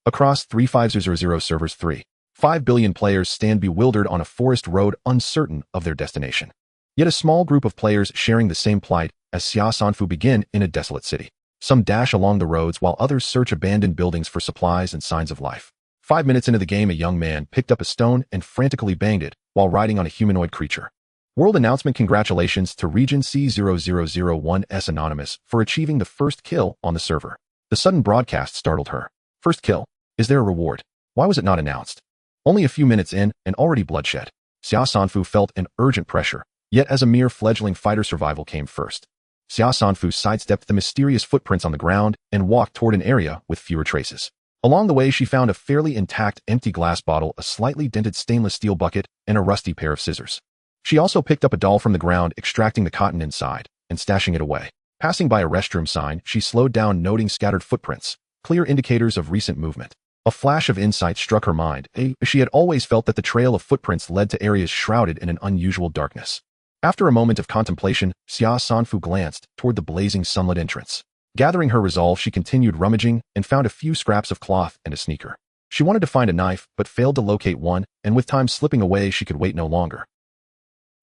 Across 3500 servers 5 billion players stand bewildered on a forest road uncertain of their destination. Yet a small group of players sharing the same plight as Xia Sanfu begin in a desolate city. Some dash along the roads while others search abandoned buildings for supplies and signs of life. 5 minutes into the game, a young man picked up a stone and frantically banged it while riding on a humanoid creature. World announcement: congratulations to Region C0001S Anonymous for achieving the first kill on the server. The sudden broadcast startled her. First kill? Is there a reward? Why was it not announced? Only a few minutes in and already bloodshed. Xia Sanfu felt an urgent pressure, yet as a mere fledgling fighter, survival came first. Xia Sanfu sidestepped the mysterious footprints on the ground and walked toward an area with fewer traces. Along the way, she found a fairly intact empty glass bottle, a slightly dented stainless steel bucket, and a rusty pair of scissors. She also picked up a doll from the ground, extracting the cotton inside and stashing it away. Passing by a restroom sign, she slowed down, noting scattered footprints, clear indicators of recent movement. A flash of insight struck her mind. She had always felt that the trail of footprints led to areas shrouded in an unusual darkness. After a moment of contemplation, Xia Sanfu glanced toward the blazing sunlit entrance. Gathering her resolve, she continued rummaging and found a few scraps of cloth and a sneaker. She wanted to find a knife, but failed to locate one, and with time slipping away, she could wait no longer.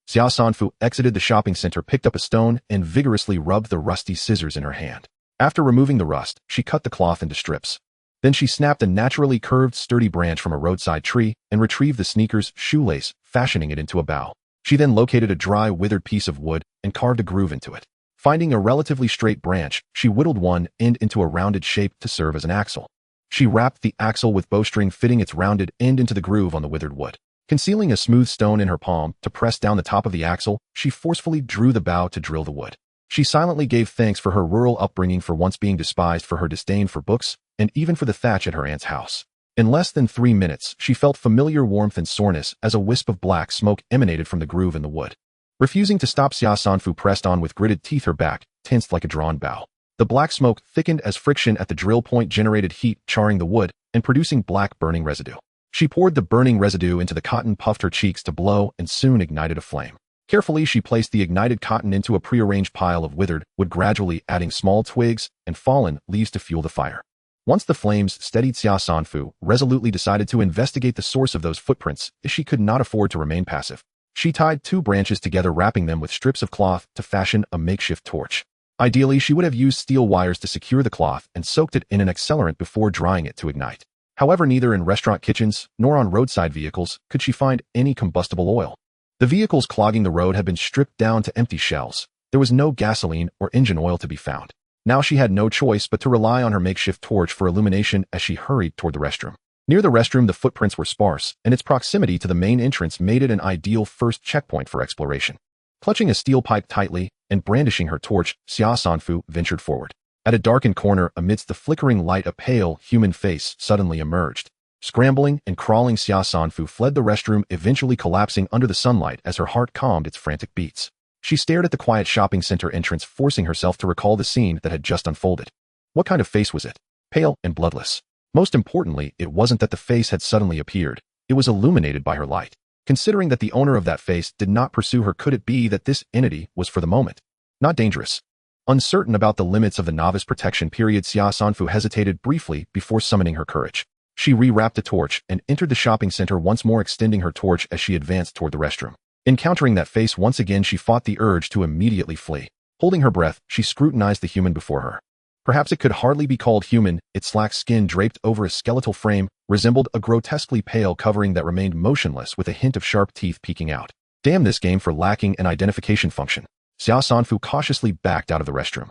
Xia Sanfu exited the shopping center, picked up a stone, and vigorously rubbed the rusty scissors in her hand. After removing the rust, she cut the cloth into strips. Then she snapped a naturally curved, sturdy branch from a roadside tree and retrieved the sneaker's shoelace, fashioning it into a bow. She then located a dry, withered piece of wood and carved a groove into it. Finding a relatively straight branch, she whittled one end into a rounded shape to serve as an axle. She wrapped the axle with bowstring, fitting its rounded end into the groove on the withered wood. Concealing a smooth stone in her palm to press down the top of the axle, she forcefully drew the bow to drill the wood. She silently gave thanks for her rural upbringing, for once being despised for her disdain for books, and even for the thatch at her aunt's house. In less than 3 minutes, she felt familiar warmth and soreness as a wisp of black smoke emanated from the groove in the wood. Refusing to stop, Xia Sanfu pressed on with gritted teeth, her back tensed like a drawn bow. The black smoke thickened as friction at the drill point generated heat, charring the wood and producing black burning residue. She poured the burning residue into the cotton, puffed her cheeks to blow, and soon ignited a flame. Carefully, she placed the ignited cotton into a prearranged pile of withered wood, gradually adding small twigs and fallen leaves to fuel the fire. Once the flames steadied, Xia Sanfu resolutely decided to investigate the source of those footprints, as she could not afford to remain passive. She tied 2 branches together, wrapping them with strips of cloth to fashion a makeshift torch. Ideally, she would have used steel wires to secure the cloth and soaked it in an accelerant before drying it to ignite. However, neither in restaurant kitchens nor on roadside vehicles could she find any combustible oil. The vehicles clogging the road had been stripped down to empty shells. There was no gasoline or engine oil to be found. Now she had no choice but to rely on her makeshift torch for illumination as she hurried toward the restroom. Near the restroom, the footprints were sparse, and its proximity to the main entrance made it an ideal first checkpoint for exploration. Clutching a steel pipe tightly and brandishing her torch, Xia Sanfu ventured forward. At a darkened corner, amidst the flickering light, a pale, human face suddenly emerged. Scrambling and crawling, Xia Sanfu fled the restroom, eventually collapsing under the sunlight as her heart calmed its frantic beats. She stared at the quiet shopping center entrance, forcing herself to recall the scene that had just unfolded. What kind of face was it? Pale and bloodless. Most importantly, it wasn't that the face had suddenly appeared. It was illuminated by her light. Considering that the owner of that face did not pursue her, could it be that this entity was, for the moment, not dangerous? Uncertain about the limits of the novice protection period, Xia Sanfu hesitated briefly before summoning her courage. She rewrapped the torch and entered the shopping center, once more extending her torch as she advanced toward the restroom. Encountering that face once again, she fought the urge to immediately flee. Holding her breath, she scrutinized the human before her. Perhaps it could hardly be called human. Its slack skin, draped over a skeletal frame, resembled a grotesquely pale covering that remained motionless, with a hint of sharp teeth peeking out. Damn this game for lacking an identification function. Xia Sanfu cautiously backed out of the restroom.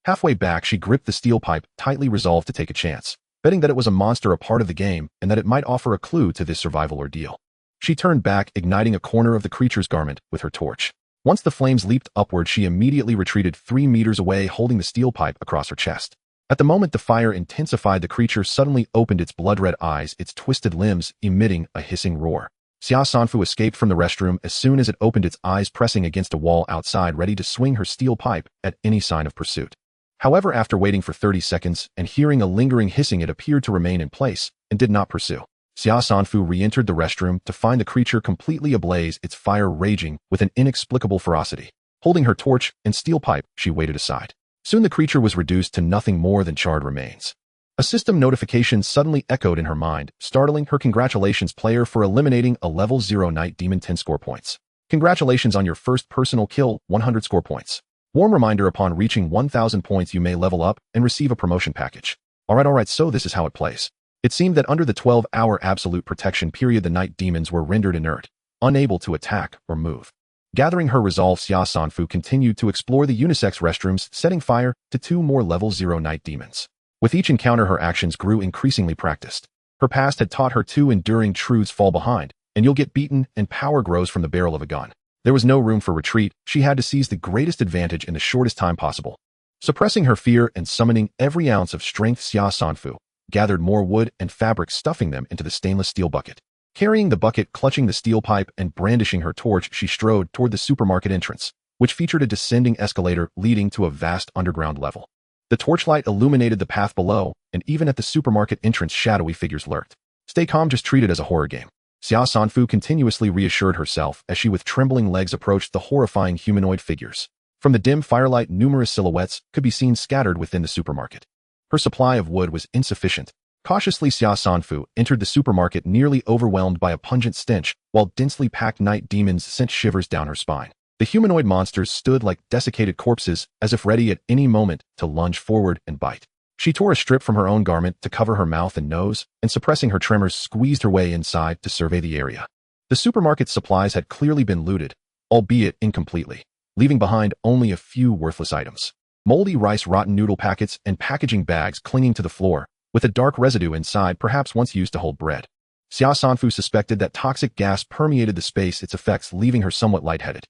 Halfway back, she gripped the steel pipe, tightly resolved to take a chance, betting that it was a monster, a part of the game, and that it might offer a clue to this survival ordeal. She turned back, igniting a corner of the creature's garment with her torch. Once the flames leaped upward, she immediately retreated 3 meters away, holding the steel pipe across her chest. At the moment the fire intensified, the creature suddenly opened its blood-red eyes, its twisted limbs emitting a hissing roar. Xia Sanfu escaped from the restroom as soon as it opened its eyes, pressing against a wall outside, ready to swing her steel pipe at any sign of pursuit. However, after waiting for 30 seconds and hearing a lingering hissing, it appeared to remain in place and did not pursue. Xia Sanfu re-entered the restroom to find the creature completely ablaze, its fire raging with an inexplicable ferocity. Holding her torch and steel pipe, she waited aside. Soon the creature was reduced to nothing more than charred remains. A system notification suddenly echoed in her mind, startling her. Congratulations, player, for eliminating a level 0 Night Demon. 10 score points. Congratulations on your first personal kill, 100 score points. Warm reminder, upon reaching 1000 points you may level up and receive a promotion package. Alright, so this is how it plays. It seemed that under the 12-hour absolute protection period the Night Demons were rendered inert, unable to attack or move. Gathering her resolve, Xia Sanfu continued to explore the unisex restrooms, setting fire to 2 more level 0 Night Demons. With each encounter her actions grew increasingly practiced. Her past had taught her 2 enduring truths: fall behind, and you'll get beaten, and power grows from the barrel of a gun. There was no room for retreat. She had to seize the greatest advantage in the shortest time possible. Suppressing her fear and summoning every ounce of strength, Xia Sanfu gathered more wood and fabric, stuffing them into the stainless steel bucket. Carrying the bucket, clutching the steel pipe, and brandishing her torch, she strode toward the supermarket entrance, which featured a descending escalator leading to a vast underground level. The torchlight illuminated the path below, and even at the supermarket entrance shadowy figures lurked. Stay calm, just treat it as a horror game. Xia Sanfu continuously reassured herself as she with trembling legs approached the horrifying humanoid figures. From the dim firelight, numerous silhouettes could be seen scattered within the supermarket. Her supply of wood was insufficient. Cautiously, Xia Sanfu entered the supermarket, nearly overwhelmed by a pungent stench, while densely packed night demons sent shivers down her spine. The humanoid monsters stood like desiccated corpses, as if ready at any moment to lunge forward and bite. She tore a strip from her own garment to cover her mouth and nose, and suppressing her tremors, squeezed her way inside to survey the area. The supermarket's supplies had clearly been looted, albeit incompletely, leaving behind only a few worthless items. Moldy rice, rotten noodle packets, and packaging bags clinging to the floor, with a dark residue inside, perhaps once used to hold bread. Xia Sanfu suspected that toxic gas permeated the space, its effects leaving her somewhat lightheaded.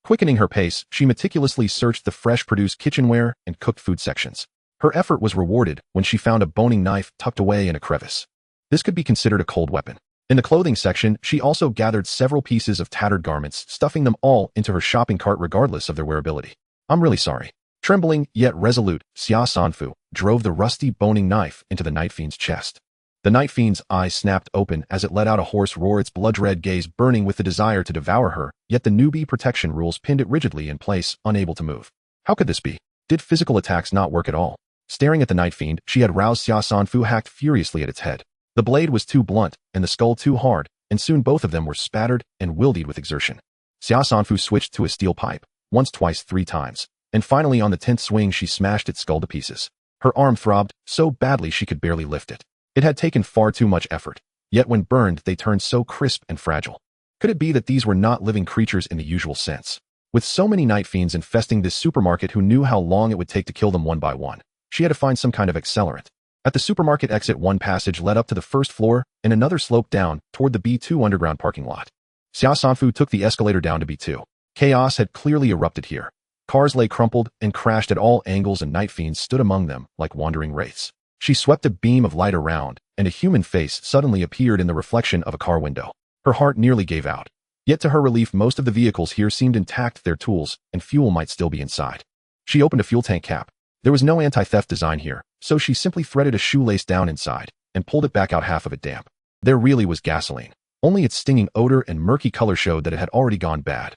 Quickening her pace, she meticulously searched the fresh-produced kitchenware and cooked food sections. Her effort was rewarded when she found a boning knife tucked away in a crevice. This could be considered a cold weapon. In the clothing section, she also gathered several pieces of tattered garments, stuffing them all into her shopping cart regardless of their wearability. I'm really sorry. Trembling, yet resolute, Xia Sanfu drove the rusty boning knife into the Night Fiend's chest. The Night Fiend's eyes snapped open as it let out a hoarse roar, its blood-red gaze burning with the desire to devour her, yet the newbie protection rules pinned it rigidly in place, unable to move. How could this be? Did physical attacks not work at all? Staring at the Night Fiend, she had roused. Xia Sanfu hacked furiously at its head. The blade was too blunt, and the skull too hard, and soon both of them were spattered and wilted with exertion. Xia Sanfu switched to a steel pipe, once, twice, 3 times, and finally on the 10th swing she smashed its skull to pieces. Her arm throbbed so badly she could barely lift it. It had taken far too much effort, yet when burned they turned so crisp and fragile. Could it be that these were not living creatures in the usual sense? With so many Night Fiends infesting this supermarket, who knew how long it would take to kill them one by one? She had to find some kind of accelerant. At the supermarket exit, one passage led up to the first floor, and another sloped down toward the B2 underground parking lot. Xia Sanfu took the escalator down to B2. Chaos had clearly erupted here. Cars lay crumpled and crashed at all angles, and Night Fiends stood among them like wandering wraiths. She swept a beam of light around, and a human face suddenly appeared in the reflection of a car window. Her heart nearly gave out. Yet to her relief, most of the vehicles here seemed intact, their tools and fuel might still be inside. She opened a fuel tank cap. There was no anti-theft design here, so she simply threaded a shoelace down inside and pulled it back out, half of it damp. There really was gasoline. Only its stinging odor and murky color showed that it had already gone bad.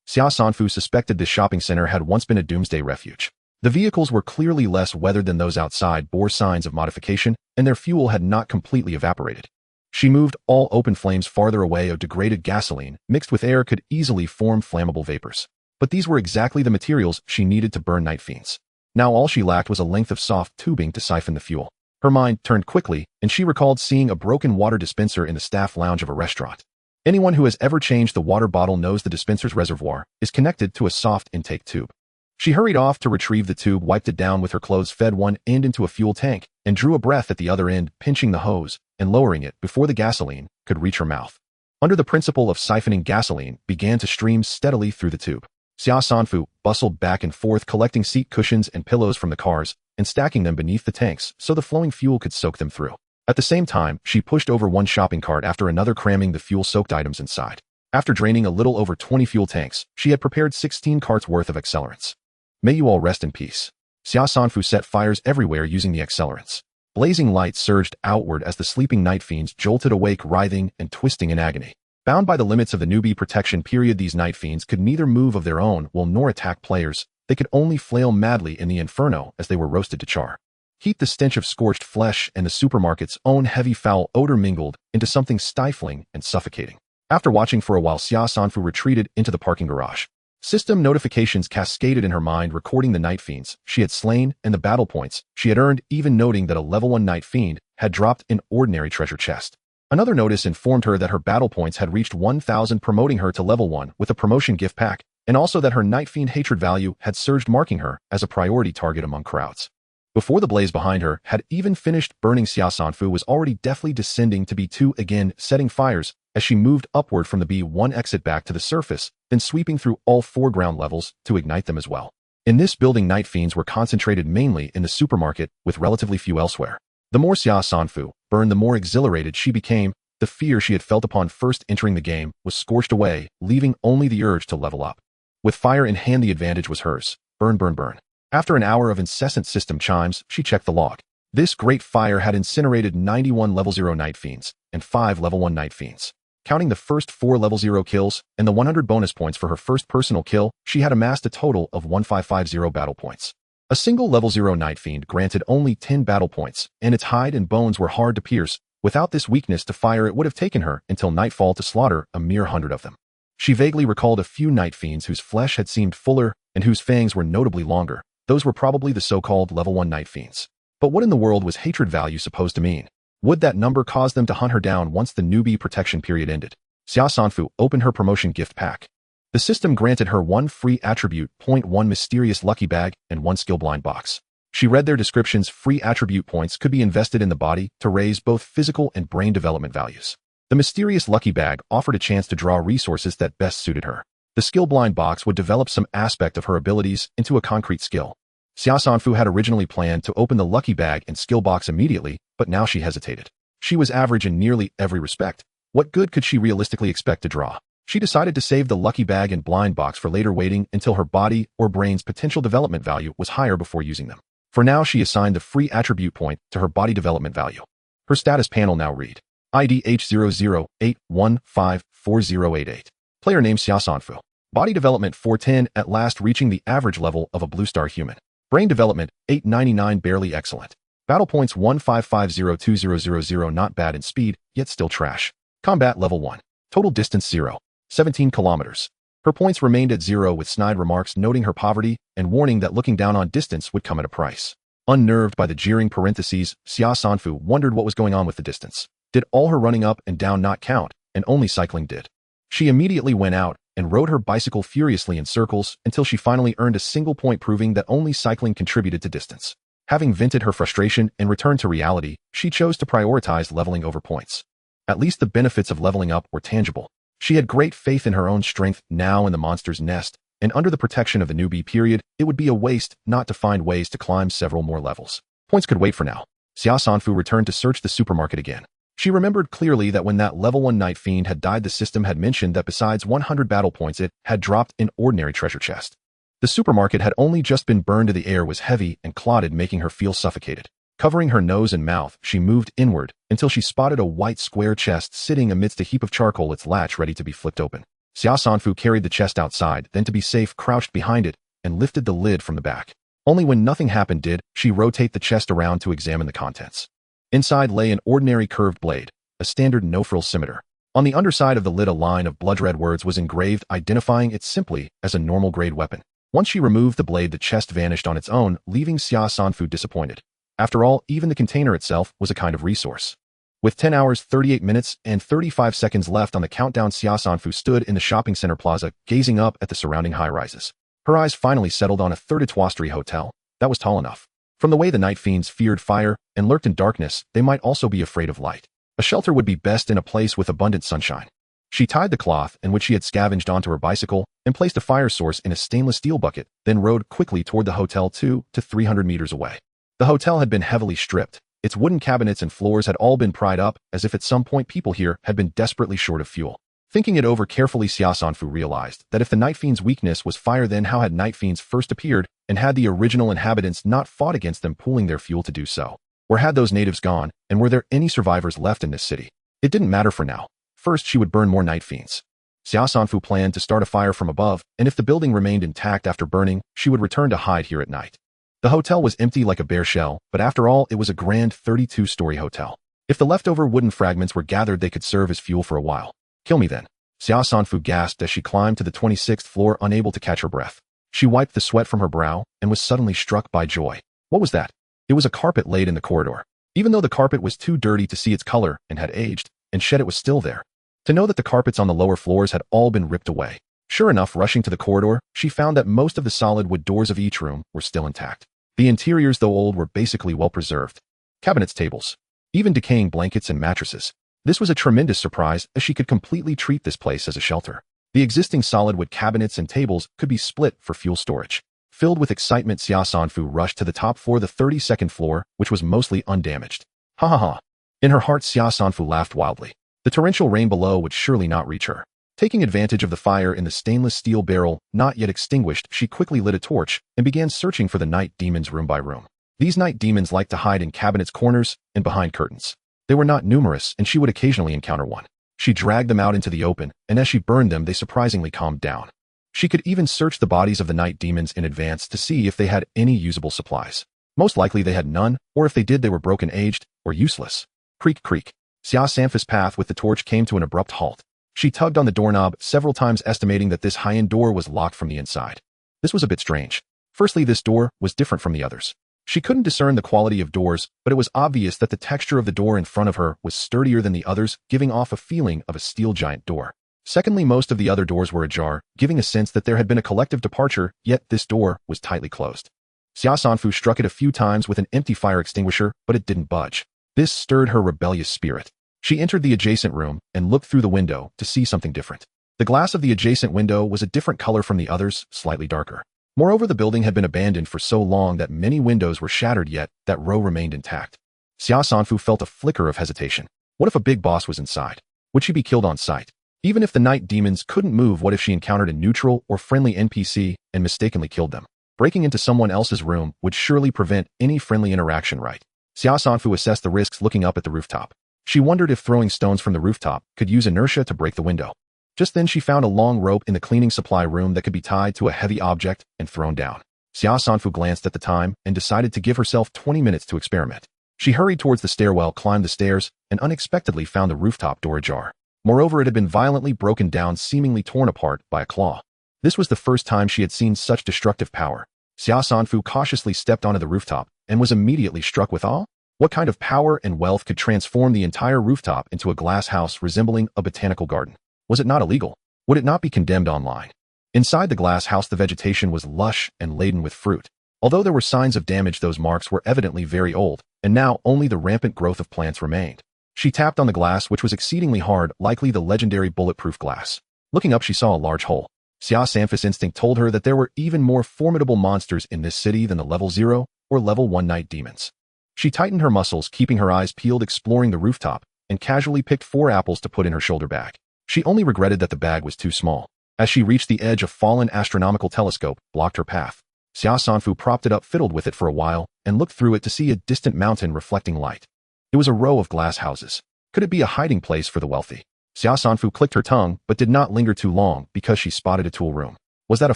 Xia Sanfu suspected this shopping center had once been a doomsday refuge. The vehicles were clearly less weathered than those outside, bore signs of modification, and their fuel had not completely evaporated. She moved all open flames farther away. Of degraded gasoline mixed with air could easily form flammable vapors. But these were exactly the materials she needed to burn Night Fiends. Now all she lacked was a length of soft tubing to siphon the fuel. Her mind turned quickly, and she recalled seeing a broken water dispenser in the staff lounge of a restaurant. Anyone who has ever changed the water bottle knows the dispenser's reservoir is connected to a soft intake tube. She hurried off to retrieve the tube, wiped it down with her clothes, fed one end into a fuel tank, and drew a breath at the other end, pinching the hose and lowering it before the gasoline could reach her mouth. Under the principle of siphoning, gasoline began to stream steadily through the tube. Xia Sanfu bustled back and forth, collecting seat cushions and pillows from the cars and stacking them beneath the tanks so the flowing fuel could soak them through. At the same time, she pushed over one shopping cart after another, cramming the fuel-soaked items inside. After draining a little over 20 fuel tanks, she had prepared 16 carts worth of accelerants. May you all rest in peace. Xia Sanfu set fires everywhere using the accelerants. Blazing light surged outward as the sleeping Night Fiends jolted awake, writhing and twisting in agony. Bound by the limits of the newbie protection period, these Night Fiends could neither move of their own will nor attack players. They could only flail madly in the inferno as they were roasted to char. Heat, the stench of scorched flesh, and the supermarket's own heavy foul odor mingled into something stifling and suffocating. After watching for a while, Xia Sanfu retreated into the parking garage. System notifications cascaded in her mind, recording the night fiends she had slain and the battle points she had earned, even noting that a level 1 night fiend had dropped an ordinary treasure chest. Another notice informed her that her battle points had reached 1,000, promoting her to level 1 with a promotion gift pack, and also that her night fiend hatred value had surged, marking her as a priority target among crowds. Before the blaze behind her had even finished burning, Xia Sanfu was already deftly descending to B2 again, setting fires as she moved upward from the B1 exit back to the surface, then sweeping through all 4 ground levels to ignite them as well. In this building, night fiends were concentrated mainly in the supermarket, with relatively few elsewhere. The more Xia Sanfu burned, the more exhilarated she became. The fear she had felt upon first entering the game was scorched away, leaving only the urge to level up. With fire in hand, the advantage was hers. Burn, burn, burn. After an hour of incessant system chimes, she checked the log. This great fire had incinerated 91 level 0 night fiends and 5 level 1 night fiends. Counting the first 4 level 0 kills and the 100 bonus points for her first personal kill, she had amassed a total of 1550 battle points. A single level 0 night fiend granted only 10 battle points, and its hide and bones were hard to pierce. Without this weakness to fire, it would have taken her until nightfall to slaughter a mere 100 of them. She vaguely recalled a few night fiends whose flesh had seemed fuller and whose fangs were notably longer. Those were probably the so-called level 1 night fiends. But what in the world was hatred value supposed to mean? Would that number cause them to hunt her down once the newbie protection period ended? Xia Sanfu opened her promotion gift pack. The system granted her 1 free attribute point, 1 mysterious lucky bag, and 1 skill blind box. She read their descriptions. Free attribute points could be invested in the body to raise both physical and brain development values. The mysterious lucky bag offered a chance to draw resources that best suited her. The skill blind box would develop some aspect of her abilities into a concrete skill. Xia Sanfu had originally planned to open the lucky bag and skill box immediately, but now she hesitated. She was average in nearly every respect. What good could she realistically expect to draw? She decided to save the lucky bag and blind box for later, waiting until her body or brain's potential development value was higher before using them. For now, she assigned the free attribute point to her body development value. Her status panel now read: ID H0081544088. Player name Xia Sanfu. Body development 410, at last reaching the average level of a blue star human. Brain development 899, barely excellent. Battle points 15502000, not bad in speed, yet still trash. Combat level 1. Total distance 0. 17 kilometers. Her points remained at 0, with snide remarks noting her poverty and warning that looking down on distance would come at a price. Unnerved by the jeering parentheses, Xia Sanfu wondered what was going on with the distance. Did all her running up and down not count, and only cycling did? She immediately went out and rode her bicycle furiously in circles until she finally earned a single point, proving that only cycling contributed to distance. Having vented her frustration and returned to reality, she chose to prioritize leveling over points. At least the benefits of leveling up were tangible. She had great faith in her own strength now in the monster's nest, and under the protection of the newbie period, it would be a waste not to find ways to climb several more levels. Points could wait for now. Xia Sanfu returned to search the supermarket again. She remembered clearly that when that level 1 night fiend had died, the system had mentioned that besides 100 battle points, it had dropped an ordinary treasure chest. The supermarket had only just been burned to the air, was heavy and clotted, making her feel suffocated. Covering her nose and mouth, she moved inward until she spotted a white square chest sitting amidst a heap of charcoal, its latch ready to be flipped open. Xia Sanfu carried the chest outside, then to be safe crouched behind it and lifted the lid from the back. Only when nothing happened did she rotate the chest around to examine the contents. Inside lay an ordinary curved blade, a standard no-frill scimitar. On the underside of the lid, a line of blood-red words was engraved, identifying it simply as a normal-grade weapon. Once she removed the blade, the chest vanished on its own, leaving Xia Sanfu disappointed. After all, even the container itself was a kind of resource. With 10 hours, 38 minutes, and 35 seconds left on the countdown, Xia Sanfu stood in the shopping center plaza, gazing up at the surrounding high-rises. Her eyes finally settled on a third-étoile hotel. That was tall enough. From the way the night fiends feared fire and lurked in darkness, they might also be afraid of light. A shelter would be best in a place with abundant sunshine. She tied the cloth in which she had scavenged onto her bicycle and placed a fire source in a stainless steel bucket, then rode quickly toward the hotel 200 to 300 meters away. The hotel had been heavily stripped. Its wooden cabinets and floors had all been pried up, as if at some point people here had been desperately short of fuel. Thinking it over carefully, Xia Sanfu realized that if the night fiend's weakness was fire, then how had night fiends first appeared, and had the original inhabitants not fought against them, pooling their fuel to do so? Where had those natives gone, and were there any survivors left in this city? It didn't matter for now. First, she would burn more night fiends. Xia Sanfu planned to start a fire from above, and if the building remained intact after burning, she would return to hide here at night. The hotel was empty like a bare shell, but after all, it was a grand 32-story hotel. If the leftover wooden fragments were gathered, they could serve as fuel for a while. Kill me then. Xia Sanfu gasped as she climbed to the 26th floor, unable to catch her breath. She wiped the sweat from her brow and was suddenly struck by joy. What was that? It was a carpet laid in the corridor. Even though the carpet was too dirty to see its color and had aged and shed, it was still there. To know that the carpets on the lower floors had all been ripped away. Sure enough, rushing to the corridor, she found that most of the solid wood doors of each room were still intact. The interiors, though old, were basically well preserved. Cabinets, tables, even decaying blankets and mattresses. This was a tremendous surprise, as she could completely treat this place as a shelter. The existing solid wood cabinets and tables could be split for fuel storage. Filled with excitement, Xia Sanfu rushed to the top floor, the 32nd floor, which was mostly undamaged. Ha ha ha. In her heart, Xia Sanfu laughed wildly. The torrential rain below would surely not reach her. Taking advantage of the fire in the stainless steel barrel, not yet extinguished, she quickly lit a torch and began searching for the night demons room by room. These night demons liked to hide in cabinets, corners, and behind curtains. They were not numerous, and she would occasionally encounter one. She dragged them out into the open, and as she burned them, they surprisingly calmed down. She could even search the bodies of the night demons in advance to see if they had any usable supplies. Most likely they had none, or if they did, they were broken, aged, or useless. Creak, creak. Xia Sanfu's path with the torch came to an abrupt halt. She tugged on the doorknob several times, estimating that this high-end door was locked from the inside. This was a bit strange. Firstly, this door was different from the others. She couldn't discern the quality of doors, but it was obvious that the texture of the door in front of her was sturdier than the others, giving off a feeling of a steel giant door. Secondly, most of the other doors were ajar, giving a sense that there had been a collective departure, yet this door was tightly closed. Xia Sanfu struck it a few times with an empty fire extinguisher, but it didn't budge. This stirred her rebellious spirit. She entered the adjacent room and looked through the window to see something different. The glass of the adjacent window was a different color from the others, slightly darker. Moreover, the building had been abandoned for so long that many windows were shattered, yet that row remained intact. Xia Sanfu felt a flicker of hesitation. What if a big boss was inside? Would she be killed on sight? Even if the night demons couldn't move, what if she encountered a neutral or friendly NPC and mistakenly killed them? Breaking into someone else's room would surely prevent any friendly interaction, right? Xia Sanfu assessed the risks, looking up at the rooftop. She wondered if throwing stones from the rooftop could use inertia to break the window. Just then she found a long rope in the cleaning supply room that could be tied to a heavy object and thrown down. Xia Sanfu glanced at the time and decided to give herself 20 minutes to experiment. She hurried towards the stairwell, climbed the stairs, and unexpectedly found the rooftop door ajar. Moreover, it had been violently broken down, seemingly torn apart by a claw. This was the first time she had seen such destructive power. Xia Sanfu cautiously stepped onto the rooftop and was immediately struck with awe. What kind of power and wealth could transform the entire rooftop into a glass house resembling a botanical garden? Was it not illegal? Would it not be condemned online? Inside the glass house, the vegetation was lush and laden with fruit. Although there were signs of damage, those marks were evidently very old, and now only the rampant growth of plants remained. She tapped on the glass, which was exceedingly hard, likely the legendary bulletproof glass. Looking up, she saw a large hole. Xia Sanfu's instinct told her that there were even more formidable monsters in this city than the level 0 or level 1 night demons. She tightened her muscles, keeping her eyes peeled, exploring the rooftop, and casually picked 4 apples to put in her shoulder bag. She only regretted that the bag was too small. As she reached the edge, a fallen astronomical telescope blocked her path. Xia Sanfu propped it up, fiddled with it for a while, and looked through it to see a distant mountain reflecting light. It was a row of glass houses. Could it be a hiding place for the wealthy? Xia Sanfu clicked her tongue, but did not linger too long because she spotted a tool room. Was that a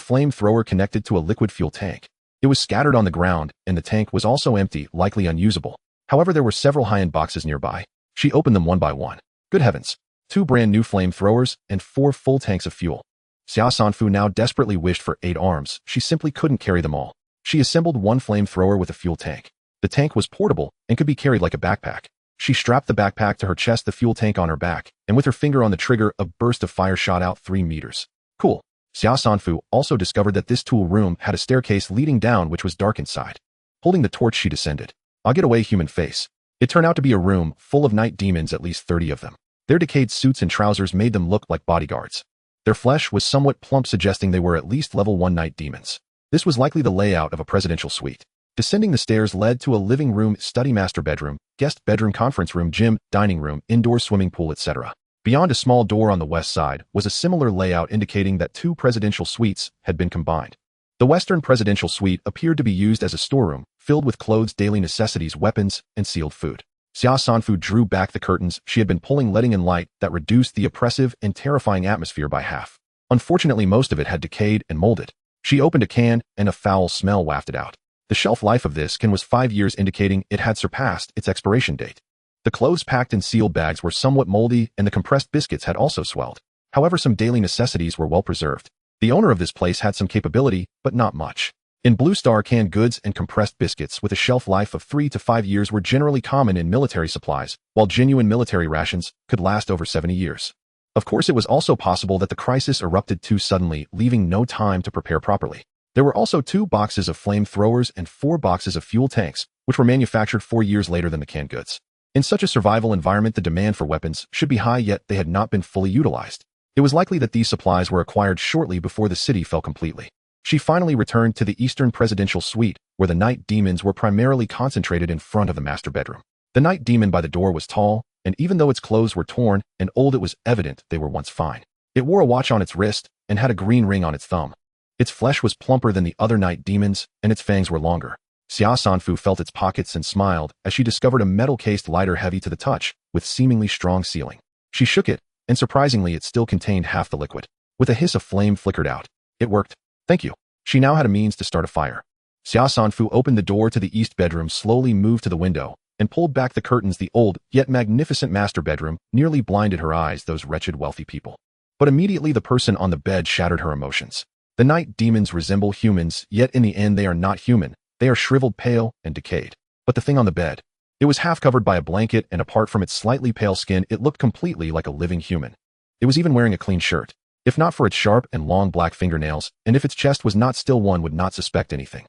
flamethrower connected to a liquid fuel tank? It was scattered on the ground, and the tank was also empty, likely unusable. However, there were several high-end boxes nearby. She opened them one by one. Good heavens! 2 brand new flamethrowers and 4 full tanks of fuel. Xia Sanfu now desperately wished for 8 arms. She simply couldn't carry them all. She assembled 1 flamethrower with a fuel tank. The tank was portable and could be carried like a backpack. She strapped the backpack to her chest, the fuel tank on her back, and with her finger on the trigger, a burst of fire shot out 3 meters. Cool. Xia Sanfu also discovered that this tool room had a staircase leading down, which was dark inside. Holding the torch, she descended. I'll get away, human face. It turned out to be a room full of night demons, at least 30 of them. Their decayed suits and trousers made them look like bodyguards. Their flesh was somewhat plump, suggesting they were at least level 1 night demons. This was likely the layout of a presidential suite. Descending the stairs led to a living room, study, master bedroom, guest bedroom, conference room, gym, dining room, indoor swimming pool, etc. Beyond a small door on the west side was a similar layout, indicating that 2 presidential suites had been combined. The western presidential suite appeared to be used as a storeroom, filled with clothes, daily necessities, weapons, and sealed food. Xia Sanfu drew back the curtains she had been pulling, letting in light that reduced the oppressive and terrifying atmosphere by half. Unfortunately, most of it had decayed and molded. She opened a can, and a foul smell wafted out. The shelf life of this can was 5 years, indicating it had surpassed its expiration date. The clothes packed in sealed bags were somewhat moldy, and the compressed biscuits had also swelled. However, some daily necessities were well preserved. The owner of this place had some capability, but not much. In Blue Star, canned goods and compressed biscuits with a shelf life of 3 to 5 years were generally common in military supplies, while genuine military rations could last over 70 years. Of course, it was also possible that the crisis erupted too suddenly, leaving no time to prepare properly. There were also 2 boxes of flamethrowers and 4 boxes of fuel tanks, which were manufactured 4 years later than the canned goods. In such a survival environment, the demand for weapons should be high, yet they had not been fully utilized. It was likely that these supplies were acquired shortly before the city fell completely. She finally returned to the Eastern Presidential Suite, where the night demons were primarily concentrated in front of the master bedroom. The night demon by the door was tall, and even though its clothes were torn and old, it was evident they were once fine. It wore a watch on its wrist and had a green ring on its thumb. Its flesh was plumper than the other night demons, and its fangs were longer. Xia Sanfu felt its pockets and smiled as she discovered a metal-cased lighter heavy to the touch, with seemingly strong sealing. She shook it, and surprisingly it still contained half the liquid. With a hiss, a flame flickered out. It worked. Thank you. She now had a means to start a fire. Xia Sanfu opened the door to the east bedroom, slowly moved to the window, and pulled back the curtains. The old, yet magnificent master bedroom nearly blinded her eyes, those wretched wealthy people. But immediately the person on the bed shattered her emotions. The night demons resemble humans, yet in the end they are not human. They are shriveled, pale, and decayed. But the thing on the bed, it was half covered by a blanket, and apart from its slightly pale skin, it looked completely like a living human. It was even wearing a clean shirt. If not for its sharp and long black fingernails, and if its chest was not still, one would not suspect anything.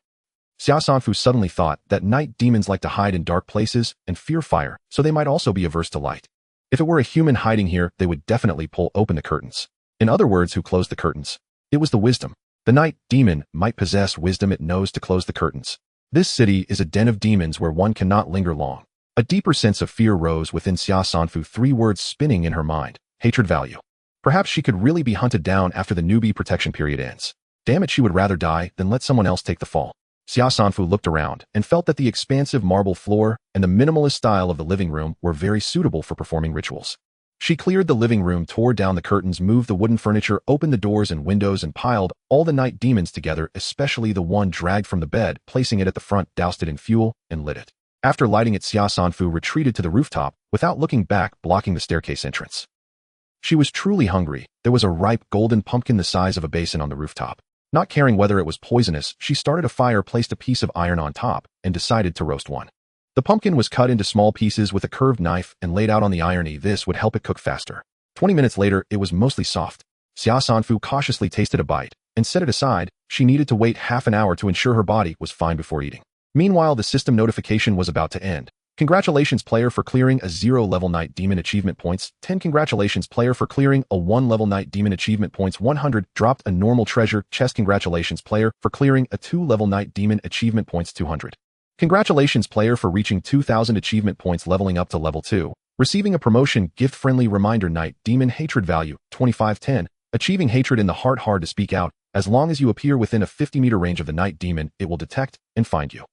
Xia Sanfu suddenly thought that night demons like to hide in dark places and fear fire, so they might also be averse to light. If it were a human hiding here, they would definitely pull open the curtains. In other words, who closed the curtains? It was the wisdom. The night demon might possess wisdom. It knows to close the curtains. This city is a den of demons where one cannot linger long. A deeper sense of fear rose within Xia Sanfu, 3 words spinning in her mind: hatred value. Perhaps she could really be hunted down after the newbie protection period ends. Damn it, she would rather die than let someone else take the fall. Xia Sanfu looked around and felt that the expansive marble floor and the minimalist style of the living room were very suitable for performing rituals. She cleared the living room, tore down the curtains, moved the wooden furniture, opened the doors and windows, and piled all the night demons together, especially the one dragged from the bed, placing it at the front, doused it in fuel, and lit it. After lighting it, Xia Sanfu retreated to the rooftop, without looking back, blocking the staircase entrance. She was truly hungry. There was a ripe golden pumpkin the size of a basin on the rooftop. Not caring whether it was poisonous, she started a fire, placed a piece of iron on top, and decided to roast one. The pumpkin was cut into small pieces with a curved knife and laid out on the iron. This would help it cook faster. 20 minutes later, it was mostly soft. Xia Sanfu cautiously tasted a bite and set it aside. She needed to wait half an hour to ensure her body was fine before eating. Meanwhile, the system notification was about to end. Congratulations, player, for clearing a 0-level night demon achievement points 10. Congratulations, player, for clearing a 1-level night demon achievement points 100. Dropped a normal treasure chest. Congratulations, player, for clearing a 2-level night demon achievement points 200. Congratulations, player, for reaching 2,000 achievement points, leveling up to level 2. Receiving a promotion. Gift-friendly reminder: night demon hatred value 2510. Achieving hatred in the heart. Hard to speak out. As long as you appear within a 50-meter range of the night demon, it will detect and find you.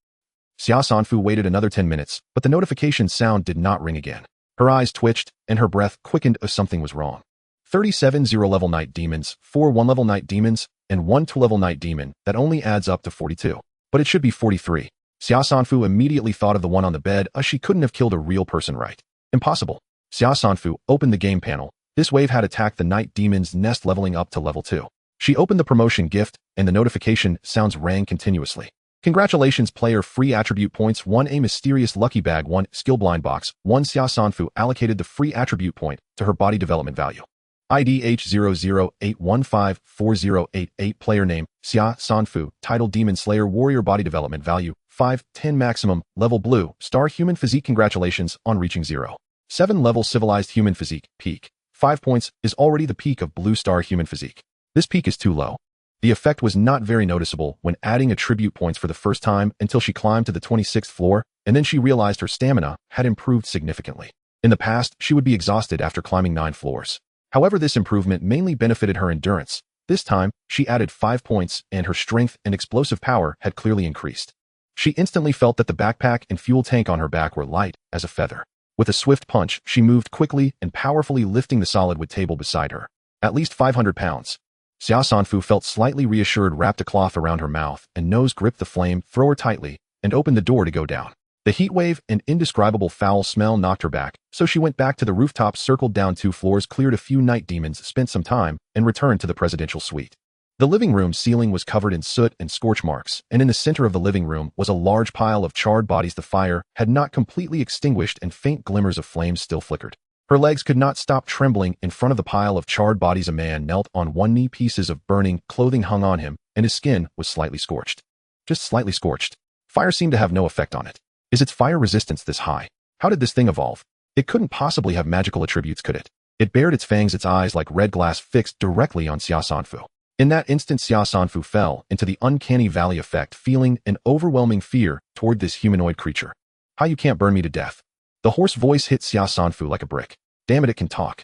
Xia Sanfu waited another 10 minutes, but the notification sound did not ring again. Her eyes twitched, and her breath quickened as something was wrong. 37 0-level night demons, 4 1-level night demons, and 1 2-level night demon. That only adds up to 42. But it should be 43. Xia Sanfu immediately thought of the one on the bed. She couldn't have killed a real person, right? Impossible. Xia Sanfu opened the game panel. This wave had attacked the night demon's nest, leveling up to level 2. She opened the promotion gift, and the notification sounds rang continuously. Congratulations, player, free attribute points 1, a mysterious lucky bag 1, skill blind box 1. Xia Sanfu allocated the free attribute point to her body development value. ID H0081540888. Player name: Xia Sanfu. Title: Demon Slayer Warrior. Body development value 5, 10 maximum. Level: Blue Star Human Physique. Congratulations on reaching 0. 7 level Civilized Human Physique. Peak 5 points is already the peak of Blue Star Human Physique. This peak is too low. The effect was not very noticeable when adding attribute points for the first time, until she climbed to the 26th floor, and then she realized her stamina had improved significantly. In the past, she would be exhausted after climbing 9 floors. However, this improvement mainly benefited her endurance. This time, she added 5 points, and her strength and explosive power had clearly increased. She instantly felt that the backpack and fuel tank on her back were light as a feather. With a swift punch, she moved quickly and powerfully, lifting the solid wood table beside her. At least 500 pounds. Xia Sanfu felt slightly reassured, wrapped a cloth around her mouth and nose, gripped the flame thrower tightly, and opened the door to go down. The heat wave and indescribable foul smell knocked her back, so she went back to the rooftop, circled down 2 floors, cleared a few night demons, spent some time, and returned to the presidential suite. The living room ceiling was covered in soot and scorch marks, and in the center of the living room was a large pile of charred bodies. The fire had not completely extinguished and faint glimmers of flames still flickered. Her legs could not stop trembling in front of the pile of charred bodies. A man knelt on one knee, pieces of burning clothing hung on him, and his skin was slightly scorched. Just slightly scorched. Fire seemed to have no effect on it. Is its fire resistance this high? How did this thing evolve? It couldn't possibly have magical attributes, could it? It bared its fangs, its eyes like red glass fixed directly on Xia Sanfu. In that instant, Xia Sanfu fell into the uncanny valley effect, feeling an overwhelming fear toward this humanoid creature. How you can't burn me to death? The hoarse voice hit Xia Sanfu like a brick. Damn it, it can talk.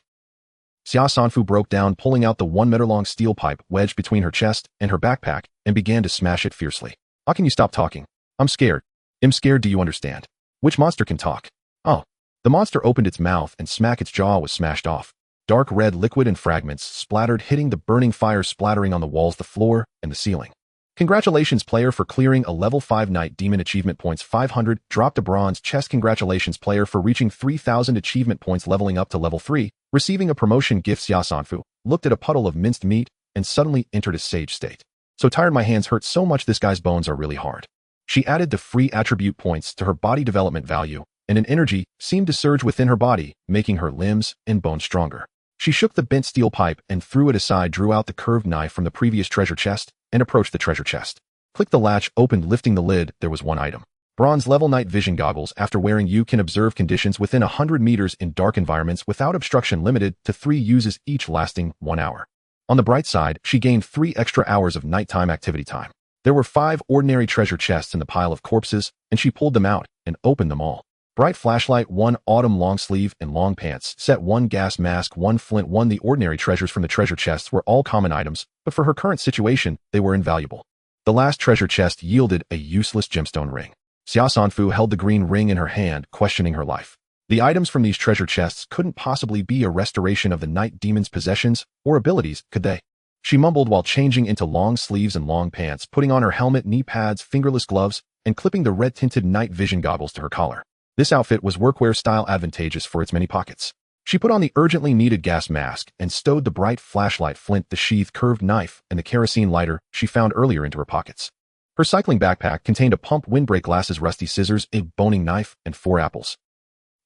Xia Sanfu broke down, pulling out the 1-meter-long steel pipe wedged between her chest and her backpack, and began to smash it fiercely. How can you stop talking? I'm scared. I'm scared, do you understand? Which monster can talk? Oh. The monster opened its mouth and its jaw was smashed off. Dark red liquid and fragments splattered, hitting the burning fire, splattering on the walls, the floor, and the ceiling. Congratulations, player, for clearing a level 5 night demon. Achievement points 500, dropped a bronze chest. Congratulations, player, for reaching 3,000 achievement points, leveling up to level 3, receiving a promotion gift. Xia Sanfu looked at a puddle of minced meat and suddenly entered a sage state. So tired, my hands hurt so much, this guy's bones are really hard. She added the free attribute points to her body development value, and an energy seemed to surge within her body, making her limbs and bones stronger. She shook the bent steel pipe and threw it aside, drew out the curved knife from the previous treasure chest, and approached the treasure chest. Clicked the latch, opened, lifting the lid. There was one item. Bronze level night vision goggles. After wearing, you can observe conditions within 100 meters in dark environments without obstruction, limited to 3 uses each, lasting 1 hour. On the bright side, she gained 3 extra hours of nighttime activity time. There were 5 ordinary treasure chests in the pile of corpses, and she pulled them out and opened them all. Bright flashlight, 1 autumn long sleeve and long pants set, 1 gas mask, 1 flint, 1. The ordinary treasures from the treasure chests were all common items, but for her current situation, they were invaluable. The last treasure chest yielded a useless gemstone ring. Xia Sanfu held the green ring in her hand, questioning her life. The items from these treasure chests couldn't possibly be a restoration of the night demon's possessions or abilities, could they? She mumbled while changing into long sleeves and long pants, putting on her helmet, knee pads, fingerless gloves, and clipping the red-tinted night vision goggles to her collar. This outfit was workwear style, advantageous for its many pockets. She put on the urgently needed gas mask and stowed the bright flashlight, flint, the sheath, curved knife, and the kerosene lighter she found earlier into her pockets. Her cycling backpack contained a pump, windbreak glasses, rusty scissors, a boning knife, and 4 apples.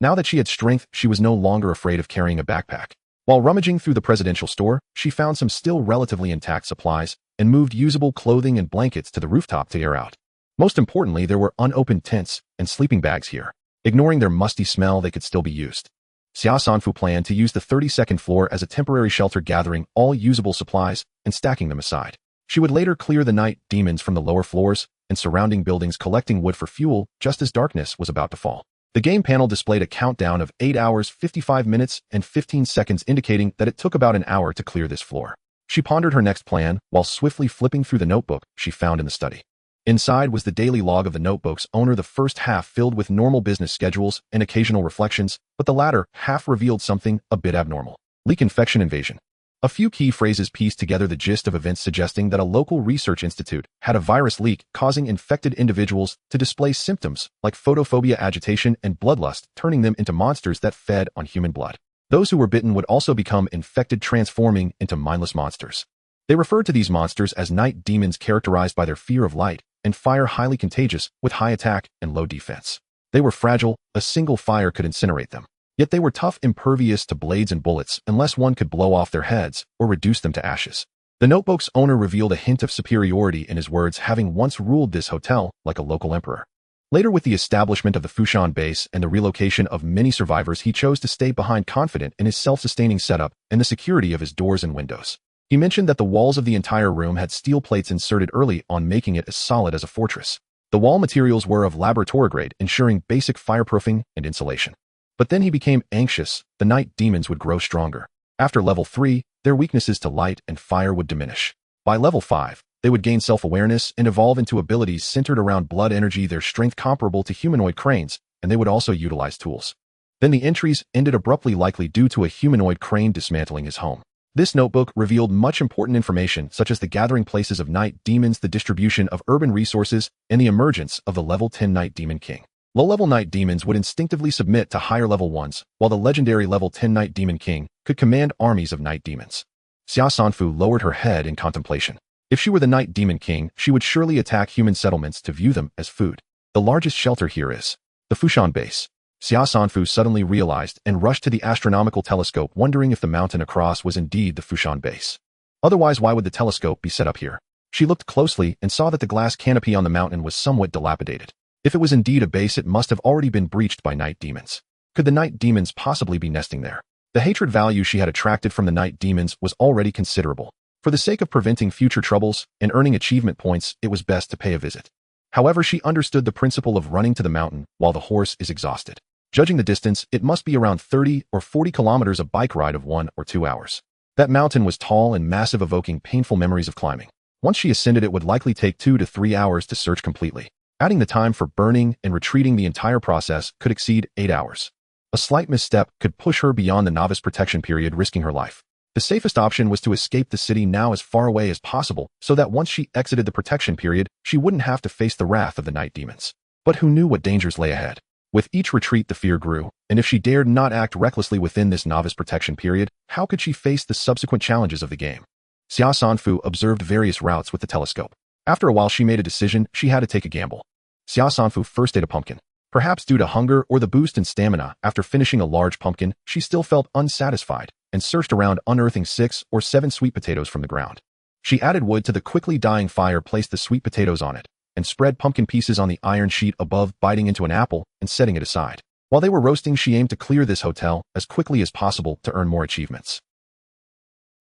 Now that she had strength, she was no longer afraid of carrying a backpack. While rummaging through the presidential store, she found some still relatively intact supplies and moved usable clothing and blankets to the rooftop to air out. Most importantly, there were unopened tents and sleeping bags here. Ignoring their musty smell, they could still be used. Xia Sanfu planned to use the 32nd floor as a temporary shelter, gathering all usable supplies and stacking them aside. She would later clear the night demons from the lower floors and surrounding buildings, collecting wood for fuel just as darkness was about to fall. The game panel displayed a countdown of 8 hours, 55 minutes, and 15 seconds, indicating that it took about an hour to clear this floor. She pondered her next plan while swiftly flipping through the notebook she found in the study. Inside was the daily log of the notebook's owner, the first half filled with normal business schedules and occasional reflections, but the latter half revealed something a bit abnormal. Leak, infection, invasion. A few key phrases pieced together the gist of events, suggesting that a local research institute had a virus leak, causing infected individuals to display symptoms like photophobia, agitation, and bloodlust, turning them into monsters that fed on human blood. Those who were bitten would also become infected, transforming into mindless monsters. They referred to these monsters as night demons, characterized by their fear of light and fire, highly contagious, with high attack and low defense. They were fragile, a single fire could incinerate them. Yet they were tough, impervious to blades and bullets unless one could blow off their heads or reduce them to ashes. The notebook's owner revealed a hint of superiority in his words, having once ruled this hotel like a local emperor. Later, with the establishment of the Fushan base and the relocation of many survivors, he chose to stay behind, confident in his self-sustaining setup and the security of his doors and windows. He mentioned that the walls of the entire room had steel plates inserted early on, making it as solid as a fortress. The wall materials were of laboratory grade, ensuring basic fireproofing and insulation. But then he became anxious. The night demons would grow stronger. After level 3, their weaknesses to light and fire would diminish. By level 5, they would gain self-awareness and evolve into abilities centered around blood energy, their strength comparable to humanoid cranes, and they would also utilize tools. Then the entries ended abruptly, likely due to a humanoid crane dismantling his home. This notebook revealed much important information such as the gathering places of night demons, the distribution of urban resources, and the emergence of the level 10 Night Demon King. Low-level night demons would instinctively submit to higher level ones, while the legendary level 10 Night Demon King could command armies of night demons. Xia Sanfu lowered her head in contemplation. If she were the Night Demon King, she would surely attack human settlements to view them as food. The largest shelter here is the Fushan base. Xia Sanfu suddenly realized and rushed to the astronomical telescope, wondering if the mountain across was indeed the Fushan base. Otherwise, why would the telescope be set up here? She looked closely and saw that the glass canopy on the mountain was somewhat dilapidated. If it was indeed a base, it must have already been breached by night demons. Could the night demons possibly be nesting there? The hatred value she had attracted from the night demons was already considerable. For the sake of preventing future troubles and earning achievement points, it was best to pay a visit. However, she understood the principle of running to the mountain while the horse is exhausted. Judging the distance, it must be around 30 or 40 kilometers, a bike ride of 1 or 2 hours. That mountain was tall and massive, evoking painful memories of climbing. Once she ascended, it would likely take 2 to 3 hours to search completely. Adding the time for burning and retreating, the entire process could exceed 8 hours. A slight misstep could push her beyond the novice protection period, risking her life. The safest option was to escape the city now as far away as possible, so that once she exited the protection period, she wouldn't have to face the wrath of the night demons. But who knew what dangers lay ahead? With each retreat, the fear grew, and if she dared not act recklessly within this novice protection period, how could she face the subsequent challenges of the game? Xia Sanfu observed various routes with the telescope. After a while, she made a decision. She had to take a gamble. Xia Sanfu first ate a pumpkin. Perhaps due to hunger or the boost in stamina, after finishing a large pumpkin, she still felt unsatisfied and searched around, unearthing 6 or 7 sweet potatoes from the ground. She added wood to the quickly dying fire, placed the sweet potatoes on it, and spread pumpkin pieces on the iron sheet above, biting into an apple and setting it aside. While they were roasting, she aimed to clear this hotel as quickly as possible to earn more achievements.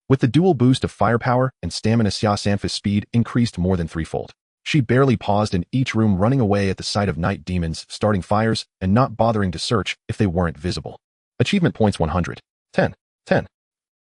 With the dual boost of firepower and stamina, Xia Sanfu's speed increased more than threefold. She barely paused in each room, running away at the sight of night demons, starting fires, and not bothering to search if they weren't visible. Achievement points 100. 10.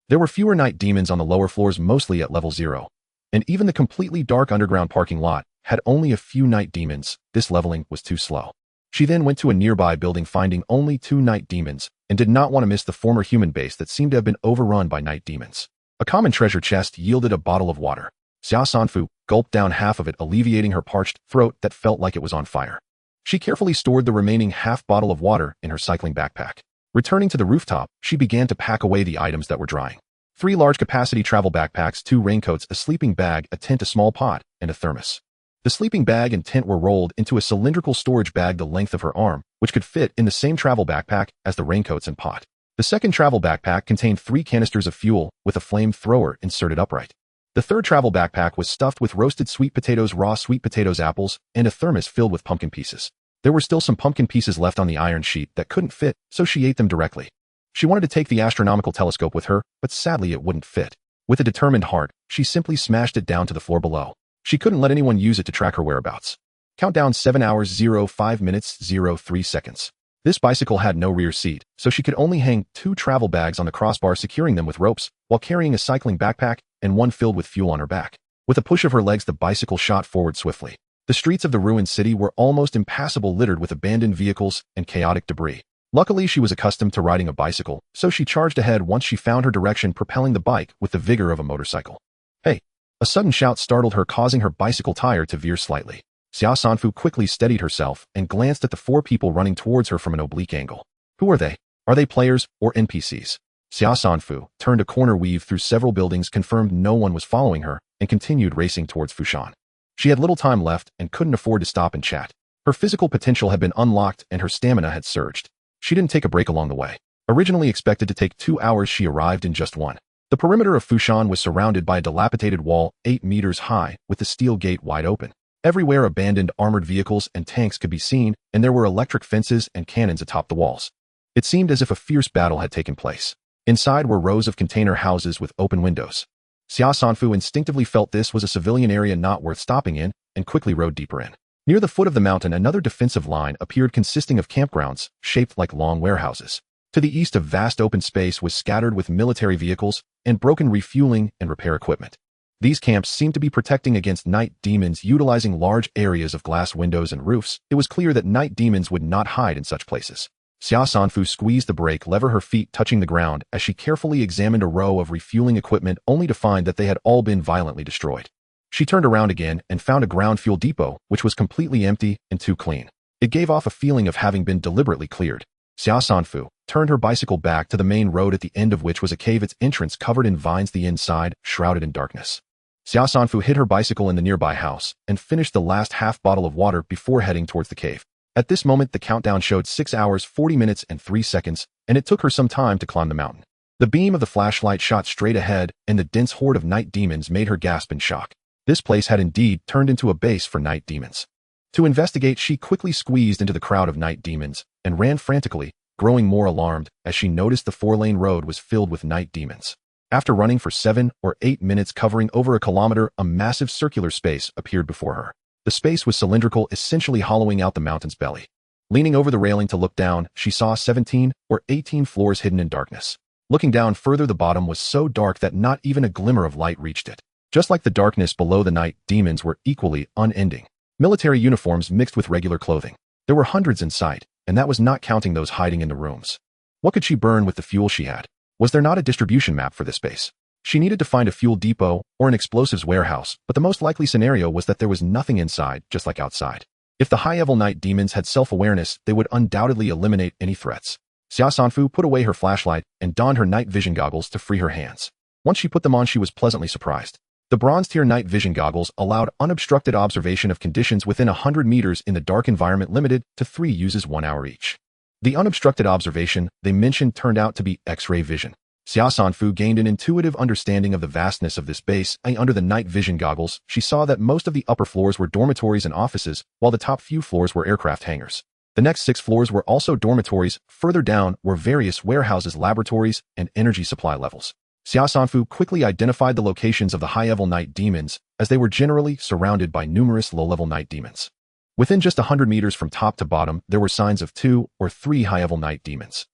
There were fewer night demons on the lower floors, mostly at level 0. And even the completely dark underground parking lot had only a few night demons. This leveling was too slow. She then went to a nearby building, finding only 2 night demons, and did not want to miss the former human base that seemed to have been overrun by night demons. A common treasure chest yielded a bottle of water. Xia Sanfu gulped down half of it, alleviating her parched throat that felt like it was on fire. She carefully stored the remaining half bottle of water in her cycling backpack. Returning to the rooftop, she began to pack away the items that were drying. 3 large-capacity travel backpacks, 2 raincoats, a sleeping bag, a tent, a small pot, and a thermos. The sleeping bag and tent were rolled into a cylindrical storage bag the length of her arm, which could fit in the same travel backpack as the raincoats and pot. The second travel backpack contained 3 canisters of fuel with a flamethrower inserted upright. The third travel backpack was stuffed with roasted sweet potatoes, raw sweet potatoes, apples, and a thermos filled with pumpkin pieces. There were still some pumpkin pieces left on the iron sheet that couldn't fit, so she ate them directly. She wanted to take the astronomical telescope with her, but sadly it wouldn't fit. With a determined heart, she simply smashed it down to the floor below. She couldn't let anyone use it to track her whereabouts. Countdown: 7 hours, 05 minutes, 03 seconds. This bicycle had no rear seat, so she could only hang 2 travel bags on the crossbar, securing them with ropes, while carrying a cycling backpack and one filled with fuel on her back. With a push of her legs, the bicycle shot forward swiftly. The streets of the ruined city were almost impassable, littered with abandoned vehicles and chaotic debris. Luckily, she was accustomed to riding a bicycle, so she charged ahead once she found her direction, propelling the bike with the vigor of a motorcycle. Hey! A sudden shout startled her, causing her bicycle tire to veer slightly. Xia Sanfu quickly steadied herself and glanced at the 4 people running towards her from an oblique angle. Who are they? Are they players or NPCs? Xia Sanfu turned a corner, weaved through several buildings, confirmed no one was following her, and continued racing towards Fushan. She had little time left and couldn't afford to stop and chat. Her physical potential had been unlocked and her stamina had surged. She didn't take a break along the way. Originally expected to take 2 hours, she arrived in just 1. The perimeter of Fushan was surrounded by a dilapidated wall 8 meters high, with the steel gate wide open. Everywhere abandoned armored vehicles and tanks could be seen, and there were electric fences and cannons atop the walls. It seemed as if a fierce battle had taken place. Inside were rows of container houses with open windows. Xia Sanfu instinctively felt this was a civilian area not worth stopping in, and quickly rode deeper in. Near the foot of the mountain, another defensive line appeared, consisting of campgrounds shaped like long warehouses. To the east, a vast open space was scattered with military vehicles and broken refueling and repair equipment. These camps seemed to be protecting against night demons, utilizing large areas of glass windows and roofs. It was clear that night demons would not hide in such places. Xia Sanfu squeezed the brake lever, her feet touching the ground as she carefully examined a row of refueling equipment only to find that they had all been violently destroyed. She turned around again and found a ground fuel depot, which was completely empty and too clean. It gave off a feeling of having been deliberately cleared. Xia Sanfu turned her bicycle back to the main road, at the end of which was a cave, its entrance covered in vines, the inside shrouded in darkness. Xia Sanfu hid her bicycle in the nearby house and finished the last half bottle of water before heading towards the cave. At this moment, the countdown showed 6 hours, 40 minutes, and 3 seconds, and it took her some time to climb the mountain. The beam of the flashlight shot straight ahead, and the dense horde of night demons made her gasp in shock. This place had indeed turned into a base for night demons. To investigate, she quickly squeezed into the crowd of night demons and ran frantically, growing more alarmed as she noticed the 4-lane road was filled with night demons. After running for 7 or 8 minutes, covering over a kilometer, a massive circular space appeared before her. The space was cylindrical, essentially hollowing out the mountain's belly. Leaning over the railing to look down, she saw 17 or 18 floors hidden in darkness. Looking down further, the bottom was so dark that not even a glimmer of light reached it. Just like the darkness below, the night demons were equally unending. Military uniforms mixed with regular clothing. There were hundreds in sight, and that was not counting those hiding in the rooms. What could she burn with the fuel she had? Was there not a distribution map for this base? She needed to find a fuel depot or an explosives warehouse, but the most likely scenario was that there was nothing inside, just like outside. If the high-level night demons had self-awareness, they would undoubtedly eliminate any threats. Xia Sanfu put away her flashlight and donned her night vision goggles to free her hands. Once she put them on, she was pleasantly surprised. The bronze-tier night vision goggles allowed unobstructed observation of conditions within 100 meters in the dark environment, limited to 3 uses, 1 hour each. The unobstructed observation they mentioned turned out to be X-ray vision. Xia Sanfu gained an intuitive understanding of the vastness of this base, and under the night vision goggles, she saw that most of the upper floors were dormitories and offices, while the top few floors were aircraft hangars. The next 6 floors were also dormitories. Further down were various warehouses, laboratories, and energy supply levels. Xia Sanfu quickly identified the locations of the high-level night demons, as they were generally surrounded by numerous low-level night demons. Within just 100 meters from top to bottom, there were signs of 2 or 3 high-level night demons.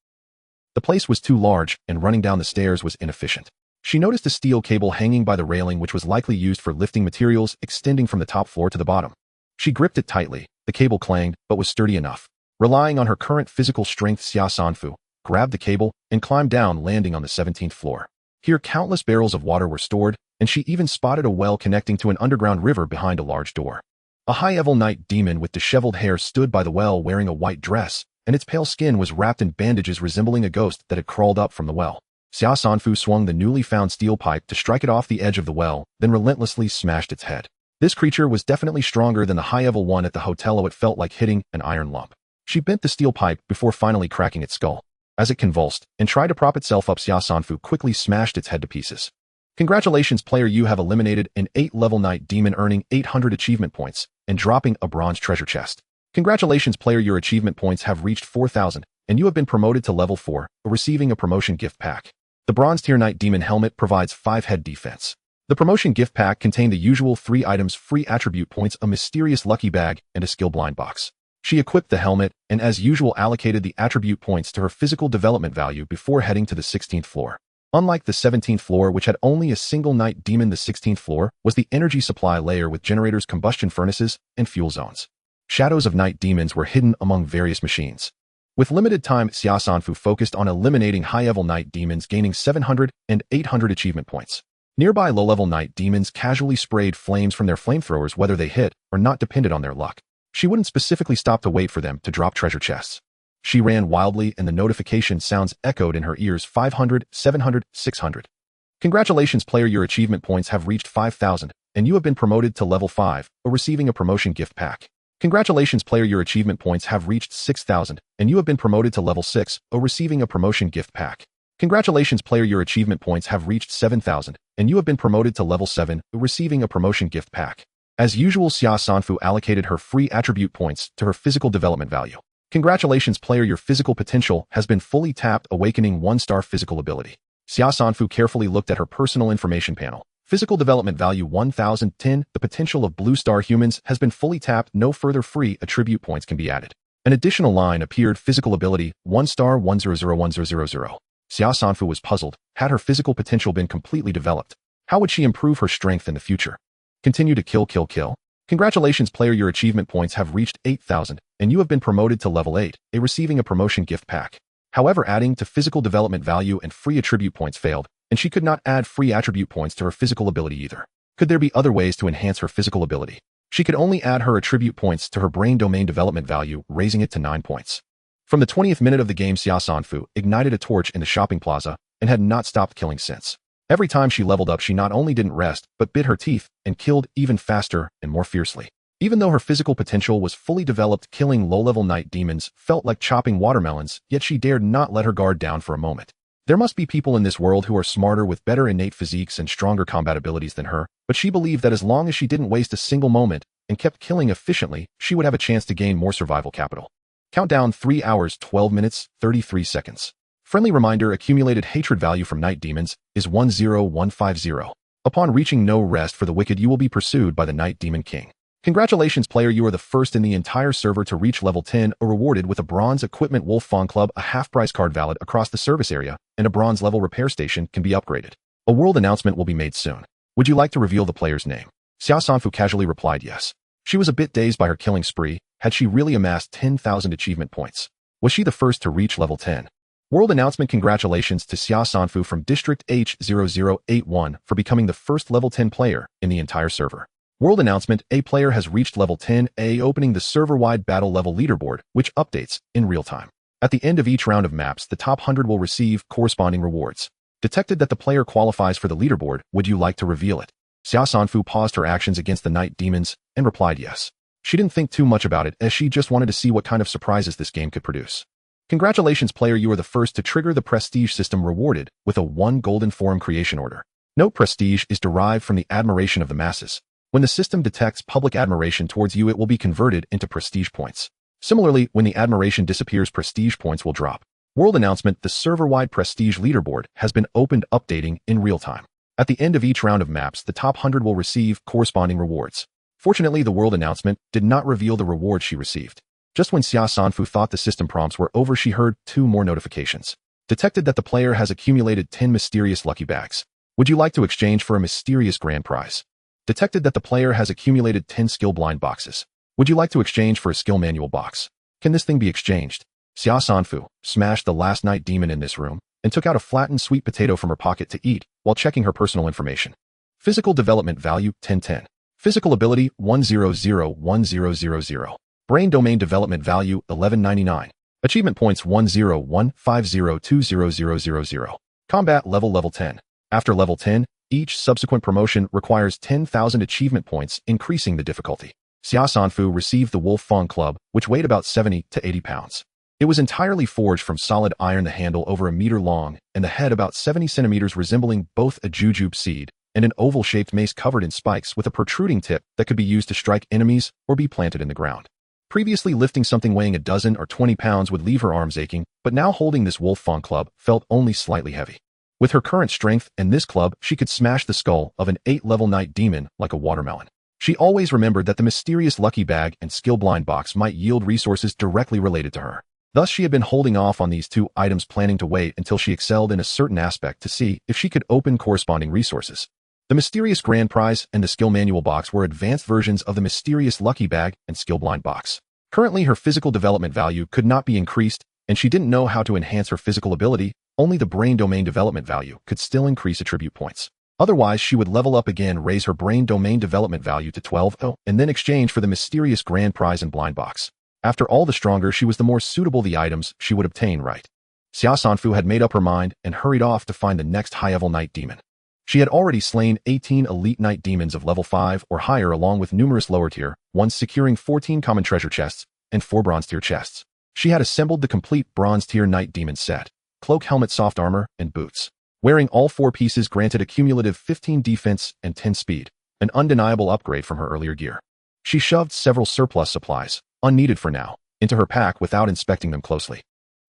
The place was too large, and running down the stairs was inefficient. She noticed a steel cable hanging by the railing, which was likely used for lifting materials, extending from the top floor to the bottom. She gripped it tightly. The cable clanged, but was sturdy enough. Relying on her current physical strength, Xia Sanfu grabbed the cable and climbed down, landing on the 17th floor. Here, countless barrels of water were stored, and she even spotted a well connecting to an underground river behind a large door. A high-level night demon with disheveled hair stood by the well, wearing a white dress, and its pale skin was wrapped in bandages, resembling a ghost that had crawled up from the well. Xia Sanfu swung the newly found steel pipe to strike it off the edge of the well, then relentlessly smashed its head. This creature was definitely stronger than the high-level one at the hotel. It felt like hitting an iron lump. She bent the steel pipe before finally cracking its skull. As it convulsed and tried to prop itself up, Xia Sanfu quickly smashed its head to pieces. Congratulations, player, you have eliminated an 8-level night demon, earning 800 achievement points and dropping a bronze treasure chest. Congratulations, player, your achievement points have reached 4,000, and you have been promoted to level 4, receiving a promotion gift pack. The bronze tier night demon helmet provides 5 head defense. The promotion gift pack contained the usual 3 items: free attribute points, a mysterious lucky bag, and a skill blind box. She equipped the helmet and, as usual, allocated the attribute points to her physical development value before heading to the 16th floor. Unlike the 17th floor, which had only a single night demon, the 16th floor was the energy supply layer with generators, combustion furnaces, and fuel zones. Shadows of night demons were hidden among various machines. With limited time, Xia Sanfu focused on eliminating high-level night demons, gaining 700 and 800 achievement points. Nearby low-level night demons casually sprayed flames from their flamethrowers. Whether they hit or not depended on their luck. She wouldn't specifically stop to wait for them to drop treasure chests. She ran wildly, and the notification sounds echoed in her ears: 500, 700, 600. Congratulations, player, your achievement points have reached 5,000, and you have been promoted to level 5, or receiving a promotion gift pack. Congratulations, player, your achievement points have reached 6,000, and you have been promoted to level 6, or receiving a promotion gift pack. Congratulations, player, your achievement points have reached 7,000, and you have been promoted to level 7, receiving a promotion gift pack. As usual, Xia Sanfu allocated her free attribute points to her physical development value. Congratulations, player, your physical potential has been fully tapped, awakening 1-star physical ability. Xia Sanfu carefully looked at her personal information panel. Physical development value 1010. The potential of blue star humans has been fully tapped. No further free attribute points can be added. An additional line appeared: physical ability 1-star 10010000. Xia Sanfu was puzzled. Had her physical potential been completely developed, how would she improve her strength in the future? Continue to kill. Congratulations player, your achievement points have reached 8,000 and you have been promoted to level 8, receiving a promotion gift pack. However, adding to physical development value and free attribute points failed, and she could not add free attribute points to her physical ability either. Could there be other ways to enhance her physical ability? She could only add her attribute points to her brain domain development value, raising it to 9 points. From the 20th minute of the game, Xia Sanfu ignited a torch in the shopping plaza and had not stopped killing since. Every time she leveled up, she not only didn't rest, but bit her teeth and killed even faster and more fiercely. Even though her physical potential was fully developed, killing low-level night demons felt like chopping watermelons, yet she dared not let her guard down for a moment. There must be people in this world who are smarter with better innate physiques and stronger combat abilities than her, but she believed that as long as she didn't waste a single moment and kept killing efficiently, she would have a chance to gain more survival capital. Countdown 3 hours 12 minutes 33 seconds. Friendly reminder, accumulated hatred value from night demons is 10150. Upon reaching no rest for the wicked, you will be pursued by the Night Demon King. Congratulations player, you are the first in the entire server to reach level 10, rewarded with a bronze equipment Wolf Fawn Club, a half-price card valid across the service area, and a bronze level repair station can be upgraded. A world announcement will be made soon. Would you like to reveal the player's name? Xia Sanfu casually replied yes. She was a bit dazed by her killing spree. Had she really amassed 10,000 achievement points? Was she the first to reach level 10? World announcement, congratulations to Xia Sanfu from District H0081 for becoming the first level 10 player in the entire server. World announcement, a player has reached level 10, opening the server-wide battle level leaderboard, which updates in real time. At the end of each round of maps, the top 100 will receive corresponding rewards. Detected that the player qualifies for the leaderboard, would you like to reveal it? Xia Sanfu paused her actions against the night demons and replied yes. She didn't think too much about it, as she just wanted to see what kind of surprises this game could produce. Congratulations player, you are the first to trigger the prestige system, rewarded with a 1 golden forum creation order. Note, prestige is derived from the admiration of the masses. When the system detects public admiration towards you, it will be converted into prestige points. Similarly, when the admiration disappears, prestige points will drop. World announcement, the server-wide prestige leaderboard has been opened, updating in real time. At the end of each round of maps, the top 100 will receive corresponding rewards. Fortunately, the world announcement did not reveal the reward she received. Just when Xia Sanfu thought the system prompts were over, she heard 2 more notifications. Detected that the player has accumulated 10 mysterious lucky bags. Would you like to exchange for a mysterious grand prize? Detected that the player has accumulated 10 skill blind boxes. Would you like to exchange for a skill manual box? Can this thing be exchanged? Xia Sanfu smashed the last night demon in this room and took out a flattened sweet potato from her pocket to eat while checking her personal information. Physical development value 1010. Physical ability 1001000. Brain domain development value 1199. Achievement points 10150200000. Combat level 10. After level 10, each subsequent promotion requires 10,000 achievement points, increasing the difficulty. Xia Sanfu received the Wolf Fawn Club, which weighed about 70 to 80 pounds. It was entirely forged from solid iron, the handle over a meter long, and the head about 70 centimeters, resembling both a jujube seed and an oval-shaped mace covered in spikes with a protruding tip that could be used to strike enemies or be planted in the ground. Previously, lifting something weighing a dozen or 20 pounds would leave her arms aching, but now holding this Wolf Fawn Club felt only slightly heavy. With her current strength and this club, she could smash the skull of an 8-level night demon like a watermelon. She always remembered that the mysterious lucky bag and skill blind box might yield resources directly related to her. Thus, she had been holding off on these 2 items, planning to wait until she excelled in a certain aspect to see if she could open corresponding resources. The mysterious grand prize and the skill manual box were advanced versions of the mysterious lucky bag and skill blind box. Currently, her physical development value could not be increased, and she didn't know how to enhance her physical ability. Only the brain domain development value could still increase attribute points. Otherwise, she would level up again, raise her brain domain development value to 12, and then exchange for the mysterious grand prize and blind box. After all, the stronger she was, the more suitable the items she would obtain, right? Xia Sanfu had made up her mind and hurried off to find the next high-level night demon. She had already slain 18 elite night demons of level 5 or higher, along with numerous lower-tier ones, securing 14 common treasure chests and 4 bronze-tier chests. She had assembled the complete bronze-tier night demon set: cloak, helmet, soft armor, and boots. Wearing all 4 pieces granted a cumulative 15 defense and 10 speed, an undeniable upgrade from her earlier gear. She shoved several surplus supplies, unneeded for now, into her pack without inspecting them closely.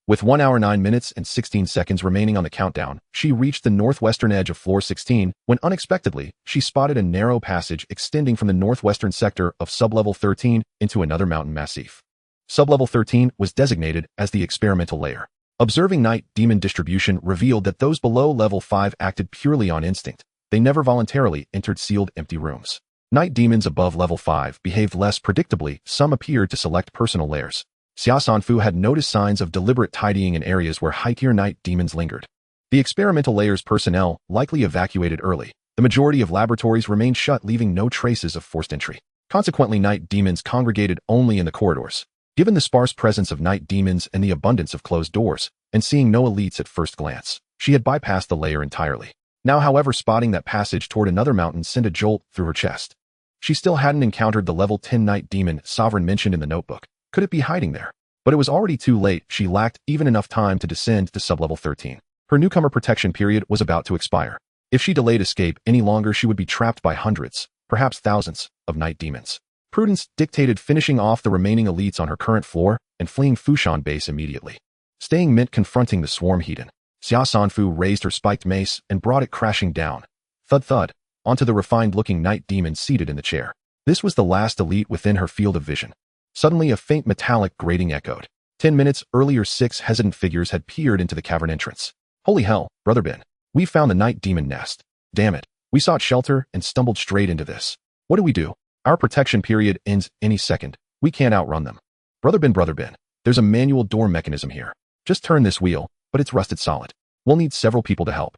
With 1 hour 9 minutes and 16 seconds remaining on the countdown, she reached the northwestern edge of floor 16 when unexpectedly she spotted a narrow passage extending from the northwestern sector of sublevel 13 into another mountain massif. Sublevel 13 was designated as the experimental layer. Observing night demon distribution revealed that those below level 5 acted purely on instinct. They never voluntarily entered sealed empty rooms. Night demons above level 5 behaved less predictably. Some appeared to select personal lairs. Xia Sanfu had noticed signs of deliberate tidying in areas where high-tier night demons lingered. The experimental layer's personnel likely evacuated early. The majority of laboratories remained shut, leaving no traces of forced entry. Consequently, night demons congregated only in the corridors. Given the sparse presence of night demons and the abundance of closed doors, and seeing no elites at first glance, she had bypassed the layer entirely. Now, however, spotting that passage toward another mountain sent a jolt through her chest. She still hadn't encountered the level 10 night demon Sovereign mentioned in the notebook. Could it be hiding there? But it was already too late. She lacked even enough time to descend to sublevel 13. Her newcomer protection period was about to expire. If she delayed escape any longer, she would be trapped by hundreds, perhaps thousands, of night demons. Prudence dictated finishing off the remaining elites on her current floor and fleeing Fushan base immediately. Staying meant confronting the swarm heathen. Xia Sanfu raised her spiked mace and brought it crashing down. Thud thud, onto the refined-looking night demon seated in the chair. This was the last elite within her field of vision. Suddenly, a faint metallic grating echoed. 10 minutes earlier, 6 hesitant figures had peered into the cavern entrance. Holy hell, Brother Ben. We found the night demon nest. Damn it. We sought shelter and stumbled straight into this. What do we do? Our protection period ends any second. We can't outrun them. Brother Ben, there's a manual door mechanism here. Just turn this wheel, but it's rusted solid. We'll need several people to help.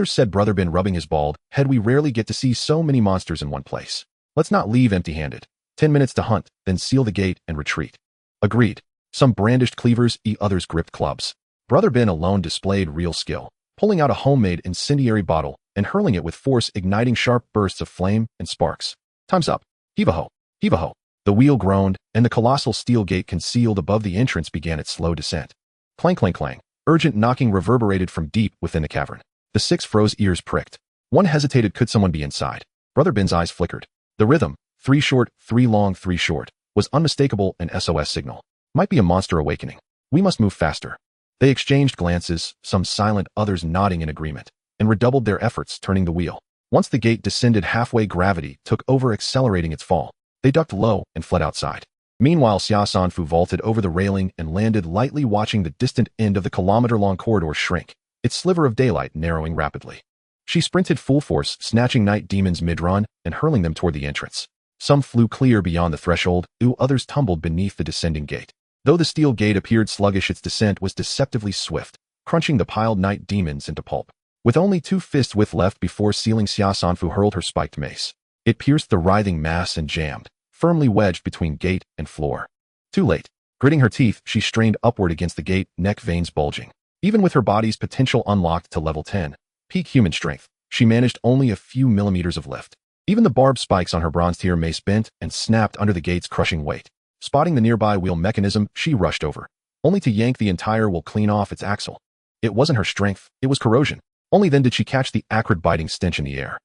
Said Brother Ben, rubbing his bald head. We rarely get to see so many monsters in one place. Let's not leave empty-handed. 10 minutes to hunt, then seal the gate and retreat. Agreed. Some brandished cleavers, others gripped clubs. Brother Ben alone displayed real skill, pulling out a homemade incendiary bottle and hurling it with force, igniting sharp bursts of flame and sparks. Time's up. Heave-a-ho. Heave-a-ho. The wheel groaned, and the colossal steel gate concealed above the entrance began its slow descent. Clang, clang, clang. Urgent knocking reverberated from deep within the cavern. The 6 froze, ears pricked. One hesitated. Could someone be inside? Brother Ben's eyes flickered. The rhythm, 3 short, 3 long, 3 short, was unmistakable, an SOS signal. Might be a monster awakening. We must move faster. They exchanged glances, some silent, others nodding in agreement, and redoubled their efforts, turning the wheel. Once the gate descended halfway, gravity took over, accelerating its fall. They ducked low and fled outside. Meanwhile, Xia Sanfu vaulted over the railing and landed lightly, watching the distant end of the kilometer-long corridor shrink, its sliver of daylight narrowing rapidly. She sprinted full force, snatching night demons mid-run and hurling them toward the entrance. Some flew clear beyond the threshold, others tumbled beneath the descending gate. Though the steel gate appeared sluggish, its descent was deceptively swift, crunching the piled night demons into pulp. With only 2 fists width left before sealing, Xia Sanfu hurled her spiked mace. It pierced the writhing mass and jammed, firmly wedged between gate and floor. Too late. Gritting her teeth, she strained upward against the gate, neck veins bulging. Even with her body's potential unlocked to level 10, peak human strength, she managed only a few millimeters of lift. Even the barbed spikes on her bronze-tier mace bent and snapped under the gate's crushing weight. Spotting the nearby wheel mechanism, she rushed over, only to yank the entire wheel clean off its axle. It wasn't her strength, it was corrosion. Only then did she catch the acrid biting stench in the air.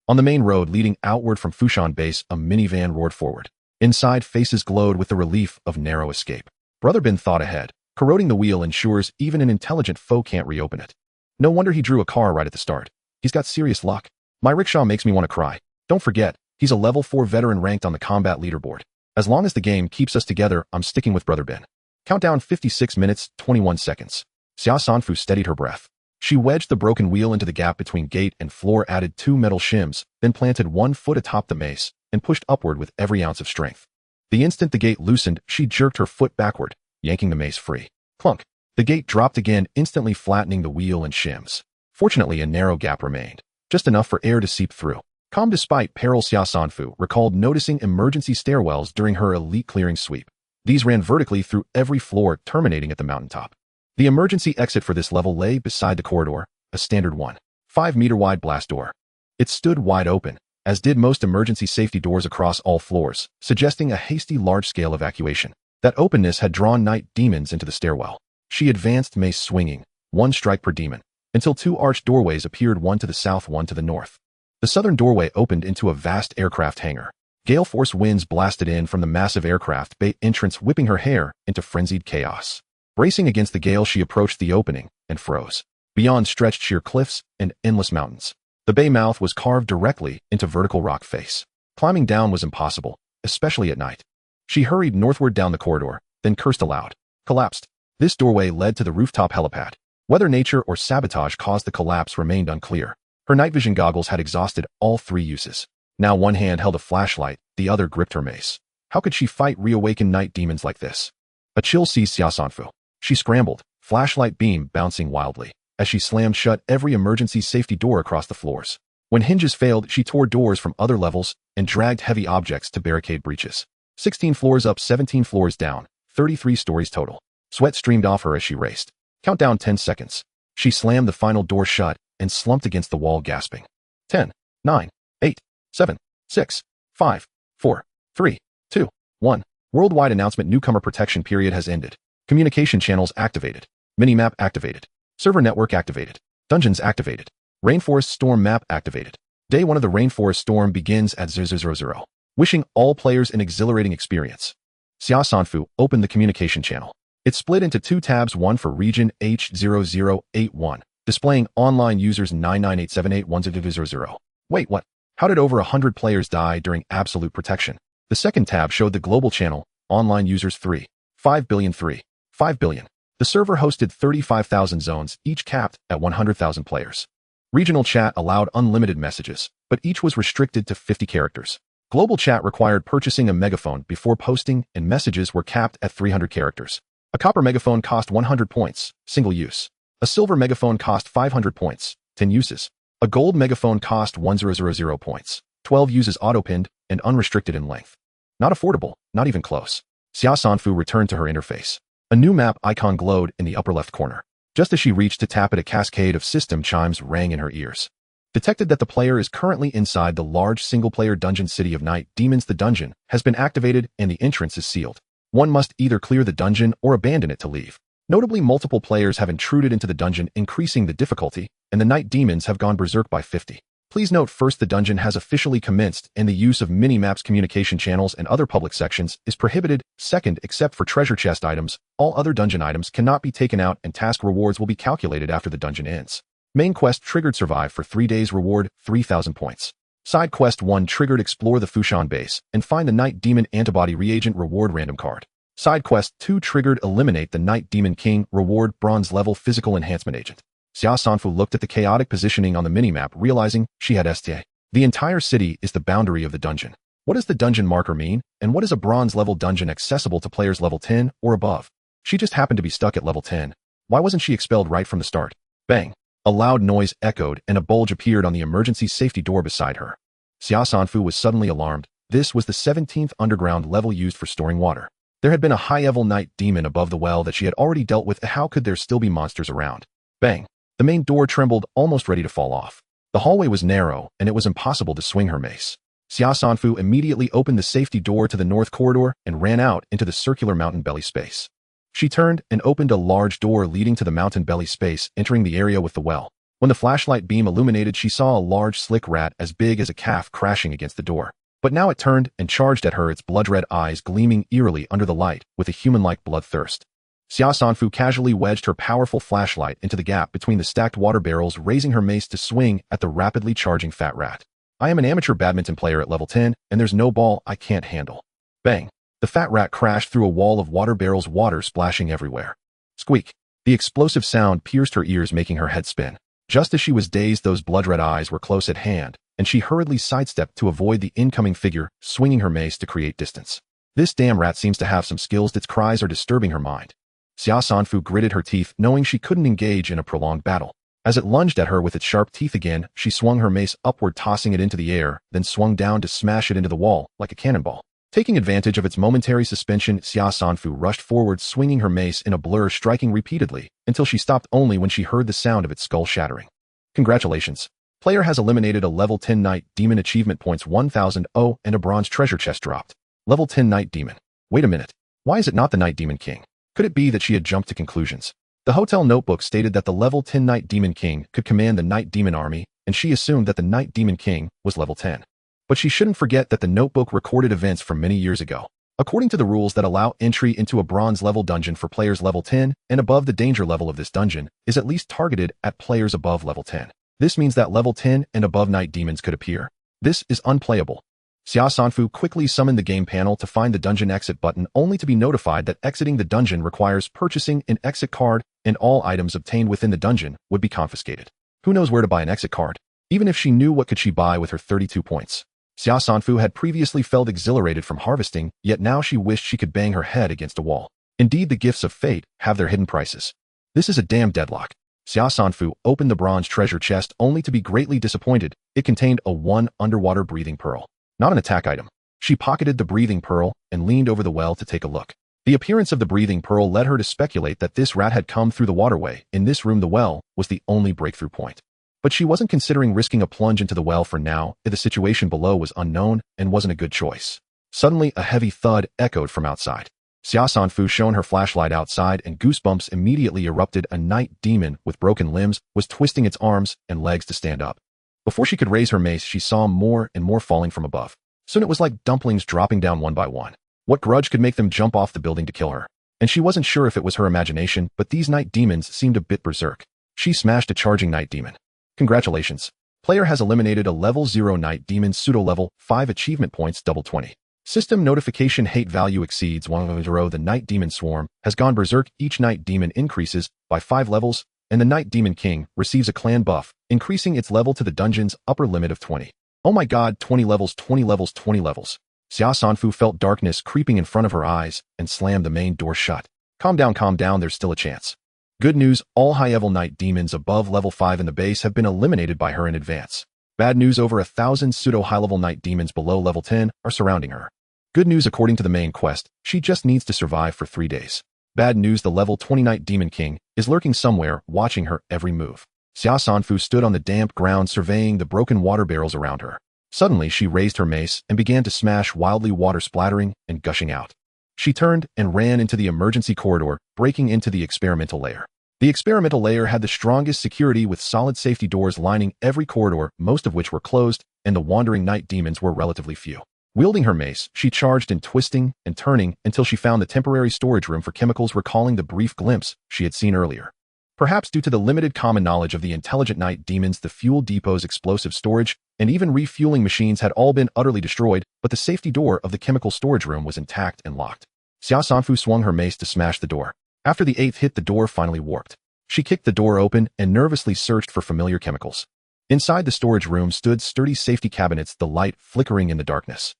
On the main road leading outward from Fushan base, a minivan roared forward. Inside, faces glowed with the relief of narrow escape. Brother Ben thought ahead. Corroding the wheel ensures even an intelligent foe can't reopen it. No wonder he drew a car right at the start. He's got serious luck. My rickshaw makes me want to cry. Don't forget, he's a level 4 veteran ranked on the combat leaderboard. As long as the game keeps us together, I'm sticking with Brother Ben. Countdown 56 minutes, 21 seconds. Xia Sanfu steadied her breath. She wedged the broken wheel into the gap between gate and floor, added 2 metal shims, then planted 1 foot atop the mace, and pushed upward with every ounce of strength. The instant the gate loosened, she jerked her foot backward, yanking the mace free. Clunk. The gate dropped again, instantly flattening the wheel and shims. Fortunately, a narrow gap remained, just enough for air to seep through. Calm despite peril, Xia Sanfu recalled noticing emergency stairwells during her elite clearing sweep. These ran vertically through every floor, terminating at the mountaintop. The emergency exit for this level lay beside the corridor, a standard 1.5-meter-wide blast door. It stood wide open, as did most emergency safety doors across all floors, suggesting a hasty large-scale evacuation. That openness had drawn night demons into the stairwell. She advanced, mace swinging, 1 strike per demon, until 2 arched doorways appeared, one to the south, one to the north. The southern doorway opened into a vast aircraft hangar. Gale force winds blasted in from the massive aircraft bay entrance, whipping her hair into frenzied chaos. Bracing against the gale, she approached the opening and froze. Beyond stretched sheer cliffs and endless mountains. The bay mouth was carved directly into vertical rock face. Climbing down was impossible, especially at night. She hurried northward down the corridor, then cursed aloud. Collapsed. This doorway led to the rooftop helipad. Whether nature or sabotage caused the collapse remained unclear. Her night vision goggles had exhausted all 3 uses. Now one hand held a flashlight, the other gripped her mace. How could she fight reawakened night demons like this? A chill seized Xia Sanfu. She scrambled, flashlight beam bouncing wildly, as she slammed shut every emergency safety door across the floors. When hinges failed, she tore doors from other levels and dragged heavy objects to barricade breaches. 16 floors up, 17 floors down, 33 stories total. Sweat streamed off her as she raced. Countdown 10 seconds. She slammed the final door shut and slumped against the wall, gasping. 10, 9, 8, 7, 6, 5, 4, 3, 2, 1. Worldwide announcement: newcomer protection period has ended. Communication channels activated. Minimap activated. Server network activated. Dungeons activated. Rainforest storm map activated. Day 1 of the Rainforest storm begins at 000. Wishing all players an exhilarating experience. Xia Sanfu opened the communication channel. It split into 2 tabs, one for region H0081, displaying online users 998781000. Wait, what? How did over 100 players die during absolute protection? The second tab showed the global channel, online users 5 billion. The server hosted 35,000 zones, each capped at 100,000 players. Regional chat allowed unlimited messages, but each was restricted to 50 characters. Global chat required purchasing a megaphone before posting, and messages were capped at 300 characters. A copper megaphone cost 100 points, single use. A silver megaphone cost 500 points, 10 uses. A gold megaphone cost 1000 points, 12 uses, auto-pinned, and unrestricted in length. Not affordable, not even close. Xia Sanfu returned to her interface. A new map icon glowed in the upper left corner. Just as she reached to tap it, a cascade of system chimes rang in her ears. Detected that the player is currently inside the large single-player dungeon City of Night Demons. The dungeon has been activated and the entrance is sealed. One must either clear the dungeon or abandon it to leave. Notably, multiple players have intruded into the dungeon, increasing the difficulty, and the night demons have gone berserk by 50. Please note, first, the dungeon has officially commenced and the use of mini-maps, communication channels, and other public sections is prohibited. Second, except for treasure chest items, all other dungeon items cannot be taken out and task rewards will be calculated after the dungeon ends. Main quest triggered: survive for 3 days, reward 3,000 points. Side quest 1 triggered: explore the Fushan base and find the night demon antibody reagent, reward random card. Side quest 2 triggered: eliminate the night demon king, reward bronze level physical enhancement agent. Xia Sanfu looked at the chaotic positioning on the minimap, realizing she had STA. The entire city is the boundary of the dungeon. What does the dungeon marker mean, and what is a bronze level dungeon accessible to players level 10 or above? She just happened to be stuck at level 10. Why wasn't she expelled right from the start? Bang! A loud noise echoed and a bulge appeared on the emergency safety door beside her. Xia Sanfu was suddenly alarmed. This was the 17th underground level used for storing water. There had been a high-level night demon above the well that she had already dealt with. How could there still be monsters around? Bang! The main door trembled, almost ready to fall off. The hallway was narrow, and it was impossible to swing her mace. Xia Sanfu immediately opened the safety door to the north corridor and ran out into the circular mountain belly space. She turned and opened a large door leading to the mountain belly space, entering the area with the well. When the flashlight beam illuminated, she saw a large slick rat as big as a calf crashing against the door. But now it turned and charged at her, its blood-red eyes gleaming eerily under the light with a human-like bloodthirst. Xia Sanfu casually wedged her powerful flashlight into the gap between the stacked water barrels, raising her mace to swing at the rapidly charging fat rat. I am an amateur badminton player at level 10, and there's no ball I can't handle. Bang! The fat rat crashed through a wall of water barrels, water splashing everywhere. Squeak! The explosive sound pierced her ears, making her head spin. Just as she was dazed, those blood-red eyes were close at hand, and she hurriedly sidestepped to avoid the incoming figure, swinging her mace to create distance. This damn rat seems to have some skills. Its cries are disturbing her mind. Xia Sanfu gritted her teeth, knowing she couldn't engage in a prolonged battle. As it lunged at her with its sharp teeth again, she swung her mace upward, tossing it into the air, then swung down to smash it into the wall, like a cannonball. Taking advantage of its momentary suspension, Xia Sanfu rushed forward, swinging her mace in a blur, striking repeatedly, until she stopped only when she heard the sound of its skull shattering. Congratulations. Player has eliminated a level 10 Night Demon, achievement points 1000, and a bronze treasure chest dropped. Level 10 Night Demon. Wait a minute. Why is it not the Night Demon King? Could it be that she had jumped to conclusions? The hotel notebook stated that the level 10 Night Demon King could command the Night Demon army, and she assumed that the Night Demon King was level 10. But she shouldn't forget that the notebook recorded events from many years ago. According to the rules that allow entry into a bronze level dungeon for players level 10 and above, the danger level of this dungeon is at least targeted at players above level 10. This means that level 10 and above night demons could appear. This is unplayable. Xia Sanfu quickly summoned the game panel to find the dungeon exit button, only to be notified that exiting the dungeon requires purchasing an exit card, and all items obtained within the dungeon would be confiscated. Who knows where to buy an exit card? Even if she knew, what could she buy with her 32 points? Xia Sanfu had previously felt exhilarated from harvesting, yet now she wished she could bang her head against a wall. Indeed, the gifts of fate have their hidden prices. This is a damn deadlock. Xia Sanfu opened the bronze treasure chest only to be greatly disappointed. It contained a 1 underwater breathing pearl, not an attack item. She pocketed the breathing pearl and leaned over the well to take a look. The appearance of the breathing pearl led her to speculate that this rat had come through the waterway. In this room, the well was the only breakthrough point. But she wasn't considering risking a plunge into the well for now, if the situation below was unknown and wasn't a good choice. Suddenly, a heavy thud echoed from outside. Xia Sanfu shone her flashlight outside and goosebumps immediately erupted. A night demon with broken limbs was twisting its arms and legs to stand up. Before she could raise her mace, she saw more and more falling from above. Soon it was like dumplings dropping down one by one. What grudge could make them jump off the building to kill her? And she wasn't sure if it was her imagination, but these night demons seemed a bit berserk. She smashed a charging night demon. Congratulations. Player has eliminated a level 0 night demon pseudo-level 5 achievement points double 20. System notification hate value exceeds 100. The night demon swarm has gone berserk. Each night demon increases by 5 levels, and the night demon king receives a clan buff, increasing its level to the dungeon's upper limit of 20. Oh my god, 20 levels, 20 levels, 20 levels. Xia Sanfu felt darkness creeping in front of her eyes and slammed the main door shut. Calm down, there's still a chance. Good news, all high-level night demons above level 5 in the base have been eliminated by her in advance. Bad news, over 1,000 pseudo-high-level night demons below level 10 are surrounding her. Good news, according to the main quest, she just needs to survive for 3 days. Bad news, the level 20 night demon king is lurking somewhere, watching her every move. Xia Sanfu stood on the damp ground surveying the broken water barrels around her. Suddenly, she raised her mace and began to smash wildly, water splattering and gushing out. She turned and ran into the emergency corridor, breaking into the experimental layer. The experimental layer had the strongest security with solid safety doors lining every corridor, most of which were closed, and the wandering night demons were relatively few. Wielding her mace, she charged and twisting and turning until she found the temporary storage room for chemicals, recalling the brief glimpse she had seen earlier. Perhaps due to the limited common knowledge of the intelligent night demons, the fuel depot's explosive storage and even refueling machines had all been utterly destroyed, but the safety door of the chemical storage room was intact and locked. Xia Sanfu swung her mace to smash the door. After the 8th hit, the door finally warped. She kicked the door open and nervously searched for familiar chemicals. Inside the storage room stood sturdy safety cabinets, the light flickering in the darkness.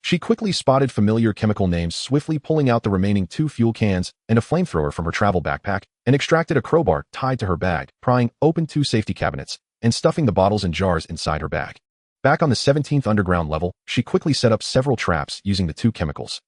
She quickly spotted familiar chemical names, swiftly pulling out the remaining 2 fuel cans and a flamethrower from her travel backpack, and extracted a crowbar tied to her bag, prying open 2 safety cabinets and stuffing the bottles and jars inside her bag. Back on the 17th underground level, she quickly set up several traps using the 2 chemicals.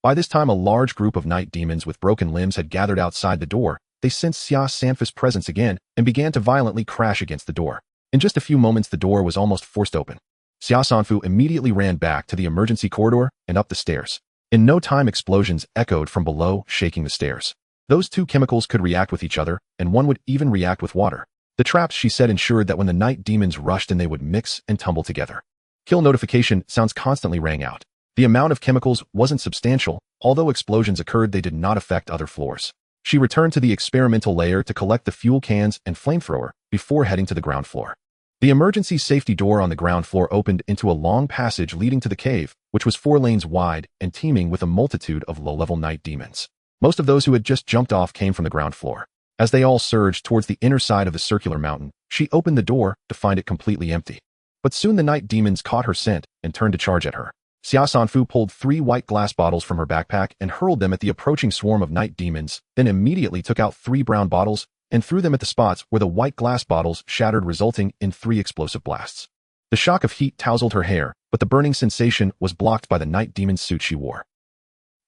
By this time, a large group of night demons with broken limbs had gathered outside the door. They sensed Xia Sanfu's presence again and began to violently crash against the door. In just a few moments, the door was almost forced open. Xia Sanfu immediately ran back to the emergency corridor and up the stairs. In no time, explosions echoed from below, shaking the stairs. Those 2 chemicals could react with each other, and one would even react with water. The traps, she said, ensured that when the night demons rushed in, they would mix and tumble together. Kill notification sounds constantly rang out. The amount of chemicals wasn't substantial. Although explosions occurred, they did not affect other floors. She returned to the experimental layer to collect the fuel cans and flamethrower before heading to the ground floor. The emergency safety door on the ground floor opened into a long passage leading to the cave, which was 4 lanes wide and teeming with a multitude of low-level night demons. Most of those who had just jumped off came from the ground floor. As they all surged towards the inner side of the circular mountain, she opened the door to find it completely empty. But soon the night demons caught her scent and turned to charge at her. Xia Sanfu pulled 3 white glass bottles from her backpack and hurled them at the approaching swarm of night demons, then immediately took out 3 brown bottles and threw them at the spots where the white glass bottles shattered, resulting in 3 explosive blasts. The shock of heat tousled her hair, but the burning sensation was blocked by the night demon suit she wore.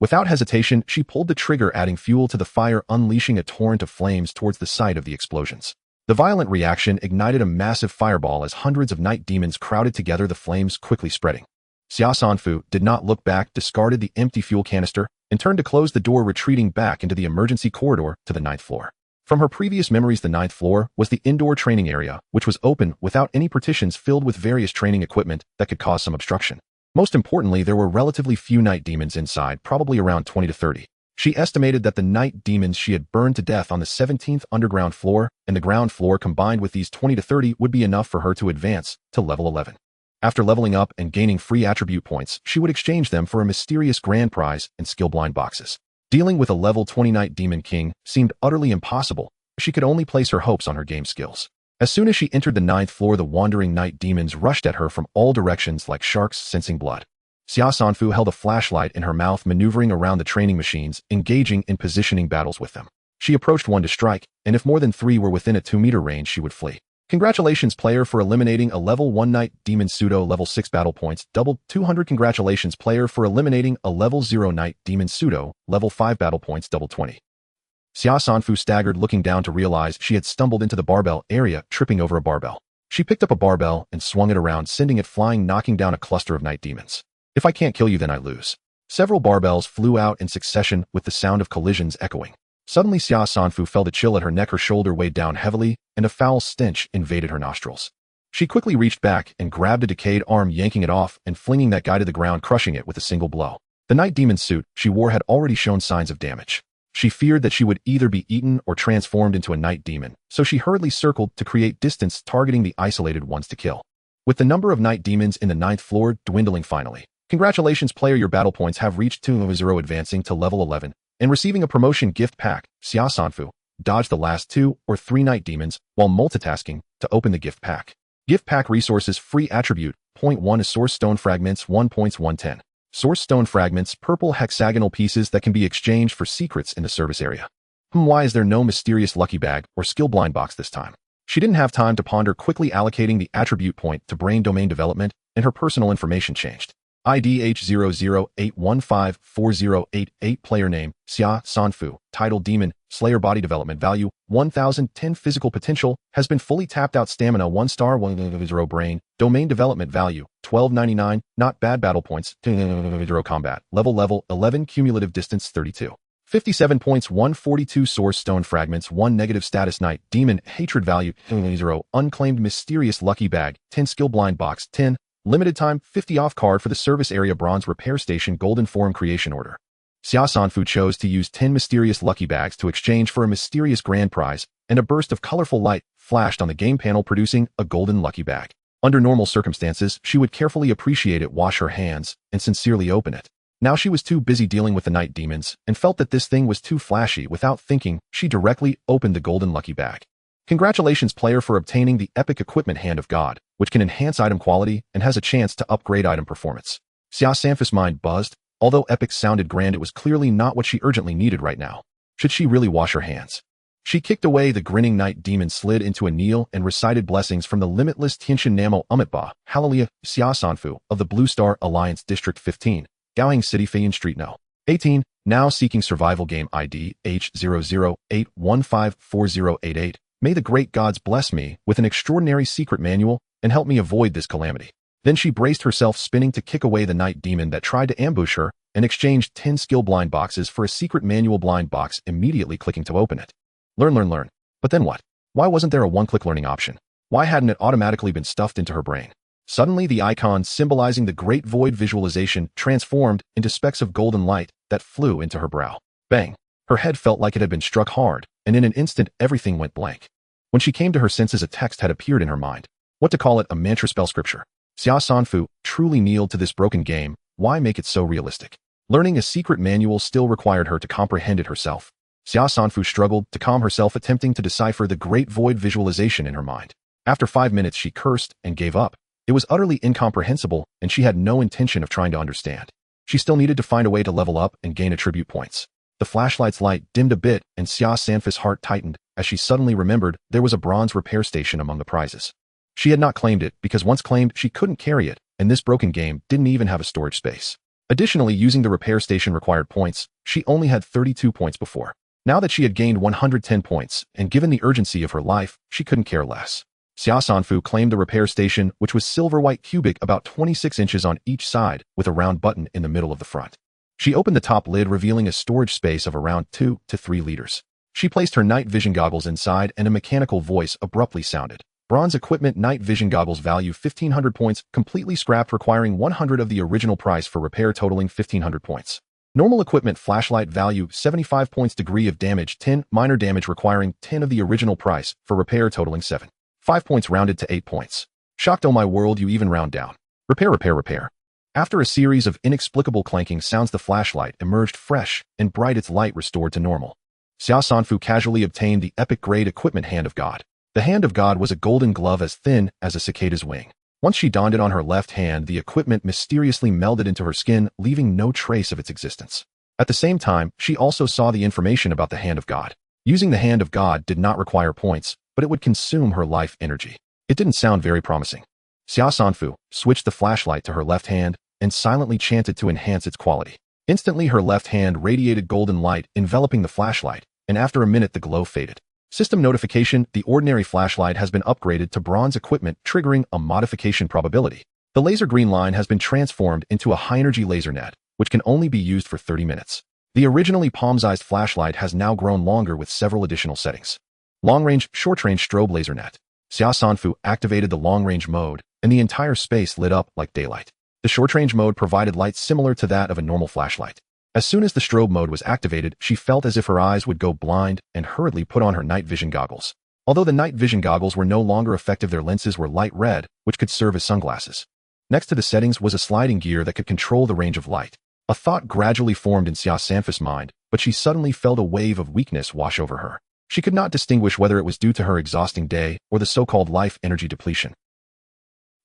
Without hesitation, she pulled the trigger, adding fuel to the fire, unleashing a torrent of flames towards the site of the explosions. The violent reaction ignited a massive fireball as hundreds of night demons crowded together, the flames quickly spreading. Xia Sanfu did not look back, discarded the empty fuel canister, and turned to close the door, retreating back into the emergency corridor to the 9th floor. From her previous memories, the 9th floor was the indoor training area, which was open without any partitions, filled with various training equipment that could cause some obstruction. Most importantly, there were relatively few night demons inside, probably around 20 to 30. She estimated that the night demons she had burned to death on the 17th underground floor and the ground floor combined with these 20 to 30 would be enough for her to advance to level 11. After leveling up and gaining free attribute points, she would exchange them for a mysterious grand prize and skill blind boxes. Dealing with a level 20 night demon king seemed utterly impossible. She could only place her hopes on her game skills. As soon as she entered the 9th floor, the wandering night demons rushed at her from all directions like sharks sensing blood. Xia Sanfu held a flashlight in her mouth, maneuvering around the training machines, engaging in positioning battles with them. She approached one to strike, and if more than 3 were within a 2-meter range, she would flee. Congratulations, player, for eliminating a level 1 night demon pseudo. Level 6 battle points doubled 200. Congratulations, player, for eliminating a level 0 night demon pseudo. Level 5 battle points doubled 20. Xia Sanfu staggered, looking down to realize she had stumbled into the barbell area, tripping over a barbell. She picked up a barbell and swung it around, sending it flying, knocking down a cluster of night demons. If I can't kill you, then I lose. Several barbells flew out in succession, with the sound of collisions echoing. Suddenly, Xia Sanfu felt a chill at her neck, her shoulder weighed down heavily, and a foul stench invaded her nostrils. She quickly reached back and grabbed a decayed arm, yanking it off and flinging that guy to the ground, crushing it with a single blow. The night demon suit she wore had already shown signs of damage. She feared that she would either be eaten or transformed into a night demon, so she hurriedly circled to create distance, targeting the isolated ones to kill. With the number of night demons in the 9th floor dwindling finally. Congratulations, player, your battle points have reached 2-0, advancing to level 11, and receiving a promotion gift pack. Xia Sanfu dodged the last 2 or 3 night demons while multitasking to open the gift pack. Gift pack resources: free attribute, 0.1 is source stone fragments, 1.110. Source stone fragments, purple hexagonal pieces that can be exchanged for secrets in the service area. Why is there no mysterious lucky bag or skill blind box this time? She didn't have time to ponder, quickly allocating the attribute point to brain domain development, and her personal information changed. ID H0081540888. Player name, Xia Sanfu. Title, Demon Slayer. Body development value, 1010. Physical potential has been fully tapped out. Stamina 1 star 1. Brain domain development value, 1299. Not bad. Battle points, 2. Combat level 11. Cumulative distance 32. 57 points. 142. Source stone fragments, 1. Negative status, night demon. Hatred value, 0. Unclaimed mysterious lucky bag, 10. Skill blind box, 10. Limited time, 50 off card for the service area. Bronze repair station. Golden form creation order. Xia Sanfu chose to use 10 mysterious lucky bags to exchange for a mysterious grand prize, and a burst of colorful light flashed on the game panel, producing a golden lucky bag. Under normal circumstances, she would carefully appreciate it, wash her hands, and sincerely open it. Now she was too busy dealing with the night demons and felt that this thing was too flashy. Without thinking, she directly opened the golden lucky bag. Congratulations, player, for obtaining the epic equipment Hand of God, which can enhance item quality and has a chance to upgrade item performance. Xia Sanfu's mind buzzed. Although epic sounded grand, it was clearly not what she urgently needed right now. Should she really wash her hands? She kicked away the grinning night demon, slid into a kneel, and recited blessings from the limitless Tiantian Namo Umitba. Hallelujah. Xia Sanfu of the Blue Star Alliance, District 15, Gaoheng City, Feiyan Street No. 18, now seeking survival. Game ID H0081540888. May the great gods bless me with an extraordinary secret manual and help me avoid this calamity. Then she braced herself, spinning to kick away the night demon that tried to ambush her, and exchanged 10 skill blind boxes for a secret manual blind box, immediately clicking to open it. Learn. But then what? Why wasn't there a one-click learning option? Why hadn't it automatically been stuffed into her brain? Suddenly, the icon symbolizing the Great Void visualization transformed into specks of golden light that flew into her brow. Bang! Her head felt like it had been struck hard, and in an instant, everything went blank. When she came to her senses, a text had appeared in her mind. What to call it? A mantra spell scripture. Xia Sanfu truly kneeled to this broken game. Why make it so realistic? Learning a secret manual still required her to comprehend it herself. Xia Sanfu struggled to calm herself, attempting to decipher the Great Void visualization in her mind. After 5 minutes, she cursed and gave up. It was utterly incomprehensible, and she had no intention of trying to understand. She still needed to find a way to level up and gain attribute points. The flashlight's light dimmed a bit, and Xia Sanfu's heart tightened as she suddenly remembered there was a bronze repair station among the prizes. She had not claimed it because once claimed, she couldn't carry it, and this broken game didn't even have a storage space. Additionally, using the repair station required points. She only had 32 points before. Now that she had gained 110 points, and given the urgency of her life, she couldn't care less. Xia Sanfu claimed the repair station, which was silver-white cubic, about 26 inches on each side, with a round button in the middle of the front. She opened the top lid, revealing a storage space of around 2 to 3 liters. She placed her night vision goggles inside, and a mechanical voice abruptly sounded. Bronze equipment night vision goggles value 1500 points, completely scrapped, requiring 100 of the original price for repair, totaling 1500 points. Normal equipment flashlight value 75 points, degree of damage 10, minor damage, requiring 10 of the original price for repair, totaling 7. 5 points, rounded to 8 points. Shocked, oh my world, you even round down. Repair. After a series of inexplicable clanking sounds, the flashlight emerged fresh and bright, its light restored to normal. Xia Sanfu casually obtained the epic grade equipment Hand of God. The hand of God was a golden glove as thin as a cicada's wing. Once she donned it on her left hand, the equipment mysteriously melded into her skin, leaving no trace of its existence. At the same time, she also saw the information about the hand of God. Using the hand of God did not require points, but it would consume her life energy. It didn't sound very promising. Xia Sanfu switched the flashlight to her left hand and silently chanted to enhance its quality. Instantly, her left hand radiated golden light, enveloping the flashlight, and after a minute the glow faded. System notification: the ordinary flashlight has been upgraded to bronze equipment, triggering a modification probability. The laser green line has been transformed into a high-energy laser net, which can only be used for 30 minutes. The originally palm-sized flashlight has now grown longer with several additional settings. Long-range, short-range strobe laser net. Xia Sanfu activated the long-range mode, and the entire space lit up like daylight. The short-range mode provided light similar to that of a normal flashlight. As soon as the strobe mode was activated, she felt as if her eyes would go blind and hurriedly put on her night vision goggles. Although the night vision goggles were no longer effective, their lenses were light red, which could serve as sunglasses. Next to the settings was a sliding gear that could control the range of light. A thought gradually formed in Xia Sanfu's mind, but she suddenly felt a wave of weakness wash over her. She could not distinguish whether it was due to her exhausting day or the so-called life energy depletion.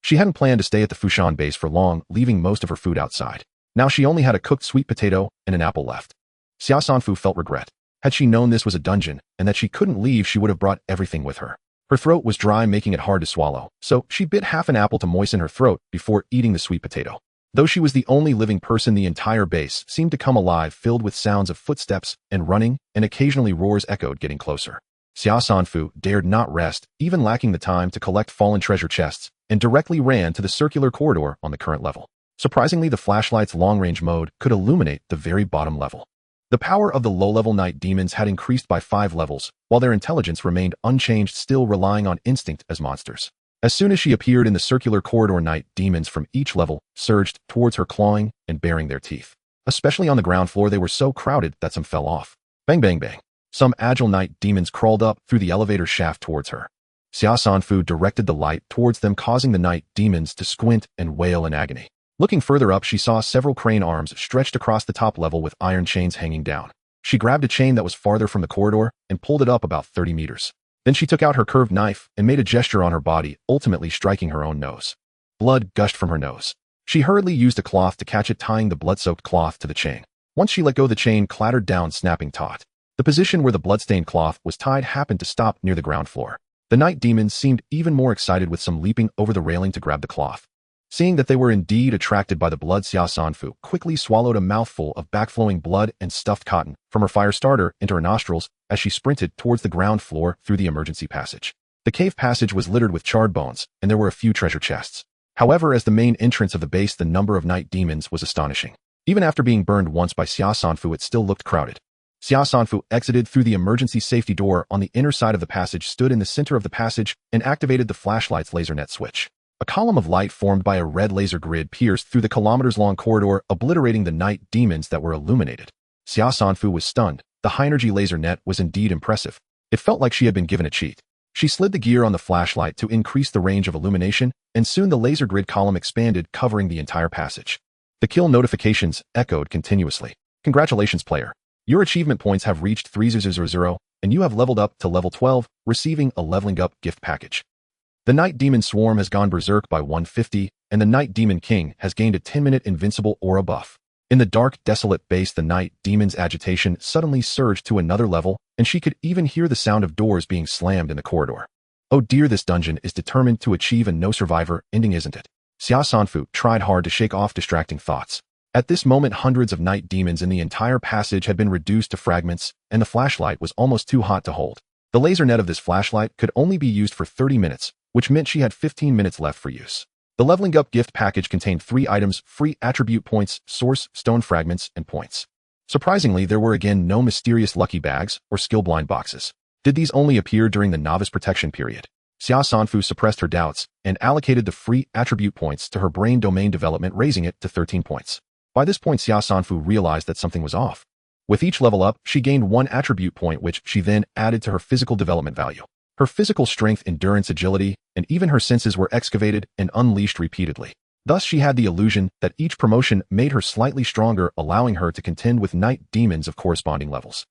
She hadn't planned to stay at the Fushan base for long, leaving most of her food outside. Now she only had a cooked sweet potato and an apple left. Xia Sanfu felt regret. Had she known this was a dungeon and that she couldn't leave, she would have brought everything with her. Her throat was dry, making it hard to swallow, so she bit half an apple to moisten her throat before eating the sweet potato. Though she was the only living person, the entire base seemed to come alive, filled with sounds of footsteps and running, and occasionally roars echoed, getting closer. Xia Sanfu dared not rest, even lacking the time to collect fallen treasure chests, and directly ran to the circular corridor on the current level. Surprisingly, the flashlight's long-range mode could illuminate the very bottom level. The power of the low-level night demons had increased by 5 levels, while their intelligence remained unchanged, still relying on instinct as monsters. As soon as she appeared in the circular corridor, night demons from each level surged towards her, clawing and baring their teeth. Especially on the ground floor, they were so crowded that some fell off. Bang, bang, bang. Some agile night demons crawled up through the elevator shaft towards her. Xia Sanfu directed the light towards them, causing the night demons to squint and wail in agony. Looking further up, she saw several crane arms stretched across the top level with iron chains hanging down. She grabbed a chain that was farther from the corridor and pulled it up about 30 meters. Then she took out her curved knife and made a gesture on her body, ultimately striking her own nose. Blood gushed from her nose. She hurriedly used a cloth to catch it, tying the blood-soaked cloth to the chain. Once she let go, the chain clattered down, snapping taut. The position where the blood-stained cloth was tied happened to stop near the ground floor. The night demons seemed even more excited, with some leaping over the railing to grab the cloth. Seeing that they were indeed attracted by the blood, Xia Sanfu quickly swallowed a mouthful of backflowing blood and stuffed cotton from her fire starter into her nostrils as she sprinted towards the ground floor through the emergency passage. The cave passage was littered with charred bones, and there were a few treasure chests. However, as the main entrance of the base, the number of night demons was astonishing. Even after being burned once by Xia Sanfu, it still looked crowded. Xia Sanfu exited through the emergency safety door on the inner side of the passage, stood in the center of the passage, and activated the flashlight's laser net switch. A column of light formed by a red laser grid pierced through the kilometers-long corridor, obliterating the night demons that were illuminated. Xia Sanfu was stunned. The high-energy laser net was indeed impressive. It felt like she had been given a cheat. She slid the gear on the flashlight to increase the range of illumination, and soon the laser grid column expanded, covering the entire passage. The kill notifications echoed continuously. Congratulations, player. Your achievement points have reached 3000, and you have leveled up to level 12, receiving a leveling up gift package. The Night Demon Swarm has gone berserk by 150, and the Night Demon King has gained a 10-minute invincible aura buff. In the dark, desolate base, the Night Demon's agitation suddenly surged to another level, and she could even hear the sound of doors being slammed in the corridor. Oh dear, this dungeon is determined to achieve a no-survivor ending, isn't it? Xia Sanfu tried hard to shake off distracting thoughts. At this moment, hundreds of night demons in the entire passage had been reduced to fragments, and the flashlight was almost too hot to hold. The laser net of this flashlight could only be used for 30 minutes, which meant she had 15 minutes left for use. The leveling up gift package contained 3 items: free attribute points, source stone fragments, and points. Surprisingly, there were again no mysterious lucky bags or skill blind boxes. Did these only appear during the novice protection period? Xia Sanfu suppressed her doubts and allocated the free attribute points to her brain domain development, raising it to 13 points. By this point, Xia Sanfu realized that something was off. With each level up, she gained 1 attribute point, which she then added to her physical development value. Her physical strength, endurance, agility, and even her senses were excavated and unleashed repeatedly. Thus, she had the illusion that each promotion made her slightly stronger, allowing her to contend with night demons of corresponding levels.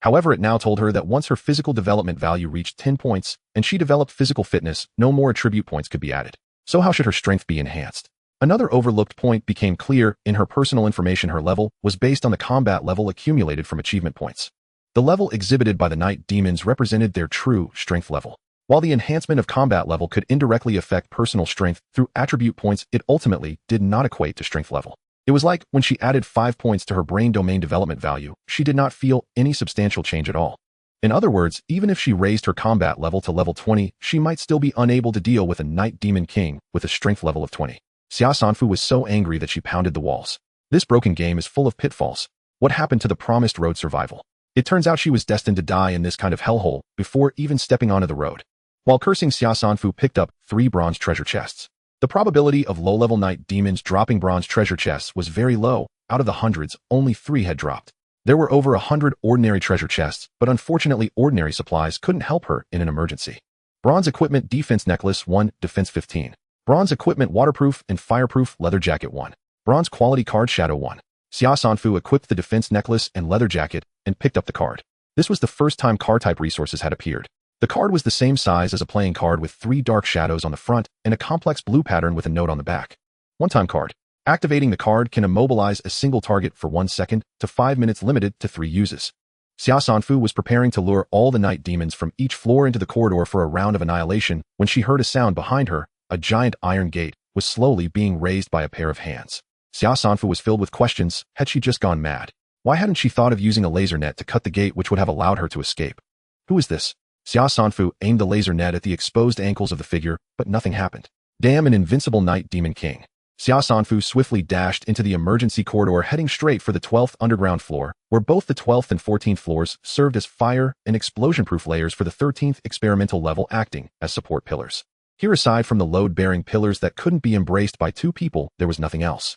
However, it now told her that once her physical development value reached 10 points, and she developed physical fitness, no more attribute points could be added. So how should her strength be enhanced? Another overlooked point became clear. In her personal information, her level was based on the combat level accumulated from achievement points. The level exhibited by the night demons represented their true strength level. While the enhancement of combat level could indirectly affect personal strength through attribute points, it ultimately did not equate to strength level. It was like when she added 5 points to her brain domain development value, she did not feel any substantial change at all. In other words, even if she raised her combat level to level 20, she might still be unable to deal with a Night Demon King with a strength level of 20. Xia Sanfu was so angry that she pounded the walls. This broken game is full of pitfalls. What happened to the promised road survival? It turns out she was destined to die in this kind of hellhole before even stepping onto the road. While cursing, Xia Sanfu picked up 3 bronze treasure chests. The probability of low-level night demons dropping bronze treasure chests was very low. Out of the hundreds, only 3 had dropped. There were over 100 ordinary treasure chests, but unfortunately ordinary supplies couldn't help her in an emergency. Bronze equipment defense necklace 1, defense 15. Bronze equipment waterproof and fireproof leather jacket 1. Bronze quality card shadow 1. Xia Sanfu equipped the defense necklace and leather jacket and picked up the card. This was the first time card type resources had appeared. The card was the same size as a playing card with 3 dark shadows on the front and a complex blue pattern with a note on the back. One-time card. Activating the card can immobilize a single target for 1 second to 5 minutes, limited to 3 uses. Xia Sanfu was preparing to lure all the night demons from each floor into the corridor for a round of annihilation when she heard a sound behind her. A giant iron gate was slowly being raised by a pair of hands. Xia Sanfu was filled with questions. Had she just gone mad? Why hadn't she thought of using a laser net to cut the gate, which would have allowed her to escape? Who is this? Xia Sanfu aimed the laser net at the exposed ankles of the figure, but nothing happened. Damn, an invincible Night Demon King. Xia Sanfu swiftly dashed into the emergency corridor, heading straight for the 12th underground floor, where both the 12th and 14th floors served as fire and explosion-proof layers for the 13th experimental level, acting as support pillars. Here, aside from the load-bearing pillars that couldn't be embraced by 2 people, there was nothing else.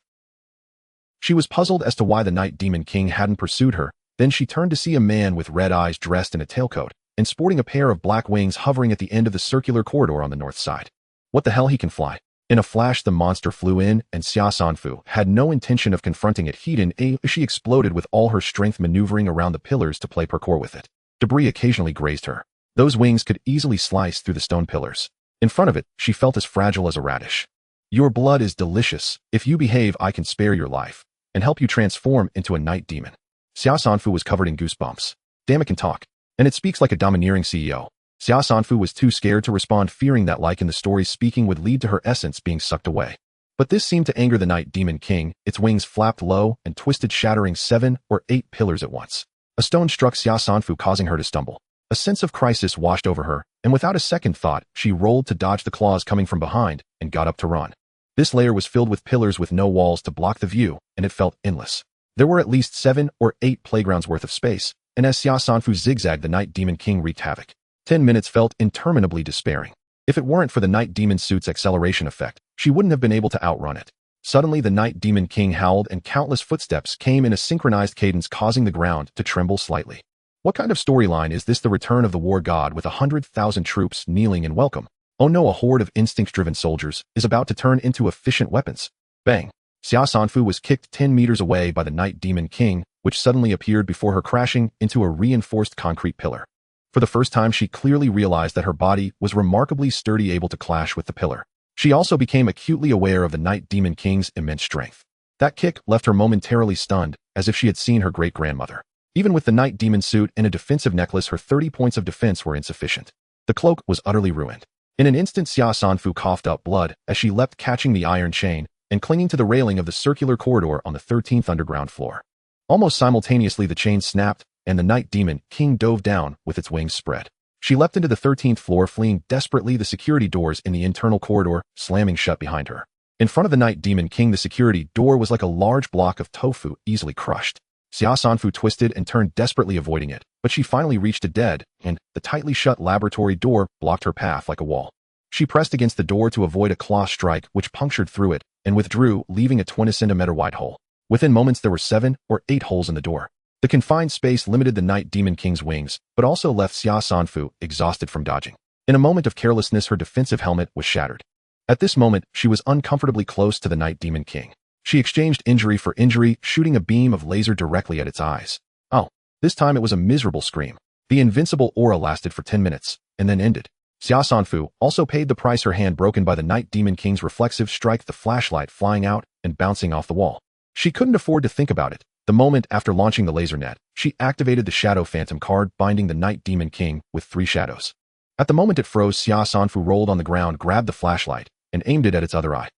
She was puzzled as to why the Night Demon King hadn't pursued her. Then she turned to see a man with red eyes dressed in a tailcoat and sporting a pair of black wings hovering at the end of the circular corridor on the north side. What the hell, he can fly. In a flash, the monster flew in, and Xia Sanfu had no intention of confronting it. She exploded with all her strength, maneuvering around the pillars to play parkour with it. Debris occasionally grazed her. Those wings could easily slice through the stone pillars. In front of it, she felt as fragile as a radish. Your blood is delicious. If you behave, I can spare your life and help you transform into a night demon. Xia Sanfu was covered in goosebumps. Damn, it can talk. And it speaks like a domineering CEO. Xia Sanfu was too scared to respond, fearing that, like in the story, speaking would lead to her essence being sucked away. But this seemed to anger the Night Demon King. Its wings flapped low and twisted, shattering 7 or 8 pillars at once. A stone struck Xia Sanfu, causing her to stumble. A sense of crisis washed over her, and without a second thought, she rolled to dodge the claws coming from behind and got up to run. This layer was filled with pillars with no walls to block the view, and it felt endless. There were at least 7 or 8 playgrounds worth of space, and as Xia Sanfu zigzagged, the Night Demon King wreaked havoc. 10 minutes felt interminably despairing. If it weren't for the Night Demon suit's acceleration effect, she wouldn't have been able to outrun it. Suddenly, the Night Demon King howled, and countless footsteps came in a synchronized cadence, causing the ground to tremble slightly. What kind of storyline is this? The return of the war god with 100,000 troops kneeling in welcome. Oh no, a horde of instinct-driven soldiers is about to turn into efficient weapons. Bang! Xia Sanfu was kicked 10 meters away by the Night Demon King, which suddenly appeared before her, crashing into a reinforced concrete pillar. For the first time, she clearly realized that her body was remarkably sturdy, able to clash with the pillar. She also became acutely aware of the Night Demon King's immense strength. That kick left her momentarily stunned, as if she had seen her great-grandmother. Even with the Night Demon suit and a defensive necklace, her 30 points of defense were insufficient. The cloak was utterly ruined. In an instant, Xia Sanfu coughed up blood as she leapt, catching the iron chain and clinging to the railing of the circular corridor on the 13th underground floor. Almost simultaneously, the chain snapped, and the Night Demon King dove down with its wings spread. She leapt into the 13th floor, fleeing desperately. The security doors in the internal corridor slamming shut behind her. In front of the Night Demon King, the security door was like a large block of tofu, easily crushed. Xia Sanfu twisted and turned, desperately avoiding it, but she finally reached a dead end. The tightly shut laboratory door blocked her path like a wall. She pressed against the door to avoid a claw strike, which punctured through it and withdrew, leaving a 20-centimeter wide hole. Within moments, there were 7 or 8 holes in the door. The confined space limited the Night Demon King's wings, but also left Xia Sanfu exhausted from dodging. In a moment of carelessness, her defensive helmet was shattered. At this moment, she was uncomfortably close to the Night Demon King. She exchanged injury for injury, shooting a beam of laser directly at its eyes. Oh, This time it was a miserable scream. The invincible aura lasted for 10 minutes, and then ended. Xia Sanfu also paid the price, her hand broken by the Night Demon King's reflexive strike, the flashlight flying out and bouncing off the wall. She couldn't afford to think about it. The moment after launching the laser net, she activated the Shadow Phantom card, binding the Night Demon King with 3 shadows. At the moment it froze, Xia Sanfu rolled on the ground, grabbed the flashlight, and aimed it at its other eye.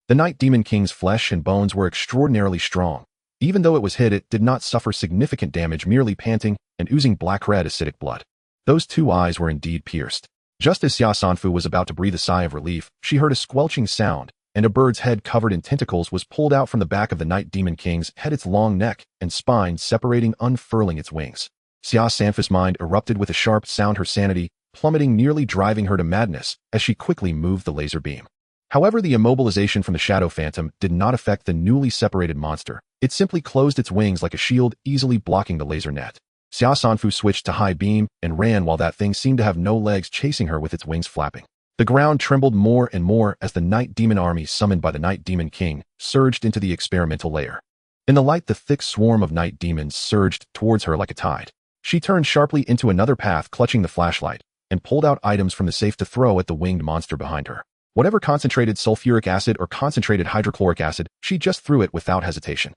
The Night Demon King's flesh and bones were extraordinarily strong. Even though it was hit, it did not suffer significant damage, merely panting and oozing black-red acidic blood. Those 2 eyes were indeed pierced. Just as Xia Sanfu was about to breathe a sigh of relief, she heard a squelching sound, and a bird's head covered in tentacles was pulled out from the back of the Night Demon King's head, its long neck and spine separating, unfurling its wings. Xia Sanfu's mind erupted with a sharp sound, her sanity plummeting, nearly driving her to madness as she quickly moved the laser beam. However, the immobilization from the Shadow Phantom did not affect the newly separated monster. It simply closed its wings like a shield, easily blocking the laser net. Xia Sanfu switched to high beam and ran while that thing seemed to have no legs, chasing her with its wings flapping. The ground trembled more and more as the Night Demon army, summoned by the Night Demon King, surged into the experimental lair. In the light, the thick swarm of night demons surged towards her like a tide. She turned sharply into another path, clutching the flashlight, and pulled out items from the safe to throw at the winged monster behind her. Whatever concentrated sulfuric acid or concentrated hydrochloric acid, she just threw it without hesitation.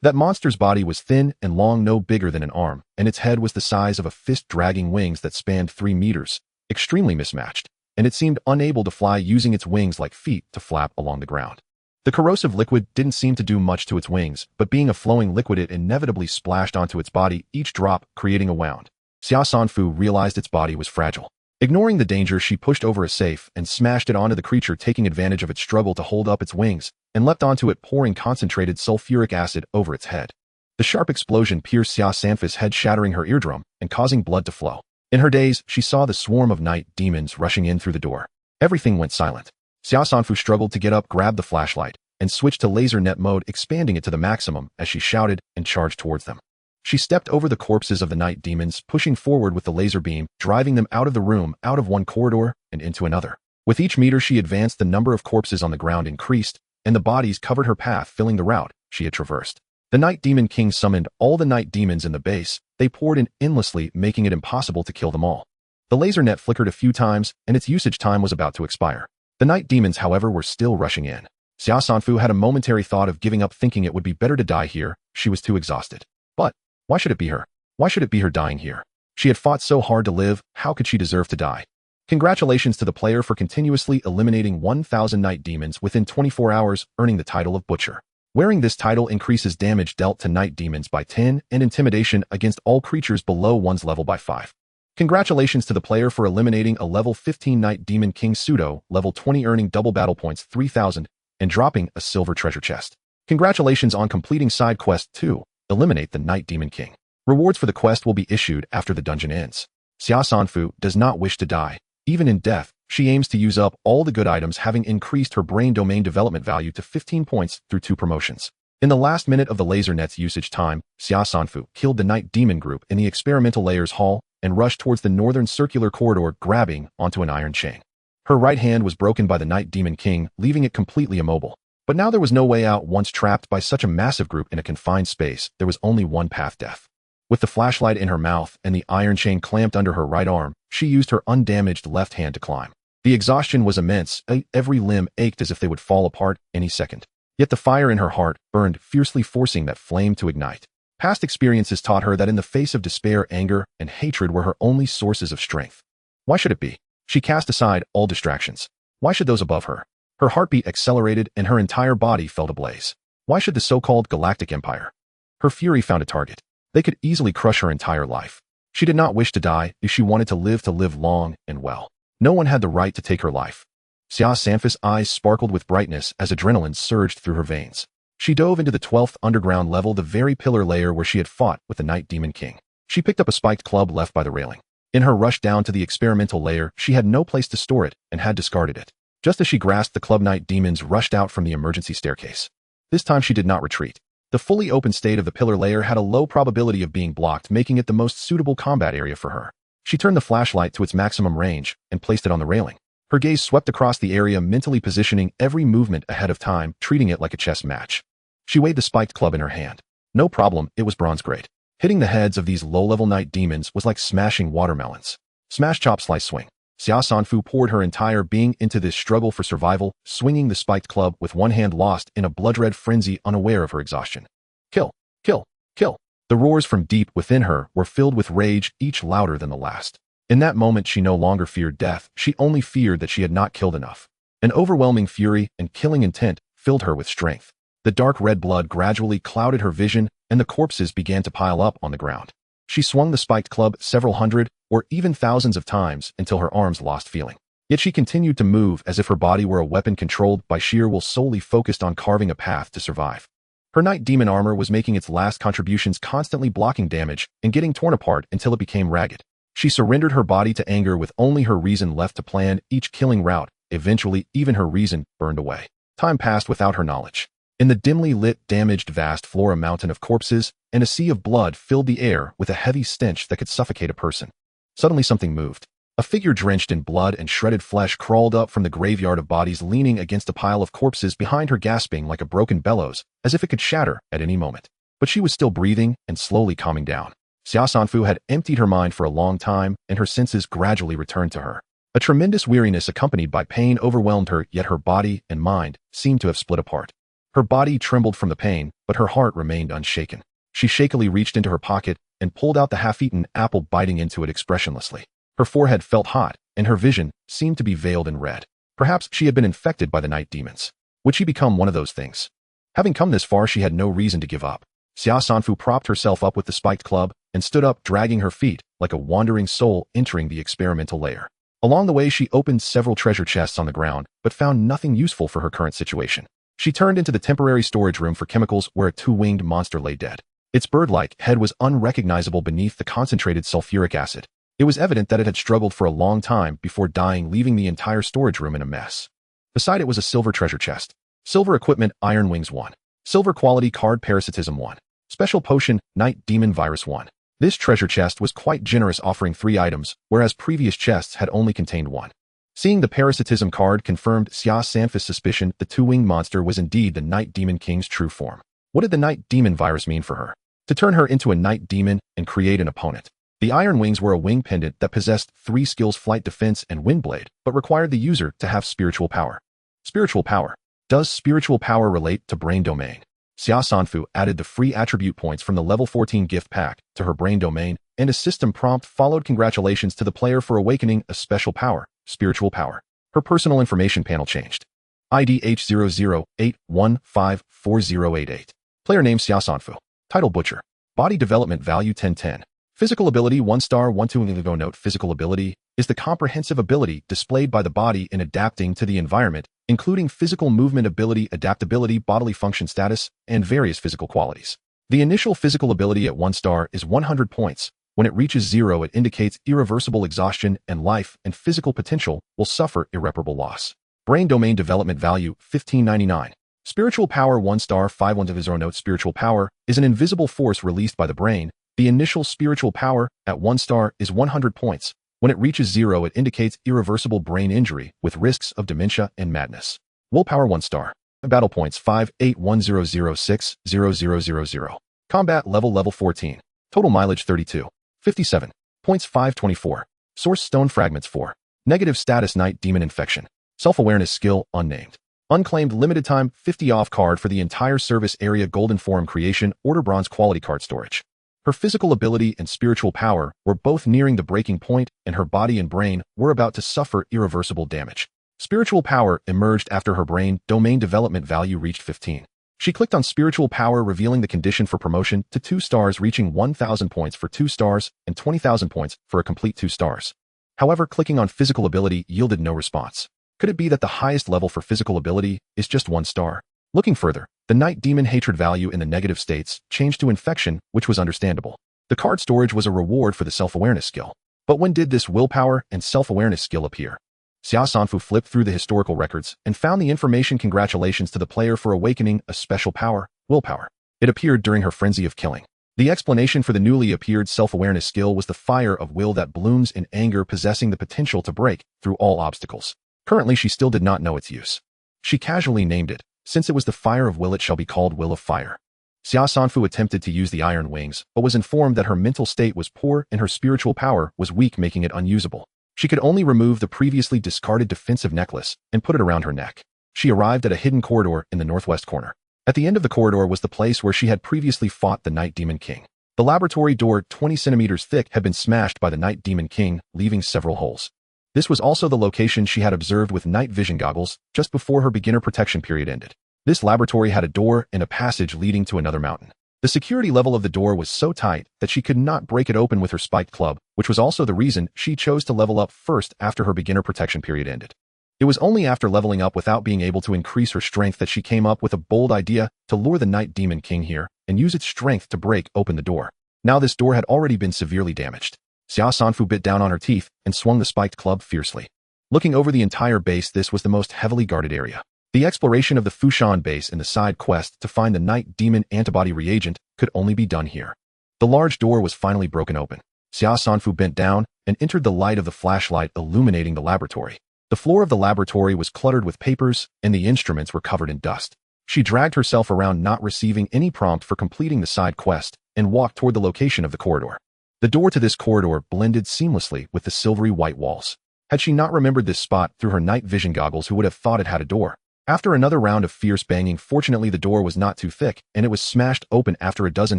That monster's body was thin and long, no bigger than an arm, and its head was the size of a fist, dragging wings that spanned 3 meters, extremely mismatched, and it seemed unable to fly, using its wings like feet to flap along the ground. The corrosive liquid didn't seem to do much to its wings, but being a flowing liquid, it inevitably splashed onto its body, each drop creating a wound. Xia Sanfu realized its body was fragile. Ignoring the danger, she pushed over a safe and smashed it onto the creature, taking advantage of its struggle to hold up its wings, and leapt onto it, pouring concentrated sulfuric acid over its head. The sharp explosion pierced Xia Sanfu's head, shattering her eardrum and causing blood to flow. In her daze, she saw the swarm of night demons rushing in through the door. Everything went silent. Xia Sanfu struggled to get up, grabbed the flashlight, and switched to laser net mode, expanding it to the maximum as she shouted and charged towards them. She stepped over the corpses of the night demons, pushing forward with the laser beam, driving them out of the room, out of one corridor, and into another. With each meter she advanced, the number of corpses on the ground increased, and the bodies covered her path, filling the route she had traversed. The Night Demon King summoned all the night demons in the base. They poured in endlessly, making it impossible to kill them all. The laser net flickered a few times, and its usage time was about to expire. The night demons, however, were still rushing in. Xia Sanfu had a momentary thought of giving up, thinking it would be better to die here. She was too exhausted. But why should it be her? Why should it be her dying here? She had fought so hard to live. How could she deserve to die? Congratulations to the player for continuously eliminating 1,000 night demons within 24 hours, earning the title of Butcher. Wearing this title increases damage dealt to night demons by 10 and intimidation against all creatures below one's level by 5. Congratulations to the player for eliminating a level 15 Night Demon King pseudo, level 20, earning double battle points 3,000 and dropping a silver treasure chest. Congratulations on completing side quest 2. Eliminate the Night Demon King. Rewards for the quest will be issued after the dungeon ends. Xia Sanfu does not wish to die. Even in death, she aims to use up all the good items, having increased her brain domain development value to 15 points through 2 promotions. In the last minute of the laser net's usage time, Xia Sanfu killed the Night Demon group in the experimental layer's hall and rushed towards the northern circular corridor, grabbing onto an iron chain. Her right hand was broken by the Night Demon King, leaving it completely immobile. But now there was no way out. Once trapped by such a massive group in a confined space, there was only one path: death. With the flashlight in her mouth and the iron chain clamped under her right arm, she used her undamaged left hand to climb. The exhaustion was immense. Every limb ached as if they would fall apart any second. Yet the fire in her heart burned fiercely, forcing that flame to ignite. Past experiences taught her that in the face of despair, anger and hatred were her only sources of strength. Why should it be? She cast aside all distractions. Why should those above her? Her heartbeat accelerated and her entire body felt ablaze. Why should the so-called Galactic Empire? Her fury found a target. They could easily crush her entire life. She did not wish to die. If she wanted to live long and well. No one had the right to take her life. Xia Sanfu's eyes sparkled with brightness as adrenaline surged through her veins. She dove into the 12th underground level, the very pillar layer where she had fought with the Night Demon King. She picked up a spiked club left by the railing. In her rush down to the experimental layer, she had no place to store it and had discarded it. Just as she grasped the club, night demons rushed out from the emergency staircase. This time she did not retreat. The fully open state of the pillar layer had a low probability of being blocked, making it the most suitable combat area for her. She turned the flashlight to its maximum range and placed it on the railing. Her gaze swept across the area, mentally positioning every movement ahead of time, treating it like a chess match. She weighed the spiked club in her hand. No problem, it was bronze grade. Hitting the heads of these low-level night demons was like smashing watermelons. Smash, chop, slice, swing. Xia Sanfu poured her entire being into this struggle for survival, swinging the spiked club with one hand lost in a blood-red frenzy, unaware of her exhaustion. Kill! Kill! Kill! The roars from deep within her were filled with rage, each louder than the last. In that moment, she no longer feared death, she only feared that she had not killed enough. An overwhelming fury and killing intent filled her with strength. The dark red blood gradually clouded her vision, and the corpses began to pile up on the ground. She swung the spiked club several hundred, or even thousands of times until her arms lost feeling. Yet she continued to move as if her body were a weapon controlled by sheer will, solely focused on carving a path to survive. Her night demon armor was making its last contributions, constantly blocking damage and getting torn apart until it became ragged. She surrendered her body to anger with only her reason left to plan each killing route. Eventually, even her reason burned away. Time passed without her knowledge. In the dimly lit, damaged vast floor, a mountain of corpses and a sea of blood filled the air with a heavy stench that could suffocate a person. Suddenly something moved. A figure drenched in blood and shredded flesh crawled up from the graveyard of bodies, leaning against a pile of corpses behind her, gasping like a broken bellows, as if it could shatter at any moment. But she was still breathing and slowly calming down. Xia Sanfu had emptied her mind for a long time, and her senses gradually returned to her. A tremendous weariness accompanied by pain overwhelmed her, yet her body and mind seemed to have split apart. Her body trembled from the pain, but her heart remained unshaken. She shakily reached into her pocket and pulled out the half-eaten apple, biting into it expressionlessly. Her forehead felt hot, and her vision seemed to be veiled in red. Perhaps she had been infected by the night demons. Would she become one of those things? Having come this far, she had no reason to give up. Xia Sanfu propped herself up with the spiked club and stood up, dragging her feet like a wandering soul entering the experimental lair. Along the way, she opened several treasure chests on the ground, but found nothing useful for her current situation. She turned into the temporary storage room for chemicals, where a two-winged monster lay dead. Its bird-like head was unrecognizable beneath the concentrated sulfuric acid. It was evident that it had struggled for a long time before dying, leaving the entire storage room in a mess. Beside it was a silver treasure chest. Silver equipment, Iron Wings 1. Silver quality card, Parasitism 1. Special potion, Night Demon Virus 1. This treasure chest was quite generous, offering 3 items, whereas previous chests had only contained 1. Seeing the Parasitism card confirmed Xia Sanfu's suspicion the two-winged monster was indeed the Night Demon King's true form. What did the Night Demon Virus mean for her? To turn her into a night demon and create an opponent. The Iron Wings were a wing pendant that possessed 3 skills: Flight, Defense, and Windblade, but required the user to have spiritual power. Spiritual power. Does spiritual power relate to brain domain? Xia Sanfu added the free attribute points from the level 14 gift pack to her brain domain, and a system prompt followed. Congratulations to the player for awakening a special power, spiritual power. Her personal information panel changed. ID H0081544088. Player name Xia Sanfu. Title Butcher. Body development value 1010. Physical ability 1 star 1 2. Note: physical ability is the comprehensive ability displayed by the body in adapting to the environment, including physical movement ability, adaptability, bodily function status, and various physical qualities. The initial physical ability at 1 star is 100 points. When it reaches 0, it indicates irreversible exhaustion, and life and physical potential will suffer irreparable loss. Brain domain development value 1599. Spiritual power 1 star 5100. Note: spiritual power is an invisible force released by the brain. The initial spiritual power at 1 star is 100 points. When it reaches 0, it indicates irreversible brain injury with risks of dementia and madness. Willpower 1 star. Battle points 5810060000. Combat level 14. Total mileage 32. 57. Points 524. Source stone fragments 4. Negative status night demon infection. Self-awareness skill unnamed. Unclaimed limited time 50 off card for the entire service area. Golden forum creation order bronze quality card storage. Her physical ability and spiritual power were both nearing the breaking point, and her body and brain were about to suffer irreversible damage. Spiritual power emerged after her brain domain development value reached 15. She clicked on spiritual power, revealing the condition for promotion to 2 stars, reaching 1,000 points for 2 stars and 20,000 points for a complete 2 stars. However, clicking on physical ability yielded no response. Could it be that the highest level for physical ability is just 1 star? Looking further, the night demon hatred value in the negative states changed to infection, which was understandable. The card storage was a reward for the self-awareness skill. But when did this willpower and self-awareness skill appear? Xia Sanfu flipped through the historical records and found the information. Congratulations to the player for awakening a special power, willpower. It appeared during her frenzy of killing. The explanation for the newly appeared self-awareness skill was the fire of will that blooms in anger, possessing the potential to break through all obstacles. Currently, she still did not know its use. She casually named it. Since it was the fire of will, it shall be called Will of Fire. Xia Sanfu attempted to use the iron wings, but was informed that her mental state was poor and her spiritual power was weak, making it unusable. She could only remove the previously discarded defensive necklace and put it around her neck. She arrived at a hidden corridor in the northwest corner. At the end of the corridor was the place where she had previously fought the Night Demon King. The laboratory door, 20 centimeters thick, had been smashed by the Night Demon King, leaving several holes. This was also the location she had observed with night vision goggles just before her beginner protection period ended. This laboratory had a door and a passage leading to another mountain. The security level of the door was so tight that she could not break it open with her spiked club, which was also the reason she chose to level up first after her beginner protection period ended. It was only after leveling up without being able to increase her strength that she came up with a bold idea to lure the Night Demon King here and use its strength to break open the door. Now this door had already been severely damaged. Xia Sanfu bit down on her teeth and swung the spiked club fiercely. Looking over the entire base, this was the most heavily guarded area. The exploration of the Fushan base and the side quest to find the Night Demon antibody reagent could only be done here. The large door was finally broken open. Xia Sanfu bent down and entered the light of the flashlight illuminating the laboratory. The floor of the laboratory was cluttered with papers and the instruments were covered in dust. She dragged herself around, not receiving any prompt for completing the side quest, and walked toward the location of the corridor. The door to this corridor blended seamlessly with the silvery white walls. Had she not remembered this spot through her night vision goggles, who would have thought it had a door? After another round of fierce banging, fortunately the door was not too thick, and it was smashed open after a dozen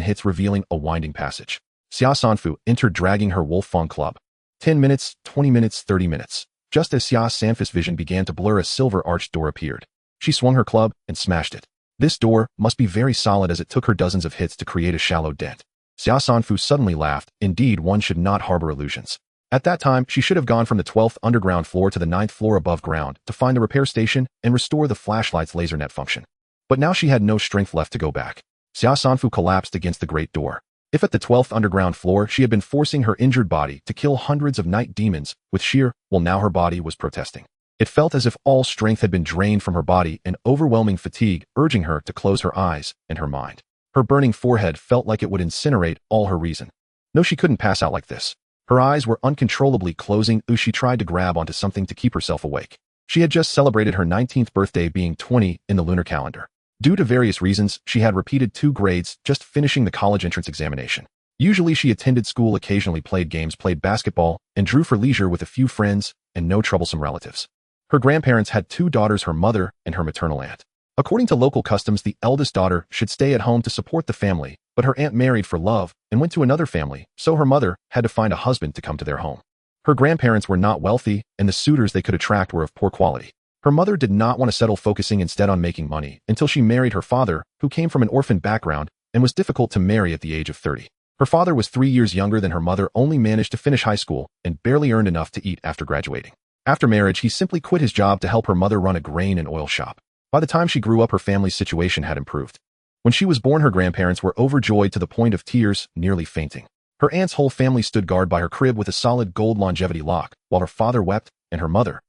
hits, revealing a winding passage. Xia Sanfu entered, dragging her Wolfang club. 10 minutes, 20 minutes, 30 minutes. Just as Xia Sanfu's vision began to blur, a silver-arched door appeared. She swung her club and smashed it. This door must be very solid, as it took her dozens of hits to create a shallow dent. Xia Sanfu suddenly laughed. Indeed, one should not harbor illusions. At that time, she should have gone from the 12th underground floor to the 9th floor above ground to find the repair station and restore the flashlight's laser net function. But now she had no strength left to go back. Xia Sanfu collapsed against the great door. If at the 12th underground floor she had been forcing her injured body to kill hundreds of night demons with sheer, well, now her body was protesting. It felt as if all strength had been drained from her body and overwhelming fatigue urging her to close her eyes and her mind. Her burning forehead felt like it would incinerate all her reason. No, she couldn't pass out like this. Her eyes were uncontrollably closing as she tried to grab onto something to keep herself awake. She had just celebrated her 19th birthday, being 20 in the lunar calendar. Due to various reasons, she had repeated 2 grades, just finishing the college entrance examination. Usually she attended school, occasionally played games, played basketball, and drew for leisure with a few friends and no troublesome relatives. Her grandparents had 2 daughters, her mother and her maternal aunt. According to local customs, the eldest daughter should stay at home to support the family, but her aunt married for love and went to another family, so her mother had to find a husband to come to their home. Her grandparents were not wealthy, and the suitors they could attract were of poor quality. Her mother did not want to settle, focusing instead on making money, until she married her father, who came from an orphan background and was difficult to marry at the age of 30. Her father was 3 years younger than her mother, only managed to finish high school, and barely earned enough to eat after graduating. After marriage, he simply quit his job to help her mother run a grain and oil shop. By the time she grew up, her family's situation had improved. When she was born, her grandparents were overjoyed to the point of tears, nearly fainting. Her aunt's whole family stood guard by her crib with a solid gold longevity lock, while her father wept, and her mother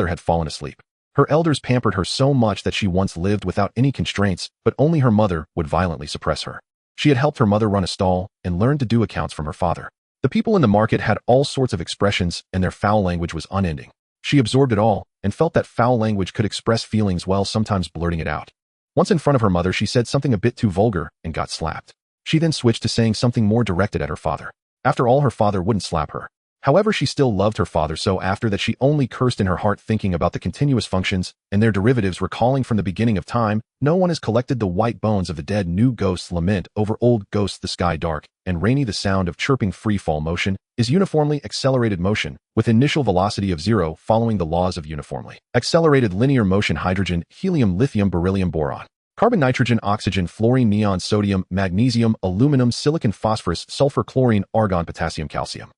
had fallen asleep. Her elders pampered her so much that she once lived without any constraints, but only her mother would violently suppress her. She had helped her mother run a stall and learned to do accounts from her father. The people in the market had all sorts of expressions, and their foul language was unending. She absorbed it all and felt that foul language could express feelings while sometimes blurting it out. Once in front of her mother, she said something a bit too vulgar and got slapped. She then switched to saying something more directed at her father. After all, her father wouldn't slap her. However, she still loved her father so after that she only cursed in her heart, thinking about the continuous functions and their derivatives, recalling from the beginning of time, no one has collected the white bones of the dead. New ghosts lament over old ghosts. The sky dark and rainy. The sound of chirping. Free fall motion is uniformly accelerated motion with initial velocity of 0, following the laws of uniformly accelerated linear motion. Hydrogen, helium, lithium, beryllium, boron, carbon, nitrogen, oxygen, fluorine, neon, sodium, magnesium, aluminum, silicon, phosphorus, sulfur, chlorine, argon, potassium, calcium.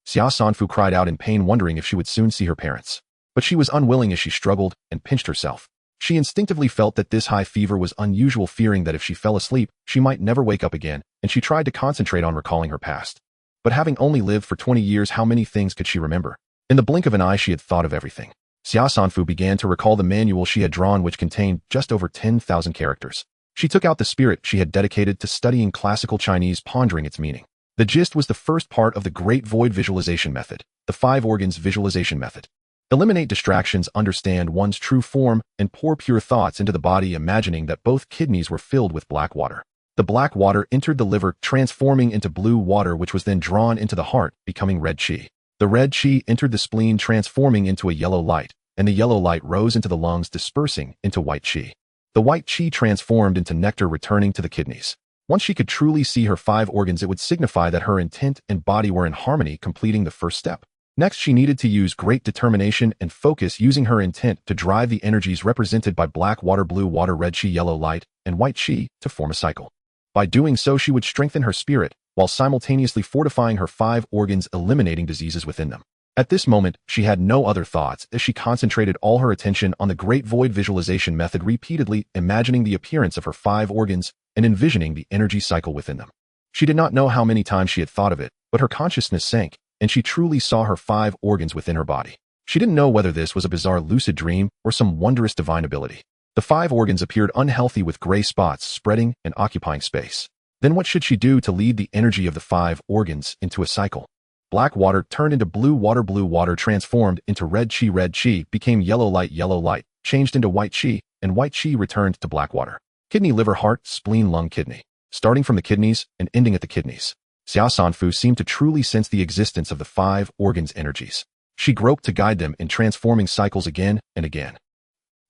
Xia Sanfu cried out in pain, wondering if she would soon see her parents. But she was unwilling as she struggled and pinched herself. She instinctively felt that this high fever was unusual, fearing that if she fell asleep, she might never wake up again, and she tried to concentrate on recalling her past. But having only lived for 20 years, how many things could she remember? In the blink of an eye, she had thought of everything. Xia Sanfu began to recall the manual she had drawn, which contained just over 10,000 characters. She took out the spirit she had dedicated to studying classical Chinese, pondering its meaning. The gist was the first part of the Great Void Visualization Method, the 5 organs visualization method. Eliminate distractions, understand one's true form, and pour pure thoughts into the body, imagining that both kidneys were filled with black water. The black water entered the liver, transforming into blue water, which was then drawn into the heart, becoming red qi. The red qi entered the spleen, transforming into a yellow light, and the yellow light rose into the lungs, dispersing into white qi. The white qi transformed into nectar, returning to the kidneys. Once she could truly see her 5 organs, it would signify that her intent and body were in harmony, completing the first step. Next, she needed to use great determination and focus, using her intent to drive the energies represented by black water, blue water, red qi, yellow light, and white qi to form a cycle. By doing so, she would strengthen her spirit, while simultaneously fortifying her 5 organs, eliminating diseases within them. At this moment, she had no other thoughts as she concentrated all her attention on the Great Void visualization method, repeatedly imagining the appearance of her 5 organs and envisioning the energy cycle within them. She did not know how many times she had thought of it, but her consciousness sank, and she truly saw her 5 organs within her body. She didn't know whether this was a bizarre lucid dream or some wondrous divine ability. The 5 organs appeared unhealthy, with gray spots spreading and occupying space. Then what should she do to lead the energy of the 5 organs into a cycle? Black water turned into blue water transformed into red qi became yellow light, changed into white qi, and white qi returned to black water. Kidney, liver, heart, spleen, lung, kidney. Starting from the kidneys and ending at the kidneys. Xia Sanfu seemed to truly sense the existence of the 5 organs' energies. She groped to guide them in transforming cycles again and again.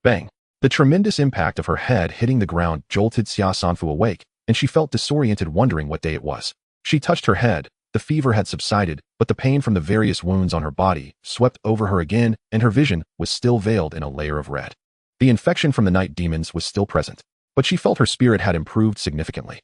Bang! The tremendous impact of her head hitting the ground jolted Xia Sanfu awake, and she felt disoriented, wondering what day it was. She touched her head. The fever had subsided, but the pain from the various wounds on her body swept over her again, and her vision was still veiled in a layer of red. The infection from the night demons was still present, but she felt her spirit had improved significantly.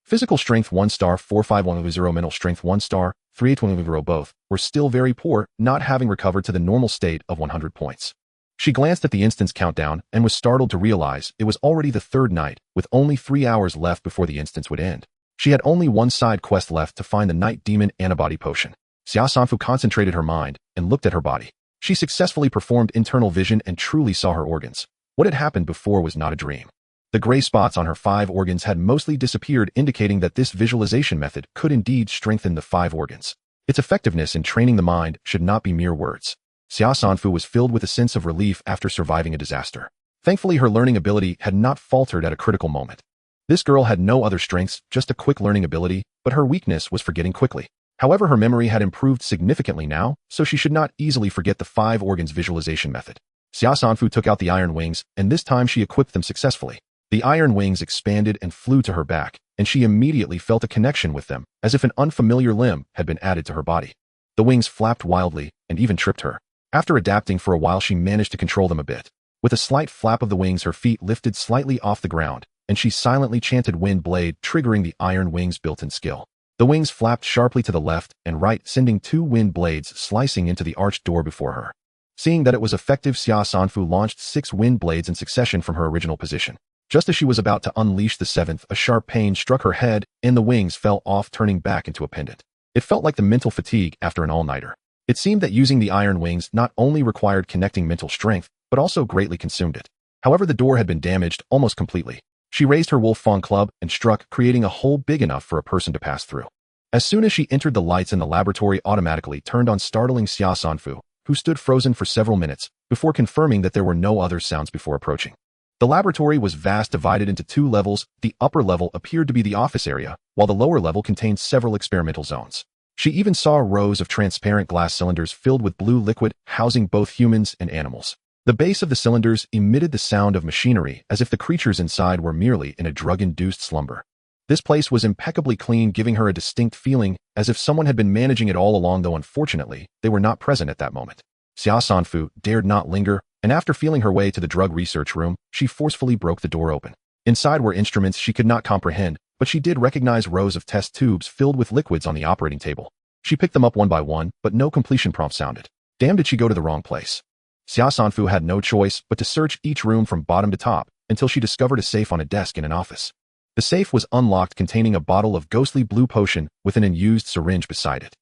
Physical strength 1 star, 45110, mental strength 1 star, 3820, both were still very poor, not having recovered to the normal state of 100 points. She glanced at the instance countdown and was startled to realize it was already the 3rd night, with only 3 hours left before the instance would end. She had only one side quest left to find the night demon antibody potion. Xia Sanfu concentrated her mind and looked at her body. She successfully performed internal vision and truly saw her organs. What had happened before was not a dream. The gray spots on her 5 organs had mostly disappeared, indicating that this visualization method could indeed strengthen the 5 organs. Its effectiveness in training the mind should not be mere words. Xia Sanfu was filled with a sense of relief after surviving a disaster. Thankfully, her learning ability had not faltered at a critical moment. This girl had no other strengths, just a quick learning ability, but her weakness was forgetting quickly. However, her memory had improved significantly now, so she should not easily forget the 5 organs visualization method. Xia Sanfu took out the iron wings, and this time she equipped them successfully. The iron wings expanded and flew to her back, and she immediately felt a connection with them, as if an unfamiliar limb had been added to her body. The wings flapped wildly and even tripped her. After adapting for a while, she managed to control them a bit. With a slight flap of the wings, her feet lifted slightly off the ground, and she silently chanted Wind Blade, triggering the iron wings' built-in skill. The wings flapped sharply to the left and right, sending 2 wind blades slicing into the arched door before her. Seeing that it was effective, Xia Sanfu launched 6 wind blades in succession from her original position. Just as she was about to unleash the 7th, a sharp pain struck her head, and the wings fell off, turning back into a pendant. It felt like the mental fatigue after an all-nighter. It seemed that using the iron wings not only required connecting mental strength, but also greatly consumed it. However, the door had been damaged almost completely. She raised her wolf fawn club and struck, creating a hole big enough for a person to pass through. As soon as she entered, the lights in the laboratory automatically turned on, startling Xia Sanfu, who stood frozen for several minutes, before confirming that there were no other sounds before approaching. The laboratory was vast, divided into 2 levels. The upper level appeared to be the office area, while the lower level contained several experimental zones. She even saw rows of transparent glass cylinders filled with blue liquid, housing both humans and animals. The base of the cylinders emitted the sound of machinery, as if the creatures inside were merely in a drug-induced slumber. This place was impeccably clean, giving her a distinct feeling, as if someone had been managing it all along, though unfortunately, they were not present at that moment. Xia Sanfu dared not linger, and after feeling her way to the drug research room, she forcefully broke the door open. Inside were instruments she could not comprehend, but she did recognize rows of test tubes filled with liquids on the operating table. She picked them up one by one, but no completion prompt sounded. Damn, did she go to the wrong place? Xia Sanfu had no choice but to search each room from bottom to top, until she discovered a safe on a desk in an office. The safe was unlocked, containing a bottle of ghostly blue potion with an unused syringe beside it.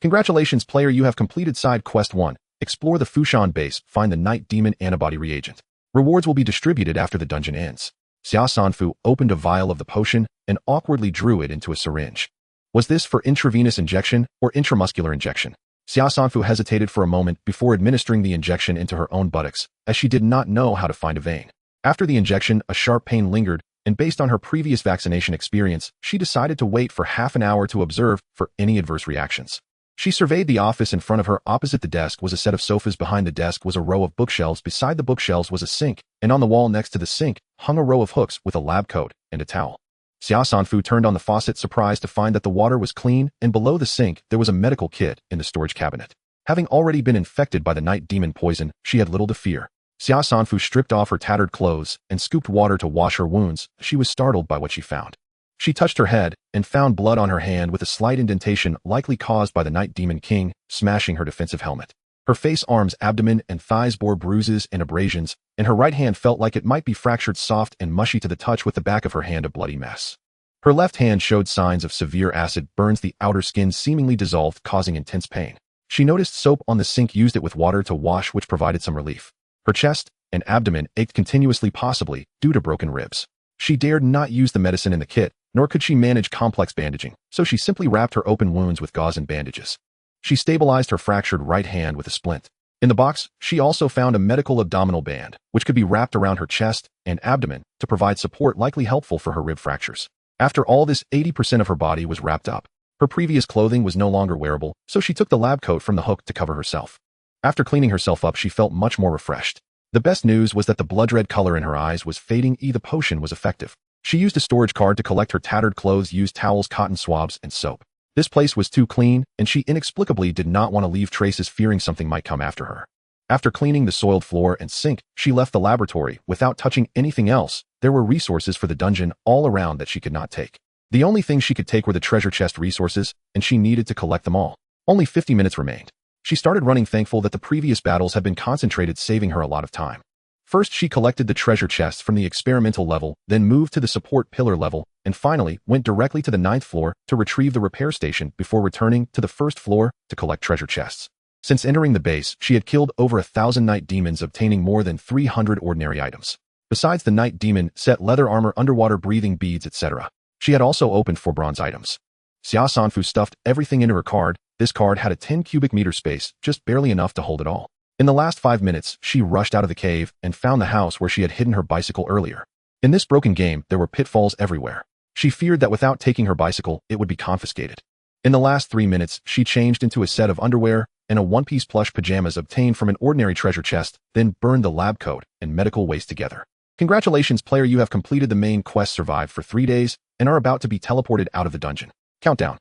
Congratulations, player, you have completed side quest 1. Explore the Fushan base, find the Night Demon antibody reagent. Rewards will be distributed after the dungeon ends. Xia Sanfu opened a vial of the potion and awkwardly drew it into a syringe. Was this for intravenous injection or intramuscular injection? Xia Sanfu hesitated for a moment before administering the injection into her own buttocks, as she did not know how to find a vein. After the injection, a sharp pain lingered, and based on her previous vaccination experience, she decided to wait for half an hour to observe for any adverse reactions. She surveyed the office in front of her. Opposite the desk was a set of sofas. Behind the desk was a row of bookshelves. Beside the bookshelves was a sink, and on the wall next to the sink hung a row of hooks with a lab coat and a towel. Xia Sanfu turned on the faucet, surprised to find that the water was clean, and below the sink there was a medical kit in the storage cabinet. Having already been infected by the night demon poison, she had little to fear. Xia Sanfu stripped off her tattered clothes and scooped water to wash her wounds. She was startled by what she found. She touched her head and found blood on her hand with a slight indentation likely caused by the Night Demon King smashing her defensive helmet. Her face, arms, abdomen, and thighs bore bruises and abrasions, and her right hand felt like it might be fractured, soft and mushy to the touch, with the back of her hand a bloody mess. Her left hand showed signs of severe acid burns. The outer skin seemingly dissolved, causing intense pain. She noticed soap on the sink, used it with water to wash, which provided some relief. Her chest and abdomen ached continuously, possibly due to broken ribs. She dared not use the medicine in the kit, nor could she manage complex bandaging, so she simply wrapped her open wounds with gauze and bandages. She stabilized her fractured right hand with a splint. In the box, she also found a medical abdominal band, which could be wrapped around her chest and abdomen to provide support, likely helpful for her rib fractures. After all this, 80% of her body was wrapped up. Her previous clothing was no longer wearable, so she took the lab coat from the hook to cover herself. After cleaning herself up, she felt much more refreshed. The best news was that the blood red color in her eyes was fading. The potion was effective. She used a storage card to collect her tattered clothes, used towels, cotton swabs, and soap. This place was too clean, and she inexplicably did not want to leave traces, fearing something might come after her. After cleaning the soiled floor and sink, she left the laboratory without touching anything else. There were resources for the dungeon all around that she could not take. The only thing she could take were the treasure chest resources, and she needed to collect them all. Only 50 minutes remained. She started running, thankful that the previous battles had been concentrated, saving her a lot of time. First, she collected the treasure chests from the experimental level, then moved to the support pillar level, and finally went directly to the 9th floor to retrieve the repair station before returning to the 1st floor to collect treasure chests. Since entering the base, she had killed over 1,000 night demons, obtaining more than 300 ordinary items. Besides the night demon set, leather armor, underwater breathing beads, etc., she had also opened 4 bronze items. Xia Sanfu stuffed everything into her card. This card had a 10 cubic meter space, just barely enough to hold it all. In the last 5 minutes, she rushed out of the cave and found the house where she had hidden her bicycle earlier. In this broken game, there were pitfalls everywhere. She feared that without taking her bicycle, it would be confiscated. In the last 3 minutes, she changed into a set of underwear and a one-piece plush pajamas obtained from an ordinary treasure chest, then burned the lab coat and medical waste together. Congratulations, player, you have completed the main quest, survived for 3 days, and are about to be teleported out of the dungeon. Countdown.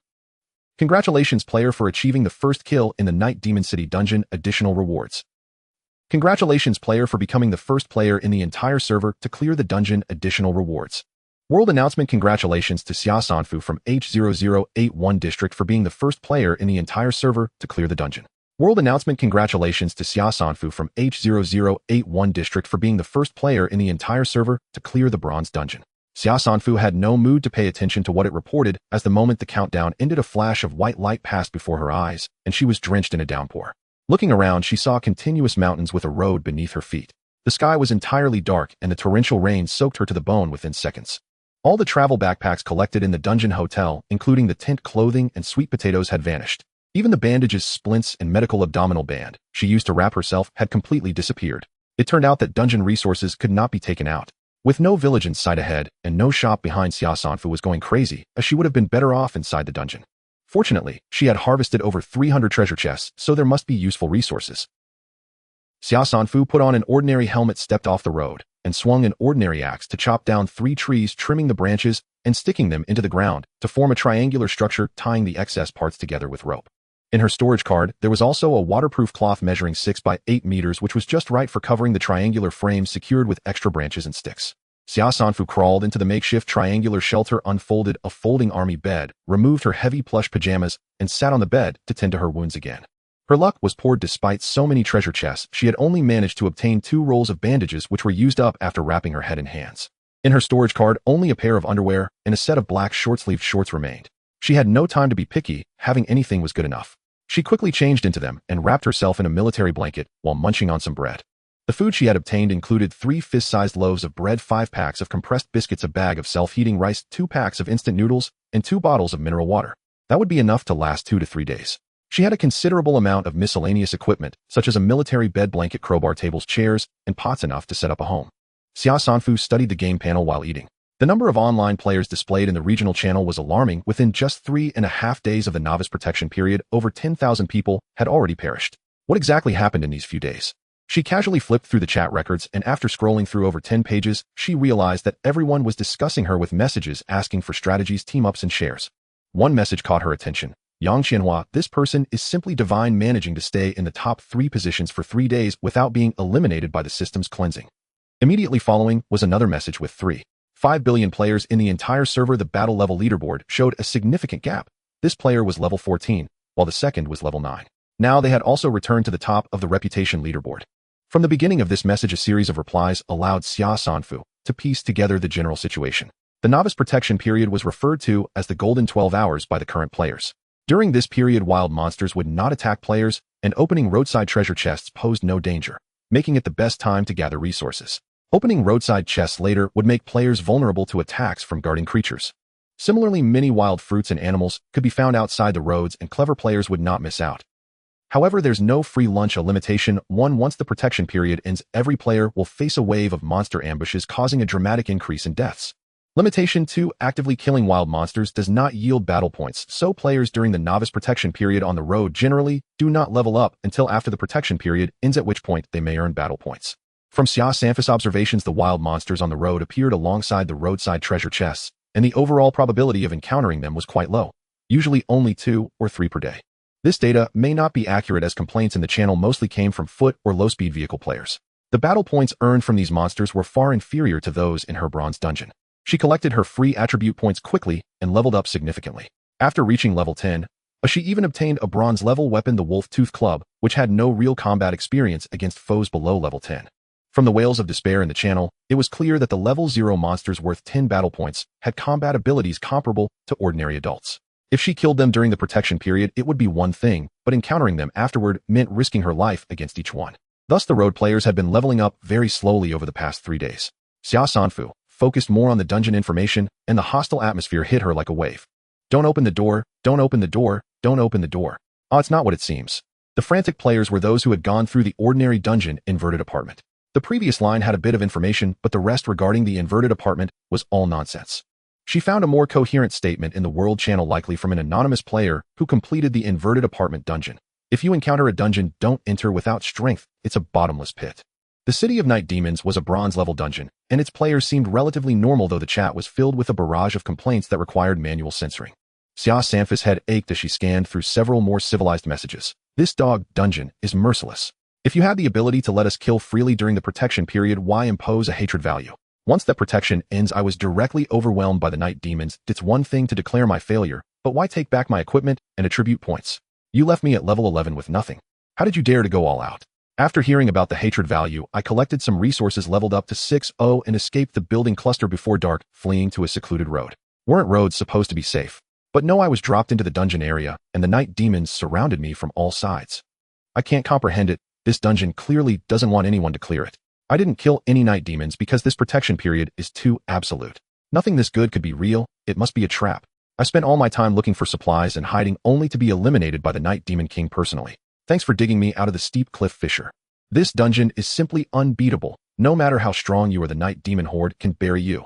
Congratulations, player, for achieving the first kill in the Night Demon City dungeon. Additional rewards. Congratulations, player, for becoming the first player in the entire server to clear the dungeon. Additional rewards. World announcement. Congratulations to Xia Sanfu from H0081 district for being the first player in the entire server to clear the dungeon. World announcement. Congratulations to Xia Sanfu from H0081 district for being the first player in the entire server to clear the bronze dungeon. Xia Sanfu had no mood to pay attention to what it reported, as the moment the countdown ended, a flash of white light passed before her eyes, and she was drenched in a downpour. Looking around, she saw continuous mountains with a road beneath her feet. The sky was entirely dark, and the torrential rain soaked her to the bone within seconds. All the travel backpacks collected in the dungeon hotel, including the tent, clothing, and sweet potatoes, had vanished. Even the bandages, splints, and medical abdominal band she used to wrap herself had completely disappeared. It turned out that dungeon resources could not be taken out. With no village in sight ahead and no shop behind, Xia Sanfu was going crazy, as she would have been better off inside the dungeon. Fortunately, she had harvested over 300 treasure chests, so there must be useful resources. Xia Sanfu put on an ordinary helmet, stepped off the road, and swung an ordinary axe to chop down 3 trees, trimming the branches and sticking them into the ground to form a triangular structure, tying the excess parts together with rope. In her storage card, there was also a waterproof cloth measuring 6 by 8 meters, which was just right for covering the triangular frame, secured with extra branches and sticks. Xia Sanfu crawled into the makeshift triangular shelter, unfolded a folding army bed, removed her heavy plush pajamas, and sat on the bed to tend to her wounds again. Her luck was poor. Despite so many treasure chests, she had only managed to obtain 2 rolls of bandages, which were used up after wrapping her head and hands. In her storage card, only a pair of underwear and a set of black short-sleeved shorts remained. She had no time to be picky, having anything was good enough. She quickly changed into them and wrapped herself in a military blanket while munching on some bread. The food she had obtained included 3 fist-sized loaves of bread, 5 packs of compressed biscuits, a bag of self-heating rice, 2 packs of instant noodles, and 2 bottles of mineral water. That would be enough to last 2 to 3 days. She had a considerable amount of miscellaneous equipment, such as a military bed, blanket, crowbar, tables, chairs, and pots, enough to set up a home. Xia Sanfu studied the game panel while eating. The number of online players displayed in the regional channel was alarming. Within just 3.5 days of the novice protection period, over 10,000 people had already perished. What exactly happened in these few days? She casually flipped through the chat records, and after scrolling through over 10 pages, she realized that everyone was discussing her with messages asking for strategies, team-ups, and shares. One message caught her attention. Yang Qianhua, this person is simply divine, managing to stay in the top 3 positions for 3 days without being eliminated by the system's cleansing. Immediately following was another message with 3.5 billion players in the entire server. The battle level leaderboard showed a significant gap. This player was level 14, while the second was level 9. Now they had also returned to the top of the reputation leaderboard. From the beginning of this message, a series of replies allowed Xia Sanfu to piece together the general situation. The novice protection period was referred to as the golden 12 hours by the current players. During this period, wild monsters would not attack players, and opening roadside treasure chests posed no danger, making it the best time to gather resources. Opening roadside chests later would make players vulnerable to attacks from guarding creatures. Similarly, many wild fruits and animals could be found outside the roads, and clever players would not miss out. However, there's no free lunch, a limitation. Once the protection period ends, every player will face a wave of monster ambushes, causing a dramatic increase in deaths. Limitation 2. Actively killing wild monsters does not yield battle points, so players during the novice protection period on the road generally do not level up until after the protection period ends, at which point they may earn battle points. From Xia Sanfu's observations, the wild monsters on the road appeared alongside the roadside treasure chests, and the overall probability of encountering them was quite low, usually only 2 or 3 per day. This data may not be accurate, as complaints in the channel mostly came from foot or low-speed vehicle players. The battle points earned from these monsters were far inferior to those in her bronze dungeon. She collected her free attribute points quickly and leveled up significantly. After reaching level 10, she even obtained a bronze-level weapon, the Wolf Tooth Club, which had no real combat experience against foes below level 10. From the Whales of Despair in the channel, it was clear that the level 0 monsters worth 10 battle points had combat abilities comparable to ordinary adults. If she killed them during the protection period, it would be one thing, but encountering them afterward meant risking her life against each one. Thus, the road players had been leveling up very slowly over the past 3 days. Xia Sanfu focused more on the dungeon information, and the hostile atmosphere hit her like a wave. Don't open the door, don't open the door, don't open the door. Oh, it's not what it seems. The frantic players were those who had gone through the ordinary dungeon inverted apartment. The previous line had a bit of information, but the rest regarding the inverted apartment was all nonsense. She found a more coherent statement in the World Channel, likely from an anonymous player who completed the inverted apartment dungeon. If you encounter a dungeon, don't enter without strength. It's a bottomless pit. The City of Night Demons was a bronze-level dungeon, and its players seemed relatively normal, though the chat was filled with a barrage of complaints that required manual censoring. Xia Sanfu's head ached as she scanned through several more civilized messages. This dog dungeon is merciless. If you had the ability to let us kill freely during the protection period, why impose a hatred value? Once that protection ends, I was directly overwhelmed by the night demons. It's one thing to declare my failure, but why take back my equipment and attribute points? You left me at level 11 with nothing. How did you dare to go all out? After hearing about the hatred value, I collected some resources, leveled up to 6.0, and escaped the building cluster before dark, fleeing to a secluded road. Weren't roads supposed to be safe? But no, I was dropped into the dungeon area, and the night demons surrounded me from all sides. I can't comprehend it. This dungeon clearly doesn't want anyone to clear it. I didn't kill any night demons because this protection period is too absolute. Nothing this good could be real. It must be a trap. I spent all my time looking for supplies and hiding, only to be eliminated by the Night Demon King personally. Thanks for digging me out of the steep cliff fissure. This dungeon is simply unbeatable. No matter how strong you are, the Night Demon Horde can bury you.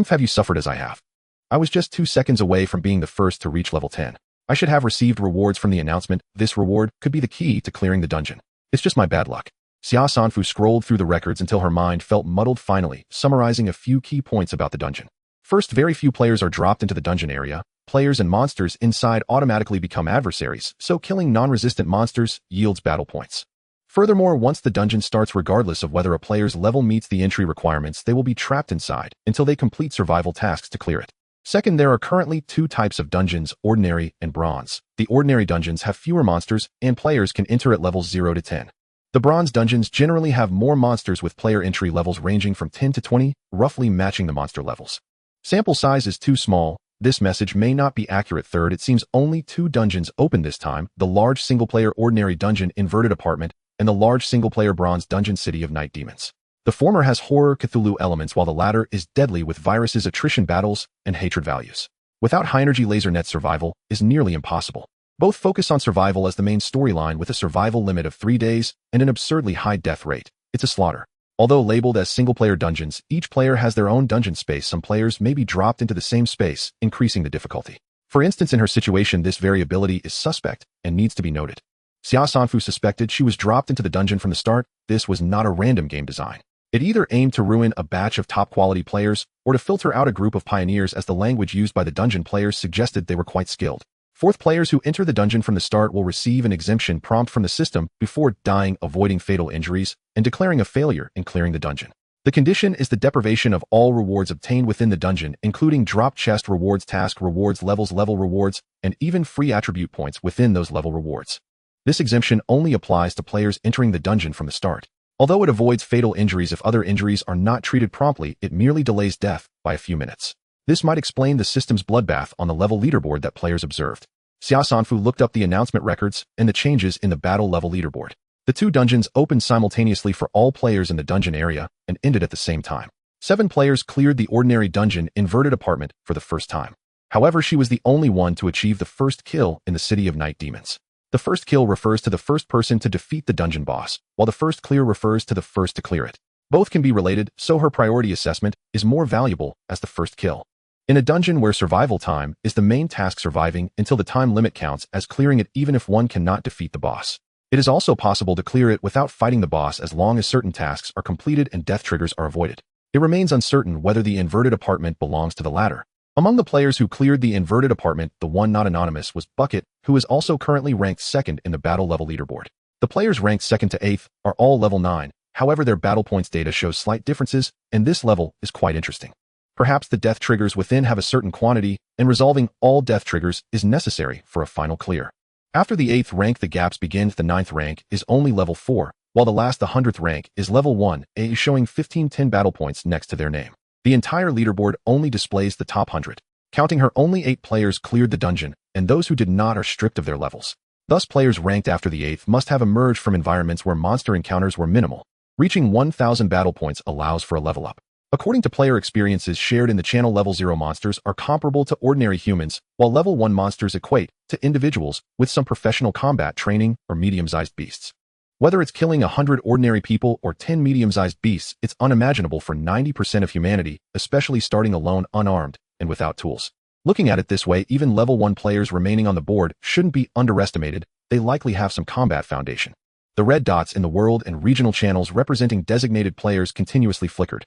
Have you suffered as I have? I was just 2 seconds away from being the first to reach level 10. I should have received rewards from the announcement. This reward could be the key to clearing the dungeon. It's just my bad luck. Xia Sanfu scrolled through the records until her mind felt muddled, finally summarizing a few key points about the dungeon. First, very few players are dropped into the dungeon area. Players and monsters inside automatically become adversaries, so killing non-resistant monsters yields battle points. Furthermore, once the dungeon starts, regardless of whether a player's level meets the entry requirements, they will be trapped inside until they complete survival tasks to clear it. Second, there are currently 2 types of dungeons, ordinary and bronze. The ordinary dungeons have fewer monsters, and players can enter at levels 0 to 10. The bronze dungeons generally have more monsters, with player entry levels ranging from 10 to 20, roughly matching the monster levels. Sample size is too small. This message may not be accurate. Third, it seems only 2 dungeons open this time, the large single-player ordinary dungeon inverted apartment and the large single-player bronze dungeon City of Night Demons. The former has horror Cthulhu elements, while the latter is deadly with viruses, attrition battles, and hatred values. Without high-energy laser net, survival is nearly impossible. Both focus on survival as the main storyline, with a survival limit of 3 days and an absurdly high death rate. It's a slaughter. Although labeled as single-player dungeons, each player has their own dungeon space. Some players may be dropped into the same space, increasing the difficulty. For instance, in her situation, this variability is suspect and needs to be noted. Xia Sanfu suspected she was dropped into the dungeon from the start. This was not a random game design. It either aimed to ruin a batch of top-quality players or to filter out a group of pioneers, as the language used by the dungeon players suggested they were quite skilled. Fourth, players who enter the dungeon from the start will receive an exemption prompt from the system before dying, avoiding fatal injuries, and declaring a failure in clearing the dungeon. The condition is the deprivation of all rewards obtained within the dungeon, including drop chest rewards, task rewards, level rewards, and even free attribute points within those level rewards. This exemption only applies to players entering the dungeon from the start. Although it avoids fatal injuries if other injuries are not treated promptly, it merely delays death by a few minutes. This might explain the system's bloodbath on the level leaderboard that players observed. Xia Sanfu looked up the announcement records and the changes in the battle level leaderboard. The two dungeons opened simultaneously for all players in the dungeon area and ended at the same time. 7 players cleared the ordinary dungeon inverted apartment for the first time. However, she was the only one to achieve the first kill in the City of Night Demons. The first kill refers to the first person to defeat the dungeon boss, while the first clear refers to the first to clear it. Both can be related, so her priority assessment is more valuable as the first kill. In a dungeon where survival time is the main task, surviving until the time limit counts as clearing it even if one cannot defeat the boss. It is also possible to clear it without fighting the boss as long as certain tasks are completed and death triggers are avoided. It remains uncertain whether the inverted apartment belongs to the latter. Among the players who cleared the inverted apartment, the one not anonymous was Bucket, who is also currently ranked 2nd in the battle level leaderboard. The players ranked 2nd to 8th are all level 9, however their battle points data shows slight differences, and this level is quite interesting. Perhaps the death triggers within have a certain quantity, and resolving all death triggers is necessary for a final clear. After the 8th rank, the gaps begin. The 9th rank is only level 4, while the 100th rank is level 1, showing 1510 battle points next to their name. The entire leaderboard only displays the top 100. Counting her, only 8 players cleared the dungeon, and those who did not are stripped of their levels. Thus, players ranked after the 8th must have emerged from environments where monster encounters were minimal. Reaching 1000 battle points allows for a level up. According to player experiences shared in the channel, level 0 monsters are comparable to ordinary humans, while level 1 monsters equate to individuals with some professional combat training or medium-sized beasts. Whether it's killing 100 ordinary people or 10 medium-sized beasts, it's unimaginable for 90% of humanity, especially starting alone, unarmed, and without tools. Looking at it this way, even level 1 players remaining on the board shouldn't be underestimated. They likely have some combat foundation. The red dots in the world and regional channels representing designated players continuously flickered.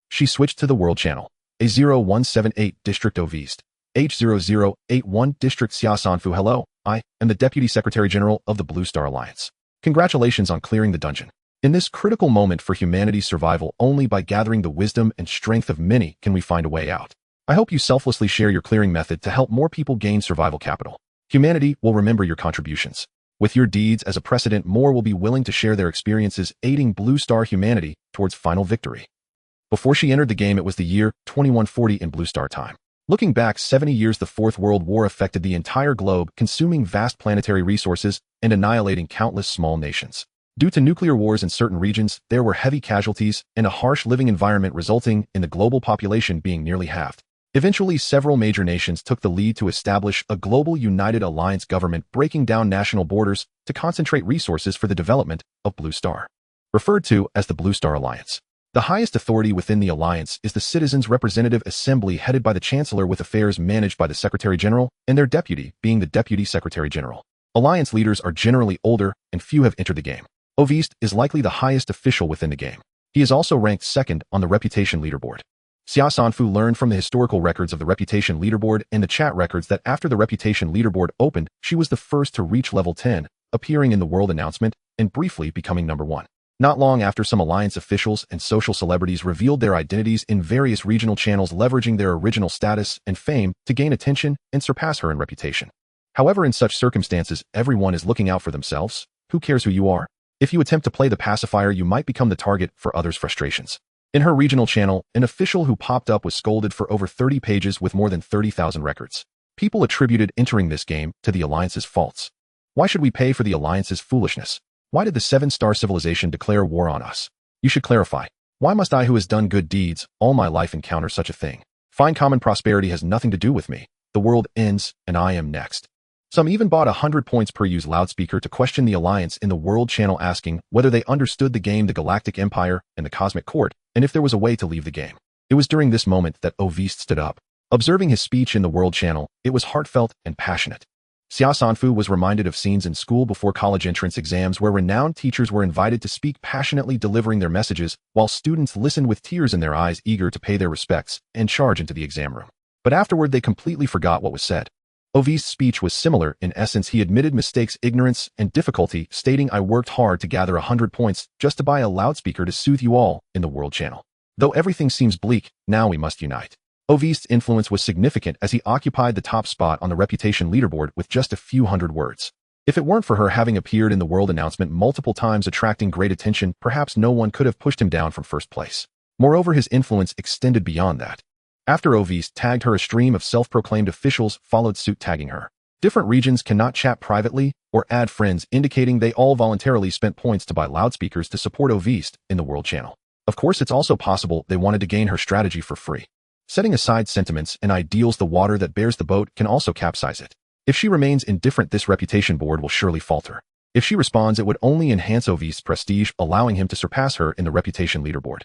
She switched to the world channel. A0178 District of East. H0081 District. Xia Sanfu. Hello, I am the Deputy Secretary General of the Blue Star Alliance. Congratulations on clearing the dungeon. In this critical moment for humanity's survival, only by gathering the wisdom and strength of many can we find a way out. I hope you selflessly share your clearing method to help more people gain survival capital. Humanity will remember your contributions. With your deeds as a precedent, more will be willing to share their experiences aiding Blue Star humanity towards final victory. Before she entered the game, it was the year 2140 in Blue Star time. Looking back 70 years, the Fourth World War affected the entire globe, consuming vast planetary resources and annihilating countless small nations. Due to nuclear wars in certain regions, there were heavy casualties and a harsh living environment, resulting in the global population being nearly halved. Eventually, several major nations took the lead to establish a global united alliance government, breaking down national borders to concentrate resources for the development of Blue Star. Referred to as the Blue Star Alliance. The highest authority within the alliance is the Citizens' Representative Assembly, headed by the Chancellor, with affairs managed by the Secretary General and their deputy being the Deputy Secretary General. Alliance leaders are generally older and few have entered the game. Ovist is likely the highest official within the game. He is also ranked 2nd on the reputation leaderboard. Xia Sanfu learned from the historical records of the reputation leaderboard and the chat records that after the reputation leaderboard opened, she was the first to reach level 10, appearing in the world announcement and briefly becoming number 1. Not long after, some alliance officials and social celebrities revealed their identities in various regional channels, leveraging their original status and fame to gain attention and surpass her in reputation. However, in such circumstances, everyone is looking out for themselves. Who cares who you are? If you attempt to play the pacifier, you might become the target for others' frustrations. In her regional channel, an official who popped up was scolded for over 30 pages with more than 30,000 records. People attributed entering this game to the Alliance's faults. Why should we pay for the Alliance's foolishness? Why did the 7-star civilization declare war on us? You should clarify. Why must I, who has done good deeds all my life, encounter such a thing? Find common prosperity has nothing to do with me. The world ends, and I am next. Some even bought 100 points per use loudspeaker to question the Alliance in the World Channel, asking whether they understood the game, the Galactic Empire, and the Cosmic Court, and if there was a way to leave the game. It was during this moment that Ovist stood up. Observing his speech in the World Channel, it was heartfelt and passionate. Xia Sanfu was reminded of scenes in school before college entrance exams where renowned teachers were invited to speak, passionately delivering their messages, while students listened with tears in their eyes, eager to pay their respects and charge into the exam room. But afterward, they completely forgot what was said. Ovist's speech was similar. In essence, he admitted mistakes, ignorance, and difficulty, stating, "I worked hard to gather 100 points just to buy a loudspeaker to soothe you all," in the World Channel. Though everything seems bleak, now we must unite. Ovist's influence was significant as he occupied the top spot on the reputation leaderboard with just a few hundred words. If it weren't for her having appeared in the world announcement multiple times, attracting great attention, perhaps no one could have pushed him down from first place. Moreover, his influence extended beyond that. After Ovist tagged her, a stream of self-proclaimed officials followed suit, tagging her. Different regions cannot chat privately or add friends, indicating they all voluntarily spent points to buy loudspeakers to support Ovist in the World Channel. Of course, it's also possible they wanted to gain her strategy for free. Setting aside sentiments and ideals, the water that bears the boat can also capsize it. If she remains indifferent, this reputation board will surely falter. If she responds, it would only enhance Ovist's prestige, allowing him to surpass her in the reputation leaderboard.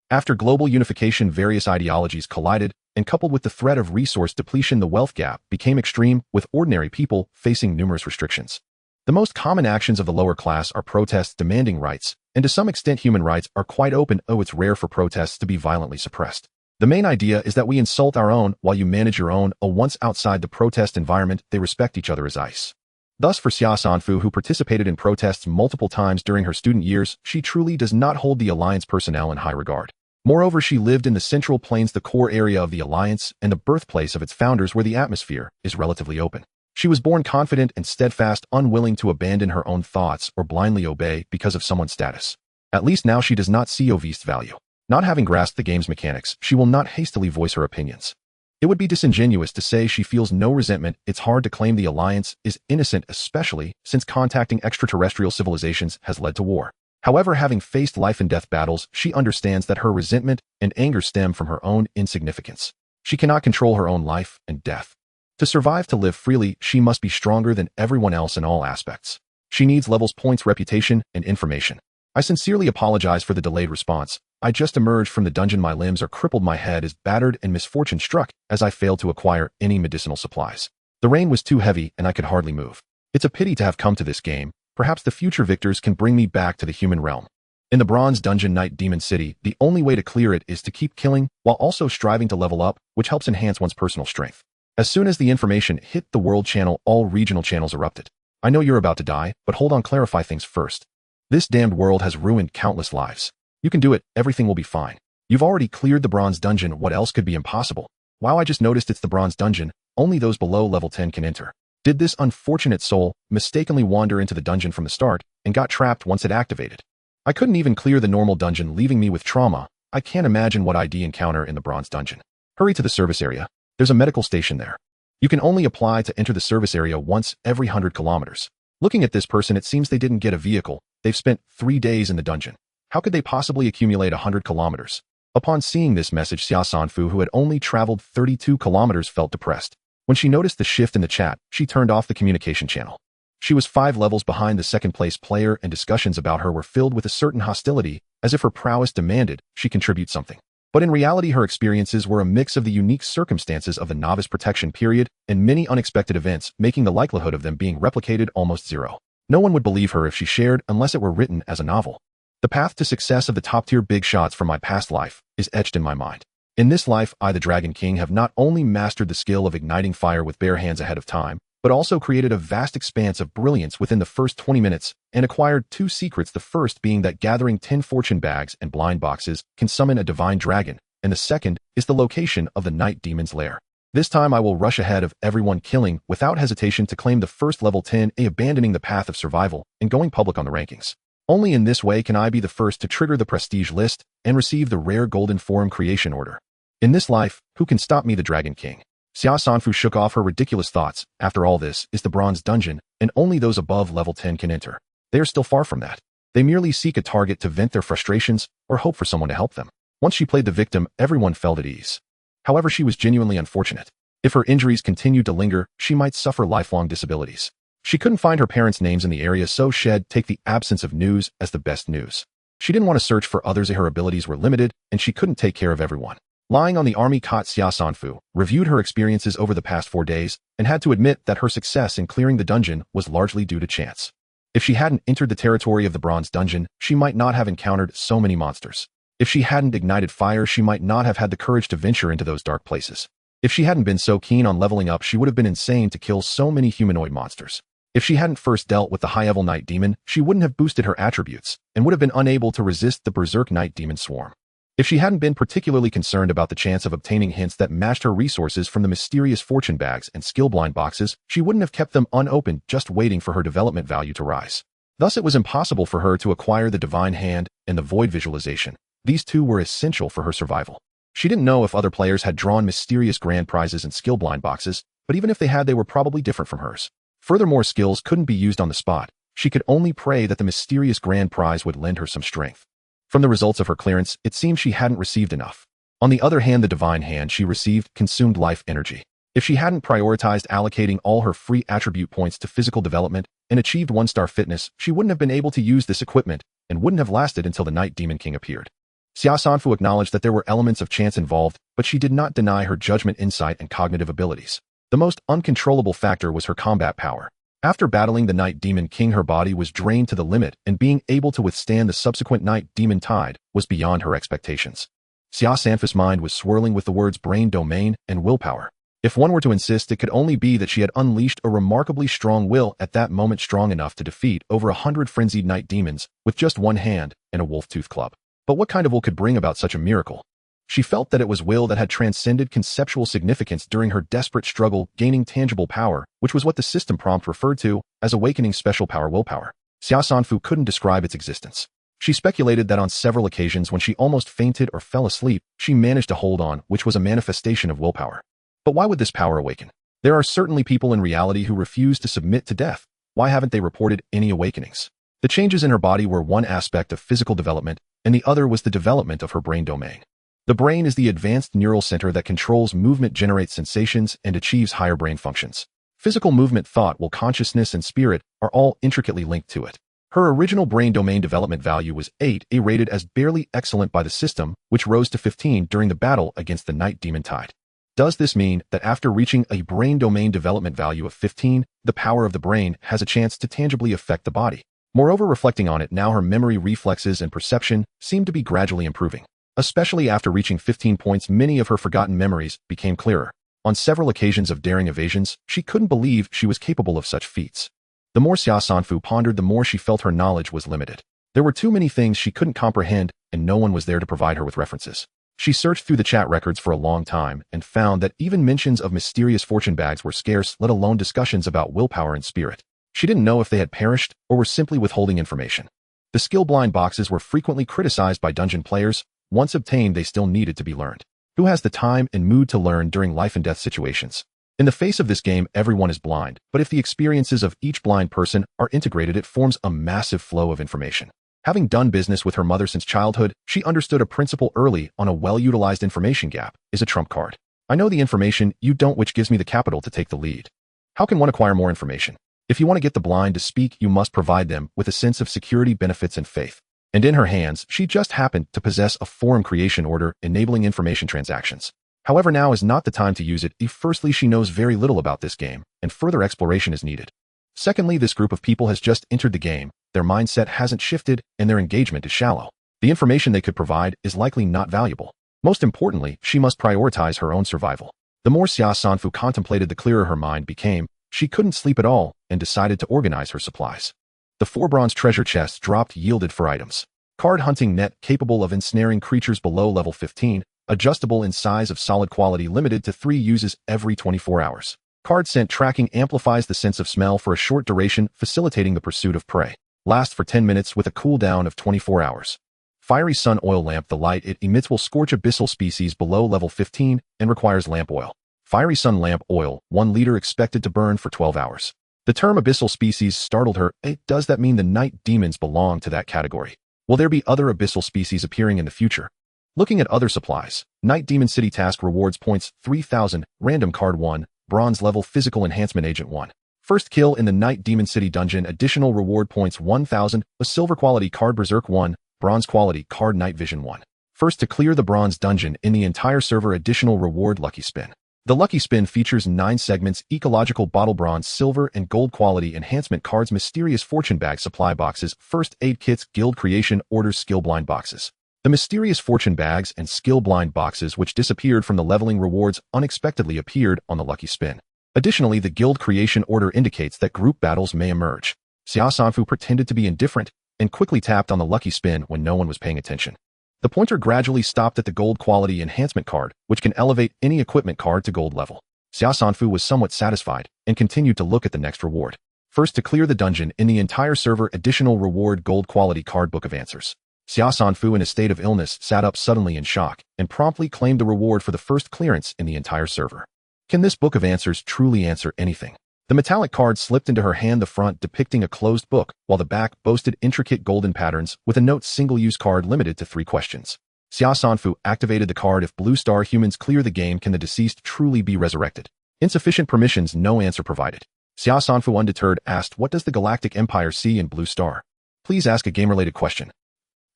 After global unification, various ideologies collided, and coupled with the threat of resource depletion, the wealth gap became extreme, with ordinary people facing numerous restrictions. The most common actions of the lower class are protests demanding rights, and to some extent human rights are quite open. It's rare for protests to be violently suppressed. The main idea is that we insult our own while you manage your own. Once outside the protest environment, they respect each other as ice. Thus, for Xia Sanfu, who participated in protests multiple times during her student years, she truly does not hold the Alliance personnel in high regard. Moreover, she lived in the Central Plains, the core area of the Alliance and the birthplace of its founders, where the atmosphere is relatively open. She was born confident and steadfast, unwilling to abandon her own thoughts or blindly obey because of someone's status. At least now she does not see Ovist's value. Not having grasped the game's mechanics, she will not hastily voice her opinions. It would be disingenuous to say she feels no resentment. It's hard to claim the Alliance is innocent, especially since contacting extraterrestrial civilizations has led to war. However, having faced life and death battles, she understands that her resentment and anger stem from her own insignificance. She cannot control her own life and death. To survive, to live freely, she must be stronger than everyone else in all aspects. She needs levels, points, reputation, and information. I sincerely apologize for the delayed response. I just emerged from the dungeon. My limbs are crippled, my head is battered, and misfortune struck as I failed to acquire any medicinal supplies. The rain was too heavy and I could hardly move. It's a pity to have come to this game. Perhaps the future victors can bring me back to the human realm. In the Bronze Dungeon, Night Demon City, the only way to clear it is to keep killing while also striving to level up, which helps enhance one's personal strength. As soon as the information hit the World Channel, all regional channels erupted. I know you're about to die, but hold on, clarify things first. This damned world has ruined countless lives. You can do it, everything will be fine. You've already cleared the Bronze Dungeon, what else could be impossible? Wow, I just noticed it's the Bronze Dungeon, only those below level 10 can enter. Did this unfortunate soul mistakenly wander into the dungeon from the start and got trapped once it activated? I couldn't even clear the normal dungeon, leaving me with trauma. I can't imagine what I'd encounter in the Bronze Dungeon. Hurry to the service area. There's a medical station there. You can only apply to enter the service area once every 100 kilometers. Looking at this person, it seems they didn't get a vehicle. They've spent 3 days in the dungeon. How could they possibly accumulate 100 kilometers? Upon seeing this message, Xia Sanfu, who had only traveled 32 kilometers, felt depressed. When she noticed the shift in the chat, she turned off the communication channel. She was 5 levels behind the second-place player, and discussions about her were filled with a certain hostility, as if her prowess demanded she contribute something. But in reality, her experiences were a mix of the unique circumstances of the novice protection period and many unexpected events, making the likelihood of them being replicated almost zero. No one would believe her if she shared unless it were written as a novel. The path to success of the top-tier big shots from my past life is etched in my mind. In this life, I, the Dragon King, have not only mastered the skill of igniting fire with bare hands ahead of time, but also created a vast expanse of brilliance within the first 20 minutes and acquired 2 secrets, the first being that gathering 10 fortune bags and blind boxes can summon a divine dragon, and the second is the location of the Night Demon's lair. This time I will rush ahead of everyone, killing without hesitation to claim the first level 10, abandoning the path of survival and going public on the rankings. Only in this way can I be the first to trigger the prestige list and receive the rare golden forum creation order. In this life, who can stop me, the Dragon King? Xia Sanfu shook off her ridiculous thoughts. After all, this is the Bronze Dungeon, and only those above level 10 can enter. They are still far from that. They merely seek a target to vent their frustrations or hope for someone to help them. Once she played the victim, everyone felt at ease. However, she was genuinely unfortunate. If her injuries continued to linger, she might suffer lifelong disabilities. She couldn't find her parents' names in the area, so she'd take the absence of news as the best news. She didn't want to search for others as her abilities were limited, and she couldn't take care of everyone. Lying on the army cot, Xia Sanfu reviewed her experiences over the past 4 days and had to admit that her success in clearing the dungeon was largely due to chance. If she hadn't entered the territory of the Bronze Dungeon, she might not have encountered so many monsters. If she hadn't ignited fire, she might not have had the courage to venture into those dark places. If she hadn't been so keen on leveling up, she would have been insane to kill so many humanoid monsters. If she hadn't first dealt with the high-level Night Demon, she wouldn't have boosted her attributes and would have been unable to resist the Berserk Night Demon swarm. If she hadn't been particularly concerned about the chance of obtaining hints that matched her resources from the mysterious fortune bags and skill blind boxes, she wouldn't have kept them unopened just waiting for her development value to rise. Thus, it was impossible for her to acquire the Divine Hand and the Void Visualization. These two were essential for her survival. She didn't know if other players had drawn mysterious grand prizes and skill blind boxes, but even if they had, they were probably different from hers. Furthermore, skills couldn't be used on the spot. She could only pray that the mysterious grand prize would lend her some strength. From the results of her clearance, it seemed she hadn't received enough. On the other hand, the Divine Hand she received consumed life energy. If she hadn't prioritized allocating all her free attribute points to physical development and achieved 1-star fitness, she wouldn't have been able to use this equipment and wouldn't have lasted until the Night Demon King appeared. Xia Sanfu acknowledged that there were elements of chance involved, but she did not deny her judgment, insight, and cognitive abilities. The most uncontrollable factor was her combat power. After battling the Night Demon King, her body was drained to the limit, and being able to withstand the subsequent Night Demon Tide was beyond her expectations. Xia Sanfu's mind was swirling with the words brain domain and willpower. If one were to insist, it could only be that she had unleashed a remarkably strong will at that moment, strong enough to defeat over 100 frenzied night demons with just one hand and a wolf-tooth club. But what kind of will could bring about such a miracle? She felt that it was will that had transcended conceptual significance during her desperate struggle, gaining tangible power, which was what the system prompt referred to as awakening special power willpower. Xia Sanfu couldn't describe its existence. She speculated that on several occasions when she almost fainted or fell asleep, she managed to hold on, which was a manifestation of willpower. But why would this power awaken? There are certainly people in reality who refuse to submit to death. Why haven't they reported any awakenings? The changes in her body were one aspect of physical development, and the other was the development of her brain domain. The brain is the advanced neural center that controls movement, generates sensations, and achieves higher brain functions. Physical movement, thought, will, consciousness, and spirit are all intricately linked to it. Her original brain domain development value was 8A, rated as barely excellent by the system, which rose to 15 during the battle against the Night Demon Tide. Does this mean that after reaching a brain domain development value of 15, the power of the brain has a chance to tangibly affect the body? Moreover, reflecting on it now, her memory, reflexes, and perception seem to be gradually improving. Especially after reaching 15 points, many of her forgotten memories became clearer. On several occasions of daring evasions, she couldn't believe she was capable of such feats. The more Xia Sanfu pondered, the more she felt her knowledge was limited. There were too many things she couldn't comprehend, and no one was there to provide her with references. She searched through the chat records for a long time and found that even mentions of mysterious fortune bags were scarce, let alone discussions about willpower and spirit. She didn't know if they had perished or were simply withholding information. The skill blind boxes were frequently criticized by dungeon players. Once obtained, they still needed to be learned. Who has the time and mood to learn during life and death situations? In the face of this game, everyone is blind, but if the experiences of each blind person are integrated, it forms a massive flow of information. Having done business with her mother since childhood, she understood a principle early on: a well-utilized information gap is a trump card. I know the information, you don't, which gives me the capital to take the lead. How can one acquire more information? If you want to get the blind to speak, you must provide them with a sense of security, benefits, and faith. And in her hands, she just happened to possess a forum creation order enabling information transactions. However, now is not the time to use it. Firstly, she knows very little about this game, and further exploration is needed. Secondly, this group of people has just entered the game, their mindset hasn't shifted, and their engagement is shallow. The information they could provide is likely not valuable. Most importantly, she must prioritize her own survival. The more Xia Sanfu contemplated, the clearer her mind became. She couldn't sleep at all, and decided to organize her supplies. The 4 bronze treasure chests dropped yielded for items. Card hunting net capable of ensnaring creatures below level 15, adjustable in size, of solid quality, limited to 3 uses every 24 hours. Card scent tracking amplifies the sense of smell for a short duration, facilitating the pursuit of prey. Lasts for 10 minutes with a cooldown of 24 hours. Fiery sun oil lamp. The light it emits will scorch abyssal species below level 15 and requires lamp oil. Fiery sun lamp oil, 1 liter, expected to burn for 12 hours. The term abyssal species startled her. Does that mean the night demons belong to that category? Will there be other abyssal species appearing in the future? Looking at other supplies, Night Demon City Task rewards points 3000, Random Card 1, Bronze Level Physical Enhancement Agent 1. First kill in the Night Demon City Dungeon, additional reward points 1000, a Silver Quality Card Berserk 1, Bronze Quality Card Night Vision 1. First to clear the Bronze Dungeon in the entire server, additional reward Lucky Spin. The Lucky Spin features 9 segments, Ecological Bottle, Bronze, Silver, and Gold Quality Enhancement Cards, Mysterious Fortune Bag, Supply Boxes, First Aid Kits, Guild Creation Orders, Skill Blind Boxes. The Mysterious Fortune Bags and Skill Blind Boxes, which disappeared from the leveling rewards, unexpectedly appeared on the Lucky Spin. Additionally, the Guild Creation Order indicates that group battles may emerge. Xia Sanfu pretended to be indifferent and quickly tapped on the Lucky Spin when no one was paying attention. The pointer gradually stopped at the Gold Quality Enhancement card, which can elevate any equipment card to gold level. Xia Sanfu was somewhat satisfied and continued to look at the next reward. First to clear the dungeon in the entire server, additional reward Gold Quality Card Book of Answers. Xia Sanfu, in a state of illness, sat up suddenly in shock and promptly claimed the reward for the first clearance in the entire server. Can this Book of Answers truly answer anything? The metallic card slipped into her hand, the front depicting a closed book, while the back boasted intricate golden patterns with a note, single-use card limited to 3 questions. Xia Sanfu activated the card. If Blue Star humans clear the game, can the deceased truly be resurrected? Insufficient permissions, no answer provided. Xia Sanfu, undeterred, asked, what does the Galactic Empire see in Blue Star? Please ask a game-related question.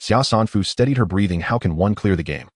Xia Sanfu steadied her breathing. How can one clear the game?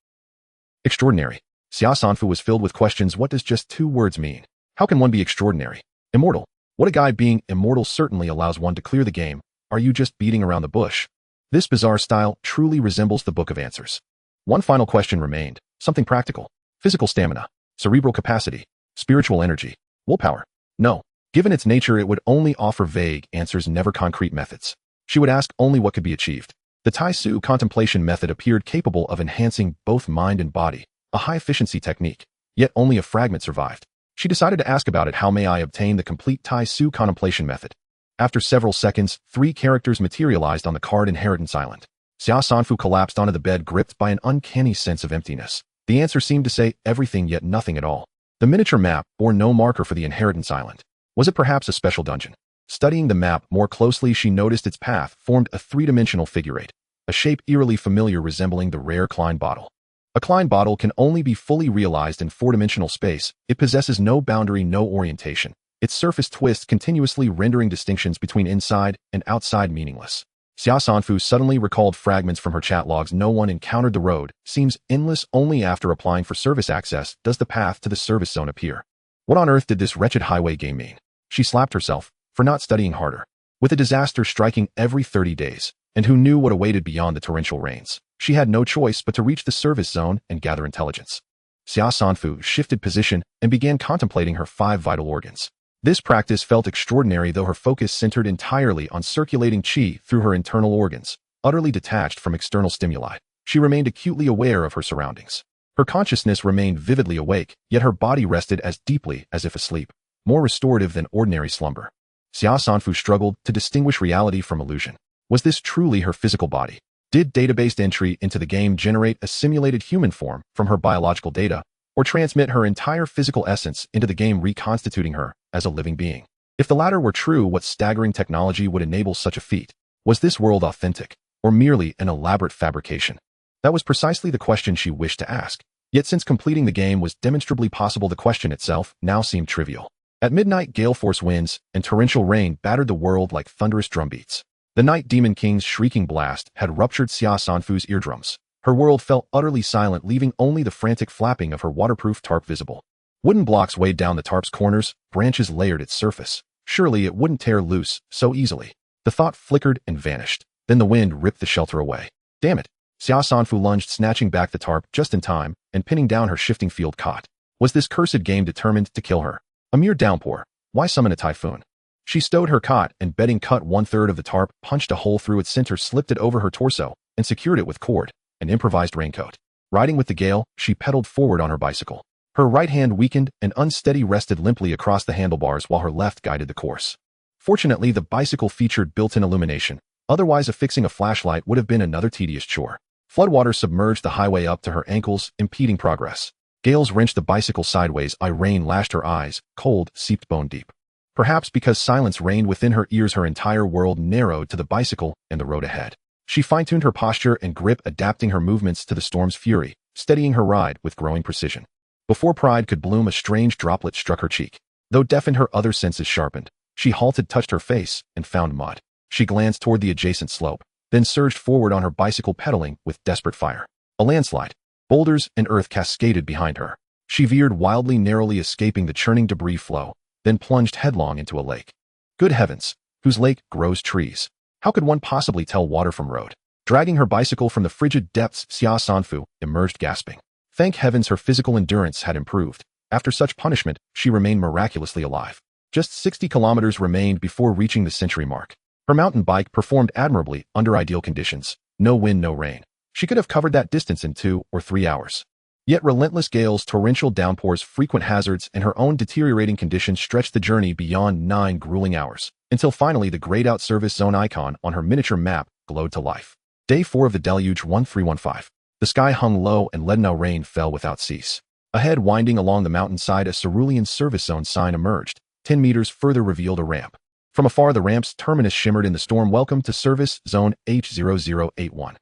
Extraordinary. Xia Sanfu was filled with questions. What does just 2 words mean? How can one be extraordinary? Immortal. What a guy, being immortal certainly allows one to clear the game. Are you just beating around the bush? This bizarre style truly resembles the Book of Answers. One final question remained. Something practical. Physical stamina. Cerebral capacity. Spiritual energy. Willpower. No. Given its nature, it would only offer vague answers, never concrete methods. She would ask only what could be achieved. The Tai Su contemplation method appeared capable of enhancing both mind and body, a high-efficiency technique, yet only a fragment survived. She decided to ask about it. How may I obtain the complete Tai Su contemplation method? After several seconds, 3 characters materialized on the card Inheritance Island. Xia Sanfu collapsed onto the bed, gripped by an uncanny sense of emptiness. The answer seemed to say everything yet nothing at all. The miniature map bore no marker for the Inheritance Island. Was it perhaps a special dungeon? Studying the map more closely, she noticed its path formed a 3-dimensional figure 8, a shape eerily familiar, resembling the rare Klein bottle. A Klein bottle can only be fully realized in 4-dimensional space. It possesses no boundary, no orientation. Its surface twists continuously, rendering distinctions between inside and outside meaningless. Xia Sanfu suddenly recalled fragments from her chat logs. No one encountered the road. Seems endless. Only after applying for service access does the path to the service zone appear. What on earth did this wretched highway game mean? She slapped herself for not studying harder. With a disaster striking every 30 days, and who knew what awaited beyond the torrential rains, she had no choice but to reach the service zone and gather intelligence. Xia Sanfu shifted position and began contemplating her 5 vital organs. This practice felt extraordinary, though her focus centered entirely on circulating qi through her internal organs, utterly detached from external stimuli. She remained acutely aware of her surroundings. Her consciousness remained vividly awake, yet her body rested as deeply as if asleep, more restorative than ordinary slumber. Xia Sanfu struggled to distinguish reality from illusion. Was this truly her physical body? Did database entry into the game generate a simulated human form from her biological data, or transmit her entire physical essence into the game, reconstituting her as a living being? If the latter were true, what staggering technology would enable such a feat? Was this world authentic, or merely an elaborate fabrication? That was precisely the question she wished to ask. Yet since completing the game was demonstrably possible, the question itself now seemed trivial. At midnight, gale force winds and torrential rain battered the world like thunderous drumbeats. The Night Demon King's shrieking blast had ruptured Xia Sanfu's eardrums. Her world fell utterly silent, leaving only the frantic flapping of her waterproof tarp visible. Wooden blocks weighed down the tarp's corners, branches layered its surface. Surely it wouldn't tear loose so easily. The thought flickered and vanished. Then the wind ripped the shelter away. Damn it! Xia Sanfu lunged, snatching back the tarp just in time and pinning down her shifting field cot. Was this cursed game determined to kill her? A mere downpour. Why summon a typhoon? She stowed her cot and, bedding cut 1/3 of the tarp, punched a hole through its center, slipped it over her torso, and secured it with cord, an improvised raincoat. Riding with the gale, she pedaled forward on her bicycle. Her right hand, weakened and unsteady, rested limply across the handlebars while her left guided the course. Fortunately, the bicycle featured built-in illumination. Otherwise, affixing a flashlight would have been another tedious chore. Floodwater submerged the highway up to her ankles, impeding progress. Gales wrenched the bicycle sideways. Rain lashed her eyes, cold, seeped bone deep. Perhaps because silence reigned within her ears, her entire world narrowed to the bicycle and the road ahead. She fine-tuned her posture and grip, adapting her movements to the storm's fury, steadying her ride with growing precision. Before pride could bloom, a strange droplet struck her cheek. Though deafened, her other senses sharpened. She halted, touched her face, and found mud. She glanced toward the adjacent slope, then surged forward on her bicycle, pedaling with desperate fire. A landslide. Boulders and earth cascaded behind her. She veered wildly, narrowly escaping the churning debris flow, then plunged headlong into a lake. Good heavens! Whose lake grows trees? How could one possibly tell water from road? Dragging her bicycle from the frigid depths, Xia Sanfu emerged gasping. Thank heavens her physical endurance had improved. After such punishment, she remained miraculously alive. Just 60 kilometers remained before reaching the century mark. Her mountain bike performed admirably under ideal conditions. No wind, no rain. She could have covered that distance in 2 or 3 hours. Yet relentless gales, torrential downpours, frequent hazards, and her own deteriorating condition stretched the journey beyond 9 grueling hours, until finally the grayed out service zone icon on her miniature map glowed to life. Day 4 of the deluge 1315. The sky hung low and leaden rain fell without cease. Ahead, winding along the mountainside, a cerulean service zone sign emerged. 10 meters further revealed a ramp. From afar, the ramp's terminus shimmered in the storm. Welcome to Service Zone H0081.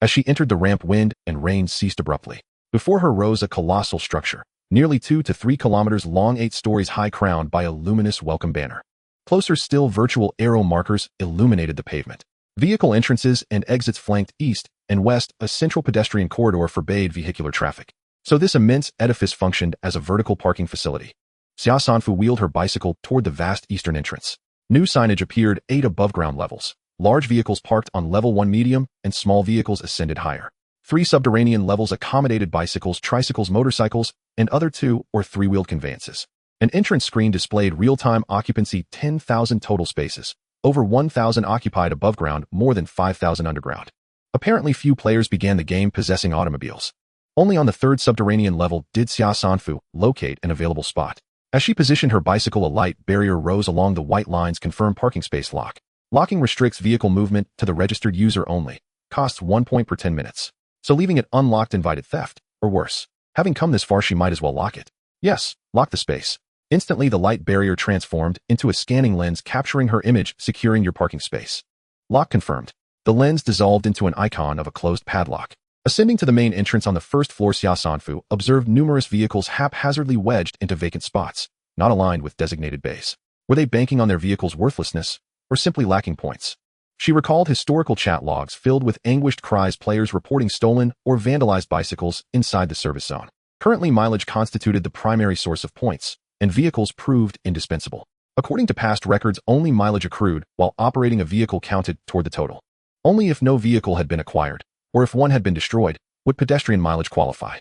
As she entered the ramp, wind and rain ceased abruptly. Before her rose a colossal structure, nearly 2 to 3 kilometers long, 8 stories high, crowned by a luminous welcome banner. Closer still, virtual arrow markers illuminated the pavement. Vehicle entrances and exits flanked east and west. A central pedestrian corridor forbade vehicular traffic. So this immense edifice functioned as a vertical parking facility. Xia Sanfu wheeled her bicycle toward the vast eastern entrance. New signage appeared, 8 above-ground levels. Large vehicles parked on level 1 medium, and small vehicles ascended higher. 3 subterranean levels accommodated bicycles, tricycles, motorcycles, and other 2 or 3-wheeled conveyances. An entrance screen displayed real-time occupancy, 10,000 total spaces. Over 1,000 occupied above ground, more than 5,000 underground. Apparently few players began the game possessing automobiles. Only on the 3rd subterranean level did Xia Sanfu locate an available spot. As she positioned her bicycle, a light barrier rose along the white lines. Confirm parking space lock. Locking restricts vehicle movement to the registered user only. Costs 1 point per 10 minutes. So leaving it unlocked invited theft, or worse. Having come this far, she might as well lock it. Yes, lock the space. Instantly the light barrier transformed into a scanning lens, capturing her image, securing your parking space. Lock confirmed. The lens dissolved into an icon of a closed padlock. Ascending to the main entrance on the 1st floor, Xia Sanfu observed numerous vehicles haphazardly wedged into vacant spots, not aligned with designated bays. Were they banking on their vehicle's worthlessness, or simply lacking points? She recalled historical chat logs filled with anguished cries, players reporting stolen or vandalized bicycles inside the service zone. Currently, mileage constituted the primary source of points, and vehicles proved indispensable. According to past records, only mileage accrued while operating a vehicle counted toward the total. Only if no vehicle had been acquired, or if one had been destroyed, would pedestrian mileage qualify.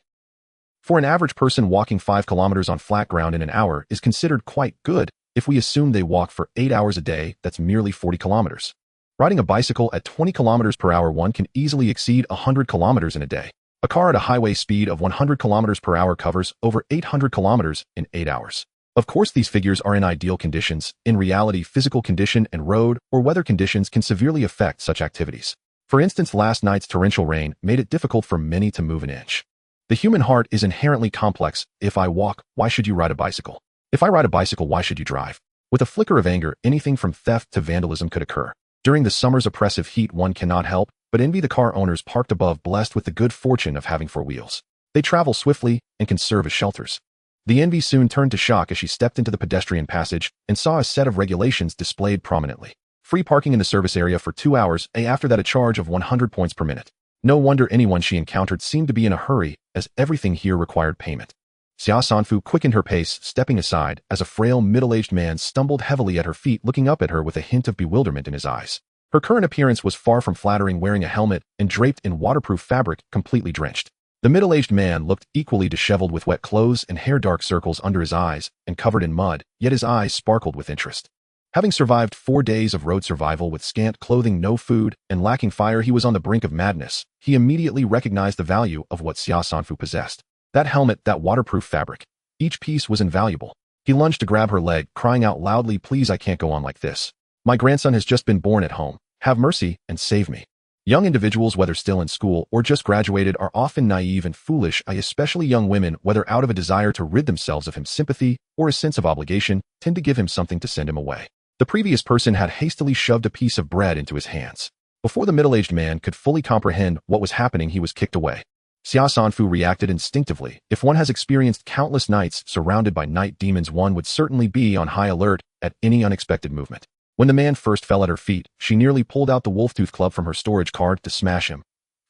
For an average person, walking 5 kilometers on flat ground in an hour is considered quite good. If we assume they walk for 8 hours a day, that's merely 40 kilometers. Riding a bicycle at 20 kilometers per hour, one can easily exceed 100 kilometers in a day. A car at a highway speed of 100 kilometers per hour covers over 800 kilometers in 8 hours. Of course, these figures are in ideal conditions. In reality, physical condition and road or weather conditions can severely affect such activities. For instance, last night's torrential rain made it difficult for many to move an inch. The human heart is inherently complex. If I walk, why should you ride a bicycle? If I ride a bicycle, why should you drive? With a flicker of anger, anything from theft to vandalism could occur. During the summer's oppressive heat, one cannot help but envy the car owners parked above, blessed with the good fortune of having 4 wheels. They travel swiftly and can serve as shelters. The envy soon turned to shock as she stepped into the pedestrian passage and saw a set of regulations displayed prominently. Free parking in the service area for 2 hours, and after that a charge of 100 points per minute. No wonder anyone she encountered seemed to be in a hurry, as everything here required payment. Xia Sanfu quickened her pace, stepping aside as a frail middle-aged man stumbled heavily at her feet, looking up at her with a hint of bewilderment in his eyes. Her current appearance was far from flattering, wearing a helmet and draped in waterproof fabric, completely drenched. The middle-aged man looked equally disheveled, with wet clothes and hair, dark circles under his eyes, and covered in mud, yet his eyes sparkled with interest. Having survived 4 days of road survival with scant clothing, no food, and lacking fire, he was on the brink of madness. He immediately recognized the value of what Xia Sanfu possessed. That helmet, that waterproof fabric. Each piece was invaluable. He lunged to grab her leg, crying out loudly, "Please, I can't go on like this. My grandson has just been born at home. Have mercy and save me." Young individuals, whether still in school or just graduated, are often naive and foolish. Especially young women, whether out of a desire to rid themselves of him, sympathy, or a sense of obligation, tend to give him something to send him away. The previous person had hastily shoved a piece of bread into his hands. Before the middle-aged man could fully comprehend what was happening, he was kicked away. Xia Sanfu reacted instinctively. If one has experienced countless nights surrounded by night demons, one would certainly be on high alert at any unexpected movement. When the man first fell at her feet, she nearly pulled out the wolf-tooth club from her storage card to smash him.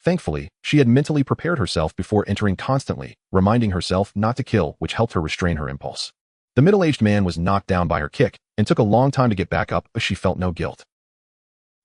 Thankfully, she had mentally prepared herself before entering, constantly reminding herself not to kill, which helped her restrain her impulse. The middle-aged man was knocked down by her kick and took a long time to get back up, but she felt no guilt.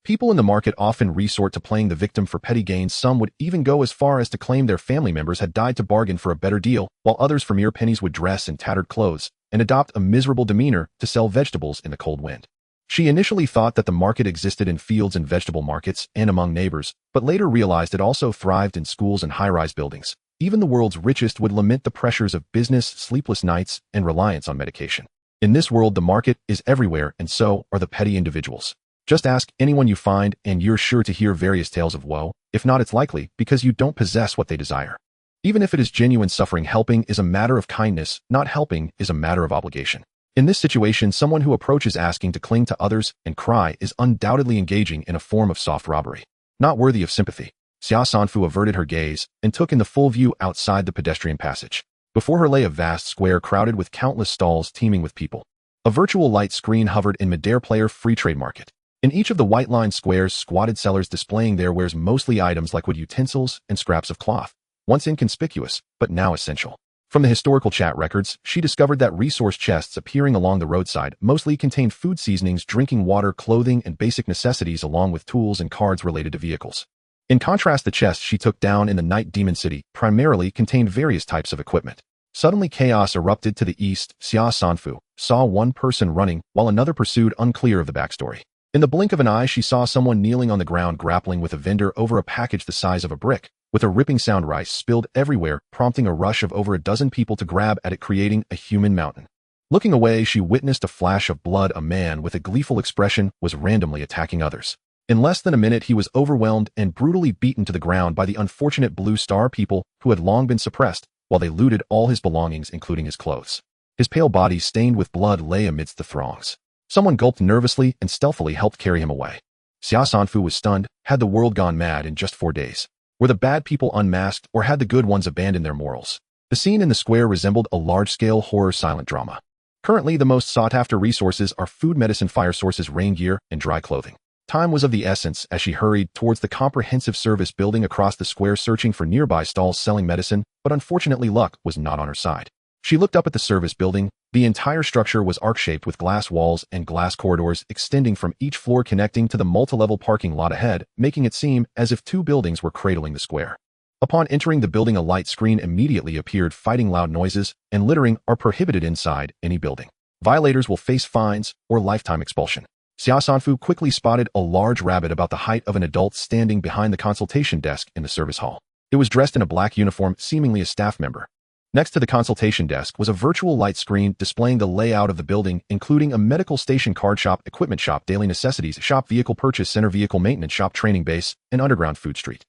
People in the market often resort to playing the victim for petty gains. Some would even go as far as to claim their family members had died to bargain for a better deal, while others for mere pennies would dress in tattered clothes and adopt a miserable demeanor to sell vegetables in the cold wind. She initially thought that the market existed in fields and vegetable markets and among neighbors, but later realized it also thrived in schools and high-rise buildings. Even the world's richest would lament the pressures of business, sleepless nights, and reliance on medication. In this world, the market is everywhere, and so are the petty individuals. Just ask anyone you find, and you're sure to hear various tales of woe. If not, it's likely because you don't possess what they desire. Even if it is genuine suffering, helping is a matter of kindness, not helping is a matter of obligation. In this situation, someone who approaches asking to cling to others and cry is undoubtedly engaging in a form of soft robbery, not worthy of sympathy. Xia Sanfu averted her gaze and took in the full view outside the pedestrian passage. Before her lay a vast square crowded with countless stalls teeming with people. A virtual light screen hovered in midair. Player free trade market. In each of the white-lined squares squatted sellers displaying their wares, mostly items like wood utensils and scraps of cloth, once inconspicuous, but now essential. From the historical chat records, she discovered that resource chests appearing along the roadside mostly contained food, seasonings, drinking water, clothing, and basic necessities, along with tools and cards related to vehicles. In contrast, the chests she took down in the Night Demon City primarily contained various types of equipment. Suddenly chaos erupted to the east. Xia Sanfu saw one person running while another pursued, unclear of the backstory. In the blink of an eye, she saw someone kneeling on the ground grappling with a vendor over a package the size of a brick. With a ripping sound, rice spilled everywhere, prompting a rush of over a dozen people to grab at it, creating a human mountain. Looking away, she witnessed a flash of blood. A man with a gleeful expression was randomly attacking others. In less than a minute, he was overwhelmed and brutally beaten to the ground by the unfortunate Blue Star people who had long been suppressed, while they looted all his belongings, including his clothes. His pale body, stained with blood, lay amidst the throngs. Someone gulped nervously and stealthily helped carry him away. Xia Sanfu was stunned. Had the world gone mad in just 4 days? Were the bad people unmasked, or had the good ones abandoned their morals? The scene in the square resembled a large-scale horror silent drama. Currently, the most sought-after resources are food, medicine, fire sources, rain gear, and dry clothing. Time was of the essence as she hurried towards the comprehensive service building across the square, searching for nearby stalls selling medicine, but unfortunately luck was not on her side. She looked up at the service building. The entire structure was arc-shaped with glass walls and glass corridors extending from each floor, connecting to the multi-level parking lot ahead, making it seem as if 2 buildings were cradling the square. Upon entering the building, a light screen immediately appeared, fighting loud noises, and littering are prohibited inside any building. Violators will face fines or lifetime expulsion. Xia Sanfu quickly spotted a large rabbit about the height of an adult standing behind the consultation desk in the service hall. It was dressed in a black uniform, seemingly a staff member. Next to the consultation desk was a virtual light screen displaying the layout of the building, including a medical station, card shop, equipment shop, daily necessities shop, vehicle purchase center, vehicle maintenance shop, training base, and underground food street.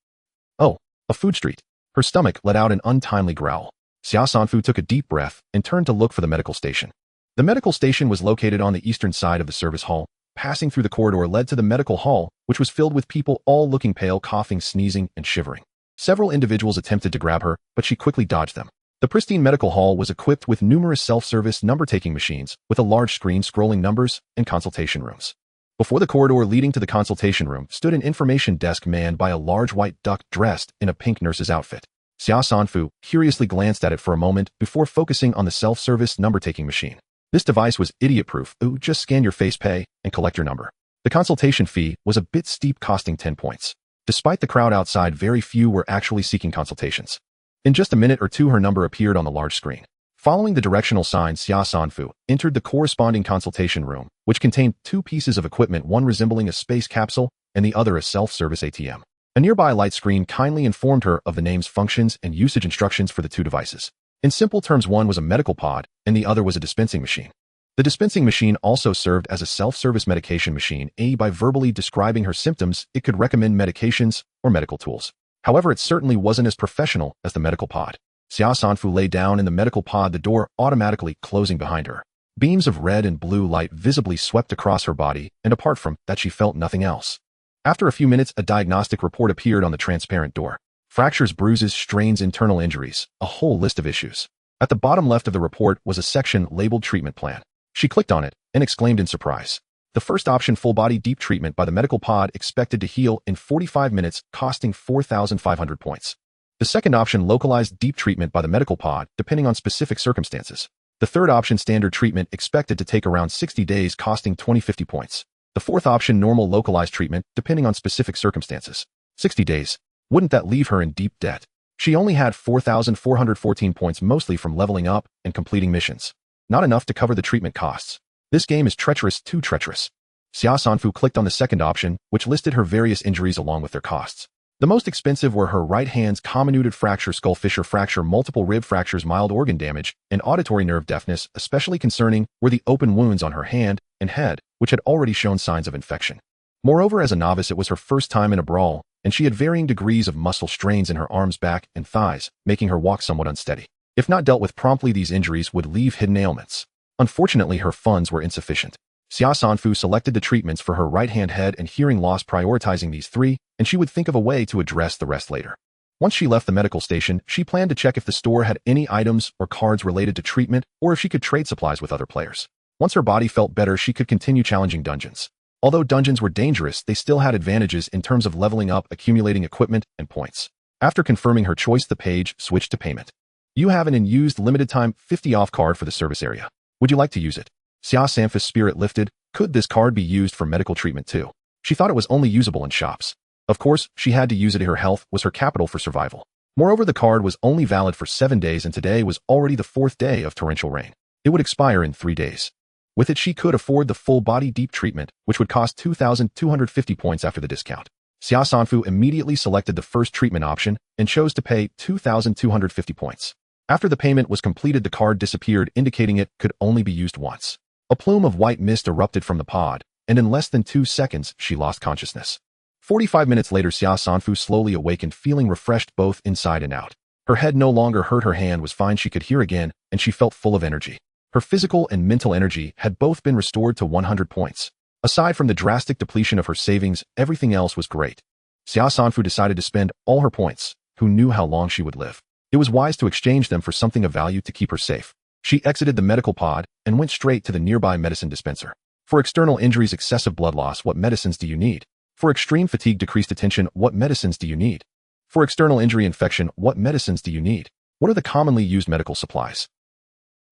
Oh, a food street. Her stomach let out an untimely growl. Xia Sanfu took a deep breath and turned to look for the medical station. The medical station was located on the eastern side of the service hall. Passing through the corridor led to the medical hall, which was filled with people, all looking pale, coughing, sneezing, and shivering. Several individuals attempted to grab her, but she quickly dodged them. The pristine medical hall was equipped with numerous self-service number-taking machines, with a large screen scrolling numbers, and consultation rooms. Before the corridor leading to the consultation room stood an information desk manned by a large white duck dressed in a pink nurse's outfit. Xia Sanfu curiously glanced at it for a moment before focusing on the self-service number-taking machine. This device was idiot-proof. Just scan your face, pay, and collect your number. The consultation fee was a bit steep, costing 10 points. Despite the crowd outside, very few were actually seeking consultations. In just a minute or two, her number appeared on the large screen. Following the directional signs, Xia Sanfu entered the corresponding consultation room, which contained 2 pieces of equipment, one resembling a space capsule and the other a self-service ATM. A nearby light screen kindly informed her of the names, functions, and usage instructions for the 2 devices. In simple terms, one was a medical pod, and the other was a dispensing machine. The dispensing machine also served as a self-service medication machine. By verbally describing her symptoms, it could recommend medications or medical tools. However, it certainly wasn't as professional as the medical pod. Xia Sanfu lay down in the medical pod, the door automatically closing behind her. Beams of red and blue light visibly swept across her body, and apart from that, she felt nothing else. After a few minutes, a diagnostic report appeared on the transparent door. Fractures, bruises, strains, internal injuries, a whole list of issues. At the bottom left of the report was a section labeled Treatment Plan. She clicked on it and exclaimed in surprise. The first option, full-body deep treatment by the medical pod, expected to heal in 45 minutes, costing 4,500 points. The second option, localized deep treatment by the medical pod, depending on specific circumstances. The third option, standard treatment, expected to take around 60 days, costing 2050 points. The fourth option, normal localized treatment, depending on specific circumstances. 60 days. Wouldn't that leave her in deep debt? She only had 4,414 points, mostly from leveling up and completing missions. Not enough to cover the treatment costs. This game is treacherous, too treacherous. Xia Sanfu clicked on the second option, which listed her various injuries along with their costs. The most expensive were her right hand's comminuted fracture, skull fissure fracture, multiple rib fractures, mild organ damage, and auditory nerve deafness. Especially concerning were the open wounds on her hand and head, which had already shown signs of infection. Moreover, as a novice, it was her first time in a brawl, and she had varying degrees of muscle strains in her arms, back, and thighs, making her walk somewhat unsteady. If not dealt with promptly, these injuries would leave hidden ailments. Unfortunately, her funds were insufficient. Xia Sanfu selected the treatments for her right hand, head, and hearing loss, prioritizing these three, and she would think of a way to address the rest later. Once she left the medical station, she planned to check if the store had any items or cards related to treatment, or if she could trade supplies with other players. Once her body felt better, she could continue challenging dungeons. Although dungeons were dangerous, they still had advantages in terms of leveling up, accumulating equipment, and points. After confirming her choice, the page switched to payment. You have an unused limited time 50 off card for the service area. Would you like to use it? Xia Sanfu's spirit lifted. Could this card be used for medical treatment too? She thought it was only usable in shops. Of course, she had to use it. Her health was her capital for survival. Moreover, the card was only valid for 7 days, and today was already the 4th day of torrential rain. It would expire in 3 days. With it, she could afford the full-body deep treatment, which would cost 2,250 points after the discount. Xia Sanfu immediately selected the first treatment option and chose to pay 2,250 points. After the payment was completed, the card disappeared, indicating it could only be used once. A plume of white mist erupted from the pod, and in less than 2 seconds, she lost consciousness. 45 minutes later, Xia Sanfu slowly awakened, feeling refreshed both inside and out. Her head no longer hurt, her hand was fine, she could hear again, and she felt full of energy. Her physical and mental energy had both been restored to 100 points. Aside from the drastic depletion of her savings, everything else was great. Xia Sanfu decided to spend all her points. Who knew how long she would live? It was wise to exchange them for something of value to keep her safe. She exited the medical pod and went straight to the nearby medicine dispenser. For external injuries, excessive blood loss, what medicines do you need? For extreme fatigue, decreased attention, what medicines do you need? For external injury, infection, what medicines do you need? What are the commonly used medical supplies?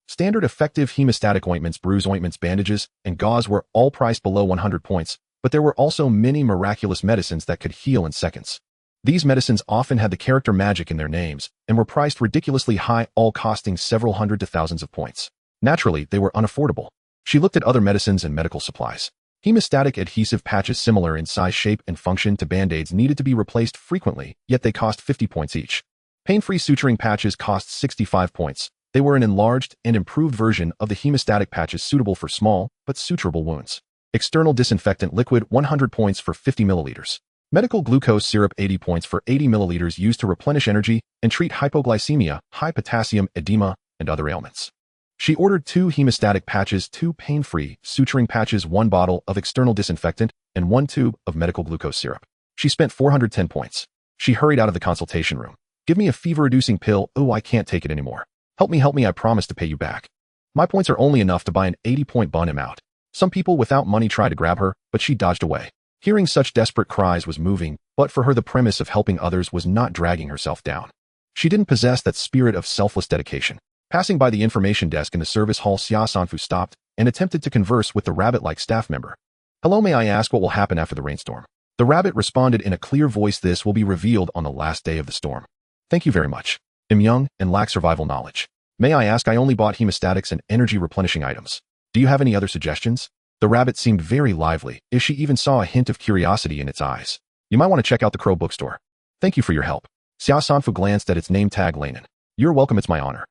Standard effective hemostatic ointments, bruise ointments, bandages, and gauze were all priced below 100 points, but there were also many miraculous medicines that could heal in seconds. These medicines often had the character magic in their names and were priced ridiculously high, all costing several hundred to thousands of points. Naturally, they were unaffordable. She looked at other medicines and medical supplies. Hemostatic adhesive patches, similar in size, shape, and function to band-aids, needed to be replaced frequently, yet they cost 50 points each. Pain-free suturing patches cost 65 points. They were an enlarged and improved version of the hemostatic patches, suitable for small but suturable wounds. External disinfectant liquid, 100 points for 50 milliliters. Medical glucose syrup, 80 points for 80 milliliters, used to replenish energy and treat hypoglycemia, high potassium, edema, and other ailments. She ordered 2 hemostatic patches, 2 pain-free suturing patches, 1 bottle of external disinfectant, and 1 tube of medical glucose syrup. She spent 410 points. She hurried out of the consultation room. Give me a fever-reducing pill. Oh, I can't take it anymore. Help me, I promise to pay you back. My points are only enough to buy an 80-point bun him out. Some people without money tried to grab her, but she dodged away. Hearing such desperate cries was moving, but for her the premise of helping others was not dragging herself down. She didn't possess that spirit of selfless dedication. Passing by the information desk in the service hall, Xia Sanfu stopped and attempted to converse with the rabbit-like staff member. Hello, may I ask what will happen after the rainstorm? The rabbit responded in a clear voice, this will be revealed on the last day of the storm. Thank you very much. I'm young and lack survival knowledge. May I ask, I only bought hemostatics and energy replenishing items. Do you have any other suggestions? The rabbit seemed very lively, if she even saw a hint of curiosity in its eyes. You might want to check out the Crow bookstore. Thank you for your help. Xia Sanfu glanced at its name tag, Lanin. You're welcome, it's my honor.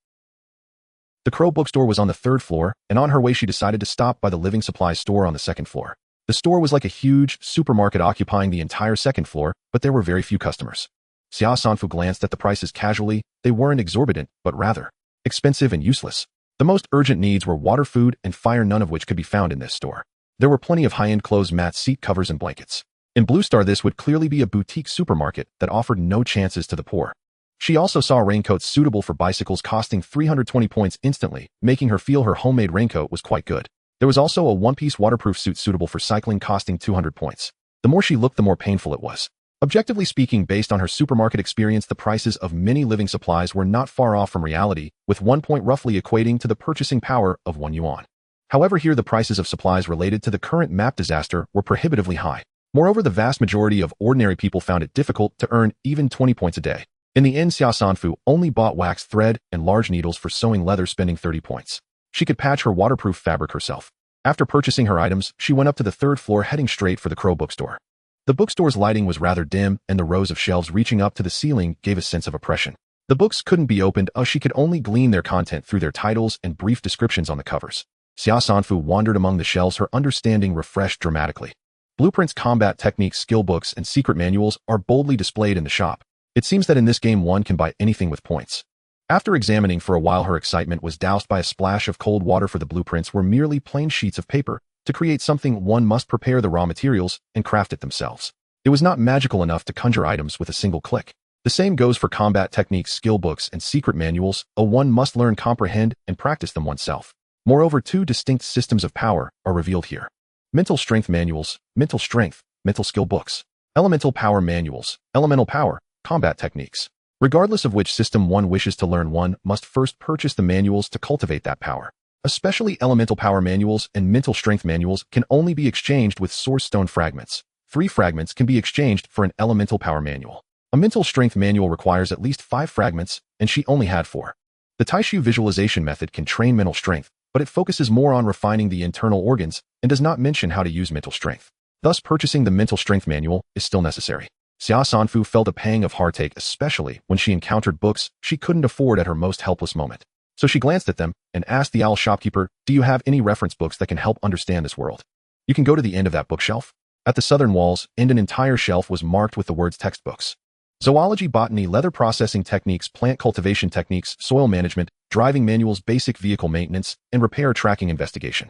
The Crow bookstore was on the 3rd floor, and on her way she decided to stop by the living supplies store on the 2nd floor. The store was like a huge supermarket occupying the entire 2nd floor, but there were very few customers. Xia Sanfu glanced at the prices casually. They weren't exorbitant, but rather expensive and useless. The most urgent needs were water, food, and fire, none of which could be found in this store. There were plenty of high-end clothes, mats, seat covers, and blankets. In Blue Star, this would clearly be a boutique supermarket that offered no chances to the poor. She also saw raincoats suitable for bicycles costing 320 points instantly, making her feel her homemade raincoat was quite good. There was also a one-piece waterproof suit suitable for cycling costing 200 points. The more she looked, the more painful it was. Objectively speaking, based on her supermarket experience, the prices of many living supplies were not far off from reality, with 1 point roughly equating to the purchasing power of 1 yuan. However, here the prices of supplies related to the current map disaster were prohibitively high. Moreover, the vast majority of ordinary people found it difficult to earn even 20 points a day. In the end, Xia Sanfu only bought waxed thread and large needles for sewing leather, spending 30 points. She could patch her waterproof fabric herself. After purchasing her items, she went up to the 3rd floor, heading straight for the Crow bookstore. The bookstore's lighting was rather dim, and the rows of shelves reaching up to the ceiling gave a sense of oppression. The books couldn't be opened, as she could only glean their content through their titles and brief descriptions on the covers. Xia Sanfu wandered among the shelves, her understanding refreshed dramatically. Blueprints, combat techniques, skill books, and secret manuals are boldly displayed in the shop. It seems that in this game one can buy anything with points. After examining for a while, her excitement was doused by a splash of cold water, for the blueprints were merely plain sheets of paper. To create something, one must prepare the raw materials and craft it themselves. It was not magical enough to conjure items with a single click. The same goes for combat techniques, skill books, and secret manuals. One must learn, comprehend, and practice them oneself. Moreover, 2 distinct systems of power are revealed here. Mental strength manuals, mental strength, mental skill books. Elemental power manuals, elemental power, combat techniques. Regardless of which system one wishes to learn, one must first purchase the manuals to cultivate that power. Especially elemental power manuals and mental strength manuals can only be exchanged with source stone fragments. 3 fragments can be exchanged for an elemental power manual. A mental strength manual requires at least 5 fragments, and she only had 4. The Taishu visualization method can train mental strength, but it focuses more on refining the internal organs and does not mention how to use mental strength. Thus, purchasing the mental strength manual is still necessary. Xia Sanfu felt a pang of heartache, especially when she encountered books she couldn't afford at her most helpless moment. So she glanced at them and asked the owl shopkeeper, "Do you have any reference books that can help understand this world?" You can go to the end of that bookshelf. At the southern walls, and an entire shelf was marked with the words textbooks. Zoology, botany, leather processing techniques, plant cultivation techniques, soil management, driving manuals, basic vehicle maintenance, and repair tracking investigation.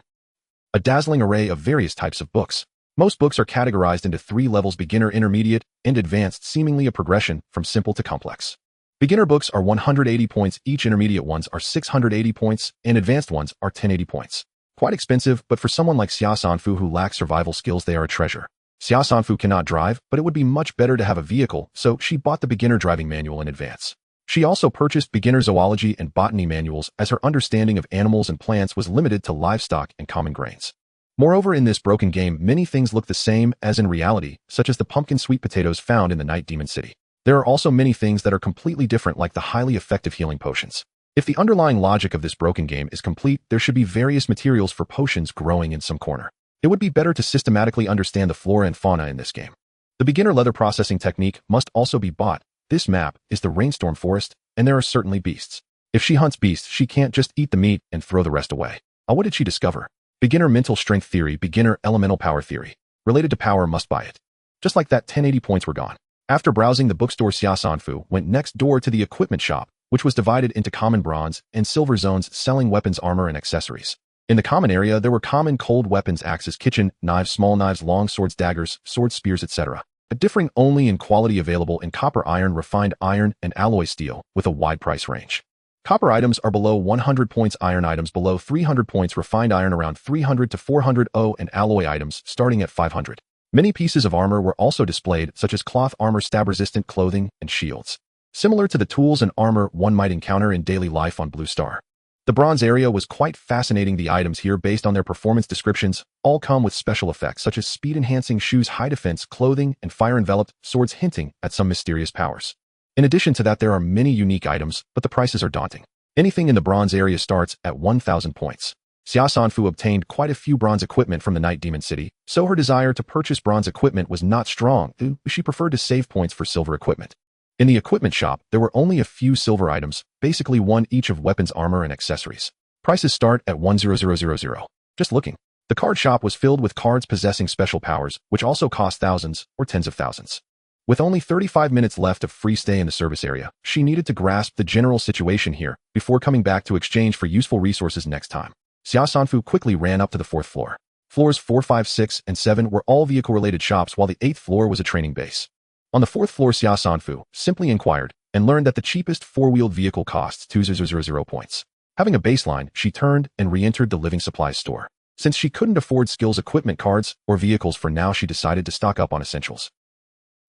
A dazzling array of various types of books. Most books are categorized into 3 levels: beginner, intermediate, and advanced, seemingly a progression from simple to complex. Beginner books are 180 points each, intermediate ones are 680 points, and advanced ones are 1080 points. Quite expensive, but for someone like Xia Sanfu who lacks survival skills, they are a treasure. Xia Sanfu cannot drive, but it would be much better to have a vehicle, so she bought the beginner driving manual in advance. She also purchased beginner zoology and botany manuals, as her understanding of animals and plants was limited to livestock and common grains. Moreover, in this broken game, many things look the same as in reality, such as the pumpkin sweet potatoes found in the Night Demon City. There are also many things that are completely different, like the highly effective healing potions. If the underlying logic of this broken game is complete, there should be various materials for potions growing in some corner. It would be better to systematically understand the flora and fauna in this game. The beginner leather processing technique must also be bought. This map is the rainstorm forest, and there are certainly beasts. If she hunts beasts, she can't just eat the meat and throw the rest away. What did she discover? Beginner mental strength theory, beginner elemental power theory. Related to power, must buy it. Just like that, 1080 points were gone. After browsing the bookstore, Xia Sanfu went next door to the equipment shop, which was divided into common, bronze, and silver zones selling weapons, armor, and accessories. In the common area, there were common cold weapons, axes, kitchen knives, small knives, long swords, daggers, swords, spears, etc., but differing only in quality, available in copper, iron, refined iron, and alloy steel, with a wide price range. Copper items are below 100 points, iron items below 300 points, refined iron around 300 to 400, and alloy items starting at 500. Many pieces of armor were also displayed, such as cloth armor, stab-resistant clothing, and shields, similar to the tools and armor one might encounter in daily life on Blue Star. The bronze area was quite fascinating. The items here, based on their performance descriptions, all come with special effects such as speed-enhancing shoes, high defense clothing, and fire-enveloped swords, hinting at some mysterious powers. In addition to that, there are many unique items, but the prices are daunting. Anything in the bronze area starts at 1,000 points. Xia Sanfu obtained quite a few bronze equipment from the Night Demon City, so her desire to purchase bronze equipment was not strong. She preferred to save points for silver equipment. In the equipment shop, there were only a few silver items, basically one each of weapons, armor, and accessories. Prices start at 100,000. Just looking. The card shop was filled with cards possessing special powers, which also cost thousands or tens of thousands. With only 35 minutes left of free stay in the service area, she needed to grasp the general situation here before coming back to exchange for useful resources next time. Xia Sanfu quickly ran up to the 4th floor. Floors 4, 5, 6, and 7 were all vehicle-related shops, while the 8th floor was a training base. On the 4th floor, Xia Sanfu simply inquired and learned that the cheapest four-wheeled vehicle costs 2,000 points. Having a baseline, she turned and re-entered the living supplies store. Since she couldn't afford skills equipment cards or vehicles for now, she decided to stock up on essentials.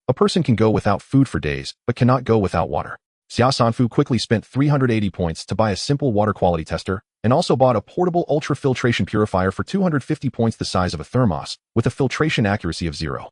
A person can go without food for days, but cannot go without water. Xia Sanfu quickly spent 380 points to buy a simple water quality tester, and also bought a portable ultra-filtration purifier for 250 points, the size of a thermos, with a filtration accuracy of 0.01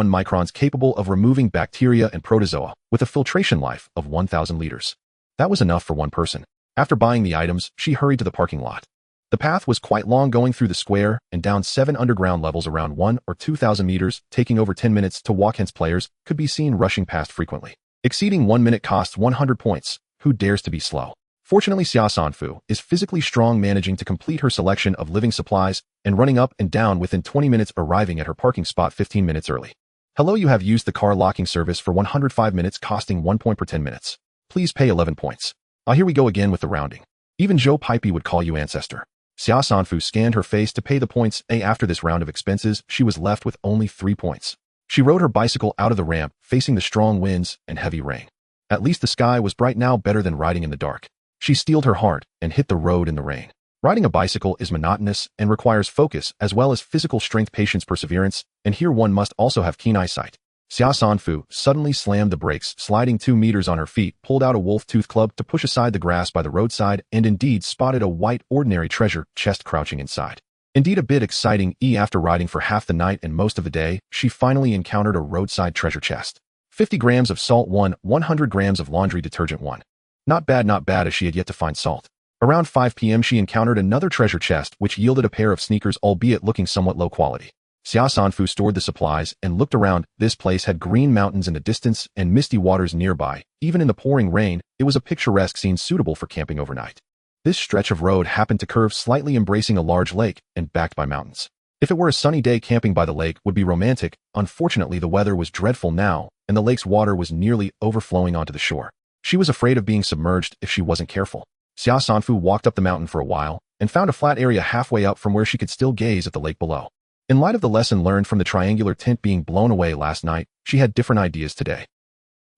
microns, capable of removing bacteria and protozoa, with a filtration life of 1,000 liters. That was enough for one person. After buying the items, she hurried to the parking lot. The path was quite long, going through the square and down 7 underground levels around 1 or 2,000 meters, taking over 10 minutes to walk, hence players could be seen rushing past frequently. Exceeding 1 minute costs 100 points. Who dares to be slow? Fortunately, Xia Sanfu is physically strong, managing to complete her selection of living supplies and running up and down within 20 minutes, arriving at her parking spot 15 minutes early. Hello, you have used the car locking service for 105 minutes, costing 1 point per 10 minutes. Please pay 11 points. Here we go again with the rounding. Even Joe Pipey would call you ancestor. Xia Sanfu scanned her face to pay the points. After this round of expenses, she was left with only 3 points. She rode her bicycle out of the ramp, facing the strong winds and heavy rain. At least the sky was bright now, better than riding in the dark. She steeled her heart and hit the road in the rain. Riding a bicycle is monotonous and requires focus as well as physical strength, patience, perseverance, and here one must also have keen eyesight. Xia Sanfu suddenly slammed the brakes, sliding 2 meters on her feet, pulled out a wolf-tooth club to push aside the grass by the roadside, and indeed spotted a white ordinary treasure chest crouching inside. Indeed a bit exciting. After riding for half the night and most of the day, she finally encountered a roadside treasure chest. 50 grams of salt 1, 100 grams of laundry detergent 1. Not bad, as she had yet to find salt. Around 5 p.m. she encountered another treasure chest, which yielded a pair of sneakers, albeit looking somewhat low quality. Xia Sanfu stored the supplies and looked around. This place had green mountains in the distance and misty waters nearby. Even in the pouring rain, it was a picturesque scene suitable for camping overnight. This stretch of road happened to curve slightly, embracing a large lake and backed by mountains. If it were a sunny day, camping by the lake would be romantic. Unfortunately, the weather was dreadful now, and the lake's water was nearly overflowing onto the shore. She was afraid of being submerged if she wasn't careful. Xia Sanfu walked up the mountain for a while and found a flat area halfway up from where she could still gaze at the lake below. In light of the lesson learned from the triangular tent being blown away last night, she had different ideas today.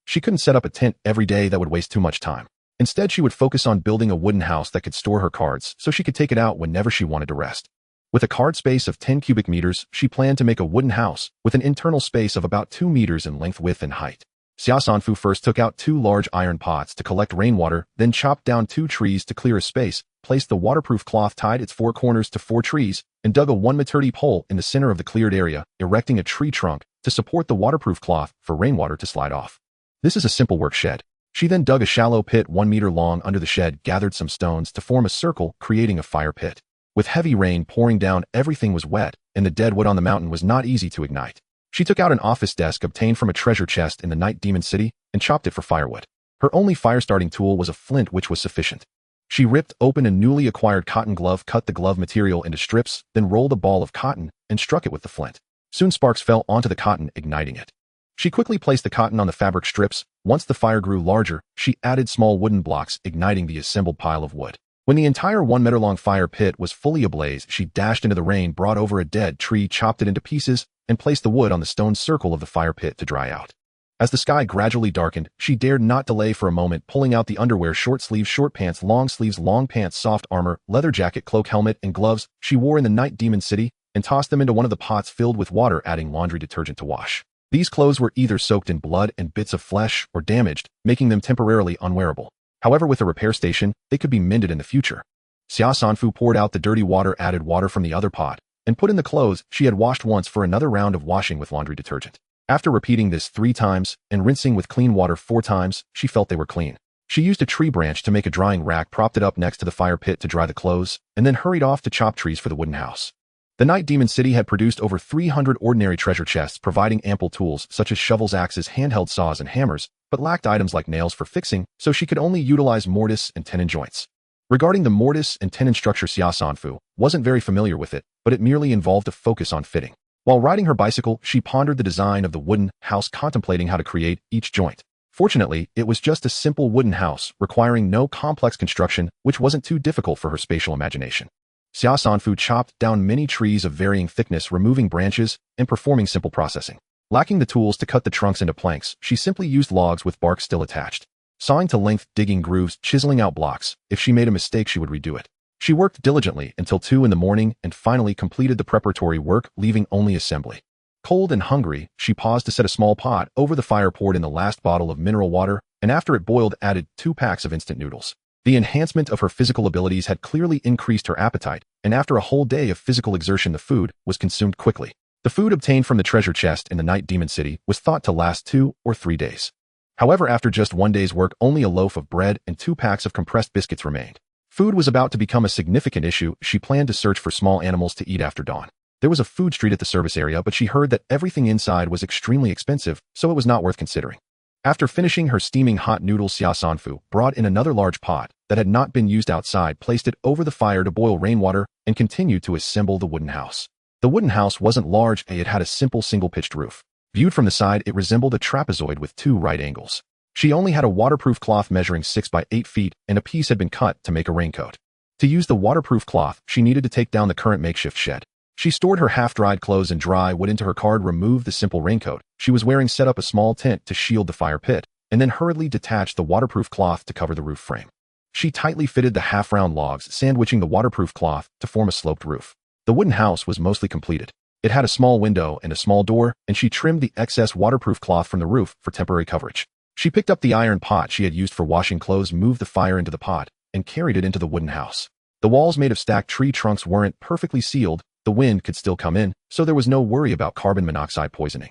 She couldn't set up a tent every day, that would waste too much time. Instead, she would focus on building a wooden house that could store her cards so she could take it out whenever she wanted to rest. With a card space of 10 cubic meters, she planned to make a wooden house with an internal space of about 2 meters in length, width, and height. Xia Sanfu first took out 2 large iron pots to collect rainwater, then chopped down 2 trees to clear a space, placed the waterproof cloth, tied its 4 corners to 4 trees, and dug a 1-meter deep hole in the center of the cleared area, erecting a tree trunk to support the waterproof cloth for rainwater to slide off. This is a simple work shed. She then dug a shallow pit 1 meter long under the shed, gathered some stones to form a circle, creating a fire pit. With heavy rain pouring down, everything was wet, and the dead wood on the mountain was not easy to ignite. She took out an office desk obtained from a treasure chest in the Night Demon City and chopped it for firewood. Her only fire-starting tool was a flint, which was sufficient. She ripped open a newly acquired cotton glove, cut the glove material into strips, then rolled a ball of cotton and struck it with the flint. Soon sparks fell onto the cotton, igniting it. She quickly placed the cotton on the fabric strips. Once the fire grew larger, she added small wooden blocks, igniting the assembled pile of wood. When the entire 1-meter-long fire pit was fully ablaze, she dashed into the rain, brought over a dead tree, chopped it into pieces, and placed the wood on the stone circle of the fire pit to dry out. As the sky gradually darkened, she dared not delay for a moment, pulling out the underwear, short sleeves, short pants, long sleeves, long pants, soft armor, leather jacket, cloak, helmet, and gloves she wore in the Night Demon City, and tossed them into one of the pots filled with water, adding laundry detergent to wash. These clothes were either soaked in blood and bits of flesh or damaged, making them temporarily unwearable. However, with a repair station, they could be mended in the future. Xia Sanfu poured out the dirty water, added water from the other pot, and put in the clothes she had washed once for another round of washing with laundry detergent. After repeating this 3 times and rinsing with clean water 4 times, she felt they were clean. She used a tree branch to make a drying rack, propped it up next to the fire pit to dry the clothes, and then hurried off to chop trees for the wooden house. The Night Demon City had produced over 300 ordinary treasure chests, providing ample tools such as shovels, axes, handheld saws, and hammers, but lacked items like nails for fixing, so she could only utilize mortise and tenon joints. Regarding the mortise and tenon structure, Xia Sanfu wasn't very familiar with it, but it merely involved a focus on fitting. While riding her bicycle, she pondered the design of the wooden house, contemplating how to create each joint. Fortunately, it was just a simple wooden house, requiring no complex construction, which wasn't too difficult for her spatial imagination. Xia Sanfu chopped down many trees of varying thickness, removing branches and performing simple processing. Lacking the tools to cut the trunks into planks, she simply used logs with bark still attached. Sawing to length, digging grooves, chiseling out blocks. If she made a mistake, she would redo it. She worked diligently until 2 in the morning and finally completed the preparatory work, leaving only assembly. Cold and hungry, she paused to set a small pot over the fire, poured in the last bottle of mineral water, and after it boiled, added 2 packs of instant noodles. The enhancement of her physical abilities had clearly increased her appetite, and after a whole day of physical exertion, the food was consumed quickly. The food obtained from the treasure chest in the Night Demon City was thought to last 2 or 3 days. However, after just 1 day's work, only a loaf of bread and 2 packs of compressed biscuits remained. Food was about to become a significant issue. She planned to search for small animals to eat after dawn. There was a food street at the service area, but she heard that everything inside was extremely expensive, so it was not worth considering. After finishing her steaming hot noodles, Xia Sanfu brought in another large pot that had not been used outside, placed it over the fire to boil rainwater, and continued to assemble the wooden house. The wooden house wasn't large, it had a simple single-pitched roof. Viewed from the side, it resembled a trapezoid with 2 right angles. She only had a waterproof cloth measuring 6 by 8 feet, and a piece had been cut to make a raincoat. To use the waterproof cloth, she needed to take down the current makeshift shed. She stored her half-dried clothes and dry wood into her card, removed the simple raincoat she was wearing, set up a small tent to shield the fire pit, and then hurriedly detached the waterproof cloth to cover the roof frame. She tightly fitted the half-round logs, sandwiching the waterproof cloth to form a sloped roof. The wooden house was mostly completed. It had a small window and a small door, and she trimmed the excess waterproof cloth from the roof for temporary coverage. She picked up the iron pot she had used for washing clothes, moved the fire into the pot, and carried it into the wooden house. The walls, made of stacked tree trunks, weren't perfectly sealed. The wind could still come in, so there was no worry about carbon monoxide poisoning.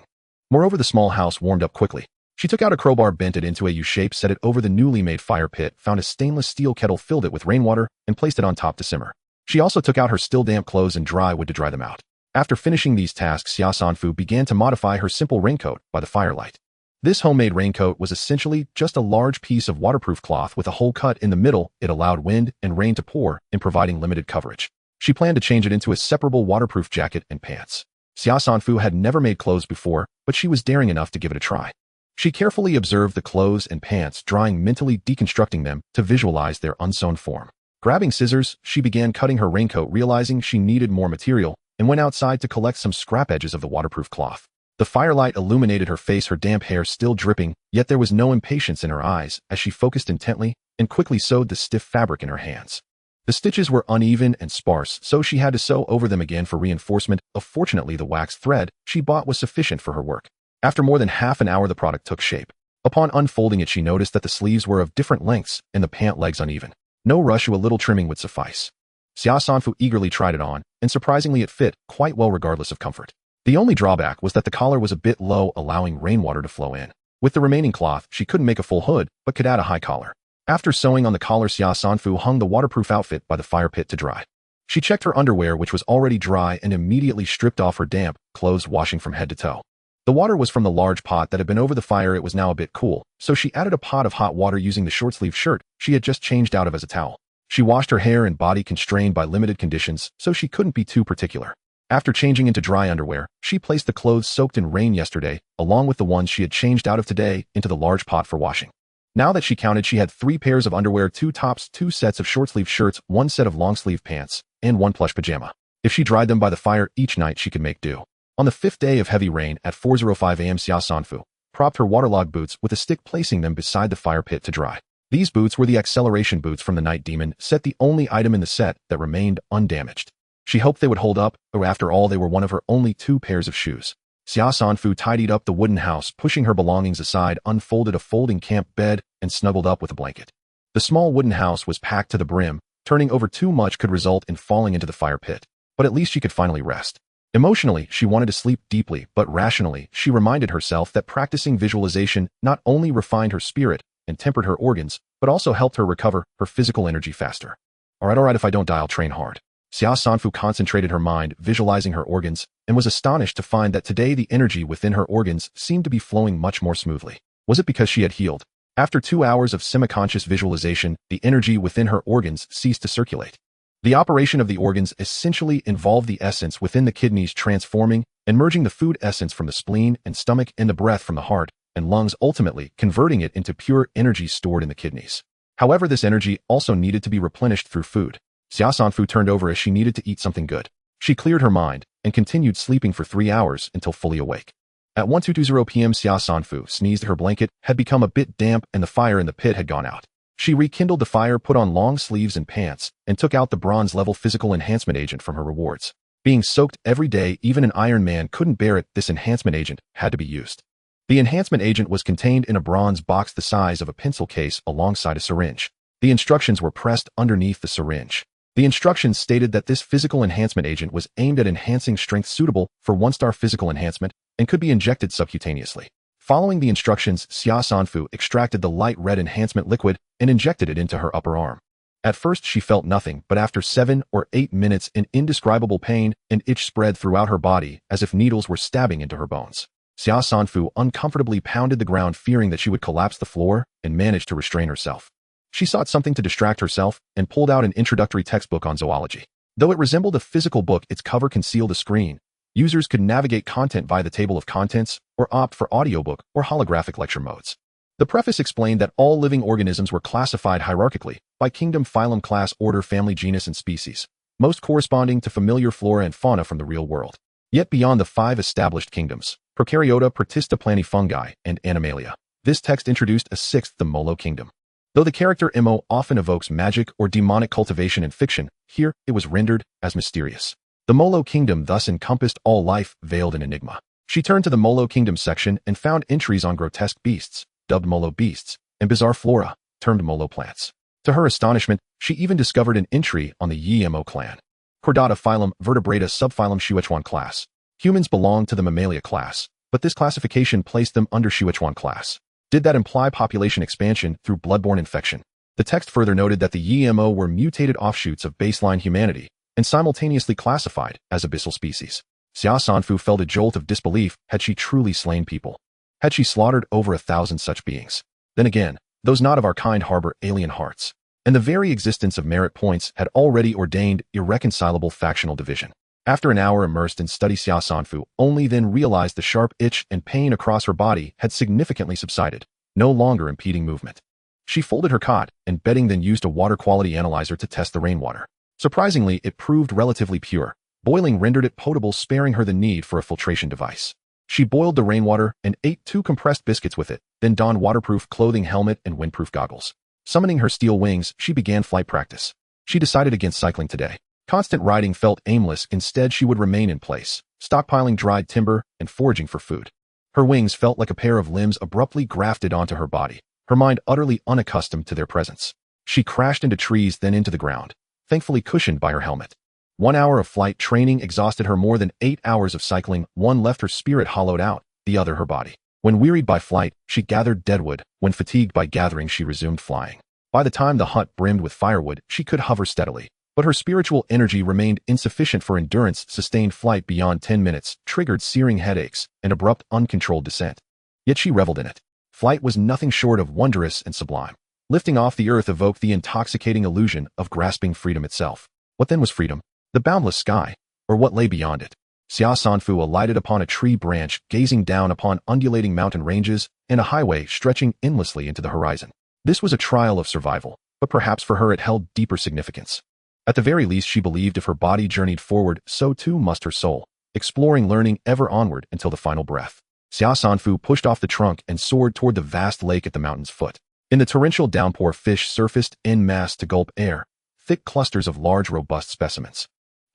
Moreover, the small house warmed up quickly. She took out a crowbar, bent it into a U-shape, set it over the newly made fire pit, found a stainless steel kettle, filled it with rainwater, and placed it on top to simmer. She also took out her still damp clothes and dry wood to dry them out. After finishing these tasks, Xia Sanfu began to modify her simple raincoat by the firelight. This homemade raincoat was essentially just a large piece of waterproof cloth with a hole cut in the middle. It allowed wind and rain to pour in, providing limited coverage. She planned to change it into a separable waterproof jacket and pants. Xia Sanfu had never made clothes before, but she was daring enough to give it a try. She carefully observed the clothes and pants, drying, mentally deconstructing them to visualize their unsewn form. Grabbing scissors, she began cutting her raincoat, realizing she needed more material, and went outside to collect some scrap edges of the waterproof cloth. The firelight illuminated her face, her damp hair still dripping, yet there was no impatience in her eyes as she focused intently and quickly sewed the stiff fabric in her hands. The stitches were uneven and sparse, so she had to sew over them again for reinforcement. Fortunately, the wax thread she bought was sufficient for her work. After more than half an hour, the product took shape. Upon unfolding it, she noticed that the sleeves were of different lengths and the pant legs uneven. No rush, a little trimming would suffice. Xia Sanfu eagerly tried it on, and surprisingly it fit quite well regardless of comfort. The only drawback was that the collar was a bit low, allowing rainwater to flow in. With the remaining cloth, she couldn't make a full hood, but could add a high collar. After sewing on the collar, Xia Sanfu hung the waterproof outfit by the fire pit to dry. She checked her underwear, which was already dry, and immediately stripped off her damp clothes, washing from head to toe. The water was from the large pot that had been over the fire. It was now a bit cool, so she added a pot of hot water using the short-sleeved shirt she had just changed out of as a towel. She washed her hair and body, constrained by limited conditions, so she couldn't be too particular. After changing into dry underwear, she placed the clothes soaked in rain yesterday, along with the ones she had changed out of today, into the large pot for washing. Now that she counted, she had 3 pairs of underwear, 2 tops, 2 sets of short-sleeve shirts, 1 set of long-sleeve pants, and 1 plush pajama. If she dried them by the fire each night, she could make do. On the 5th day of heavy rain, at 4:05 a.m., Xia Sanfu propped her waterlogged boots with a stick, placing them beside the fire pit to dry. These boots were the acceleration boots from the Night Demon set, the only item in the set that remained undamaged. She hoped they would hold up, or after all, they were one of her only 2 pairs of shoes. Xia Sanfu tidied up the wooden house, pushing her belongings aside, unfolded a folding camp bed, and snuggled up with a blanket. The small wooden house was packed to the brim. Turning over too much could result in falling into the fire pit, but at least she could finally rest. Emotionally, she wanted to sleep deeply, but rationally, she reminded herself that practicing visualization not only refined her spirit and tempered her organs, but also helped her recover her physical energy faster. Alright, if I don't die, I'll train hard. Xia Sanfu concentrated her mind, visualizing her organs, and was astonished to find that today the energy within her organs seemed to be flowing much more smoothly. Was it because she had healed? After 2 hours of semi-conscious visualization, the energy within her organs ceased to circulate. The operation of the organs essentially involved the essence within the kidneys transforming and merging the food essence from the spleen and stomach and the breath from the heart and lungs, ultimately converting it into pure energy stored in the kidneys. However, this energy also needed to be replenished through food. Xia Sanfu turned over as she needed to eat something good. She cleared her mind and continued sleeping for 3 hours until fully awake. At 1220 p.m. Xia Sanfu sneezed. Her blanket had become a bit damp and the fire in the pit had gone out. She rekindled the fire, put on long sleeves and pants, and took out the bronze-level physical enhancement agent from her rewards. Being soaked every day, even an Iron Man couldn't bear it. This enhancement agent had to be used. The enhancement agent was contained in a bronze box the size of a pencil case alongside a syringe. The instructions were pressed underneath the syringe. The instructions stated that this physical enhancement agent was aimed at enhancing strength suitable for 1-star physical enhancement and could be injected subcutaneously. Following the instructions, Xia Sanfu extracted the light red enhancement liquid and injected it into her upper arm. At first she felt nothing, but after 7 or 8 minutes an indescribable pain and itch spread throughout her body as if needles were stabbing into her bones. Xia Sanfu uncomfortably pounded the ground, fearing that she would collapse the floor, and managed to restrain herself. She sought something to distract herself and pulled out an introductory textbook on zoology. Though it resembled a physical book, its cover concealed a screen. Users could navigate content via the table of contents or opt for audiobook or holographic lecture modes. The preface explained that all living organisms were classified hierarchically by kingdom, phylum, class, order, family, genus, and species, most corresponding to familiar flora and fauna from the real world. Yet beyond the 5 established kingdoms, Prokaryota, Protista, Planifungi, and Animalia, this text introduced a 6th, the Molo kingdom. Though the character Imo often evokes magic or demonic cultivation in fiction, here it was rendered as mysterious. The Molo kingdom thus encompassed all life, veiled in enigma. She turned to the Molo kingdom section and found entries on grotesque beasts, dubbed Molo beasts, and bizarre flora, termed Molo plants. To her astonishment, she even discovered an entry on the Yi-Imo clan. Chordata phylum, vertebrata subphylum, Shuichuan class. Humans belong to the Mammalia class, but this classification placed them under Shuichuan class. Did that imply population expansion through bloodborne infection? The text further noted that the Yi-Imo were mutated offshoots of baseline humanity and simultaneously classified as abyssal species. Xia Sanfu felt a jolt of disbelief. Had she truly slain people? Had she slaughtered over 1,000 such beings? Then again, those not of our kind harbor alien hearts, and the very existence of merit points had already ordained irreconcilable factional division. After an hour immersed in study, Xia Sanfu only then realized the sharp itch and pain across her body had significantly subsided, no longer impeding movement. She folded her cot and bedding, then used a water quality analyzer to test the rainwater. Surprisingly, it proved relatively pure. Boiling rendered it potable, sparing her the need for a filtration device. She boiled the rainwater and ate 2 compressed biscuits with it, then donned waterproof clothing, helmet, and windproof goggles. Summoning her steel wings, she began flight practice. She decided against cycling today. Constant riding felt aimless. Instead, she would remain in place, stockpiling dried timber and foraging for food. Her wings felt like a pair of limbs abruptly grafted onto her body, her mind utterly unaccustomed to their presence. She crashed into trees, then into the ground, thankfully cushioned by her helmet. 1 hour of flight training exhausted her. More than 8 hours of cycling, one left her spirit hollowed out, the other her body. When wearied by flight, she gathered deadwood. When fatigued by gathering, she resumed flying. By the time the hut brimmed with firewood, she could hover steadily. But her spiritual energy remained insufficient for endurance. Sustained flight beyond 10 minutes triggered searing headaches and abrupt, uncontrolled descent. Yet she reveled in it. Flight was nothing short of wondrous and sublime. Lifting off the earth evoked the intoxicating illusion of grasping freedom itself. What then was freedom? The boundless sky, or what lay beyond it? Xia Sanfu alighted upon a tree branch, gazing down upon undulating mountain ranges and a highway stretching endlessly into the horizon. This was a trial of survival, but perhaps for her it held deeper significance. At the very least, she believed if her body journeyed forward, so too must her soul, exploring, learning, ever onward until the final breath. Xia Sanfu pushed off the trunk and soared toward the vast lake at the mountain's foot. In the torrential downpour, fish surfaced en masse to gulp air, thick clusters of large, robust specimens.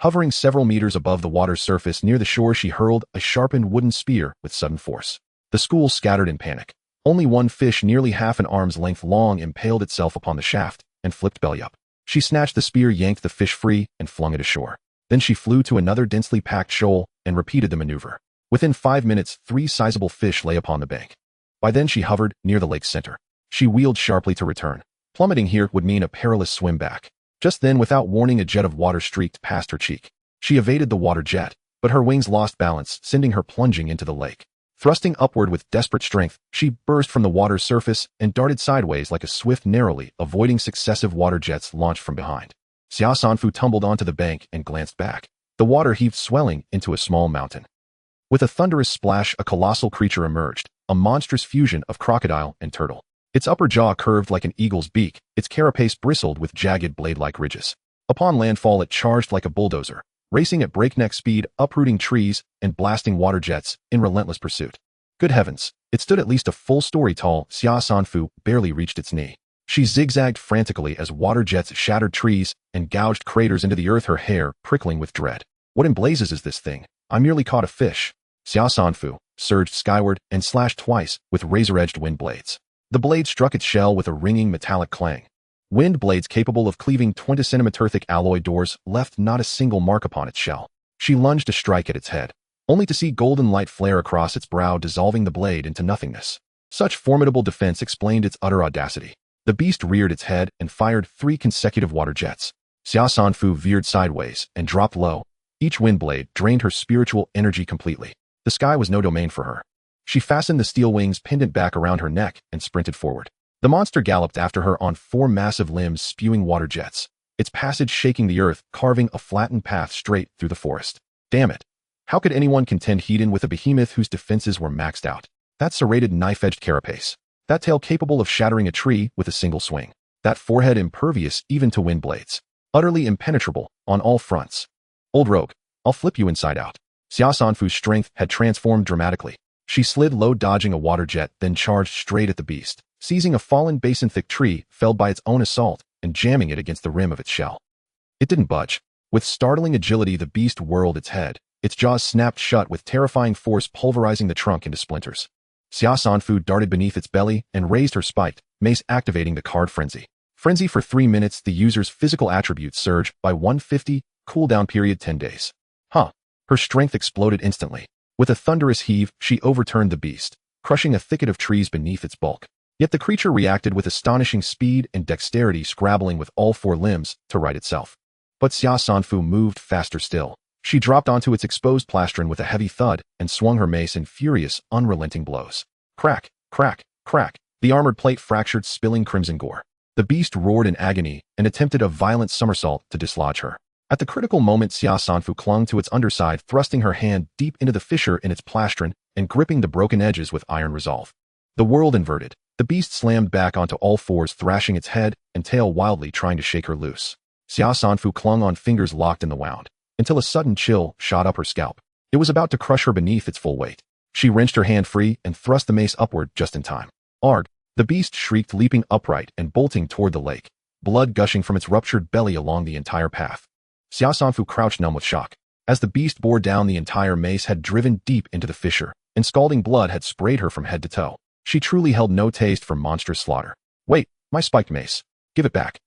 Hovering several meters above the water's surface near the shore, she hurled a sharpened wooden spear with sudden force. The school scattered in panic. Only one fish, nearly half an arm's length long, impaled itself upon the shaft and flipped belly up. She snatched the spear, yanked the fish free, and flung it ashore. Then she flew to another densely packed shoal and repeated the maneuver. Within 5 minutes, 3 sizable fish lay upon the bank. By then she hovered near the lake's center. She wheeled sharply to return. Plummeting here would mean a perilous swim back. Just then, without warning, a jet of water streaked past her cheek. She evaded the water jet, but her wings lost balance, sending her plunging into the lake. Thrusting upward with desperate strength, she burst from the water's surface and darted sideways like a swift, narrowly avoiding successive water jets launched from behind. Xia Sanfu tumbled onto the bank and glanced back. The water heaved, swelling into a small mountain. With a thunderous splash, a colossal creature emerged, a monstrous fusion of crocodile and turtle. Its upper jaw curved like an eagle's beak, its carapace bristled with jagged blade-like ridges. Upon landfall, it charged like a bulldozer, racing at breakneck speed, uprooting trees, and blasting water jets in relentless pursuit. Good heavens, it stood at least a full story tall. Xia Sanfu barely reached its knee. She zigzagged frantically as water jets shattered trees and gouged craters into the earth, her hair prickling with dread. What in blazes is this thing? I merely caught a fish. Xia Sanfu surged skyward and slashed twice with razor-edged wind blades. The blade struck its shell with a ringing metallic clang. Wind blades capable of cleaving 20-centimeter-thick alloy doors left not a single mark upon its shell. She lunged to strike at its head, only to see golden light flare across its brow, dissolving the blade into nothingness. Such formidable defense explained its utter audacity. The beast reared its head and fired 3 consecutive water jets. Xia Sanfu veered sideways and dropped low. Each wind blade drained her spiritual energy completely. The sky was no domain for her. She fastened the steel wings pendant back around her neck and sprinted forward. The monster galloped after her on 4 massive limbs spewing water jets, its passage shaking the earth, carving a flattened path straight through the forest. Damn it. How could anyone contend head-on with a behemoth whose defenses were maxed out? That serrated knife-edged carapace. That tail capable of shattering a tree with a single swing. That forehead impervious even to wind blades. Utterly impenetrable on all fronts. Old rogue, I'll flip you inside out. Xia Sanfu's strength had transformed dramatically. She slid low, dodging a water jet, then charged straight at the beast, seizing a fallen basin-thick tree felled by its own assault and jamming it against the rim of its shell. It didn't budge. With startling agility, the beast whirled its head. Its jaws snapped shut with terrifying force, pulverizing the trunk into splinters. Xia Sanfu darted beneath its belly and raised her spiked mace, activating the card Frenzy. Frenzy for 3 minutes. The user's physical attributes surge by 150, cooldown period 10 days. Her strength exploded instantly. With a thunderous heave, she overturned the beast, crushing a thicket of trees beneath its bulk. Yet the creature reacted with astonishing speed and dexterity, scrabbling with all 4 limbs to right itself. But Xia Sanfu moved faster still. She dropped onto its exposed plastron with a heavy thud and swung her mace in furious, unrelenting blows. Crack, crack, crack. The armored plate fractured, spilling crimson gore. The beast roared in agony and attempted a violent somersault to dislodge her. At the critical moment, Xia Sanfu clung to its underside, thrusting her hand deep into the fissure in its plastron and gripping the broken edges with iron resolve. The world inverted. The beast slammed back onto all 4s, thrashing its head and tail wildly, trying to shake her loose. Xia Sanfu clung on, fingers locked in the wound, until a sudden chill shot up her scalp. It was about to crush her beneath its full weight. She wrenched her hand free and thrust the mace upward just in time. Arg! The beast shrieked, leaping upright and bolting toward the lake, blood gushing from its ruptured belly along the entire path. Xia Sanfu crouched, numb with shock. As the beast bore down, the entire mace had driven deep into the fissure, and scalding blood had sprayed her from head to toe. She truly held no taste for monstrous slaughter. Wait, my spiked mace. Give it back.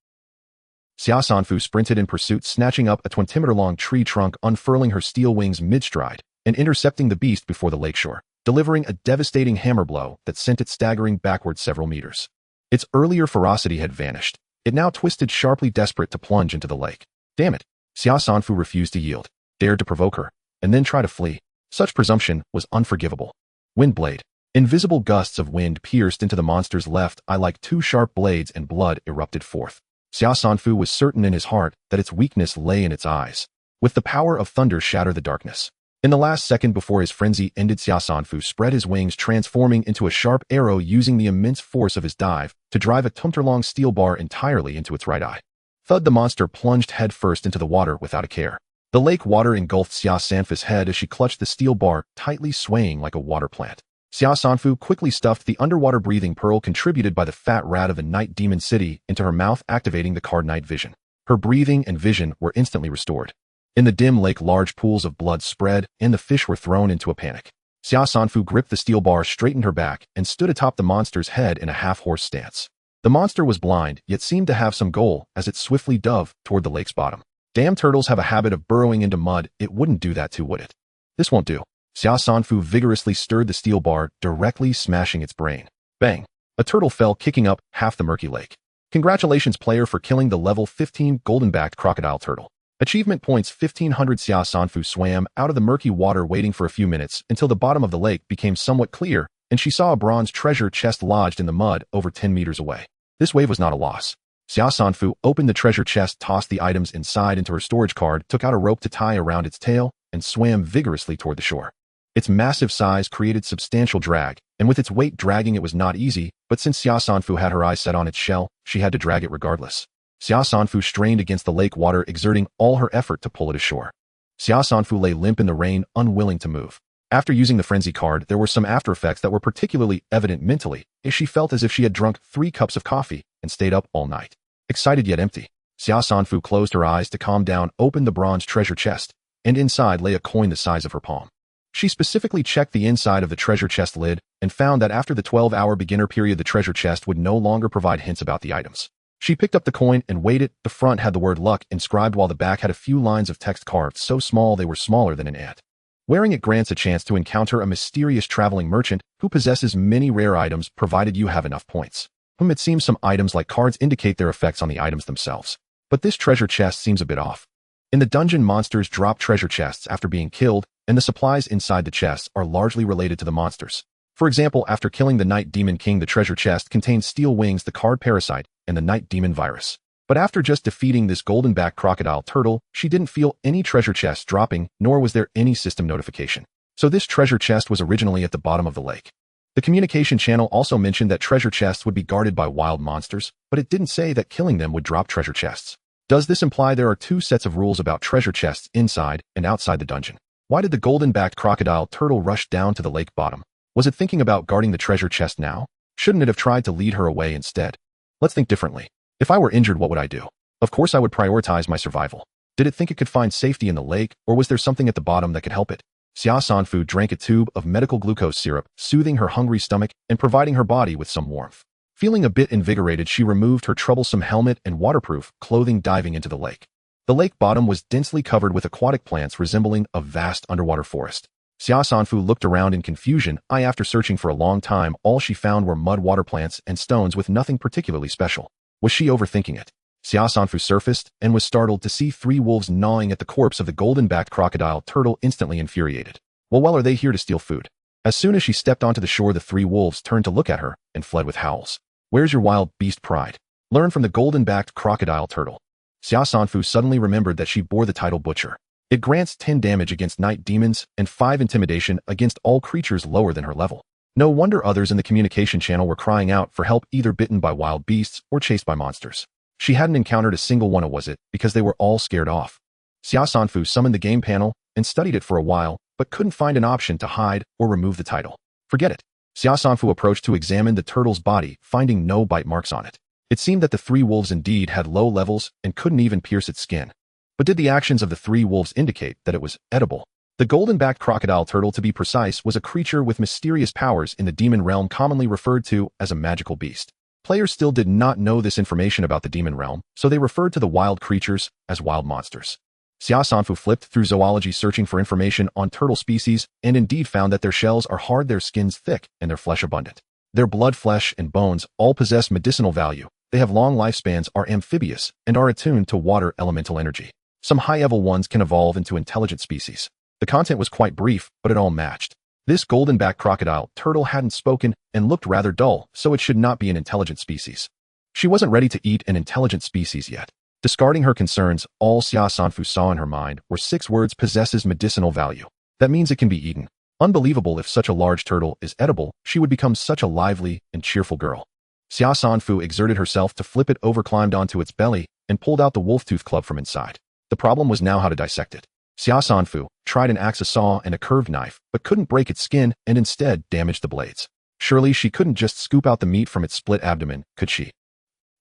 Xia Sanfu sprinted in pursuit, snatching up a 20-meter-long tree trunk, unfurling her steel wings mid-stride, and intercepting the beast before the lakeshore, delivering a devastating hammer blow that sent it staggering backward several meters. Its earlier ferocity had vanished. It now twisted sharply, desperate to plunge into the lake. Damn it. Xia Sanfu refused to yield, dared to provoke her, and then try to flee. Such presumption was unforgivable. Windblade. Invisible gusts of wind pierced into the monster's left eye like 2 sharp blades, and blood erupted forth. Xia Sanfu was certain in his heart that its weakness lay in its eyes. With the power of thunder, shatter the darkness. In the last second before his frenzy ended, Xia Sanfu spread his wings, transforming into a sharp arrow, using the immense force of his dive to drive a 20-meter-long steel bar entirely into its right eye. Thud! The monster plunged headfirst into the water without a care. The lake water engulfed Xia Sanfu's head as she clutched the steel bar, tightly swaying like a water plant. Xia Sanfu quickly stuffed the underwater breathing pearl contributed by the fat rat of the night demon city into her mouth, activating the card Night Vision. Her breathing and vision were instantly restored. In the dim lake, large pools of blood spread, and the fish were thrown into a panic. Xia Sanfu gripped the steel bar, straightened her back, and stood atop the monster's head in a half-horse stance. The monster was blind, yet seemed to have some goal as it swiftly dove toward the lake's bottom. Damn turtles have a habit of burrowing into mud. It wouldn't do that too, would it? This won't do. Xia Sanfu vigorously stirred the steel bar, directly smashing its brain. Bang! A turtle fell, kicking up half the murky lake. Congratulations, player, for killing the level 15 golden-backed crocodile turtle. Achievement points 1500. Xia Sanfu swam out of the murky water, waiting for a few minutes until the bottom of the lake became somewhat clear, and she saw a bronze treasure chest lodged in the mud over 10 meters away. This wave was not a loss. Xia Sanfu opened the treasure chest, tossed the items inside into her storage card, took out a rope to tie around its tail, and swam vigorously toward the shore. Its massive size created substantial drag, and with its weight dragging it was not easy, but since Xia Sanfu had her eyes set on its shell, she had to drag it regardless. Xia Sanfu strained against the lake water, exerting all her effort to pull it ashore. Xia Sanfu lay limp in the rain, unwilling to move. After using the frenzy card, there were some after effects that were particularly evident mentally, as she felt as if she had drunk 3 cups of coffee and stayed up all night. Excited yet empty, Xia Sanfu closed her eyes to calm down, opened the bronze treasure chest, and inside lay a coin the size of her palm. She specifically checked the inside of the treasure chest lid and found that after the 12-hour beginner period, the treasure chest would no longer provide hints about the items. She picked up the coin and weighed it. The front had the word luck inscribed, while the back had a few lines of text carved so small they were smaller than an ant. Wearing it grants a chance to encounter a mysterious traveling merchant who possesses many rare items provided you have enough points. It seems some items like cards indicate their effects on the items themselves. But this treasure chest seems a bit off. In the dungeon, monsters drop treasure chests after being killed, and the supplies inside the chests are largely related to the monsters. For example, after killing the Night Demon King, the treasure chest contains steel wings, the card parasite, and the Night Demon virus. But after just defeating this golden-backed crocodile turtle, she didn't feel any treasure chests dropping, nor was there any system notification. So this treasure chest was originally at the bottom of the lake. The communication channel also mentioned that treasure chests would be guarded by wild monsters, but it didn't say that killing them would drop treasure chests. Does this imply there are 2 sets of rules about treasure chests inside and outside the dungeon? Why did the golden-backed crocodile turtle rush down to the lake bottom? Was it thinking about guarding the treasure chest now? Shouldn't it have tried to lead her away instead? Let's think differently. If I were injured, what would I do? Of course I would prioritize my survival. Did it think it could find safety in the lake, or was there something at the bottom that could help it? Xia Sanfu drank a tube of medical glucose syrup, soothing her hungry stomach and providing her body with some warmth. Feeling a bit invigorated, she removed her troublesome helmet and waterproof clothing, diving into the lake. The lake bottom was densely covered with aquatic plants resembling a vast underwater forest. Xia Sanfu looked around in confusion. After searching for a long time, all she found were mud water plants and stones with nothing particularly special. Was she overthinking it? Xia Sanfu surfaced and was startled to see 3 wolves gnawing at the corpse of the golden-backed crocodile turtle, instantly infuriated. Well, are they here to steal food? As soon as she stepped onto the shore, the 3 wolves turned to look at her and fled with howls. Where's your wild beast pride? Learn from the golden-backed crocodile turtle. Xia Sanfu suddenly remembered that she bore the title Butcher. It grants 10 damage against night demons and 5 intimidation against all creatures lower than her level. No wonder others in the communication channel were crying out for help, either bitten by wild beasts or chased by monsters. She hadn't encountered a single one, was it because they were all scared off? Xia Sanfu summoned the game panel and studied it for a while, but couldn't find an option to hide or remove the title. Forget it. Xia Sanfu approached to examine the turtle's body, finding no bite marks on it. It seemed that the 3 wolves indeed had low levels and couldn't even pierce its skin. But did the actions of the 3 wolves indicate that it was edible? The golden-backed crocodile turtle, to be precise, was a creature with mysterious powers in the demon realm, commonly referred to as a magical beast. Players still did not know this information about the demon realm, so they referred to the wild creatures as wild monsters. Xia Sanfu flipped through zoology, searching for information on turtle species, and indeed found that their shells are hard, their skins thick, and their flesh abundant. Their blood, flesh, and bones all possess medicinal value. They have long lifespans, are amphibious, and are attuned to water elemental energy. Some high-level ones can evolve into intelligent species. The content was quite brief, but it all matched. This golden-backed crocodile turtle hadn't spoken and looked rather dull, so it should not be an intelligent species. She wasn't ready to eat an intelligent species yet. Discarding her concerns, all Xia Sanfu saw in her mind were 6 words: possesses medicinal value. That means it can be eaten. Unbelievable. If such a large turtle is edible, she would become such a lively and cheerful girl. Xia Sanfu exerted herself to flip it over, climbed onto its belly, and pulled out the wolf-tooth club from inside. The problem was now how to dissect it. Xia Sanfu tried an axe, a saw, and a curved knife, but couldn't break its skin and instead damaged the blades. Surely she couldn't just scoop out the meat from its split abdomen, could she?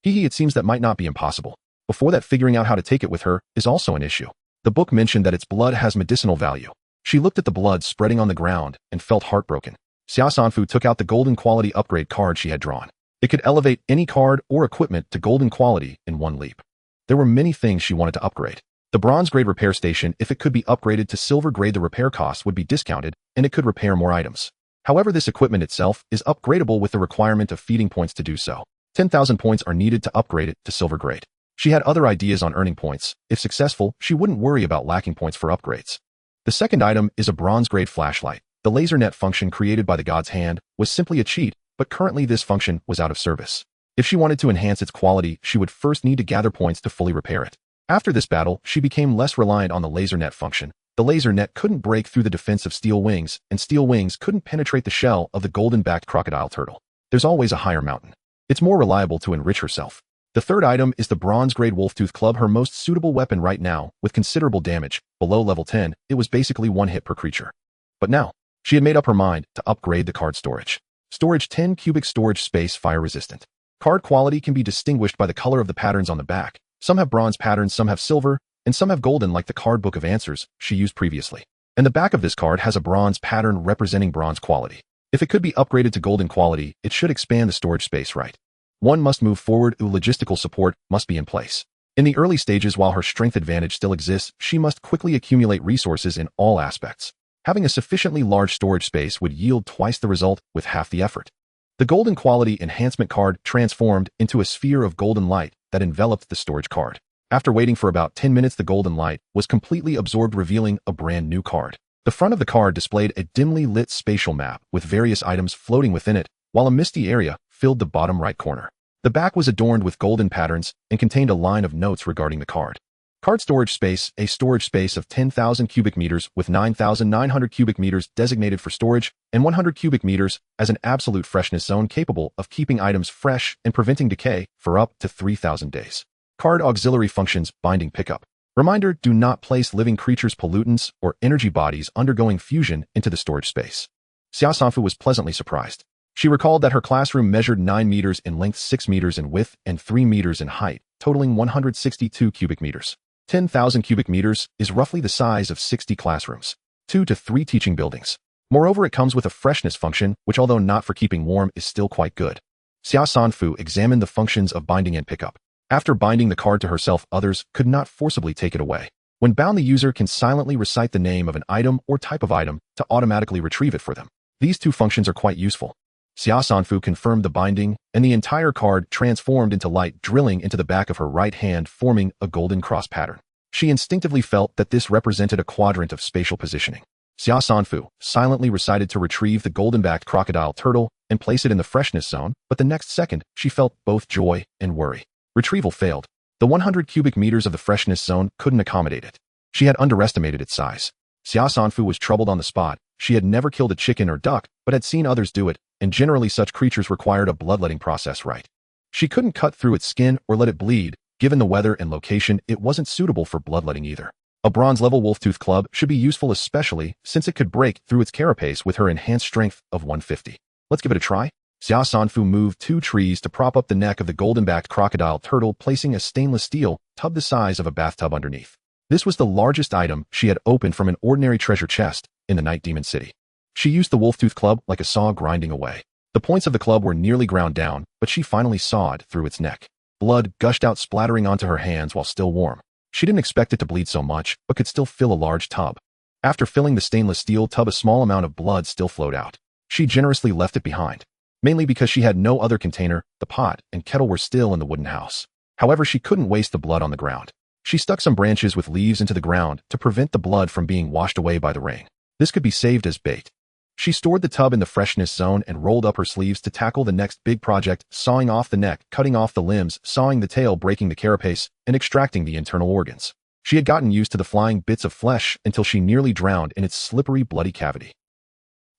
It seems that might not be impossible. Before that, figuring out how to take it with her is also an issue. The book mentioned that its blood has medicinal value. She looked at the blood spreading on the ground and felt heartbroken. Xia Sanfu took out the golden quality upgrade card she had drawn. It could elevate any card or equipment to golden quality in one leap. There were many things she wanted to upgrade. The bronze grade repair station, if it could be upgraded to silver grade, the repair cost would be discounted and it could repair more items. However, this equipment itself is upgradable with the requirement of feeding points to do so. 10,000 points are needed to upgrade it to silver grade. She had other ideas on earning points. If successful, she wouldn't worry about lacking points for upgrades. The second item is a bronze grade flashlight. The laser net function created by the god's hand was simply a cheat, but currently this function was out of service. If she wanted to enhance its quality, she would first need to gather points to fully repair it. After this battle, she became less reliant on the laser net function. The laser net couldn't break through the defense of steel wings, and steel wings couldn't penetrate the shell of the golden-backed crocodile turtle. There's always a higher mountain. It's more reliable to enrich herself. The third item is the bronze-grade Wolftooth Club, her most suitable weapon right now, with considerable damage. Below level 10, it was basically one hit per creature. But now, she had made up her mind to upgrade the card storage. Storage 10 cubic storage space, fire resistant. Card quality can be distinguished by the color of the patterns on the back. Some have bronze patterns, some have silver, and some have golden like the card book of answers she used previously. And the back of this card has a bronze pattern representing bronze quality. If it could be upgraded to golden quality, it should expand the storage space, right? One must move forward. Logistical support must be in place. In the early stages, while her strength advantage still exists, she must quickly accumulate resources in all aspects. Having a sufficiently large storage space would yield twice the result with half the effort. The golden quality enhancement card transformed into a sphere of golden light that enveloped the storage card. After waiting for about 10 minutes, the golden light was completely absorbed, revealing a brand new card. The front of the card displayed a dimly lit spatial map with various items floating within it, while a misty area filled the bottom right corner. The back was adorned with golden patterns and contained a line of notes regarding the card. Card storage space, a storage space of 10,000 cubic meters with 9,900 cubic meters designated for storage and 100 cubic meters as an absolute freshness zone capable of keeping items fresh and preventing decay for up to 3,000 days. Card auxiliary functions, binding pickup. Reminder, do not place living creatures, pollutants, or energy bodies undergoing fusion into the storage space. Xia Sanfu was pleasantly surprised. She recalled that her classroom measured 9 meters in length, 6 meters in width, and 3 meters in height, totaling 162 cubic meters. 10,000 cubic meters is roughly the size of 60 classrooms, 2 to 3 teaching buildings. Moreover, it comes with a freshness function, which although not for keeping warm, is still quite good. Xia Sanfu examined the functions of binding and pickup. After binding the card to herself, others could not forcibly take it away. When bound, the user can silently recite the name of an item or type of item to automatically retrieve it for them. These two functions are quite useful. Xia Sanfu confirmed the binding, and the entire card transformed into light, drilling into the back of her right hand, forming a golden cross pattern. She instinctively felt that this represented a quadrant of spatial positioning. Xia Sanfu silently recited to retrieve the golden-backed crocodile turtle and place it in the freshness zone, but the next second, she felt both joy and worry. Retrieval failed. The 100 cubic meters of the freshness zone couldn't accommodate it. She had underestimated its size. Xia Sanfu was troubled on the spot. She had never killed a chicken or duck, but had seen others do it, and generally such creatures required a bloodletting process, right? She couldn't cut through its skin or let it bleed. Given the weather and location, it wasn't suitable for bloodletting either. A bronze-level Wolftooth Club should be useful, especially since it could break through its carapace with her enhanced strength of 150. Let's give it a try. Xia Sanfu moved 2 trees to prop up the neck of the golden-backed crocodile turtle, placing a stainless steel tub the size of a bathtub underneath. This was the largest item she had opened from an ordinary treasure chest in the Night Demon City. She used the Wolftooth Club like a saw, grinding away. The points of the club were nearly ground down, but she finally sawed through its neck. Blood gushed out, splattering onto her hands while still warm. She didn't expect it to bleed so much, but could still fill a large tub. After filling the stainless steel tub, a small amount of blood still flowed out. She generously left it behind, mainly because she had no other container. The pot and kettle were still in the wooden house. However, she couldn't waste the blood on the ground. She stuck some branches with leaves into the ground to prevent the blood from being washed away by the rain. This could be saved as bait. She stored the tub in the freshness zone and rolled up her sleeves to tackle the next big project, sawing off the neck, cutting off the limbs, sawing the tail, breaking the carapace, and extracting the internal organs. She had gotten used to the flying bits of flesh until she nearly drowned in its slippery, bloody cavity.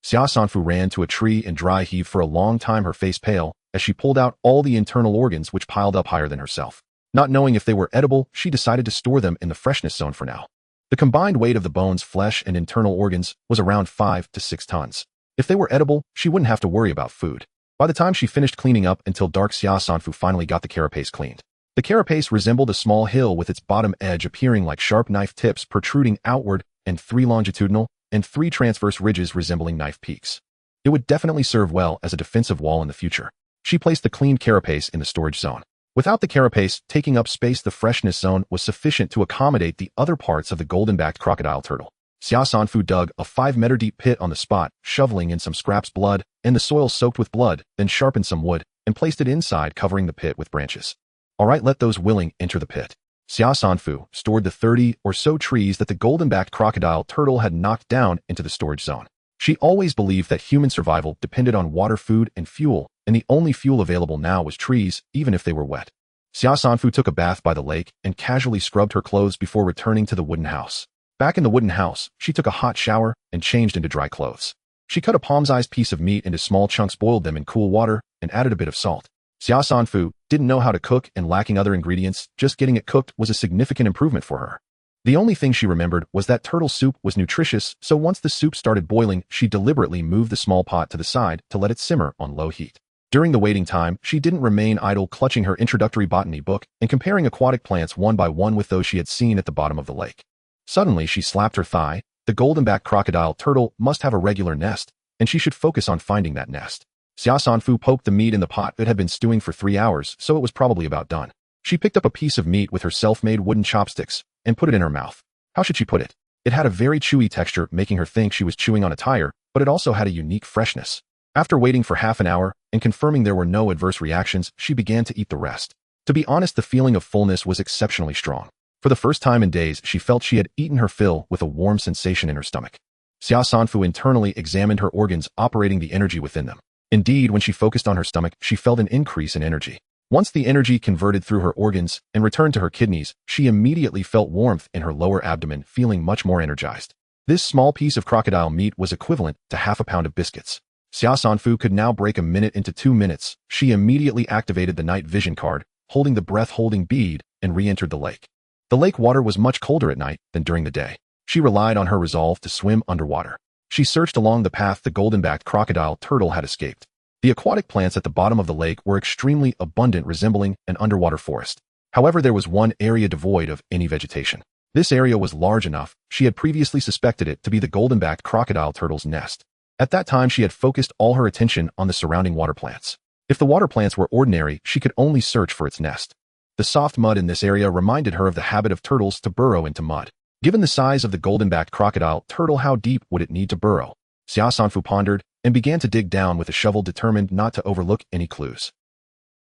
Xia Sanfu ran to a tree and dry heaved for a long time, her face pale, as she pulled out all the internal organs which piled up higher than herself. Not knowing if they were edible, she decided to store them in the freshness zone for now. The combined weight of the bones, flesh, and internal organs was around 5 to 6 tons. If they were edible, she wouldn't have to worry about food. By the time she finished cleaning up until dark, Xia Sanfu finally got the carapace cleaned. The carapace resembled a small hill with its bottom edge appearing like sharp knife tips protruding outward, and 3 longitudinal and 3 transverse ridges resembling knife peaks. It would definitely serve well as a defensive wall in the future. She placed the cleaned carapace in the storage zone. Without the carapace taking up space, the freshness zone was sufficient to accommodate the other parts of the golden-backed crocodile turtle. Xia Sanfu dug a 5-meter-deep pit on the spot, shoveling in some scraps, blood, and the soil soaked with blood, then sharpened some wood, and placed it inside, covering the pit with branches. Alright, let those willing enter the pit. Xia Sanfu stored the 30 or so trees that the golden-backed crocodile turtle had knocked down into the storage zone. She always believed that human survival depended on water, food, and fuel, and the only fuel available now was trees, even if they were wet. Xia Sanfu took a bath by the lake and casually scrubbed her clothes before returning to the wooden house. Back in the wooden house, she took a hot shower and changed into dry clothes. She cut a palm-sized piece of meat into small chunks, boiled them in cool water, and added a bit of salt. Xia Sanfu didn't know how to cook, and lacking other ingredients, just getting it cooked was a significant improvement for her. The only thing she remembered was that turtle soup was nutritious, so once the soup started boiling, she deliberately moved the small pot to the side to let it simmer on low heat. During the waiting time, she didn't remain idle, clutching her introductory botany book and comparing aquatic plants one by one with those she had seen at the bottom of the lake. Suddenly, she slapped her thigh. The golden-backed crocodile turtle must have a regular nest, and she should focus on finding that nest. Xia Sanfu poked the meat in the pot. It had been stewing for 3 hours, so it was probably about done. She picked up a piece of meat with her self-made wooden chopsticks and put it in her mouth. How should she put it? It had a very chewy texture, making her think she was chewing on a tire, but it also had a unique freshness. After waiting for half an hour and confirming there were no adverse reactions, she began to eat the rest. To be honest, the feeling of fullness was exceptionally strong. For the first time in days, she felt she had eaten her fill with a warm sensation in her stomach. Xia Sanfu internally examined her organs, operating the energy within them. Indeed, when she focused on her stomach, she felt an increase in energy. Once the energy converted through her organs and returned to her kidneys, she immediately felt warmth in her lower abdomen, feeling much more energized. This small piece of crocodile meat was equivalent to half a pound of biscuits. Xia Sanfu could now break a minute into 2 minutes. She immediately activated the night vision card, holding the breath-holding bead, and re-entered the lake. The lake water was much colder at night than during the day. She relied on her resolve to swim underwater. She searched along the path the golden-backed crocodile turtle had escaped. The aquatic plants at the bottom of the lake were extremely abundant, resembling an underwater forest. However, there was one area devoid of any vegetation. This area was large enough. She had previously suspected it to be the golden-backed crocodile turtle's nest. At that time, she had focused all her attention on the surrounding water plants. If the water plants were ordinary, she could only search for its nest. The soft mud in this area reminded her of the habit of turtles to burrow into mud. Given the size of the golden-backed crocodile turtle, how deep would it need to burrow? Xia Sanfu pondered and began to dig down with a shovel, determined not to overlook any clues.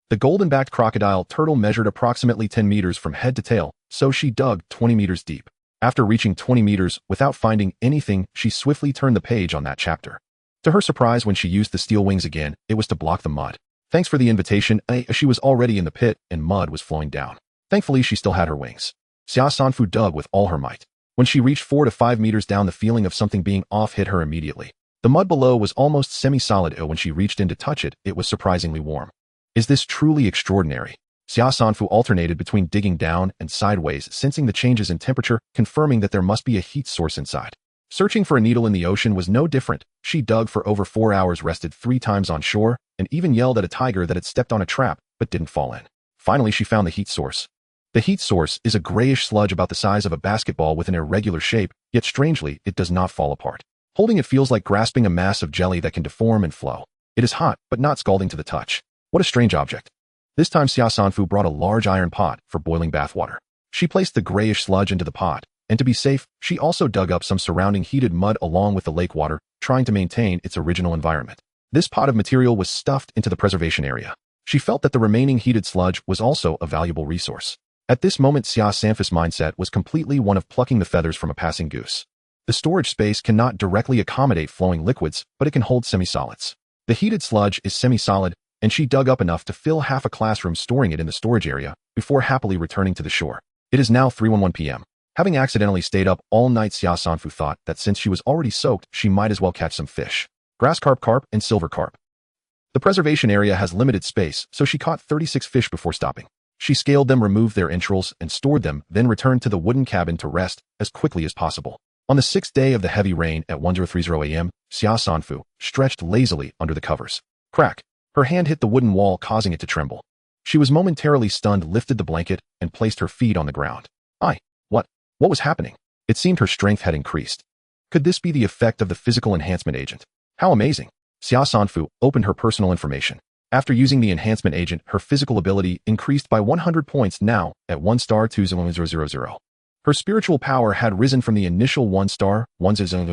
The golden-backed crocodile turtle measured approximately 10 meters from head to tail, so she dug 20 meters deep. After reaching 20 meters without finding anything, she swiftly turned the page on that chapter. To her surprise, when she used the steel wings again, it was to block the mud. Thanks for the invitation. She was already in the pit and mud was flowing down. Thankfully, she still had her wings. Xia Sanfu dug with all her might. When she reached 4 to 5 meters down, the feeling of something being off hit her immediately. The mud below was almost semi-solid. When she reached in to touch it, it was surprisingly warm. Is this truly extraordinary? Xia Sanfu alternated between digging down and sideways, sensing the changes in temperature, confirming that there must be a heat source inside. Searching for a needle in the ocean was no different. She dug for over 4 hours, rested 3 times on shore, and even yelled at a tiger that had stepped on a trap but didn't fall in. Finally, she found the heat source. The heat source is a grayish sludge about the size of a basketball with an irregular shape, yet strangely, it does not fall apart. Holding it feels like grasping a mass of jelly that can deform and flow. It is hot, but not scalding to the touch. What a strange object. This time, Xia Sanfu brought a large iron pot for boiling bath water. She placed the grayish sludge into the pot, and to be safe, she also dug up some surrounding heated mud along with the lake water, trying to maintain its original environment. This pot of material was stuffed into the preservation area. She felt that the remaining heated sludge was also a valuable resource. At this moment, Xia Sanfu's mindset was completely one of plucking the feathers from a passing goose. The storage space cannot directly accommodate flowing liquids, but it can hold semi-solids. The heated sludge is semi-solid, and she dug up enough to fill half a classroom, storing it in the storage area before happily returning to the shore. It is now 3:11 p.m. Having accidentally stayed up all night, Xia Sanfu thought that since she was already soaked, she might as well catch some fish. Grass carp, and silver carp. The preservation area has limited space, so she caught 36 fish before stopping. She scaled them, removed their entrails, and stored them, then returned to the wooden cabin to rest as quickly as possible. On the 6th day of the heavy rain at 10:30 a.m., Xia Sanfu stretched lazily under the covers. Crack! Her hand hit the wooden wall, causing it to tremble. She was momentarily stunned, lifted the blanket, and placed her feet on the ground. What was happening? It seemed her strength had increased. Could this be the effect of the physical enhancement agent? How amazing! Xia Sanfu opened her personal information. After using the enhancement agent, her physical ability increased by 100 points, now at 1 star 20000. Her spiritual power had risen from the initial 1 star 1000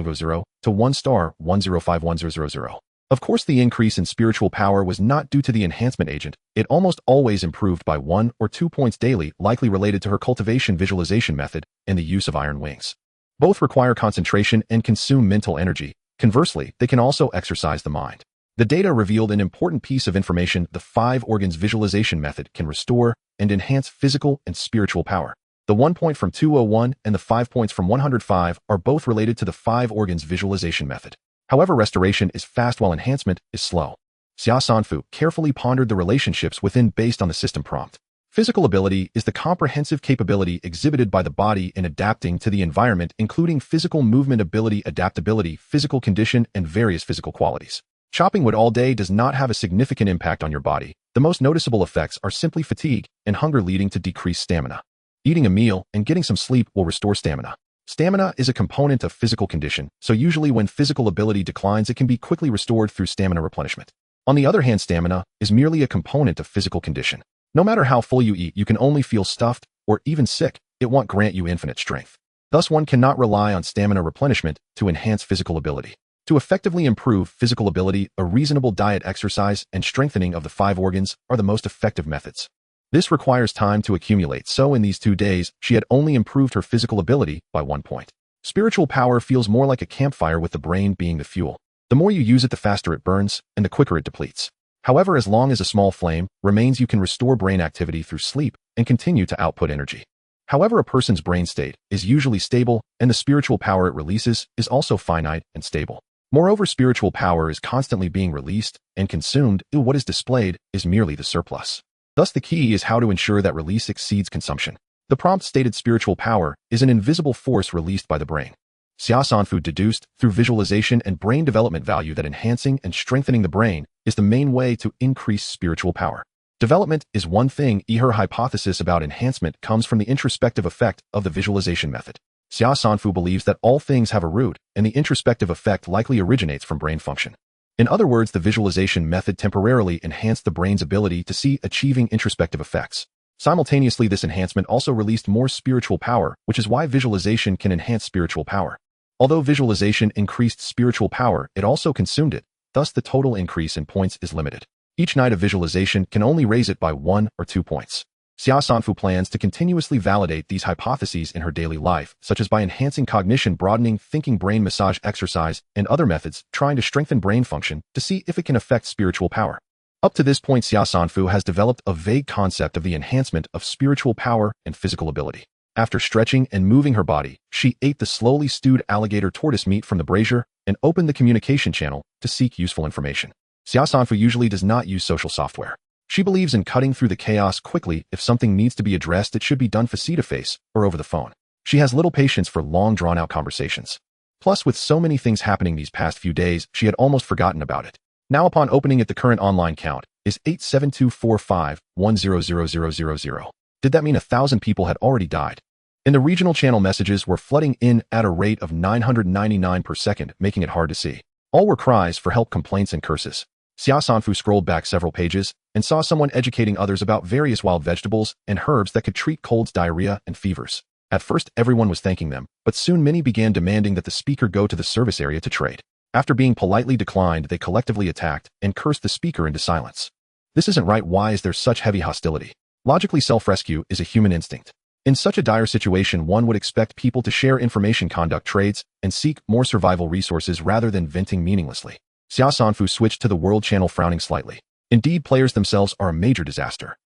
to 1 star 105100. Of course, the increase in spiritual power was not due to the enhancement agent. It almost always improved by 1 or 2 points daily, likely related to her cultivation visualization method and the use of iron wings. Both require concentration and consume mental energy. Conversely, they can also exercise the mind. The data revealed an important piece of information. The 5 organs visualization method can restore and enhance physical and spiritual power. The 1 point from 201 and the 5 points from 105 are both related to the 5 organs visualization method. However, restoration is fast while enhancement is slow. Xia Sanfu carefully pondered the relationships within based on the system prompt. Physical ability is the comprehensive capability exhibited by the body in adapting to the environment, including physical movement ability, adaptability, physical condition, and various physical qualities. Chopping wood all day does not have a significant impact on your body. The most noticeable effects are simply fatigue and hunger, leading to decreased stamina. Eating a meal and getting some sleep will restore stamina. Stamina is a component of physical condition, so usually when physical ability declines, it can be quickly restored through stamina replenishment. On the other hand, stamina is merely a component of physical condition. No matter how full you eat, you can only feel stuffed or even sick. It won't grant you infinite strength. Thus, one cannot rely on stamina replenishment to enhance physical ability. To effectively improve physical ability, a reasonable diet, exercise, and strengthening of the 5 organs are the most effective methods. This requires time to accumulate, so in these 2 days, she had only improved her physical ability by 1 point. Spiritual power feels more like a campfire, with the brain being the fuel. The more you use it, the faster it burns, and the quicker it depletes. However, as long as a small flame remains, you can restore brain activity through sleep and continue to output energy. However, a person's brain state is usually stable, and the spiritual power it releases is also finite and stable. Moreover, spiritual power is constantly being released and consumed, and what is displayed is merely the surplus. Thus, the key is how to ensure that release exceeds consumption. The prompt stated spiritual power is an invisible force released by the brain. Xia Sanfu deduced through visualization and brain development value that enhancing and strengthening the brain is the main way to increase spiritual power. Development is one thing. Her hypothesis about enhancement comes from the introspective effect of the visualization method. Xia Sanfu believes that all things have a root, and the introspective effect likely originates from brain function. In other words, the visualization method temporarily enhanced the brain's ability to see, achieving introspective effects. Simultaneously, this enhancement also released more spiritual power, which is why visualization can enhance spiritual power. Although visualization increased spiritual power, it also consumed it. Thus, the total increase in points is limited. Each night of visualization can only raise it by 1 or 2 points. Xia Sanfu plans to continuously validate these hypotheses in her daily life, such as by enhancing cognition, broadening thinking, brain massage exercise, and other methods, trying to strengthen brain function to see if it can affect spiritual power. Up to this point, Xia Sanfu has developed a vague concept of the enhancement of spiritual power and physical ability. After stretching and moving her body, she ate the slowly stewed alligator tortoise meat from the brazier and opened the communication channel to seek useful information. Xia Sanfu usually does not use social software. She believes in cutting through the chaos quickly. If something needs to be addressed, it should be done face-to-face or over the phone. She has little patience for long, drawn-out conversations. Plus, with so many things happening these past few days, she had almost forgotten about it. Now, upon opening it, the current online count is 87245100000. Did that mean 1,000 people had already died? In the regional channel, messages were flooding in at a rate of 999 per second, making it hard to see. All were cries for help, complaints, and curses. Xia Sanfu scrolled back several pages and saw someone educating others about various wild vegetables and herbs that could treat colds, diarrhea, and fevers. At first, everyone was thanking them, but soon many began demanding that the speaker go to the service area to trade. After being politely declined, they collectively attacked and cursed the speaker into silence. This isn't right. Why is there such heavy hostility? Logically, self-rescue is a human instinct. In such a dire situation, one would expect people to share information, conduct trades, and seek more survival resources rather than venting meaninglessly. Xia Sanfu switched to the world channel, frowning slightly. Indeed, players themselves are a major disaster.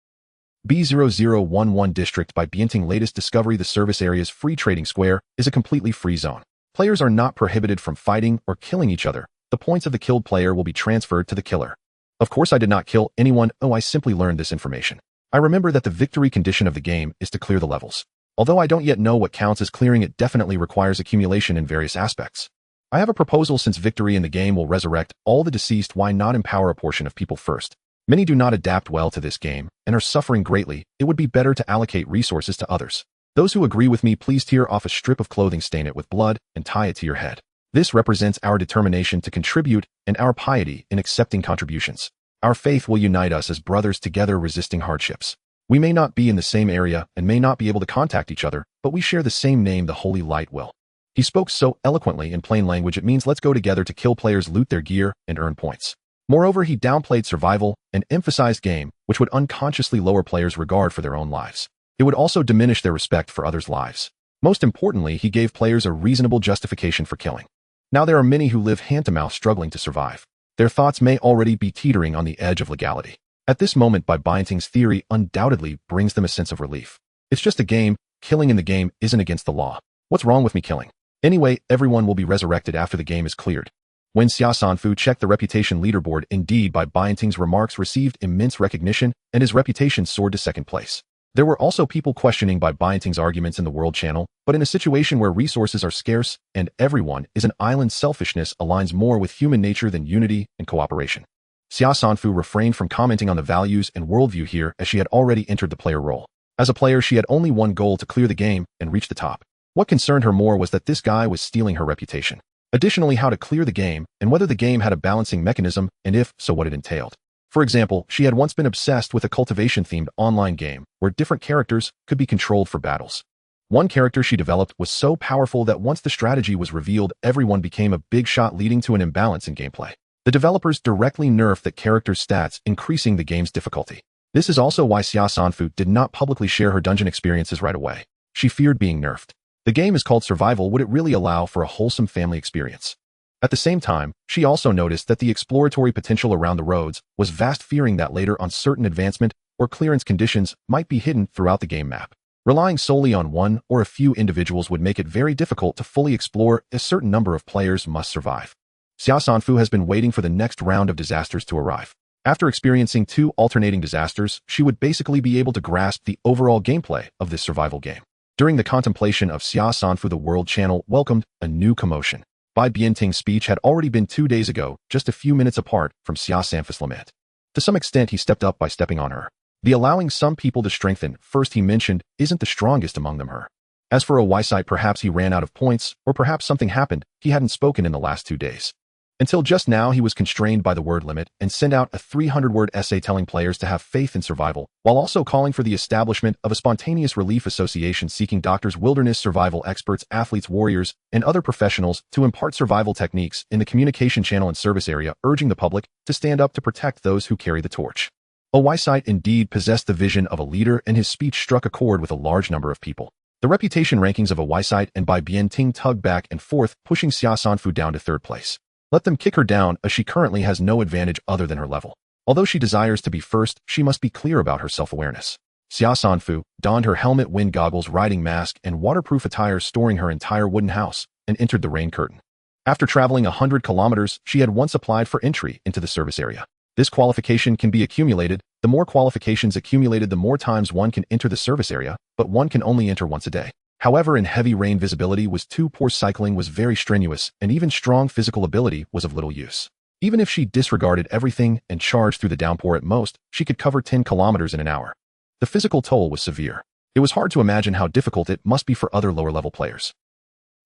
B0011 District by Bienting latest discovery: the service area's free trading square is a completely free zone. Players are not prohibited from fighting or killing each other. The points of the killed player will be transferred to the killer. Of course, I did not kill anyone. I simply learned this information. I remember that the victory condition of the game is to clear the levels. Although I don't yet know what counts as clearing, it definitely requires accumulation in various aspects. I have a proposal: since victory in the game will resurrect all the deceased, why not empower a portion of people first? Many do not adapt well to this game and are suffering greatly. It would be better to allocate resources to others. Those who agree with me, please tear off a strip of clothing, stain it with blood, and tie it to your head. This represents our determination to contribute and our piety in accepting contributions. Our faith will unite us as brothers together, resisting hardships. We may not be in the same area and may not be able to contact each other, but we share the same name, the Holy Light will. He spoke so eloquently in plain language. It means let's go together to kill players, loot their gear, and earn points. Moreover, he downplayed survival and emphasized game, which would unconsciously lower players' regard for their own lives. It would also diminish their respect for others' lives. Most importantly, he gave players a reasonable justification for killing. Now there are many who live hand-to-mouth, struggling to survive. Their thoughts may already be teetering on the edge of legality. At this moment, by Bienting's theory, undoubtedly brings them a sense of relief. It's just a game. Killing in the game isn't against the law. What's wrong with me killing? Anyway, everyone will be resurrected after the game is cleared. When Xia Sanfu checked the reputation leaderboard, indeed by Bianting's remarks received immense recognition, and his reputation soared to second place. There were also people questioning by Bianting's arguments in the World Channel, but in a situation where resources are scarce and everyone is an island, selfishness aligns more with human nature than unity and cooperation. Xia Sanfu refrained from commenting on the values and worldview here as she had already entered the player role. As a player, she had only one goal: to clear the game and reach the top. What concerned her more was that this guy was stealing her reputation. Additionally, how to clear the game, and whether the game had a balancing mechanism, and if so, what it entailed. For example, she had once been obsessed with a cultivation-themed online game where different characters could be controlled for battles. One character she developed was so powerful that once the strategy was revealed, everyone became a big shot, leading to an imbalance in gameplay. The developers directly nerfed the character's stats, increasing the game's difficulty. This is also why Xia Sanfu did not publicly share her dungeon experiences right away. She feared being nerfed. The game is called survival. Would it really allow for a wholesome family experience? At the same time, she also noticed that the exploratory potential around the roads was vast, fearing that later on certain advancement or clearance conditions might be hidden throughout the game map. Relying solely on one or a few individuals would make it very difficult to fully explore. A certain number of players must survive. Xia Sanfu has been waiting for the next round of disasters to arrive. After experiencing 2 alternating disasters, she would basically be able to grasp the overall gameplay of this survival game. During the contemplation of Xia Sanfu, the World Channel welcomed a new commotion. Bai Bianting's speech had already been 2 days ago, just a few minutes apart from Xia Sanfu's lament. To some extent, he stepped up by stepping on her. The allowing some people to strengthen, first he mentioned, isn't the strongest among them her. As for a Y-site, perhaps he ran out of points, or perhaps something happened, he hadn't spoken in the last 2 days. Until just now, he was constrained by the word limit and sent out a 300-word essay telling players to have faith in survival, while also calling for the establishment of a spontaneous relief association seeking doctors, wilderness survival experts, athletes, warriors, and other professionals to impart survival techniques in the communication channel and service area, urging the public to stand up to protect those who carry the torch. A Y-site indeed possessed the vision of a leader, and his speech struck a chord with a large number of people. The reputation rankings of a Y-site and Bai Bianting tugged back and forth, pushing Xia Sanfu down to 3rd place. Let them kick her down, as she currently has no advantage other than her level. Although she desires to be first, she must be clear about her self-awareness. Xia Sanfu donned her helmet, wind goggles, riding mask, and waterproof attire, storing her entire wooden house, and entered the rain curtain. After traveling 100 kilometers, she had once applied for entry into the service area. This qualification can be accumulated. The more qualifications accumulated, the more times one can enter the service area, but one can only enter once a day. However, in heavy rain, visibility was too poor, cycling was very strenuous, and even strong physical ability was of little use. Even if she disregarded everything and charged through the downpour, at most, she could cover 10 kilometers in an hour. The physical toll was severe. It was hard to imagine how difficult it must be for other lower-level players.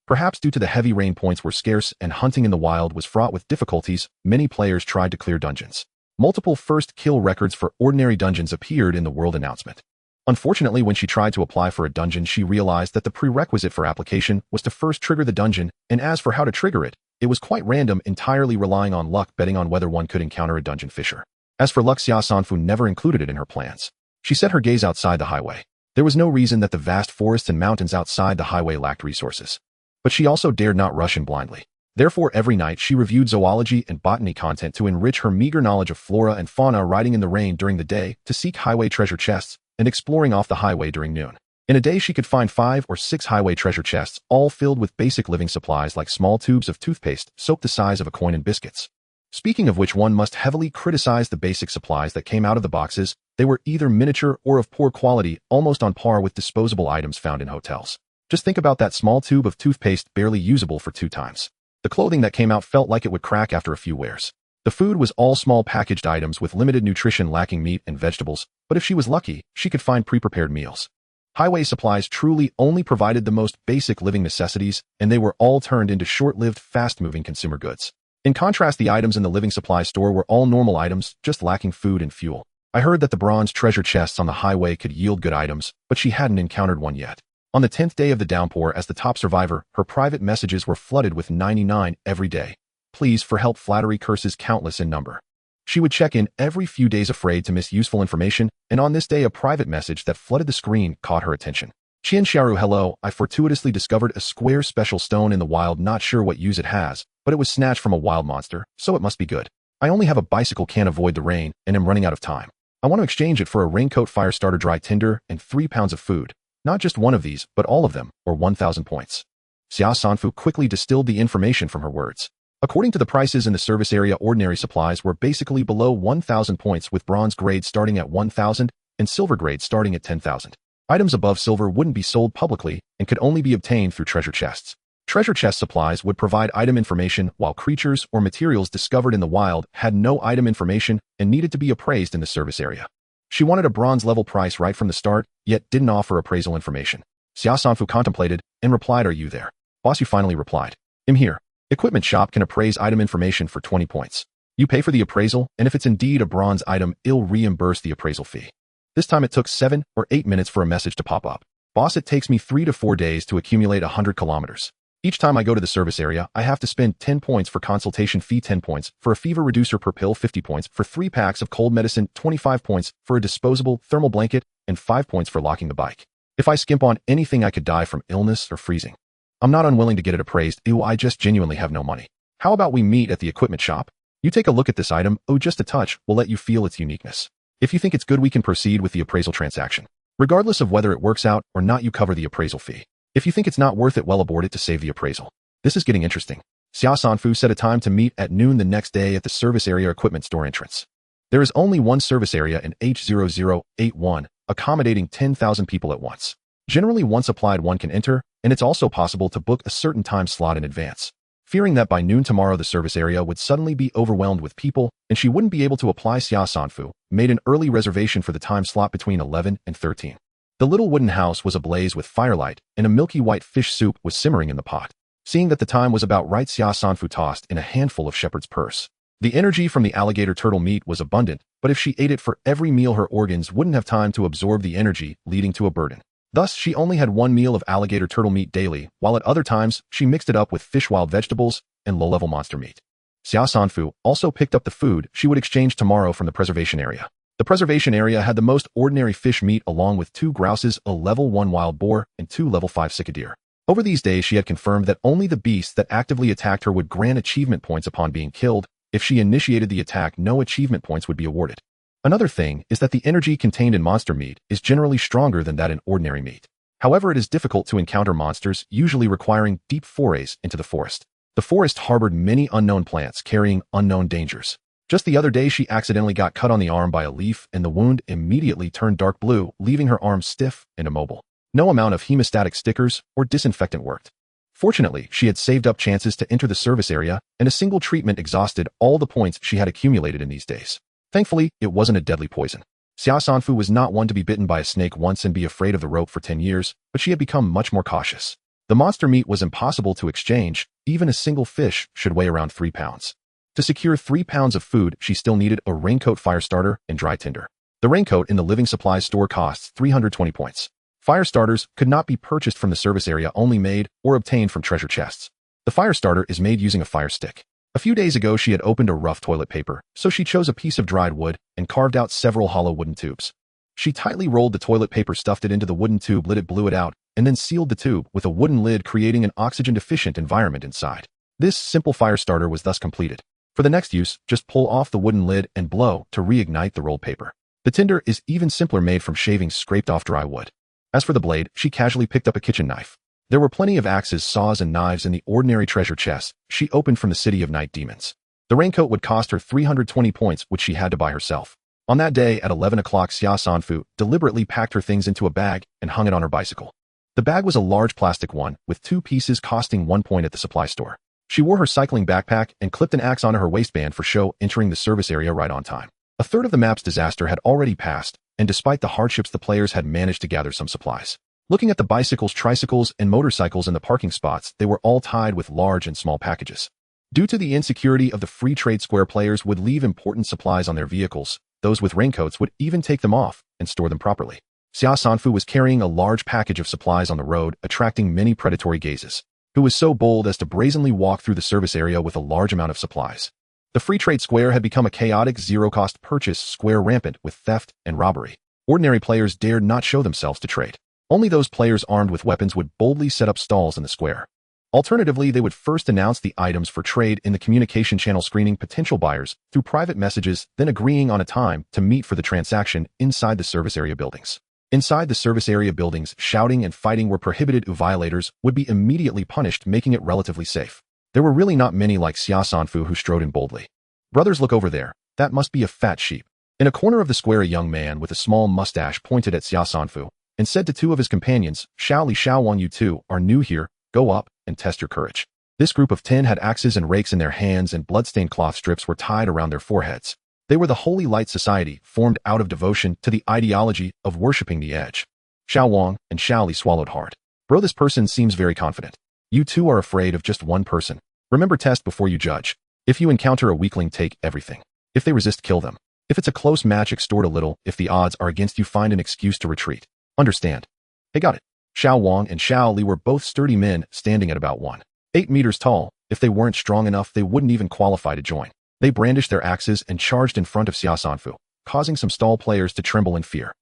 Perhaps due to the heavy rain, points were scarce and hunting in the wild was fraught with difficulties. Many players tried to clear dungeons. Multiple first kill records for ordinary dungeons appeared in the world announcement. Unfortunately, when she tried to apply for a dungeon, she realized that the prerequisite for application was to first trigger the dungeon, and as for how to trigger it, it was quite random, entirely relying on luck, betting on whether one could encounter a dungeon fisher. As for luck, Xia Sanfu never included it in her plans. She set her gaze outside the highway. There was no reason that the vast forests and mountains outside the highway lacked resources. But she also dared not rush in blindly. Therefore, every night she reviewed zoology and botany content to enrich her meager knowledge of flora and fauna, riding in the rain during the day to seek highway treasure chests, and exploring off the highway during noon. In a day, she could find 5 or 6 highway treasure chests, all filled with basic living supplies like small tubes of toothpaste, soap the size of a coin, and biscuits. Speaking of which, one must heavily criticize the basic supplies that came out of the boxes. They were either miniature or of poor quality, almost on par with disposable items found in hotels. Just think about that small tube of toothpaste, barely usable for 2 times. The clothing that came out felt like it would crack after a few wears. The food was all small packaged items with limited nutrition, lacking meat and vegetables, but if she was lucky, she could find pre-prepared meals. Highway supplies truly only provided the most basic living necessities, and they were all turned into short-lived, fast-moving consumer goods. In contrast, the items in the living supply store were all normal items, just lacking food and fuel. I heard that the bronze treasure chests on the highway could yield good items, but she hadn't encountered one yet. On the 10th day of the downpour, as the top survivor, her private messages were flooded with 99 every day. Pleas for help, flattery, curses countless in number. She would check in every few days, afraid to miss useful information, and on this day a private message that flooded the screen caught her attention. Qian Xiaoru, hello, I fortuitously discovered a square special stone in the wild, not sure what use it has, but it was snatched from a wild monster, so it must be good. I only have a bicycle, can't avoid the rain, and am running out of time. I want to exchange it for a raincoat, fire starter, dry tinder, and 3 pounds of food. Not just one of these, but all of them, or 1,000 points. Xia Sanfu quickly distilled the information from her words. According to the prices in the service area, ordinary supplies were basically below 1,000 points, with bronze grade starting at 1,000 and silver grade starting at 10,000. Items above silver wouldn't be sold publicly and could only be obtained through treasure chests. Treasure chest supplies would provide item information, while creatures or materials discovered in the wild had no item information and needed to be appraised in the service area. She wanted a bronze level price right from the start, yet didn't offer appraisal information. Xia Sanfu contemplated and replied, "Are you there?" Boss Yu finally replied, "I'm here. Equipment shop can appraise item information for 20 points. You pay for the appraisal, and if it's indeed a bronze item, it'll reimburse the appraisal fee." This time it took 7 or 8 minutes for a message to pop up. "Boss, it takes me 3 to 4 days to accumulate 100 kilometers. Each time I go to the service area, I have to spend 10 points for consultation fee, 10 points for a fever reducer per pill, 50 points for 3 packs of cold medicine, 25 points for a disposable thermal blanket, and 5 points for locking the bike. If I skimp on anything, I could die from illness or freezing. I'm not unwilling to get it appraised. Ew, I just genuinely have no money. How about we meet at the equipment shop? You take a look at this item, just a touch will let you feel its uniqueness. If you think it's good, we can proceed with the appraisal transaction. Regardless of whether it works out or not, you cover the appraisal fee. If you think it's not worth it, well, abort it to save the appraisal." This is getting interesting. Xia Sanfu set a time to meet at noon the next day at the service area equipment store entrance. There is only one service area in H0081, accommodating 10,000 people at once. Generally, once applied, one can enter, and it's also possible to book a certain time slot in advance. Fearing that by noon tomorrow the service area would suddenly be overwhelmed with people and she wouldn't be able to apply, Xia Sanfu made an early reservation for the time slot between 11 and 13. The little wooden house was ablaze with firelight, and a milky white fish soup was simmering in the pot. Seeing that the time was about right, Xia Sanfu tossed in a handful of shepherd's purse. The energy from the alligator turtle meat was abundant, but if she ate it for every meal, her organs wouldn't have time to absorb the energy, leading to a burden. Thus, she only had one meal of alligator turtle meat daily, while at other times, she mixed it up with fish, wild vegetables, and low-level monster meat. Xia Sanfu also picked up the food she would exchange tomorrow from the preservation area. The preservation area had the most ordinary fish meat along with 2 grouses, a level 1 wild boar, and 2 level 5 cicadere. Over these days, she had confirmed that only the beasts that actively attacked her would grant achievement points upon being killed. If she initiated the attack, no achievement points would be awarded. Another thing is that the energy contained in monster meat is generally stronger than that in ordinary meat. However, it is difficult to encounter monsters, usually requiring deep forays into the forest. The forest harbored many unknown plants carrying unknown dangers. Just the other day, she accidentally got cut on the arm by a leaf, and the wound immediately turned dark blue, leaving her arm stiff and immobile. No amount of hemostatic stickers or disinfectant worked. Fortunately, she had saved up chances to enter the service area, and a single treatment exhausted all the points she had accumulated in these days. Thankfully, it wasn't a deadly poison. Xia Sanfu was not one to be bitten by a snake once and be afraid of the rope for 10 years, but she had become much more cautious. The monster meat was impossible to exchange. Even a single fish should weigh around 3 pounds. To secure 3 pounds of food, she still needed a raincoat, fire starter, and dry tinder. The raincoat in the living supplies store costs 320 points. Fire starters could not be purchased from the service area, only made or obtained from treasure chests. The fire starter is made using a fire stick. A few days ago, she had opened a rough toilet paper, so she chose a piece of dried wood and carved out several hollow wooden tubes. She tightly rolled the toilet paper, stuffed it into the wooden tube, lit it, blew it out, and then sealed the tube with a wooden lid, creating an oxygen-deficient environment inside. This simple fire starter was thus completed. For the next use, just pull off the wooden lid and blow to reignite the rolled paper. The tinder is even simpler, made from shavings scraped off dry wood. As for the blade, she casually picked up a kitchen knife. There were plenty of axes, saws, and knives in the ordinary treasure chest she opened from the City of Night Demons. The raincoat would cost her 320 points, which she had to buy herself. On that day at 11 o'clock, Xia Sanfu deliberately packed her things into a bag and hung it on her bicycle. The bag was a large plastic one, with 2 pieces costing 1 point at the supply store. She wore her cycling backpack and clipped an axe onto her waistband for show, entering the service area right on time. A third of the map's disaster had already passed, and despite the hardships, the players had managed to gather some supplies. Looking at the bicycles, tricycles, and motorcycles in the parking spots, they were all tied with large and small packages. Due to the insecurity of the free trade square, players would leave important supplies on their vehicles. Those with raincoats would even take them off and store them properly. Xia Sanfu was carrying a large package of supplies on the road, attracting many predatory gazes. Who was so bold as to brazenly walk through the service area with a large amount of supplies? The free trade square had become a chaotic, zero-cost purchase square, rampant with theft and robbery. Ordinary players dared not show themselves to trade. Only those players armed with weapons would boldly set up stalls in the square. Alternatively, they would first announce the items for trade in the communication channel, screening potential buyers through private messages, then agreeing on a time to meet for the transaction inside the service area buildings. Inside the service area buildings, shouting and fighting were prohibited. Violators would be immediately punished, making it relatively safe. There were really not many like Xia Sanfu who strode in boldly. Brothers, look over there. That must be a fat sheep. In a corner of the square, a young man with a small mustache pointed at Xia Sanfu and said to two of his companions, Xiao Li, Xiao Wang, you two are new here. Go up and test your courage. This group of 10 had axes and rakes in their hands, and bloodstained cloth strips were tied around their foreheads. They were the Holy Light Society, formed out of devotion to the ideology of worshipping the edge. Xiao Wang and Xiao Li swallowed hard. Bro, this person seems very confident. You two are afraid of just one person. Remember, test before you judge. If you encounter a weakling, take everything. If they resist, kill them. If it's a close match, extort a little. If the odds are against you, find an excuse to retreat. Understand? Hey, got it. Xiao Wang and Xiao Li were both sturdy men, standing at about 1.8 meters tall. If they weren't strong enough, they wouldn't even qualify to join. They brandished their axes and charged in front of Xia Sanfu, causing some stall players to tremble in fear.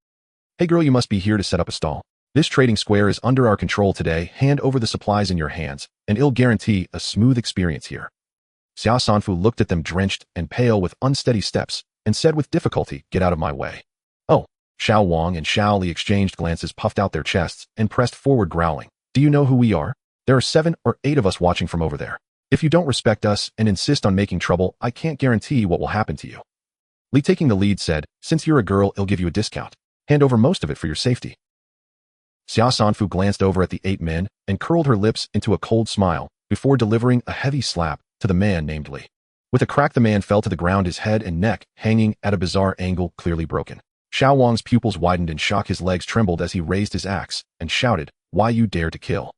Hey girl, you must be here to set up a stall. This trading square is under our control today. Hand over the supplies in your hands, and it'll guarantee a smooth experience here. Xia Sanfu looked at them, drenched and pale with unsteady steps, and said with difficulty, get out of my way. Oh. Xiao Wang and Xiao Li exchanged glances, puffed out their chests, and pressed forward, growling. Do you know who we are? There are 7 or 8 of us watching from over there. If you don't respect us and insist on making trouble, I can't guarantee what will happen to you. Li, taking the lead, said, since you're a girl, I'll give you a discount. Hand over most of it for your safety. Xia Sanfu glanced over at the 8 men and curled her lips into a cold smile before delivering a heavy slap to the man named Li. With a crack, the man fell to the ground, his head and neck hanging at a bizarre angle, clearly broken. Xiao Wang's pupils widened in shock, his legs trembled as he raised his axe and shouted, why you dare to kill?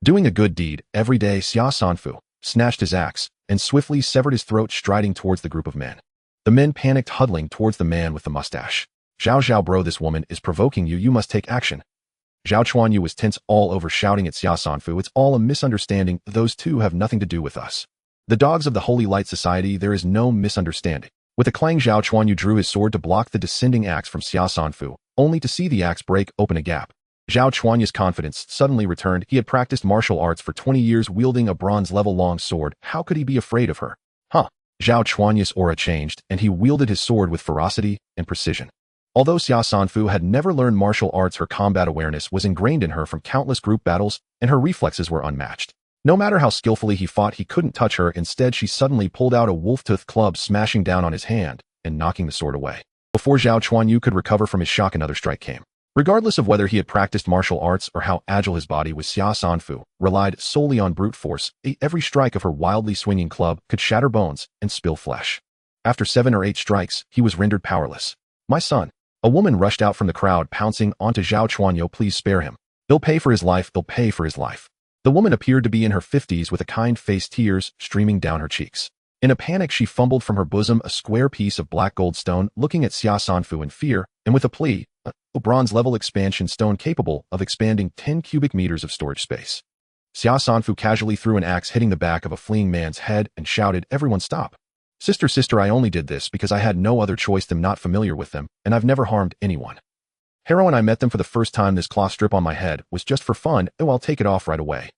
Doing a good deed every day, Xia Sanfu snatched his axe and swiftly severed his throat, striding towards the group of men. The men panicked, huddling towards the man with the mustache. Zhao Zhao, bro, this woman is provoking you. You must take action. Zhao Chuanyu was tense all over, shouting at Xia Sanfu, it's all a misunderstanding. Those two have nothing to do with us. The dogs of the Holy Light Society, there is no misunderstanding. With a clang, Zhao Chuanyu drew his sword to block the descending axe from Xia Sanfu, only to see the axe break open a gap. Zhao Chuanyu's confidence suddenly returned. He had practiced martial arts for 20 years, wielding a bronze-level-long sword. How could he be afraid of her? Zhao Chuanyu's aura changed, and he wielded his sword with ferocity and precision. Although Xia Sanfu had never learned martial arts, her combat awareness was ingrained in her from countless group battles, and her reflexes were unmatched. No matter how skillfully he fought, he couldn't touch her. Instead, she suddenly pulled out a wolf-tooth club, smashing down on his hand and knocking the sword away. Before Zhao Chuanyu could recover from his shock, another strike came. Regardless of whether he had practiced martial arts or how agile his body was, Xia Sanfu relied solely on brute force. Every strike of her wildly swinging club could shatter bones and spill flesh. After 7 or 8 strikes, he was rendered powerless. My son. A woman rushed out from the crowd, pouncing onto Zhao Chuanyu. Please spare him. He'll pay for his life. He'll pay for his life. The woman appeared to be in her 50s with a kind face, tears streaming down her cheeks. In a panic, she fumbled from her bosom a square piece of black gold stone, looking at Xia Sanfu in fear, and with a plea, a bronze-level expansion stone capable of expanding 10 cubic meters of storage space. Xia Sanfu casually threw an axe, hitting the back of a fleeing man's head, and shouted, everyone stop. Sister, I only did this because I had no other choice. I'm not familiar with them, and I've never harmed anyone. Hero and I met them for the first time. This cloth strip on my head was just for fun. Oh, I'll take it off right away.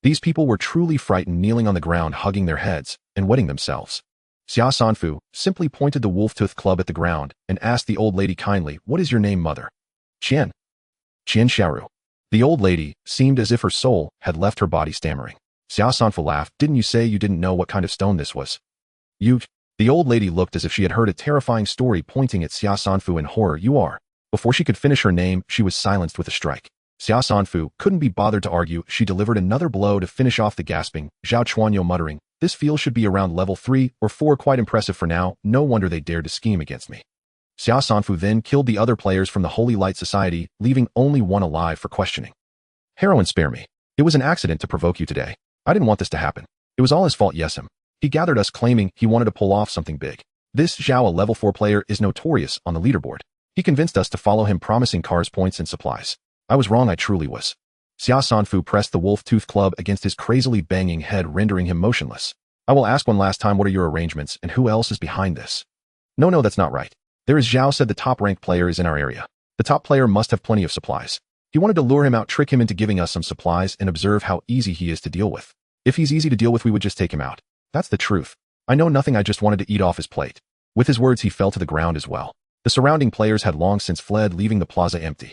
These people were truly frightened, kneeling on the ground, hugging their heads and wetting themselves. Xia Sanfu simply pointed the wolf-tooth club at the ground and asked the old lady kindly, what is your name, mother? Qian Xiaoru. The old lady seemed as if her soul had left her body, stammering. Xia Sanfu laughed. Didn't you say you didn't know what kind of stone this was? The old lady looked as if she had heard a terrifying story, pointing at Xia Sanfu in horror. You are. Before she could finish her name, she was silenced with a strike. Xia Sanfu couldn't be bothered to argue. She delivered another blow to finish off the gasping Zhao Chuanyu, muttering, this field should be around level 3 or 4. Quite impressive for now. No wonder they dared to scheme against me. Xia Sanfu then killed the other players from the Holy Light Society, leaving only one alive for questioning. Heroine, spare me. It was an accident to provoke you today. I didn't want this to happen. It was all his fault. Yes, him. He gathered us, claiming he wanted to pull off something big. This Zhao, a level 4 player, is notorious on the leaderboard. He convinced us to follow him, promising cars, points, and supplies. I was wrong. I truly was. Xia Sanfu pressed the wolf-tooth club against his crazily banging head, rendering him motionless. I will ask one last time, what are your arrangements and who else is behind this? No, that's not right. There is Zhao said the top-ranked player is in our area. The top player must have plenty of supplies. He wanted to lure him out, trick him into giving us some supplies, and observe how easy he is to deal with. If he's easy to deal with, we would just take him out. That's the truth. I know nothing. I just wanted to eat off his plate. With his words, he fell to the ground as well. The surrounding players had long since fled, leaving the plaza empty.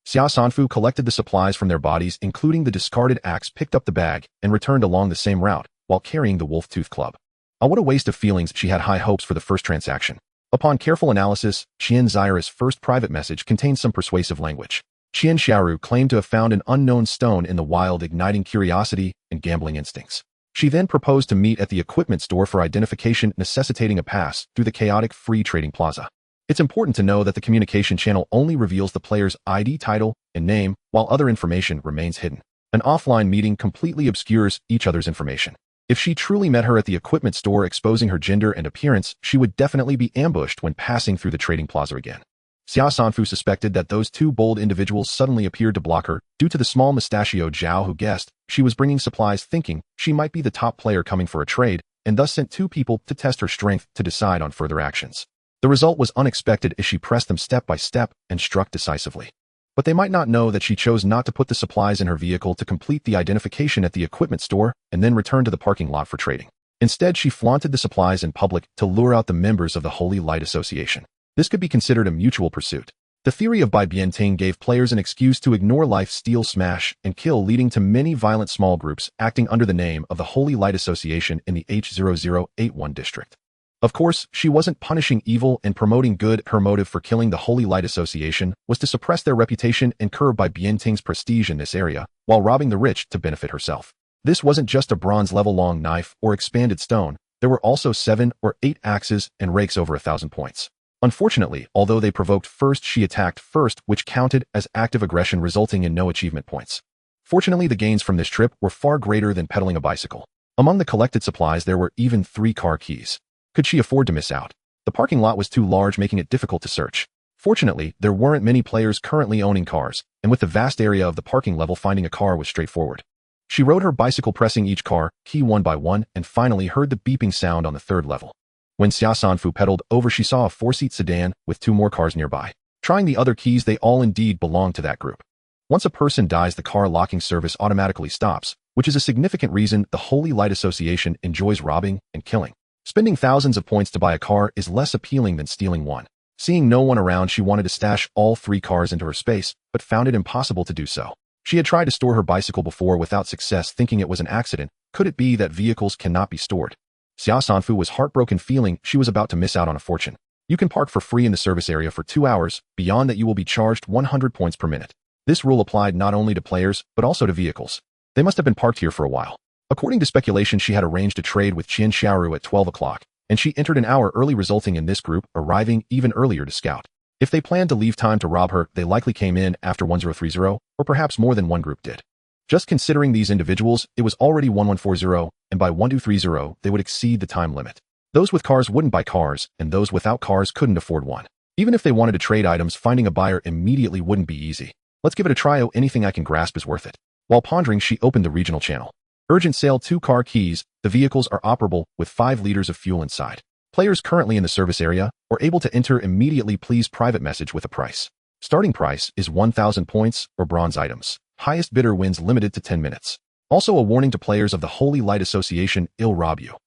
Xia Sanfu collected the supplies from their bodies, including the discarded axe, picked up the bag, and returned along the same route, while carrying the wolf-tooth club. Oh, what a waste of feelings. She had high hopes for the first transaction. Upon careful analysis, Qian Xiaoru's first private message contained some persuasive language. Qian Xiaoru claimed to have found an unknown stone in the wild, igniting curiosity and gambling instincts. She then proposed to meet at the equipment store for identification, necessitating a pass through the chaotic free trading plaza. It's important to know that the communication channel only reveals the player's ID, title, and name, while other information remains hidden. An offline meeting completely obscures each other's information. If she truly met her at the equipment store exposing her gender and appearance, she would definitely be ambushed when passing through the trading plaza again. Xia Sanfu suspected that those two bold individuals suddenly appeared to block her due to the small mustachioed Zhao who guessed she was bringing supplies, thinking she might be the top player coming for a trade, and thus sent two people to test her strength to decide on further actions. The result was unexpected as she pressed them step by step and struck decisively. But they might not know that she chose not to put the supplies in her vehicle to complete the identification at the equipment store and then return to the parking lot for trading. Instead, she flaunted the supplies in public to lure out the members of the Holy Light Association. This could be considered a mutual pursuit. The theory of Bai Bianting gave players an excuse to ignore life, steal, smash, and kill, leading to many violent small groups acting under the name of the Holy Light Association in the H0081 district. Of course, she wasn't punishing evil and promoting good. Her motive for killing the Holy Light Association was to suppress their reputation and curb Bai Bianting's prestige in this area, while robbing the rich to benefit herself. This wasn't just a bronze-level long knife or expanded stone. There were also 7 or 8 axes and rakes over 1,000 points. Unfortunately, although they provoked first, she attacked first, which counted as active aggression, resulting in no achievement points. Fortunately, the gains from this trip were far greater than pedaling a bicycle. Among the collected supplies, there were even 3 car keys. Could she afford to miss out? The parking lot was too large, making it difficult to search. Fortunately, there weren't many players currently owning cars, and with the vast area of the parking level, finding a car was straightforward. She rode her bicycle, pressing each car key one by one, and finally heard the beeping sound on the 3rd level. When Xia Sanfu pedaled over, she saw a 4-seat sedan with 2 more cars nearby. Trying the other keys, they all indeed belonged to that group. Once a person dies, the car locking service automatically stops, which is a significant reason the Holy Light Association enjoys robbing and killing. Spending thousands of points to buy a car is less appealing than stealing one. Seeing no one around, she wanted to stash all 3 cars into her space, but found it impossible to do so. She had tried to store her bicycle before without success, thinking it was an accident. Could it be that vehicles cannot be stored? Xia Sanfu was heartbroken, feeling she was about to miss out on a fortune. You can park for free in the service area for 2 hours. Beyond that, you will be charged 100 points per minute. This rule applied not only to players, but also to vehicles. They must have been parked here for a while. According to speculation, she had arranged a trade with Qian Xiaoru at 12 o'clock, and she entered an hour early, resulting in this group arriving even earlier to scout. If they planned to leave time to rob her, they likely came in after 1030, or perhaps more than one group did. Just considering these individuals, it was already 1140, and by 1230, they would exceed the time limit. Those with cars wouldn't buy cars, and those without cars couldn't afford one. Even if they wanted to trade items, finding a buyer immediately wouldn't be easy. Let's give it a try. Oh, anything I can grasp is worth it. While pondering, she opened the regional channel. Urgent sale, 2 car keys. The vehicles are operable with 5 liters of fuel inside. Players currently in the service area are able to enter immediately. Please private message with a price. Starting price is 1,000 points or bronze items. Highest bidder wins, limited to 10 minutes. Also a warning to players of the Holy Light Association, it'll rob you.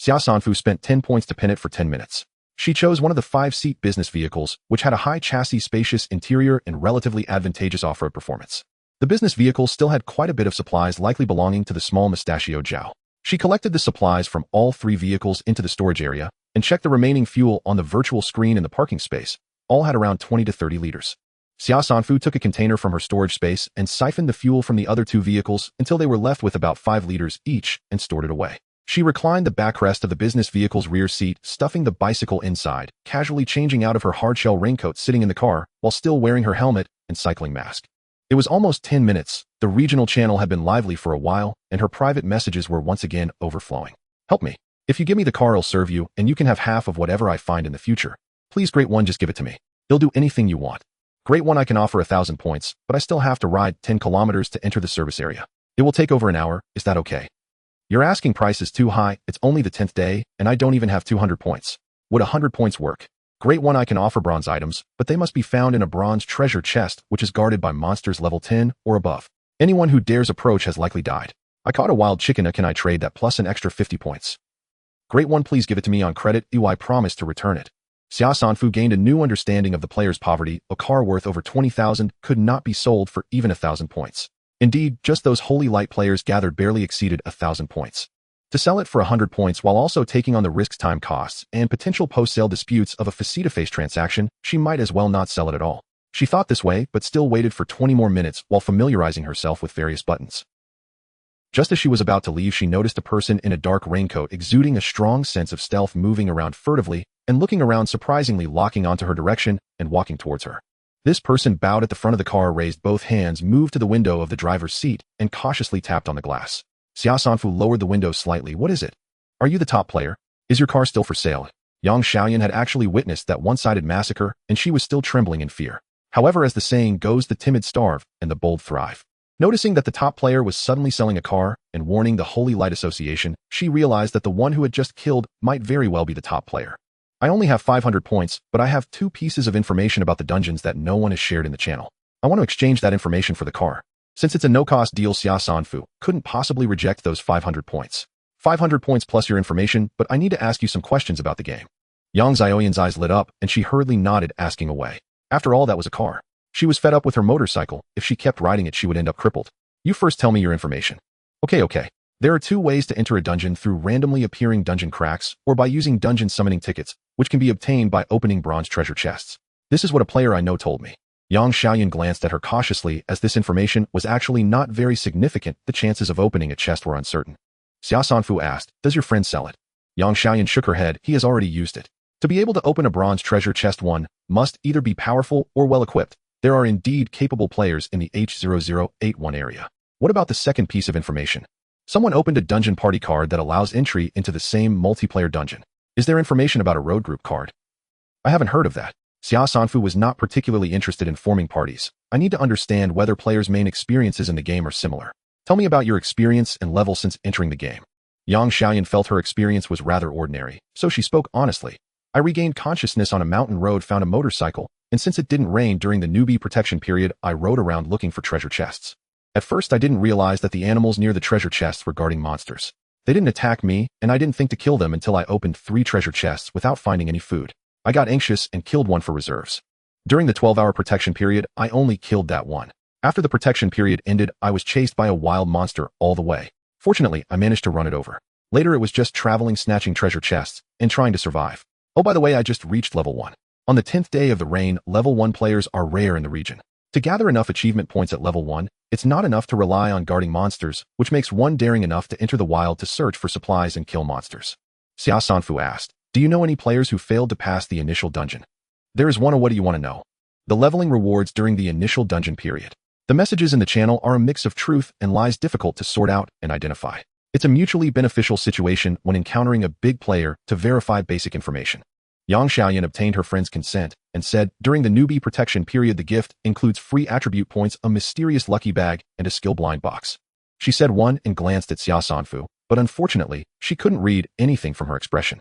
Xia Sanfu spent 10 points to pin it for 10 minutes. She chose one of the 5-seat business vehicles, which had a high chassis, spacious interior, and relatively advantageous off-road performance. The business vehicle still had quite a bit of supplies, likely belonging to the small mustachioed Zhao. She collected the supplies from all 3 vehicles into the storage area and checked the remaining fuel on the virtual screen in the parking space. All had around 20 to 30 liters. Xia Sanfu took a container from her storage space and siphoned the fuel from the other 2 vehicles until they were left with about 5 liters each and stored it away. She reclined the backrest of the business vehicle's rear seat, stuffing the bicycle inside, casually changing out of her hardshell raincoat, sitting in the car while still wearing her helmet and cycling mask. It was almost 10 minutes. The regional channel had been lively for a while, and her private messages were once again overflowing. Help me. If you give me the car, I'll serve you, and you can have half of whatever I find in the future. Please, Great One, just give it to me. You'll do anything you want. Great One, I can offer 1,000 points, but I still have to ride 10 kilometers to enter the service area. It will take over an hour. Is that okay? Your asking price is too high. It's only the 10th day, and I don't even have 200 points. Would 100 points work? Great One, I can offer bronze items, but they must be found in a bronze treasure chest, which is guarded by monsters level 10 or above. Anyone who dares approach has likely died. I caught a wild chicken. Can I trade that plus an extra 50 points? Great One, please give it to me on credit. I promise to return it. Xia Sanfu gained a new understanding of the player's poverty. A car worth over 20,000 could not be sold for even 1,000 points. Indeed, just those Holy Light players gathered barely exceeded 1,000 points. To sell it for 100 points while also taking on the risks, time costs, and potential post-sale disputes of a face-to-face transaction, she might as well not sell it at all. She thought this way, but still waited for 20 more minutes while familiarizing herself with various buttons. Just as she was about to leave, she noticed a person in a dark raincoat exuding a strong sense of stealth moving around furtively and looking around, surprisingly locking onto her direction and walking towards her. This person bowed at the front of the car, raised both hands, moved to the window of the driver's seat, and cautiously tapped on the glass. Xia Sanfu lowered the window slightly. What is it? Are you the top player? Is your car still for sale? Yang Xiaoyan had actually witnessed that one-sided massacre, and she was still trembling in fear. However, as the saying goes, the timid starve and the bold thrive. Noticing that the top player was suddenly selling a car and warning the Holy Light Association, she realized that the one who had just killed might very well be the top player. I only have 500 points, but I have 2 pieces of information about the dungeons that no one has shared in the channel. I want to exchange that information for the car. Since it's a no-cost deal, Xia Sanfu couldn't possibly reject those 500 points. 500 points plus your information, but I need to ask you some questions about the game. Yang Xiaoyan's eyes lit up, and she hurriedly nodded, asking away. After all, that was a car. She was fed up with her motorcycle. If she kept riding it, she would end up crippled. You first tell me your information. Okay. There are 2 ways to enter a dungeon: through randomly appearing dungeon cracks or by using dungeon summoning tickets, which can be obtained by opening bronze treasure chests. This is what a player I know told me. Yang Xiaoyan glanced at her cautiously, as this information was actually not very significant. The chances of opening a chest were uncertain. Xia Sanfu asked, does your friend sell it? Yang Xiaoyan shook her head. He has already used it. To be able to open a bronze treasure chest, one must either be powerful or well-equipped. There are indeed capable players in the H0081 area. What about the second piece of information? Someone opened a dungeon party card that allows entry into the same multiplayer dungeon. Is there information about a road group card? I haven't heard of that. Xia Sanfu was not particularly interested in forming parties. I need to understand whether players' main experiences in the game are similar. Tell me about your experience and level since entering the game. Yang Xiaoyan felt her experience was rather ordinary, so she spoke honestly. I regained consciousness on a mountain road, found a motorcycle, and since it didn't rain during the newbie protection period, I rode around looking for treasure chests. At first, I didn't realize that the animals near the treasure chests were guarding monsters. They didn't attack me, and I didn't think to kill them until I opened 3 treasure chests without finding any food. I got anxious and killed one for reserves. During the 12-hour protection period, I only killed that one. After the protection period ended, I was chased by a wild monster all the way. Fortunately, I managed to run it over. Later, it was just traveling, snatching treasure chests, and trying to survive. Oh, by the way, I just reached level 1. On the 10th day of the rain, level 1 players are rare in the region. To gather enough achievement points at level 1, it's not enough to rely on guarding monsters, which makes one daring enough to enter the wild to search for supplies and kill monsters. Xia Sanfu asked, do you know any players who failed to pass the initial dungeon? There is one. Or what do you want to know? The leveling rewards during the initial dungeon period. The messages in the channel are a mix of truth and lies, difficult to sort out and identify. It's a mutually beneficial situation when encountering a big player to verify basic information. Yang Xiaoyan obtained her friend's consent and said, during the newbie protection period, the gift includes free attribute points, a mysterious lucky bag, and a skill blind box. She said one and glanced at Xia Sanfu, but unfortunately, she couldn't read anything from her expression.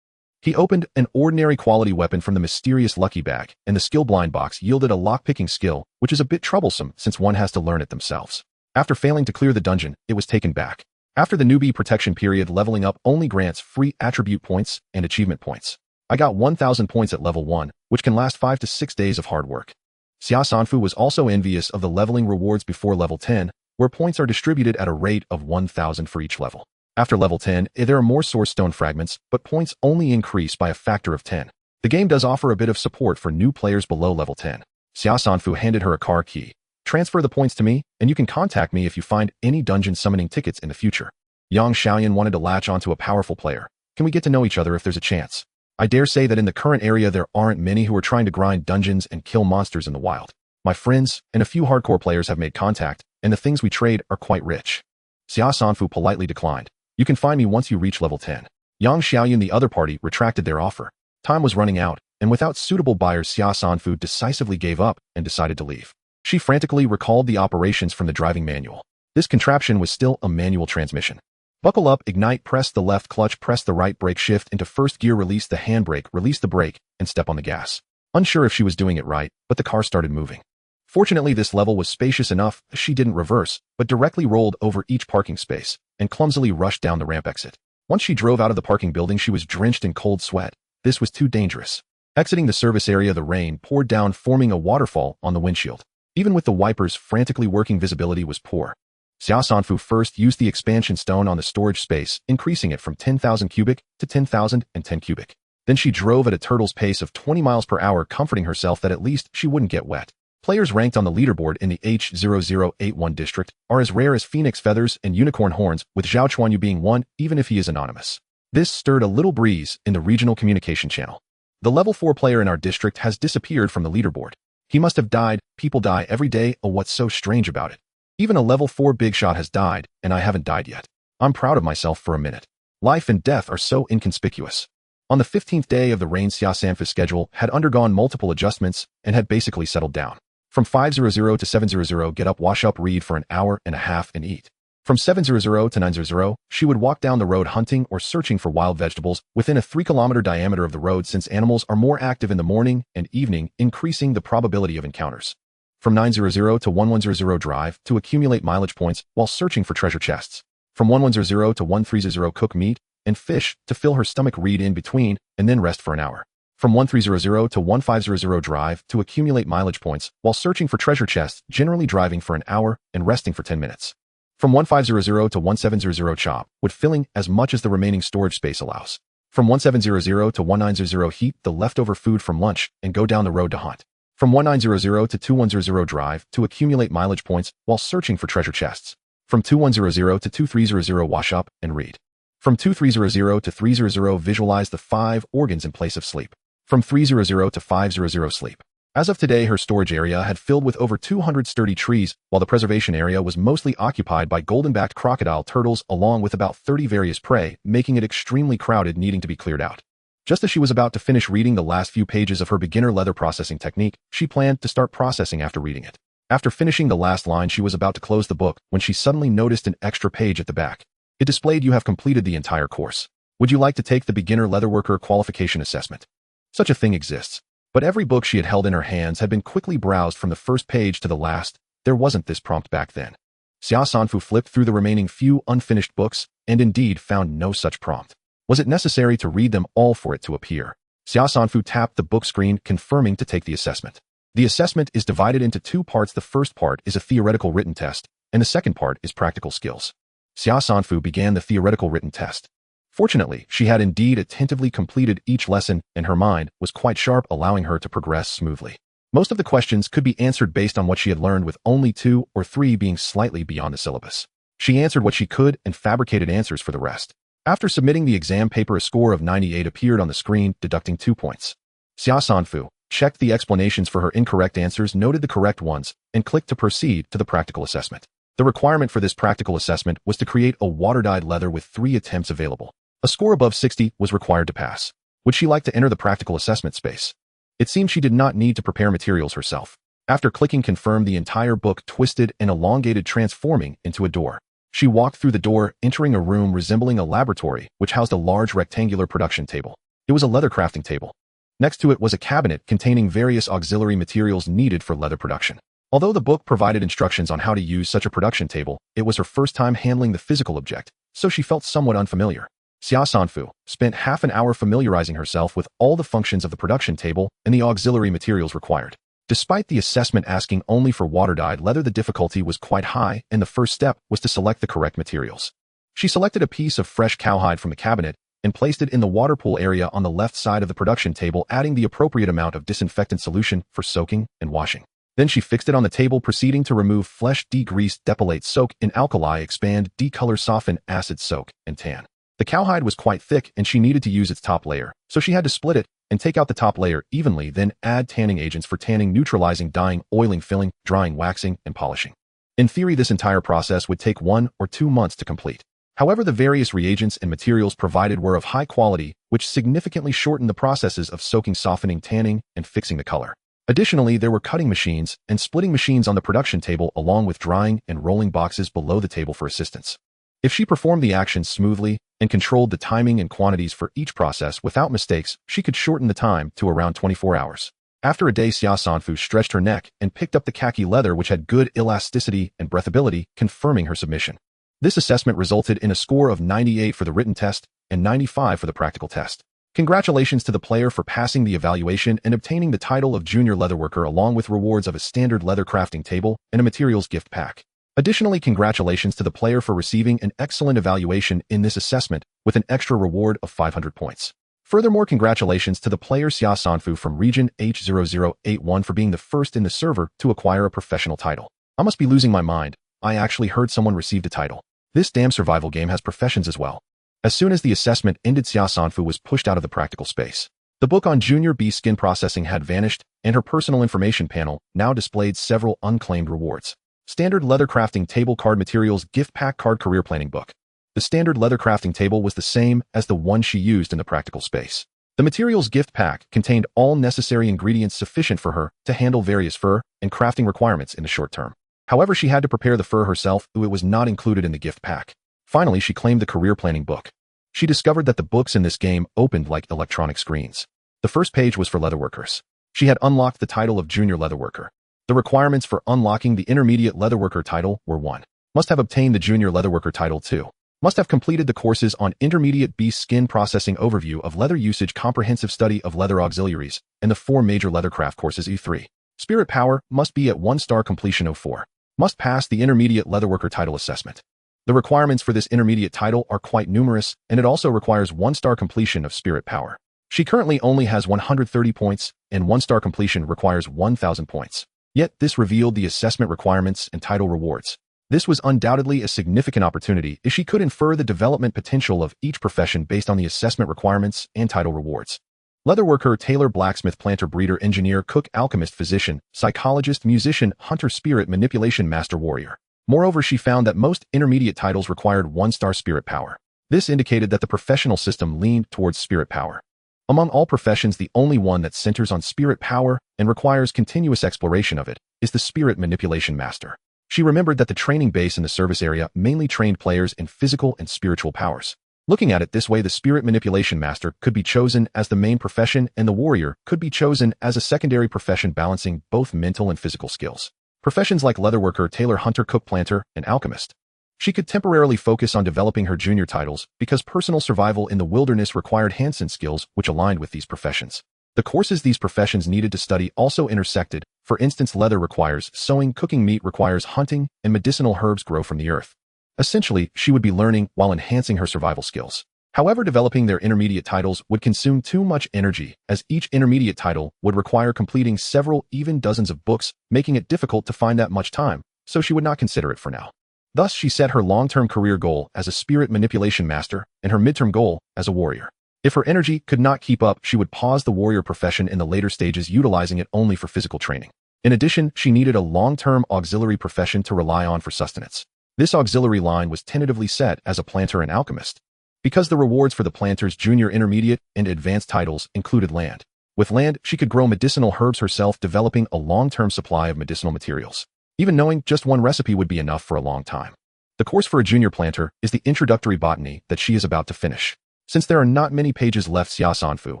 He opened an ordinary quality weapon from the mysterious lucky bag, and the skill blind box yielded a lockpicking skill, which is a bit troublesome since one has to learn it themselves. After failing to clear the dungeon, it was taken back. After the newbie protection period, leveling up only grants free attribute points and achievement points. I got 1,000 points at level 1, which can last 5 to 6 days of hard work. Xia Sanfu was also envious of the leveling rewards before level 10, where points are distributed at a rate of 1,000 for each level. After level 10, there are more source stone fragments, but points only increase by a factor of 10. The game does offer a bit of support for new players below level 10. Xia Sanfu handed her a car key. Transfer the points to me, and you can contact me if you find any dungeon summoning tickets in the future. Yang Xiaoyan wanted to latch onto a powerful player. Can we get to know each other if there's a chance? I dare say that in the current area there aren't many who are trying to grind dungeons and kill monsters in the wild. My friends and a few hardcore players have made contact, and the things we trade are quite rich. Xia Sanfu politely declined. You can find me once you reach level 10. Yang Xiaoyan, the other party, retracted their offer. Time was running out, and without suitable buyers, Xia Sanfu decisively gave up and decided to leave. She frantically recalled the operations from the driving manual. This contraption was still a manual transmission. Buckle up, ignite, press the left clutch, press the right brake, shift into first gear, release the handbrake, release the brake, and step on the gas. Unsure if she was doing it right, but the car started moving. Fortunately, this level was spacious enough, she didn't reverse, but directly rolled over each parking space and clumsily rushed down the ramp exit. Once she drove out of the parking building, she was drenched in cold sweat. This was too dangerous. Exiting the service area, the rain poured down, forming a waterfall on the windshield. Even with the wipers frantically working, visibility was poor. Xia Sanfu first used the expansion stone on the storage space, increasing it from 10,000 cubic to 10,010 cubic. Then she drove at a turtle's pace of 20 miles per hour, comforting herself that at least she wouldn't get wet. Players ranked on the leaderboard in the H0081 district are as rare as phoenix feathers and unicorn horns, with Zhao Chuanyu being one, even if he is anonymous. This stirred a little breeze in the regional communication channel. The level 4 player in our district has disappeared from the leaderboard. He must have died. People die every day. Oh, what's so strange about it? Even a level 4 big shot has died, and I haven't died yet. I'm proud of myself for a minute. Life and death are so inconspicuous. On the 15th day of the reign, Xia Sanfu's schedule had undergone multiple adjustments and had basically settled down. From 5:00 to 7:00, get up, wash up, read for an hour and a half, and eat. From 7:00 to 9:00, she would walk down the road hunting or searching for wild vegetables within a 3-kilometer diameter of the road, since animals are more active in the morning and evening, increasing the probability of encounters. From 9:00 to 11:00, drive to accumulate mileage points while searching for treasure chests. From 11:00 to 13:00, cook meat and fish to fill her stomach, read in between, and then rest for an hour. From 13:00 to 15:00, drive to accumulate mileage points while searching for treasure chests, generally driving for an hour and resting for 10 minutes. From 15:00 to 17:00, chop wood, filling as much as the remaining storage space allows. From 17:00 to 19:00, heat the leftover food from lunch and go down the road to hunt. From 19:00 to 21:00, drive to accumulate mileage points while searching for treasure chests. From 21:00 to 23:00, wash up and read. From 23:00 to 3:00, visualize the 5 organs in place of sleep. From 3:00 to 5:00, sleep. As of today, her storage area had filled with over 200 sturdy trees, while the preservation area was mostly occupied by golden-backed crocodile turtles along with about 30 various prey, making it extremely crowded, needing to be cleared out. Just as she was about to finish reading the last few pages of her beginner leather processing technique, she planned to start processing after reading it. After finishing the last line, she was about to close the book when she suddenly noticed an extra page at the back. It displayed, "You have completed the entire course. Would you like to take the beginner leatherworker qualification assessment?" Such a thing exists. But every book she had held in her hands had been quickly browsed from the first page to the last. There wasn't this prompt back then. Xia Sanfu flipped through the remaining few unfinished books and indeed found no such prompt. Was it necessary to read them all for it to appear? Xia Sanfu tapped the book screen, confirming to take the assessment. The assessment is divided into 2 parts. The first part is a theoretical written test, and the second part is practical skills. Xia Sanfu began the theoretical written test. Fortunately, she had indeed attentively completed each lesson, and her mind was quite sharp, allowing her to progress smoothly. Most of the questions could be answered based on what she had learned, with only 2 or 3 being slightly beyond the syllabus. She answered what she could and fabricated answers for the rest. After submitting the exam paper, a score of 98 appeared on the screen, deducting 2 points. Xia Sanfu checked the explanations for her incorrect answers, noted the correct ones, and clicked to proceed to the practical assessment. The requirement for this practical assessment was to create a water-dyed leather with 3 attempts available. A score above 60 was required to pass. Would she like to enter the practical assessment space? It seemed she did not need to prepare materials herself. After clicking confirm, the entire book twisted and elongated, transforming into a door. She walked through the door, entering a room resembling a laboratory, which housed a large rectangular production table. It was a leather crafting table. Next to it was a cabinet containing various auxiliary materials needed for leather production. Although the book provided instructions on how to use such a production table, it was her first time handling the physical object, so she felt somewhat unfamiliar. Xia Sanfu spent half an hour familiarizing herself with all the functions of the production table and the auxiliary materials required. Despite the assessment asking only for water-dyed leather, the difficulty was quite high, and the first step was to select the correct materials. She selected a piece of fresh cowhide from the cabinet and placed it in the water pool area on the left side of the production table, adding the appropriate amount of disinfectant solution for soaking and washing. Then she fixed it on the table, proceeding to remove flesh, degrease, depilate, soak in alkali, expand, decolor, soften, acid, soak, and tan. The cowhide was quite thick and she needed to use its top layer, so she had to split it and take out the top layer evenly, then add tanning agents for tanning, neutralizing, dyeing, oiling, filling, drying, waxing, and polishing. In theory, this entire process would take 1 or 2 months to complete. However, the various reagents and materials provided were of high quality, which significantly shortened the processes of soaking, softening, tanning, and fixing the color. Additionally, there were cutting machines and splitting machines on the production table, along with drying and rolling boxes below the table for assistance. If she performed the actions smoothly and controlled the timing and quantities for each process without mistakes, she could shorten the time to around 24 hours. After a day, Xia Sanfu stretched her neck and picked up the khaki leather, which had good elasticity and breathability, confirming her submission. This assessment resulted in a score of 98 for the written test and 95 for the practical test. Congratulations to the player for passing the evaluation and obtaining the title of Junior Leatherworker, along with rewards of a standard leather crafting table and a materials gift pack. Additionally, congratulations to the player for receiving an excellent evaluation in this assessment with an extra reward of 500 points. Furthermore, congratulations to the player Xia Sanfu from region H0081 for being the first in the server to acquire a professional title. I must be losing my mind. I actually heard someone received a title. This damn survival game has professions as well. As soon as the assessment ended, Xia Sanfu was pushed out of the practical space. The book on Junior B skin processing had vanished, and her personal information panel now displayed several unclaimed rewards. Standard Leather Crafting Table Card Materials Gift Pack Card Career Planning Book. The standard leather crafting table was the same as the one she used in the practical space. The materials gift pack contained all necessary ingredients sufficient for her to handle various fur and crafting requirements in the short term. However, she had to prepare the fur herself, though it was not included in the gift pack. Finally, she claimed the career planning book. She discovered that the books in this game opened like electronic screens. The first page was for leatherworkers. She had unlocked the title of Junior Leatherworker. The requirements for unlocking the Intermediate Leatherworker title were 1. Must have obtained the Junior Leatherworker title 2. Must have completed the courses on Intermediate B Skin Processing Overview of Leather Usage Comprehensive Study of Leather Auxiliaries and the 4 major leathercraft courses E3. Spirit Power must be at 1-star completion 04. Must pass the Intermediate Leatherworker title assessment. The requirements for this intermediate title are quite numerous, and it also requires 1-star completion of Spirit Power. She currently only has 130 points, and 1-star completion requires 1,000 points. Yet this revealed the assessment requirements and title rewards. This was undoubtedly a significant opportunity as she could infer the development potential of each profession based on the assessment requirements and title rewards. Leatherworker, tailor, blacksmith, planter, breeder, engineer, cook, alchemist, physician, psychologist, musician, hunter, spirit, manipulation, master, warrior. Moreover, she found that most intermediate titles required 1-star spirit power. This indicated that the professional system leaned towards spirit power. Among all professions, the only one that centers on spirit power and requires continuous exploration of it is the spirit manipulation master. She remembered that the training base in the service area mainly trained players in physical and spiritual powers. Looking at it this way, the spirit manipulation master could be chosen as the main profession and the warrior could be chosen as a secondary profession balancing both mental and physical skills. Professions like leatherworker, tailor, hunter, cook, planter, and alchemist. She could temporarily focus on developing her junior titles because personal survival in the wilderness required Hansen skills which aligned with these professions. The courses these professions needed to study also intersected. For instance, leather requires sewing, cooking, meat requires hunting, and medicinal herbs grow from the earth. Essentially, she would be learning while enhancing her survival skills. However, developing their intermediate titles would consume too much energy, as each intermediate title would require completing several, even dozens of books, making it difficult to find that much time, so she would not consider it for now. Thus, she set her long-term career goal as a spirit manipulation master and her midterm goal as a warrior. If her energy could not keep up, she would pause the warrior profession in the later stages, utilizing it only for physical training. In addition, she needed a long-term auxiliary profession to rely on for sustenance. This auxiliary line was tentatively set as a planter and alchemist, because the rewards for the planter's junior, intermediate, and advanced titles included land. With land, she could grow medicinal herbs herself, developing a long-term supply of medicinal materials. Even knowing just one recipe would be enough for a long time. The course for a junior planter is the introductory botany that she is about to finish. Since there are not many pages left, Xia Sanfu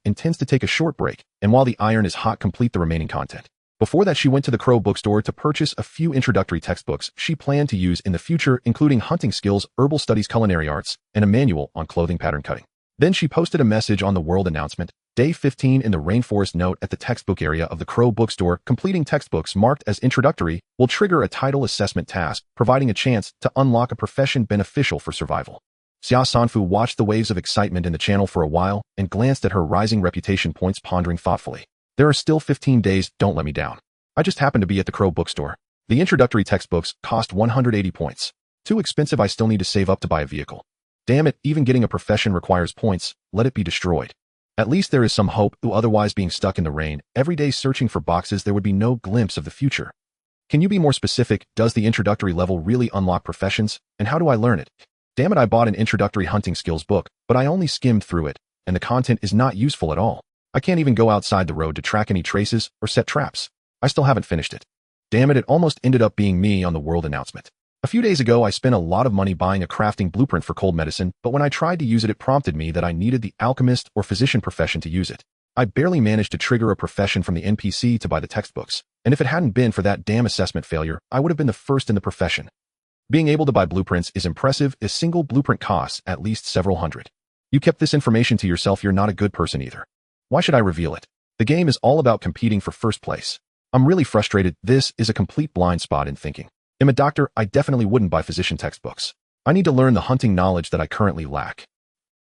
intends to take a short break, and while the iron is hot, complete the remaining content. Before that, she went to the Crow bookstore to purchase a few introductory textbooks she planned to use in the future, including hunting skills, herbal studies, culinary arts, and a manual on clothing pattern cutting. Then she posted a message on the world announcement, Day 15 in the rainforest note at the textbook area of the Crow bookstore. Completing textbooks marked as introductory will trigger a title assessment task, providing a chance to unlock a profession beneficial for survival. Xia Sanfu watched the waves of excitement in the channel for a while and glanced at her rising reputation points, pondering thoughtfully. There are still 15 days, don't let me down. I just happened to be at the Crow bookstore. The introductory textbooks cost 180 points. Too expensive, I still need to save up to buy a vehicle. Damn it, even getting a profession requires points, let it be destroyed. At least there is some hope, though otherwise being stuck in the rain, every day searching for boxes, there would be no glimpse of the future. Can you be more specific? Does the introductory level really unlock professions? And how do I learn it? Damn it, I bought an introductory hunting skills book, but I only skimmed through it, and the content is not useful at all. I can't even go outside the road to track any traces or set traps. I still haven't finished it. Damn it, it almost ended up being me on the world announcement. A few days ago, I spent a lot of money buying a crafting blueprint for cold medicine, but when I tried to use it, it prompted me that I needed the alchemist or physician profession to use it. I barely managed to trigger a profession from the NPC to buy the textbooks, and if it hadn't been for that damn assessment failure, I would have been the first in the profession. Being able to buy blueprints is impressive. A single blueprint costs at least several hundred. You kept this information to yourself, you're not a good person either. Why should I reveal it? The game is all about competing for first place. I'm really frustrated. This is a complete blind spot in thinking. I'm a doctor, I definitely wouldn't buy physician textbooks. I need to learn the hunting knowledge that I currently lack.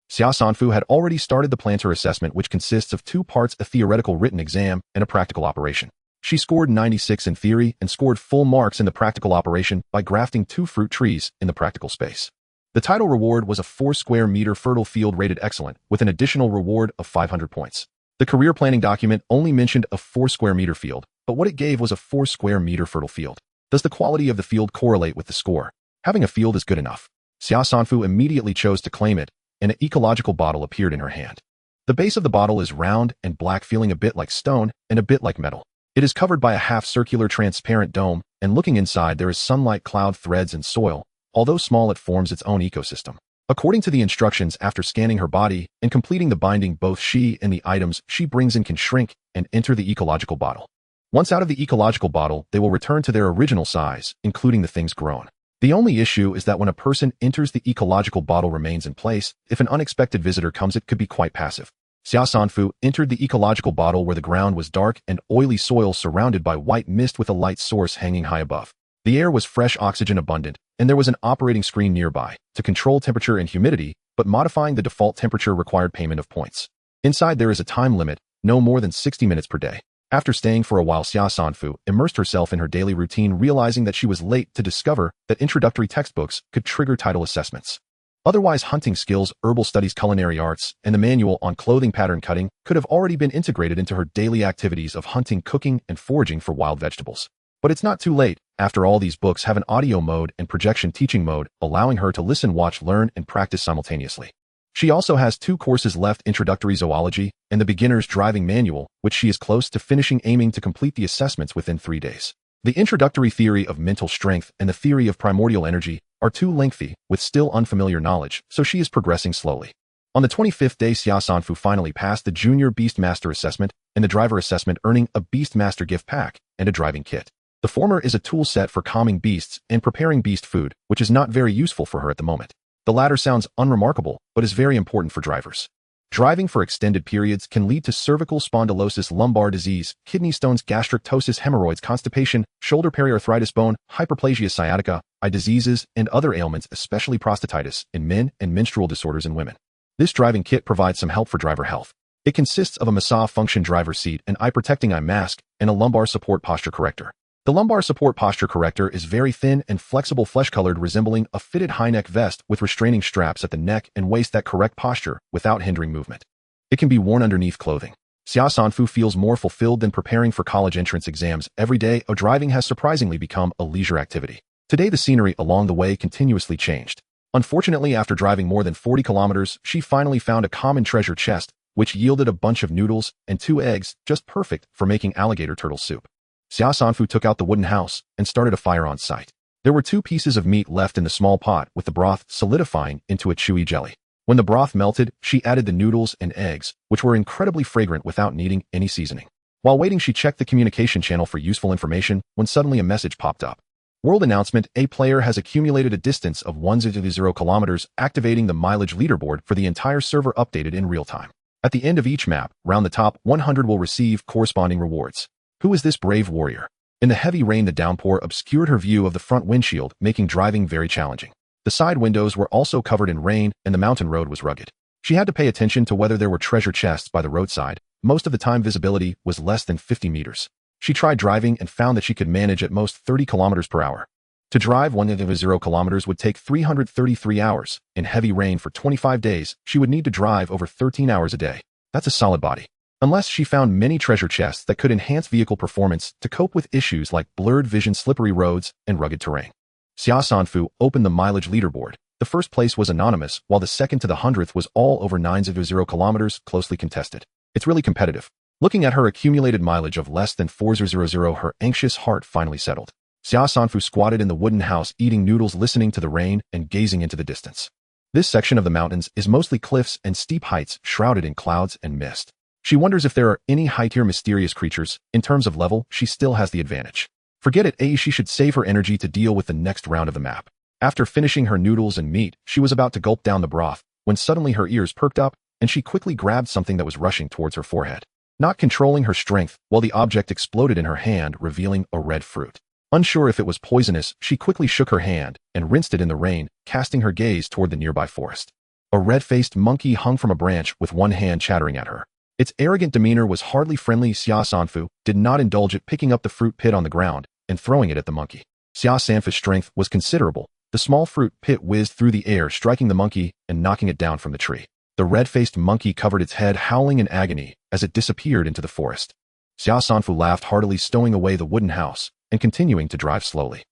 Xia Sanfu had already started the planter assessment, which consists of 2 parts, a theoretical written exam and a practical operation. She scored 96 in theory and scored full marks in the practical operation by grafting 2 fruit trees in the practical space. The title reward was a 4 square meter fertile field rated excellent, with an additional reward of 500 points. The career planning document only mentioned a 4 square meter field, but what it gave was a 4 square meter fertile field. Does the quality of the field correlate with the score? Having a field is good enough. Xia Sanfu immediately chose to claim it, and an ecological bottle appeared in her hand. The base of the bottle is round and black, feeling a bit like stone and a bit like metal. It is covered by a half-circular transparent dome, and looking inside there is sunlight, cloud threads, and soil. Although small, it forms its own ecosystem. According to the instructions, after scanning her body and completing the binding, both she and the items she brings in can shrink and enter the ecological bottle. Once out of the ecological bottle, they will return to their original size, including the things grown. The only issue is that when a person enters, the ecological bottle remains in place. If an unexpected visitor comes, it could be quite passive. Xia Sanfu entered the ecological bottle where the ground was dark and oily soil surrounded by white mist with a light source hanging high above. The air was fresh, oxygen abundant, and there was an operating screen nearby to control temperature and humidity, but modifying the default temperature required payment of points. Inside there is a time limit, no more than 60 minutes per day. After staying for a while, Xia Sanfu immersed herself in her daily routine, realizing that she was late to discover that introductory textbooks could trigger title assessments. Otherwise, hunting skills, herbal studies, culinary arts, and the manual on clothing pattern cutting could have already been integrated into her daily activities of hunting, cooking, and foraging for wild vegetables. But it's not too late. After all, these books have an audio mode and projection teaching mode, allowing her to listen, watch, learn, and practice simultaneously. She also has 2 courses left, introductory zoology and the beginner's driving manual, which she is close to finishing, aiming to complete the assessments within 3 days. The introductory theory of mental strength and the theory of primordial energy are too lengthy with still unfamiliar knowledge, so she is progressing slowly. On the 25th day, Xia Sanfu finally passed the Junior Beastmaster assessment and the Driver assessment, earning a Beastmaster gift pack and a driving kit. The former is a tool set for calming beasts and preparing beast food, which is not very useful for her at the moment. The latter sounds unremarkable, but is very important for drivers. Driving for extended periods can lead to cervical spondylosis, lumbar disease, kidney stones, gastric ptosis, hemorrhoids, constipation, shoulder periarthritis, bone, hyperplasia sciatica, eye diseases, and other ailments, especially prostatitis, in men and menstrual disorders in women. This driving kit provides some help for driver health. It consists of a massage function driver seat, an eye-protecting eye mask, and a lumbar support posture corrector. The lumbar support posture corrector is very thin and flexible, flesh-colored, resembling a fitted high-neck vest with restraining straps at the neck and waist that correct posture without hindering movement. It can be worn underneath clothing. Xia Sanfu feels more fulfilled than preparing for college entrance exams. Every day, driving has surprisingly become a leisure activity. Today, the scenery along the way continuously changed. Unfortunately, after driving more than 40 kilometers, she finally found a common treasure chest, which yielded a bunch of noodles and 2 eggs, just perfect for making alligator turtle soup. Xia Sanfu took out the wooden house and started a fire on site. There were 2 pieces of meat left in the small pot, with the broth solidifying into a chewy jelly. When the broth melted, she added the noodles and eggs, which were incredibly fragrant without needing any seasoning. While waiting, she checked the communication channel for useful information when suddenly a message popped up. World announcement: a player has accumulated a distance of 100 kilometers, activating the mileage leaderboard for the entire server, updated in real time. At the end of each map, round the top 100 will receive corresponding rewards. Who is this brave warrior? In the heavy rain, the downpour obscured her view of the front windshield, making driving very challenging. The side windows were also covered in rain, and the mountain road was rugged. She had to pay attention to whether there were treasure chests by the roadside. Most of the time, visibility was less than 50 meters. She tried driving and found that she could manage at most 30 kilometers per hour. To drive 100 kilometers would take 333 hours. In heavy rain for 25 days, she would need to drive over 13 hours a day. That's a solid body. Unless she found many treasure chests that could enhance vehicle performance to cope with issues like blurred vision, slippery roads, and rugged terrain. Xia Sanfu opened the mileage leaderboard. The first place was anonymous, while the second to the 100th was all over 900 kilometers, closely contested. It's really competitive. Looking at her accumulated mileage of less than 400, her anxious heart finally settled. Xia Sanfu squatted in the wooden house, eating noodles, listening to the rain, and gazing into the distance. This section of the mountains is mostly cliffs and steep heights shrouded in clouds and mist. She wonders if there are any high-tier mysterious creatures. In terms of level, she still has the advantage. Forget it, she should save her energy to deal with the next round of the map. After finishing her noodles and meat, she was about to gulp down the broth, when suddenly her ears perked up, and she quickly grabbed something that was rushing towards her forehead. Not controlling her strength, while the object exploded in her hand, revealing a red fruit. Unsure if it was poisonous, she quickly shook her hand and rinsed it in the rain, casting her gaze toward the nearby forest. A red-faced monkey hung from a branch with one hand chattering at her. Its arrogant demeanor was hardly friendly. Xia Sanfu did not indulge it, picking up the fruit pit on the ground and throwing it at the monkey. Xia Sanfu's strength was considerable. The small fruit pit whizzed through the air, striking the monkey and knocking it down from the tree. The red-faced monkey covered its head, howling in agony as it disappeared into the forest. Xia Sanfu laughed heartily, stowing away the wooden house and continuing to drive slowly.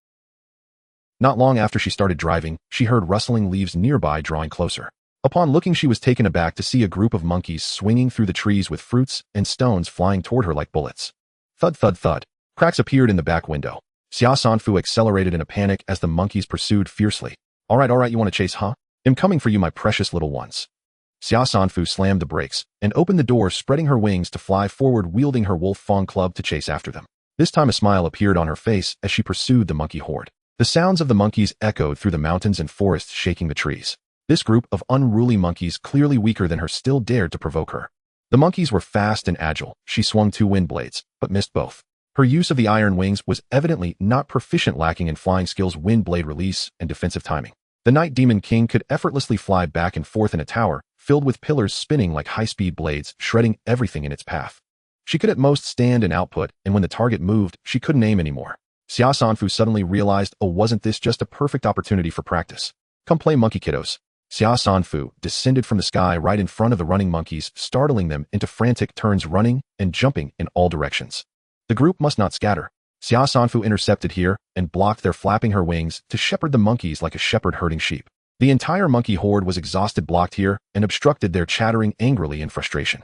Not long after she started driving, she heard rustling leaves nearby drawing closer. Upon looking, she was taken aback to see a group of monkeys swinging through the trees with fruits and stones flying toward her like bullets. Thud, thud, thud. Cracks appeared in the back window. Xia Sanfu accelerated in a panic as the monkeys pursued fiercely. All right, you want to chase, huh? I'm coming for you, my precious little ones. Xia Sanfu slammed the brakes and opened the door, spreading her wings to fly forward, wielding her wolf fawn club to chase after them. This time a smile appeared on her face as she pursued the monkey horde. The sounds of the monkeys echoed through the mountains and forests, shaking the trees. This group of unruly monkeys, clearly weaker than her, still dared to provoke her. The monkeys were fast and agile. She swung 2 wind blades, but missed both. Her use of the iron wings was evidently not proficient, lacking in flying skills, wind blade release, and defensive timing. The Night Demon King could effortlessly fly back and forth in a tower, filled with pillars spinning like high-speed blades, shredding everything in its path. She could at most stand and output, and when the target moved, she couldn't aim anymore. Xia Sanfu suddenly realized, oh, wasn't this just a perfect opportunity for practice? Come play, monkey kiddos. Xia Sanfu descended from the sky right in front of the running monkeys, startling them into frantic turns, running and jumping in all directions. The group must not scatter. Xia Sanfu intercepted here and blocked their flapping her wings to shepherd the monkeys like a shepherd herding sheep. The entire monkey horde was exhausted, blocked here, and obstructed their chattering angrily in frustration.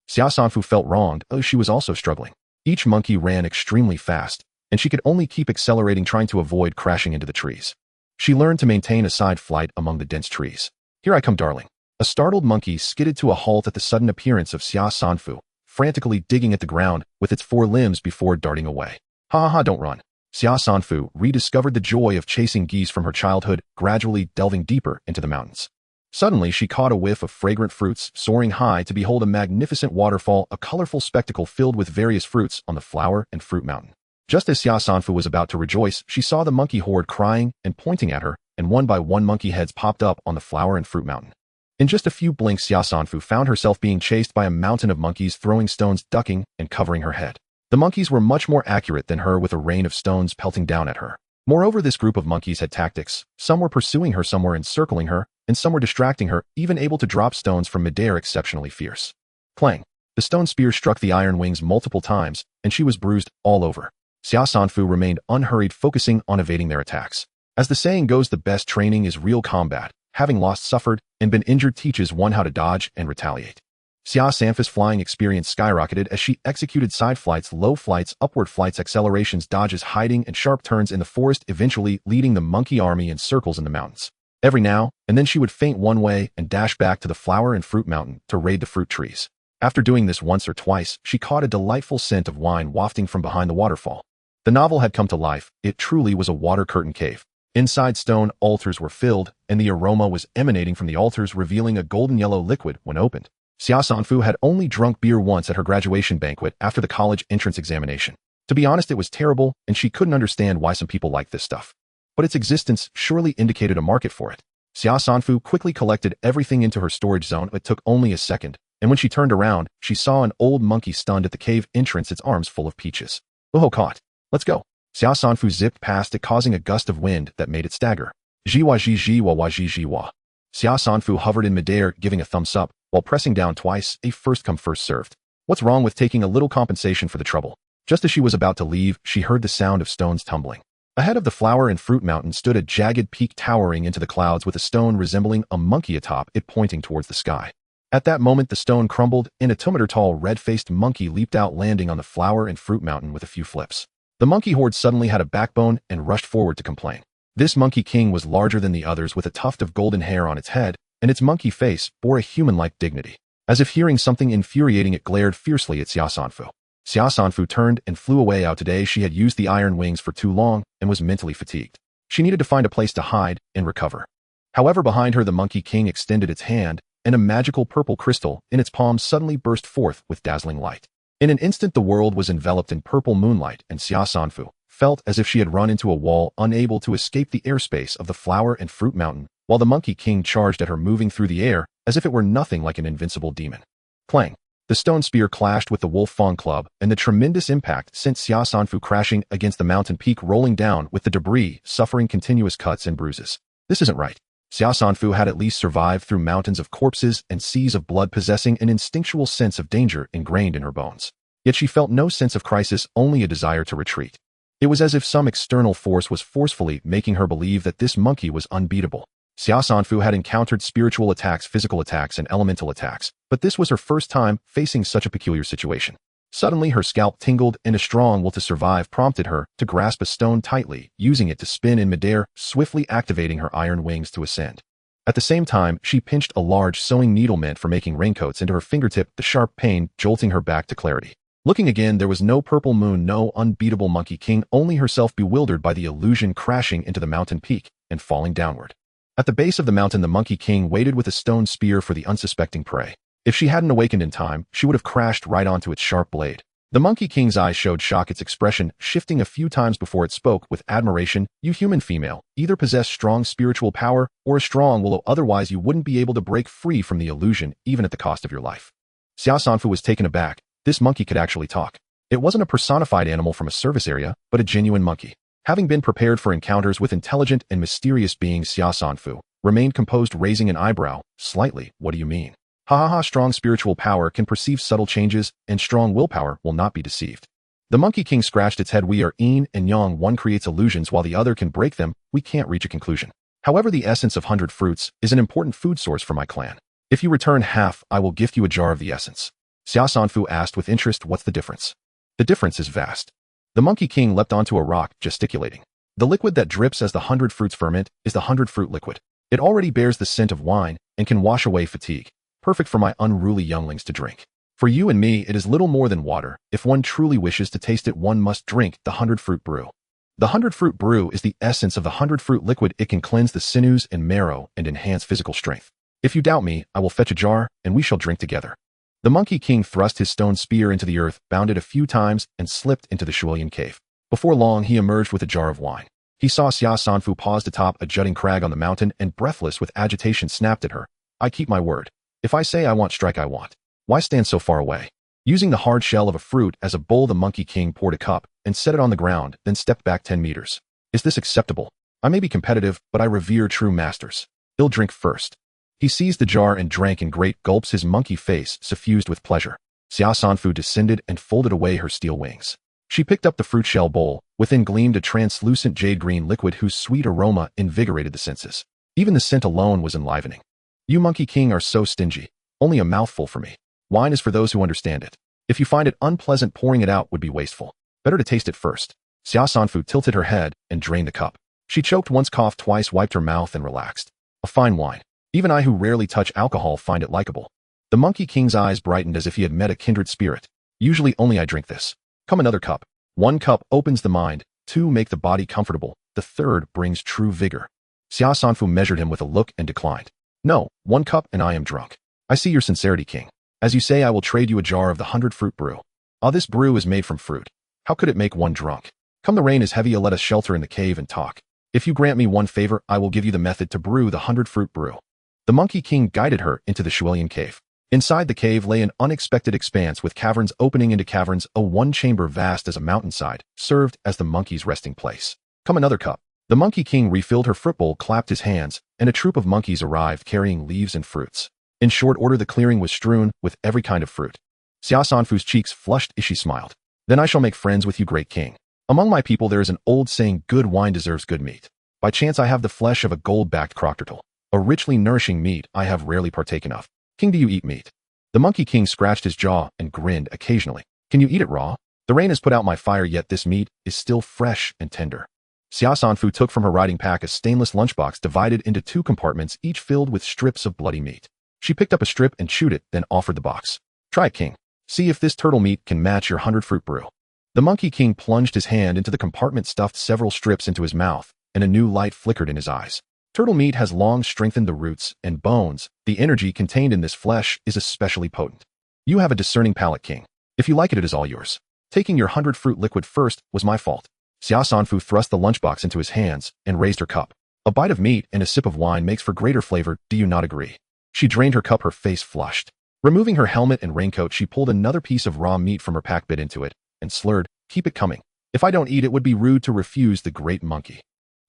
Xia Sanfu felt wronged, as she was also struggling. Each monkey ran extremely fast, and she could only keep accelerating, trying to avoid crashing into the trees. She learned to maintain a side flight among the dense trees. Here I come, darling. A startled monkey skidded to a halt at the sudden appearance of Xia Sanfu, frantically digging at the ground with its 4 limbs before darting away. Ha ha, don't run. Xia Sanfu rediscovered the joy of chasing geese from her childhood, gradually delving deeper into the mountains. Suddenly, she caught a whiff of fragrant fruits, soaring high to behold a magnificent waterfall, a colorful spectacle filled with various fruits on the flower and fruit mountain. Just as Xia Sanfu was about to rejoice, she saw the monkey horde crying and pointing at her, and one by one monkey heads popped up on the flower and fruit mountain. In just a few blinks, Xia Sanfu found herself being chased by a mountain of monkeys, throwing stones, ducking, and covering her head. The monkeys were much more accurate than her, with a rain of stones pelting down at her. Moreover, this group of monkeys had tactics. Some were pursuing her, some were encircling her, and some were distracting her, even able to drop stones from midair exceptionally fierce. Clang! The stone spear struck the iron wings multiple times, and she was bruised all over. Xia Sanfu remained unhurried, focusing on evading their attacks. As the saying goes, the best training is real combat. Having lost, suffered, and been injured teaches one how to dodge and retaliate. Xia Sanfu's flying experience skyrocketed as she executed side flights, low flights, upward flights, accelerations, dodges, hiding, and sharp turns in the forest, eventually leading the monkey army in circles in the mountains. Every now and then she would feint one way and dash back to the flower and fruit mountain to raid the fruit trees. After doing this once or twice, she caught a delightful scent of wine wafting from behind the waterfall. The novel had come to life. It truly was a water curtain cave. Inside, stone altars were filled, and the aroma was emanating from the altars, revealing a golden yellow liquid when opened. Xia Sanfu had only drunk beer once at her graduation banquet after the college entrance examination. To be honest, it was terrible, and she couldn't understand why some people liked this stuff. But its existence surely indicated a market for it. Xia Sanfu quickly collected everything into her storage zone. It took only a second, and when she turned around, she saw an old monkey stunned at the cave entrance, its arms full of peaches. Oh, caught. Let's go. Xia Sanfu zipped past it, causing a gust of wind that made it stagger. Jiwa ji jiwa wa ji jiwa. Xia Sanfu hovered in midair, giving a thumbs up, while pressing down twice, a first come first served. What's wrong with taking a little compensation for the trouble? Just as she was about to leave, she heard the sound of stones tumbling. Ahead of the flower and fruit mountain stood a jagged peak towering into the clouds, with a stone resembling a monkey atop it pointing towards the sky. At that moment, the stone crumbled, and a 2-meter-tall red-faced monkey leaped out, landing on the flower and fruit mountain with a few flips. The monkey horde suddenly had a backbone and rushed forward to complain. This monkey king was larger than the others, with a tuft of golden hair on its head, and its monkey face bore a human-like dignity. As if hearing something infuriating, it glared fiercely at Xia Sanfu. Xia Sanfu turned and flew away. Out today, she had used the iron wings for too long and was mentally fatigued. She needed to find a place to hide and recover. However, behind her, the monkey king extended its hand, and a magical purple crystal in its palm suddenly burst forth with dazzling light. In an instant, the world was enveloped in purple moonlight, and Xia Sanfu, felt as if she had run into a wall, unable to escape the airspace of the flower and fruit mountain, while the Monkey King charged at her, moving through the air as if it were nothing like an invincible demon. Clang! The stone spear clashed with the Wolf Fang club, and the tremendous impact sent Xia Sanfu crashing against the mountain peak, rolling down with the debris, suffering continuous cuts and bruises. This isn't right. Xia Sanfu had at least survived through mountains of corpses and seas of blood, possessing an instinctual sense of danger ingrained in her bones. Yet she felt no sense of crisis, only a desire to retreat. It was as if some external force was forcefully making her believe that this monkey was unbeatable. Xia Sanfu had encountered spiritual attacks, physical attacks, and elemental attacks, but this was her first time facing such a peculiar situation. Suddenly her scalp tingled, and a strong will to survive prompted her to grasp a stone tightly, using it to spin in midair, swiftly activating her iron wings to ascend. At the same time, she pinched a large sewing needle meant for making raincoats into her fingertip, the sharp pain jolting her back to clarity. Looking again, there was no purple moon, no unbeatable Monkey King, only herself, bewildered by the illusion, crashing into the mountain peak and falling downward. At the base of the mountain, the Monkey King waited with a stone spear for the unsuspecting prey. If she hadn't awakened in time, she would have crashed right onto its sharp blade. The Monkey King's eyes showed shock, its expression shifting a few times before it spoke with admiration. You human female either possess strong spiritual power or a strong will, otherwise you wouldn't be able to break free from the illusion, even at the cost of your life. Xia Sanfu was taken aback. This monkey could actually talk. It wasn't a personified animal from a service area, but a genuine monkey. Having been prepared for encounters with intelligent and mysterious beings, Xia Sanfu remained composed, raising an eyebrow slightly. What do you mean? Ha, strong spiritual power can perceive subtle changes, and strong willpower will not be deceived. The Monkey King scratched its head. We are yin and yang. One creates illusions while the other can break them. We can't reach a conclusion. However, the essence of 100 fruits is an important food source for my clan. If you return half, I will gift you a jar of the essence. Xia Sanfu asked with interest. What's the difference? The difference is vast. The Monkey King leapt onto a rock, gesticulating. The liquid that drips as the 100 fruits ferment is the 100 fruit liquid. It already bears the scent of wine and can wash away fatigue, perfect for my unruly younglings to drink. For you and me, it is little more than water. If one truly wishes to taste it, one must drink the 100 fruit brew. The 100 fruit brew is the essence of the 100 fruit liquid. It can cleanse the sinews and marrow and enhance physical strength. If you doubt me, I will fetch a jar, and we shall drink together. The Monkey King thrust his stone spear into the earth, bounded a few times, and slipped into the Shuilian cave. Before long, he emerged with a jar of wine. He saw Xia Sanfu paused atop a jutting crag on the mountain and, breathless with agitation, snapped at her. I keep my word. If I say I want, strike I want. Why stand so far away? Using the hard shell of a fruit as a bowl, the Monkey King poured a cup and set it on the ground, then stepped back 10 meters. Is this acceptable? I may be competitive, but I revere true masters. He'll drink first. He seized the jar and drank in great gulps, his monkey face suffused with pleasure. Xia Sanfu descended and folded away her steel wings. She picked up the fruit shell bowl. Within gleamed a translucent jade-green liquid whose sweet aroma invigorated the senses. Even the scent alone was enlivening. You Monkey King are so stingy. Only a mouthful for me. Wine is for those who understand it. If you find it unpleasant, pouring it out would be wasteful. Better to taste it first. Xia Sanfu tilted her head and drained the cup. She choked once, coughed twice, wiped her mouth, and relaxed. A fine wine. Even I, who rarely touch alcohol, find it likable. The Monkey King's eyes brightened as if he had met a kindred spirit. Usually only I drink this. Come, another cup. 1 cup opens the mind, 2 make the body comfortable, the 3rd brings true vigor. Xia Sanfu measured him with a look and declined. No, 1 cup and I am drunk. I see your sincerity, King. As you say, I will trade you a jar of the 100 fruit brew. Ah, this brew is made from fruit. How could it make one drunk? Come, the rain is heavy, let us shelter in the cave and talk. If you grant me one favor, I will give you the method to brew the 100 fruit brew. The Monkey King guided her into the Shuilian cave. Inside the cave lay an unexpected expanse with caverns opening into caverns, a one chamber vast as a mountainside, served as the monkey's resting place. Come, another cup. The Monkey King refilled her fruit bowl, clapped his hands, and a troop of monkeys arrived carrying leaves and fruits. In short order, the clearing was strewn with every kind of fruit. Xia Sanfu's cheeks flushed as she smiled. Then I shall make friends with you, great King. Among my people there is an old saying, good wine deserves good meat. By chance I have the flesh of a gold-backed crocodile. A richly nourishing meat I have rarely partaken of. King, do you eat meat? The Monkey King scratched his jaw and grinned occasionally. Can you eat it raw? The rain has put out my fire, yet this meat is still fresh and tender. Xia Sanfu took from her riding pack a stainless lunchbox divided into 2 compartments, each filled with strips of bloody meat. She picked up a strip and chewed it, then offered the box. Try it, King. See if this turtle meat can match your 100 fruit brew. The Monkey King plunged his hand into the compartment, stuffed several strips into his mouth, and a new light flickered in his eyes. Turtle meat has long strengthened the roots and bones. The energy contained in this flesh is especially potent. You have a discerning palate, King. If you like it, it is all yours. Taking your 100 fruit liquid first was my fault. Xia Sanfu thrust the lunchbox into his hands and raised her cup. A bite of meat and a sip of wine makes for greater flavor, do you not agree? She drained her cup, her face flushed. Removing her helmet and raincoat, she pulled another piece of raw meat from her pack, bit into it, and slurred, keep it coming. If I don't eat, it would be rude to refuse the great monkey.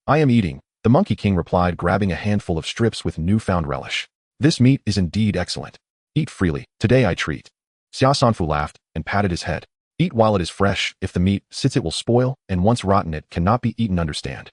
I am eating, the Monkey King replied, grabbing a handful of strips with newfound relish. This meat is indeed excellent. Eat freely, today I treat. Xia Sanfu laughed and patted his head. Eat while it is fresh, if the meat sits it will spoil, and once rotten it cannot be eaten, understand.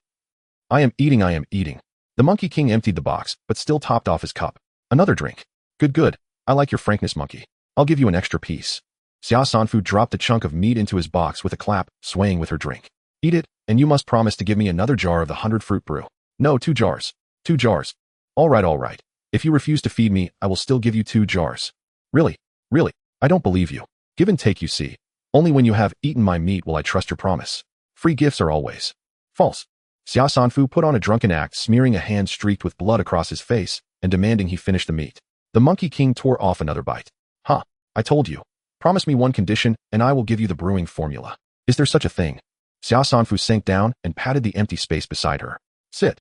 I am eating, I am eating. The Monkey King emptied the box, but still topped off his cup. Another drink. Good, good. I like your frankness, monkey. I'll give you an extra piece. Xia Sanfu dropped a chunk of meat into his box with a clap, swaying with her drink. Eat it, and you must promise to give me another jar of the 100-fruit brew. No, 2 jars. 2 jars. All right, all right. If you refuse to feed me, I will still give you 2 jars. Really? Really? I don't believe you. Give and take, you see. Only when you have eaten my meat will I trust your promise. Free gifts are always false. Xia Sanfu put on a drunken act, smearing a hand streaked with blood across his face and demanding he finish the meat. The Monkey King tore off another bite. Huh, I told you. Promise me one condition, and I will give you the brewing formula. Is there such a thing? Xia Sanfu sank down and patted the empty space beside her. Sit.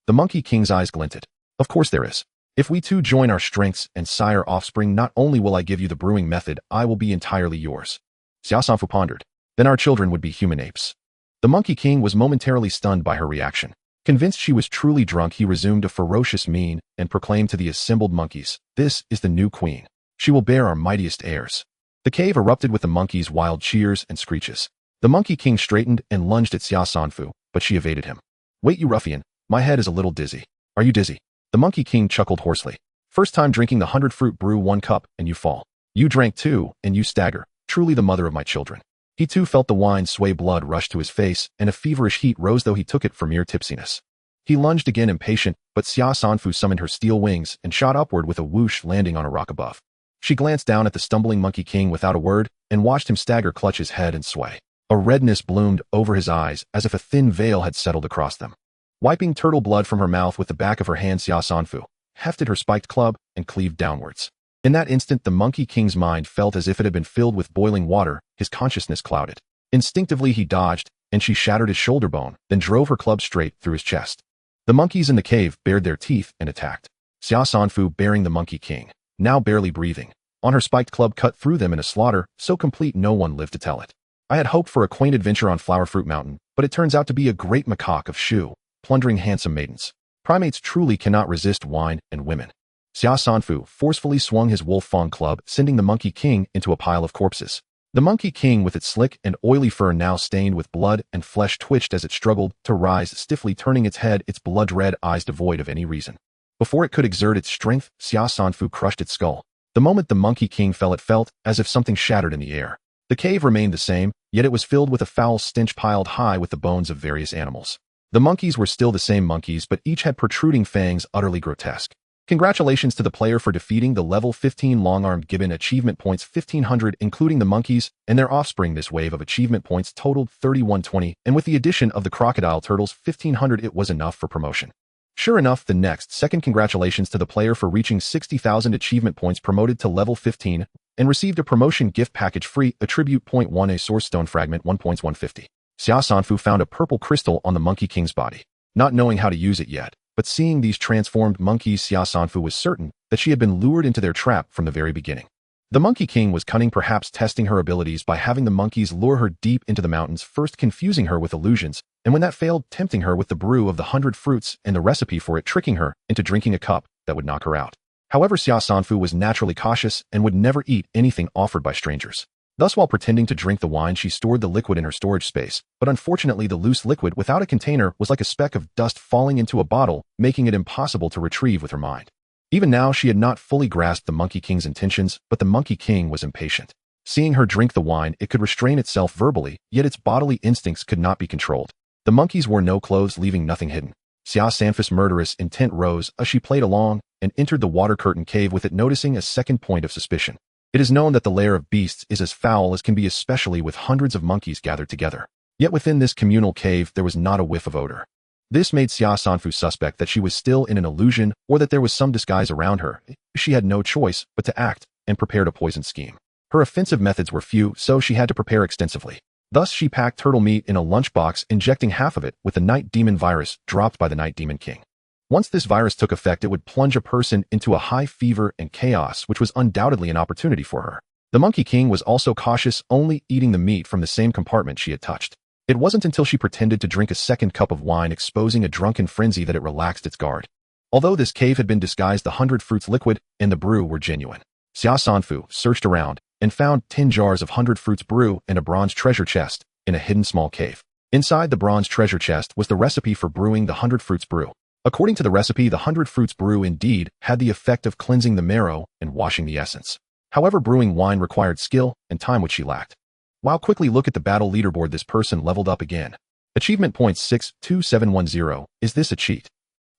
The Monkey King's eyes glinted. Of course there is. If we two join our strengths and sire offspring, not only will I give you the brewing method, I will be entirely yours. Xia Sanfu pondered. Then our children would be human apes. The Monkey King was momentarily stunned by her reaction. Convinced she was truly drunk, he resumed a ferocious mien and proclaimed to the assembled monkeys, "This is the new queen. She will bear our mightiest heirs." The cave erupted with the monkeys' wild cheers and screeches. The Monkey King straightened and lunged at Xia Sanfu, but she evaded him. Wait, you ruffian. My head is a little dizzy. Are you dizzy? The Monkey King chuckled hoarsely. First time drinking the 100-fruit brew, 1 cup, and you fall. You drank 2, and you stagger. Truly the mother of my children. He too felt the wine sway, blood rush to his face, and a feverish heat rose, though he took it for mere tipsiness. He lunged again, impatient, but Xia Sanfu summoned her steel wings and shot upward with a whoosh, landing on a rock above. She glanced down at the stumbling Monkey King without a word and watched him stagger, clutch his head, and sway. A redness bloomed over his eyes as if a thin veil had settled across them. Wiping turtle blood from her mouth with the back of her hand, Xia Sanfu hefted her spiked club and cleaved downwards. In that instant, the Monkey King's mind felt as if it had been filled with boiling water, his consciousness clouded. Instinctively he dodged, and she shattered his shoulder bone, then drove her club straight through his chest. The monkeys in the cave bared their teeth and attacked. Xia Sanfu bearing the Monkey King, now barely breathing. On her spiked club cut through them in a slaughter, so complete no one lived to tell it. I had hoped for a quaint adventure on Flower Fruit Mountain, but it turns out to be a great macaque of Shu, plundering handsome maidens. Primates truly cannot resist wine and women. Xia Sanfu forcefully swung his wolf fawn club, sending the Monkey King into a pile of corpses. The Monkey King, with its slick and oily fur now stained with blood and flesh, twitched as it struggled to rise, stiffly turning its head, its blood-red eyes devoid of any reason. Before it could exert its strength, Xia Sanfu crushed its skull. The moment the Monkey King fell, it felt as if something shattered in the air. The cave remained the same, yet it was filled with a foul stench piled high with the bones of various animals. The monkeys were still the same monkeys, but each had protruding fangs, utterly grotesque. Congratulations to the player for defeating the level 15 long-armed gibbon. Achievement points 1500, including the monkeys and their offspring. This wave of achievement points totaled 3120, and with the addition of the crocodile turtles 1500, it was enough for promotion. Sure enough, the next second congratulations to the player for reaching 60,000 achievement points, promoted to level 15, and received a promotion gift package free, attribute point 1, a source stone fragment 1.150. Xia Sanfu found a purple crystal on the Monkey King's body. Not knowing how to use it yet, but seeing these transformed monkeys, Xia Sanfu was certain that she had been lured into their trap from the very beginning. The Monkey King was cunning, perhaps testing her abilities by having the monkeys lure her deep into the mountains, first confusing her with illusions, and when that failed, tempting her with the brew of the 100 fruits and the recipe for it, tricking her into drinking a cup that would knock her out. However, Xia Sanfu was naturally cautious and would never eat anything offered by strangers. Thus, while pretending to drink the wine, she stored the liquid in her storage space, but unfortunately the loose liquid without a container was like a speck of dust falling into a bottle, making it impossible to retrieve with her mind. Even now, she had not fully grasped the Monkey King's intentions, but the Monkey King was impatient. Seeing her drink the wine, it could restrain itself verbally, yet its bodily instincts could not be controlled. The monkeys wore no clothes, leaving nothing hidden. Xia Sanfu's murderous intent rose as she played along and entered the water curtain cave, with it noticing a second point of suspicion. It is known that the lair of beasts is as foul as can be, especially with hundreds of monkeys gathered together. Yet within this communal cave there was not a whiff of odor. This made Xia Sanfu suspect that she was still in an illusion, or that there was some disguise around her. She had no choice but to act and prepared a poison scheme. Her offensive methods were few, so she had to prepare extensively. Thus, she packed turtle meat in a lunchbox, injecting half of it with the night demon virus dropped by the Night Demon King. Once this virus took effect, it would plunge a person into a high fever and chaos, which was undoubtedly an opportunity for her. The Monkey King was also cautious, only eating the meat from the same compartment she had touched. It wasn't until she pretended to drink a second cup of wine, exposing a drunken frenzy, that it relaxed its guard. Although this cave had been disguised, the 100 fruits liquid and the brew were genuine. Xia Sanfu searched around and found 10 jars of 100 fruits brew and a bronze treasure chest in a hidden small cave. Inside the bronze treasure chest was the recipe for brewing the 100 fruits brew. According to the recipe, the 100 fruits brew indeed had the effect of cleansing the marrow and washing the essence. However, brewing wine required skill and time, which she lacked. While quickly look at the battle leaderboard, this person leveled up again. Achievement points 62710. Is this a cheat?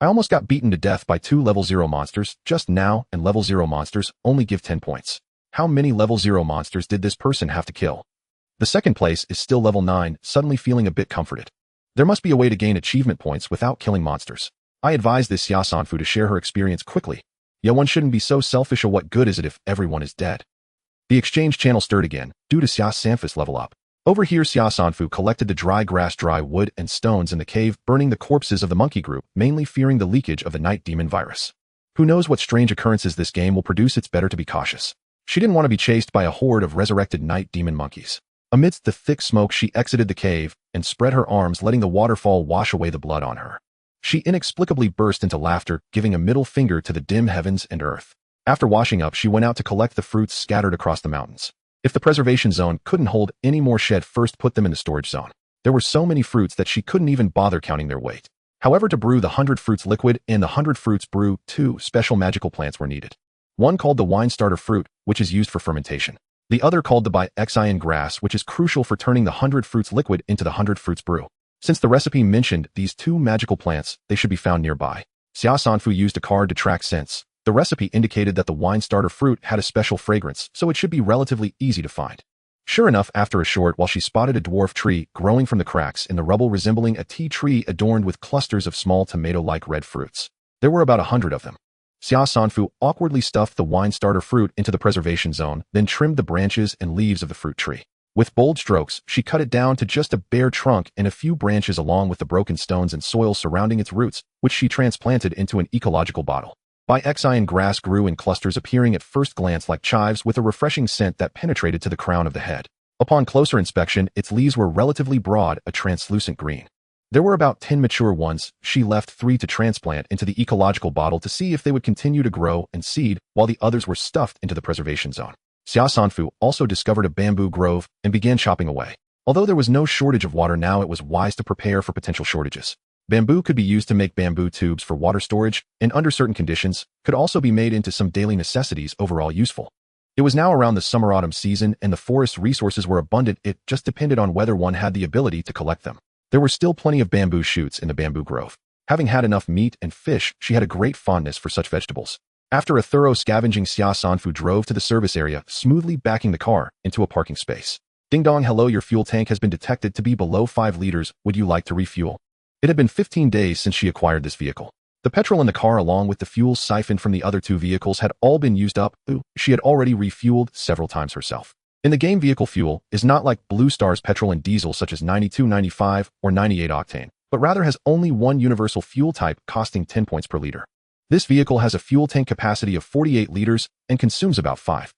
I almost got beaten to death by 2 level 0 monsters just now, and level 0 monsters only give 10 points. How many level 0 monsters did this person have to kill? The second place is still level 9, suddenly feeling a bit comforted. There must be a way to gain achievement points without killing monsters. I advise this Xia Sanfu to share her experience quickly. Yeah, one shouldn't be so selfish, or what good is it if everyone is dead? The exchange channel stirred again, due to Xia Sanfu's level up. Over here, Xia Sanfu collected the dry grass, dry wood, and stones in the cave, burning the corpses of the monkey group, mainly fearing the leakage of the night demon virus. Who knows what strange occurrences this game will produce? It's better to be cautious. She didn't want to be chased by a horde of resurrected night demon monkeys. Amidst the thick smoke, she exited the cave and spread her arms, letting the waterfall wash away the blood on her. She inexplicably burst into laughter, giving a middle finger to the dim heavens and earth. After washing up, she went out to collect the fruits scattered across the mountains. If the preservation zone couldn't hold any more, she'd first put them in the storage zone. There were so many fruits that she couldn't even bother counting their weight. However, to brew the 100 fruits liquid and the 100 fruits brew, 2 special magical plants were needed. One called the wine starter fruit, which is used for fermentation. The other called the Fictional grass, which is crucial for turning the 100 fruits liquid into the 100 fruits brew. Since the recipe mentioned these 2 magical plants, they should be found nearby. Xia Sanfu used a card to track scents. The recipe indicated that the wine starter fruit had a special fragrance, so it should be relatively easy to find. Sure enough, after a short while, she spotted a dwarf tree growing from the cracks in the rubble, resembling a tea tree adorned with clusters of small tomato-like red fruits. There were about 100 of them. Xia Sanfu awkwardly stuffed the wine starter fruit into the preservation zone, then trimmed the branches and leaves of the fruit tree. With bold strokes, she cut it down to just a bare trunk and a few branches, along with the broken stones and soil surrounding its roots, which she transplanted into an ecological bottle. Fictional grass grew in clusters, appearing at first glance like chives, with a refreshing scent that penetrated to the crown of the head. Upon closer inspection, its leaves were relatively broad, a translucent green. There were about 10 mature ones. She left 3 to transplant into the ecological bottle to see if they would continue to grow and seed, while the others were stuffed into the preservation zone. Xia Sanfu also discovered a bamboo grove and began chopping away. Although there was no shortage of water now, it was wise to prepare for potential shortages. Bamboo could be used to make bamboo tubes for water storage, and under certain conditions, could also be made into some daily necessities, overall useful. It was now around the summer-autumn season, and the forest resources were abundant. It just depended on whether one had the ability to collect them. There were still plenty of bamboo shoots in the bamboo grove. Having had enough meat and fish, she had a great fondness for such vegetables. After a thorough scavenging, Xia Sanfu drove to the service area, smoothly backing the car into a parking space. Ding dong, hello, your fuel tank has been detected to be below 5 liters. Would you like to refuel? It had been 15 days since she acquired this vehicle. The petrol in the car, along with the fuel siphoned from the other 2 vehicles, had all been used up. She had already refueled several times herself. In the game, vehicle fuel is not like Blue Star's petrol and diesel, such as 92, 95, or 98 octane, but rather has only one universal fuel type, costing 10 points per liter. This vehicle has a fuel tank capacity of 48 liters and consumes about 5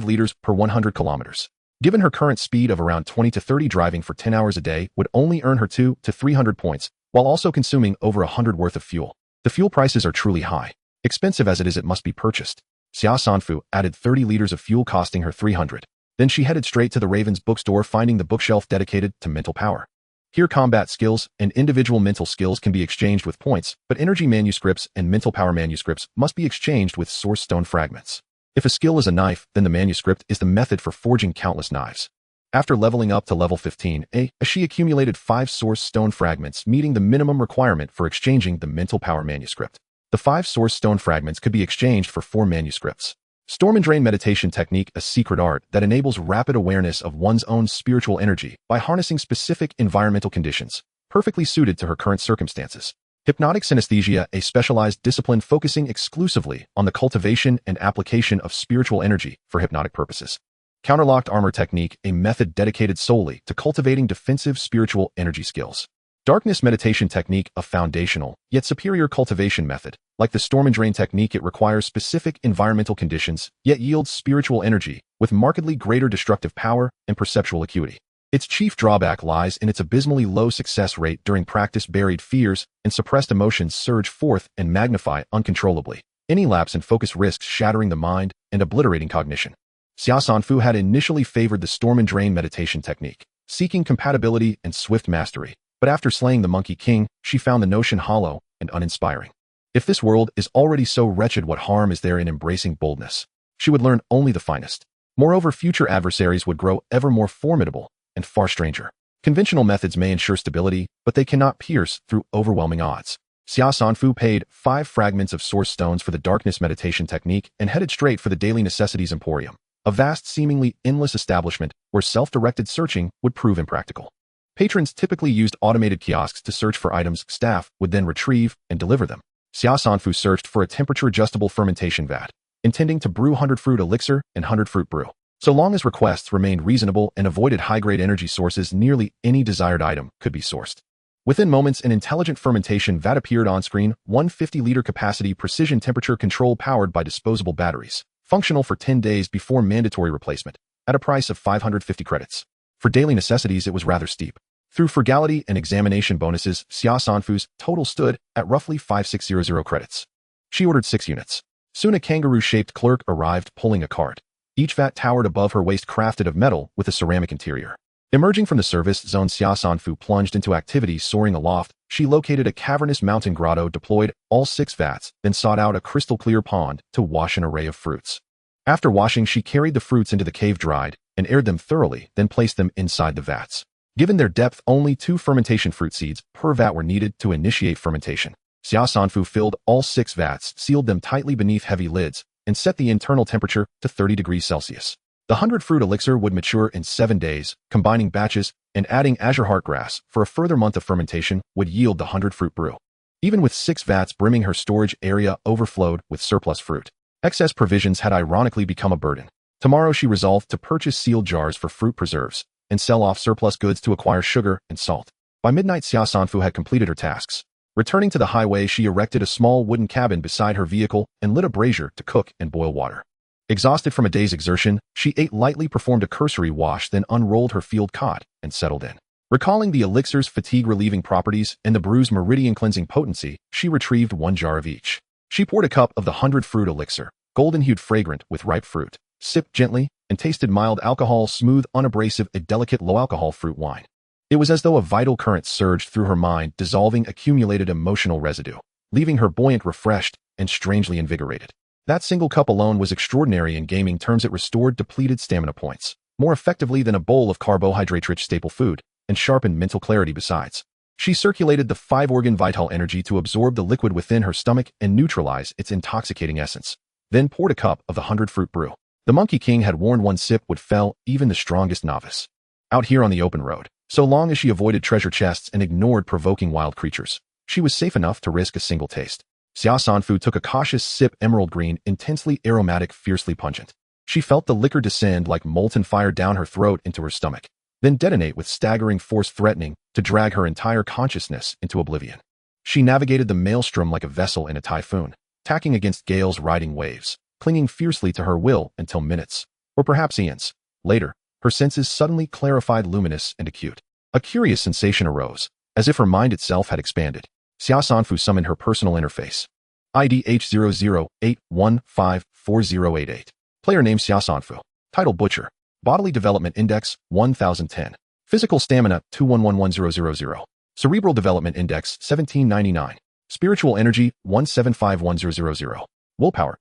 liters per 100 kilometers. Given her current speed of around 20 to 30, driving for 10 hours a day would only earn her 200 to 300 points, while also consuming over 100 worth of fuel. The fuel prices are truly high. Expensive as it is, it must be purchased. Xia Sanfu added 30 liters of fuel, costing her 300. Then she headed straight to the Raven's bookstore, finding the bookshelf dedicated to mental power. Here, combat skills and individual mental skills can be exchanged with points, but energy manuscripts and mental power manuscripts must be exchanged with source stone fragments. If a skill is a knife, then the manuscript is the method for forging countless knives. After leveling up to level 15, she accumulated 5 source stone fragments, meeting the minimum requirement for exchanging the mental power manuscript. The 5 source stone fragments could be exchanged for 4 manuscripts. Storm and Drain meditation technique, a secret art that enables rapid awareness of one's own spiritual energy by harnessing specific environmental conditions, perfectly suited to her current circumstances. Hypnotic synesthesia, a specialized discipline focusing exclusively on the cultivation and application of spiritual energy for hypnotic purposes. Counterlocked armor technique, a method dedicated solely to cultivating defensive spiritual energy skills. Darkness meditation technique, a foundational, yet superior cultivation method. Like the storm and drain technique, it requires specific environmental conditions, yet yields spiritual energy with markedly greater destructive power and perceptual acuity. Its chief drawback lies in its abysmally low success rate during practice. Buried fears and suppressed emotions surge forth and magnify uncontrollably. Any lapse in focus risks shattering the mind and obliterating cognition. Xia Sanfu had initially favored the storm and drain meditation technique, seeking compatibility and swift mastery. But after slaying the Monkey King, she found the notion hollow and uninspiring. If this world is already so wretched, what harm is there in embracing boldness? She would learn only the finest. Moreover, future adversaries would grow ever more formidable and far stranger. Conventional methods may ensure stability, but they cannot pierce through overwhelming odds. Xia Sanfu paid 5 fragments of source stones for the darkness meditation technique and headed straight for the Daily Necessities Emporium, a vast, seemingly endless establishment where self-directed searching would prove impractical. Patrons typically used automated kiosks to search for items. Staff would then retrieve and deliver them. Xia Sanfu searched for a temperature-adjustable fermentation vat, intending to brew 100-fruit elixir and 100-fruit brew. So long as requests remained reasonable and avoided high-grade energy sources, nearly any desired item could be sourced. Within moments, an intelligent fermentation vat appeared on screen, 150-liter capacity, precision temperature control powered by disposable batteries, functional for 10 days before mandatory replacement, at a price of 550 credits. For daily necessities, it was rather steep. Through frugality and examination bonuses, Xia Sanfu's total stood at roughly 5600 credits. She ordered 6 units. Soon a kangaroo-shaped clerk arrived pulling a cart. Each vat towered above her waist, crafted of metal with a ceramic interior. Emerging from the service zone, Xia Sanfu plunged into activity. Soaring aloft, she located a cavernous mountain grotto, deployed all 6 vats, then sought out a crystal-clear pond to wash an array of fruits. After washing, she carried the fruits into the cave, dried, and aired them thoroughly, then placed them inside the vats. Given their depth, only 2 fermentation fruit seeds per vat were needed to initiate fermentation. Xia Sanfu filled all 6 vats, sealed them tightly beneath heavy lids, and set the internal temperature to 30 degrees Celsius. The 100-fruit elixir would mature in 7 days. Combining batches and adding azure heartgrass for a further month of fermentation would yield the 100-fruit brew. Even with 6 vats brimming, her storage area overflowed with surplus fruit. Excess provisions had ironically become a burden. Tomorrow she resolved to purchase sealed jars for fruit preserves and sell off surplus goods to acquire sugar and salt. By midnight, Xia Sanfu had completed her tasks. Returning to the highway, she erected a small wooden cabin beside her vehicle and lit a brazier to cook and boil water. Exhausted from a day's exertion, she ate lightly, performed a cursory wash, then unrolled her field cot and settled in. Recalling the elixir's fatigue-relieving properties and the brew's meridian-cleansing potency, she retrieved 1 jar of each. She poured a cup of the 100-fruit elixir, golden-hued, fragrant with ripe fruit, sipped gently, and tasted mild alcohol, smooth, unabrasive, a delicate low-alcohol fruit wine. It was as though a vital current surged through her mind, dissolving accumulated emotional residue, leaving her buoyant, refreshed, and strangely invigorated. That single cup alone was extraordinary in gaming terms. It restored depleted stamina points, more effectively than a bowl of carbohydrate-rich staple food, and sharpened mental clarity besides. She circulated the 5-organ vital energy to absorb the liquid within her stomach and neutralize its intoxicating essence, then poured a cup of the 100-fruit brew. The Monkey King had warned 1 sip would fell even the strongest novice. Out here on the open road, so long as she avoided treasure chests and ignored provoking wild creatures, she was safe enough to risk a single taste. Xia Sanfu took a cautious sip. Emerald green, intensely aromatic, fiercely pungent. She felt the liquor descend like molten fire down her throat into her stomach, then detonate with staggering force, threatening to drag her entire consciousness into oblivion. She navigated the maelstrom like a vessel in a typhoon, tacking against gales, riding waves, clinging fiercely to her will until minutes, or perhaps eons, later, her senses suddenly clarified, luminous and acute. A curious sensation arose, as if her mind itself had expanded. Xia Sanfu summoned her personal interface. ID H0081544088. Player name Xia Sanfu. Title Butcher. Bodily Development Index 1010. Physical Stamina 2111000. Cerebral Development Index 1799. Spiritual Energy 1751000. Willpower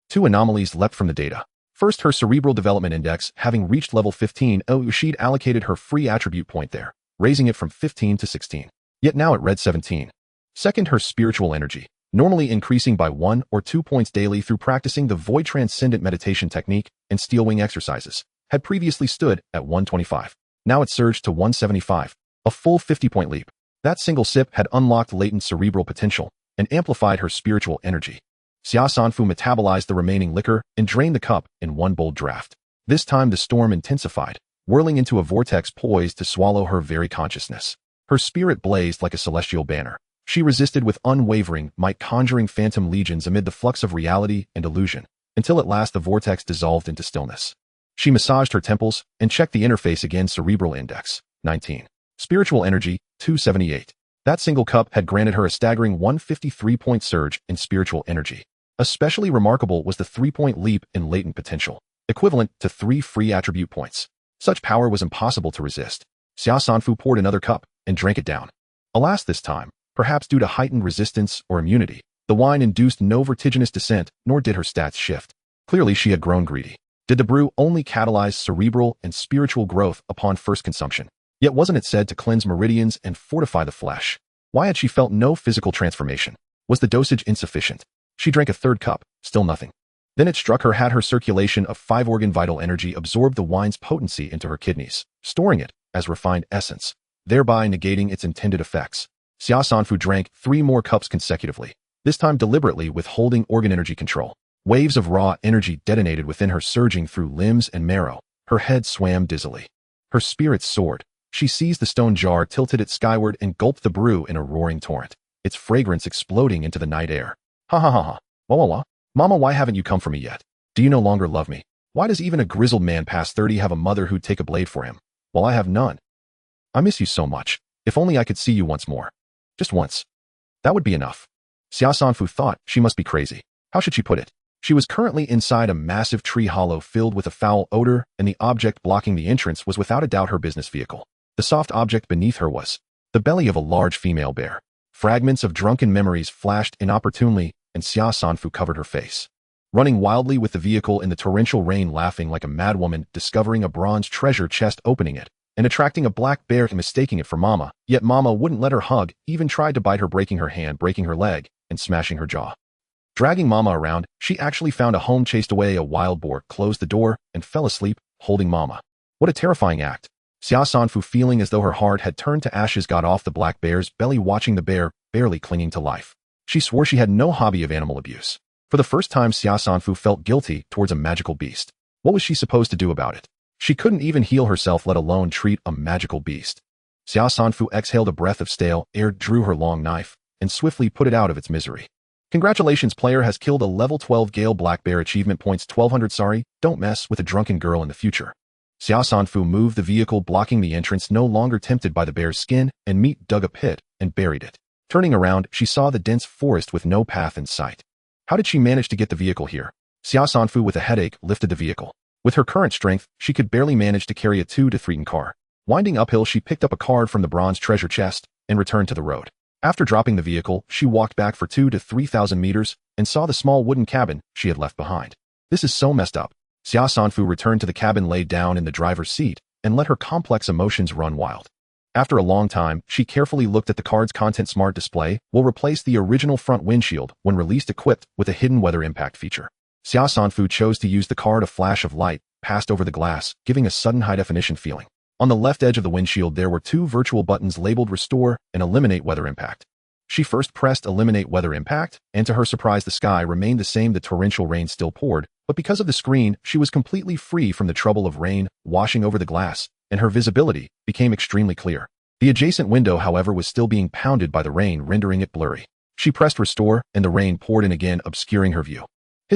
2 anomalies leapt from the data. First, her Cerebral Development Index, having reached level 15, she'd allocated her free attribute point there, raising it from 15 to 16. Yet now it read 17. Second, her Spiritual Energy, normally increasing by 1 or 2 points daily through practicing the Void Transcendent meditation technique and Steel Wing exercises, had previously stood at 125. Now it surged to 175, a full 50-point leap. That single sip had unlocked latent cerebral potential and amplified her spiritual energy. Xia Sanfu metabolized the remaining liquor and drained the cup in one bold draft. This time the storm intensified, whirling into a vortex poised to swallow her very consciousness. Her spirit blazed like a celestial banner. She resisted with unwavering might, conjuring phantom legions amid the flux of reality and illusion, until at last the vortex dissolved into stillness. She massaged her temples and checked the interface again. Cerebral index, 19. Spiritual energy, 278. That single cup had granted her a staggering 153-point surge in spiritual energy. Especially remarkable was the 3-point leap in latent potential, equivalent to 3 free attribute points. Such power was impossible to resist. Xia Sanfu poured another cup and drank it down. Alas, this time, perhaps due to heightened resistance or immunity, the wine induced no vertiginous descent, nor did her stats shift. Clearly, she had grown greedy. Did the brew only catalyze cerebral and spiritual growth upon first consumption? Yet wasn't it said to cleanse meridians and fortify the flesh? Why had she felt no physical transformation? Was the dosage insufficient? She drank a third cup, still nothing. Then it struck her had her circulation of 5-organ vital energy absorbed the wine's potency into her kidneys, storing it as refined essence, thereby negating its intended effects. Xia Sanfu drank 3 more cups consecutively, this time deliberately withholding organ energy control. Waves of raw energy detonated within her, surging through limbs and marrow. Her head swam dizzily. Her spirits soared. She seized the stone jar, tilted it skyward, and gulped the brew in a roaring torrent, its fragrance exploding into the night air. Ha ha ha ha. Wah wah wah. Mama, why haven't you come for me yet? Do you no longer love me? Why does even a grizzled man past 30 have a mother who'd take a blade for him, while I have none? I miss you so much. If only I could see you once more. Just once. That would be enough. Xia Sanfu thought she must be crazy. How should she put it? She was currently inside a massive tree hollow filled with a foul odor, and the object blocking the entrance was without a doubt her business vehicle. The soft object beneath her was the belly of a large female bear. Fragments of drunken memories flashed inopportunely, and Xia Sanfu covered her face. Running wildly with the vehicle in the torrential rain, laughing like a madwoman, discovering a bronze treasure chest, opening it, and attracting a black bear and mistaking it for Mama, yet Mama wouldn't let her hug, even tried to bite her, breaking her hand, breaking her leg, and smashing her jaw. Dragging Mama around, she actually found a home, chased away a wild boar, closed the door, and fell asleep, holding Mama. What a terrifying act. Xia Sanfu, feeling as though her heart had turned to ashes, got off the black bear's belly, watching the bear, barely clinging to life. She swore she had no hobby of animal abuse. For the first time, Xia Sanfu felt guilty towards a magical beast. What was she supposed to do about it? She couldn't even heal herself, let alone treat a magical beast. Xia Sanfu exhaled a breath of stale air, drew her long knife, and swiftly put it out of its misery. Congratulations, player has killed a level 12 Gale Black Bear, achievement points 1200. Sorry, don't mess with a drunken girl in the future. Xia Sanfu moved the vehicle, blocking the entrance, no longer tempted by the bear's skin and meat, dug a pit and buried it. Turning around, she saw the dense forest with no path in sight. How did she manage to get the vehicle here? Xia Sanfu, with a headache, lifted the vehicle. With her current strength, she could barely manage to carry a 2 to 3 ton car. Winding uphill, she picked up a card from the bronze treasure chest and returned to the road. After dropping the vehicle, she walked back for 2,000 to 3,000 meters and saw the small wooden cabin she had left behind. This is so messed up. Xia Sanfu returned to the cabin, laid down in the driver's seat, and let her complex emotions run wild. After a long time, she carefully looked at the card's content. Smart display will replace the original front windshield when released, equipped with a hidden weather impact feature. Xia Sanfu chose to use the card. A flash of light passed over the glass, giving a sudden high-definition feeling. On the left edge of the windshield, there were 2 virtual buttons labeled Restore and Eliminate Weather Impact. She first pressed Eliminate Weather Impact, and to her surprise, the sky remained the same. The torrential rain still poured, but because of the screen, she was completely free from the trouble of rain washing over the glass, and her visibility became extremely clear. The adjacent window, however, was still being pounded by the rain, rendering it blurry. She pressed Restore, and the rain poured in again, obscuring her view.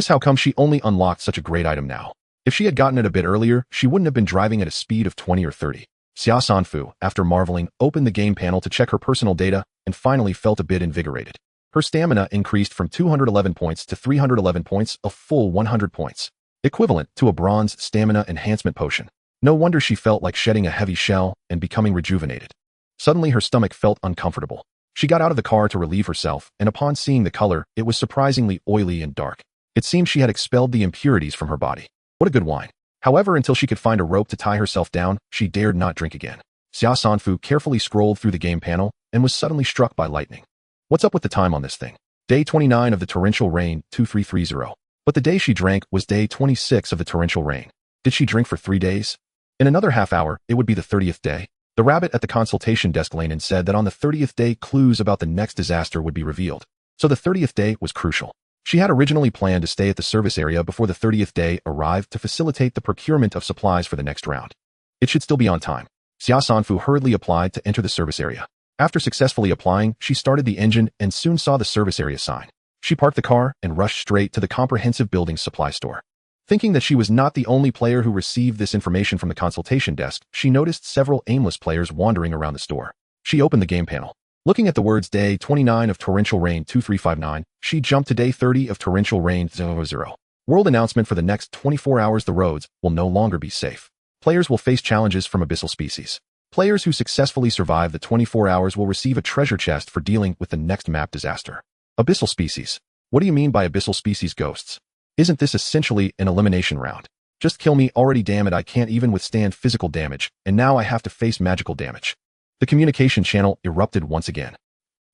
How come she only unlocked such a great item now? If she had gotten it a bit earlier, she wouldn't have been driving at a speed of 20 or 30. Xia Sanfu, after marveling, opened the game panel to check her personal data and finally felt a bit invigorated. Her stamina increased from 211 points to 311 points, a full 100 points, equivalent to a bronze stamina enhancement potion. No wonder she felt like shedding a heavy shell and becoming rejuvenated. Suddenly her stomach felt uncomfortable. She got out of the car to relieve herself, and upon seeing the color, it was surprisingly oily and dark. It seemed she had expelled the impurities from her body. What a good wine. However, until she could find a rope to tie herself down, she dared not drink again. Xia Sanfu carefully scrolled through the game panel and was suddenly struck by lightning. What's up with the time on this thing? Day 29 of the torrential rain, 2330. But the day she drank was day 26 of the torrential rain. Did she drink for 3 days? In another half hour, it would be the 30th day. The rabbit at the consultation desk lane and said that on the 30th day, clues about the next disaster would be revealed. So the 30th day was crucial. She had originally planned to stay at the service area before the 30th day arrived to facilitate the procurement of supplies for the next round. It should still be on time. Xia Sanfu hurriedly applied to enter the service area. After successfully applying, she started the engine and soon saw the service area sign. She parked the car and rushed straight to the comprehensive building supply store. Thinking that she was not the only player who received this information from the consultation desk, she noticed several aimless players wandering around the store. She opened the game panel. Looking at the words Day 29 of Torrential Rain 2359, she jumped to Day 30 of Torrential Rain 00. World announcement for the next 24 hours: the roads will no longer be safe. Players will face challenges from abyssal species. Players who successfully survive the 24 hours will receive a treasure chest for dealing with the next map disaster. Abyssal species. What do you mean by abyssal species ghosts? Isn't this essentially an elimination round? Just kill me already, damn it, I can't even withstand physical damage, and now I have to face magical damage. The communication channel erupted once again.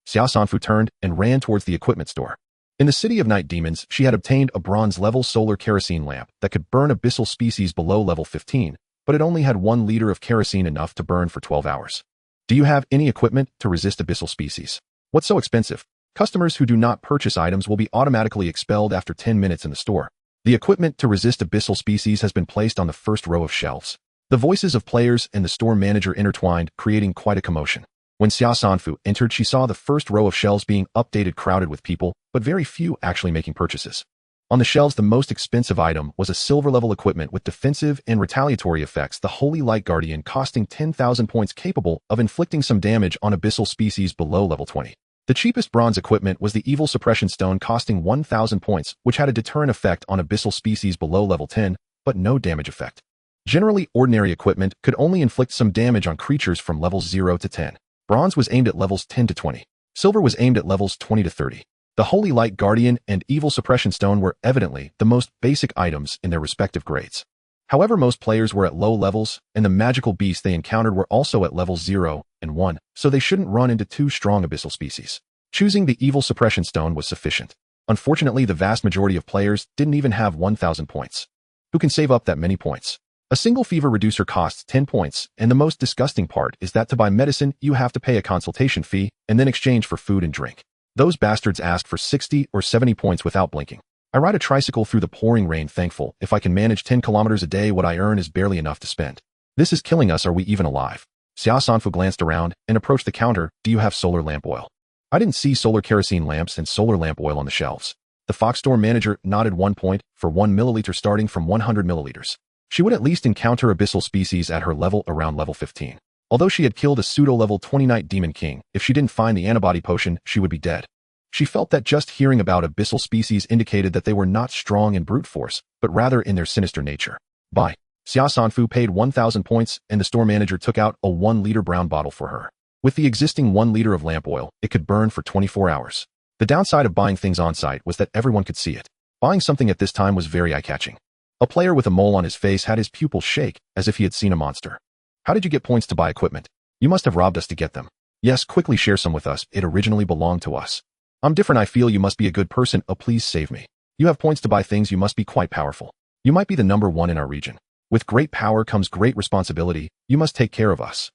Xia Sanfu turned and ran towards the equipment store. In the City of Night Demons, she had obtained a bronze-level solar kerosene lamp that could burn abyssal species below level 15, but it only had 1 liter of kerosene, enough to burn for 12 hours. Do you have any equipment to resist abyssal species? What's so expensive? Customers who do not purchase items will be automatically expelled after 10 minutes in the store. The equipment to resist abyssal species has been placed on the first row of shelves. The voices of players and the store manager intertwined, creating quite a commotion. When Xia Sanfu entered, she saw the first row of shelves being updated, crowded with people, but very few actually making purchases. On the shelves, the most expensive item was a silver-level equipment with defensive and retaliatory effects, the Holy Light Guardian, costing 10,000 points, capable of inflicting some damage on abyssal species below level 20. The cheapest bronze equipment was the Evil Suppression Stone, costing 1,000 points, which had a deterrent effect on abyssal species below level 10, but no damage effect. Generally, ordinary equipment could only inflict some damage on creatures from levels 0 to 10. Bronze was aimed at levels 10 to 20. Silver was aimed at levels 20 to 30. The Holy Light Guardian and Evil Suppression Stone were evidently the most basic items in their respective grades. However, most players were at low levels, and the magical beasts they encountered were also at levels 0 and 1, so they shouldn't run into too strong abyssal species. Choosing the Evil Suppression Stone was sufficient. Unfortunately, the vast majority of players didn't even have 1,000 points. Who can save up that many points? A single fever reducer costs 10 points, and the most disgusting part is that to buy medicine, you have to pay a consultation fee and then exchange for food and drink. Those bastards ask for 60 or 70 points without blinking. I ride a tricycle through the pouring rain, thankful if I can manage 10 kilometers a day. What I earn is barely enough to spend. This is killing us. Are we even alive? Xia Sanfu glanced around and approached the counter. Do you have solar lamp oil? I didn't see solar kerosene lamps and solar lamp oil on the shelves. The Fox store manager nodded. 1 point for 1 milliliter, starting from 100 milliliters. She would at least encounter abyssal species at her level around level 15. Although she had killed a pseudo-level 20 Night Demon King, if she didn't find the antibody potion, she would be dead. She felt that just hearing about abyssal species indicated that they were not strong in brute force, but rather in their sinister nature. Buy. Xia Sanfu paid 1,000 points, and the store manager took out a 1-liter brown bottle for her. With the existing 1 liter of lamp oil, it could burn for 24 hours. The downside of buying things on-site was that everyone could see it. Buying something at this time was very eye-catching. A player with a mole on his face had his pupils shake, as if he had seen a monster. How did you get points to buy equipment? You must have robbed us to get them. Yes, quickly share some with us. It originally belonged to us. I'm different. I feel you must be a good person. Oh, please save me. You have points to buy things. You must be quite powerful. You might be the number 1 in our region. With great power comes great responsibility. You must take care of us.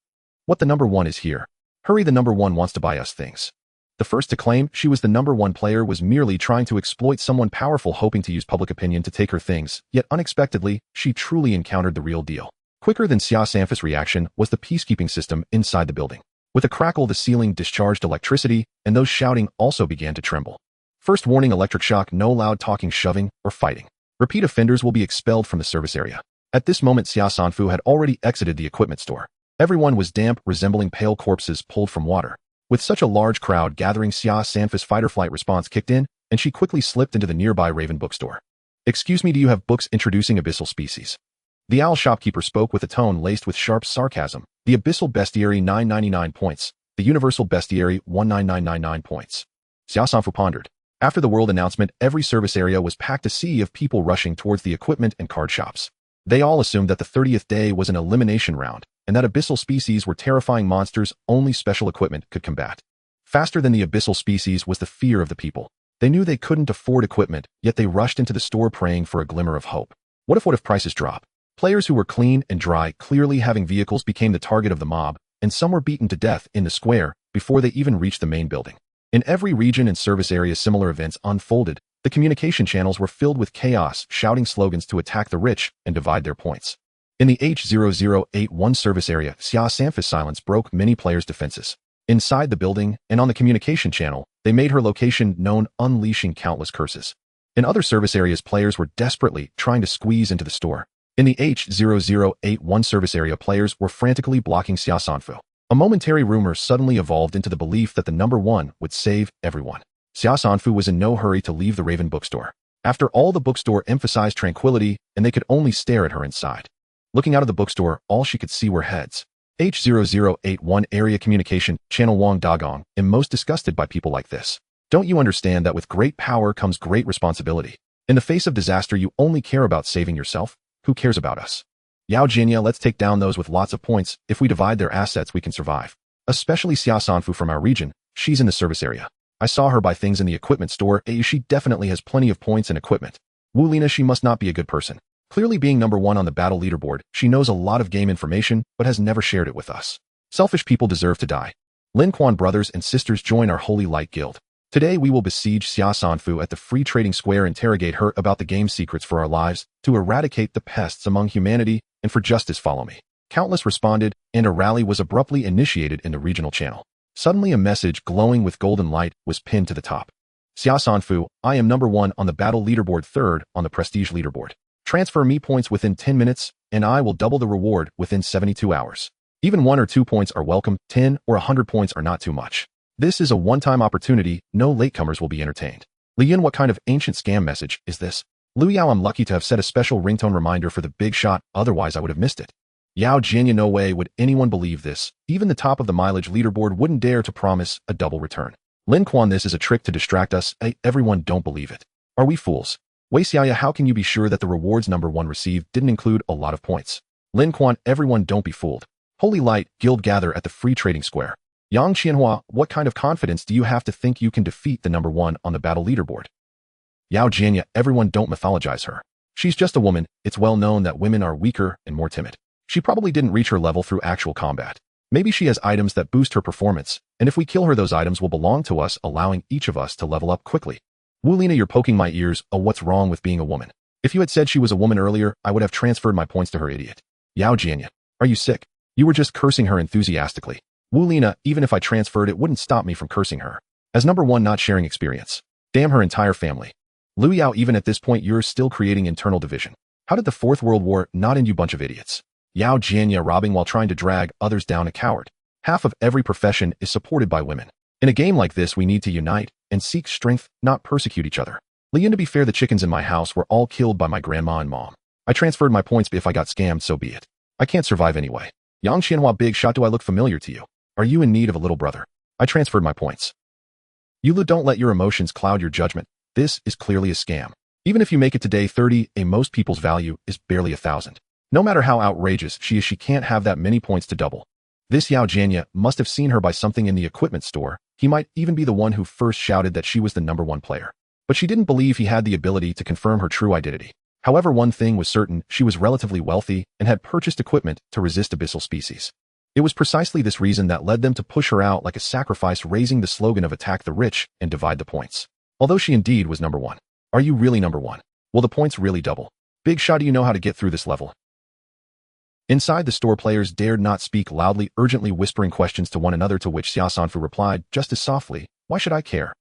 What, the number 1 is here? Hurry, the number 1 wants to buy us things. The first to claim she was the number 1 player was merely trying to exploit someone powerful, hoping to use public opinion to take her things, yet unexpectedly, she truly encountered the real deal. Quicker than Xia Sanfu's reaction was the peacekeeping system inside the building. With a crackle, the ceiling discharged electricity, and those shouting also began to tremble. First warning: electric shock. No loud talking, shoving, or fighting. Repeat offenders will be expelled from the service area. At this moment, Xia Sanfu had already exited the equipment store. Everyone was damp, resembling pale corpses pulled from water. With such a large crowd gathering, Xia Sanfu's fight-or-flight response kicked in, and she quickly slipped into the nearby Raven bookstore. Excuse me, do you have books introducing abyssal species? The owl shopkeeper spoke with a tone laced with sharp sarcasm. The abyssal bestiary, 999 points. The universal bestiary, 19999 points. Xia Sanfu pondered. After the world announcement, every service area was packed, a sea of people rushing towards the equipment and card shops. They all assumed that the 30th day was an elimination round, and that abyssal species were terrifying monsters only special equipment could combat. Faster than the abyssal species was the fear of the people. They knew they couldn't afford equipment, yet they rushed into the store praying for a glimmer of hope. What if prices drop? Players who were clean and dry, clearly having vehicles, became the target of the mob, and some were beaten to death in the square before they even reached the main building. In every region and service area, similar events unfolded, The communication channels were filled with chaos, shouting slogans to attack the rich and divide their points. In the H0081 service area, Xia Sanfu's silence broke many players' defenses. Inside the building and on the communication channel, they made her location known, unleashing countless curses. In other service areas, players were desperately trying to squeeze into the store. In the H0081 service area, players were frantically blocking Xia Sanfu. A momentary rumor suddenly evolved into the belief that the number one would save everyone. Xia Sanfu was in no hurry to leave the Raven bookstore. After all, the bookstore emphasized tranquility, and they could only stare at her inside. Looking out of the bookstore, all she could see were heads. H0081 area communication, channel Wang Dagong, am most disgusted by people like this. Don't you understand that with great power comes great responsibility? In the face of disaster, you only care about saving yourself? Who cares about us? Yao Jinya, let's take down those with lots of points. If we divide their assets, we can survive. Especially Xia Sanfu from our region. She's in the service area. I saw her buy things in the equipment store. She definitely has plenty of points and equipment. Wu Lina, she must not be a good person. Clearly being number one on the battle leaderboard, she knows a lot of game information, but has never shared it with us. Selfish people deserve to die. Lin Quan brothers and sisters, join our Holy Light Guild. Today we will besiege Xia Sanfu at the Free Trading Square, interrogate her about the game secrets for our lives, to eradicate the pests among humanity, and for justice. Follow me. Countless responded, and a rally was abruptly initiated in the regional channel. Suddenly a message glowing with golden light was pinned to the top. Xia Sanfu, I am number one on the battle leaderboard, third on the prestige leaderboard. Transfer me points within 10 minutes, and I will double the reward within 72 hours. Even 1 or 2 points are welcome, 10 or 100 points are not too much. This is a one-time opportunity, no latecomers will be entertained. Li Yun, what kind of ancient scam message is this? Lu Yao, I'm lucky to have set a special ringtone reminder for the big shot, otherwise I would have missed it. Yao Jinya, no way would anyone believe this. Even the top of the mileage leaderboard wouldn't dare to promise a double return. Lin Quan, this is a trick to distract us. Everyone don't believe it. Are we fools? Wei Xiaya, how can you be sure that the rewards number one received didn't include a lot of points? Lin Quan, everyone don't be fooled. Holy Light Guild gather at the Free Trading Square. Yang Qianhua, what kind of confidence do you have to think you can defeat the number one on the battle leaderboard? Yao Jianya, everyone don't mythologize her. She's just a woman. It's well known that women are weaker and more timid. She probably didn't reach her level through actual combat. Maybe she has items that boost her performance, and if we kill her, those items will belong to us, allowing each of us to level up quickly. Wu Lina, you're poking my ears. Oh, what's wrong with being a woman? If you had said she was a woman earlier, I would have transferred my points to her, idiot. Yao Jianya, are you sick? You were just cursing her enthusiastically. Wu Lina, even if I transferred, it wouldn't stop me from cursing her. As number one, not sharing experience. Damn her entire family. Lu Yao, even at this point, you're still creating internal division. How did the Fourth World War not end, you bunch of idiots? Yao Jianya, robbing while trying to drag others down, a coward. Half of every profession is supported by women. In a game like this, we need to unite and seek strength, not persecute each other. Li Yun, to be fair, the chickens in my house were all killed by my grandma and mom. I transferred my points, but if I got scammed, so be it. I can't survive anyway. Yang Qianhua, big shot, do I look familiar to you? Are you in need of a little brother? I transferred my points. Yulu, don't let your emotions cloud your judgment. This is clearly a scam. Even if you make it to day 30, most people's value is barely 1,000. No matter how outrageous she is, she can't have that many points to double. This Yao Jianya must have seen her buy something in the equipment store. He might even be the one who first shouted that she was the number one player. But she didn't believe he had the ability to confirm her true identity. However, one thing was certain, she was relatively wealthy and had purchased equipment to resist abyssal species. It was precisely this reason that led them to push her out like a sacrifice, raising the slogan of attack the rich and divide the points. Although she indeed was number one. Are you really number one? Will the points really double? Big shot, do you know how to get through this level? Inside the store, players dared not speak loudly, urgently whispering questions to one another, to which Xia Sanfu replied just as softly, why should I care?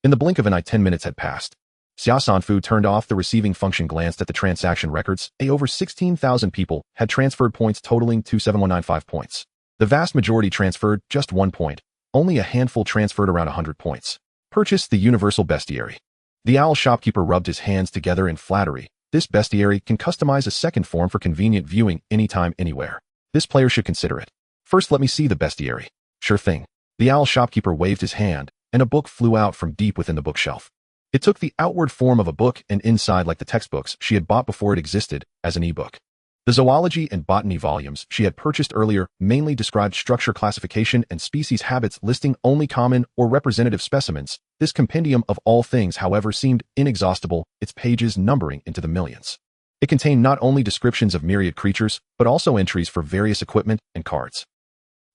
In the blink of an eye, 10 minutes had passed. Xia Sanfu turned off the receiving function, glanced at the transaction records. Over 16,000 people had transferred points totaling 27195 points. The vast majority transferred just 1 point. Only a handful transferred around 100 points. Purchased the universal bestiary. The owl shopkeeper rubbed his hands together in flattery. This bestiary can customize a second form for convenient viewing anytime, anywhere. This player should consider it. First, let me see the bestiary. Sure thing. The owl shopkeeper waved his hand, and a book flew out from deep within the bookshelf. It took the outward form of a book, and inside, like the textbooks she had bought before it existed, as an e-book. The zoology and botany volumes she had purchased earlier mainly described structure, classification, and species habits, listing only common or representative specimens. This compendium of all things, however, seemed inexhaustible, its pages numbering into the millions. It contained not only descriptions of myriad creatures, but also entries for various equipment and cards.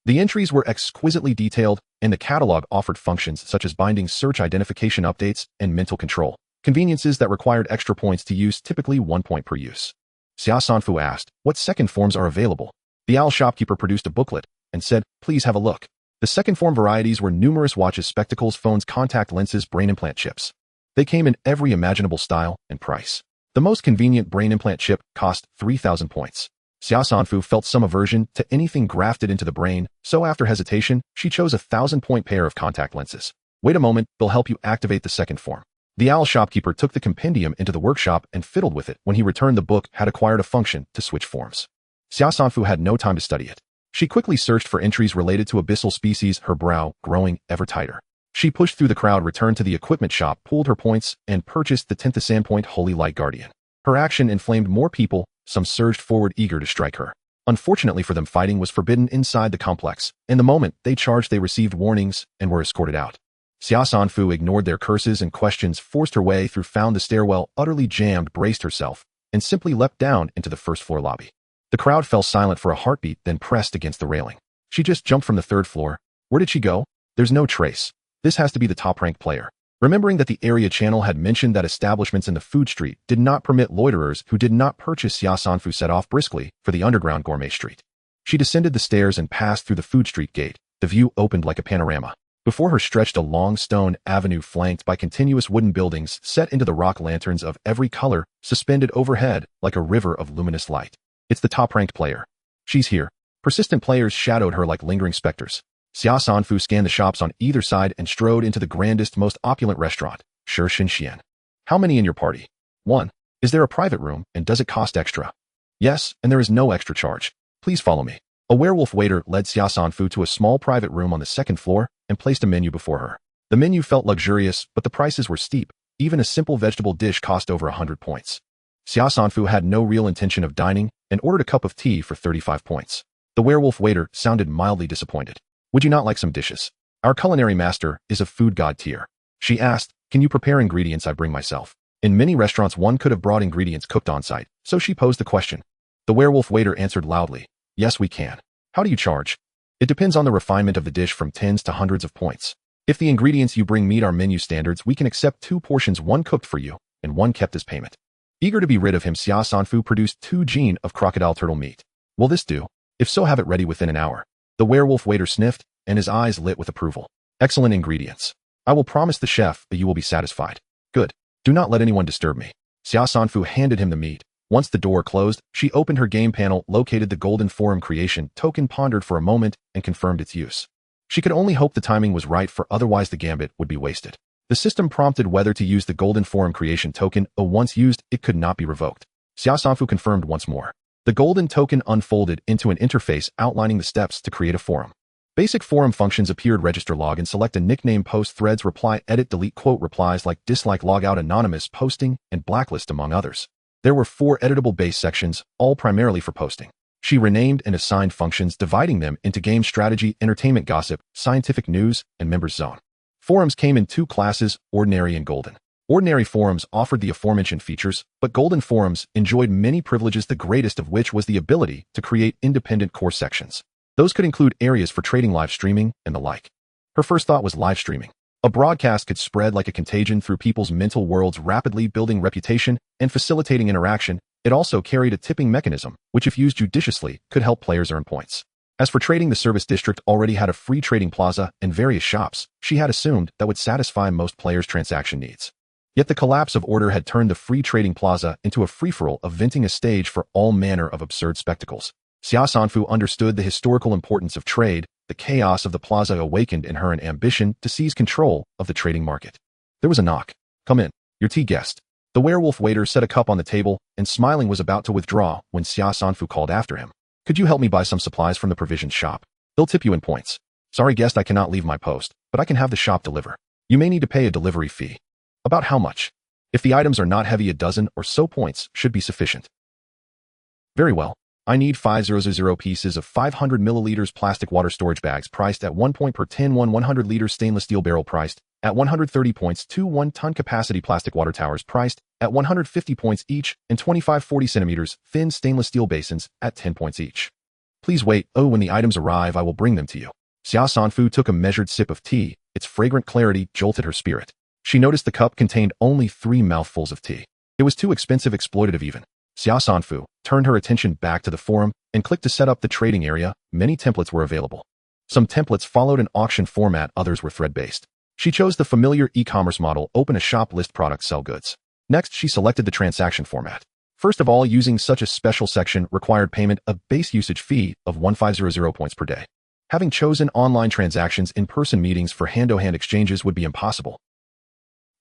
The entries were exquisitely detailed, and the catalog offered functions such as binding, search, identification, updates, and mental control. Conveniences that required extra points to use, typically 1 point per use. Xia Sanfu asked, what second forms are available? The owl shopkeeper produced a booklet and said, please have a look. The second form varieties were numerous watches, spectacles, phones, contact lenses, brain implant chips. They came in every imaginable style and price. The most convenient brain implant chip cost 3,000 points. Xia Sanfu felt some aversion to anything grafted into the brain, so after hesitation, she chose a 1,000-point pair of contact lenses. Wait a moment, they'll help you activate the second form. The owl shopkeeper took the compendium into the workshop and fiddled with it. When he returned, the book had acquired a function to switch forms. Xia Sanfu had no time to study it. She quickly searched for entries related to abyssal species, her brow growing ever tighter. She pushed through the crowd, returned to the equipment shop, pulled her points, and purchased the 10th Sandpoint Holy Light Guardian. Her action inflamed more people, some surged forward eager to strike her. Unfortunately for them, fighting was forbidden inside the complex. In the moment they charged, they received warnings and were escorted out. Xia Sanfu ignored their curses and questions, forced her way through, found the stairwell utterly jammed, braced herself, and simply leapt down into the first-floor lobby. The crowd fell silent for a heartbeat, then pressed against the railing. She just jumped from the 3rd floor. Where did she go? There's no trace. This has to be the top-ranked player. Remembering that the area channel had mentioned that establishments in the food street did not permit loiterers who did not purchase, Xia Sanfu set off briskly for the underground gourmet street. She descended the stairs and passed through the food street gate. The view opened like a panorama. Before her stretched a long stone avenue flanked by continuous wooden buildings set into the rock, lanterns of every color suspended overhead like a river of luminous light. It's the top-ranked player. She's here. Persistent players shadowed her like lingering specters. Xia Sanfu scanned the shops on either side and strode into the grandest, most opulent restaurant, Shi Xinxian. How many in your party? 1. Is there a private room, and does it cost extra? Yes, and there is no extra charge. Please follow me. A werewolf waiter led Xia Sanfu to a small private room on the 2nd floor and placed a menu before her. The menu felt luxurious, but the prices were steep. Even a simple vegetable dish cost over 100 points. Xia Sanfu had no real intention of dining and ordered a cup of tea for 35 points. The werewolf waiter sounded mildly disappointed. Would you not like some dishes? Our culinary master is a food god tier. She asked, can you prepare ingredients I bring myself? In many restaurants one could have brought ingredients cooked on site, so she posed the question. The werewolf waiter answered loudly, yes we can. How do you charge? It depends on the refinement of the dish, from tens to hundreds of points. If the ingredients you bring meet our menu standards, we can accept 2 portions, 1 cooked for you and 1 kept as payment. Eager to be rid of him, Xia Sanfu produced 2 gene of crocodile turtle meat. Will this do? If so, have it ready within an hour. The werewolf waiter sniffed, and his eyes lit with approval. Excellent ingredients. I will promise the chef that you will be satisfied. Good. Do not let anyone disturb me. Xia Sanfu handed him the meat. Once the door closed, she opened her game panel, located the golden forum creation token, pondered for a moment, and confirmed its use. She could only hope the timing was right, for otherwise the gambit would be wasted. The system prompted whether to use the golden forum creation token. Once used, it could not be revoked. Xia Sanfu confirmed once more. The golden token unfolded into an interface outlining the steps to create a forum. Basic forum functions appeared: register, log in, select a nickname, post, threads, reply, edit, delete, quote, replies like, dislike, log out, anonymous, posting, and blacklist, among others. There were 4 editable base sections, all primarily for posting. She renamed and assigned functions, dividing them into game strategy, entertainment, gossip, scientific news, and members zone. Forums came in 2 classes, ordinary and golden. Ordinary forums offered the aforementioned features, but golden forums enjoyed many privileges, the greatest of which was the ability to create independent core sections. Those could include areas for trading, live streaming, and the like. Her first thought was live streaming. A broadcast could spread like a contagion through people's mental worlds, rapidly building reputation and facilitating interaction. It also carried a tipping mechanism, which if used judiciously, could help players earn points. As for trading, the service district already had a free trading plaza and various shops she had assumed that would satisfy most players' transaction needs. Yet the collapse of order had turned the free trading plaza into a free-for-all, of venting a stage for all manner of absurd spectacles. Xia Sanfu understood the historical importance of trade. The chaos of the plaza awakened in her an ambition to seize control of the trading market. There was a knock. Come in. Your tea guest. The werewolf waiter set a cup on the table and, smiling, was about to withdraw when Xia Sanfu called after him. Could you help me buy some supplies from the provisions shop? They'll tip you in points. Sorry guest, I cannot leave my post, but I can have the shop deliver. You may need to pay a delivery fee. About how much? If the items are not heavy, a dozen or so points should be sufficient. Very well. I need 500 pieces of 500 milliliters plastic water storage bags priced at 1 point per 10, 100 liters stainless steel barrel priced at 130 points, 2 1-ton capacity plastic water towers priced at 150 points each, and 25 40 centimeters thin stainless steel basins at 10 points each. Please wait. Oh, when the items arrive, I will bring them to you. Xia Sanfu took a measured sip of tea. Its fragrant clarity jolted her spirit. She noticed the cup contained only 3 mouthfuls of tea. It was too expensive, exploitative even. Xia Sanfu turned her attention back to the forum and clicked to set up the trading area. Many templates were available. Some templates followed an auction format, others were thread-based. She chose the familiar e-commerce model, open a shop, list products, sell goods. Next, she selected the transaction format. First of all, using such a special section required payment of base usage fee of 1500 points per day. Having chosen online transactions, in-person meetings for hand-to-hand exchanges would be impossible.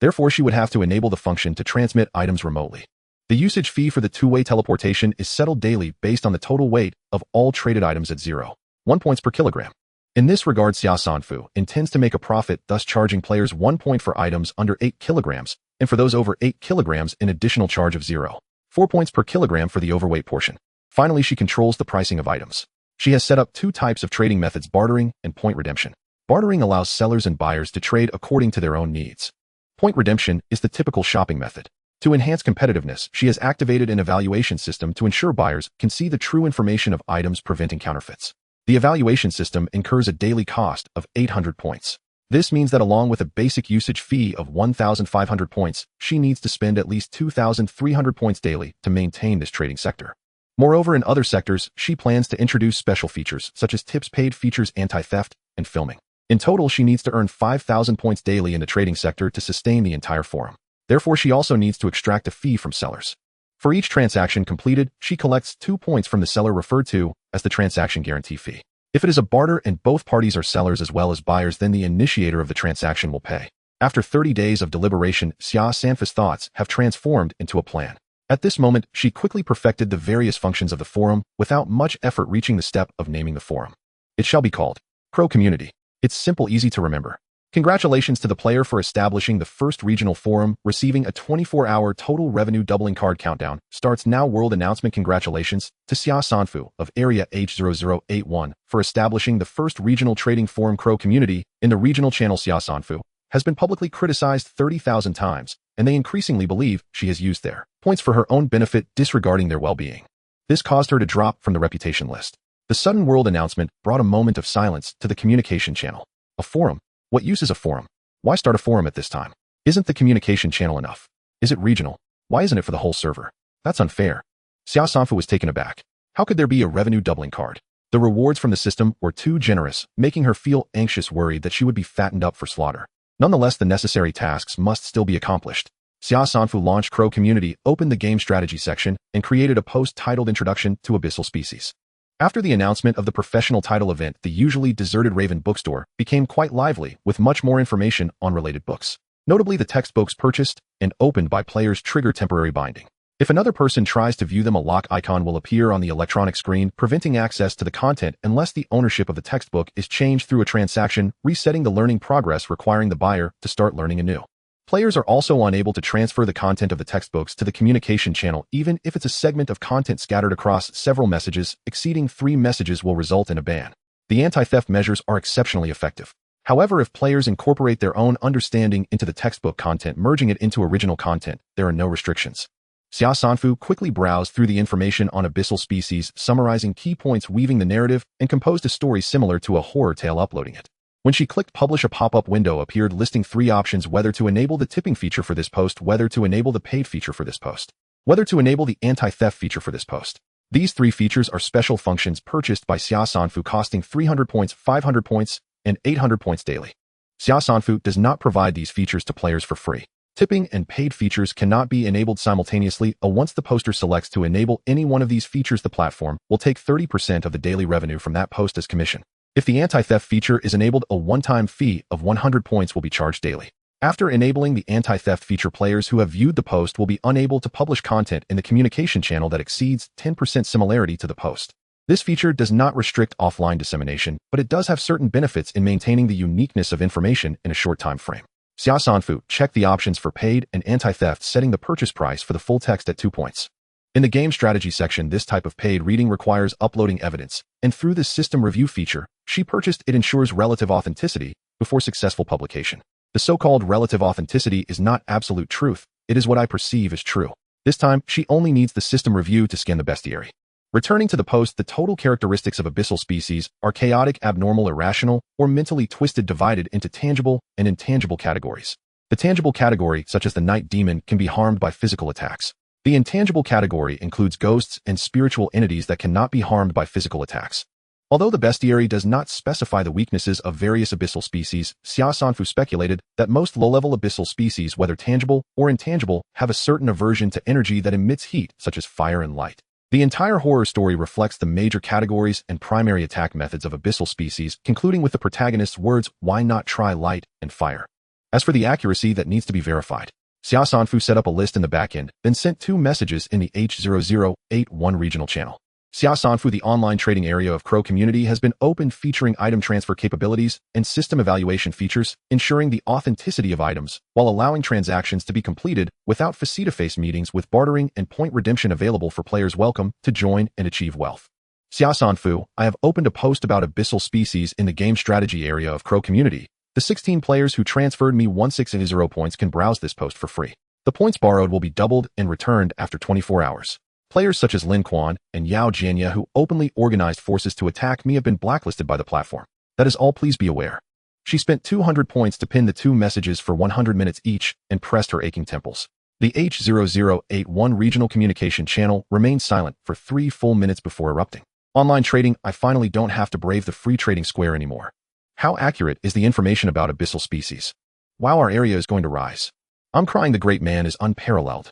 Therefore, she would have to enable the function to transmit items remotely. The usage fee for the two-way teleportation is settled daily based on the total weight of all traded items at 0.1 points per kilogram. In this regard, Xia Sanfu intends to make a profit, thus charging players 1 point for items under 8 kilograms, and for those over 8 kilograms, an additional charge of 0.4 points per kilogram for the overweight portion. Finally, she controls the pricing of items. She has set up 2 types of trading methods, bartering and point redemption. Bartering allows sellers and buyers to trade according to their own needs. Point redemption is the typical shopping method. To enhance competitiveness, she has activated an evaluation system to ensure buyers can see the true information of items, preventing counterfeits. The evaluation system incurs a daily cost of 800 points. This means that along with a basic usage fee of 1,500 points, she needs to spend at least 2,300 points daily to maintain this trading sector. Moreover, in other sectors, she plans to introduce special features such as tips, paid features, anti-theft, and filming. In total, she needs to earn 5,000 points daily in the trading sector to sustain the entire forum. Therefore, she also needs to extract a fee from sellers. For each transaction completed, she collects 2 points from the seller, referred to as the transaction guarantee fee. If it is a barter and both parties are sellers as well as buyers, then the initiator of the transaction will pay. After 30 days of deliberation, Xia Sanfu's thoughts have transformed into a plan. At this moment, she quickly perfected the various functions of the forum without much effort, reaching the step of naming the forum. It shall be called Crow Community. It's simple, easy to remember. Congratulations to the player for establishing the first regional forum, receiving a 24-hour total revenue doubling card. Countdown starts now. World announcement. Congratulations to Xia Sanfu of Area H0081 for establishing the first regional trading forum. Crow Community. In the regional channel, Xia Sanfu has been publicly criticized 30,000 times, and they increasingly believe she has used their points for her own benefit, disregarding their well-being. This caused her to drop from the reputation list. The sudden world announcement brought a moment of silence to the communication channel. A forum? What use is a forum? Why start a forum at this time? Isn't the communication channel enough? Is it regional? Why isn't it for the whole server? That's unfair. Xia Sanfu was taken aback. How could there be a revenue doubling card? The rewards from the system were too generous, making her feel anxious, worried that she would be fattened up for slaughter. Nonetheless, the necessary tasks must still be accomplished. Xia Sanfu launched Crow Community, opened the game strategy section, and created a post titled Introduction to Abyssal Species. After the announcement of the professional title event, the usually deserted Raven bookstore became quite lively with much more information on related books. Notably, the textbooks purchased and opened by players trigger temporary binding. If another person tries to view them, a lock icon will appear on the electronic screen, preventing access to the content unless the ownership of the textbook is changed through a transaction, resetting the learning progress, requiring the buyer to start learning anew. Players are also unable to transfer the content of the textbooks to the communication channel, even if it's a segment of content scattered across several messages. Exceeding 3 messages will result in a ban. The anti-theft measures are exceptionally effective. However, if players incorporate their own understanding into the textbook content, merging it into original content, there are no restrictions. Xia Sanfu quickly browsed through the information on abyssal species, summarizing key points, weaving the narrative, and composed a story similar to a horror tale, uploading it. When she clicked publish, a pop-up window appeared listing 3 options: whether to enable the tipping feature for this post, whether to enable the paid feature for this post, whether to enable the anti-theft feature for this post. These 3 features are special functions purchased by Xia Sanfu, costing 300 points, 500 points, and 800 points daily. Xia Sanfu does not provide these features to players for free. Tipping and paid features cannot be enabled simultaneously. Once the poster selects to enable any one of these features, the platform will take 30% of the daily revenue from that post as commission. If the anti-theft feature is enabled, a one-time fee of 100 points will be charged daily. After enabling the anti-theft feature, players who have viewed the post will be unable to publish content in the communication channel that exceeds 10% similarity to the post. This feature does not restrict offline dissemination, but it does have certain benefits in maintaining the uniqueness of information in a short time frame. Xia Sanfu checked the options for paid and anti-theft, setting the purchase price for the full text at 2 points. In the game strategy section, this type of paid reading requires uploading evidence, and through this system review feature she purchased, it ensures relative authenticity before successful publication. The so-called relative authenticity is not absolute truth, it is what I perceive as true. This time, she only needs the system review to scan the bestiary. Returning to the post, the total characteristics of abyssal species are chaotic, abnormal, irrational, or mentally twisted, divided into tangible and intangible categories. The tangible category, such as the night demon, can be harmed by physical attacks. The intangible category includes ghosts and spiritual entities that cannot be harmed by physical attacks. Although the bestiary does not specify the weaknesses of various abyssal species, Xia Sanfu speculated that most low-level abyssal species, whether tangible or intangible, have a certain aversion to energy that emits heat, such as fire and light. The entire horror story reflects the major categories and primary attack methods of abyssal species, concluding with the protagonist's words, "Why not try light and fire?" As for the accuracy, that needs to be verified. Xia Sanfu set up a list in the backend, then sent 2 messages in the H0081 regional channel. Xia Sanfu, the online trading area of Crow community, has been opened, featuring item transfer capabilities and system evaluation features, ensuring the authenticity of items, while allowing transactions to be completed without face-to-face meetings, with bartering and point redemption available for players welcome to join and achieve wealth. Xia Sanfu, I have opened a post about abyssal species in the game strategy area of Crow community. The 16 players who transferred me 160 points can browse this post for free. The points borrowed will be doubled and returned after 24 hours. Players such as Lin Quan and Yao Jianya, who openly organized forces to attack me, have been blacklisted by the platform. That is all, please be aware. She spent 200 points to pin the 2 messages for 100 minutes each and pressed her aching temples. The H0081 regional communication channel remained silent for 3 full minutes before erupting. Online trading, I finally don't have to brave the free trading square anymore. How accurate is the information about abyssal species? Wow, our area is going to rise. I'm crying, the great man is unparalleled.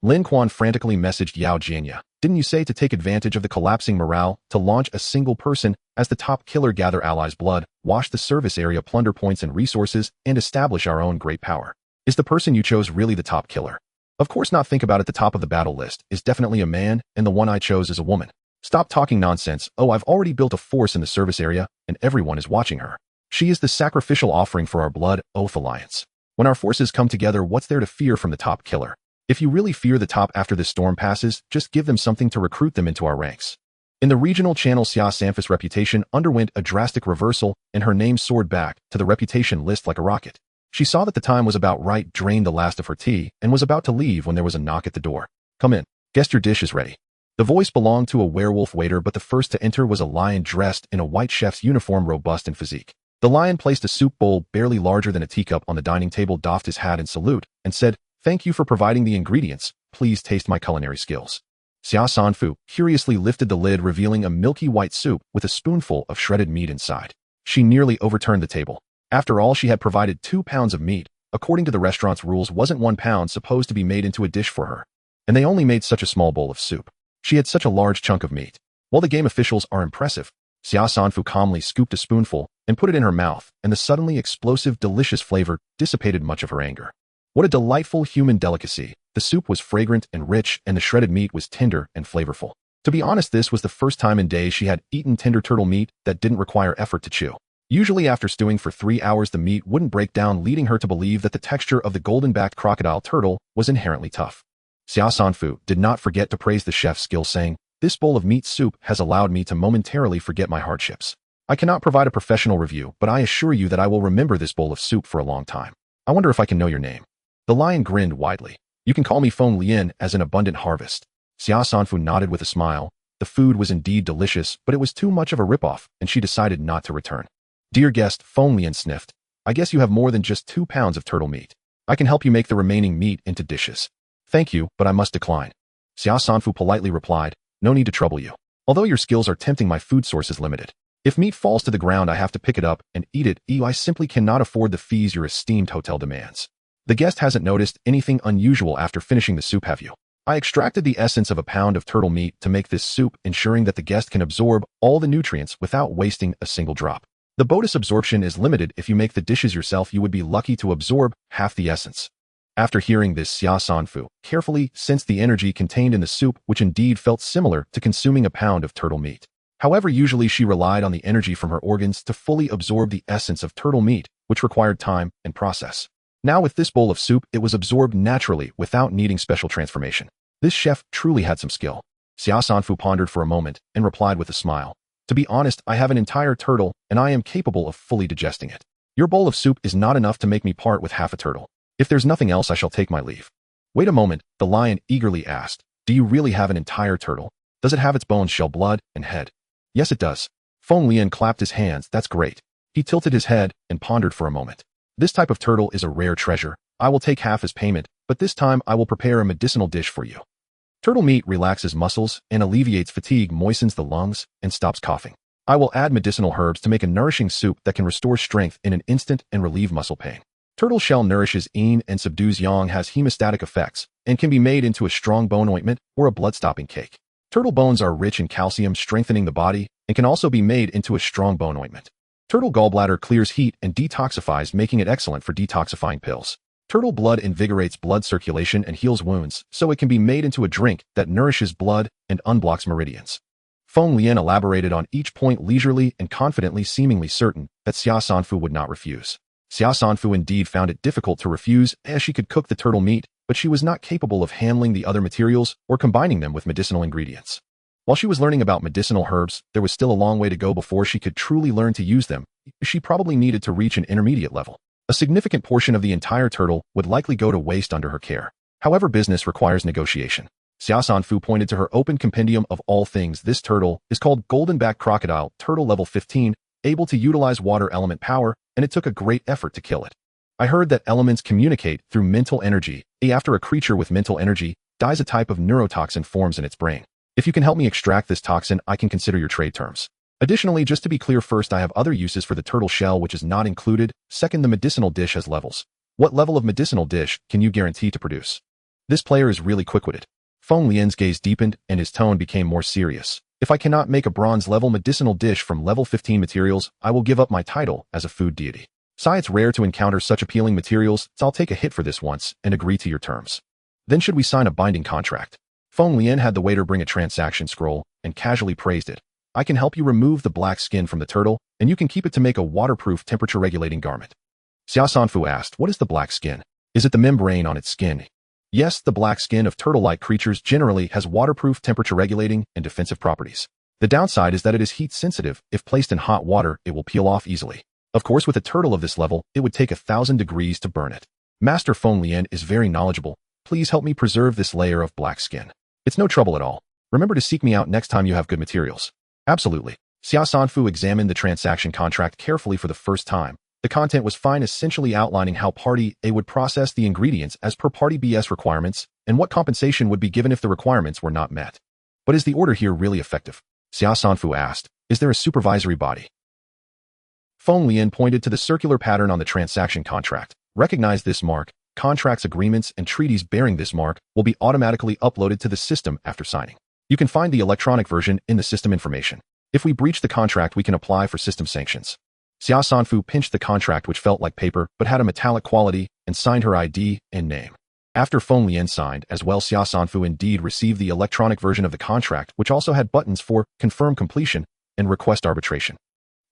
Lin Quan frantically messaged Yao Jianya. Didn't you say to take advantage of the collapsing morale to launch a single person as the top killer, gather allies' blood, wash the service area, plunder points and resources, and establish our own great power? Is the person you chose really the top killer? Of course not. Think about it. The top of the battle list is definitely a man, and the one I chose is a woman. Stop talking nonsense. Oh, I've already built a force in the service area, and everyone is watching her. She is the sacrificial offering for our Blood Oath Alliance. When our forces come together, what's there to fear from the top killer? If you really fear the top after this storm passes, just give them something to recruit them into our ranks. In the regional channel, Xia Sanfu's reputation underwent a drastic reversal, and her name soared back to the reputation list like a rocket. She saw that the time was about right, drained the last of her tea, and was about to leave when there was a knock at the door. Come in. Guest, your dish is ready. The voice belonged to a werewolf waiter, but the first to enter was a lion dressed in a white chef's uniform, robust in physique. The lion placed a soup bowl barely larger than a teacup on the dining table, doffed his hat in salute, and said, "Thank you for providing the ingredients. Please taste my culinary skills." Xia Sanfu curiously lifted the lid, revealing a milky white soup with a spoonful of shredded meat inside. She nearly overturned the table. After all, she had provided 2 pounds of meat. According to the restaurant's rules, wasn't 1 pound supposed to be made into a dish for her? And they only made such a small bowl of soup. She had such a large chunk of meat. While the game officials are impressive, Xia Sanfu calmly scooped a spoonful and put it in her mouth, and the suddenly explosive, delicious flavor dissipated much of her anger. What a delightful human delicacy. The soup was fragrant and rich, and the shredded meat was tender and flavorful. To be honest, this was the first time in days she had eaten tender turtle meat that didn't require effort to chew. Usually after stewing for 3 hours, the meat wouldn't break down, leading her to believe that the texture of the golden-backed crocodile turtle was inherently tough. Xia Sanfu did not forget to praise the chef's skill, saying, "This bowl of meat soup has allowed me to momentarily forget my hardships. I cannot provide a professional review, but I assure you that I will remember this bowl of soup for a long time. I wonder if I can know your name." The lion grinned widely. "You can call me Feng Lian, as an abundant harvest." Xia Sanfu nodded with a smile. The food was indeed delicious, but it was too much of a ripoff, and she decided not to return. "Dear guest," Feng Lian sniffed, "I guess you have more than just 2 pounds of turtle meat. I can help you make the remaining meat into dishes." "Thank you, but I must decline." Xia Sanfu politely replied, "No need to trouble you. Although your skills are tempting, my food source is limited. If meat falls to the ground, I have to pick it up and eat it. I simply cannot afford the fees your esteemed hotel demands." The guest hasn't noticed anything unusual after finishing the soup, have you? I extracted the essence of a pound of turtle meat to make this soup, ensuring that the guest can absorb all the nutrients without wasting a single drop. The bonus absorption is limited. If you make the dishes yourself, you would be lucky to absorb half the essence. After hearing this, Xia Sanfu carefully sensed the energy contained in the soup, which indeed felt similar to consuming a pound of turtle meat. However, usually she relied on the energy from her organs to fully absorb the essence of turtle meat, which required time and process. Now with this bowl of soup, it was absorbed naturally without needing special transformation. This chef truly had some skill. Xia Sanfu pondered for a moment and replied with a smile. "To be honest, I have an entire turtle, and I am capable of fully digesting it. Your bowl of soup is not enough to make me part with half a turtle. If there's nothing else, I shall take my leave." "Wait a moment," the lion eagerly asked. "Do you really have an entire turtle? Does it have its bones, shell, blood, and head?" "Yes, it does." Feng Lian clapped his hands. "That's great." He tilted his head and pondered for a moment. This type of turtle is a rare treasure. I will take half as payment, but this time I will prepare a medicinal dish for you. Turtle meat relaxes muscles and alleviates fatigue, moistens the lungs, and stops coughing. I will add medicinal herbs to make a nourishing soup that can restore strength in an instant and relieve muscle pain. Turtle shell nourishes yin and subdues yang, has hemostatic effects, and can be made into a strong bone ointment or a blood-stopping cake. Turtle bones are rich in calcium, strengthening the body, and can also be made into a strong bone ointment. Turtle gallbladder clears heat and detoxifies, making it excellent for detoxifying pills. Turtle blood invigorates blood circulation and heals wounds, so it can be made into a drink that nourishes blood and unblocks meridians. Feng Lian elaborated on each point leisurely and confidently, seemingly certain that Xia Sanfu would not refuse. Xia Sanfu indeed found it difficult to refuse, as she could cook the turtle meat, but she was not capable of handling the other materials or combining them with medicinal ingredients. While she was learning about medicinal herbs, there was still a long way to go before she could truly learn to use them. She probably needed to reach an intermediate level. A significant portion of the entire turtle would likely go to waste under her care. However, business requires negotiation. Xia Sanfu pointed to her open compendium of all things. This turtle is called Golden-backed crocodile, turtle level 15, able to utilize water element power, and it took a great effort to kill it. I heard that elements communicate through mental energy. After a creature with mental energy dies, a type of neurotoxin forms in its brain. If you can help me extract this toxin, I can consider your trade terms. Additionally, just to be clear, first, I have other uses for the turtle shell which is not included. Second, the medicinal dish has levels. What level of medicinal dish can you guarantee to produce? This player is really quick-witted. Feng Lian's gaze deepened and his tone became more serious. If I cannot make a bronze-level medicinal dish from level 15 materials, I will give up my title as a food deity. It's rare to encounter such appealing materials, so I'll take a hit for this once and agree to your terms. Then should we sign a binding contract? Feng Lian had the waiter bring a transaction scroll and casually praised it. I can help you remove the black skin from the turtle, and you can keep it to make a waterproof, temperature-regulating garment. Xia Sanfu asked, what is the black skin? Is it the membrane on its skin? Yes, the black skin of turtle-like creatures generally has waterproof, temperature-regulating, and defensive properties. The downside is that it is heat-sensitive. If placed in hot water, it will peel off easily. Of course, with a turtle of this level, it would take 1,000 degrees to burn it. Master Feng Lian is very knowledgeable. Please help me preserve this layer of black skin. It's no trouble at all. Remember to seek me out next time you have good materials. Absolutely. Xia Sanfu examined the transaction contract carefully for the first time. The content was fine, essentially outlining how Party A would process the ingredients as per Party B's requirements, and what compensation would be given if the requirements were not met. But is the order here really effective? Xia Sanfu asked. Is there a supervisory body? Feng Lian pointed to the circular pattern on the transaction contract. Recognize this mark. Contracts, agreements, and treaties bearing this mark will be automatically uploaded to the system after signing. You can find the electronic version in the system information. If we breach the contract, we can apply for system sanctions. Xia Sanfu pinched the contract, which felt like paper but had a metallic quality, and signed her ID and name. After Feng Lian signed as well, Xia Sanfu indeed received the electronic version of the contract, which also had buttons for confirm completion and request arbitration.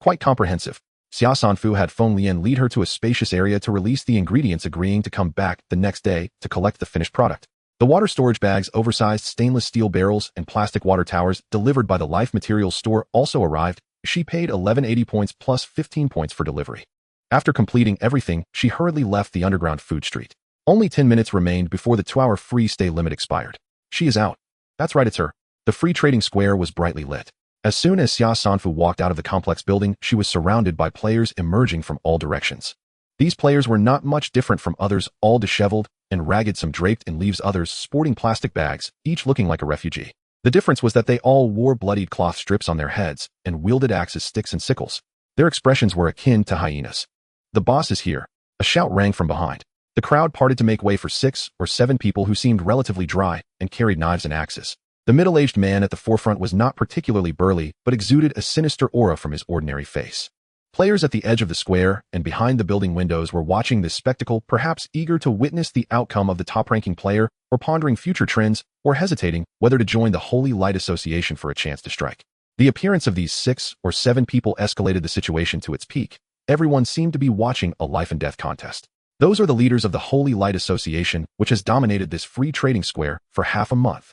Quite comprehensive. Xia Sanfu had Feng Lian lead her to a spacious area to release the ingredients, agreeing to come back the next day to collect the finished product. The water storage bags, oversized stainless steel barrels, and plastic water towers delivered by the Life Materials store also arrived. She paid 1180 points plus 15 points for delivery. After completing everything, she hurriedly left the underground food street. Only 10 minutes remained before the 2-hour free stay limit expired. She is out. That's right, it's her. The free trading square was brightly lit. As soon as Xia Sanfu walked out of the complex building, she was surrounded by players emerging from all directions. These players were not much different from others, all disheveled and ragged, some draped in leaves, others sporting plastic bags, each looking like a refugee. The difference was that they all wore bloodied cloth strips on their heads and wielded axes, sticks, and sickles. Their expressions were akin to hyenas. The boss is here. A shout rang from behind. The crowd parted to make way for 6 or 7 people who seemed relatively dry and carried knives and axes. The middle-aged man at the forefront was not particularly burly, but exuded a sinister aura from his ordinary face. Players at the edge of the square and behind the building windows were watching this spectacle, perhaps eager to witness the outcome of the top-ranking player, or pondering future trends, or hesitating whether to join the Holy Light Association for a chance to strike. The appearance of these 6 or 7 people escalated the situation to its peak. Everyone seemed to be watching a life-and-death contest. Those are the leaders of the Holy Light Association, which has dominated this free trading square for half a month.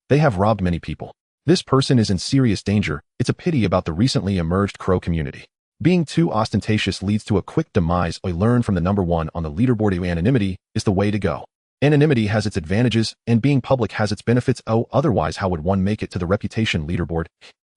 They have robbed many people. This person is in serious danger. It's a pity about the recently emerged crow community. Being too ostentatious leads to a quick demise. I learn from the number 1 on the leaderboard. Anonymity is the way to go. Anonymity has its advantages, and being public has its benefits. Otherwise how would one make it to the reputation leaderboard?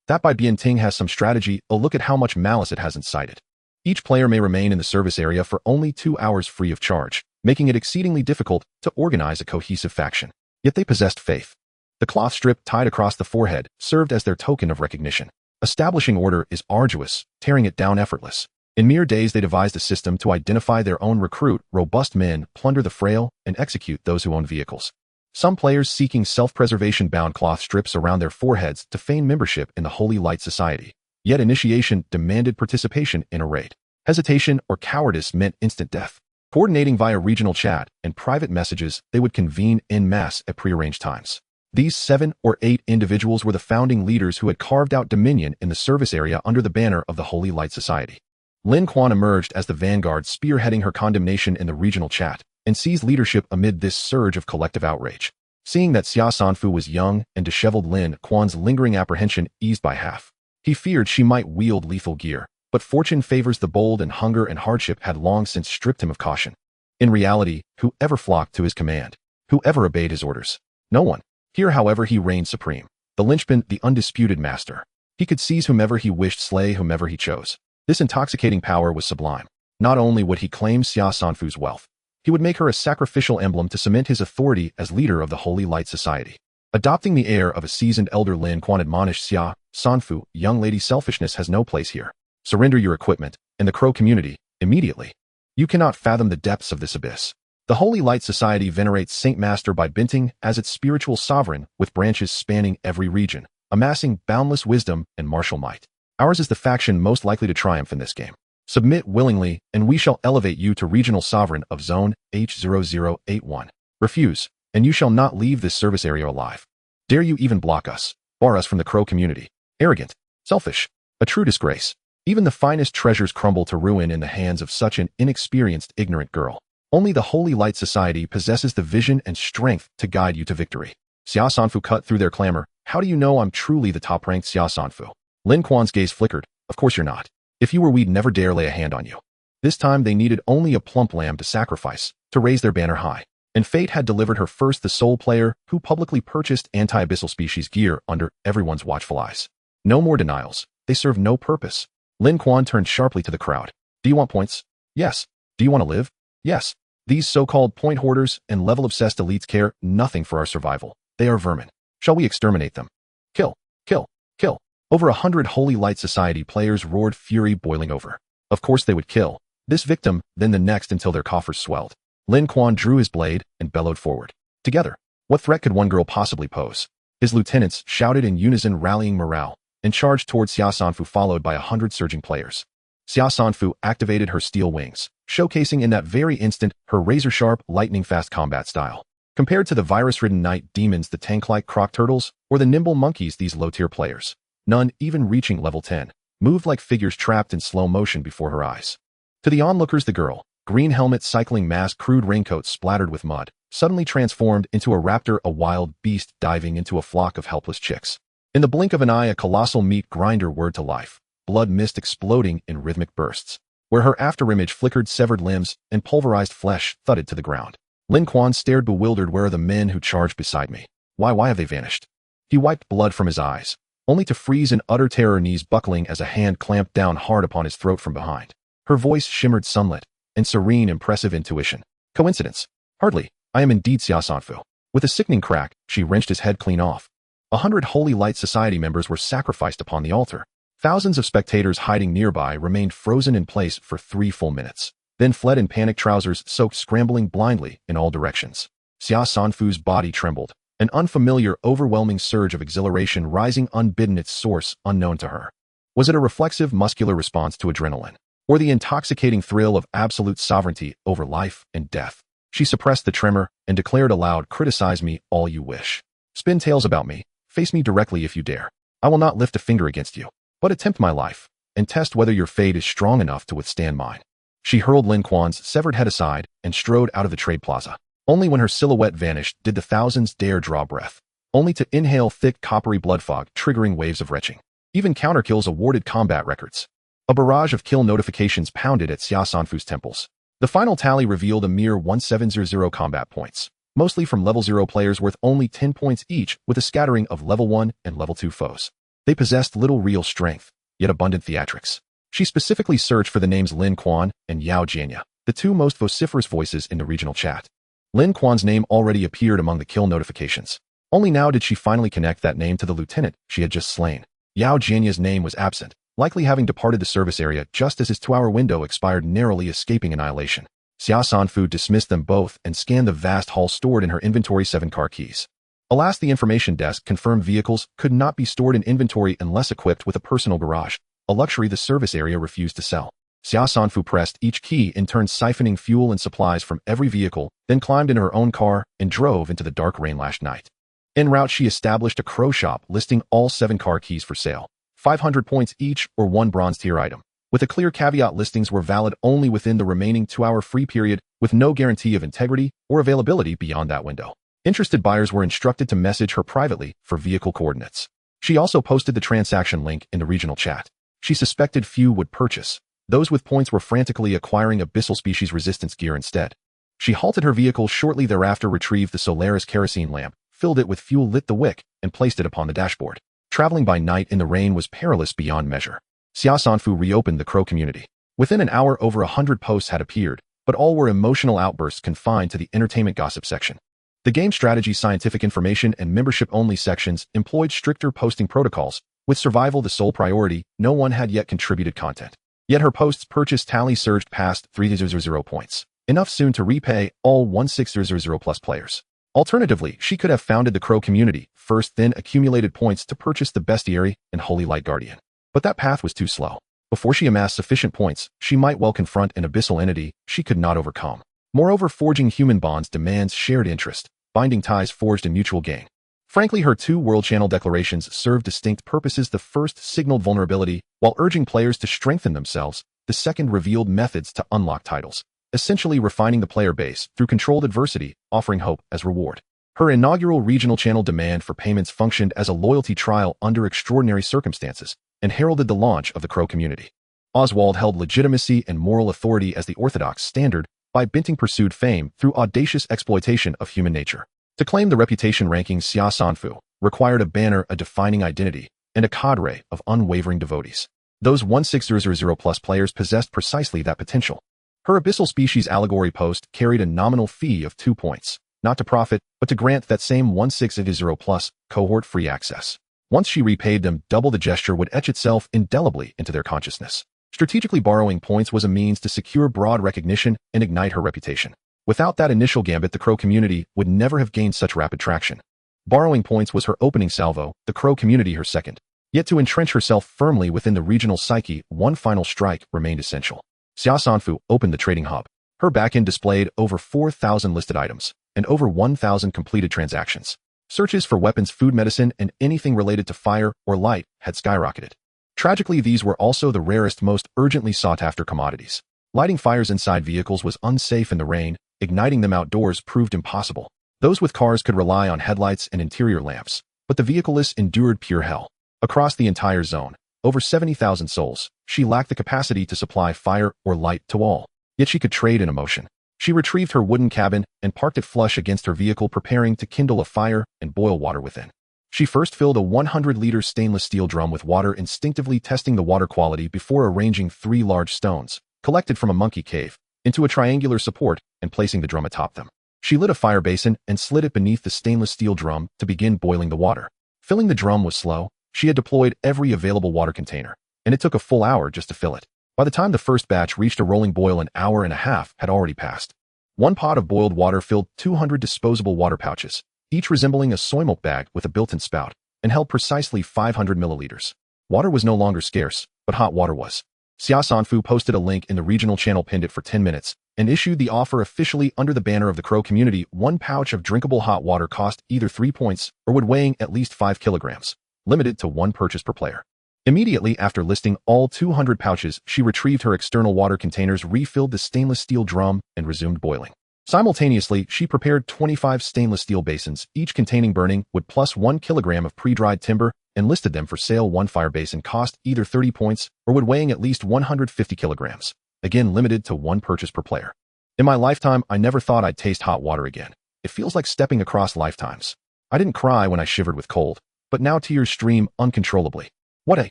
That by Bianting has some strategy. Look at how much malice it has incited. Each player may remain in the service area for only 2 hours free of charge. making it exceedingly difficult to organize a cohesive faction. Yet they possessed faith. The cloth strip tied across the forehead served as their token of recognition. Establishing order is arduous, tearing it down effortless. In mere days they devised a system to identify their own recruit, robust men, plunder the frail, and execute those who own vehicles. Some players seeking self-preservation bound cloth strips around their foreheads to feign membership in the Holy Light Society. Yet initiation demanded participation in a raid. Hesitation or cowardice meant instant death. Coordinating via regional chat and private messages, they would convene en masse at prearranged times. These 7 or 8 individuals were the founding leaders who had carved out dominion in the service area under the banner of the Holy Light Society. Lin Kuan emerged as the vanguard, spearheading her condemnation in the regional chat, and seized leadership amid this surge of collective outrage. Seeing that Xia Sanfu was young and disheveled, Lin Kuan's lingering apprehension eased by half. He feared she might wield lethal gear, but fortune favors the bold, and hunger and hardship had long since stripped him of caution. In reality, whoever flocked to his command, whoever obeyed his orders? No one. Here, however, he reigned supreme. The linchpin, the undisputed master. He could seize whomever he wished, slay whomever he chose. This intoxicating power was sublime. Not only would he claim Xia Sanfu's wealth, he would make her a sacrificial emblem to cement his authority as leader of the Holy Light Society. Adopting the air of a seasoned elder, Lin Kuan admonished Xia Sanfu, "Young lady, selfishness has no place here. Surrender your equipment, and the Crow community, immediately. You cannot fathom the depths of this abyss." The Holy Light Society venerates Saint Master Bai Binting as its spiritual sovereign, with branches spanning every region, amassing boundless wisdom and martial might. Ours is the faction most likely to triumph in this game. Submit willingly, and we shall elevate you to regional sovereign of Zone H0081. Refuse, and you shall not leave this service area alive. Dare you even block us, bar us from the Crow community? Arrogant, selfish, a true disgrace. Even the finest treasures crumble to ruin in the hands of such an inexperienced, ignorant girl. Only the Holy Light Society possesses the vision and strength to guide you to victory. Xia Sanfu cut through their clamor. How do you know I'm truly the top-ranked Xia Sanfu? Lin Kuan's gaze flickered. Of course you're not. If you were, we'd never dare lay a hand on you. This time they needed only a plump lamb to sacrifice, to raise their banner high. And fate had delivered her first, the sole player who publicly purchased anti-abyssal species gear under everyone's watchful eyes. No more denials. They serve no purpose. Lin Kuan turned sharply to the crowd. Do you want points? Yes. Do you want to live? Yes. These so-called point hoarders and level-obsessed elites care nothing for our survival. They are vermin. Shall we exterminate them? Kill. Kill. Kill. Over 100 Holy Light Society players roared, fury boiling over. Of course they would kill this victim, then the next, until their coffers swelled. Lin Kuan drew his blade and bellowed forward. Together, what threat could one girl possibly pose? His lieutenants shouted in unison, rallying morale, and charged towards Xia Sanfu, followed by 100 surging players. Xia Sanfu activated her steel wings, showcasing in that very instant her razor-sharp, lightning-fast combat style. Compared to the virus-ridden night demons, the tank-like croc turtles, or the nimble monkeys, these low-tier players, none even reaching level 10, moved like figures trapped in slow motion before her eyes. To the onlookers, the girl, green helmet, cycling mask, crude raincoat splattered with mud, suddenly transformed into a raptor, a wild beast diving into a flock of helpless chicks. In the blink of an eye, a colossal meat grinder whirred to life, blood mist exploding in rhythmic bursts. Where her afterimage flickered, severed limbs and pulverized flesh thudded to the ground. Lin Kuan stared bewildered. Where are the men who charged beside me? Why have they vanished? He wiped blood from his eyes, only to freeze in utter terror, knees buckling as a hand clamped down hard upon his throat from behind. Her voice shimmered sunlit and serene, impressive intuition. Coincidence? Hardly. I am indeed Xia Sanfu. With a sickening crack, she wrenched his head clean off. 100 Holy Light Society members were sacrificed upon the altar. Thousands of spectators hiding nearby remained frozen in place for 3 full minutes, then fled in panic, trousers soaked, scrambling blindly in all directions. Xia Sanfu's body trembled, an unfamiliar, overwhelming surge of exhilaration rising unbidden, its source unknown to her. Was it a reflexive, muscular response to adrenaline, or the intoxicating thrill of absolute sovereignty over life and death? She suppressed the tremor and declared aloud, "Criticize me all you wish. Spin tales about me. Face me directly if you dare. I will not lift a finger against you. But attempt my life, and test whether your fate is strong enough to withstand mine." She hurled Lin Kuan's severed head aside and strode out of the trade plaza. Only when her silhouette vanished did the thousands dare draw breath, only to inhale thick, coppery blood fog, triggering waves of retching. Even counterkills awarded combat records. A barrage of kill notifications pounded at Xia Sanfu's temples. The final tally revealed a mere 1700 combat points, mostly from level 0 players worth only 10 points each, with a scattering of level 1 and level 2 foes. They possessed little real strength, yet abundant theatrics. She specifically searched for the names Lin Kuan and Yao Jianya, the two most vociferous voices in the regional chat. Lin Quan's name already appeared among the kill notifications. Only now did she finally connect that name to the lieutenant she had just slain. Yao Jianya's name was absent, likely having departed the service area just as his 2-hour window expired, narrowly escaping annihilation. Xia Sanfu dismissed them both and scanned the vast haul stored in her inventory 7 car keys. Alas, the information desk confirmed vehicles could not be stored in inventory unless equipped with a personal garage, a luxury the service area refused to sell. Xia Sanfu pressed each key in turn, siphoning fuel and supplies from every vehicle, then climbed into her own car and drove into the dark rain-lashed night. En route, she established a crow shop listing all 7 car keys for sale, 500 points each or 1 bronze tier item. With a clear caveat, listings were valid only within the remaining 2-hour free period, with no guarantee of integrity or availability beyond that window. Interested buyers were instructed to message her privately for vehicle coordinates. She also posted the transaction link in the regional chat. She suspected few would purchase. Those with points were frantically acquiring abyssal species resistance gear instead. She halted her vehicle shortly thereafter, retrieved the Solaris kerosene lamp, filled it with fuel, lit the wick, and placed it upon the dashboard. Traveling by night in the rain was perilous beyond measure. Xia Sanfu reopened the crow community. Within an hour, over 100 posts had appeared, but all were emotional outbursts confined to the entertainment gossip section. The game strategy, scientific information, and membership-only sections employed stricter posting protocols. With survival the sole priority, no one had yet contributed content. Yet her posts purchase tally surged past 3,000 points, enough soon to repay all 16,000 plus players. Alternatively, she could have founded the crow community, first then accumulated points to purchase the bestiary and Holy Light Guardian. But that path was too slow. Before she amassed sufficient points, she might well confront an abyssal entity she could not overcome. Moreover, forging human bonds demands shared interest, binding ties forged in mutual gain. Frankly, her 2 World Channel declarations served distinct purposes. The first signaled vulnerability, while urging players to strengthen themselves. The second revealed methods to unlock titles, essentially refining the player base through controlled adversity, offering hope as reward. Her inaugural regional channel demand for payments functioned as a loyalty trial under extraordinary circumstances, and heralded the launch of the crow community. Oswald held legitimacy and moral authority as the orthodox standard. By Binting pursued fame through audacious exploitation of human nature. To claim the reputation ranking, Xia Sanfu required a banner, a defining identity, and a cadre of unwavering devotees. Those 16,000 plus players possessed precisely that potential. Her abyssal species allegory post carried a nominal fee of 2 points, not to profit, but to grant that same 16,000 plus cohort free access. Once she repaid them, double the gesture would etch itself indelibly into their consciousness. Strategically borrowing points was a means to secure broad recognition and ignite her reputation. Without that initial gambit, the crow community would never have gained such rapid traction. Borrowing points was her opening salvo, the crow community her second. Yet to entrench herself firmly within the regional psyche, one final strike remained essential. Xia Sanfu opened the trading hub. Her backend displayed over 4,000 listed items and over 1,000 completed transactions. Searches for weapons, food, medicine, and anything related to fire or light had skyrocketed. Tragically, these were also the rarest, most urgently sought-after commodities. Lighting fires inside vehicles was unsafe in the rain. Igniting them outdoors proved impossible. Those with cars could rely on headlights and interior lamps, but the vehicleless endured pure hell. Across the entire zone, over 70,000 souls, she lacked the capacity to supply fire or light to all. Yet she could trade in emotion. She retrieved her wooden cabin and parked it flush against her vehicle, preparing to kindle a fire and boil water within. She first filled a 100-liter stainless steel drum with water, instinctively testing the water quality before arranging 3 large stones, collected from a monkey cave, into a triangular support and placing the drum atop them. She lit a fire basin and slid it beneath the stainless steel drum to begin boiling the water. Filling the drum was slow. She had deployed every available water container, and it took a full hour just to fill it. By the time the first batch reached a rolling boil, an hour and a half had already passed. One pot of boiled water filled 200 disposable water pouches, each resembling a soy milk bag with a built-in spout, and held precisely 500 milliliters. Water was no longer scarce, but hot water was. Xia Sanfu posted a link in the regional channel, pinned it for 10 minutes, and issued the offer officially under the banner of the crow community. 1 pouch of drinkable hot water cost either 3 points or would weighing at least 5 kilograms, limited to 1 purchase per player. Immediately after listing all 200 pouches, she retrieved her external water containers, refilled the stainless steel drum, and resumed boiling. Simultaneously, she prepared 25 stainless steel basins, each containing burning wood plus 1 kilogram of pre-dried timber, and listed them for sale. 1 fire basin cost either 30 points or would weighing at least 150 kilograms, again limited to 1 purchase per player. In my lifetime, I never thought I'd taste hot water again. It feels like stepping across lifetimes. I didn't cry when I shivered with cold, but now tears stream uncontrollably. What a...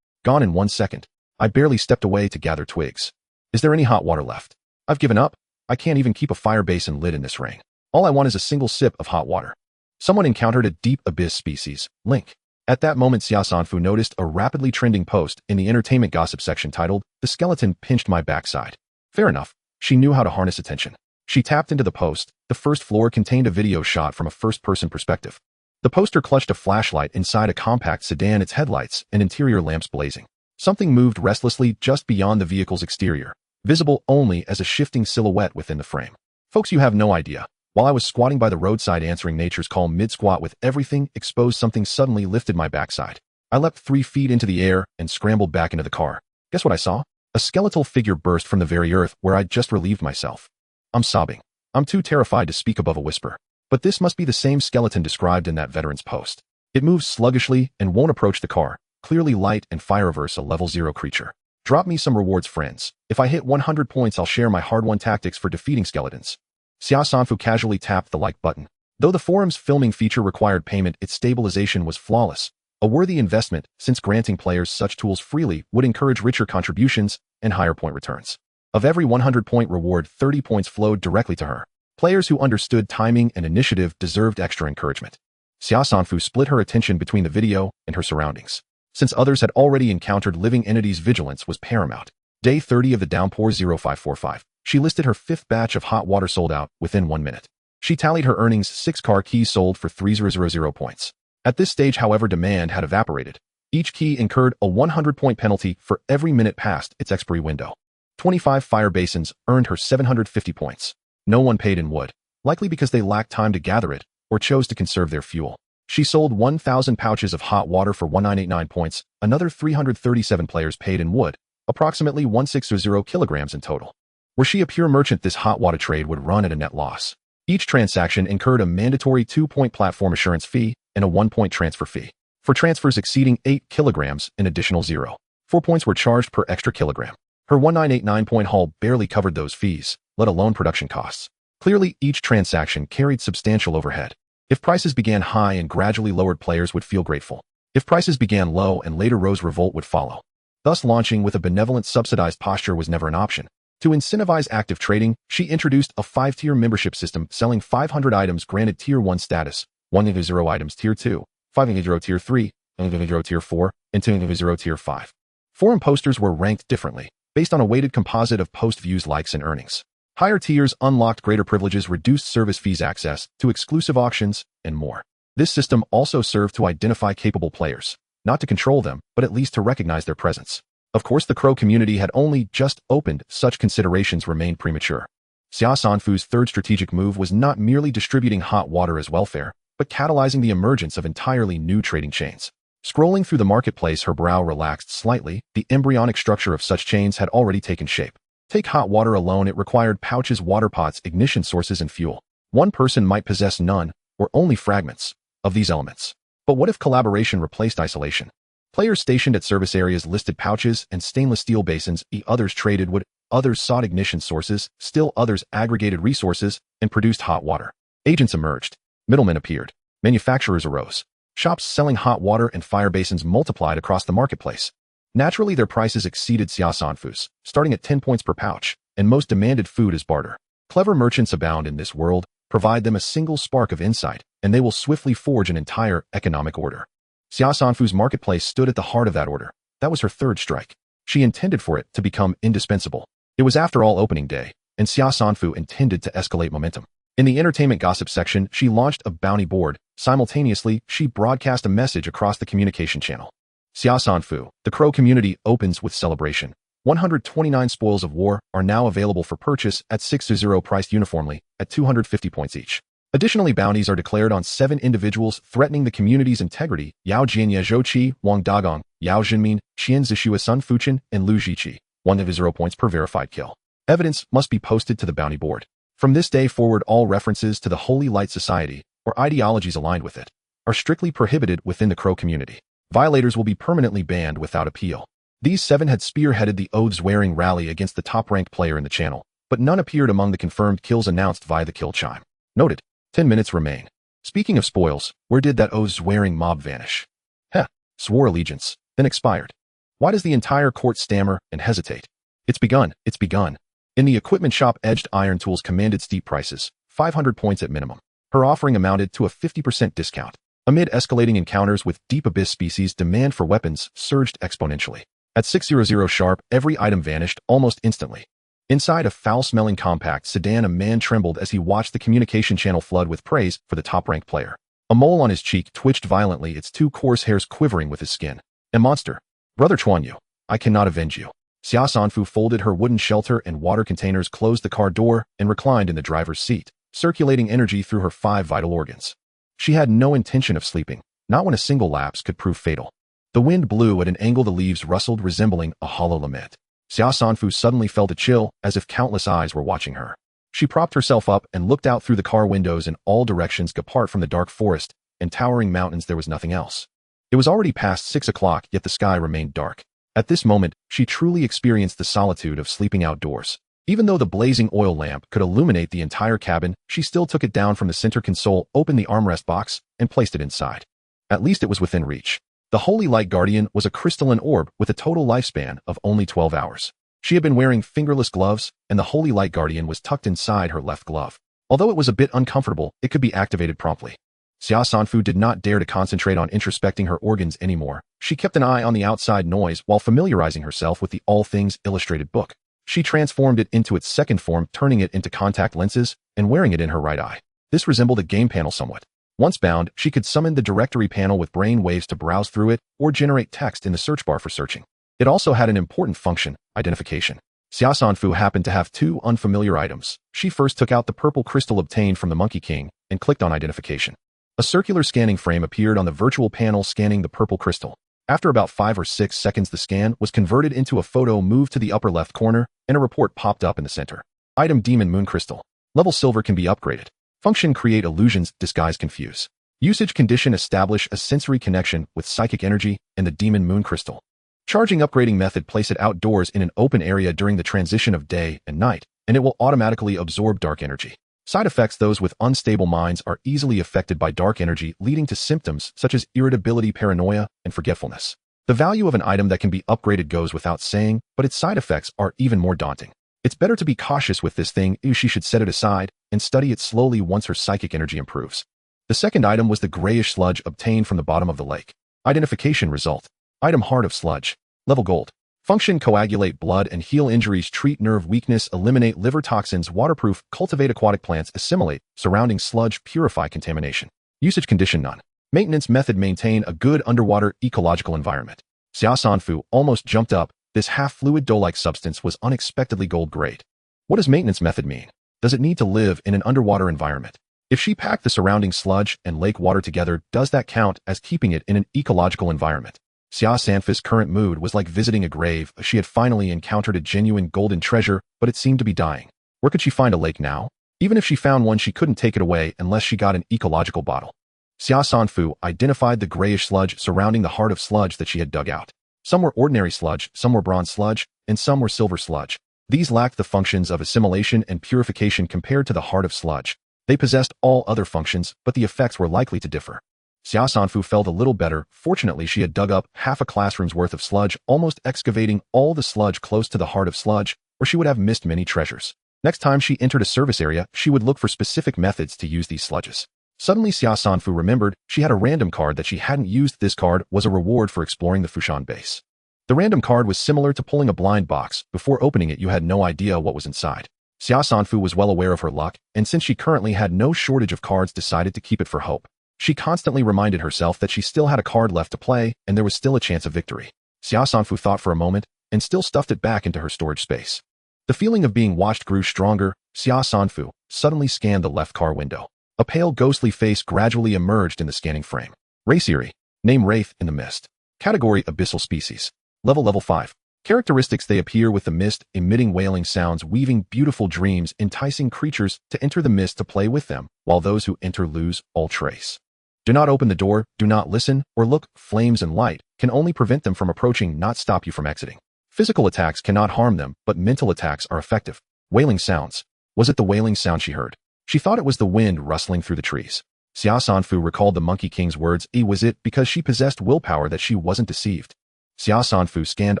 Gone in 1 second. I barely stepped away to gather twigs. Is there any hot water left? I've given up. I can't even keep a fire basin lid in this rain. All I want is a single sip of hot water. Someone encountered a deep abyss species, Link. At that moment, Xia Sanfu noticed a rapidly trending post in the entertainment gossip section titled, "The skeleton pinched my backside." Fair enough. She knew how to harness attention. She tapped into the post. The first floor contained a video shot from a first-person perspective. The poster clutched a flashlight inside a compact sedan, its headlights and interior lamps blazing. Something moved restlessly just beyond the vehicle's exterior, visible only as a shifting silhouette within the frame. Folks, you have no idea. While I was squatting by the roadside answering nature's call mid-squat with everything exposed, something suddenly lifted my backside. I leapt 3 feet into the air and scrambled back into the car. Guess what I saw? A skeletal figure burst from the very earth where I'd just relieved myself. I'm sobbing. I'm too terrified to speak above a whisper. But this must be the same skeleton described in that veteran's post. It moves sluggishly and won't approach the car, clearly light and fire-averse, a level 0 creature. Drop me some rewards, friends. If I hit 100 points, I'll share my hard-won tactics for defeating skeletons. Xia Sanfu casually tapped the like button. Though the forum's filming feature required payment, its stabilization was flawless. A worthy investment, since granting players such tools freely would encourage richer contributions and higher point returns. Of every 100-point reward, 30 points flowed directly to her. Players who understood timing and initiative deserved extra encouragement. Xia Sanfu split her attention between the video and her surroundings. Since others had already encountered living entities, vigilance was paramount. Day 30 of the downpour 0545. She listed her 5th batch of hot water sold out within 1 minute. She tallied her earnings: 6 car keys sold for 3000 points. At this stage, however, demand had evaporated. Each key incurred a 100-point penalty for every minute past its expiry window. 25 fire basins earned her 750 points. No one paid in wood, likely because they lacked time to gather it or chose to conserve their fuel. She sold 1,000 pouches of hot water for 1989 points. Another 337 players paid in wood, approximately 160 kilograms in total. Were she a pure merchant, this hot water trade would run at a net loss. Each transaction incurred a mandatory 2-point platform assurance fee and a 1-point transfer fee. For transfers exceeding 8 kilograms, an additional 0.4 points were charged per extra kilogram. Her 1989-point haul barely covered those fees, let alone production costs. Clearly, each transaction carried substantial overhead. If prices began high and gradually lowered, players would feel grateful. If prices began low and later rose, revolt would follow. Thus, launching with a benevolent subsidized posture was never an option. To incentivize active trading, she introduced a 5-tier membership system, selling 500 items granted Tier 1 status, 100 items Tier 2, 500 Tier 3, 100 Tier 4, and 200 Tier 5. Forum posters were ranked differently, based on a weighted composite of post views, likes, and earnings. Higher tiers unlocked greater privileges, reduced service fees, access to exclusive auctions, and more. This system also served to identify capable players, not to control them, but at least to recognize their presence. Of course, the Crow community had only just opened. Such considerations remained premature. Xia Sanfu's third strategic move was not merely distributing hot water as welfare, but catalyzing the emergence of entirely new trading chains. Scrolling through the marketplace, her brow relaxed slightly. The embryonic structure of such chains had already taken shape. Take hot water alone, it required pouches, water pots, ignition sources, and fuel. One person might possess none, or only fragments, of these elements. But what if collaboration replaced isolation? Players stationed at service areas listed pouches and stainless steel basins. Others traded wood, others sought ignition sources, still others aggregated resources and produced hot water. Agents emerged. Middlemen appeared. Manufacturers arose. Shops selling hot water and fire basins multiplied across the marketplace. Naturally, their prices exceeded Xia Sanfu's, starting at 10 points per pouch, and most demanded food as barter. Clever merchants abound in this world. Provide them a single spark of insight, and they will swiftly forge an entire economic order. Xia Sanfu's marketplace stood at the heart of that order. That was her third strike. She intended for it to become indispensable. It was, after all, opening day, and Xia Sanfu intended to escalate momentum. In the entertainment gossip section, she launched a bounty board. Simultaneously, she broadcast a message across the communication channel. Xia Sanfu, the Crow community opens with celebration. 129 spoils of war are now available for purchase at 6-0, priced uniformly at 250 points each. Additionally, bounties are declared on 7 individuals threatening the community's integrity: Yao Jianye Zhouqi, Wang Dagong, Yao Jinmin, Qian Zishua, Sun Fuchen, and Lu Jiqi. 1-0 points per verified kill. Evidence must be posted to the bounty board. From this day forward, all references to the Holy Light Society, or ideologies aligned with it, are strictly prohibited within the Crow community. Violators will be permanently banned without appeal. These 7 had spearheaded the oaths-wearing rally against the top-ranked player in the channel, but none appeared among the confirmed kills announced via the kill chime. Noted. 10 minutes remain. Speaking of spoils, where did that oaths-wearing mob vanish? Heh, swore allegiance, then expired. Why does the entire court stammer and hesitate? It's begun, it's begun. In the equipment shop, edged iron tools commanded steep prices, 500 points at minimum. Her offering amounted to a 50% discount. Amid escalating encounters with deep abyss species, demand for weapons surged exponentially. At 600 sharp, every item vanished almost instantly. Inside a foul-smelling compact sedan, a man trembled as he watched the communication channel flood with praise for the top-ranked player. A mole on his cheek twitched violently, its two coarse hairs quivering with his skin. A monster. Brother Chuanyu, I cannot avenge you. Xia Sanfu folded her wooden shelter and water containers, closed the car door, and reclined in the driver's seat, circulating energy through her 5 vital organs. She had no intention of sleeping, not when a single lapse could prove fatal. The wind blew at an angle, the leaves rustled, resembling a hollow lament. Xia Sanfu suddenly felt a chill, as if countless eyes were watching her. She propped herself up and looked out through the car windows in all directions. Apart from the dark forest and towering mountains, there was nothing else. It was already past 6 o'clock, yet the sky remained dark. At this moment, she truly experienced the solitude of sleeping outdoors. Even though the blazing oil lamp could illuminate the entire cabin, she still took it down from the center console, opened the armrest box, and placed it inside. At least it was within reach. The Holy Light Guardian was a crystalline orb with a total lifespan of only 12 hours. She had been wearing fingerless gloves, and the Holy Light Guardian was tucked inside her left glove. Although it was a bit uncomfortable, it could be activated promptly. Xia Sanfu did not dare to concentrate on introspecting her organs anymore. She kept an eye on the outside noise while familiarizing herself with the All Things Illustrated book. She transformed it into its second form, turning it into contact lenses and wearing it in her right eye. This resembled a game panel somewhat. Once bound, she could summon the directory panel with brain waves to browse through it or generate text in the search bar for searching. It also had an important function, identification. Xia Sanfu happened to have 2 unfamiliar items. She first took out the purple crystal obtained from the Monkey King and clicked on identification. A circular scanning frame appeared on the virtual panel, scanning the purple crystal. After about 5 or 6 seconds, the scan was converted into a photo, moved to the upper left corner, and a report popped up in the center. Item: Demon Moon Crystal. Level Silver, can be upgraded. Function: create illusions, disguise, confuse. Usage condition: establish a sensory connection with psychic energy and the Demon Moon Crystal. Charging: upgrading method: place it outdoors in an open area during the transition of day and night, and it will automatically absorb dark energy. Side effects: those with unstable minds are easily affected by dark energy, leading to symptoms such as irritability, paranoia, and forgetfulness. The value of an item that can be upgraded goes without saying, but its side effects are even more daunting. It's better to be cautious with this thing. She should set it aside and study it slowly once her psychic energy improves. The second item was the grayish sludge obtained from the bottom of the lake. Identification result: item: Heart of Sludge. Level Gold. Function: coagulate blood and heal injuries, treat nerve weakness, eliminate liver toxins, waterproof, cultivate aquatic plants, assimilate surrounding sludge, purify contamination. Usage condition: none. Maintenance method: maintain a good underwater ecological environment. Xia Sanfu almost jumped up. This half-fluid dough-like substance was unexpectedly gold grade. What does maintenance method mean? Does it need to live in an underwater environment? If she packed the surrounding sludge and lake water together, does that count as keeping it in an ecological environment? Xia Sanfu's current mood was like visiting a grave. She had finally encountered a genuine golden treasure, but it seemed to be dying. Where could she find a lake now? Even if she found one, she couldn't take it away unless she got an ecological bottle. Xia Sanfu identified the grayish sludge surrounding the heart of sludge that she had dug out. Some were ordinary sludge, some were bronze sludge, and some were silver sludge. These lacked the functions of assimilation and purification compared to the heart of sludge. They possessed all other functions, but the effects were likely to differ. Xia Sanfu felt a little better. Fortunately, she had dug up half a classroom's worth of sludge, almost excavating all the sludge close to the heart of sludge, or she would have missed many treasures. Next time she entered a service area, she would look for specific methods to use these sludges. Suddenly, Xia Sanfu remembered she had a random card that she hadn't used. This card was a reward for exploring the Fushan base. The random card was similar to pulling a blind box. Before opening it, you had no idea what was inside. Xia Sanfu was well aware of her luck, and since she currently had no shortage of cards, decided to keep it for hope. She constantly reminded herself that she still had a card left to play, and there was still a chance of victory. Xia Sanfu thought for a moment, and still stuffed it back into her storage space. The feeling of being watched grew stronger. Xia Sanfu suddenly scanned the left car window. A pale, ghostly face gradually emerged in the scanning frame. Race Eerie. Name: Wraith in the Mist. Category: Abyssal Species. Level 5. Characteristics: they appear with the mist, emitting wailing sounds, weaving beautiful dreams, enticing creatures to enter the mist to play with them, while those who enter lose all trace. Do not open the door, do not listen, or look. Flames and light can only prevent them from approaching, not stop you from exiting. Physical attacks cannot harm them, but mental attacks are effective. Wailing sounds. Was it the wailing sound she heard? She thought it was the wind rustling through the trees. Xia Sanfu recalled the Monkey King's words. Was it because she possessed willpower that she wasn't deceived? Xia Sanfu scanned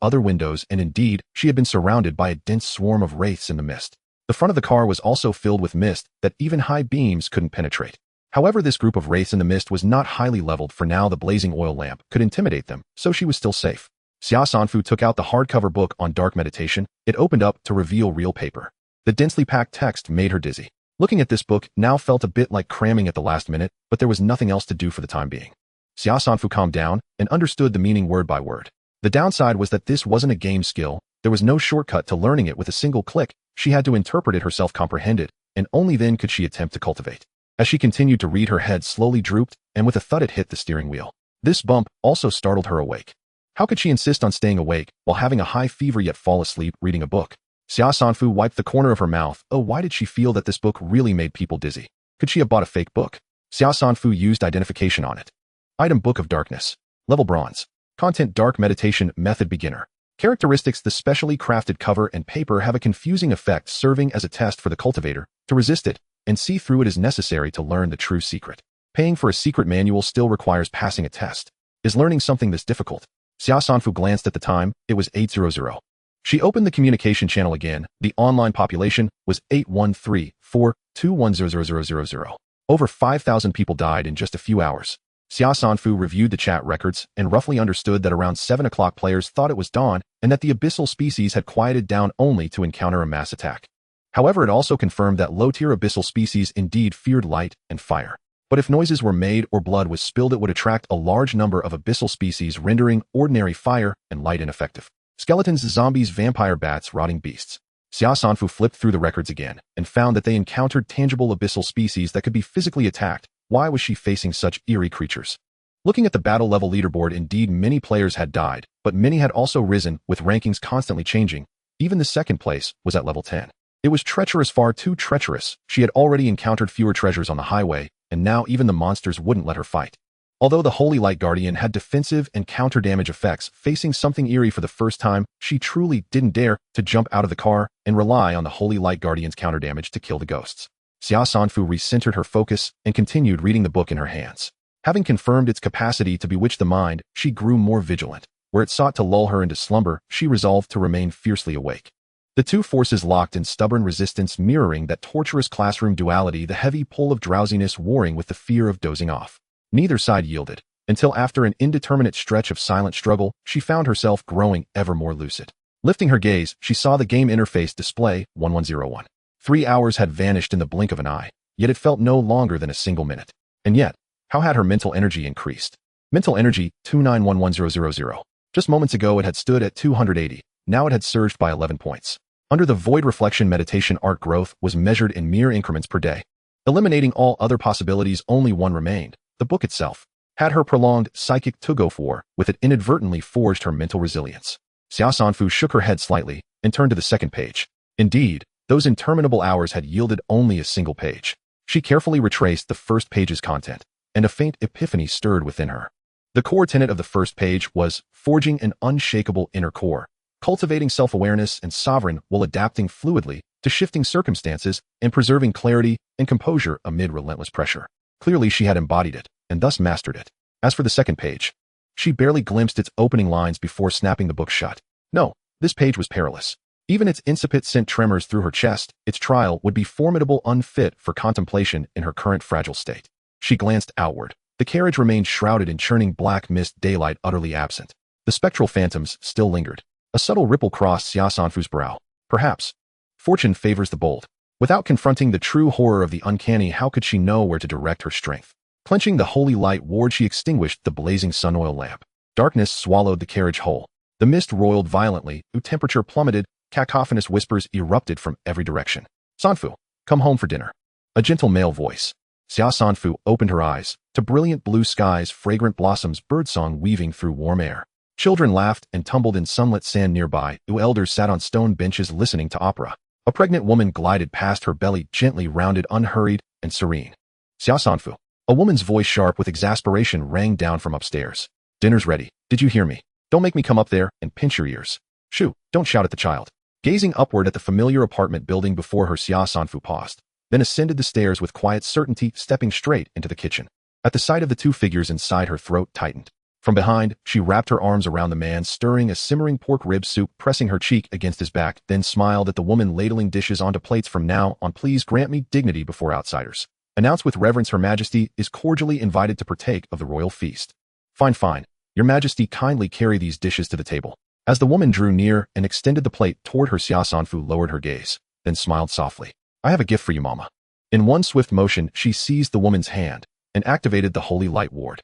other windows and indeed, she had been surrounded by a dense swarm of wraiths in the mist. The front of the car was also filled with mist that even high beams couldn't penetrate. However, this group of wraiths in the mist was not highly leveled, for now the blazing oil lamp could intimidate them, so she was still safe. Xia Sanfu took out the hardcover book on dark meditation. It opened up to reveal real paper. The densely packed text made her dizzy. Looking at this book now felt a bit like cramming at the last minute, but there was nothing else to do for the time being. Xia Sanfu calmed down and understood the meaning word by word. The downside was that this wasn't a game skill. There was no shortcut to learning it with a single click. She had to interpret it herself, comprehend it, and only then could she attempt to cultivate. As she continued to read, her head slowly drooped, and with a thud it hit the steering wheel. This bump also startled her awake. How could she insist on staying awake while having a high fever yet fall asleep reading a book? Xia Sanfu wiped the corner of her mouth. Oh, why did she feel that this book really made people dizzy? Could she have bought a fake book? Xia Sanfu used identification on it. Item: Book of Darkness. Level Bronze. Content: Dark Meditation. Method: Beginner. Characteristics: the specially crafted cover and paper have a confusing effect, serving as a test for the cultivator. To resist it and see through it is necessary to learn the true secret. Paying for a secret manual still requires passing a test. Is learning something this difficult? Xia Sanfu glanced at the time. It was 8:00. She opened the communication channel again. The online population was 8134210000. Over 5,000 people died in just a few hours. Xia Sanfu reviewed the chat records and roughly understood that around 7 o'clock players thought it was dawn and that the abyssal species had quieted down only to encounter a mass attack. However, it also confirmed that low-tier abyssal species indeed feared light and fire. But if noises were made or blood was spilled, it would attract a large number of abyssal species, rendering ordinary fire and light ineffective. Skeletons, zombies, vampire bats, rotting beasts. Xia Sanfu flipped through the records again and found that they encountered tangible abyssal species that could be physically attacked. Why was she facing such eerie creatures? Looking at the battle level leaderboard, indeed many players had died, but many had also risen, with rankings constantly changing. Even the second place was at level 10. It was treacherous, far too treacherous. She had already encountered fewer treasures on the highway, and now even the monsters wouldn't let her fight. Although the Holy Light Guardian had defensive and counter damage effects, facing something eerie for the first time, she truly didn't dare to jump out of the car and rely on the Holy Light Guardian's counter damage to kill the ghosts. Xia Sanfu recentered her focus and continued reading the book in her hands. Having confirmed its capacity to bewitch the mind, she grew more vigilant. Where it sought to lull her into slumber, she resolved to remain fiercely awake. The two forces locked in stubborn resistance, mirroring that torturous classroom duality, the heavy pull of drowsiness warring with the fear of dozing off. Neither side yielded, until after an indeterminate stretch of silent struggle, she found herself growing ever more lucid. Lifting her gaze, she saw the game interface display 1101. 3 hours had vanished in the blink of an eye, yet it felt no longer than a single minute. And yet, how had her mental energy increased? Mental energy, 2911000. Just moments ago it had stood at 280, now it had surged by 11 points. Under the Void Reflection meditation, art growth was measured in mere increments per day. Eliminating all other possibilities, only one remained: the book itself. Had her prolonged psychic tug-of-war with it inadvertently forged her mental resilience? Xia Sanfu shook her head slightly and turned to the second page. Indeed, those interminable hours had yielded only a single page. She carefully retraced the first page's content, and a faint epiphany stirred within her. The core tenet of the first page was forging an unshakable inner core, cultivating self-awareness and sovereign while adapting fluidly to shifting circumstances and preserving clarity and composure amid relentless pressure. Clearly she had embodied it, and thus mastered it. As for the second page, she barely glimpsed its opening lines before snapping the book shut. No, this page was perilous. Even its incipit sent tremors through her chest. Its trial would be formidable, unfit for contemplation in her current fragile state. She glanced outward. The carriage remained shrouded in churning black mist, daylight utterly absent. The spectral phantoms still lingered. A subtle ripple crossed Xia Sanfu's brow. Perhaps fortune favors the bold. Without confronting the true horror of the uncanny, how could she know where to direct her strength? Clenching the holy light ward, she extinguished the blazing sun oil lamp. Darkness swallowed the carriage whole. The mist roiled violently, temperature plummeted, cacophonous whispers erupted from every direction. "Sanfu, come home for dinner." A gentle male voice. Xia Sanfu opened her eyes to brilliant blue skies, fragrant blossoms, birdsong weaving through warm air. Children laughed and tumbled in sunlit sand nearby. Elders sat on stone benches listening to opera. A pregnant woman glided past, her belly gently rounded, unhurried and serene. "Xia Sanfu." A woman's voice, sharp with exasperation, rang down from upstairs. "Dinner's ready. Did you hear me? Don't make me come up there and pinch your ears." "Shoo, don't shout at the child." Gazing upward at the familiar apartment building before her, Xia Sanfu paused, then ascended the stairs with quiet certainty, stepping straight into the kitchen. At the sight of the two figures inside, her throat tightened. From behind, she wrapped her arms around the man, stirring a simmering pork rib soup, pressing her cheek against his back, then smiled at the woman ladling dishes onto plates. From now on, please grant me dignity before outsiders. Announced with reverence, Her Majesty is cordially invited to partake of the royal feast. Fine, fine. Your Majesty, kindly carry these dishes to the table. As the woman drew near and extended the plate toward her, Xia Sanfu lowered her gaze, then smiled softly. I have a gift for you, Mama. In one swift motion, she seized the woman's hand and activated the holy light ward.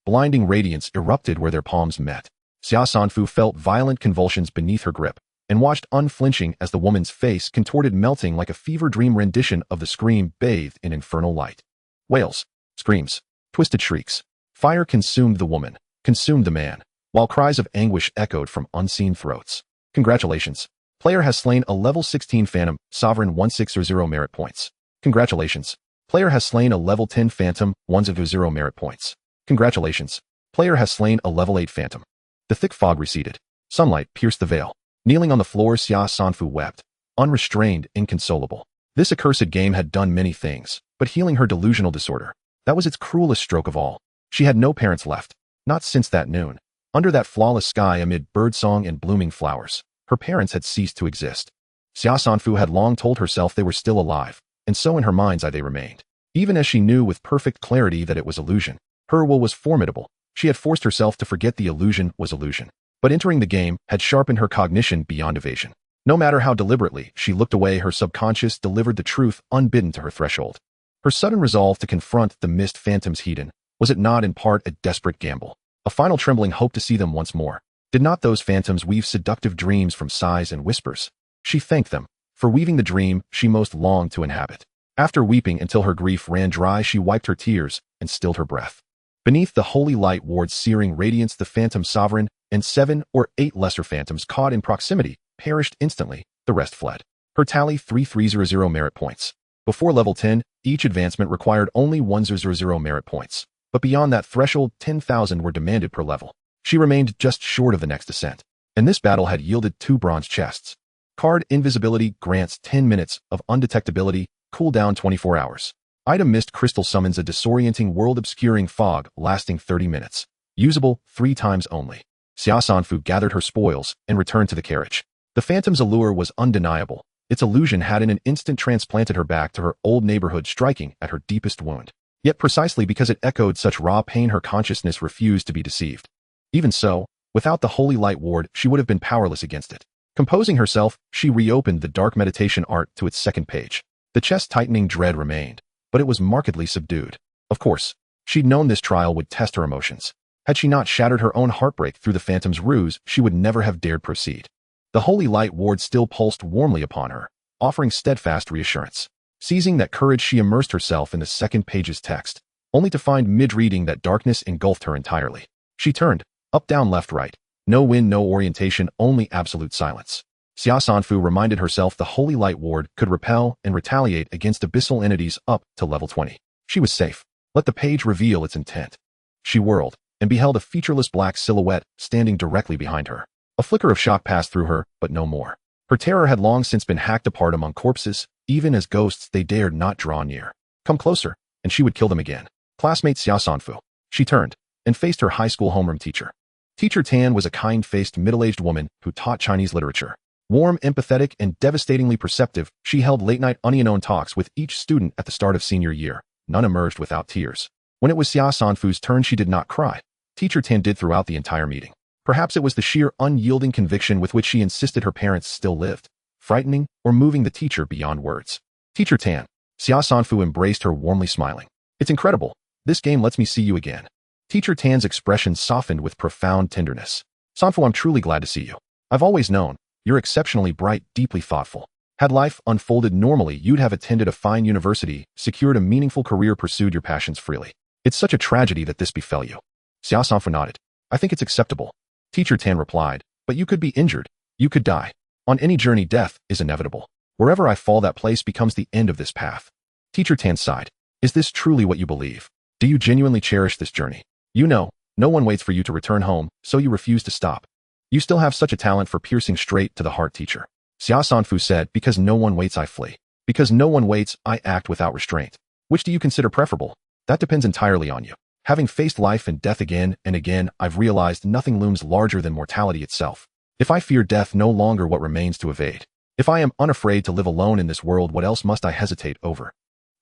Blinding radiance erupted where their palms met. Xia Sanfu felt violent convulsions beneath her grip and watched unflinching as the woman's face contorted, melting like a fever dream rendition of the scream bathed in infernal light. Wails, screams, twisted shrieks. Fire consumed the woman, consumed the man, while cries of anguish echoed from unseen throats. Congratulations. Player has slain a level 16 Phantom, Sovereign 1600 merit points. Congratulations. Player has slain a level 10 Phantom, 100 merit points. Congratulations. Player has slain a level 8 Phantom. The thick fog receded. Sunlight pierced the veil. Kneeling on the floor, Xia Sanfu wept, unrestrained, inconsolable. This accursed game had done many things, but healing her delusional disorder, that was its cruelest stroke of all. She had no parents left, not since that noon. Under that flawless sky, amid birdsong and blooming flowers, her parents had ceased to exist. Xia Sanfu had long told herself they were still alive, and so in her mind's eye they remained. Even as she knew with perfect clarity that it was illusion. Her will was formidable. She had forced herself to forget the illusion was illusion. But entering the game had sharpened her cognition beyond evasion. No matter how deliberately she looked away, her subconscious delivered the truth unbidden to her threshold. Her sudden resolve to confront the mist phantoms Hedon, was it not in part a desperate gamble? A final trembling hope to see them once more? Did not those phantoms weave seductive dreams from sighs and whispers? She thanked them for weaving the dream she most longed to inhabit. After weeping until her grief ran dry, she wiped her tears and stilled her breath. Beneath the holy light ward's searing radiance, the Phantom Sovereign and 7 or 8 lesser phantoms caught in proximity perished instantly. The rest fled. Her tally 3300 merit points. Before level 10, each advancement required only 100 merit points. But beyond that threshold, 10,000 were demanded per level. She remained just short of the next ascent. And this battle had yielded 2 bronze chests. Card Invisibility grants 10 minutes of undetectability, cooldown 24 hours. Item Mist Crystal summons a disorienting world-obscuring fog lasting 30 minutes. Usable 3 times only. Xia Sanfu gathered her spoils and returned to the carriage. The phantom's allure was undeniable. Its illusion had in an instant transplanted her back to her old neighborhood, striking at her deepest wound. Yet precisely because it echoed such raw pain, her consciousness refused to be deceived. Even so, without the holy light ward, she would have been powerless against it. Composing herself, she reopened the dark meditation art to its second page. The chest-tightening dread remained, but it was markedly subdued. Of course, she'd known this trial would test her emotions. Had she not shattered her own heartbreak through the phantom's ruse, she would never have dared proceed. The holy light ward still pulsed warmly upon her, offering steadfast reassurance. Seizing that courage, she immersed herself in the second page's text, only to find mid-reading that darkness engulfed her entirely. She turned, up, down, left, right. No wind, no orientation, only absolute silence. Xia Sanfu reminded herself the holy light ward could repel and retaliate against abyssal entities up to level 20. She was safe. Let the page reveal its intent. She whirled and beheld a featureless black silhouette standing directly behind her. A flicker of shock passed through her, but no more. Her terror had long since been hacked apart among corpses. Even as ghosts, they dared not draw near. Come closer, and she would kill them again. Classmate Xia Sanfu. She turned and faced her high school homeroom teacher. Teacher Tan was a kind-faced middle-aged woman who taught Chinese literature. Warm, empathetic, and devastatingly perceptive, she held late-night unknown talks with each student at the start of senior year. None emerged without tears. When it was Xia Sanfu's turn, she did not cry. Teacher Tan did throughout the entire meeting. Perhaps it was the sheer unyielding conviction with which she insisted her parents still lived, frightening or moving the teacher beyond words. Teacher Tan. Xia Sanfu embraced her, warmly smiling. It's incredible. This game lets me see you again. Teacher Tan's expression softened with profound tenderness. Sanfu, I'm truly glad to see you. I've always known. You're exceptionally bright, deeply thoughtful. Had life unfolded normally, you'd have attended a fine university, secured a meaningful career, pursued your passions freely. It's such a tragedy that this befell you. Xia Sanfu nodded. I think it's acceptable. Teacher Tan replied, but you could be injured. You could die. On any journey, death is inevitable. Wherever I fall, that place becomes the end of this path. Teacher Tan sighed. Is this truly what you believe? Do you genuinely cherish this journey? You know, no one waits for you to return home, so you refuse to stop. You still have such a talent for piercing straight to the heart, teacher. Xia Sanfu said, because no one waits, I flee. Because no one waits, I act without restraint. Which do you consider preferable? That depends entirely on you. Having faced life and death again and again, I've realized nothing looms larger than mortality itself. If I fear death no longer, what remains to evade? If I am unafraid to live alone in this world, what else must I hesitate over?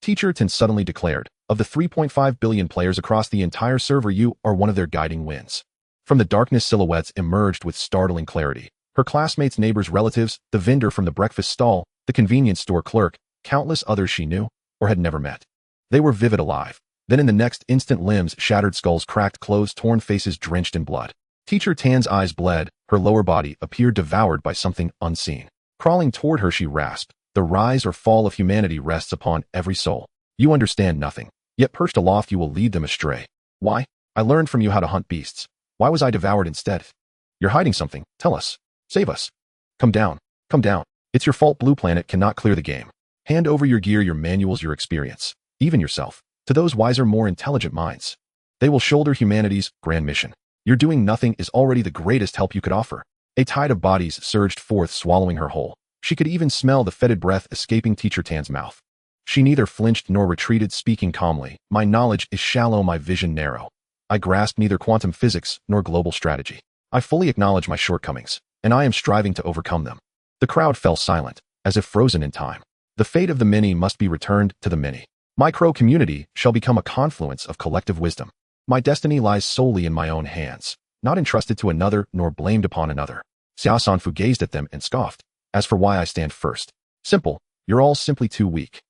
Teacher Tin suddenly declared, of the 3.5 billion players across the entire server, you are one of their guiding winds. From the darkness, silhouettes emerged with startling clarity. Her classmates, neighbors, relatives, the vendor from the breakfast stall, the convenience store clerk, countless others she knew or had never met. They were vivid, alive. Then in the next instant, limbs shattered, skulls cracked, clothes torn, faces drenched in blood. Teacher Tan's eyes bled. Her lower body appeared devoured by something unseen. Crawling toward her, she rasped, the rise or fall of humanity rests upon every soul. You understand nothing. Yet perched aloft, you will lead them astray. Why? I learned from you how to hunt beasts. Why was I devoured instead? You're hiding something. Tell us. Save us. Come down. Come down. It's your fault. Blue Planet cannot clear the game. Hand over your gear, your manuals, your experience, even yourself, to those wiser, more intelligent minds. They will shoulder humanity's grand mission. Your doing nothing is already the greatest help you could offer. A tide of bodies surged forth, swallowing her whole. She could even smell the fetid breath escaping Teacher Tan's mouth. She neither flinched nor retreated, speaking calmly. My knowledge is shallow, my vision narrow. I grasp neither quantum physics nor global strategy. I fully acknowledge my shortcomings, and I am striving to overcome them. The crowd fell silent, as if frozen in time. The fate of the many must be returned to the many. My crow community shall become a confluence of collective wisdom. My destiny lies solely in my own hands, not entrusted to another nor blamed upon another. Xia Sanfu gazed at them and scoffed. As for why I stand first, simple, you're all simply too weak.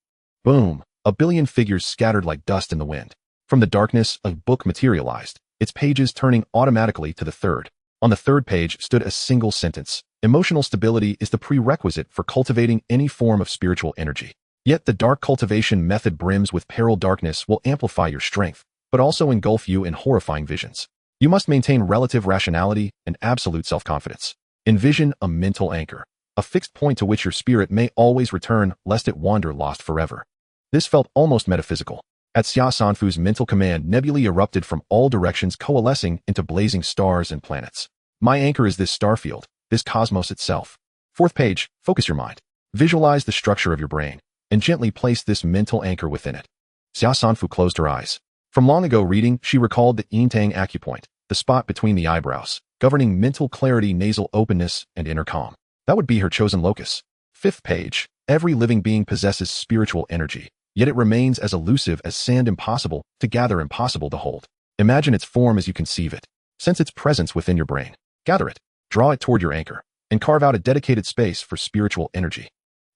Boom! A billion figures scattered like dust in the wind. From the darkness, a book materialized, its pages turning automatically to the third. On the third page stood a single sentence. Emotional stability is the prerequisite for cultivating any form of spiritual energy. Yet the dark cultivation method brims with peril. Darkness will amplify your strength, but also engulf you in horrifying visions. You must maintain relative rationality and absolute self-confidence. Envision a mental anchor, a fixed point to which your spirit may always return, lest it wander lost forever. This felt almost metaphysical. At Xia Sanfu's mental command, nebulae erupted from all directions, coalescing into blazing stars and planets. My anchor is this starfield, this cosmos itself. Fourth page, focus your mind. Visualize the structure of your brain, and gently place this mental anchor within it. Xia Sanfu closed her eyes. From long ago reading, she recalled the Yintang acupoint, the spot between the eyebrows, governing mental clarity, nasal openness, and inner calm. That would be her chosen locus. Fifth page, every living being possesses spiritual energy, yet it remains as elusive as sand, impossible to gather, impossible to hold. Imagine its form as you conceive it. Sense its presence within your brain. Gather it, draw it toward your anchor, and carve out a dedicated space for spiritual energy.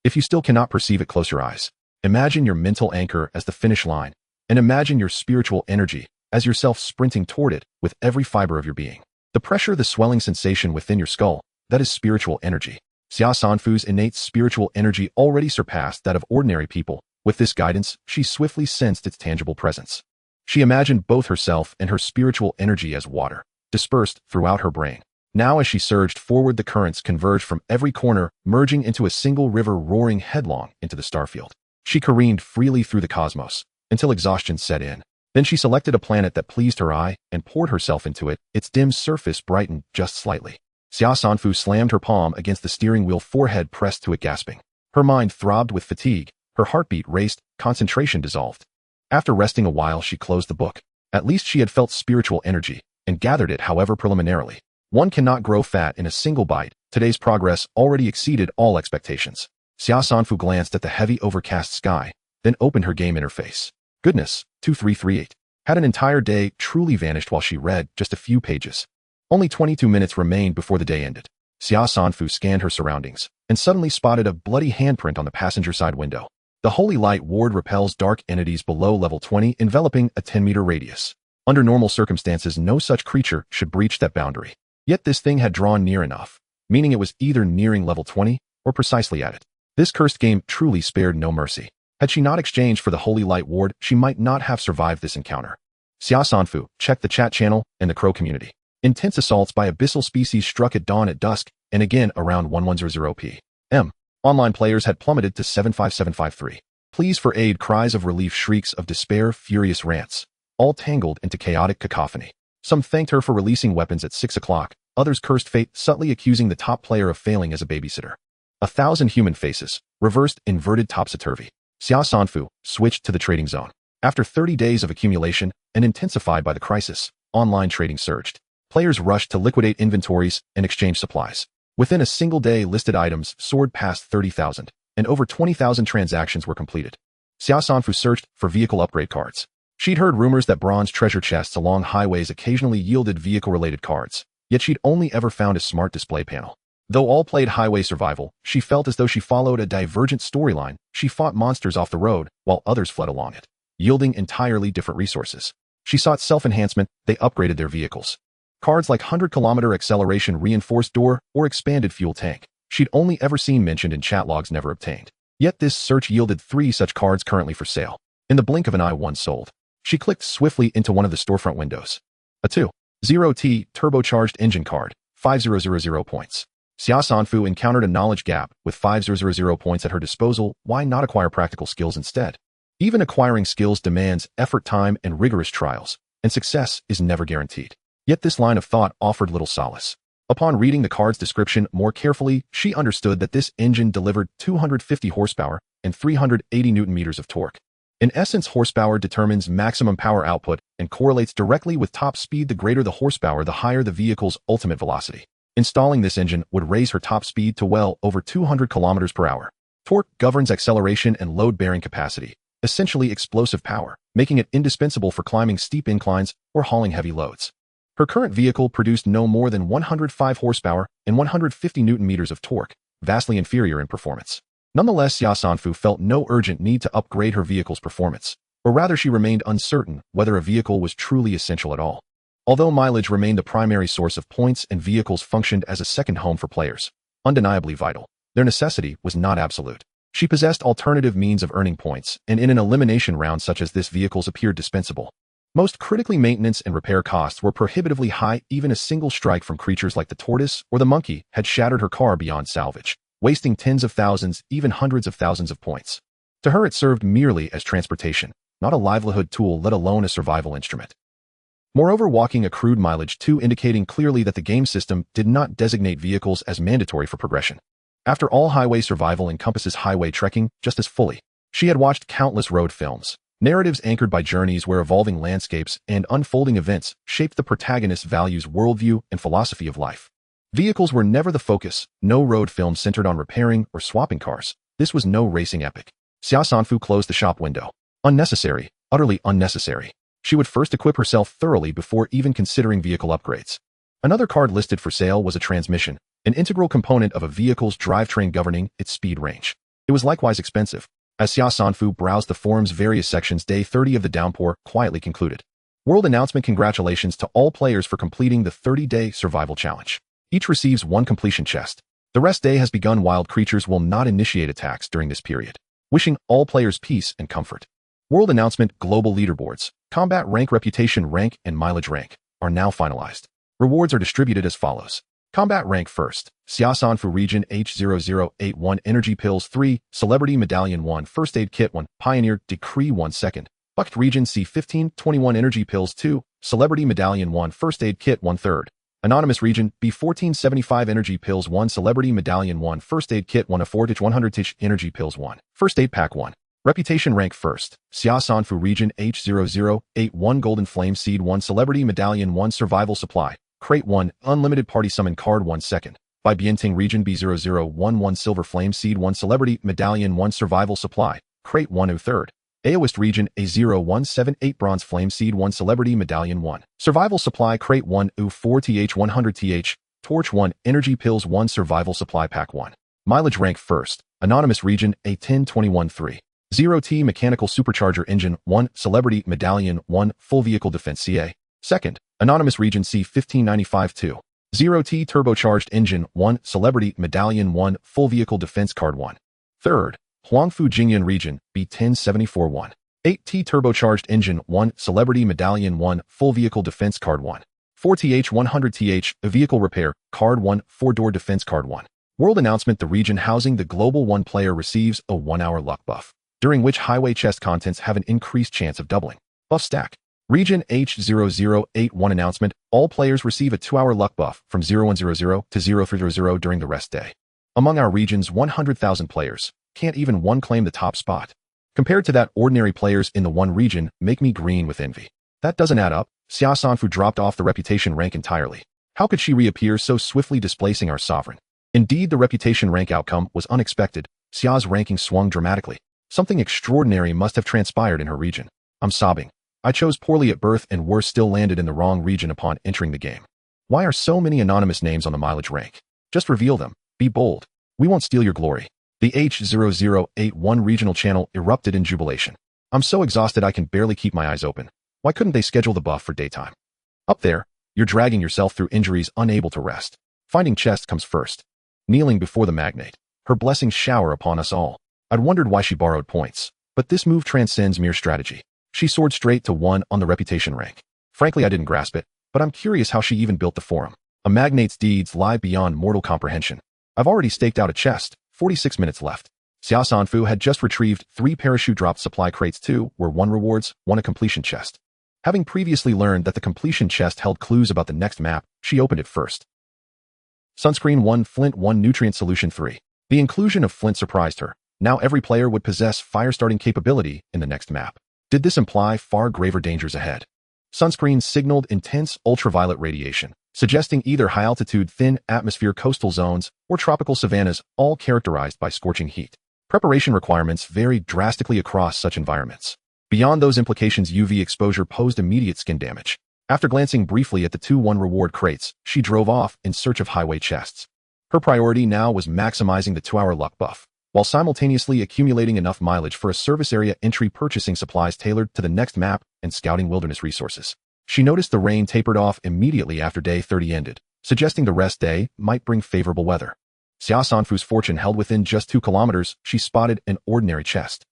If you still cannot perceive it, close your eyes. Imagine your mental anchor as the finish line, and imagine your spiritual energy as yourself sprinting toward it with every fiber of your being. The pressure, the swelling sensation within your skull, that is spiritual energy. Xia Sanfu's innate spiritual energy already surpassed that of ordinary people. With this guidance, she swiftly sensed its tangible presence. She imagined both herself and her spiritual energy as water, dispersed throughout her brain. Now as she surged forward, the currents converged from every corner, merging into a single river, roaring headlong into the starfield. She careened freely through the cosmos, until exhaustion set in. Then she selected a planet that pleased her eye and poured herself into it. Its dim surface brightened just slightly. Xia Sanfu slammed her palm against the steering wheel, forehead pressed to it, gasping. Her mind throbbed with fatigue, her heartbeat raced, concentration dissolved. After resting a while, she closed the book. At least she had felt spiritual energy, and gathered it, however preliminarily. One cannot grow fat in a single bite. Today's progress already exceeded all expectations. Xia Sanfu glanced at the heavy overcast sky, then opened her game interface. Goodness, 2338. Had an entire day truly vanished while she read just a few pages. Only 22 minutes remained before the day ended. Xia Sanfu scanned her surroundings, and suddenly spotted a bloody handprint on the passenger side window. The Holy Light Ward repels dark entities below level 20, enveloping a 10-meter radius. Under normal circumstances, no such creature should breach that boundary. Yet this thing had drawn near enough, meaning it was either nearing level 20 or precisely at it. This cursed game truly spared no mercy. Had she not exchanged for the Holy Light Ward, she might not have survived this encounter. Xia Sanfu checked the chat channel and the crow community. Intense assaults by abyssal species struck at dawn, at dusk, and again around 1100 p.m. Online players had plummeted to 75753. Pleas for aid, cries of relief, shrieks of despair, furious rants, all tangled into chaotic cacophony. Some thanked her for releasing weapons at 6 o'clock, others cursed fate, subtly accusing the top player of failing as a babysitter. 1,000 human faces, reversed, inverted topsy-turvy. Xia Sanfu switched to the trading zone. After 30 days of accumulation and intensified by the crisis, online trading surged. Players rushed to liquidate inventories and exchange supplies. Within a single day, listed items soared past 30,000, and over 20,000 transactions were completed. Xia Sanfu searched for vehicle upgrade cards. She'd heard rumors that bronze treasure chests along highways occasionally yielded vehicle-related cards, yet she'd only ever found a smart display panel. Though all played highway survival, she felt as though she followed a divergent storyline. She fought monsters off the road, while others fled along it, yielding entirely different resources. She sought self-enhancement. They upgraded their vehicles. Cards like 100-kilometer acceleration reinforced door or expanded fuel tank. She'd only ever seen mentioned in chat logs, never obtained. Yet this search yielded 3 such cards currently for sale. In the blink of an eye, one sold. She clicked swiftly into one of the storefront windows. A 2.0T turbocharged engine card, 5000 points. Xia Sanfu encountered a knowledge gap. With 5000 points at her disposal, why not acquire practical skills instead? Even acquiring skills demands effort, time, and rigorous trials, and success is never guaranteed. Yet this line of thought offered little solace. Upon reading the card's description more carefully, she understood that this engine delivered 250 horsepower and 380 newton-meters of torque. In essence, horsepower determines maximum power output and correlates directly with top speed. The greater the horsepower, the higher the vehicle's ultimate velocity. Installing this engine would raise her top speed to well over 200 kilometers per hour. Torque governs acceleration and load-bearing capacity, essentially explosive power, making it indispensable for climbing steep inclines or hauling heavy loads. Her current vehicle produced no more than 105 horsepower and 150 newton-meters of torque, vastly inferior in performance. Nonetheless, Xia Sanfu felt no urgent need to upgrade her vehicle's performance, or rather she remained uncertain whether a vehicle was truly essential at all. Although mileage remained the primary source of points and vehicles functioned as a second home for players, undeniably vital, their necessity was not absolute. She possessed alternative means of earning points, and in an elimination round such as this, vehicles appeared dispensable. Most critically, maintenance and repair costs were prohibitively high. Even a single strike from creatures like the tortoise or the monkey had shattered her car beyond salvage, wasting tens of thousands, even hundreds of thousands of points. To her, it served merely as transportation, not a livelihood tool, let alone a survival instrument. Moreover, walking accrued mileage too, indicating clearly that the game system did not designate vehicles as mandatory for progression. After all, highway survival encompasses highway trekking just as fully. She had watched countless road films, narratives anchored by journeys where evolving landscapes and unfolding events shaped the protagonist's values, worldview, and philosophy of life. Vehicles were never the focus. No road film centered on repairing or swapping cars. This was no racing epic. Xia Sanfu closed the shop window. Unnecessary, utterly unnecessary. She would first equip herself thoroughly before even considering vehicle upgrades. Another card listed for sale was a transmission, an integral component of a vehicle's drivetrain governing its speed range. It was likewise expensive. As Xia Sanfu browsed the forum's various sections, day 30 of the downpour quietly concluded. World announcement: congratulations to all players for completing the 30-day survival challenge. Each receives 1 completion chest. The rest day has begun. Wild creatures will not initiate attacks during this period. Wishing all players peace and comfort. World announcement: global leaderboards, combat rank, reputation rank, and mileage rank are now finalized. Rewards are distributed as follows. Combat rank first, Xia Sanfu region H0081 energy pills 3, celebrity medallion 1, first aid kit 1, pioneer decree 1 second. Bucked region C1521 energy pills 2, celebrity medallion 1, first aid kit 1 third. Anonymous region B1475 energy pills 1, celebrity medallion 1, first aid kit 1, affordage 100 tish energy pills 1, first aid pack 1. Reputation rank first, Xia Sanfu region H0081 golden flame seed 1, celebrity medallion 1, survival supply crate 1, unlimited party summon card 1 second. By Bienting region B0011 silver flame seed 1, celebrity medallion 1, survival supply crate 1 2 third. Aoist region A0178 bronze flame seed 1, celebrity medallion 1, survival supply crate 1 4 th 100 th. Torch 1, energy pills 1, survival supply pack 1. Mileage rank first, anonymous region A1021 3. 0T mechanical supercharger engine 1, celebrity medallion 1, full vehicle defense CA. Second, anonymous region C1595 2. 0T turbocharged engine 1, celebrity medallion 1, full vehicle defense card 1. Third, Huangfu Jingyan region B1074 1. 8T turbocharged engine 1, celebrity medallion 1, full vehicle defense card 1. 4th 100th, a vehicle repair card 1, 4-door defense card 1. World announcement: the region housing the global 1 player receives a 1-hour luck buff, during which highway chest contents have an increased chance of doubling. Buff stack. Region H0081 announcement: all players receive a 2-hour luck buff from 0100 to 0300 during the rest day. Among our region's 100,000 players, can't even one claim the top spot. Compared to that, ordinary players in the one region make me green with envy. That doesn't add up. Xia Sanfu dropped off the reputation rank entirely. How could she reappear so swiftly, displacing our sovereign? Indeed, the reputation rank outcome was unexpected. Xia's ranking swung dramatically. Something extraordinary must have transpired in her region. I'm sobbing. I chose poorly at birth and worse still, landed in the wrong region upon entering the game. Why are so many anonymous names on the mileage rank? Just reveal them. Be bold. We won't steal your glory. The H0081 regional channel erupted in jubilation. I'm so exhausted I can barely keep my eyes open. Why couldn't they schedule the buff for daytime? Up there, you're dragging yourself through injuries, unable to rest. Finding chest comes first. Kneeling before the magnate. Her blessings shower upon us all. I'd wondered why she borrowed points. But this move transcends mere strategy. She soared straight to 1 on the reputation rank. Frankly, I didn't grasp it, but I'm curious how she even built the forum. A magnate's deeds lie beyond mortal comprehension. I've already staked out a chest. 46 minutes left. Xia Sanfu had just retrieved 3 parachute dropped supply crates. 2 were 1 rewards, 1 a completion chest. Having previously learned that the completion chest held clues about the next map, she opened it first. Sunscreen 1, Flint 1, Nutrient Solution 3. The inclusion of Flint surprised her. Now every player would possess fire-starting capability in the next map. Did this imply far graver dangers ahead? Sunscreen signaled intense ultraviolet radiation, suggesting either high-altitude, thin atmosphere coastal zones or tropical savannas, all characterized by scorching heat. Preparation requirements varied drastically across such environments. Beyond those implications, UV exposure posed immediate skin damage. After glancing briefly at the 2-1 reward crates, she drove off in search of highway chests. Her priority now was maximizing the 2-hour luck buff, while simultaneously accumulating enough mileage for a service area entry, purchasing supplies tailored to the next map, and scouting wilderness resources. She noticed the rain tapered off immediately after day 30 ended, suggesting the rest day might bring favorable weather. Xia Sanfu's fortune held within just 2 kilometers. She spotted an ordinary chest.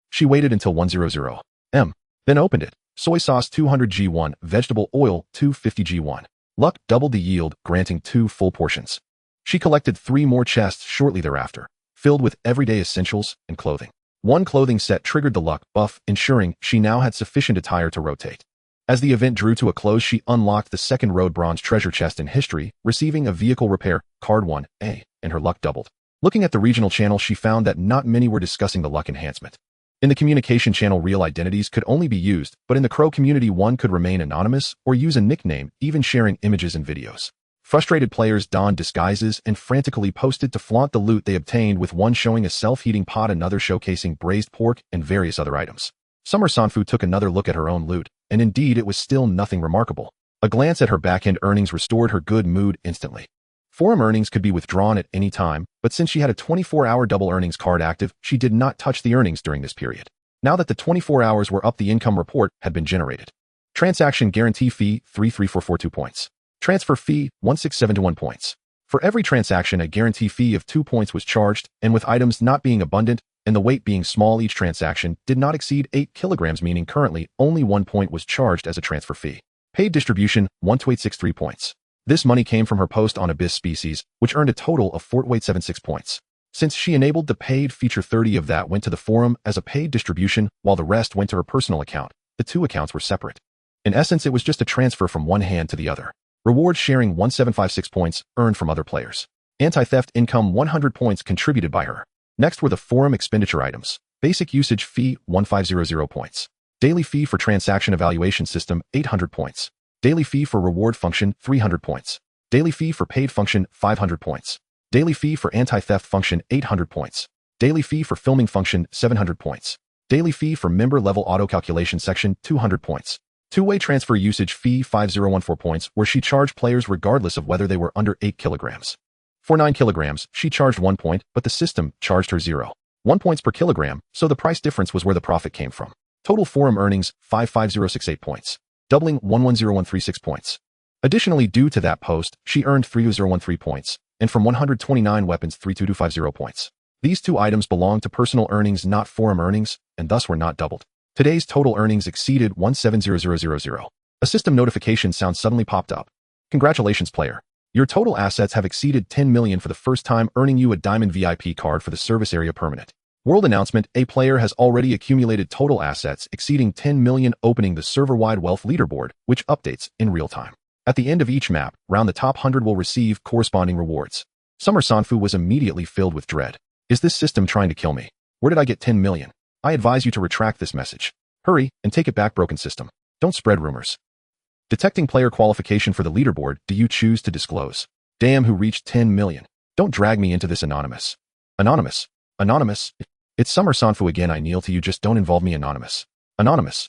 She waited until 100 m, then opened it. Soy sauce 200 G1, vegetable oil 250 G1. Luck doubled the yield, granting 2 full portions. She collected 3 more chests shortly thereafter, filled with everyday essentials and clothing. 1 clothing set triggered the luck buff, ensuring she now had sufficient attire to rotate. As the event drew to a close, she unlocked the 2nd road bronze treasure chest in history, receiving a vehicle repair card 1A, and her luck doubled. Looking at the regional channel, she found that not many were discussing the luck enhancement. In the communication channel, real identities could only be used, but in the Crow community, one could remain anonymous or use a nickname, even sharing images and videos. Frustrated players donned disguises and frantically posted to flaunt the loot they obtained, with one showing a self-heating pot, another showcasing braised pork, and various other items. Summer Sanfu took another look at her own loot, and indeed it was still nothing remarkable. A glance at her back-end earnings restored her good mood instantly. Forum earnings could be withdrawn at any time, but since she had a 24-hour double earnings card active, she did not touch the earnings during this period. Now that the 24 hours were up, the income report had been generated. Transaction guarantee fee 33442 points. Transfer fee 1671 points. For every transaction, a guarantee fee of 2 points was charged, and with items not being abundant and the weight being small, each transaction did not exceed 8 kilograms, meaning currently only 1 point was charged as a transfer fee. Paid distribution 12863 points. This money came from her post on Abyss Species, which earned a total of 4876 points. Since she enabled the paid feature, 30 of that went to the forum as a paid distribution, while the rest went to her personal account. The 2 accounts were separate. In essence, it was just a transfer from one hand to the other. Reward sharing 1756 points earned from other players. Anti-theft income 100 points contributed by her. Next were the forum expenditure items. Basic usage fee 1500 points. Daily fee for transaction evaluation system 800 points. Daily fee for reward function 300 points. Daily fee for paid function 500 points. Daily fee for anti-theft function 800 points. Daily fee for filming function 700 points. Daily fee for member level auto calculation section 200 points. Two-way transfer usage fee 5014 points, where she charged players regardless of whether they were under 8 kilograms. For 9 kilograms, she charged 1 point, but the system charged her 0.1 points per kilogram, so the price difference was where the profit came from. Total forum earnings 55068 points, doubling 110136 points. Additionally, due to that post, she earned 32013 points, and from 129 weapons 32250 points. These 2 items belonged to personal earnings, not forum earnings, and thus were not doubled. Today's total earnings exceeded 170000. A system notification sound suddenly popped up. Congratulations, player. Your total assets have exceeded 10 million for the first time, earning you a diamond VIP card for the service area permanent. World announcement: a player has already accumulated total assets exceeding 10 million, opening the server-wide wealth leaderboard, which updates in real time. At the end of each map, round the top 100 will receive corresponding rewards. Summer Sanfu was immediately filled with dread. Is this system trying to kill me? Where did I get 10 million? I advise you to retract this message. Hurry and take it back, broken system. Don't spread rumors. Detecting player qualification for the leaderboard, do you choose to disclose? Damn, who reached 10 million. Don't drag me into this anonymous. Anonymous. Anonymous. It's Summer Sanfu again, I kneel to you, just don't involve me, anonymous. Anonymous.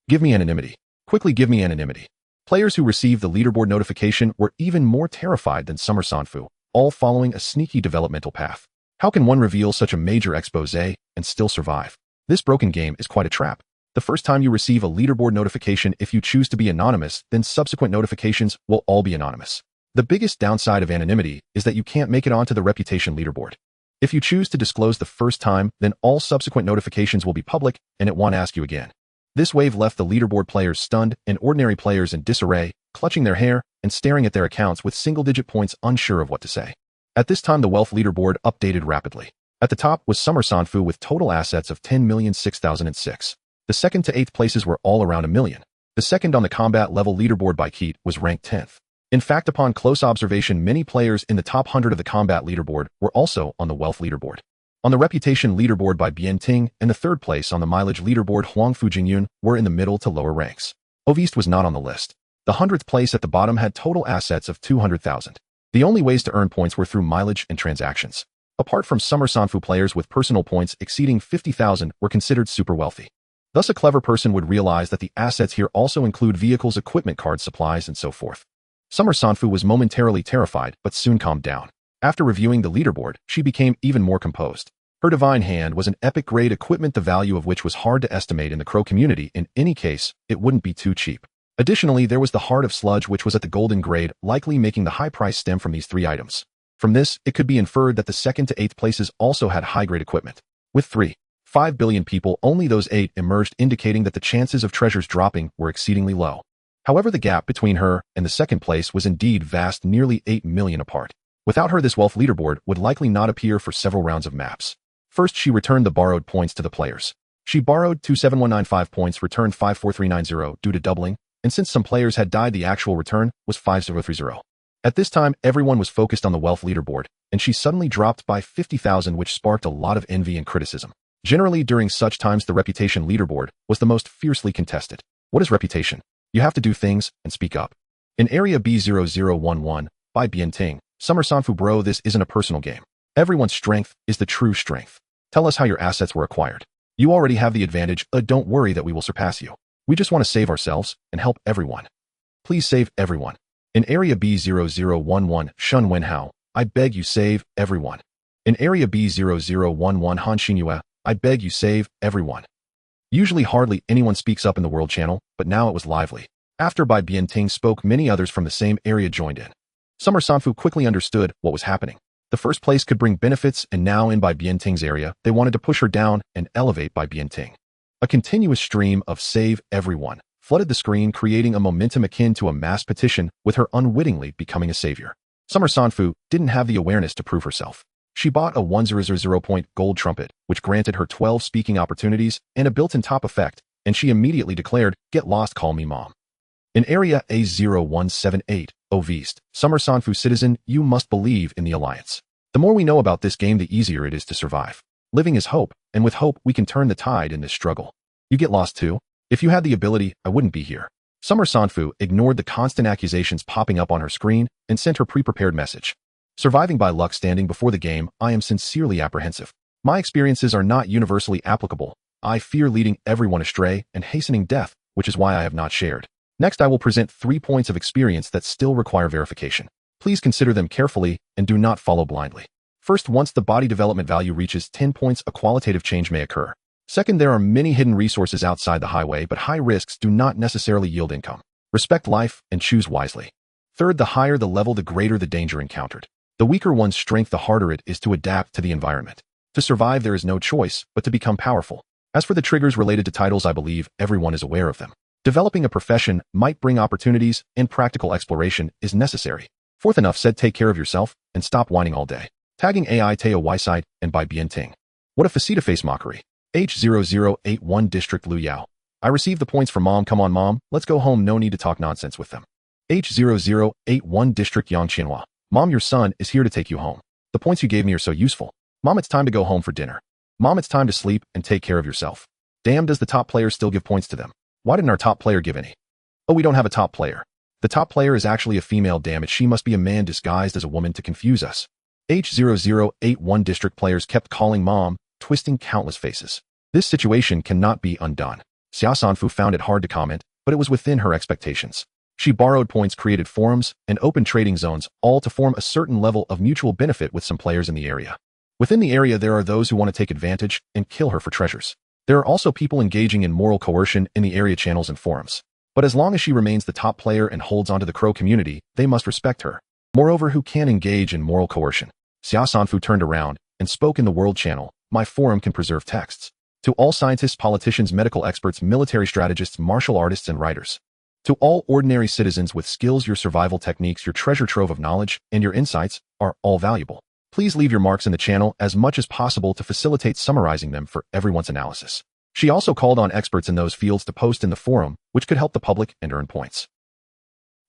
Give me anonymity. Quickly give me anonymity. Players who received the leaderboard notification were even more terrified than Summer Sanfu, all following a sneaky developmental path. How can one reveal such a major expose and still survive? This broken game is quite a trap. The first time you receive a leaderboard notification, if you choose to be anonymous, then subsequent notifications will all be anonymous. The biggest downside of anonymity is that you can't make it onto the reputation leaderboard. If you choose to disclose the first time, then all subsequent notifications will be public and it won't ask you again. This wave left the leaderboard players stunned and ordinary players in disarray, clutching their hair and staring at their accounts with single-digit points, unsure of what to say. At this time, the wealth leaderboard updated rapidly. At the top was Summer Sanfu with total assets of 10,006,006. The second to 8th places were all around a million. The second on the combat level leaderboard by Keat was ranked 10th. In fact, upon close observation, many players in the top 100 of the combat leaderboard were also on the wealth leaderboard. On the reputation leaderboard by Bian Ting and the third place on the mileage leaderboard Huang Fujingyun were in the middle to lower ranks. Ovist was not on the list. The 100th place at the bottom had total assets of 200,000. The only ways to earn points were through mileage and transactions. Apart from Summer Sanfu, players with personal points exceeding 50,000 were considered super wealthy. Thus, a clever person would realize that the assets here also include vehicles, equipment, cards, supplies, and so forth. Summer Sanfu was momentarily terrified, but soon calmed down. After reviewing the leaderboard, she became even more composed. Her divine hand was an epic-grade equipment, the value of which was hard to estimate in the Crow community. In any case, it wouldn't be too cheap. Additionally, there was the Heart of Sludge, which was at the golden grade, likely making the high price stem from these 3 items. From this, it could be inferred that the 2nd to 8th places also had high-grade equipment. With 3.5 billion people, only those 8 emerged, indicating that the chances of treasures dropping were exceedingly low. However, the gap between her and the 2nd place was indeed vast, nearly 8 million apart. Without her, this wealth leaderboard would likely not appear for several rounds of maps. First, she returned the borrowed points to the players. She borrowed 27195 points, returned 54390 due to doubling, and since some players had died, the actual return was 5030. At this time, everyone was focused on the wealth leaderboard, and she suddenly dropped by 50,000, which sparked a lot of envy and criticism. Generally, during such times, the reputation leaderboard was the most fiercely contested. What is reputation? You have to do things and speak up. In Area B0011, by Bian Ting, Summer Sanfu, bro, this isn't a personal game. Everyone's strength is the true strength. Tell us how your assets were acquired. You already have the advantage, don't worry that we will surpass you. We just want to save ourselves and help everyone. Please save everyone. In Area B0011, Shun Wenhao, I beg you save everyone. In Area B0011, Han Xingyue, I beg you save everyone. Usually hardly anyone speaks up in the world channel, but now it was lively. After Bai Bianting spoke, many others from the same area joined in. Summer Sanfu quickly understood what was happening. The first place could bring benefits, and now in Bai Bianting's area, they wanted to push her down and elevate Bai Bianting. A continuous stream of save everyone flooded the screen, creating a momentum akin to a mass petition, with her unwittingly becoming a savior. Summer Sanfu didn't have the awareness to prove herself. She bought a 1000-point gold trumpet, which granted her 12 speaking opportunities and a built-in top effect, and she immediately declared, "Get lost, call me mom." In Area A0178, Ovist, Summer Sanfu citizen, you must believe in the Alliance. The more we know about this game, the easier it is to survive. Living is hope, and with hope, we can turn the tide in this struggle. You get lost too? If you had the ability, I wouldn't be here. Summer Sanfu ignored the constant accusations popping up on her screen and sent her pre-prepared message. Surviving by luck, standing before the game, I am sincerely apprehensive. My experiences are not universally applicable. I fear leading everyone astray and hastening death, which is why I have not shared. Next, I will present 3 points of experience that still require verification. Please consider them carefully and do not follow blindly. First, once the body development value reaches 10 points, a qualitative change may occur. Second, there are many hidden resources outside the highway, but high risks do not necessarily yield income. Respect life and choose wisely. Third, the higher the level, the greater the danger encountered. The weaker one's strength, the harder it is to adapt to the environment. To survive, there is no choice but to become powerful. As for the triggers related to titles, I believe everyone is aware of them. Developing a profession might bring opportunities, and practical exploration is necessary. Fourth, enough said, take care of yourself and stop whining all day. Tagging AI Teo Yside and by Bian Ting. What a faceta face mockery. H0081 District Lu Yao. I received the points for mom. Come on mom, let's go home, no need to talk nonsense with them. H0081 District Yang Qianhua. Mom, your son is here to take you home. The points you gave me are so useful. Mom, it's time to go home for dinner. Mom, it's time to sleep and take care of yourself. Damn, does the top player still give points to them? Why didn't our top player give any? Oh, we don't have a top player. The top player is actually a female, damn it, she must be a man disguised as a woman to confuse us. H0081 district players kept calling Mom, twisting countless faces. This situation cannot be undone. Xia Sanfu found it hard to comment, but it was within her expectations. She borrowed points, created forums, and opened trading zones, all to form a certain level of mutual benefit with some players in the area. Within the area, there are those who want to take advantage and kill her for treasures. There are also people engaging in moral coercion in the area channels and forums. But as long as she remains the top player and holds onto the Crow community, they must respect her. Moreover, who can engage in moral coercion? Xia Sanfu turned around and spoke in the World Channel. My forum can preserve texts. To all scientists, politicians, medical experts, military strategists, martial artists, and writers. To all ordinary citizens with skills, your survival techniques, your treasure trove of knowledge, and your insights are all valuable. Please leave your marks in the channel as much as possible to facilitate summarizing them for everyone's analysis. She also called on experts in those fields to post in the forum, which could help the public and earn points.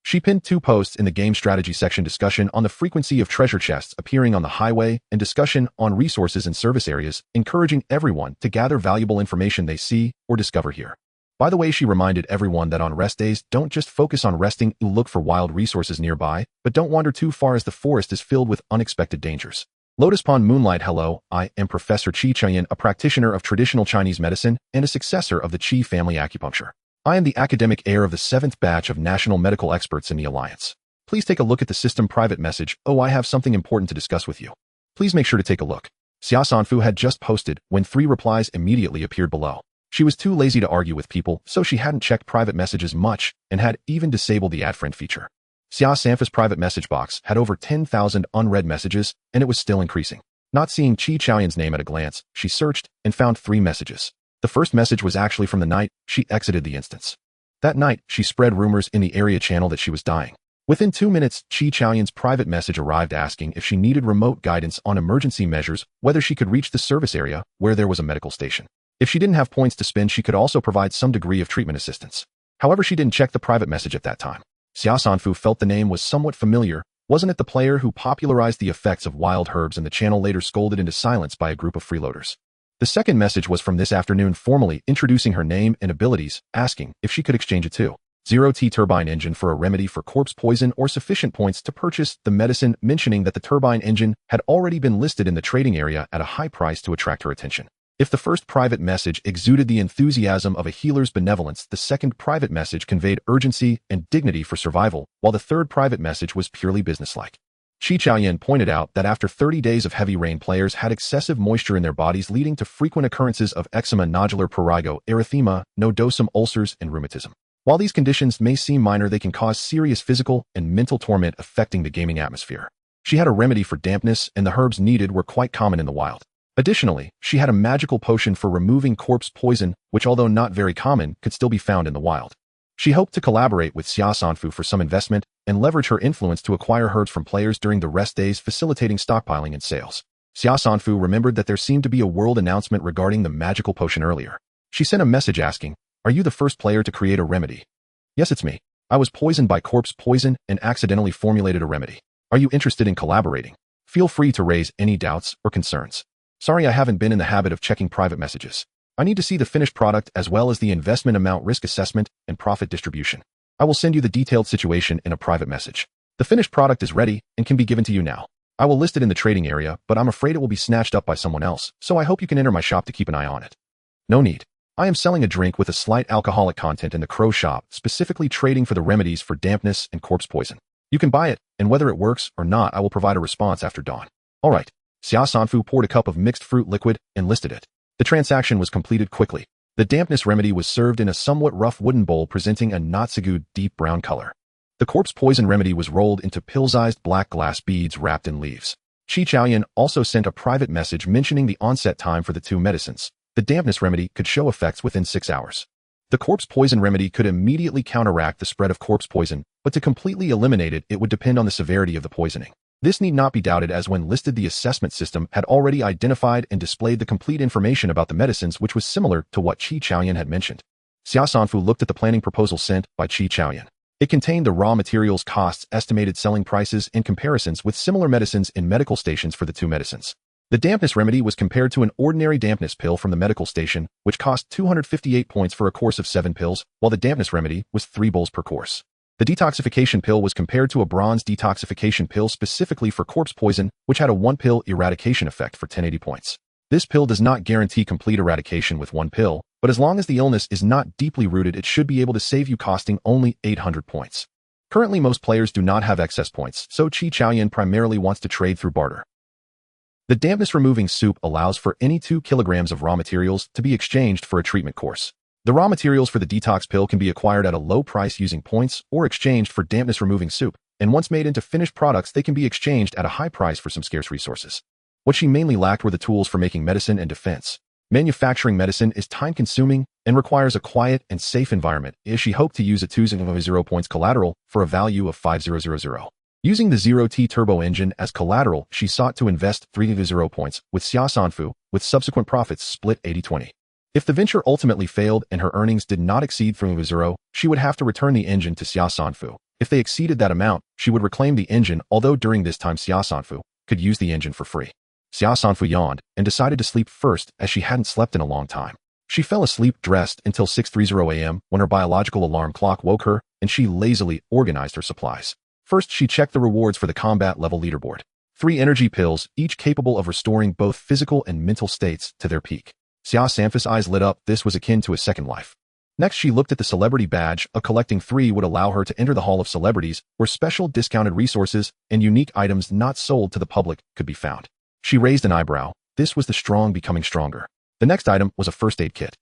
She pinned 2 posts in the game strategy section: discussion on the frequency of treasure chests appearing on the highway and discussion on resources and service areas, encouraging everyone to gather valuable information they see or discover here. By the way, she reminded everyone that on rest days, don't just focus on resting, look for wild resources nearby, but don't wander too far as the forest is filled with unexpected dangers. Lotus Pond Moonlight. Hello, I am Professor Qi Chuyan, a practitioner of traditional Chinese medicine and a successor of the Qi family acupuncture. I am the academic heir of the 7th batch of national medical experts in the Alliance. Please take a look at the system private message. Oh, I have something important to discuss with you. Please make sure to take a look. Xia Sanfu had just posted when 3 replies immediately appeared below. She was too lazy to argue with people, so she hadn't checked private messages much and had even disabled the add friend feature. Xia Sanfu's private message box had over 10,000 unread messages, and it was still increasing. Not seeing Qi Chuyan's name at a glance, she searched and found 3 messages. The first message was actually from the night she exited the instance. That night, she spread rumors in the area channel that she was dying. Within 2 minutes, Qi Chuyan's private message arrived asking if she needed remote guidance on emergency measures, whether she could reach the service area where there was a medical station. If she didn't have points to spend, she could also provide some degree of treatment assistance. However, she didn't check the private message at that time. Xia Sanfu felt the name was somewhat familiar. Wasn't it the player who popularized the effects of wild herbs and the channel later scolded into silence by a group of freeloaders? The second message was from this afternoon, formally introducing her name and abilities, asking if she could exchange a 2.0T turbine engine for a remedy for corpse poison or sufficient points to purchase the medicine, mentioning that the turbine engine had already been listed in the trading area at a high price to attract her attention. If the first private message exuded the enthusiasm of a healer's benevolence, the second private message conveyed urgency and dignity for survival, while the third private message was purely businesslike. Qi Chuyan pointed out that after 30 days of heavy rain, players had excessive moisture in their bodies, leading to frequent occurrences of eczema, nodular prurigo, erythema, nodosum ulcers, and rheumatism. While these conditions may seem minor, they can cause serious physical and mental torment, affecting the gaming atmosphere. She had a remedy for dampness, and the herbs needed were quite common in the wild. Additionally, she had a magical potion for removing corpse poison, which, although not very common, could still be found in the wild. She hoped to collaborate with Xia Sanfu for some investment and leverage her influence to acquire herbs from players during the rest days, facilitating stockpiling and sales. Xia Sanfu remembered that there seemed to be a world announcement regarding the magical potion earlier. She sent a message asking, "Are you the first player to create a remedy?" "Yes, it's me. I was poisoned by corpse poison and accidentally formulated a remedy. Are you interested in collaborating? Feel free to raise any doubts or concerns. Sorry, I haven't been in the habit of checking private messages. I need to see the finished product as well as the investment amount, risk assessment, and profit distribution. I will send you the detailed situation in a private message. The finished product is ready and can be given to you now. I will list it in the trading area, but I'm afraid it will be snatched up by someone else, so I hope you can enter my shop to keep an eye on it." "No need. I am selling a drink with a slight alcoholic content in the Crow shop, specifically trading for the remedies for dampness and corpse poison. You can buy it, and whether it works or not, I will provide a response after dawn." "All right." Xia Sanfu poured a cup of mixed fruit liquid and listed it. The transaction was completed quickly. The dampness remedy was served in a somewhat rough wooden bowl presenting a not so good deep brown color. The corpse poison remedy was rolled into pill-sized black glass beads wrapped in leaves. Qi Chuyan also sent a private message mentioning the onset time for the 2 medicines. The dampness remedy could show effects within 6 hours. The corpse poison remedy could immediately counteract the spread of corpse poison, but to completely eliminate it, it would depend on the severity of the poisoning. This need not be doubted, as when listed, the assessment system had already identified and displayed the complete information about the medicines, which was similar to what Qi Chuyan had mentioned. Xia Sanfu looked at the planning proposal sent by Qi Chuyan. It contained the raw materials costs, estimated selling prices, and comparisons with similar medicines in medical stations for the 2 medicines. The dampness remedy was compared to an ordinary dampness pill from the medical station, which cost 258 points for a course of 7 pills, while the dampness remedy was 3 bowls per course. The detoxification pill was compared to a bronze detoxification pill specifically for corpse poison, which had a 1-pill eradication effect for 1080 points. This pill does not guarantee complete eradication with 1 pill, but as long as the illness is not deeply rooted, it should be able to save you, costing only 800 points. Currently, most players do not have excess points, so Chi Chaoyan primarily wants to trade through barter. The dampness removing soup allows for any 2 kilograms of raw materials to be exchanged for a treatment course. The raw materials for the detox pill can be acquired at a low price using points or exchanged for dampness removing soup, and once made into finished products, they can be exchanged at a high price for some scarce resources. What she mainly lacked were the tools for making medicine and defense. Manufacturing medicine is time-consuming and requires a quiet and safe environment, as she hoped to use a 200 points collateral for a value of 5000. Using the 0T turbo engine as collateral, she sought to invest 300 points with Xia Sanfu, with subsequent profits split 80-20. If the venture ultimately failed and her earnings did not exceed 300, she would have to return the engine to Xia Sanfu. If they exceeded that amount, she would reclaim the engine, although during this time Xia Sanfu could use the engine for free. Xia Sanfu yawned and decided to sleep first, as she hadn't slept in a long time. She fell asleep dressed until 6:30 a.m. when her biological alarm clock woke her, and she lazily organized her supplies. First, she checked the rewards for the combat level leaderboard. 3 energy pills, each capable of restoring both physical and mental states to their peak. Xia Sanfu's eyes lit up. This was akin to a second life. Next, she looked at the celebrity badge. Collecting 3 would allow her to enter the Hall of Celebrities, where special discounted resources and unique items not sold to the public could be found. She raised an eyebrow. This was the strong becoming stronger. The next item was a first aid kit.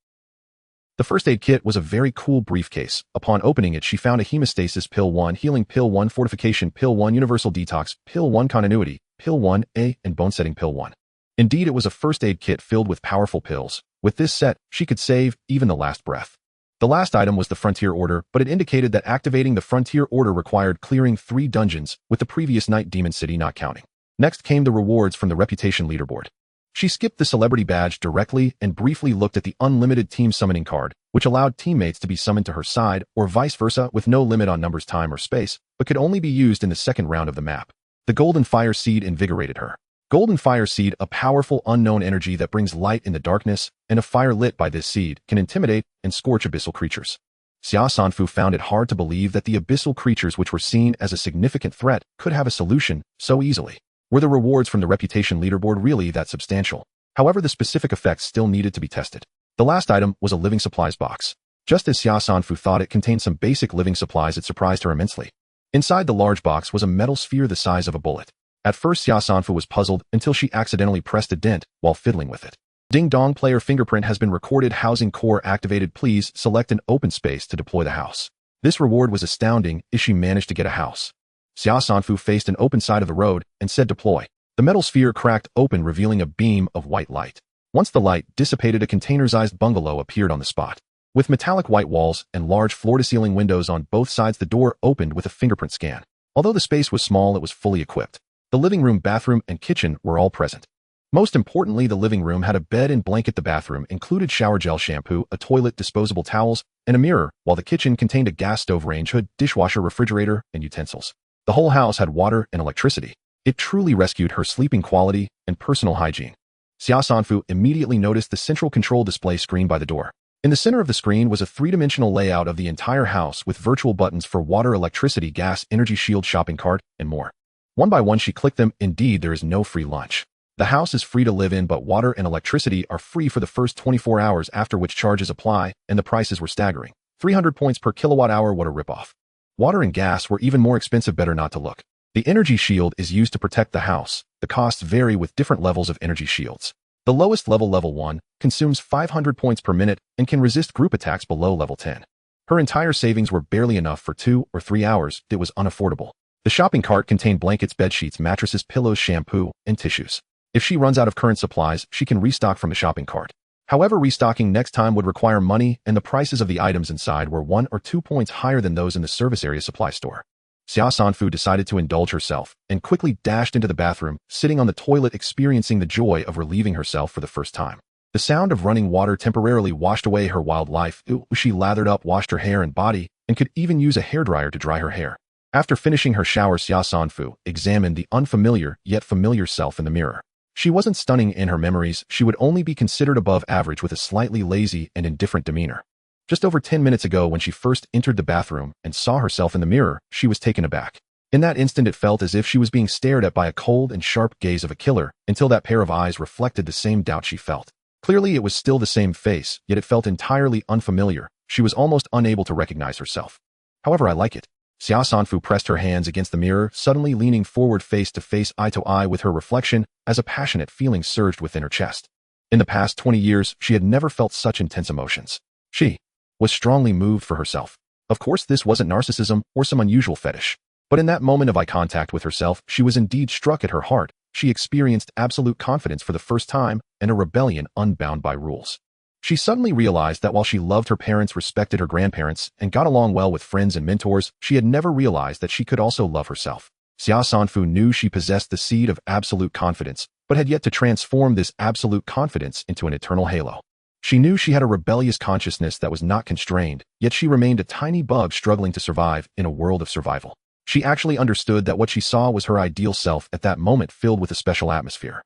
The first aid kit was a very cool briefcase. Upon opening it, she found a hemostasis pill 1, healing pill 1, fortification pill 1, universal detox pill 1, continuity pill 1A, and bone setting pill 1. Indeed, it was a first aid kit filled with powerful pills. With this set, she could save even the last breath. The last item was the Frontier Order, but it indicated that activating the Frontier Order required clearing 3 dungeons, with the previous Night Demon City not counting. Next came the rewards from the Reputation leaderboard. She skipped the celebrity badge directly and briefly looked at the unlimited team summoning card, which allowed teammates to be summoned to her side, or vice versa, with no limit on numbers, time, or space, but could only be used in the second round of the map. The Golden Fire Seed invigorated her. Golden Fire Seed, a powerful unknown energy that brings light in the darkness, and a fire lit by this seed, can intimidate and scorch abyssal creatures. Xia Sanfu found it hard to believe that the abyssal creatures, which were seen as a significant threat, could have a solution so easily. Were the rewards from the Reputation leaderboard really that substantial? However, the specific effects still needed to be tested. The last item was a living supplies box. Just as Xia Sanfu thought it contained some basic living supplies, it surprised her immensely. Inside the large box was a metal sphere the size of a bullet. At first, Xia Sanfu was puzzled until she accidentally pressed a dent while fiddling with it. Ding dong, player fingerprint has been recorded. Housing core activated. Please select an open space to deploy the house. This reward was astounding, as she managed to get a house. Xia Sanfu faced an open side of the road and said deploy. The metal sphere cracked open, revealing a beam of white light. Once the light dissipated, a container-sized bungalow appeared on the spot. With metallic white walls and large floor-to-ceiling windows on both sides, the door opened with a fingerprint scan. Although the space was small, it was fully equipped. The living room, bathroom, and kitchen were all present. Most importantly, the living room had a bed and blanket. The bathroom included shower gel, shampoo, a toilet, disposable towels, and a mirror, while the kitchen contained a gas stove, range hood, dishwasher, refrigerator, and utensils. The whole house had water and electricity. It truly rescued her sleeping quality and personal hygiene. Xia Sanfu immediately noticed the central control display screen by the door. In the center of the screen was a 3-dimensional layout of the entire house with virtual buttons for water, electricity, gas, energy shield, shopping cart, and more. One by one, she clicked them. Indeed, there is no free lunch. The house is free to live in, but water and electricity are free for the first 24 hours, after which charges apply, and the prices were staggering. 300 points per kilowatt hour, what a ripoff. Water and gas were even more expensive. Better not to look. The energy shield is used to protect the house. The costs vary with different levels of energy shields. The lowest level, level 1, consumes 500 points per minute and can resist group attacks below level 10. Her entire savings were barely enough for 2 or 3 hours. It was unaffordable. The shopping cart contained blankets, bed sheets, mattresses, pillows, shampoo, and tissues. If she runs out of current supplies, she can restock from the shopping cart. However, restocking next time would require money, and the prices of the items inside were 1 or 2 points higher than those in the service area supply store. Xia Sanfu decided to indulge herself and quickly dashed into the bathroom, sitting on the toilet, experiencing the joy of relieving herself for the first time. The sound of running water temporarily washed away her wild life. She lathered up, washed her hair and body, and could even use a hairdryer to dry her hair. After finishing her shower, Xia Sanfu examined the unfamiliar yet familiar self in the mirror. She wasn't stunning in her memories, she would only be considered above average with a slightly lazy and indifferent demeanor. Just over 10 minutes ago when she first entered the bathroom and saw herself in the mirror, she was taken aback. In that instant it felt as if she was being stared at by a cold and sharp gaze of a killer, until that pair of eyes reflected the same doubt she felt. Clearly it was still the same face, yet it felt entirely unfamiliar. She was almost unable to recognize herself. However, I like it. Xia Sanfu pressed her hands against the mirror, suddenly leaning forward face to face, eye to eye with her reflection, as a passionate feeling surged within her chest. In the past 20 years, she had never felt such intense emotions. She was strongly moved for herself. Of course, this wasn't narcissism or some unusual fetish. But in that moment of eye contact with herself, she was indeed struck at her heart. She experienced absolute confidence for the first time and a rebellion unbound by rules. She suddenly realized that while she loved her parents, respected her grandparents, and got along well with friends and mentors, she had never realized that she could also love herself. Xia Sanfu knew she possessed the seed of absolute confidence, but had yet to transform this absolute confidence into an eternal halo. She knew she had a rebellious consciousness that was not constrained, yet she remained a tiny bug struggling to survive in a world of survival. She actually understood that what she saw was her ideal self at that moment, filled with a special atmosphere.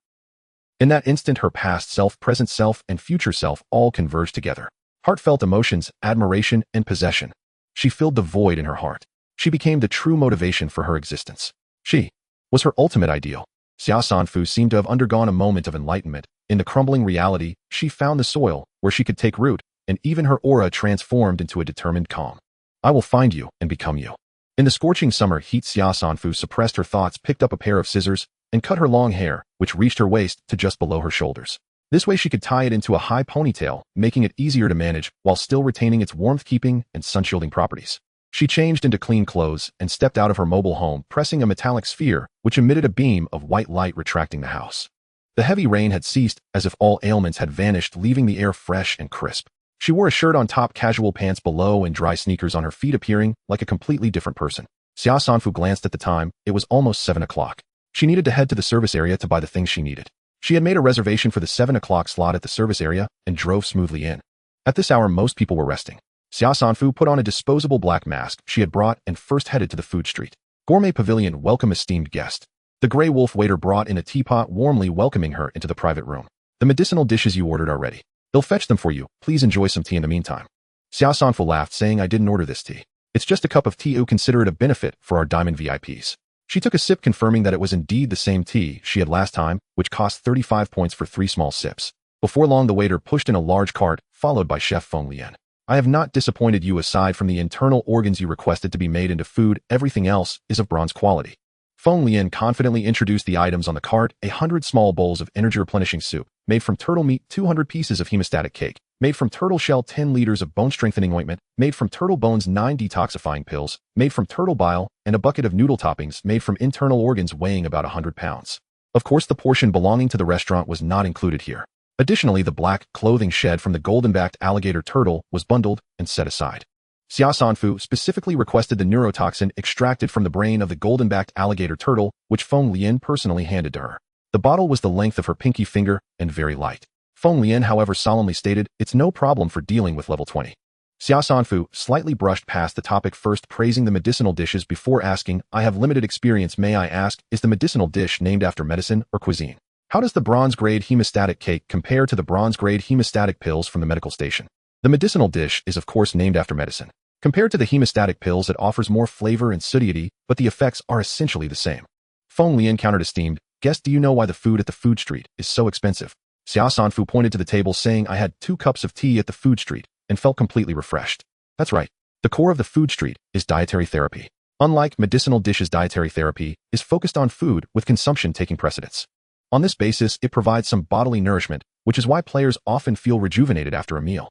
In that instant, her past self, present self, and future self all converged together. Heartfelt emotions, admiration, and possession. She filled the void in her heart. She became the true motivation for her existence. She was her ultimate ideal. Xia Sanfu seemed to have undergone a moment of enlightenment. In the crumbling reality, she found the soil where she could take root, and even her aura transformed into a determined calm. I will find you and become you. In the scorching summer heat, Xia Sanfu suppressed her thoughts, picked up a pair of scissors, and cut her long hair, which reached her waist to just below her shoulders. This way she could tie it into a high ponytail, making it easier to manage while still retaining its warmth-keeping and sun-shielding properties. She changed into clean clothes and stepped out of her mobile home, pressing a metallic sphere, which emitted a beam of white light retracting the house. The heavy rain had ceased, as if all ailments had vanished, leaving the air fresh and crisp. She wore a shirt on top, casual pants below, and dry sneakers on her feet, appearing like a completely different person. Xia Sanfu glanced at the time. It was almost 7 o'clock. She needed to head to the service area to buy the things she needed. She had made a reservation for the 7 o'clock slot at the service area and drove smoothly in. At this hour, most people were resting. Xia Sanfu put on a disposable black mask she had brought and first headed to the food street. Gourmet Pavilion, welcome esteemed guest. The gray wolf waiter brought in a teapot, warmly welcoming her into the private room. The medicinal dishes you ordered are ready. They'll fetch them for you. Please enjoy some tea in the meantime. Xia Sanfu laughed, saying, I didn't order this tea. It's just a cup of tea. Consider it a benefit for our diamond VIPs. She took a sip, confirming that it was indeed the same tea she had last time, which cost 35 points for 3 small sips. Before long, the waiter pushed in a large cart, followed by Chef Feng Lian. I have not disappointed you. Aside from the internal organs you requested to be made into food, everything else is of bronze quality. Feng Lian confidently introduced the items on the cart: 100 small bowls of energy-replenishing soup, made from turtle meat, 200 pieces of hemostatic cake, made from turtle shell, 10 liters of bone-strengthening ointment, made from turtle bones, 9 detoxifying pills, made from turtle bile, and a bucket of noodle toppings made from internal organs weighing about 100 pounds. Of course, the portion belonging to the restaurant was not included here. Additionally, the black clothing shed from the golden-backed alligator turtle was bundled and set aside. Xia Sanfu specifically requested the neurotoxin extracted from the brain of the golden-backed alligator turtle, which Feng Lian personally handed to her. The bottle was the length of her pinky finger and very light. Feng Lian, however, solemnly stated, it's no problem for dealing with level 20. Xia Sanfu slightly brushed past the topic, first praising the medicinal dishes before asking, I have limited experience. May I ask, is the medicinal dish named after medicine or cuisine? How does the bronze-grade hemostatic cake compare to the bronze-grade hemostatic pills from the medical station? The medicinal dish is of course named after medicine. Compared to the hemostatic pills, it offers more flavor and satiety, but the effects are essentially the same. Feng Lian countered, esteemed guest, do you know why the food at the food street is so expensive? Xia Sanfu pointed to the table, saying, I had 2 cups of tea at the food street and felt completely refreshed. That's right. The core of the food street is dietary therapy. Unlike medicinal dishes, dietary therapy is focused on food with consumption taking precedence. On this basis, it provides some bodily nourishment, which is why players often feel rejuvenated after a meal.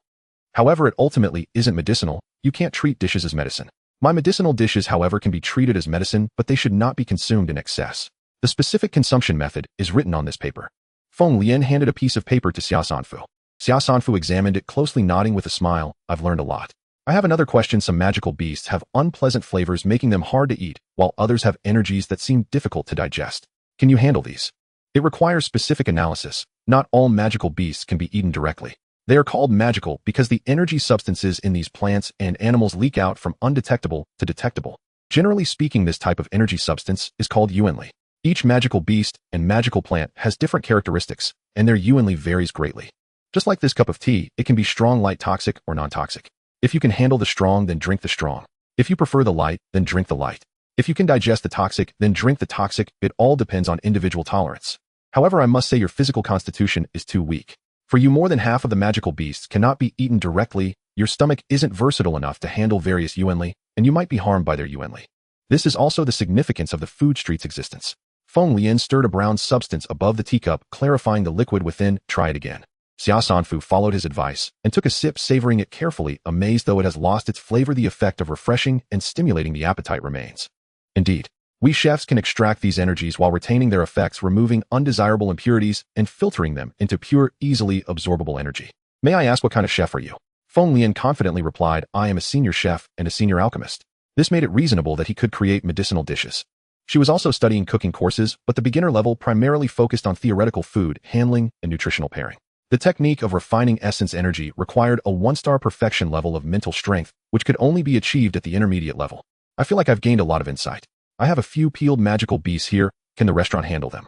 However, it ultimately isn't medicinal. You can't treat dishes as medicine. My medicinal dishes, however, can be treated as medicine, but they should not be consumed in excess. The specific consumption method is written on this paper. Feng Lian handed a piece of paper to Xia Sanfu. Xia Sanfu examined it closely, nodding with a smile. I've learned a lot. I have another question. Some magical beasts have unpleasant flavors, making them hard to eat, while others have energies that seem difficult to digest. Can you handle these? It requires specific analysis. Not all magical beasts can be eaten directly. They are called magical because the energy substances in these plants and animals leak out from undetectable to detectable. Generally speaking, this type of energy substance is called yuanli. Each magical beast and magical plant has different characteristics, and their yuanli varies greatly. Just like this cup of tea, it can be strong, light, toxic, or non-toxic. If you can handle the strong, then drink the strong. If you prefer the light, then drink the light. If you can digest the toxic, then drink the toxic. It all depends on individual tolerance. However, I must say your physical constitution is too weak. For you, more than half of the magical beasts cannot be eaten directly. Your stomach isn't versatile enough to handle various yuanli, and you might be harmed by their yuanli. This is also the significance of the food street's existence. Feng Lian stirred a brown substance above the teacup, clarifying the liquid within. Try it again. Xia Sanfu followed his advice and took a sip, savoring it carefully, amazed though it has lost its flavor. The effect of refreshing and stimulating the appetite remains. Indeed, we chefs can extract these energies while retaining their effects, removing undesirable impurities and filtering them into pure, easily absorbable energy. May I ask, what kind of chef are you? Feng Lian confidently replied, I am a senior chef and a senior alchemist. This made it reasonable that he could create medicinal dishes. She was also studying cooking courses, but the beginner level primarily focused on theoretical food, handling, and nutritional pairing. The technique of refining essence energy required a 1-star perfection level of mental strength, which could only be achieved at the intermediate level. I feel like I've gained a lot of insight. I have a few peeled magical beasts here. Can the restaurant handle them?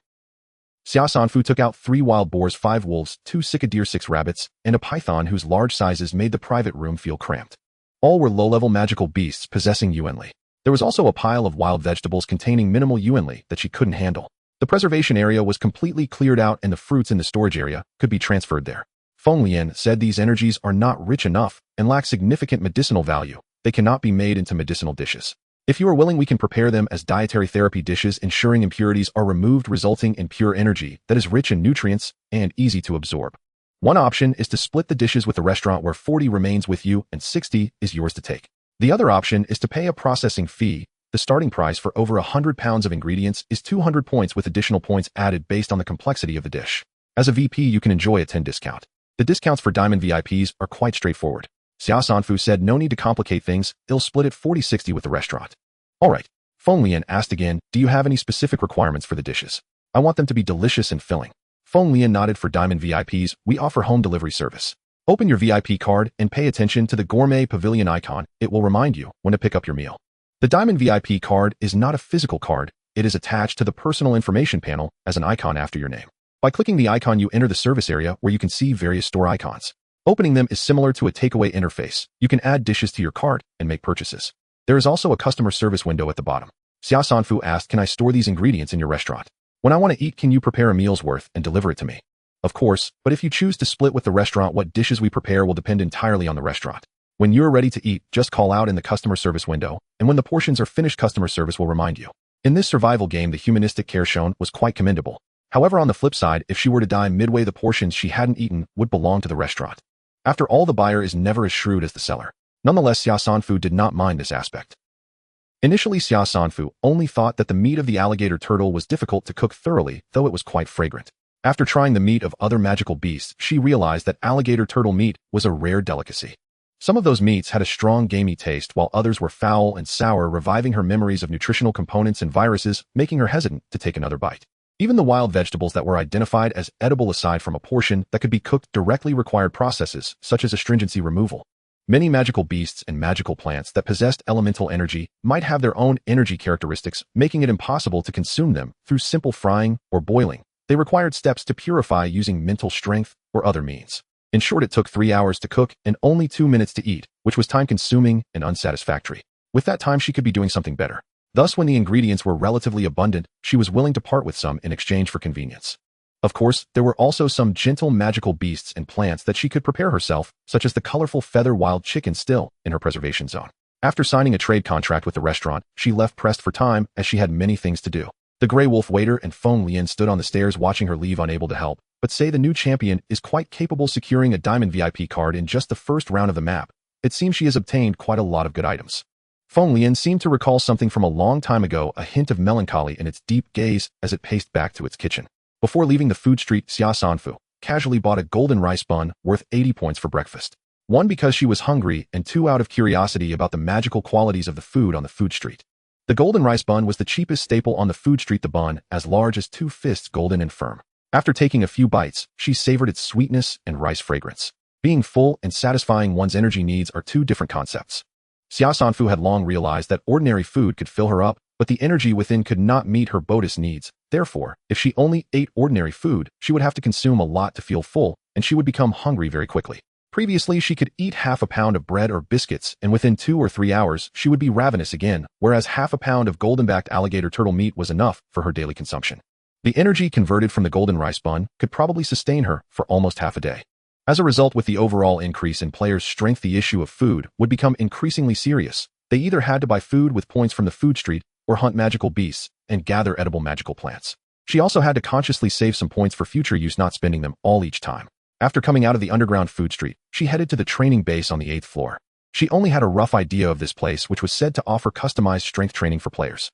Xia Sanfu took out 3 wild boars, 5 wolves, 2 cicadeer, 6 rabbits, and a python whose large sizes made the private room feel cramped. All were low-level magical beasts possessing yuanli. There was also a pile of wild vegetables containing minimal yuanli that she couldn't handle. The preservation area was completely cleared out and the fruits in the storage area could be transferred there. Feng Lian said these energies are not rich enough and lack significant medicinal value. They cannot be made into medicinal dishes. If you are willing, we can prepare them as dietary therapy dishes, ensuring impurities are removed, resulting in pure energy that is rich in nutrients and easy to absorb. One option is to split the dishes with the restaurant, where 40 remains with you and 60 is yours to take. The other option is to pay a processing fee. The starting price for over 100 pounds of ingredients is 200 points, with additional points added based on the complexity of the dish. As a VP, you can enjoy a 10 discount. The discounts for Diamond VIPs are quite straightforward. Xia Sanfu said, no need to complicate things. They'll split it 40-60 with the restaurant. All right. Feng Lian asked again, do you have any specific requirements for the dishes? I want them to be delicious and filling. Feng Lian nodded. For Diamond VIPs, we offer home delivery service. Open your VIP card and pay attention to the gourmet pavilion icon. It will remind you when to pick up your meal. The Diamond VIP card is not a physical card. It is attached to the personal information panel as an icon after your name. By clicking the icon, you enter the service area where you can see various store icons. Opening them is similar to a takeaway interface. You can add dishes to your cart and make purchases. There is also a customer service window at the bottom. Xia Sanfu asked, can I store these ingredients in your restaurant? When I want to eat, can you prepare a meal's worth and deliver it to me? Of course, but if you choose to split with the restaurant, what dishes we prepare will depend entirely on the restaurant. When you're ready to eat, just call out in the customer service window, and when the portions are finished, customer service will remind you. In this survival game, the humanistic care shown was quite commendable. However, on the flip side, if she were to die midway, the portions she hadn't eaten would belong to the restaurant. After all, the buyer is never as shrewd as the seller. Nonetheless, Xia Sanfu did not mind this aspect. Initially, Xia Sanfu only thought that the meat of the alligator turtle was difficult to cook thoroughly, though it was quite fragrant. After trying the meat of other magical beasts, she realized that alligator turtle meat was a rare delicacy. Some of those meats had a strong gamey taste, while others were foul and sour, reviving her memories of nutritional components and viruses, making her hesitant to take another bite. Even the wild vegetables that were identified as edible aside from a portion that could be cooked directly required processes, such as astringency removal. Many magical beasts and magical plants that possessed elemental energy might have their own energy characteristics, making it impossible to consume them through simple frying or boiling. They required steps to purify using mental strength or other means. In short, it took 3 hours to cook and only 2 minutes to eat, which was time-consuming and unsatisfactory. With that time, she could be doing something better. Thus, when the ingredients were relatively abundant, she was willing to part with some in exchange for convenience. Of course, there were also some gentle magical beasts and plants that she could prepare herself, such as the colorful feather wild chicken still in her preservation zone. After signing a trade contract with the restaurant, she left pressed for time as she had many things to do. The Grey Wolf waiter and Feng Lian stood on the stairs watching her leave, unable to help, but say the new champion is quite capable, securing a Diamond VIP card in just the first round of the map. It seems she has obtained quite a lot of good items. Feng Lian seemed to recall something from a long time ago, a hint of melancholy in its deep gaze as it paced back to its kitchen. Before leaving the food street, Xia Sanfu casually bought a golden rice bun worth 80 points for breakfast. 1, because she was hungry, and 2, out of curiosity about the magical qualities of the food on the food street. The golden rice bun was the cheapest staple on the food street, the bun as large as 2 fists, golden and firm. After taking a few bites, she savored its sweetness and rice fragrance. Being full and satisfying one's energy needs are 2 different concepts. Xia Sanfu had long realized that ordinary food could fill her up, but the energy within could not meet her bodhi's needs. Therefore, if she only ate ordinary food, she would have to consume a lot to feel full, and she would become hungry very quickly. Previously, she could eat half a pound of bread or biscuits, and within 2 or 3 hours, she would be ravenous again, whereas half a pound of golden-backed alligator turtle meat was enough for her daily consumption. The energy converted from the golden rice bun could probably sustain her for almost half a day. As a result, with the overall increase in players' strength, the issue of food would become increasingly serious. They either had to buy food with points from the food street or hunt magical beasts and gather edible magical plants. She also had to consciously save some points for future use, not spending them all each time. After coming out of the underground food street, she headed to the training base on the 8th floor. She only had a rough idea of this place, which was said to offer customized strength training for players.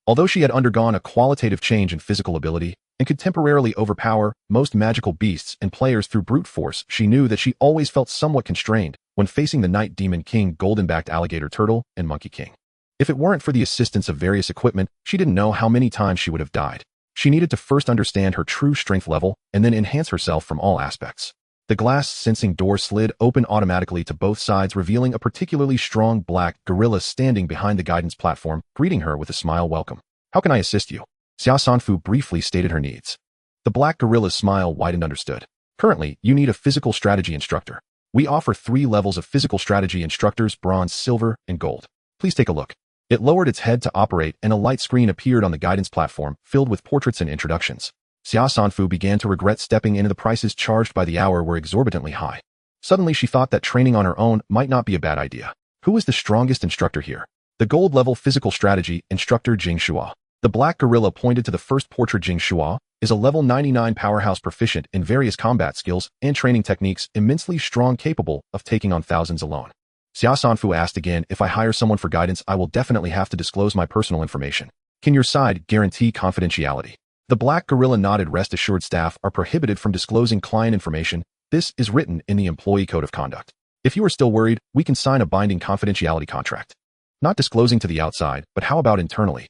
Although she had undergone a qualitative change in physical ability and could temporarily overpower most magical beasts and players through brute force, she knew that she always felt somewhat constrained when facing the Night Demon King, golden-backed alligator turtle, and Monkey King. If it weren't for the assistance of various equipment, she didn't know how many times she would have died. She needed to first understand her true strength level and then enhance herself from all aspects. The glass sensing door slid open automatically to both sides, revealing a particularly strong black gorilla standing behind the guidance platform, greeting her with a smile. "Welcome. How can I assist you?" Xia Sanfu briefly stated her needs. The black gorilla's smile widened. "Understood. Currently, you need a physical strategy instructor. We offer 3 levels of physical strategy instructors: bronze, silver, and gold. Please take a look." It lowered its head to operate, and a light screen appeared on the guidance platform, filled with portraits and introductions. Xia Sanfu began to regret stepping into the prices charged by the hour were exorbitantly high. Suddenly, she thought that training on her own might not be a bad idea. Who is the strongest instructor here? The gold-level physical strategy instructor Jing Shua. The black gorilla pointed to the first portrait. Jing Shua is a level 99 powerhouse, proficient in various combat skills and training techniques, immensely strong, capable of taking on thousands alone. Xia Sanfu asked again, "If I hire someone for guidance, I will definitely have to disclose my personal information. Can your side guarantee confidentiality?" The black gorilla nodded. "Rest assured, staff are prohibited from disclosing client information. This is written in the employee code of conduct. If you are still worried, we can sign a binding confidentiality contract. Not disclosing to the outside, but how about internally?"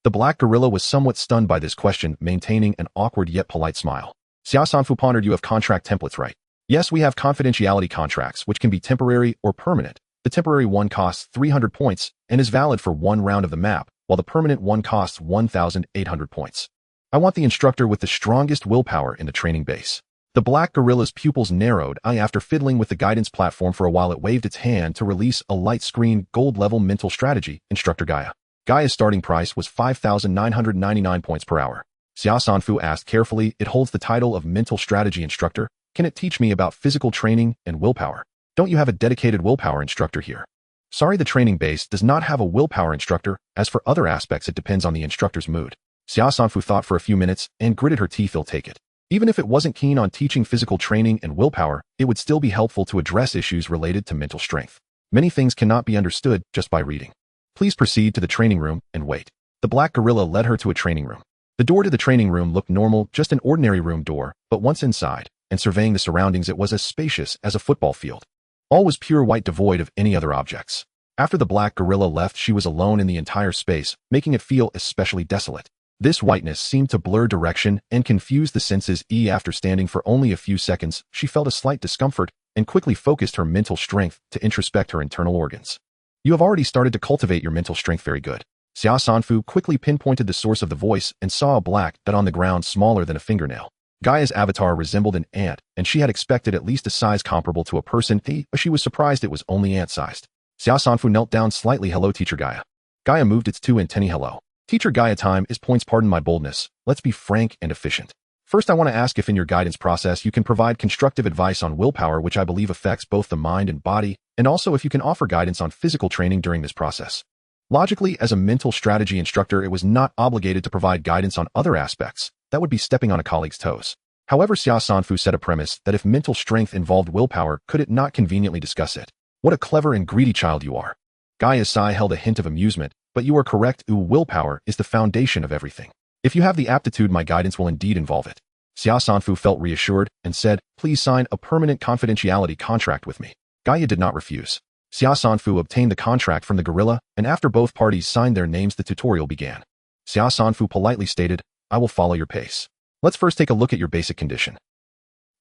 The black gorilla was somewhat stunned by this question, maintaining an awkward yet polite smile. Xia Sanfu pondered. "You have contract templates, right?" "Yes, we have confidentiality contracts, which can be temporary or permanent. The temporary one costs 300 points and is valid for 1 round of the map, while the permanent one costs 1,800 points. I want the instructor with the strongest willpower in the training base." The black gorilla's pupils narrowed. After fiddling with the guidance platform for a while, it waved its hand to release a light screen. "Gold-level mental strategy instructor Gaia." Gaia's starting price was 5,999 points per hour. Xia Sanfu asked carefully, "It holds the title of mental strategy instructor. Can it teach me about physical training and willpower? Don't you have a dedicated willpower instructor here?" "Sorry, the training base does not have a willpower instructor. As for other aspects, it depends on the instructor's mood." Xia Sanfu thought for a few minutes and gritted her teeth. "He'll take it. Even if it wasn't keen on teaching physical training and willpower, it would still be helpful to address issues related to mental strength. Many things cannot be understood just by reading. Please proceed to the training room and wait." The black gorilla led her to a training room. The door to the training room looked normal, just an ordinary room door, but once inside, and surveying the surroundings, it was as spacious as a football field. All was pure white, devoid of any other objects. After the black gorilla left, she was alone in the entire space, making it feel especially desolate. This whiteness seemed to blur direction and confuse the senses. After standing for only a few seconds, she felt a slight discomfort and quickly focused her mental strength to introspect her internal organs. "You have already started to cultivate your mental strength. Very good." Xia Sanfu quickly pinpointed the source of the voice and saw a black dot on the ground smaller than a fingernail. Gaia's avatar resembled an ant, and she had expected at least a size comparable to a person, but she was surprised it was only ant-sized. Xia Sanfu knelt down slightly. "Hello, Teacher Gaia." Gaia moved its 2 antennae. "Hello. Teacher Gaia, time is points. Pardon my boldness. Let's be frank and efficient. First, I want to ask if in your guidance process you can provide constructive advice on willpower, which I believe affects both the mind and body, and also if you can offer guidance on physical training during this process." Logically, as a mental strategy instructor, it was not obligated to provide guidance on other aspects. That would be stepping on a colleague's toes. However, Xia Sanfu set a premise that if mental strength involved willpower, could it not conveniently discuss it? "What a clever and greedy child you are." Gaia's sigh held a hint of amusement. "But you are correct. Willpower is the foundation of everything. If you have the aptitude, my guidance will indeed involve it." Xia Sanfu felt reassured and said, "Please sign a permanent confidentiality contract with me." Gaia did not refuse. Xia Sanfu obtained the contract from the gorilla, and after both parties signed their names, the tutorial began. Xia Sanfu politely stated, "I will follow your pace. Let's first take a look at your basic condition."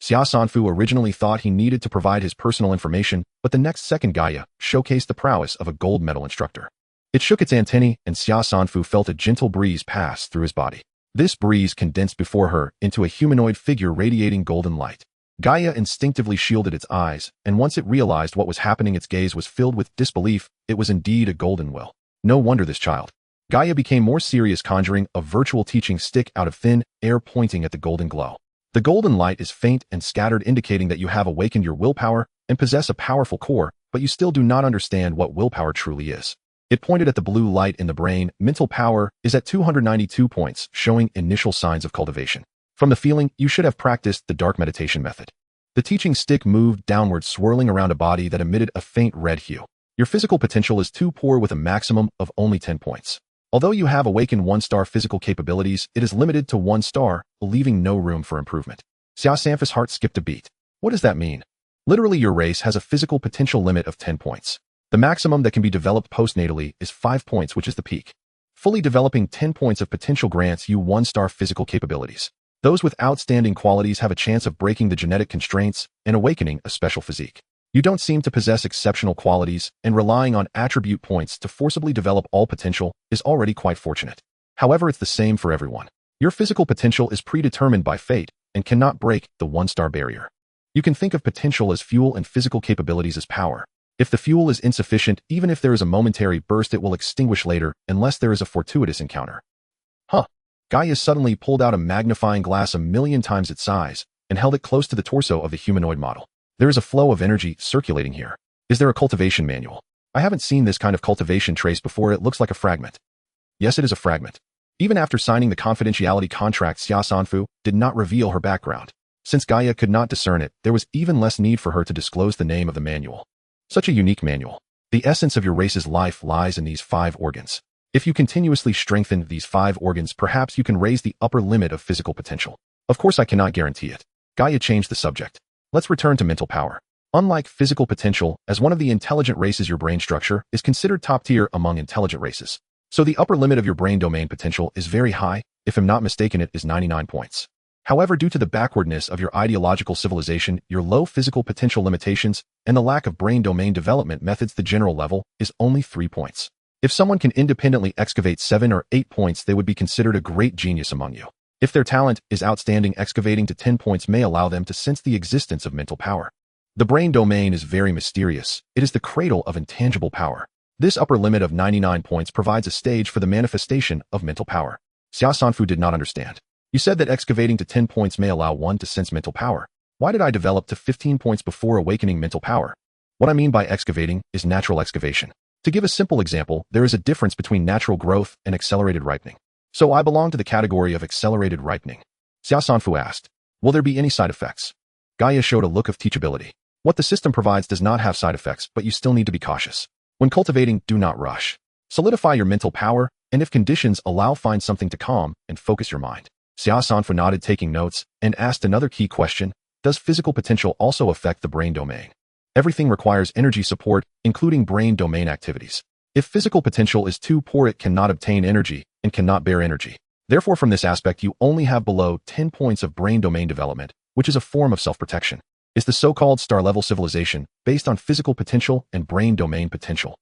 Xia Sanfu originally thought he needed to provide his personal information, but the next second Gaia showcased the prowess of a gold medal instructor. It shook its antennae, and Xia Sanfu felt a gentle breeze pass through his body. This breeze condensed before her into a humanoid figure radiating golden light. Gaia instinctively shielded its eyes, and once it realized what was happening, its gaze was filled with disbelief. It was indeed a golden will. No wonder this child. Gaia became more serious, conjuring a virtual teaching stick out of thin air pointing at the golden glow. The golden light is faint and scattered, indicating that you have awakened your willpower and possess a powerful core, but you still do not understand what willpower truly is. It pointed at the blue light in the brain. Mental power is at 292 points, showing initial signs of cultivation. From the feeling, you should have practiced the dark meditation method. The teaching stick moved downward, swirling around a body that emitted a faint red hue. Your physical potential is too poor, with a maximum of only 10 points. Although you have awakened 1-star physical capabilities, it is limited to 1 star, leaving no room for improvement. Xia Sanfu's heart skipped a beat. What does that mean? Literally, your race has a physical potential limit of 10 points. The maximum that can be developed postnatally is 5 points, which is the peak. Fully developing 10 points of potential grants you 1-star physical capabilities. Those with outstanding qualities have a chance of breaking the genetic constraints and awakening a special physique. You don't seem to possess exceptional qualities, and relying on attribute points to forcibly develop all potential is already quite fortunate. However, it's the same for everyone. Your physical potential is predetermined by fate and cannot break the 1-star barrier. You can think of potential as fuel and physical capabilities as power. If the fuel is insufficient, even if there is a momentary burst, it will extinguish later unless there is a fortuitous encounter. Gaia suddenly pulled out a magnifying glass 1,000,000 times its size and held it close to the torso of the humanoid model. There is a flow of energy circulating here. Is there a cultivation manual? I haven't seen this kind of cultivation trace before. It looks like a fragment. Yes, it is a fragment. Even after signing the confidentiality contract, Xia Sanfu did not reveal her background. Since Gaia could not discern it, there was even less need for her to disclose the name of the manual. Such a unique manual. The essence of your race's life lies in these 5 organs. If you continuously strengthen these 5 organs, perhaps you can raise the upper limit of physical potential. Of course, I cannot guarantee it. Gaia changed the subject. Let's return to mental power. Unlike physical potential, as one of the intelligent races, your brain structure is considered top tier among intelligent races. So the upper limit of your brain domain potential is very high. If I'm not mistaken, it is 99 points. However, due to the backwardness of your ideological civilization, your low physical potential limitations, and the lack of brain domain development methods, the general level is only 3 points. If someone can independently excavate 7 or 8 points, they would be considered a great genius among you. If their talent is outstanding, excavating to 10 points may allow them to sense the existence of mental power. The brain domain is very mysterious. It is the cradle of intangible power. This upper limit of 99 points provides a stage for the manifestation of mental power. Xia Sanfu did not understand. You said that excavating to 10 points may allow one to sense mental power. Why did I develop to 15 points before awakening mental power? What I mean by excavating is natural excavation. To give a simple example, there is a difference between natural growth and accelerated ripening. So I belong to the category of accelerated ripening. Xia Sanfu asked, will there be any side effects? Gaia showed a look of teachability. What the system provides does not have side effects, but you still need to be cautious. When cultivating, do not rush. Solidify your mental power, and if conditions allow, find something to calm and focus your mind. Xia Sanfu nodded, taking notes, and asked another key question. Does physical potential also affect the brain domain? Everything requires energy support, including brain domain activities. If physical potential is too poor, it cannot obtain energy and cannot bear energy. Therefore, from this aspect, you only have below 10 points of brain domain development, which is a form of self-protection. It's the so-called star-level civilization, based on physical potential and brain domain potential.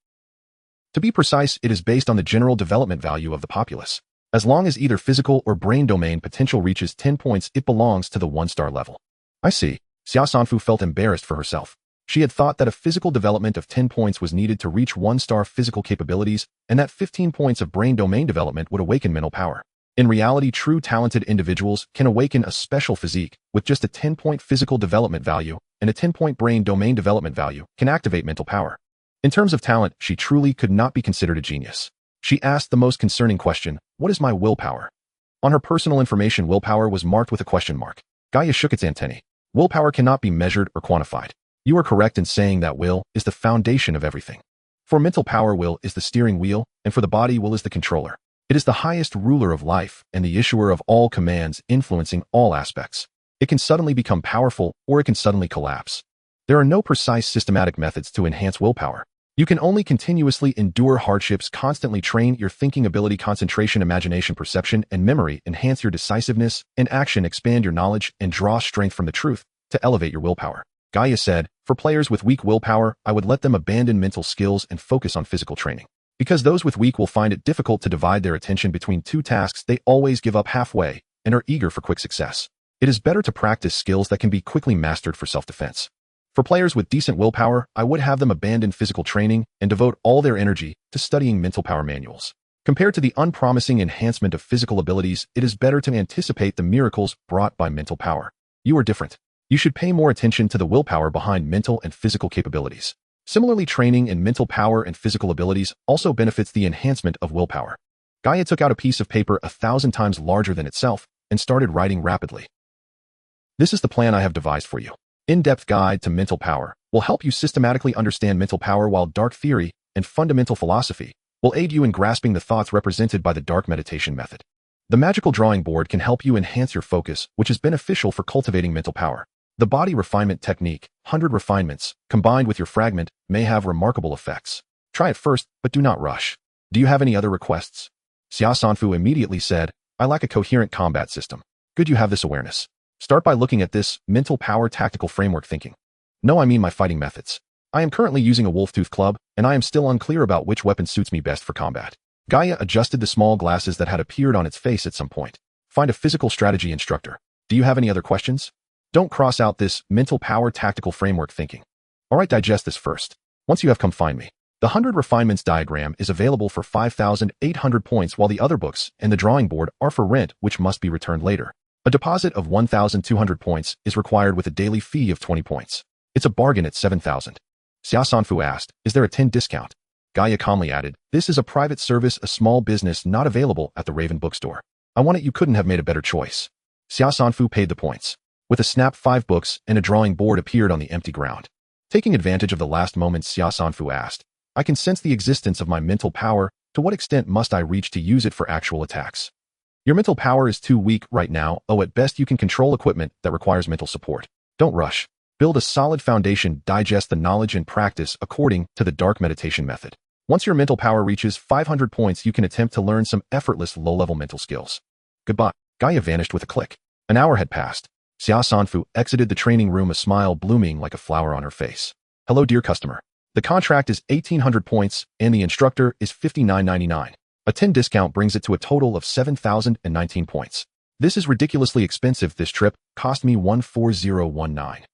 To be precise, it is based on the general development value of the populace. As long as either physical or brain domain potential reaches 10 points, it belongs to the 1-star level. I see. Xia Sanfu felt embarrassed for herself. She had thought that a physical development of 10 points was needed to reach 1-star physical capabilities, and that 15 points of brain domain development would awaken mental power. In reality, true talented individuals can awaken a special physique with just a 10-point physical development value, and a 10-point brain domain development value can activate mental power. In terms of talent, she truly could not be considered a genius. She asked the most concerning question, what is my willpower? On her personal information, willpower was marked with a question mark. Gaia shook its antennae. Willpower cannot be measured or quantified. You are correct in saying that will is the foundation of everything. For mental power, will is the steering wheel, and for the body, will is the controller. It is the highest ruler of life and the issuer of all commands, influencing all aspects. It can suddenly become powerful, or it can suddenly collapse. There are no precise systematic methods to enhance willpower. You can only continuously endure hardships, constantly train your thinking ability, concentration, imagination, perception, and memory, enhance your decisiveness and action, expand your knowledge, and draw strength from the truth to elevate your willpower. Gaia said, for players with weak willpower, I would let them abandon mental skills and focus on physical training. Because those with weak will find it difficult to divide their attention between two tasks, they always give up halfway and are eager for quick success. It is better to practice skills that can be quickly mastered for self-defense. For players with decent willpower, I would have them abandon physical training and devote all their energy to studying mental power manuals. Compared to the unpromising enhancement of physical abilities, it is better to anticipate the miracles brought by mental power. You are different. You should pay more attention to the willpower behind mental and physical capabilities. Similarly, training in mental power and physical abilities also benefits the enhancement of willpower. Gaia took out a piece of paper 1,000 times larger than itself and started writing rapidly. This is the plan I have devised for you. In-depth guide to mental power will help you systematically understand mental power, while dark theory and fundamental philosophy will aid you in grasping the thoughts represented by the dark meditation method. The magical drawing board can help you enhance your focus, which is beneficial for cultivating mental power. The body refinement technique, 100 refinements, combined with your fragment, may have remarkable effects. Try it first, but do not rush. Do you have any other requests? Xia Sanfu immediately said, I lack a coherent combat system. Good, you have this awareness. Start by looking at this mental power tactical framework thinking. No, I mean my fighting methods. I am currently using a wolf-tooth club, and I am still unclear about which weapon suits me best for combat. Gaia adjusted the small glasses that had appeared on its face at some point. Find a physical strategy instructor. Do you have any other questions? Don't cross out this mental power tactical framework thinking. Alright, digest this first. Once you have come find me. The 100 refinements diagram is available for 5,800 points, while the other books and the drawing board are for rent, which must be returned later. A deposit of 1,200 points is required with a daily fee of 20 points. It's a bargain at 7,000. Xia Sanfu asked, is there a 10 discount? Gaia calmly added, this is a private service, a small business not available at the Raven bookstore. I want it, you couldn't have made a better choice. Xia Sanfu paid the points. With a snap, 5 books and a drawing board appeared on the empty ground. Taking advantage of the last moment, Xia Sanfu asked, I can sense the existence of my mental power. To what extent must I reach to use it for actual attacks? Your mental power is too weak right now. Oh, at best you can control equipment that requires mental support. Don't rush. Build a solid foundation, digest the knowledge and practice according to the dark meditation method. Once your mental power reaches 500 points, you can attempt to learn some effortless low-level mental skills. Goodbye. Gaia vanished with a click. An hour had passed. Xia Sanfu exited the training room, a smile blooming like a flower on her face. Hello, dear customer. The contract is 1,800 points and the instructor is $59.99. A 10 discount brings it to a total of 7,019 points. This is ridiculously expensive. This trip cost me 14019.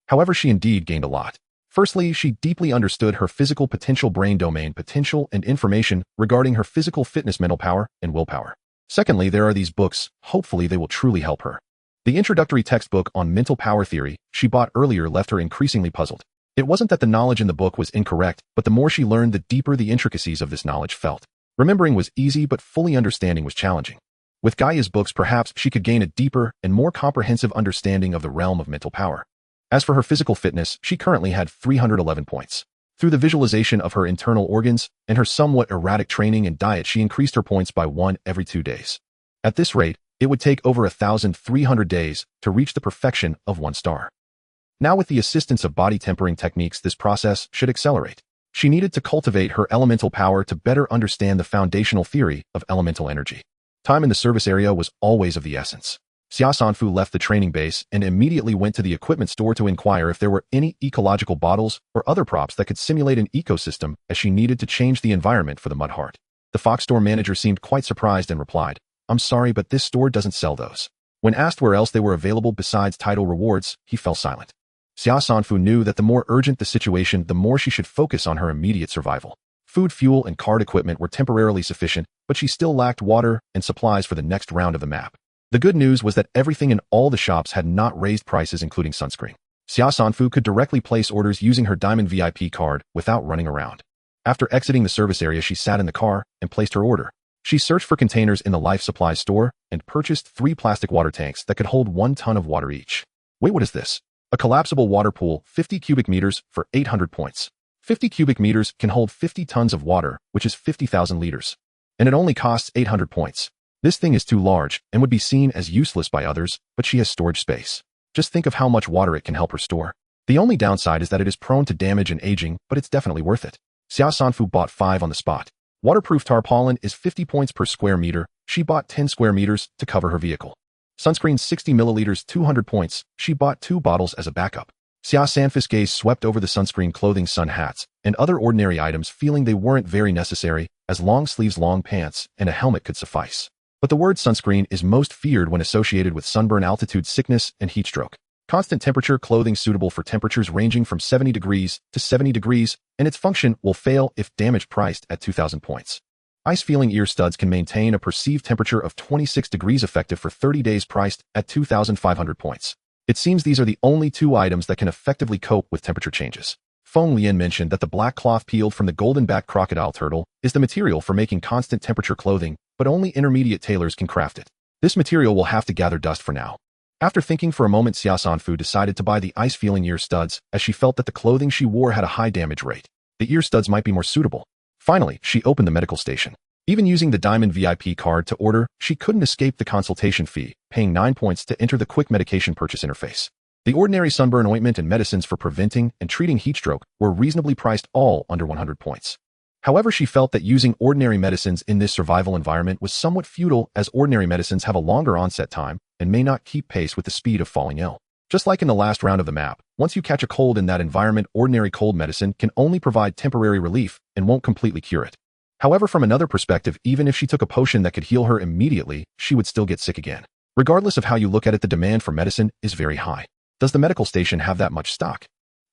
However, she indeed gained a lot. Firstly, she deeply understood her physical potential, brain domain potential, and information regarding her physical fitness, mental power, and willpower. Secondly, there are these books. Hopefully they will truly help her. The introductory textbook on mental power theory she bought earlier left her increasingly puzzled. It wasn't that the knowledge in the book was incorrect, but the more she learned, the deeper the intricacies of this knowledge felt. Remembering was easy, but fully understanding was challenging. With Gaia's books, perhaps she could gain a deeper and more comprehensive understanding of the realm of mental power. As for her physical fitness, she currently had 311 points. Through the visualization of her internal organs and her somewhat erratic training and diet, she increased her points by 1 every 2 days. At this rate, it would take over 1,300 days to reach the perfection of 1 star. Now, with the assistance of body tempering techniques, this process should accelerate. She needed to cultivate her elemental power to better understand the foundational theory of elemental energy. Time in the service area was always of the essence. Xia Sanfu left the training base and immediately went to the equipment store to inquire if there were any ecological bottles or other props that could simulate an ecosystem, as she needed to change the environment for the mud heart. The Fox store manager seemed quite surprised and replied, I'm sorry, but this store doesn't sell those. When asked where else they were available besides title rewards, he fell silent. Xia Sanfu knew that the more urgent the situation, the more she should focus on her immediate survival. Food, fuel, and card equipment were temporarily sufficient, but she still lacked water and supplies for the next round of the map. The good news was that everything in all the shops had not raised prices, including sunscreen. Xia Sanfu could directly place orders using her Diamond VIP card without running around. After exiting the service area, she sat in the car and placed her order. She searched for containers in the life supply store and purchased 3 plastic water tanks that could hold 1 ton of water each. Wait, what is this? A collapsible water pool, 50 cubic meters for 800 points. 50 cubic meters can hold 50 tons of water, which is 50,000 liters. And it only costs 800 points. This thing is too large and would be seen as useless by others, but she has storage space. Just think of how much water it can help her store. The only downside is that it is prone to damage and aging, but it's definitely worth it. Xia Sanfu bought 5 on the spot. Waterproof tarpaulin is 50 points per square meter. She bought 10 square meters to cover her vehicle. Sunscreen 60 milliliters, 200 points. She bought 2 bottles as a backup. Xia Sanfu's gaze swept over the sunscreen clothing, sun hats, and other ordinary items, feeling they weren't very necessary, as long sleeves, long pants, and a helmet could suffice. But the word sunscreen is most feared when associated with sunburn, altitude sickness, and heat stroke. Constant temperature clothing suitable for temperatures ranging from 70 degrees to 70 degrees, and its function will fail if damaged, priced at 2,000 points. Ice-feeling ear studs can maintain a perceived temperature of 26 degrees effective for 30 days, priced at 2,500 points. It seems these are the only two items that can effectively cope with temperature changes. Feng Lian mentioned that the black cloth peeled from the golden-backed crocodile turtle is the material for making constant temperature clothing, but only intermediate tailors can craft it. This material will have to gather dust for now. After thinking for a moment, Xia Sanfu decided to buy the ice-feeling ear studs, as she felt that the clothing she wore had a high damage rate. The ear studs might be more suitable. Finally, she opened the medical station. Even using the Diamond VIP card to order, she couldn't escape the consultation fee, paying 9 points to enter the quick medication purchase interface. The ordinary sunburn ointment and medicines for preventing and treating heat stroke were reasonably priced, all under 100 points. However, she felt that using ordinary medicines in this survival environment was somewhat futile, as ordinary medicines have a longer onset time and may not keep pace with the speed of falling ill. Just like in the last round of the map, once you catch a cold in that environment, ordinary cold medicine can only provide temporary relief and won't completely cure it. However, from another perspective, even if she took a potion that could heal her immediately, she would still get sick again. Regardless of how you look at it, the demand for medicine is very high. Does the medical station have that much stock?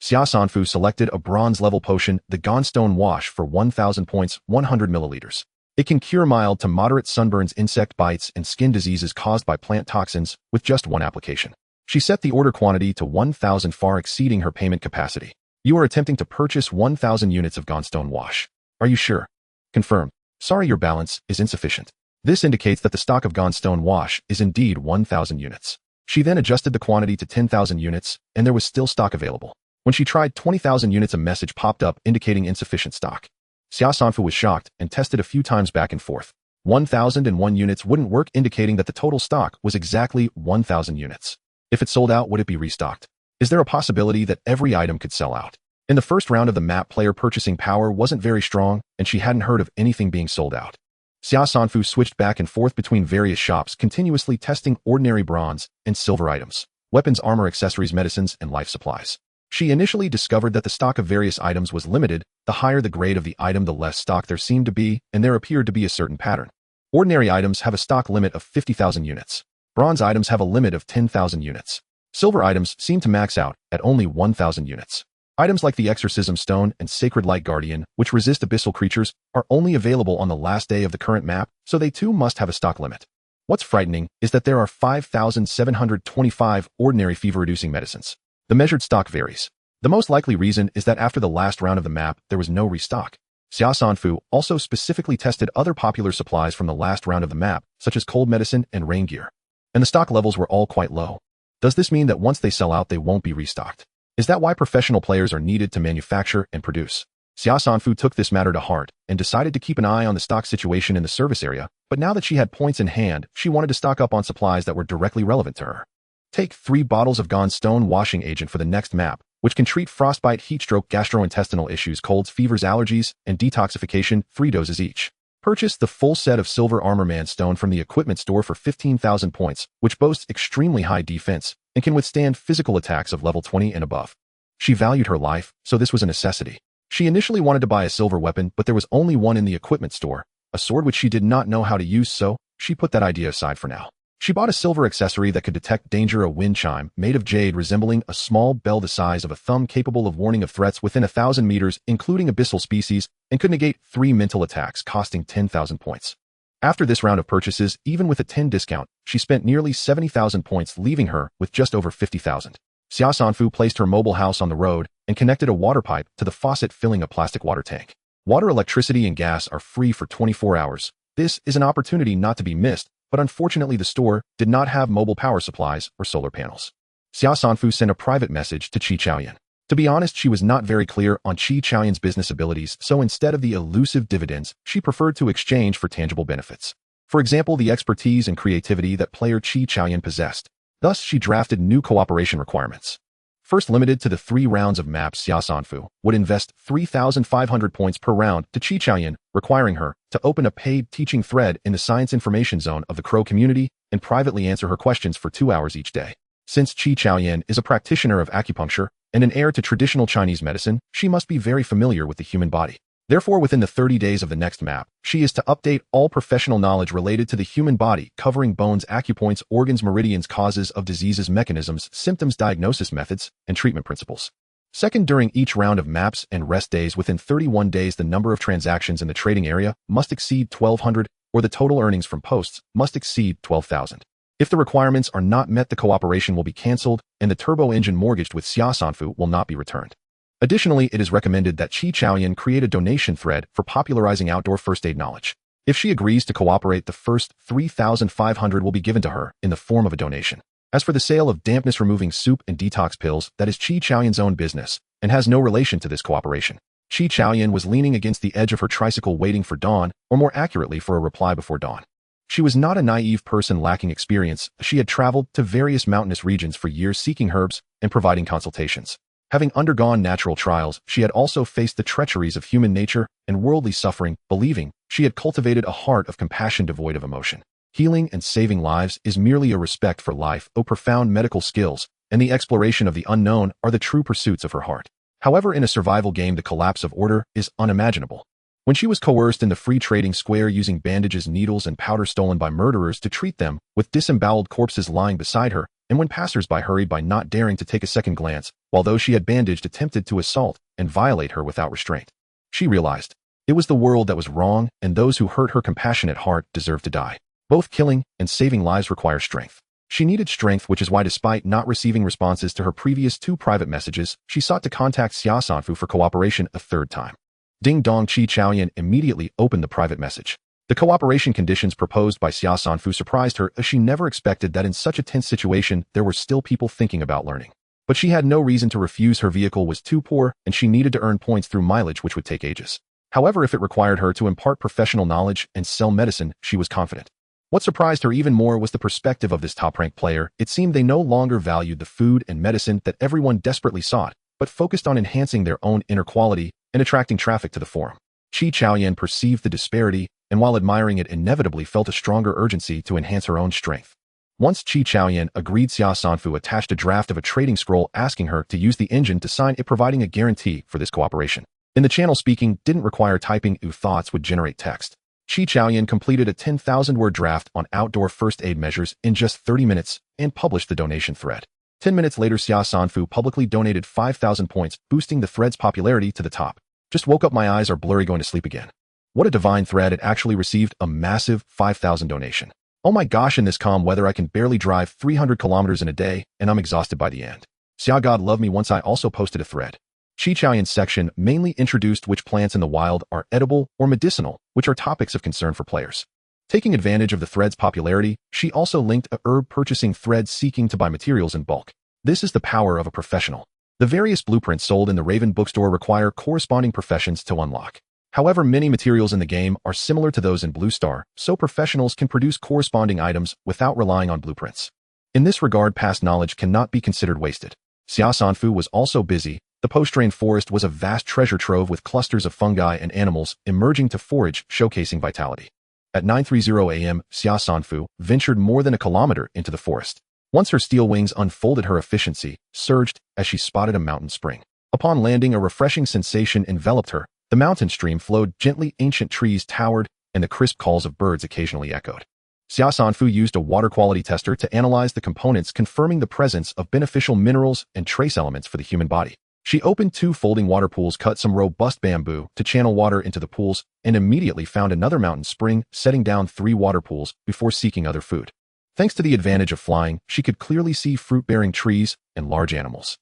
Xia Sanfu selected a bronze-level potion, the Gonstone Wash, for 1,000 points, 100 milliliters. It can cure mild to moderate sunburns, insect bites, and skin diseases caused by plant toxins with just one application. She set the order quantity to 1,000, far exceeding her payment capacity. You are attempting to purchase 1,000 units of Gonstone Wash. Are you sure? Confirmed. Sorry, your balance is insufficient. This indicates that the stock of Gonstone Wash is indeed 1,000 units. She then adjusted the quantity to 10,000 units, and there was still stock available. When she tried 20,000 units, a message popped up indicating insufficient stock. Xia Sanfu was shocked and tested a few times back and forth. 1,001 units wouldn't work, indicating that the total stock was exactly 1,000 units. If it sold out, would it be restocked? Is there a possibility that every item could sell out? In the first round of the map, player purchasing power wasn't very strong, and she hadn't heard of anything being sold out. Xia Sanfu switched back and forth between various shops, continuously testing ordinary bronze and silver items, weapons, armor, accessories, medicines, and life supplies. She initially discovered that the stock of various items was limited. The higher the grade of the item, the less stock there seemed to be, and there appeared to be a certain pattern. Ordinary items have a stock limit of 50,000 units. Bronze items have a limit of 10,000 units. Silver items seem to max out at only 1,000 units. Items like the Exorcism Stone and Sacred Light Guardian, which resist abyssal creatures, are only available on the last day of the current map, so they too must have a stock limit. What's frightening is that there are 5,725 ordinary fever-reducing medicines. The measured stock varies. The most likely reason is that after the last round of the map, there was no restock. Xia Sanfu also specifically tested other popular supplies from the last round of the map, such as cold medicine and rain gear. And the stock levels were all quite low. Does this mean that once they sell out, they won't be restocked? Is that why professional players are needed to manufacture and produce? Xia Sanfu took this matter to heart and decided to keep an eye on the stock situation in the service area, but now that she had points in hand, she wanted to stock up on supplies that were directly relevant to her. Take 3 bottles of Gonstone washing agent for the next map, which can treat frostbite, heat stroke, gastrointestinal issues, colds, fevers, allergies, and detoxification, 3 doses each. Purchase the full set of Silver Armor Man Stone from the equipment store for 15,000 points, which boasts extremely high defense and can withstand physical attacks of level 20 and above. She valued her life, so this was a necessity. She initially wanted to buy a silver weapon, but there was only one in the equipment store, a sword which she did not know how to use, so she put that idea aside for now. She bought a silver accessory that could detect danger, a wind chime made of jade resembling a small bell the size of a thumb, capable of warning of threats within 1,000 meters, including abyssal species, and could negate 3 mental attacks, costing 10,000 points. After this round of purchases, even with a 10 discount, she spent nearly 70,000 points, leaving her with just over 50,000. Xia Sanfu placed her mobile house on the road and connected a water pipe to the faucet, filling a plastic water tank. Water, electricity, and gas are free for 24 hours. This is an opportunity not to be missed, but unfortunately the store did not have mobile power supplies or solar panels. Xia Sanfu sent a private message to Qi Chaoyan. To be honest, she was not very clear on Qi Chaoyan's business abilities, so instead of the elusive dividends, she preferred to exchange for tangible benefits. For example, the expertise and creativity that player Qi Chaoyan possessed. Thus, she drafted new cooperation requirements. First, limited to the 3 rounds of maps, Xia Sanfu would invest 3,500 points per round to Qi Chaoyan, requiring her to open a paid teaching thread in the science information zone of the Crow community and privately answer her questions for 2 hours each day. Since Qi Chaoyan is a practitioner of acupuncture, and an heir to traditional Chinese medicine, she must be very familiar with the human body. Therefore, within the 30 days of the next map, she is to update all professional knowledge related to the human body, covering bones, acupoints, organs, meridians, causes of diseases, mechanisms, symptoms, diagnosis methods, and treatment principles. Second, during each round of maps and rest days within 31 days, the number of transactions in the trading area must exceed 1,200, or the total earnings from posts must exceed 12,000. If the requirements are not met, the cooperation will be cancelled, and the turbo engine mortgaged with Xia Sanfu will not be returned. Additionally, it is recommended that Qi Chaoyan create a donation thread for popularizing outdoor first aid knowledge. If she agrees to cooperate, the first 3,500 will be given to her in the form of a donation. As for the sale of dampness-removing soup and detox pills, that is Qi Chaoyan's own business and has no relation to this cooperation. Qi Chaoyan was leaning against the edge of her tricycle waiting for dawn, or more accurately for a reply before dawn. She was not a naive person lacking experience. She had traveled to various mountainous regions for years seeking herbs and providing consultations. Having undergone natural trials, she had also faced the treacheries of human nature and worldly suffering, believing she had cultivated a heart of compassion devoid of emotion. Healing and saving lives is merely a respect for life. Profound medical skills and the exploration of the unknown are the true pursuits of her heart. However, in a survival game, the collapse of order is unimaginable. When she was coerced in the free trading square using bandages, needles, and powder stolen by murderers to treat them, with disemboweled corpses lying beside her, and when passers-by hurried by not daring to take a second glance, while those she had bandaged attempted to assault and violate her without restraint, she realized it was the world that was wrong, and those who hurt her compassionate heart deserved to die. Both killing and saving lives require strength. She needed strength, which is why, despite not receiving responses to her previous 2 private messages, she sought to contact Xia Sanfu for cooperation a 3rd time. Ding dong. Qi Chaoyan immediately opened the private message. The cooperation conditions proposed by Xia Sanfu surprised her, as she never expected that in such a tense situation there were still people thinking about learning. But she had no reason to refuse. Her vehicle was too poor, and she needed to earn points through mileage, which would take ages. However, if it required her to impart professional knowledge and sell medicine, she was confident. What surprised her even more was the perspective of this top-ranked player. It seemed they no longer valued the food and medicine that everyone desperately sought, but focused on enhancing their own inner quality and attracting traffic to the forum. Qi Chaoyan perceived the disparity, and while admiring it, inevitably felt a stronger urgency to enhance her own strength. Once Qi Chaoyan agreed, Xia Sanfu attached a draft of a trading scroll asking her to use the engine to sign it, providing a guarantee for this cooperation. In the channel, speaking didn't require typing. Thoughts would generate text. Qi Chaoyan completed a 10,000-word draft on outdoor first aid measures in just 30 minutes and published the donation thread. 10 minutes later, Xia Sanfu publicly donated 5,000 points, boosting the thread's popularity to the top. Just woke up, my eyes are blurry, going to sleep again. What a divine thread. It actually received a massive 5,000 donation. Oh my gosh, in this calm weather I can barely drive 300 kilometers in a day, and I'm exhausted by the end. Xia God love me. Once I also posted a thread. Qi Chaoyan's section mainly introduced which plants in the wild are edible or medicinal, which are topics of concern for players. Taking advantage of the thread's popularity, she also linked a herb purchasing thread seeking to buy materials in bulk. This is the power of a professional. The various blueprints sold in the Raven bookstore require corresponding professions to unlock. However, many materials in the game are similar to those in Blue Star, so professionals can produce corresponding items without relying on blueprints. In this regard, past knowledge cannot be considered wasted. Xia Sanfu was also busy. The post-rain forest was a vast treasure trove with clusters of fungi and animals emerging to forage, showcasing vitality. At 9:30 a.m., Xia Sanfu ventured more than a kilometer into the forest. Once her steel wings unfolded, her efficiency surged as she spotted a mountain spring. Upon landing, a refreshing sensation enveloped her. The mountain stream flowed gently, ancient trees towered, and the crisp calls of birds occasionally echoed. Xia Sanfu used a water quality tester to analyze the components, confirming the presence of beneficial minerals and trace elements for the human body. She opened 2 folding water pools, cut some robust bamboo to channel water into the pools, and immediately found another mountain spring, setting down 3 water pools before seeking other food. Thanks to the advantage of flying, she could clearly see fruit-bearing trees and large animals.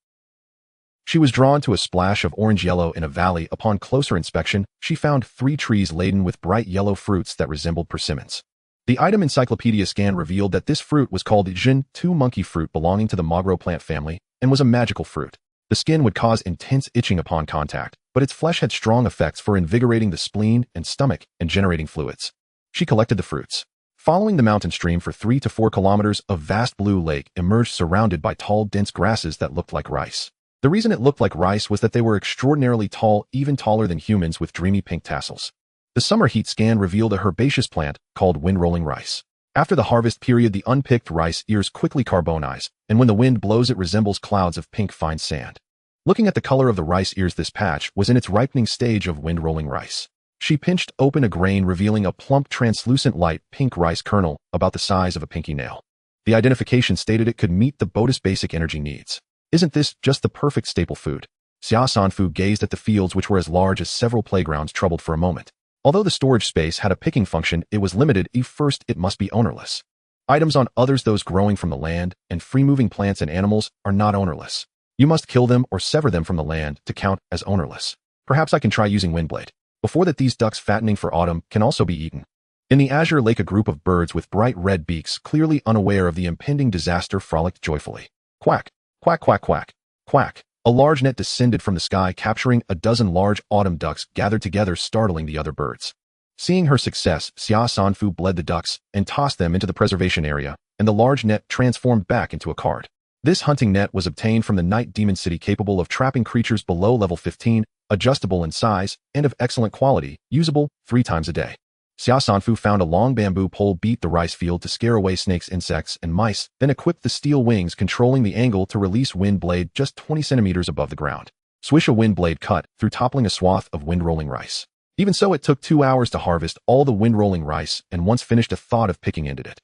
She was drawn to a splash of orange-yellow in a valley. Upon closer inspection, she found 3 trees laden with bright yellow fruits that resembled persimmons. The item encyclopedia scan revealed that this fruit was called Jin 2 monkey fruit, belonging to the Magro plant family, and was a magical fruit. The skin would cause intense itching upon contact, but its flesh had strong effects for invigorating the spleen and stomach and generating fluids. She collected the fruits. Following the mountain stream for 3 to 4 kilometers, a vast blue lake emerged surrounded by tall, dense grasses that looked like rice. The reason it looked like rice was that they were extraordinarily tall, even taller than humans, with dreamy pink tassels. The summer heat scan revealed a herbaceous plant called wind-rolling rice. After the harvest period, the unpicked rice ears quickly carbonize, and when the wind blows it resembles clouds of pink fine sand. Looking at the color of the rice ears, this patch was in its ripening stage of wind-rolling rice. She pinched open a grain, revealing a plump, translucent light pink rice kernel about the size of a pinky nail. The identification stated it could meet the boat's basic energy needs. Isn't this just the perfect staple food? Xia Sanfu gazed at the fields, which were as large as several playgrounds, troubled for a moment. Although the storage space had a picking function, it was limited. First, it must be ownerless. Items on others, those growing from the land, and free-moving plants and animals, are not ownerless. You must kill them or sever them from the land to count as ownerless. Perhaps I can try using Windblade. Before that, these ducks fattening for autumn can also be eaten. In the azure lake, a group of birds with bright red beaks, clearly unaware of the impending disaster, frolicked joyfully. Quack, quack, quack, quack, quack. A large net descended from the sky, capturing a dozen large autumn ducks gathered together, startling the other birds. Seeing her success, Xia Sanfu bled the ducks and tossed them into the preservation area, and the large net transformed back into a card. This hunting net was obtained from the Night Demon City, capable of trapping creatures below level 15, adjustable in size, and of excellent quality, usable 3 times a day. Xia Sanfu found a long bamboo pole, beat the rice field to scare away snakes, insects, and mice, then equipped the steel wings, controlling the angle to release wind blade just 20 centimeters above the ground. Swish, a wind blade cut through, toppling a swath of wind-rolling rice. Even so, it took 2 hours to harvest all the wind-rolling rice, and once finished, a thought of picking ended it.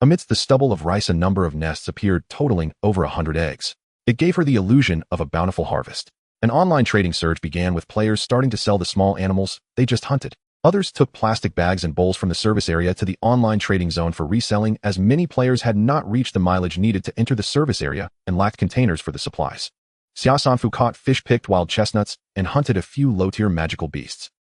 Amidst the stubble of rice, a number of nests appeared, totaling over 100 eggs. It gave her the illusion of a bountiful harvest. An online trading surge began, with players starting to sell the small animals they just hunted. Others took plastic bags and bowls from the service area to the online trading zone for reselling, as many players had not reached the mileage needed to enter the service area and lacked containers for the supplies. Xia Sanfu caught fish, picked wild chestnuts, and hunted a few low-tier magical beasts.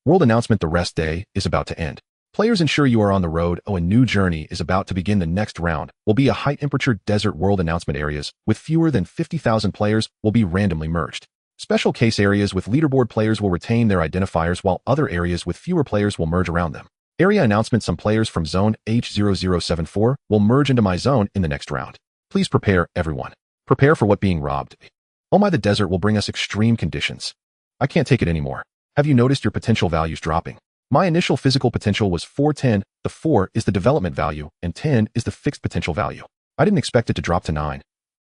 World announcement: the rest day is about to end. Players, ensure you are on the road. A new journey is about to begin. The next round will be a high-temperature desert. World announcement: areas with fewer than 50,000 players will be randomly merged. Special case areas with leaderboard players will retain their identifiers, while other areas with fewer players will merge around them. Area announcement: some players from Zone H0074 will merge into my zone in the next round. Please prepare, everyone. Prepare for what being robbed. Oh my, the desert will bring us extreme conditions. I can't take it anymore. Have you noticed your potential values dropping? My initial physical potential was 410, the 4 is the development value, and 10 is the fixed potential value. I didn't expect it to drop to 9.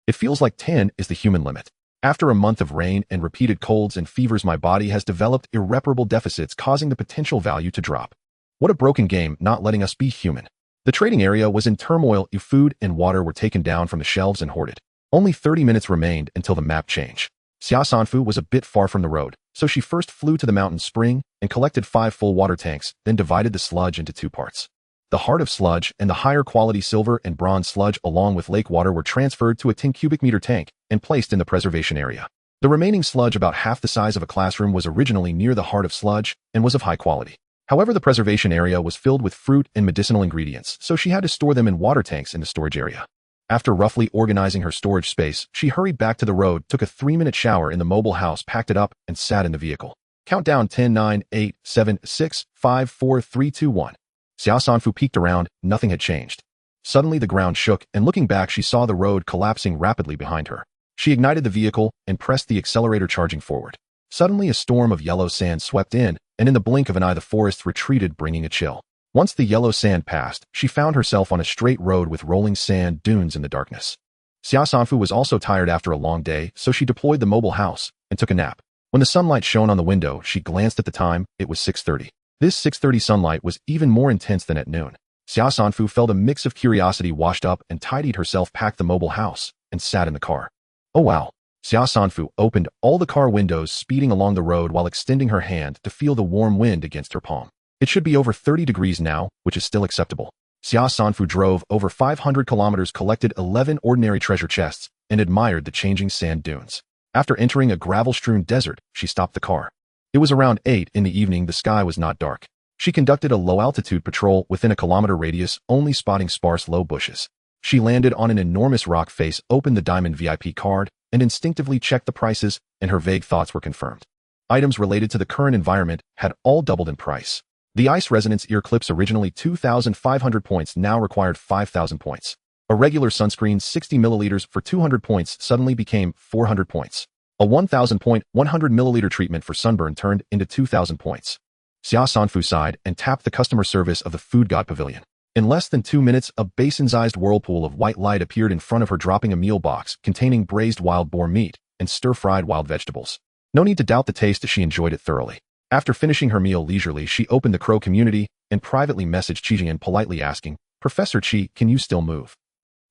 It feels like 10 is the human limit. After a month of rain and repeated colds and fevers, my body has developed irreparable deficits, causing the potential value to drop. What a broken game, not letting us be human. The trading area was in turmoil. Food and water were taken down from the shelves and hoarded. Only 30 minutes remained until the map changed. Xia Sanfu was a bit far from the road, so she first flew to the mountain spring and collected 5 full water tanks, then divided the sludge into 2 parts. The heart of sludge and the higher quality silver and bronze sludge, along with lake water, were transferred to a 10 cubic meter tank and placed in the preservation area. The remaining sludge, about half the size of a classroom, was originally near the heart of sludge and was of high quality. However, the preservation area was filled with fruit and medicinal ingredients, so she had to store them in water tanks in the storage area. After roughly organizing her storage space, she hurried back to the road, took a 3-minute shower in the mobile house, packed it up, and sat in the vehicle. Countdown: 10, 9, 8, 7, 6, 5, 4, 3, 2, 1. Xia Sanfu peeked around. Nothing had changed. Suddenly the ground shook, and looking back, she saw the road collapsing rapidly behind her. She ignited the vehicle and pressed the accelerator, charging forward. Suddenly a storm of yellow sand swept in, and in the blink of an eye the forest retreated, bringing a chill. Once the yellow sand passed, she found herself on a straight road with rolling sand dunes in the darkness. Xia Sanfu was also tired after a long day, so she deployed the mobile house and took a nap. When the sunlight shone on the window, she glanced at the time. It was 6:30. This 6:30 sunlight was even more intense than at noon. Xia Sanfu felt a mix of curiosity, washed up and tidied herself, packed the mobile house, and sat in the car. Oh wow. Xia Sanfu opened all the car windows, speeding along the road while extending her hand to feel the warm wind against her palm. It should be over 30 degrees now, which is still acceptable. Xia Sanfu drove over 500 kilometers, collected 11 ordinary treasure chests, and admired the changing sand dunes. After entering a gravel-strewn desert, she stopped the car. It was around 8 in the evening. The sky was not dark. She conducted a low-altitude patrol within a kilometer radius, only spotting sparse low bushes. She landed on an enormous rock face, opened the Diamond VIP card, and instinctively checked the prices, and her vague thoughts were confirmed. Items related to the current environment had all doubled in price. The ice resonance ear clips, originally 2,500 points, now required 5,000 points. A regular sunscreen 60 milliliters for 200 points suddenly became 400 points. A 1,000 point, 100 milliliter treatment for sunburn turned into 2,000 points. Xia Sanfu sighed and tapped the customer service of the Food God Pavilion. In less than 2 minutes, a basin-sized whirlpool of white light appeared in front of her, dropping a meal box containing braised wild boar meat and stir-fried wild vegetables. No need to doubt the taste, as she enjoyed it thoroughly. After finishing her meal leisurely, she opened the Crow community and privately messaged Qi Jian, politely asking, "Professor Qi, can you still move?"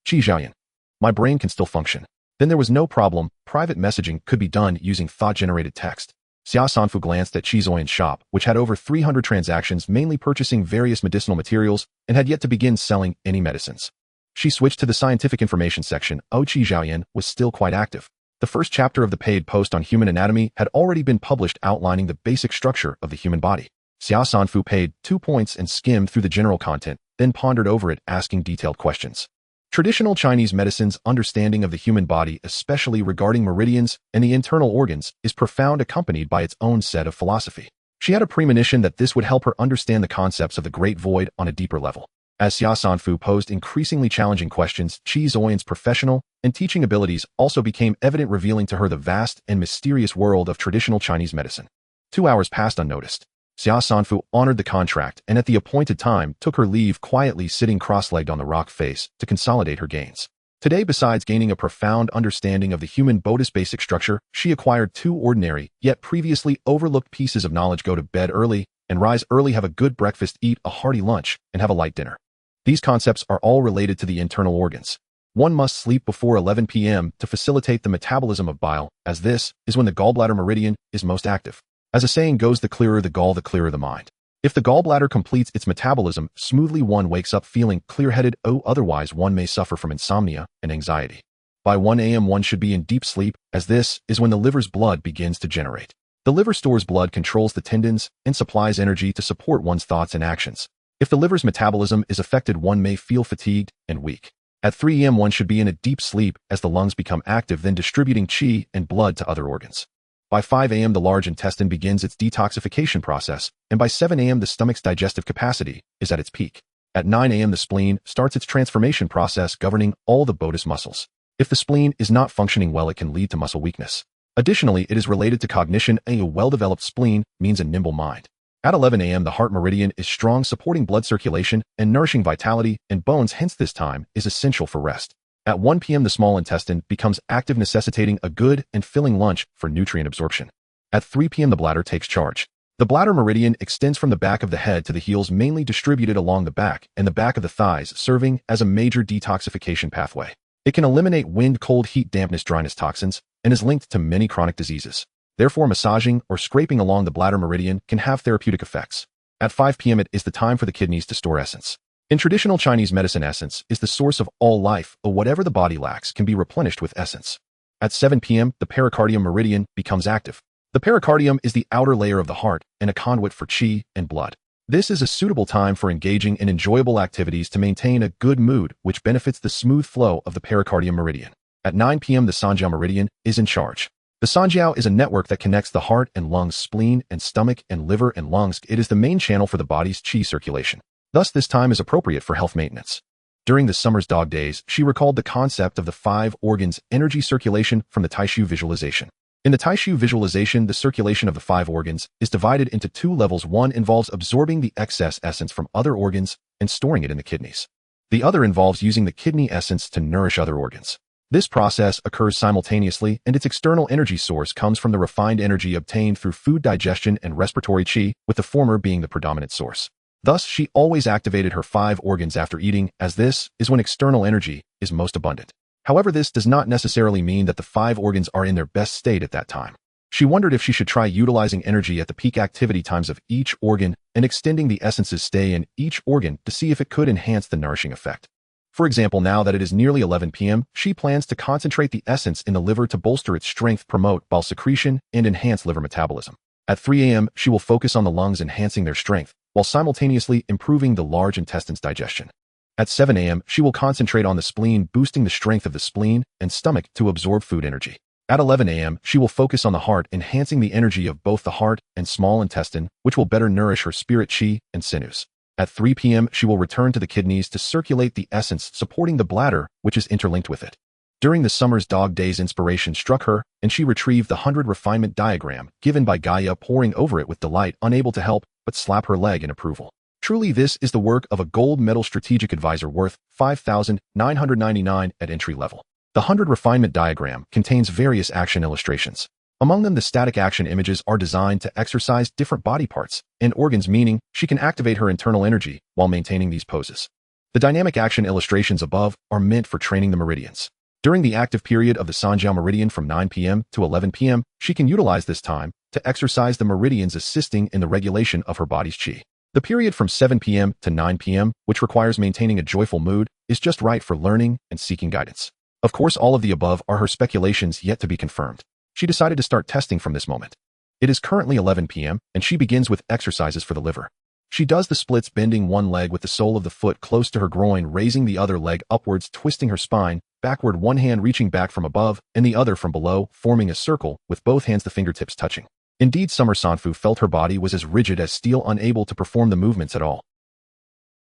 "Qi Jian, my brain can still function." Then there was no problem. Private messaging could be done using thought-generated text. Xia Sanfu glanced at Qi Zuoyan's shop, which had over 300 transactions, mainly purchasing various medicinal materials, and had yet to begin selling any medicines. She switched to the scientific information section. Qi Zhaoyan was still quite active. The first chapter of the paid post on human anatomy had already been published, outlining the basic structure of the human body. Xia Sanfu paid 2 points and skimmed through the general content, then pondered over it, asking detailed questions. Traditional Chinese medicine's understanding of the human body, especially regarding meridians and the internal organs, is profound, accompanied by its own set of philosophy. She had a premonition that this would help her understand the concepts of the Great Void on a deeper level. As Xia Sanfu posed increasingly challenging questions, Qi Zuoyan's professional and teaching abilities also became evident, revealing to her the vast and mysterious world of traditional Chinese medicine. 2 hours passed unnoticed. Xia Sanfu honored the contract and at the appointed time took her leave, quietly sitting cross-legged on the rock face to consolidate her gains. Today, besides gaining a profound understanding of the human body's basic structure, she acquired 2 ordinary, yet previously overlooked pieces of knowledge: go to bed early and rise early, have a good breakfast, eat a hearty lunch, and have a light dinner. These concepts are all related to the internal organs. One must sleep before 11 p.m. to facilitate the metabolism of bile, as this is when the gallbladder meridian is most active. As a saying goes, the clearer the gall, the clearer the mind. If the gallbladder completes its metabolism smoothly, one wakes up feeling clear-headed. Otherwise one may suffer from insomnia and anxiety. By 1 a.m. one should be in deep sleep, as this is when the liver's blood begins to generate. The liver stores blood, controls the tendons, and supplies energy to support one's thoughts and actions. If the liver's metabolism is affected, one may feel fatigued and weak. At 3 a.m. one should be in a deep sleep as the lungs become active, then distributing qi and blood to other organs. By 5 a.m. the large intestine begins its detoxification process, and by 7 a.m. the stomach's digestive capacity is at its peak. At 9 a.m. the spleen starts its transformation process, governing all the bodous muscles. If the spleen is not functioning well, it can lead to muscle weakness. Additionally, it is related to cognition. A well-developed spleen means a nimble mind. At 11 a.m. the heart meridian is strong, supporting blood circulation and nourishing vitality and bones, hence this time is essential for rest. At 1 p.m. the small intestine becomes active, necessitating a good and filling lunch for nutrient absorption. At 3 p.m. the bladder takes charge. The bladder meridian extends from the back of the head to the heels, mainly distributed along the back and the back of the thighs, serving as a major detoxification pathway. It can eliminate wind, cold, heat, dampness, dryness toxins, and is linked to many chronic diseases. Therefore, massaging or scraping along the bladder meridian can have therapeutic effects. At 5 p.m. it is the time for the kidneys to store essence. In traditional Chinese medicine, essence is the source of all life, or whatever the body lacks can be replenished with essence. At 7 p.m., the pericardium meridian becomes active. The pericardium is the outer layer of the heart and a conduit for qi and blood. This is a suitable time for engaging in enjoyable activities to maintain a good mood, which benefits the smooth flow of the pericardium meridian. At 9 p.m., the Sanjiao meridian is in charge. The Sanjiao is a network that connects the heart and lungs, spleen and stomach and liver and lungs. It is the main channel for the body's qi circulation. Thus, this time is appropriate for health maintenance. During the summer's dog days, she recalled the concept of the 5 organs' energy circulation from the Taishu visualization. In the Taishu visualization, the circulation of the 5 organs is divided into 2 levels. One involves absorbing the excess essence from other organs and storing it in the kidneys. The other involves using the kidney essence to nourish other organs. This process occurs simultaneously, and its external energy source comes from the refined energy obtained through food digestion and respiratory qi, with the former being the predominant source. Thus, she always activated her 5 organs after eating, as this is when external energy is most abundant. However, this does not necessarily mean that the 5 organs are in their best state at that time. She wondered if she should try utilizing energy at the peak activity times of each organ and extending the essence's stay in each organ to see if it could enhance the nourishing effect. For example, now that it is nearly 11 p.m., she plans to concentrate the essence in the liver to bolster its strength, promote bile secretion, and enhance liver metabolism. At 3 a.m., she will focus on the lungs, enhancing their strength, while simultaneously improving the large intestine's digestion. At 7 a.m., she will concentrate on the spleen, boosting the strength of the spleen and stomach to absorb food energy. At 11 a.m., she will focus on the heart, enhancing the energy of both the heart and small intestine, which will better nourish her spirit, qi, and sinews. At 3 p.m., she will return to the kidneys to circulate the essence, supporting the bladder, which is interlinked with it. During the summer's dog days, inspiration struck her, and she retrieved the 100 refinement diagram given by Gaia, poring over it with delight, unable to help but slap her leg in approval. Truly, this is the work of a gold medal strategic advisor worth $5,999 at entry level. The 100 refinement diagram contains various action illustrations. Among them, the static action images are designed to exercise different body parts and organs, meaning she can activate her internal energy while maintaining these poses. The dynamic action illustrations above are meant for training the meridians. During the active period of the Sanjiao meridian from 9 p.m. to 11 p.m., she can utilize this time to exercise the meridians, assisting in the regulation of her body's qi. The period from 7 p.m. to 9 p.m., which requires maintaining a joyful mood, is just right for learning and seeking guidance. Of course, all of the above are her speculations yet to be confirmed. She decided to start testing from this moment. It is currently 11 p.m., and she begins with exercises for the liver. She does the splits, bending one leg with the sole of the foot close to her groin, raising the other leg upwards, twisting her spine backward, one hand reaching back from above and the other from below, forming a circle with both hands, the fingertips touching. Indeed, Summer Sanfu felt her body was as rigid as steel, unable to perform the movements at all.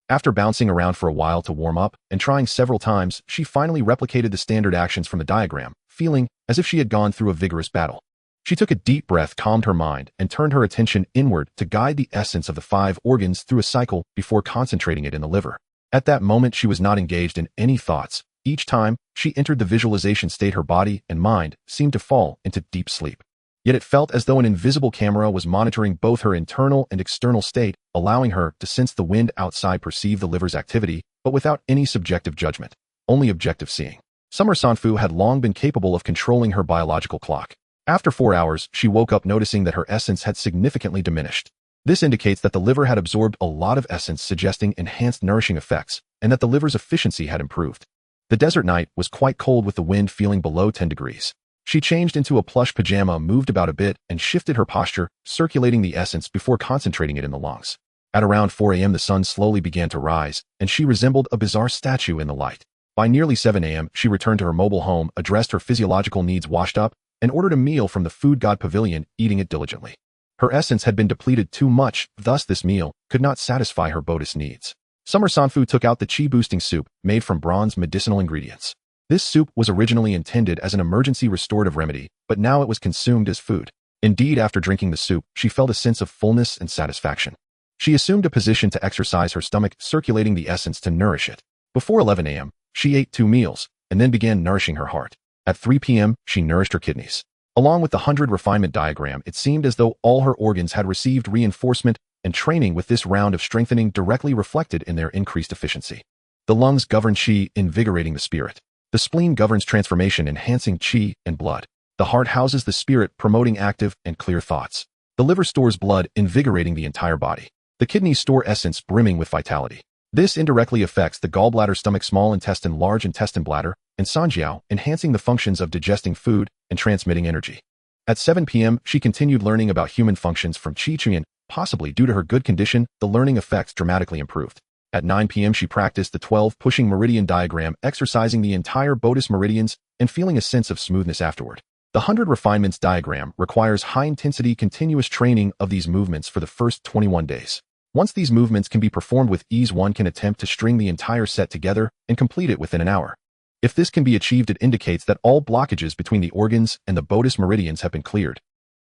After bouncing around for a while to warm up and trying several times, she finally replicated the standard actions from the diagram, feeling as if she had gone through a vigorous battle. She took a deep breath, calmed her mind, and turned her attention inward to guide the essence of the 5 organs through a cycle before concentrating it in the liver. At that moment, she was not engaged in any thoughts. Each time she entered the visualization state, her body and mind seemed to fall into deep sleep. Yet it felt as though an invisible camera was monitoring both her internal and external state, allowing her to sense the wind outside, perceive the liver's activity, but without any subjective judgment, only objective seeing. Summer Sanfu had long been capable of controlling her biological clock. After 4 hours, she woke up noticing that her essence had significantly diminished. This indicates that the liver had absorbed a lot of essence, suggesting enhanced nourishing effects, and that the liver's efficiency had improved. The desert night was quite cold, with the wind feeling below 10 degrees. She changed into a plush pajama, moved about a bit, and shifted her posture, circulating the essence before concentrating it in the lungs. At around 4 a.m., the sun slowly began to rise, and she resembled a bizarre statue in the light. By nearly 7 a.m., she returned to her mobile home, addressed her physiological needs, washed up, and ordered a meal from the food god pavilion, eating it diligently. Her essence had been depleted too much, thus this meal could not satisfy her Buddhist needs. Summer Sanfu took out the qi-boosting soup made from bronze medicinal ingredients. This soup was originally intended as an emergency restorative remedy, but now it was consumed as food. Indeed, after drinking the soup, she felt a sense of fullness and satisfaction. She assumed a position to exercise her stomach, circulating the essence to nourish it. Before 11 a.m., she ate 2 meals, and then began nourishing her heart. At 3 p.m., she nourished her kidneys. Along with the 100 refinement diagram, it seemed as though all her organs had received reinforcement and training, with this round of strengthening directly reflected in their increased efficiency. The lungs govern qi, invigorating the spirit. The spleen governs transformation, enhancing qi and blood. The heart houses the spirit, promoting active and clear thoughts. The liver stores blood, invigorating the entire body. The kidneys store essence, brimming with vitality. This indirectly affects the gallbladder, stomach, small intestine, large intestine, bladder, and sanjiao, enhancing the functions of digesting food and transmitting energy. At 7 p.m., she continued learning about human functions from Qi Chuan. Possibly due to her good condition, the learning effects dramatically improved. At 9 p.m., she practiced the 12 pushing meridian diagram, exercising the entire Buddhist meridians and feeling a sense of smoothness afterward. The 100 refinements diagram requires high-intensity continuous training of these movements for the first 21 days. Once these movements can be performed with ease, one can attempt to string the entire set together and complete it within an hour. If this can be achieved, it indicates that all blockages between the organs and the Buddhist meridians have been cleared.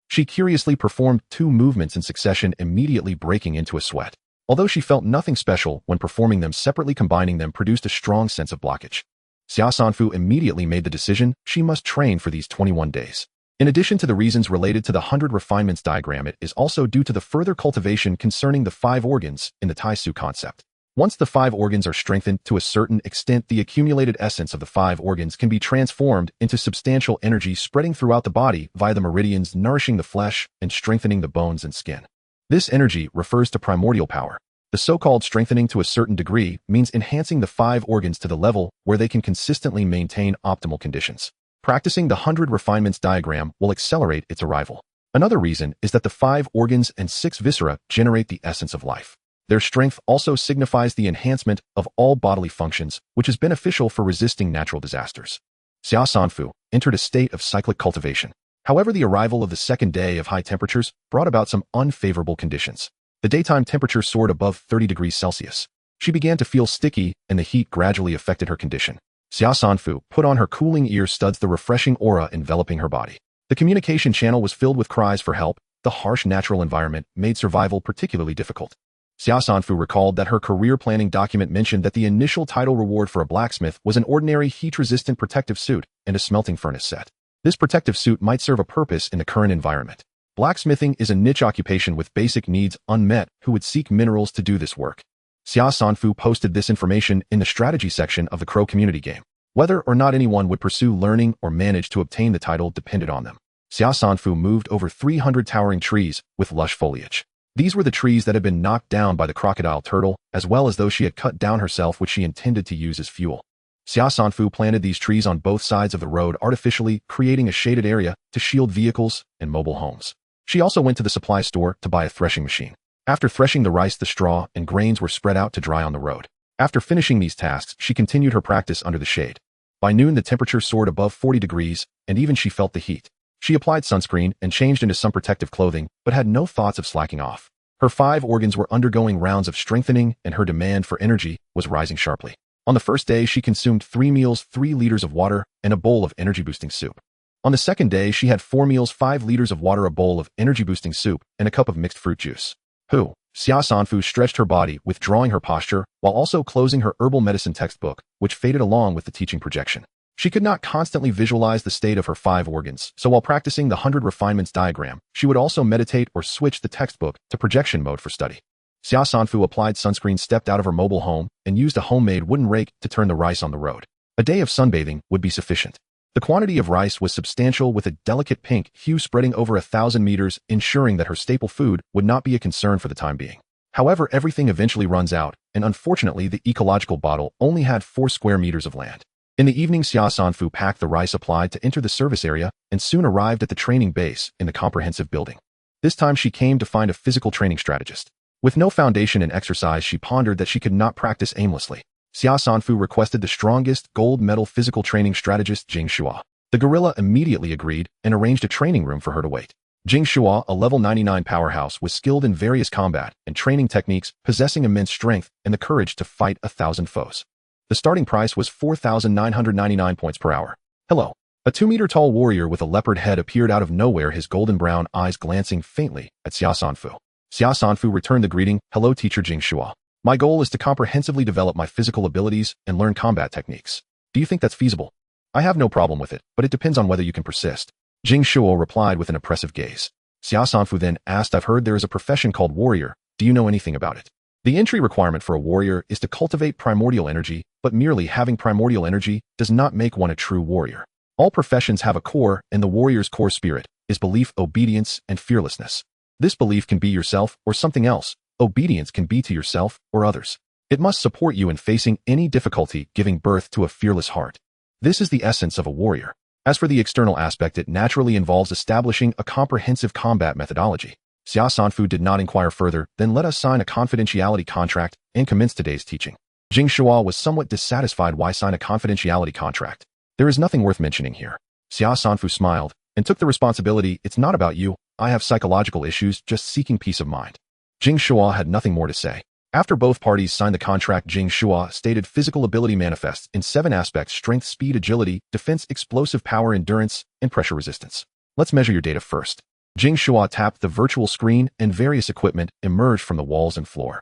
She curiously performed 2 movements in succession, immediately breaking into a sweat. Although she felt nothing special when performing them separately, combining them produced a strong sense of blockage. Xia Sanfu immediately made the decision she must train for these 21 days. In addition to the reasons related to the 100 refinements diagram, it is also due to the further cultivation concerning the 5 organs in the Taisu concept. Once the 5 organs are strengthened to a certain extent, the accumulated essence of the 5 organs can be transformed into substantial energy, spreading throughout the body via the meridians, nourishing the flesh and strengthening the bones and skin. This energy refers to primordial power. The so-called strengthening to a certain degree means enhancing the 5 organs to the level where they can consistently maintain optimal conditions. Practicing the 100 refinements diagram will accelerate its arrival. Another reason is that the 5 organs and 6 viscera generate the essence of life. Their strength also signifies the enhancement of all bodily functions, which is beneficial for resisting natural disasters. Xia Sanfu entered a state of cyclic cultivation. However, the arrival of the second day of high temperatures brought about some unfavorable conditions. The daytime temperature soared above 30 degrees Celsius. She began to feel sticky, and the heat gradually affected her condition. Xia Sanfu put on her cooling ear studs, the refreshing aura enveloping her body. The communication channel was filled with cries for help. The harsh natural environment made survival particularly difficult. Xia Sanfu recalled that her career planning document mentioned that the initial title reward for a blacksmith was an ordinary heat-resistant protective suit and a smelting furnace set. This protective suit might serve a purpose in the current environment. Blacksmithing is a niche occupation with basic needs unmet who would seek minerals to do this work. Xia Sanfu posted this information in the strategy section of the Crow community game. Whether or not anyone would pursue learning or manage to obtain the title depended on them. Xia Sanfu moved over 300 towering trees with lush foliage. These were the trees that had been knocked down by the crocodile turtle, as well as those she had cut down herself which she intended to use as fuel. Xia Sanfu planted these trees on both sides of the road artificially, creating a shaded area to shield vehicles and mobile homes. She also went to the supply store to buy a threshing machine. After threshing the rice, the straw and grains were spread out to dry on the road. After finishing these tasks, she continued her practice under the shade. By noon, the temperature soared above 40 degrees, and even she felt the heat. She applied sunscreen and changed into some protective clothing, but had no thoughts of slacking off. Her 5 organs were undergoing rounds of strengthening, and her demand for energy was rising sharply. On the first day, she consumed 3 meals, 3 liters of water, and a bowl of energy-boosting soup. On the second day, she had 4 meals, 5 liters of water, a bowl of energy-boosting soup, and a cup of mixed fruit juice. Xia Sanfu stretched her body, withdrawing her posture, while also closing her herbal medicine textbook, which faded along with the teaching projection. She could not constantly visualize the state of her 5 organs, so while practicing the 100 refinements diagram, she would also meditate or switch the textbook to projection mode for study. Xia Sanfu applied sunscreen, stepped out of her mobile home, and used a homemade wooden rake to turn the rice on the road. A day of sunbathing would be sufficient. The quantity of rice was substantial, with a delicate pink hue spreading over 1,000 meters, ensuring that her staple food would not be a concern for the time being. However, everything eventually runs out, and unfortunately the ecological bottle only had 4 square meters of land. In the evening, Xia Sanfu packed the rice applied to enter the service area and soon arrived at the training base in the comprehensive building. This time she came to find a physical training strategist. With no foundation in exercise, she pondered that she could not practice aimlessly. Xia Sanfu requested the strongest gold medal physical training strategist, Jing Shua. The gorilla immediately agreed and arranged a training room for her to wait. Jing Shua, a level 99 powerhouse, was skilled in various combat and training techniques, possessing immense strength and the courage to fight 1,000 foes. The starting price was 4,999 points per hour. Hello. A 2-meter-tall warrior with a leopard head appeared out of nowhere, his golden brown eyes glancing faintly at Xia Sanfu. Xia Sanfu returned the greeting, "Hello, teacher Jing Shua. My goal is to comprehensively develop my physical abilities and learn combat techniques. Do you think that's feasible?" "I have no problem with it, but it depends on whether you can persist." Jing Shua replied with an impressive gaze. Xia Sanfu then asked, "I've heard there is a profession called warrior. Do you know anything about it?" The entry requirement for a warrior is to cultivate primordial energy, but merely having primordial energy does not make one a true warrior. All professions have a core, and the warrior's core spirit is belief, obedience, and fearlessness. This belief can be yourself or something else. Obedience can be to yourself or others. It must support you in facing any difficulty, giving birth to a fearless heart. This is the essence of a warrior. As for the external aspect, it naturally involves establishing a comprehensive combat methodology. Xia Sanfu did not inquire further, then let us sign a confidentiality contract and commence today's teaching. Jing Shua was somewhat dissatisfied. Why sign a confidentiality contract? There is nothing worth mentioning here. Xia Sanfu smiled and took the responsibility. It's not about you. I have psychological issues, just seeking peace of mind. Jing Shua had nothing more to say. After both parties signed the contract, Jing Shua stated physical ability manifests in 7 aspects: strength, speed, agility, defense, explosive power, endurance, and pressure resistance. Let's measure your data first. Jing Shua tapped the virtual screen and various equipment emerged from the walls and floor.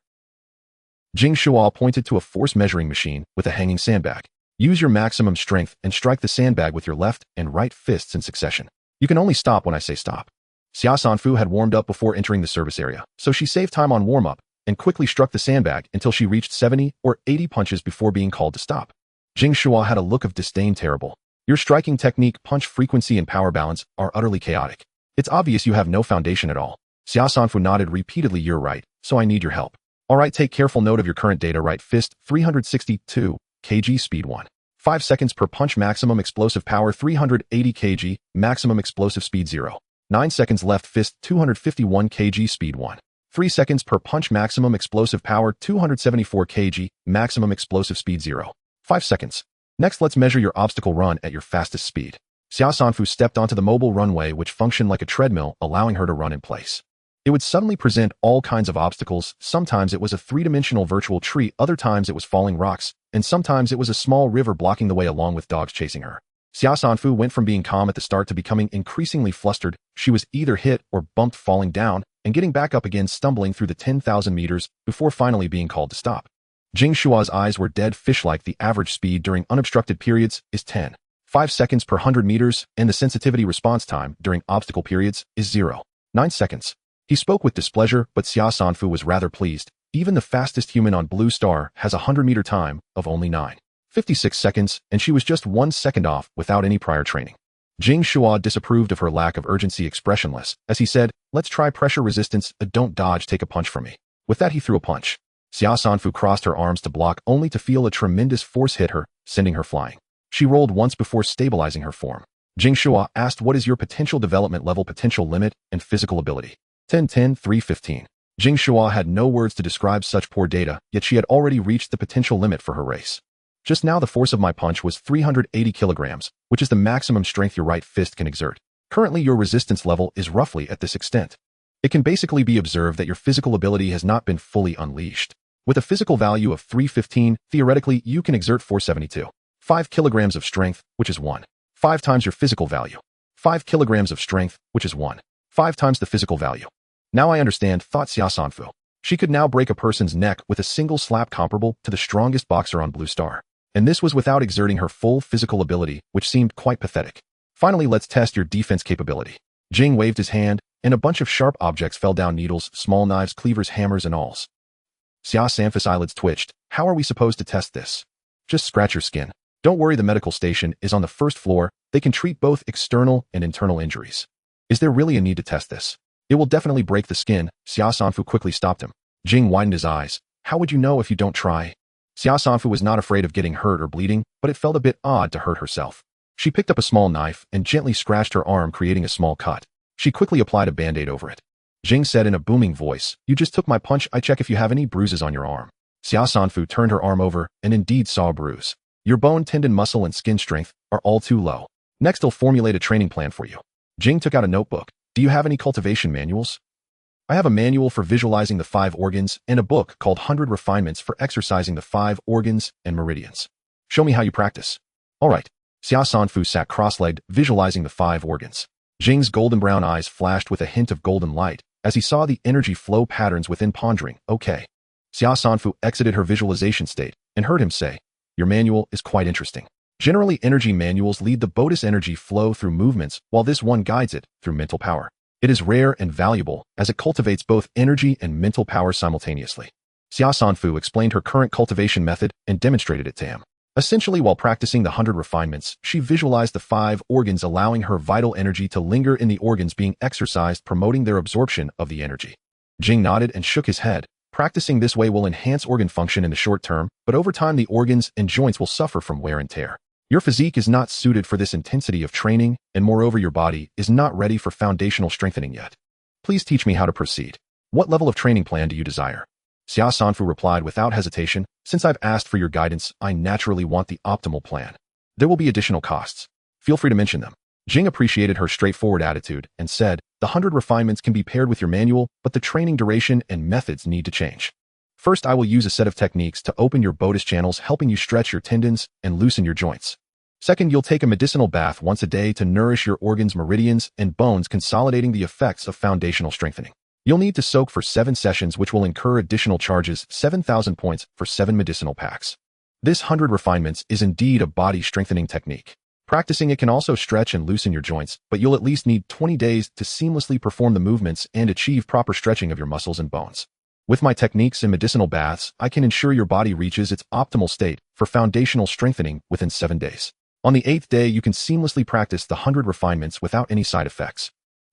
Jing Shua pointed to a force measuring machine with a hanging sandbag. Use your maximum strength and strike the sandbag with your left and right fists in succession. You can only stop when I say stop. Xia Sanfu had warmed up before entering the service area, so she saved time on warm-up and quickly struck the sandbag until she reached 70 or 80 punches before being called to stop. Jing Shua had a look of disdain. Terrible. Your striking technique, punch frequency, and power balance are utterly chaotic. It's obvious you have no foundation at all. Xia Sanfu nodded repeatedly. You're right, so I need your help. All right, take careful note of your current data. Right fist, 362 kg, speed 1. 5 seconds per punch, maximum explosive power 380 kg, maximum explosive speed 0. 9 seconds left fist, 251 kg, speed 1. 3 seconds per punch, maximum explosive power 274 kg, maximum explosive speed 0. 5 seconds. Next, let's measure your obstacle run at your fastest speed. Xia Sanfu stepped onto the mobile runway, which functioned like a treadmill, allowing her to run in place. It would suddenly present all kinds of obstacles. Sometimes it was a 3-dimensional virtual tree, other times it was falling rocks, and sometimes it was a small river blocking the way along with dogs chasing her. Xia Sanfu went from being calm at the start to becoming increasingly flustered. She was either hit or bumped, falling down, and getting back up again, stumbling through the 10,000 meters before finally being called to stop. Jing Shua's eyes were dead fish-like. The average speed during unobstructed periods is 10.5 seconds per 100 meters, and the sensitivity response time during obstacle periods is 0.9 seconds. He spoke with displeasure, but Xia Sanfu was rather pleased. Even the fastest human on Blue Star has a 100-meter time of only 9.56 seconds, and she was just 1 second off without any prior training. Jing Shua disapproved of her lack of urgency, expressionless, as he said, "Let's try pressure resistance, don't dodge, take a punch from me." With that, he threw a punch. Xia Sanfu crossed her arms to block, only to feel a tremendous force hit her, sending her flying. She rolled once before stabilizing her form. Jing Shua asked, "What is your potential development level, potential limit, and physical ability?" 10-10-3-15. Jing Shua had no words to describe such poor data, yet she had already reached the potential limit for her race. Just now the force of my punch was 380 kilograms, which is the maximum strength your right fist can exert. Currently your resistance level is roughly at this extent. It can basically be observed that your physical ability has not been fully unleashed. With a physical value of 315, theoretically you can exert 472.5 kilograms of strength, which is 1.5 times your physical value. 5 kilograms of strength, which is 1.5 times the physical value. Now I understand, thought Xia Sanfu. She could now break a person's neck with a single slap comparable to the strongest boxer on Blue Star. And this was without exerting her full physical ability, which seemed quite pathetic. Finally, let's test your defense capability. Jing waved his hand, and a bunch of sharp objects fell down: needles, small knives, cleavers, hammers, and awls. Xia Sanfu's eyelids twitched. How are we supposed to test this? Just scratch your skin. Don't worry, the medical station is on the first floor. They can treat both external and internal injuries. Is there really a need to test this? It will definitely break the skin. Xia Sanfu quickly stopped him. Jing widened his eyes. How would you know if you don't try? Xia Sanfu was not afraid of getting hurt or bleeding, but it felt a bit odd to hurt herself. She picked up a small knife and gently scratched her arm, creating a small cut. She quickly applied a band-aid over it. Jing said in a booming voice, "You just took my punch. I check if you have any bruises on your arm." Xia Sanfu turned her arm over and indeed saw a bruise. "Your bone, tendon, muscle, and skin strength are all too low. Next, I'll formulate a training plan for you." Jing took out a notebook. "Do you have any cultivation manuals?" "I have a manual for visualizing the 5 organs and a book called 100 Refinements for exercising the 5 organs and meridians." "Show me how you practice." "All right." Xia Sanfu sat cross-legged, visualizing the 5 organs. Jing's golden-brown eyes flashed with a hint of golden light as he saw the energy flow patterns within, pondering. "Okay." Xia Sanfu exited her visualization state and heard him say, "Your manual is quite interesting. Generally, energy manuals lead the Bodis energy flow through movements, while this one guides it through mental power. It is rare and valuable as it cultivates both energy and mental power simultaneously." Xia Sanfu explained her current cultivation method and demonstrated it to him. Essentially, while practicing the 100 refinements, she visualized the 5 organs, allowing her vital energy to linger in the organs being exercised, promoting their absorption of the energy. Jing nodded and shook his head. Practicing this way will enhance organ function in the short term, but over time the organs and joints will suffer from wear and tear. Your physique is not suited for this intensity of training, and moreover your body is not ready for foundational strengthening yet. Please teach me how to proceed. What level of training plan do you desire? Xia Sanfu replied without hesitation, "Since I've asked for your guidance, I naturally want the optimal plan. There will be additional costs. Feel free to mention them." Jing appreciated her straightforward attitude and said, "The 100 refinements can be paired with your manual, but the training duration and methods need to change. First, I will use a set of techniques to open your Bodis channels, helping you stretch your tendons and loosen your joints. Second, you'll take a medicinal bath once a day to nourish your organs, meridians, and bones, consolidating the effects of foundational strengthening. You'll need to soak for 7 sessions, which will incur additional charges, 7,000 points for 7 medicinal packs. This 100 refinements is indeed a body strengthening technique. Practicing it can also stretch and loosen your joints, but you'll at least need 20 days to seamlessly perform the movements and achieve proper stretching of your muscles and bones. With my techniques and medicinal baths, I can ensure your body reaches its optimal state for foundational strengthening within 7 days. On the 8th day, you can seamlessly practice the 100 refinements without any side effects.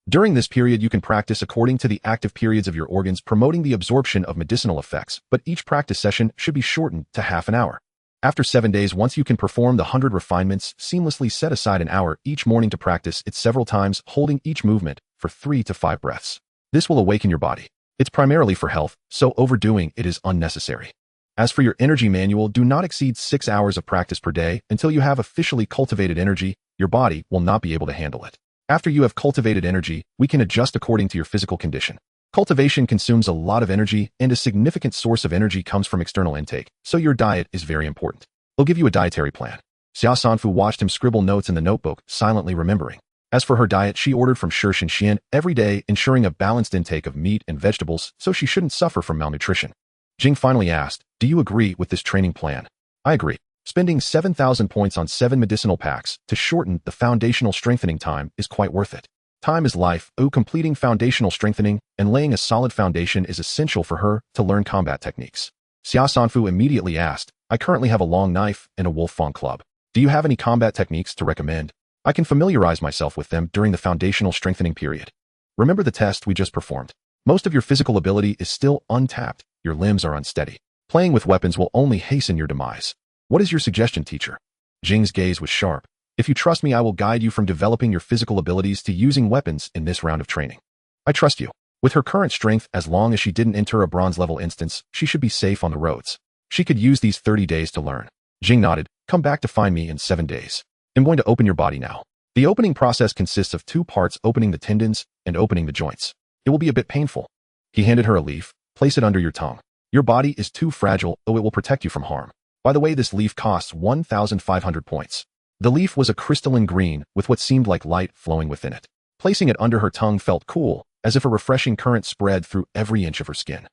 During this period, you can practice according to the active periods of your organs, promoting the absorption of medicinal effects, but each practice session should be shortened to half an hour. After 7 days, once you can perform the 100 refinements, seamlessly set aside an hour each morning to practice it several times, holding each movement for 3 to 5 breaths. This will awaken your body. It's primarily for health, so overdoing it is unnecessary. As for your energy manual, do not exceed 6 hours of practice per day. Until you have officially cultivated energy, your body will not be able to handle it. After you have cultivated energy, we can adjust according to your physical condition. Cultivation consumes a lot of energy, and a significant source of energy comes from external intake, so your diet is very important. They'll give you a dietary plan. Xia Sanfu watched him scribble notes in the notebook, silently remembering. As for her diet, she ordered from Shi Xian every day, ensuring a balanced intake of meat and vegetables so she shouldn't suffer from malnutrition. Jing finally asked, "Do you agree with this training plan?" "I agree. Spending 7,000 points on 7 medicinal packs to shorten the foundational strengthening time is quite worth it. Time is life. Completing foundational strengthening and laying a solid foundation is essential for her to learn combat techniques." Xia Sanfu immediately asked, "I currently have a long knife and a wolf fang club. Do you have any combat techniques to recommend? I can familiarize myself with them during the foundational strengthening period. Remember the test we just performed. Most of your physical ability is still untapped. Your limbs are unsteady. Playing with weapons will only hasten your demise. What is your suggestion, teacher?" Jing's gaze was sharp. "If you trust me, I will guide you from developing your physical abilities to using weapons in this round of training. I trust you." With her current strength, as long as she didn't enter a bronze-level instance, she should be safe on the roads. She could use these 30 days to learn. Jing nodded. "Come back to find me in 7 days. I'm going to open your body now. The opening process consists of 2 parts, opening the tendons and opening the joints. It will be a bit painful." He handed her a leaf. "Place it under your tongue. Your body is too fragile, though it will protect you from harm. By the way, this leaf costs 1,500 points. The leaf was a crystalline green with what seemed like light flowing within it. Placing it under her tongue felt cool, as if a refreshing current spread through every inch of her skin.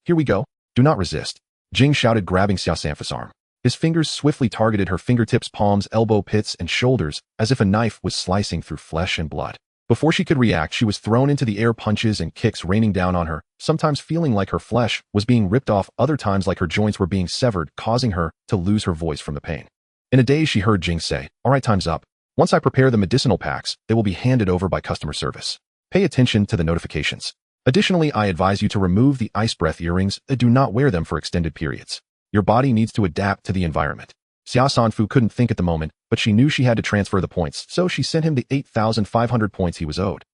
"Here we go. Do not resist," Jing shouted, grabbing Xia Sanfu's arm. His fingers swiftly targeted her fingertips, palms, elbow pits, and shoulders, as if a knife was slicing through flesh and blood. Before she could react, she was thrown into the air, punches and kicks raining down on her, sometimes feeling like her flesh was being ripped off, other times like her joints were being severed, causing her to lose her voice from the pain. In a daze, she heard Jing say, "All right, time's up. Once I prepare the medicinal packs, they will be handed over by customer service. Pay attention to the notifications. Additionally, I advise you to remove the ice breath earrings. Do not wear them for extended periods. Your body needs to adapt to the environment." Xia Sanfu couldn't think at the moment, but she knew she had to transfer the points, so she sent him the 8,500 points he was owed.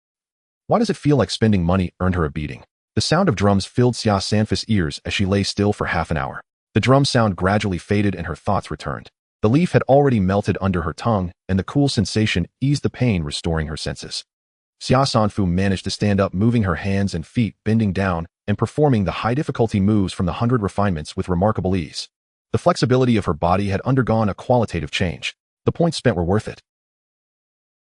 Why does it feel like spending money earned her a beating? The sound of drums filled Xia Sanfu's ears as she lay still for half an hour. The drum sound gradually faded and her thoughts returned. The leaf had already melted under her tongue, and the cool sensation eased the pain, restoring her senses. Xia Sanfu managed to stand up, moving her hands and feet, bending down, and performing the high-difficulty moves from the 100 refinements with remarkable ease. The flexibility of her body had undergone a qualitative change. The points spent were worth it.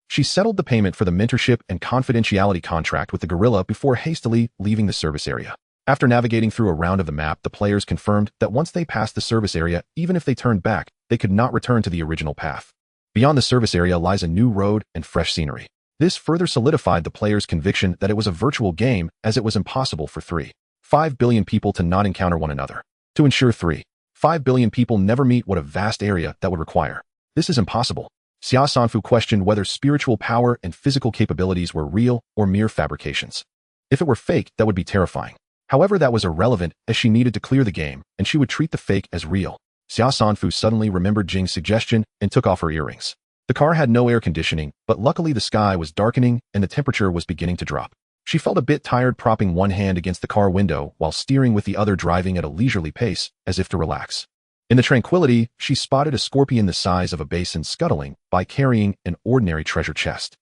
She settled the payment for the mentorship and confidentiality contract with the gorilla before hastily leaving the service area. After navigating through a round of the map, the players confirmed that once they passed the service area, even if they turned back, they could not return to the original path. Beyond the service area lies a new road and fresh scenery. This further solidified the players' conviction that it was a virtual game, as it was impossible for 3.5 billion people to not encounter one another. To ensure 3.5 billion people never meet, what a vast area that would require. This is impossible. Xia Sanfu questioned whether spiritual power and physical capabilities were real or mere fabrications. If it were fake, that would be terrifying. However, that was irrelevant, as she needed to clear the game, and she would treat the fake as real. Xia Sanfu suddenly remembered Jing's suggestion and took off her earrings. The car had no air conditioning, but luckily the sky was darkening and the temperature was beginning to drop. She felt a bit tired, propping one hand against the car window while steering with the other, driving at a leisurely pace, as if to relax. In the tranquility, she spotted a scorpion the size of a basin scuttling by carrying an ordinary treasure chest.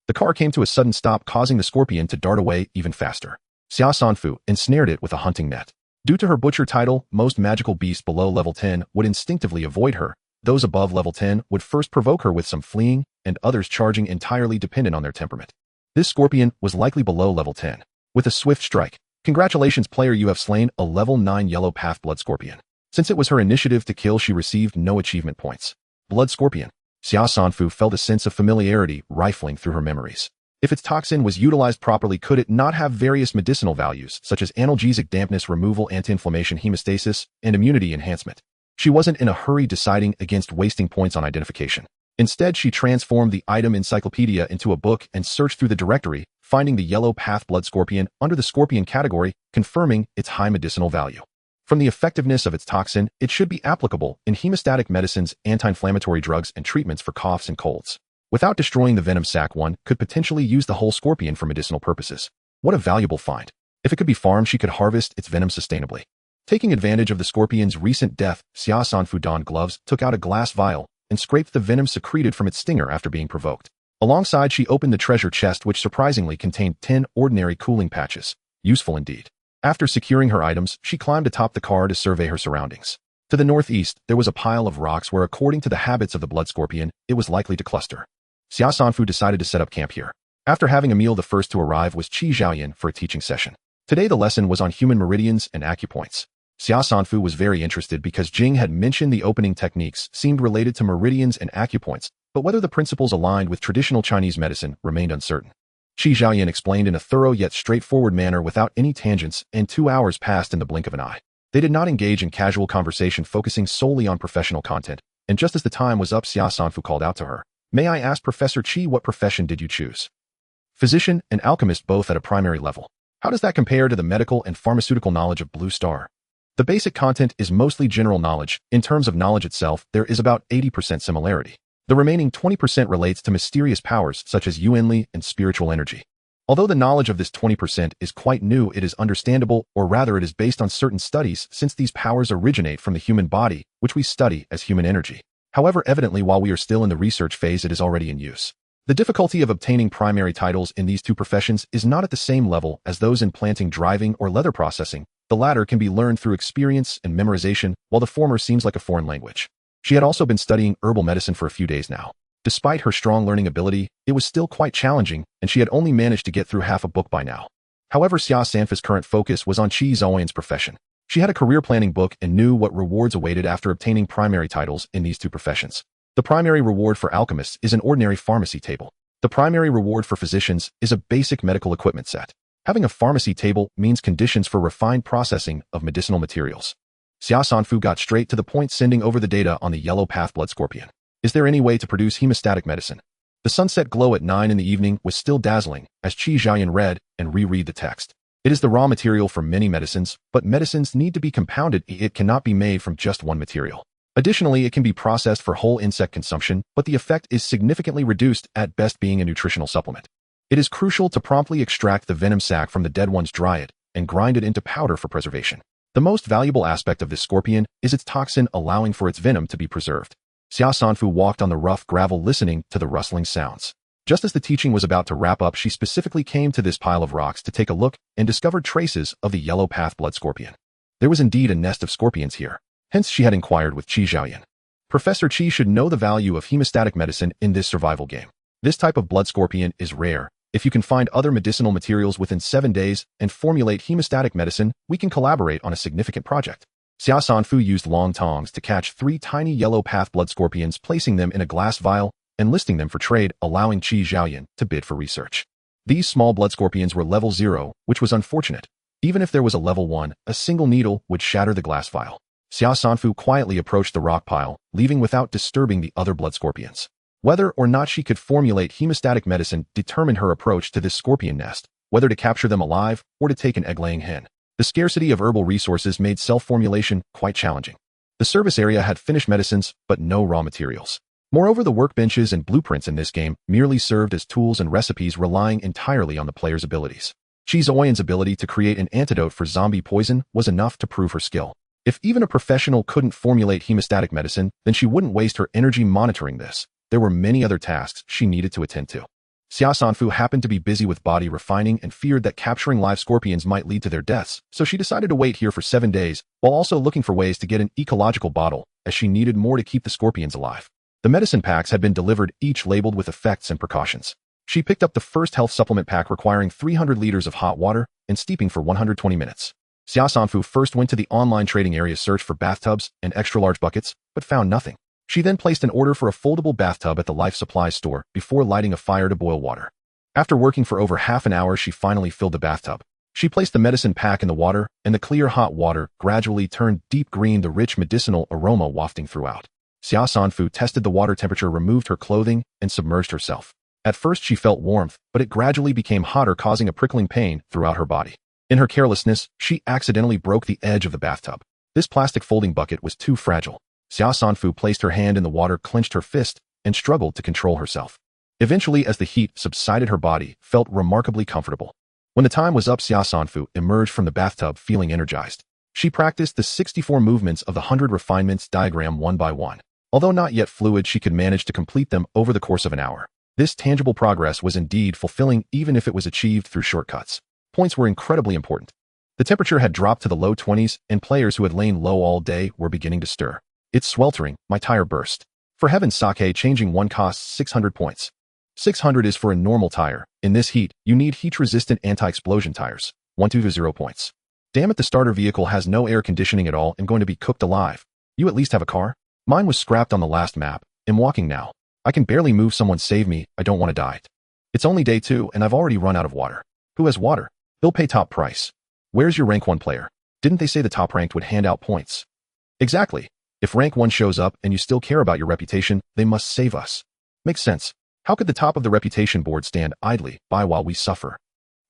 The car came to a sudden stop, causing the scorpion to dart away even faster. Xia Sanfu ensnared it with a hunting net. Due to her butcher title, most magical beasts below level 10 would instinctively avoid her. Those above level 10 would first provoke her with some fleeing, and others charging, entirely dependent on their temperament. This scorpion was likely below level 10. With a swift strike, "Congratulations, player, you have slain a level 9 yellow path blood scorpion." Since it was her initiative to kill, she received no achievement points. Blood scorpion. Xia Sanfu felt a sense of familiarity rifling through her memories. If its toxin was utilized properly, could it not have various medicinal values, such as analgesic, dampness removal, anti-inflammation, hemostasis, and immunity enhancement? She wasn't in a hurry deciding against wasting points on identification. Instead, she transformed the item encyclopedia into a book and searched through the directory, finding the yellow path blood scorpion under the scorpion category, confirming its high medicinal value. From the effectiveness of its toxin, it should be applicable in hemostatic medicines, anti-inflammatory drugs, and treatments for coughs and colds. Without destroying the venom sac, one could potentially use the whole scorpion for medicinal purposes. What a valuable find. If it could be farmed, she could harvest its venom sustainably. Taking advantage of the scorpion's recent death, Xia Sanfu donned gloves, took out a glass vial, and scraped the venom secreted from its stinger after being provoked. Alongside, she opened the treasure chest, which surprisingly contained 10 ordinary cooling patches. Useful indeed. After securing her items, she climbed atop the car to survey her surroundings. To the northeast, there was a pile of rocks where, according to the habits of the blood scorpion, it was likely to cluster. Xia Sanfu decided to set up camp here. After having a meal, the first to arrive was Qi Zhaoyan for a teaching session. Today the lesson was on human meridians and acupoints. Xia Sanfu was very interested because Jing had mentioned the opening techniques seemed related to meridians and acupoints, but whether the principles aligned with traditional Chinese medicine remained uncertain. Qi Zhaoyan explained in a thorough yet straightforward manner without any tangents, and 2 hours passed in the blink of an eye. They did not engage in casual conversation focusing solely on professional content, and just as the time was up, Xia Sanfu called out to her. "May I ask Professor Qi, what profession did you choose?" "Physician and alchemist, both at a primary level. How does that compare to the medical and pharmaceutical knowledge of Blue Star?" "The basic content is mostly general knowledge. In terms of knowledge itself, there is about 80% similarity. The remaining 20% relates to mysterious powers such as Yuanli and spiritual energy. Although the knowledge of this 20% is quite new, it is understandable, or rather it is based on certain studies, since these powers originate from the human body, which we study as human energy. However, evidently while we are still in the research phase, it is already in use. The difficulty of obtaining primary titles in these two professions is not at the same level as those in planting, driving, or leather processing. The latter can be learned through experience and memorization, while the former seems like a foreign language." She had also been studying herbal medicine for a few days now. Despite her strong learning ability, it was still quite challenging, and she had only managed to get through half a book by now. However, Xia Sanfu's current focus was on Qi Zhaoyan's profession. She had a career planning book and knew what rewards awaited after obtaining primary titles in these two professions. The primary reward for alchemists is an ordinary pharmacy table. The primary reward for physicians is a basic medical equipment set. Having a pharmacy table means conditions for refined processing of medicinal materials. Xia Sanfu got straight to the point, sending over the data on the yellow path blood scorpion. "Is there any way to produce hemostatic medicine?" The sunset glow at 9 in the evening was still dazzling as Qi Zhaoyan read and reread the text. "It is the raw material for many medicines, but medicines need to be compounded. It cannot be made from just one material. Additionally, it can be processed for whole insect consumption, but the effect is significantly reduced, at best being a nutritional supplement. It is crucial to promptly extract the venom sac from the dead ones, dry it, and grind it into powder for preservation. The most valuable aspect of this scorpion is its toxin, allowing for its venom to be preserved." Xia Sanfu walked on the rough gravel, listening to the rustling sounds. Just as the teaching was about to wrap up, she specifically came to this pile of rocks to take a look and discovered traces of the yellow path blood scorpion. There was indeed a nest of scorpions here. Hence she had inquired with Qi Zhaoyan. Professor Qi should know the value of hemostatic medicine in this survival game. This type of blood scorpion is rare. If you can find other medicinal materials within 7 days and formulate hemostatic medicine, we can collaborate on a significant project. Xia Sanfu used long tongs to catch 3 tiny yellow path blood scorpions, placing them in a glass vial and listing them for trade, allowing Qi Zhaoyan to bid for research. These small blood scorpions were level 0, which was unfortunate. Even if there was a level 1, a single needle would shatter the glass vial. Xia Sanfu quietly approached the rock pile, leaving without disturbing the other blood scorpions. Whether or not she could formulate hemostatic medicine determined her approach to this scorpion nest, whether to capture them alive or to take an egg-laying hen. The scarcity of herbal resources made self-formulation quite challenging. The service area had finished medicines, but no raw materials. Moreover, the workbenches and blueprints in this game merely served as tools and recipes, relying entirely on the player's abilities. Qi Zhaoyan's ability to create an antidote for zombie poison was enough to prove her skill. If even a professional couldn't formulate hemostatic medicine, then she wouldn't waste her energy monitoring this. There were many other tasks she needed to attend to. Xia Sanfu happened to be busy with body refining and feared that capturing live scorpions might lead to their deaths, so she decided to wait here for 7 days, while also looking for ways to get an ecological bottle, as she needed more to keep the scorpions alive. The medicine packs had been delivered, each labeled with effects and precautions. She picked up the first health supplement pack, requiring 300 liters of hot water and steeping for 120 minutes. Xia Sanfu first went to the online trading area, searched for bathtubs and extra-large buckets, but found nothing. She then placed an order for a foldable bathtub at the life supplies store before lighting a fire to boil water. After working for over half an hour, she finally filled the bathtub. She placed the medicine pack in the water, and the clear hot water gradually turned deep green, the rich medicinal aroma wafting throughout. Xia Sanfu tested the water temperature, removed her clothing, and submerged herself. At first she felt warmth, but it gradually became hotter, causing a prickling pain throughout her body. In her carelessness, she accidentally broke the edge of the bathtub. This plastic folding bucket was too fragile. Xia Sanfu placed her hand in the water, clenched her fist, and struggled to control herself. Eventually, as the heat subsided, her body felt remarkably comfortable. When the time was up, Xia Sanfu emerged from the bathtub feeling energized. She practiced the 64 movements of the 100 refinements diagram one by one. Although not yet fluid, she could manage to complete them over the course of an hour. This tangible progress was indeed fulfilling, even if it was achieved through shortcuts. Points were incredibly important. The temperature had dropped to the low 20s, and players who had lain low all day were beginning to stir. "It's sweltering, my tire burst. For heaven's sake, changing one costs 600 points. 600 is for a normal tire. In this heat, you need heat-resistant anti-explosion tires. 120 points. Damn it, the starter vehicle has no air conditioning at all and going to be cooked alive. You at least have a car? Mine was scrapped on the last map. I'm walking now. I can barely move. Someone save me. I don't want to die. It's only day 2 and I've already run out of water. Who has water? He'll pay top price. Where's your rank 1 player? Didn't they say the top ranked would hand out points? Exactly. If rank 1 shows up and you still care about your reputation, they must save us. Makes sense. How could the top of the reputation board stand idly by while we suffer?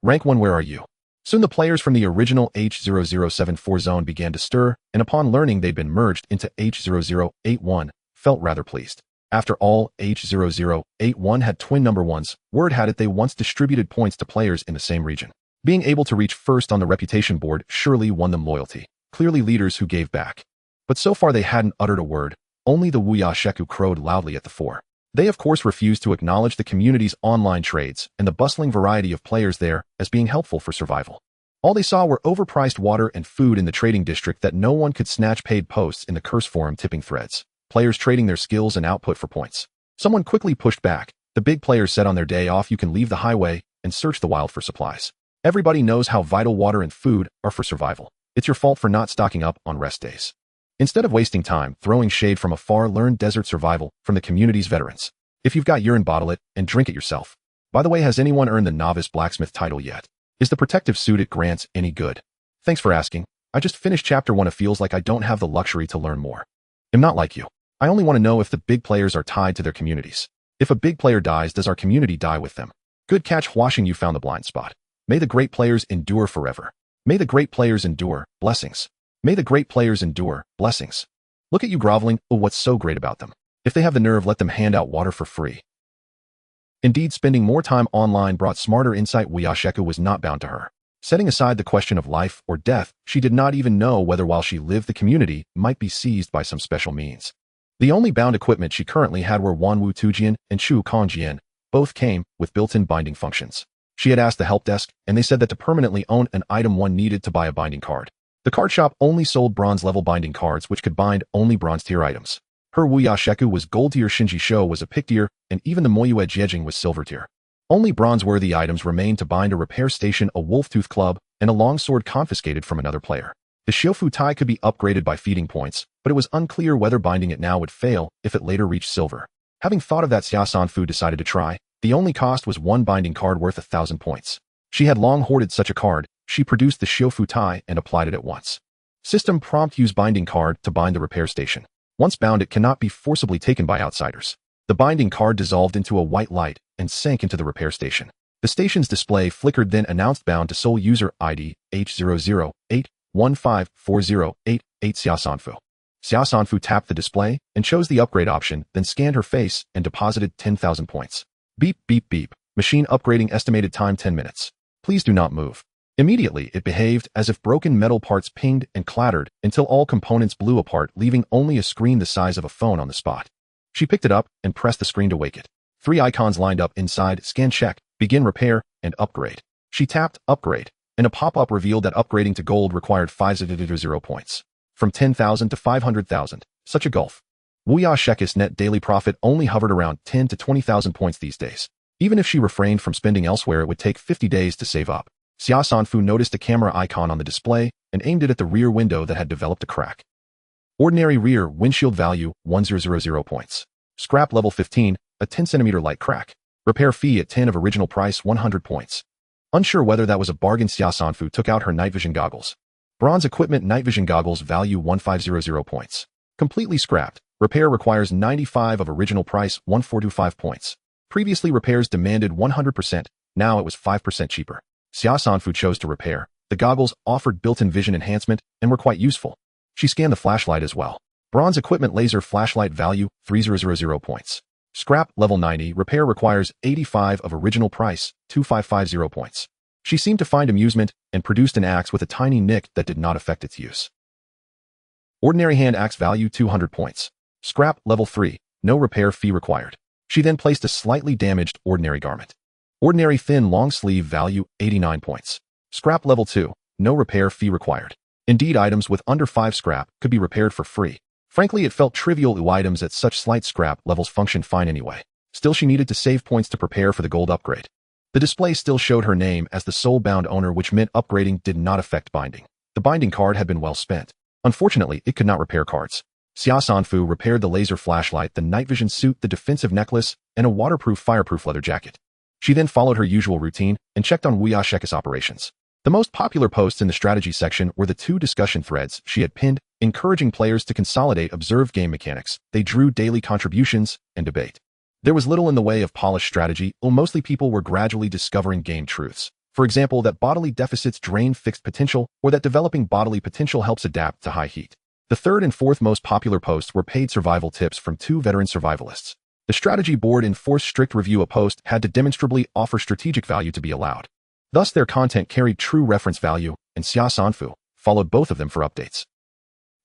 Rank 1, where are you? Soon the players from the original H0074 zone began to stir, and upon learning they'd been merged into H0081, felt rather pleased. After all, H0081 had twin number 1s. Word had it they once distributed points to players in the same region. Being able to reach first on the reputation board surely won them loyalty. Clearly leaders who gave back. But so far they hadn't uttered a word. Only the Wuya Sheku crowed loudly at the fore. They of course refused to acknowledge the community's online trades and the bustling variety of players there as being helpful for survival. All they saw were overpriced water and food in the trading district that no one could snatch, paid posts in the curse forum tipping threads. Players trading their skills and output for points. Someone quickly pushed back. The big players said on their day off you can leave the highway and search the wild for supplies. Everybody knows how vital water and food are for survival. It's your fault for not stocking up on rest days. Instead of wasting time throwing shade from afar, learn desert survival from the community's veterans. If you've got urine, bottle it and drink it yourself. By the way, has anyone earned the novice blacksmith title yet? Is the protective suit it grants any good? Thanks for asking. I just finished chapter 1. It feels like I don't have the luxury to learn more. I'm not like you. I only want to know if the big players are tied to their communities. If a big player dies, does our community die with them? Good catch, Washing. You found the blind spot. May the great players endure forever. May the great players endure. Blessings. May the great players endure. Blessings. Look at you groveling. Oh, what's so great about them? If they have the nerve, let them hand out water for free. Indeed, spending more time online brought smarter insight. Wiyasheku was not bound to her. Setting aside the question of life or death, she did not even know whether while she lived the community might be seized by some special means. The only bound equipment she currently had were Wanwu Tujian and Chu Kongjian. Both came with built-in binding functions. She had asked the help desk, and they said that to permanently own an item one needed to buy a binding card. The card shop only sold bronze-level binding cards which could bind only bronze-tier items. Her Wuyasheku was gold-tier, Shinji Sho was a pick-tier, and even the Moyue Jiejing was silver-tier. Only bronze-worthy items remained to bind: a repair station, a wolf-tooth club, and a longsword confiscated from another player. The Shiofu Tai could be upgraded by feeding points, but it was unclear whether binding it now would fail if it later reached silver. Having thought of that, Xia Sanfu decided to try. The only cost was one binding card worth 1,000 points. She had long hoarded such a card. She produced the Shiofu Tai and applied it at once. System prompt: use binding card to bind the repair station. Once bound, it cannot be forcibly taken by outsiders. The binding card dissolved into a white light and sank into the repair station. The station's display flickered, then announced bound to sole user ID H0081540888 Xia Sanfu. Xia Sanfu tapped the display and chose the upgrade option, then scanned her face and deposited 10,000 points. Beep, beep, beep. Machine upgrading, estimated time 10 minutes. Please do not move. Immediately, it behaved as if broken metal parts pinged and clattered until all components blew apart, leaving only a screen the size of a phone on the spot. She picked it up and pressed the screen to wake it. 3 icons lined up inside: scan, check, begin repair, and upgrade. She tapped upgrade, and a pop-up revealed that upgrading to gold required 500 points. From 10,000 to 500,000, such a gulf. Wuyasheku's net daily profit only hovered around 10 to 20,000 points these days. Even if she refrained from spending elsewhere, it would take 50 days to save up. Xia Sanfu noticed a camera icon on the display and aimed it at the rear window that had developed a crack. Ordinary rear windshield value 1000 points. Scrap level 15, a 10 cm light crack. Repair fee at 10 of original price 100 points. Unsure whether that was a bargain, Xia Sanfu took out her night vision goggles. Bronze equipment night vision goggles value 1500 points. Completely scrapped. Repair requires 95 of original price 1425 points. Previously repairs demanded 100%, now it was 5% cheaper. Xia Sanfu chose to repair. The goggles offered built-in vision enhancement and were quite useful. She scanned the flashlight as well. Bronze equipment laser flashlight value 3000 points. Scrap level 90. Repair requires 85 of original price 2550 points. She seemed to find amusement and produced an axe with a tiny nick that did not affect its use. Ordinary hand axe value 200 points. Scrap level 3. No repair fee required. She then placed a slightly damaged ordinary garment. Ordinary thin long sleeve value 89 points. Scrap level 2. No repair fee required. Indeed, items with under 5 scrap could be repaired for free. Frankly, it felt trivial. Items at such slight scrap levels functioned fine anyway. Still, she needed to save points to prepare for the gold upgrade. The display still showed her name as the soul-bound owner, which meant upgrading did not affect binding. The binding card had been well spent. Unfortunately, it could not repair cards. Xia Sanfu repaired the laser flashlight, the night vision suit, the defensive necklace, and a waterproof fireproof leather jacket. She then followed her usual routine and checked on Wuya Sheka's operations. The most popular posts in the strategy section were the 2 discussion threads she had pinned, encouraging players to consolidate observed game mechanics. They drew daily contributions and debate. There was little in the way of polished strategy, though mostly people were gradually discovering game truths. For example, that bodily deficits drain fixed potential, or that developing bodily potential helps adapt to high heat. The 3rd and 4th most popular posts were paid survival tips from 2 veteran survivalists. The strategy board enforced strict review. A post had to demonstrably offer strategic value to be allowed. Thus, their content carried true reference value, and Xia Sanfu followed both of them for updates.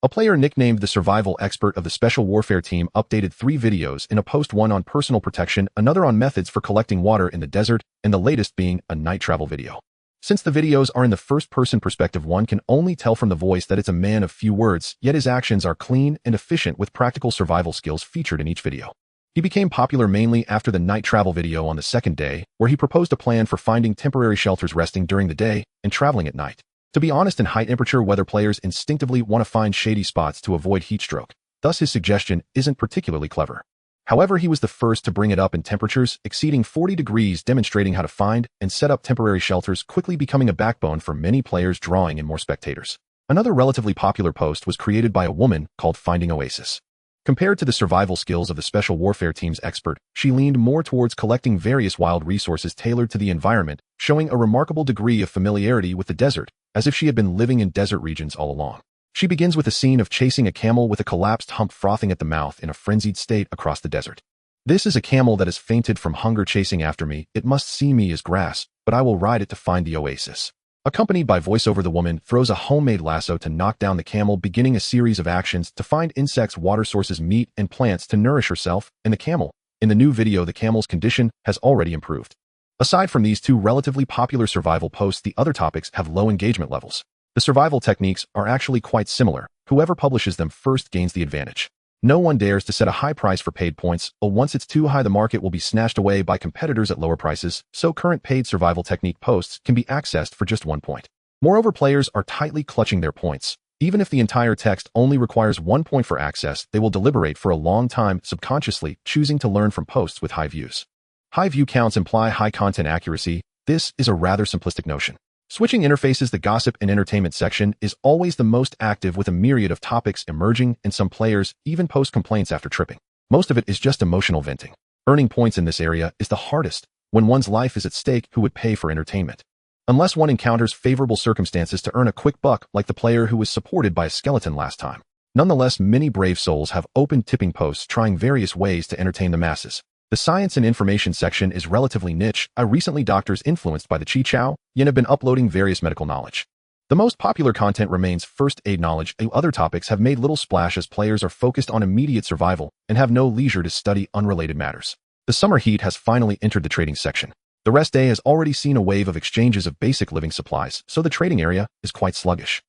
A player nicknamed the survival expert of the Special Warfare team updated 3 videos in a post, one on personal protection, another on methods for collecting water in the desert, and the latest being a night travel video. Since the videos are in the first-person perspective, one can only tell from the voice that it's a man of few words, yet his actions are clean and efficient with practical survival skills featured in each video. He became popular mainly after the night travel video on the 2nd day, where he proposed a plan for finding temporary shelters, resting during the day, and traveling at night. To be honest, in high-temperature weather, players instinctively want to find shady spots to avoid heat stroke. Thus, his suggestion isn't particularly clever. However, he was the first to bring it up in temperatures exceeding 40 degrees, demonstrating how to find and set up temporary shelters, quickly becoming a backbone for many players, drawing in more spectators. Another relatively popular post was created by a woman called Finding Oasis. Compared to the survival skills of the Special Warfare team's expert, she leaned more towards collecting various wild resources tailored to the environment, showing a remarkable degree of familiarity with the desert, as if she had been living in desert regions all along. She begins with a scene of chasing a camel with a collapsed hump frothing at the mouth in a frenzied state across the desert. "This is a camel that has fainted from hunger chasing after me. It must see me as grass, but I will ride it to find the oasis." Accompanied by voiceover, the woman throws a homemade lasso to knock down the camel, beginning a series of actions to find insects, water sources, meat, and plants to nourish herself and the camel. In the new video, the camel's condition has already improved. Aside from these 2 relatively popular survival posts, the other topics have low engagement levels. The survival techniques are actually quite similar. Whoever publishes them first gains the advantage. No one dares to set a high price for paid points, or once it's too high, the market will be snatched away by competitors at lower prices, so current paid survival technique posts can be accessed for just 1 point. Moreover, players are tightly clutching their points. Even if the entire text only requires 1 point for access, they will deliberate for a long time, subconsciously choosing to learn from posts with high views. High view counts imply high content accuracy. This is a rather simplistic notion. Switching interfaces, the gossip and entertainment section is always the most active, with a myriad of topics emerging, and some players even post complaints after tripping. Most of it is just emotional venting. Earning points in this area is the hardest. When one's life is at stake, who would pay for entertainment? Unless one encounters favorable circumstances to earn a quick buck, like the player who was supported by a skeleton last time. Nonetheless, many brave souls have opened tipping posts, trying various ways to entertain the masses. The science and information section is relatively niche. Recently, doctors influenced by the Chi Chao Yin have been uploading various medical knowledge. The most popular content remains first aid knowledge. Other topics have made little splash, as players are focused on immediate survival and have no leisure to study unrelated matters. The summer heat has finally entered the trading section. The rest day has already seen a wave of exchanges of basic living supplies, so the trading area is quite sluggish.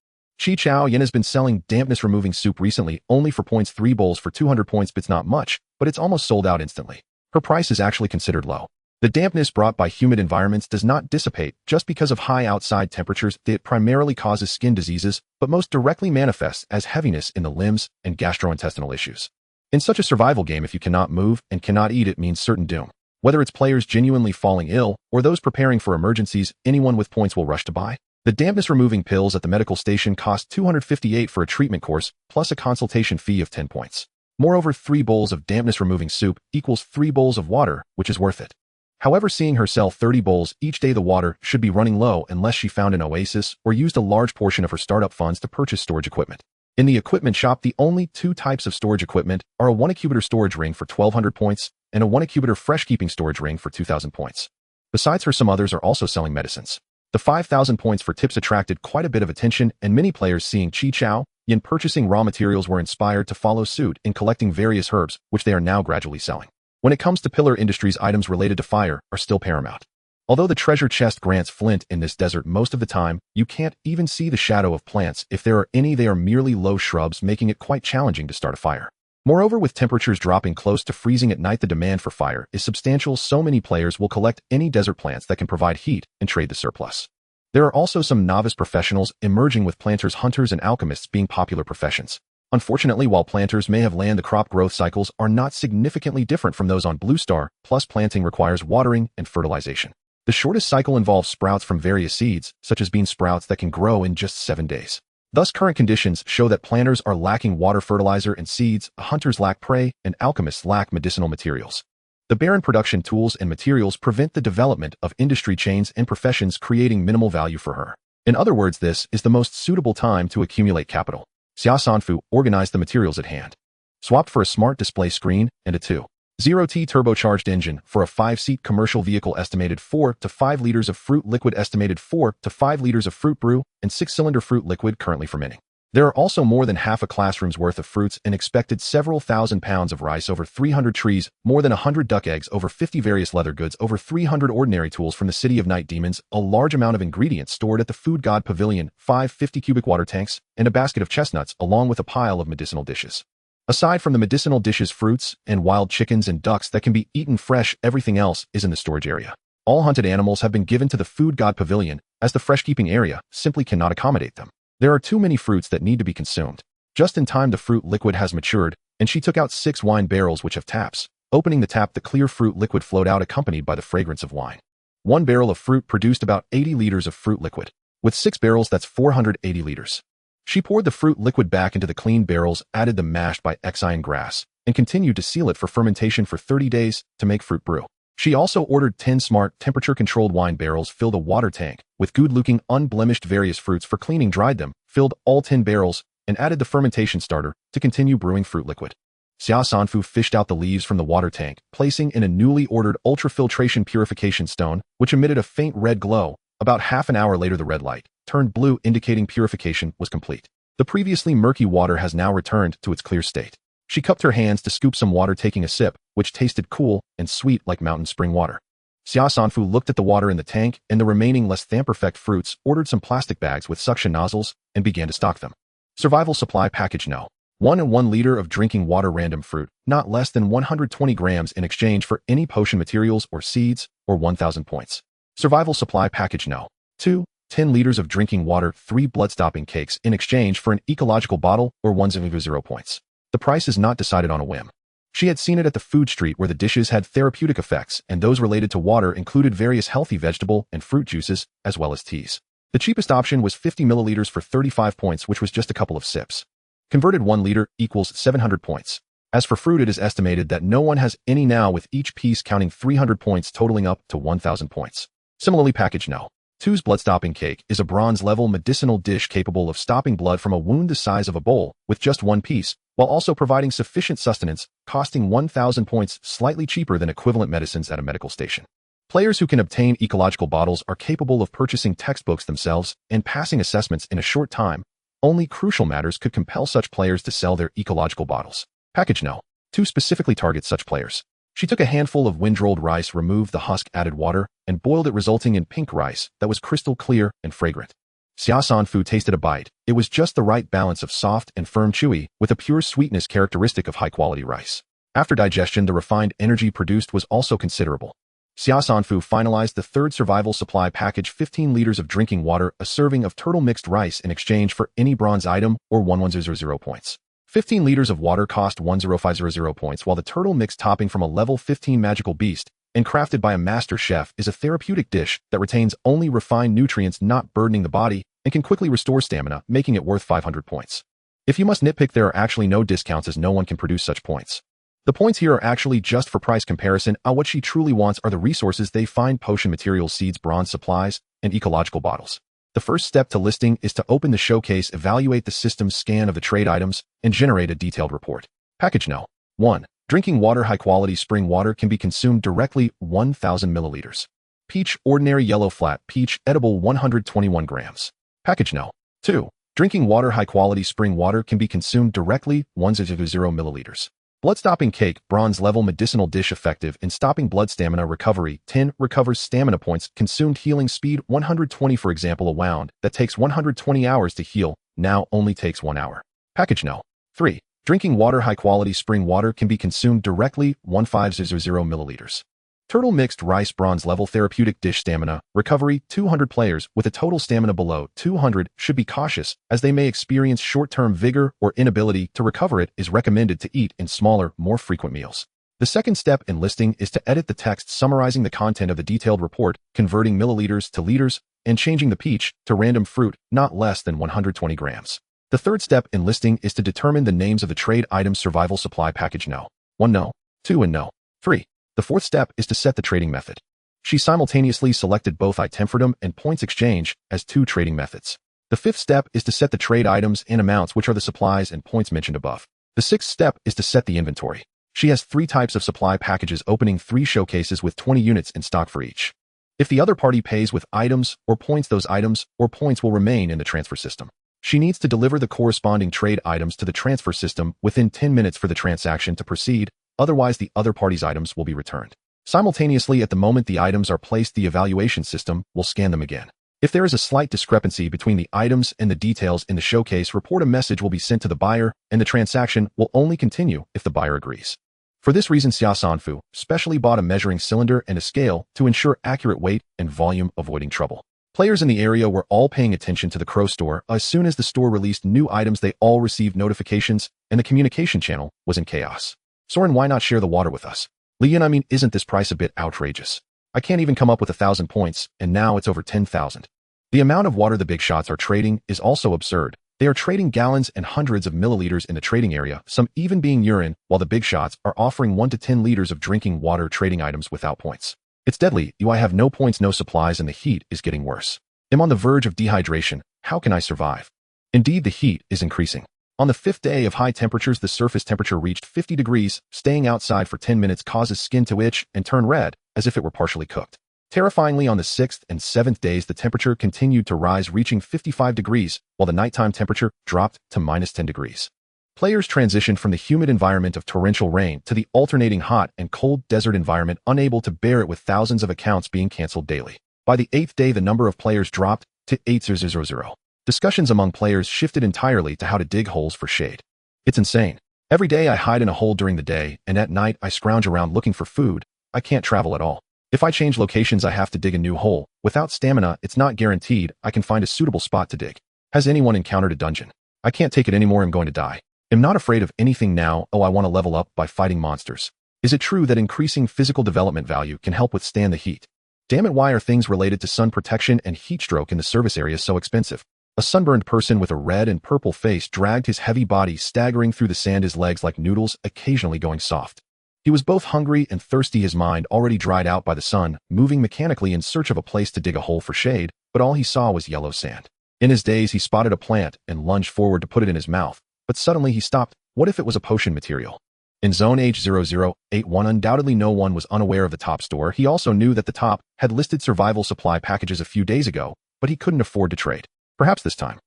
Chi Chao Yin has been selling dampness-removing soup recently, only for points. 3 bowls for 200 points. It's not much, but it's almost sold out instantly. Her price is actually considered low. The dampness brought by humid environments does not dissipate just because of high outside temperatures. It primarily causes skin diseases, but most directly manifests as heaviness in the limbs and gastrointestinal issues. In such a survival game, if you cannot move and cannot eat, it means certain doom. Whether it's players genuinely falling ill or those preparing for emergencies, anyone with points will rush to buy. The dampness-removing pills at the medical station cost 258 for a treatment course, plus a consultation fee of 10 points. Moreover, 3 bowls of dampness-removing soup equals 3 bowls of water, which is worth it. However, seeing her sell 30 bowls each day, the water should be running low unless she found an oasis or used a large portion of her startup funds to purchase storage equipment. In the equipment shop, the only 2 types of storage equipment are a 1-incubator storage ring for 1,200 points and a 1-incubator fresh-keeping storage ring for 2,000 points. Besides her, some others are also selling medicines. The 5,000 points for tips attracted quite a bit of attention, and many players seeing Chi Chao Yin purchasing raw materials were inspired to follow suit in collecting various herbs, which they are now gradually selling. When it comes to pillar industries, items related to fire are still paramount. Although the treasure chest grants flint in this desert most of the time, you can't even see the shadow of plants. If there are any, they are merely low shrubs, making it quite challenging to start a fire. Moreover, with temperatures dropping close to freezing at night, the demand for fire is substantial, so many players will collect any desert plants that can provide heat and trade the surplus. There are also some novice professionals emerging, with planters, hunters, and alchemists being popular professions. Unfortunately, while planters may have land, the crop growth cycles are not significantly different from those on Blue Star, plus planting requires watering and fertilization. The shortest cycle involves sprouts from various seeds, such as bean sprouts, that can grow in just 7 days. Thus, current conditions show that planters are lacking water, fertilizer, and seeds, hunters lack prey, and alchemists lack medicinal materials. The barren production tools and materials prevent the development of industry chains and professions, creating minimal value for her. In other words, this is the most suitable time to accumulate capital. Xia Sanfu organized the materials at hand. Swapped for a smart display screen and a 2.0T turbocharged engine for a 5-seat commercial vehicle, estimated 4 to 5 liters of fruit liquid, estimated 4 to 5 liters of fruit brew, and 6-cylinder fruit liquid currently fermenting. There are also more than half a classroom's worth of fruits and expected several thousand pounds of rice, over 300 trees, more than 100 duck eggs, over 50 various leather goods, over 300 ordinary tools from the city of night demons, a large amount of ingredients stored at the food god pavilion, 5 50-cubic water tanks, and a basket of chestnuts, along with a pile of medicinal dishes. Aside from the medicinal dishes, fruits, and wild chickens and ducks that can be eaten fresh, everything else is in the storage area. All hunted animals have been given to the food god pavilion, as the fresh-keeping area simply cannot accommodate them. There are too many fruits that need to be consumed. Just in time, the fruit liquid has matured, and she took out 6 wine barrels which have taps. Opening the tap, the clear fruit liquid flowed out, accompanied by the fragrance of wine. 1 barrel of fruit produced about 80 liters of fruit liquid. With 6 barrels, that's 480 liters. She poured the fruit liquid back into the clean barrels, added the mashed by Exion grass, and continued to seal it for fermentation for 30 days to make fruit brew. She also ordered 10 smart, temperature-controlled wine barrels, filled a water tank with good-looking, unblemished various fruits for cleaning, dried them, filled all 10 barrels, and added the fermentation starter to continue brewing fruit liquid. Xia Sanfu fished out the leaves from the water tank, placing in a newly ordered ultrafiltration purification stone, which emitted a faint red glow. About half an hour later, the red light turned blue, indicating purification was complete. The previously murky water has now returned to its clear state. She cupped her hands to scoop some water, taking a sip, which tasted cool and sweet like mountain spring water. Xia Sanfu looked at the water in the tank and the remaining less than perfect fruits, ordered some plastic bags with suction nozzles, and began to stock them. Survival supply package No. 1 and 1 liter of drinking water, random fruit, not less than 120 grams in exchange for any potion materials or seeds, or 1,000 points. Survival supply package No. 2, 10 liters of drinking water, 3 blood-stopping cakes in exchange for an ecological bottle, or 1,000 points. The price is not decided on a whim. She had seen it at the food street, where the dishes had therapeutic effects, and those related to water included various healthy vegetable and fruit juices, as well as teas. The cheapest option was 50 milliliters for 35 points, which was just a couple of sips. Converted 1 liter equals 700 points. As for fruit, it is estimated that no one has any now, with each piece counting 300 points, totaling up to 1,000 points. Similarly, package No. 2's blood-stopping cake is a bronze-level medicinal dish capable of stopping blood from a wound the size of a bowl with just 1 piece, while also providing sufficient sustenance, costing 1,000 points, slightly cheaper than equivalent medicines at a medical station. Players who can obtain ecological bottles are capable of purchasing textbooks themselves and passing assessments in a short time. Only crucial matters could compel such players to sell their ecological bottles. Package No. 2 specifically targets such players. She took a handful of wind-rolled rice, removed the husk, added water, and boiled it, resulting in pink rice that was crystal clear and fragrant. Xia Sanfu tasted a bite. It was just the right balance of soft and firm, chewy, with a pure sweetness characteristic of high-quality rice. After digestion, the refined energy produced was also considerable. Xia Sanfu finalized the 3rd survival supply package, 15 liters of drinking water, a serving of turtle mixed rice in exchange for any bronze item, or 1,100 points. 15 liters of water cost 1,0500 points, while the turtle mixed topping from a level 15 magical beast and crafted by a master chef is a therapeutic dish that retains only refined nutrients, not burdening the body, and can quickly restore stamina, making it worth 500 points. If you must nitpick, there are actually no discounts, as no one can produce such points. The points here are actually just for price comparison. What she truly wants are the resources they find: potion materials, seeds, bronze supplies, and ecological bottles. The first step to listing is to open the showcase, evaluate the system's scan of the trade items, and generate a detailed report. Package No. 1. Drinking water, high-quality spring water, can be consumed directly, 1,000 milliliters. Peach, ordinary yellow flat peach, edible, 121 grams. Package No. 2. Drinking water, high-quality spring water, can be consumed directly, 100 milliliters. Blood-stopping cake, bronze-level medicinal dish, effective in stopping blood, stamina recovery, 10, recovers stamina points, consumed healing speed, 120. For example, a wound that takes 120 hours to heal now only takes 1 hour. Package No. 3. Drinking water. High-quality spring water can be consumed directly, 1500 milliliters. Turtle mixed rice. Bronze level therapeutic dish. Stamina recovery. 200 players with a total stamina below 200 should be cautious, as they may experience short-term vigor or inability to recover. It is recommended to eat in smaller, more frequent meals. The second step in listing is to edit the text summarizing the content of the detailed report, converting milliliters to liters, and changing the peach to random fruit, not less than 120 grams. The third step in listing is to determine the names of the trade items. Survival supply package. No. 1 no. 2 and no. 3. The fourth step is to set the trading method. She simultaneously selected both item freedom and points exchange as 2 trading methods. The fifth step is to set the trade items and amounts, which are the supplies and points mentioned above. The sixth step is to set the inventory. She has 3 types of supply packages, opening 3 showcases with 20 units in stock for each. If the other party pays with items or points, those items or points will remain in the transfer system. She needs to deliver the corresponding trade items to the transfer system within 10 minutes for the transaction to proceed, otherwise the other party's items will be returned. Simultaneously, at the moment the items are placed, the evaluation system will scan them again. If there is a slight discrepancy between the items and the details in the showcase report, a message will be sent to the buyer, and the transaction will only continue if the buyer agrees. For this reason, Xia Sanfu specially bought a measuring cylinder and a scale to ensure accurate weight and volume, avoiding trouble. Players in the area were all paying attention to the Crow store. As soon as the store released new items, they all received notifications, and the communication channel was in chaos. Soren, why not share the water with us? Lian, isn't this price a bit outrageous? I can't even come up with 1,000 points, and now it's over 10,000. The amount of water the big shots are trading is also absurd. They are trading gallons and hundreds of milliliters in the trading area, some even being urine, while the big shots are offering 1 to 10 liters of drinking water trading items without points. It's deadly. I have no points, no supplies, and the heat is getting worse. I'm on the verge of dehydration. How can I survive? Indeed, the heat is increasing. On the 5th day of high temperatures, the surface temperature reached 50 degrees. Staying outside for 10 minutes causes skin to itch and turn red, as if it were partially cooked. Terrifyingly, on the 6th and 7th days, the temperature continued to rise, reaching 55 degrees, while the nighttime temperature dropped to -10 degrees. Players transitioned from the humid environment of torrential rain to the alternating hot and cold desert environment, unable to bear it, with thousands of accounts being cancelled daily. By the 8th day, the number of players dropped to 8,000. Discussions among players shifted entirely to how to dig holes for shade. It's insane. Every day I hide in a hole during the day, and at night I scrounge around looking for food. I can't travel at all. If I change locations, I have to dig a new hole. Without stamina, it's not guaranteed I can find a suitable spot to dig. Has anyone encountered a dungeon? I can't take it anymore. I'm going to die. I'm not afraid of anything now. I want to level up by fighting monsters. Is it true that increasing physical development value can help withstand the heat? Damn it, why are things related to sun protection and heat stroke in the service area so expensive? A sunburned person with a red and purple face dragged his heavy body staggering through the sand, his legs like noodles, occasionally going soft. He was both hungry and thirsty, his mind already dried out by the sun, moving mechanically in search of a place to dig a hole for shade, but all he saw was yellow sand. In his daze, he spotted a plant and lunged forward to put it in his mouth, but suddenly he stopped. What if it was a potion material? In Zone H0081, undoubtedly no one was unaware of the top store. He also knew that the top had listed survival supply packages a few days ago, but he couldn't afford to trade. Perhaps this time.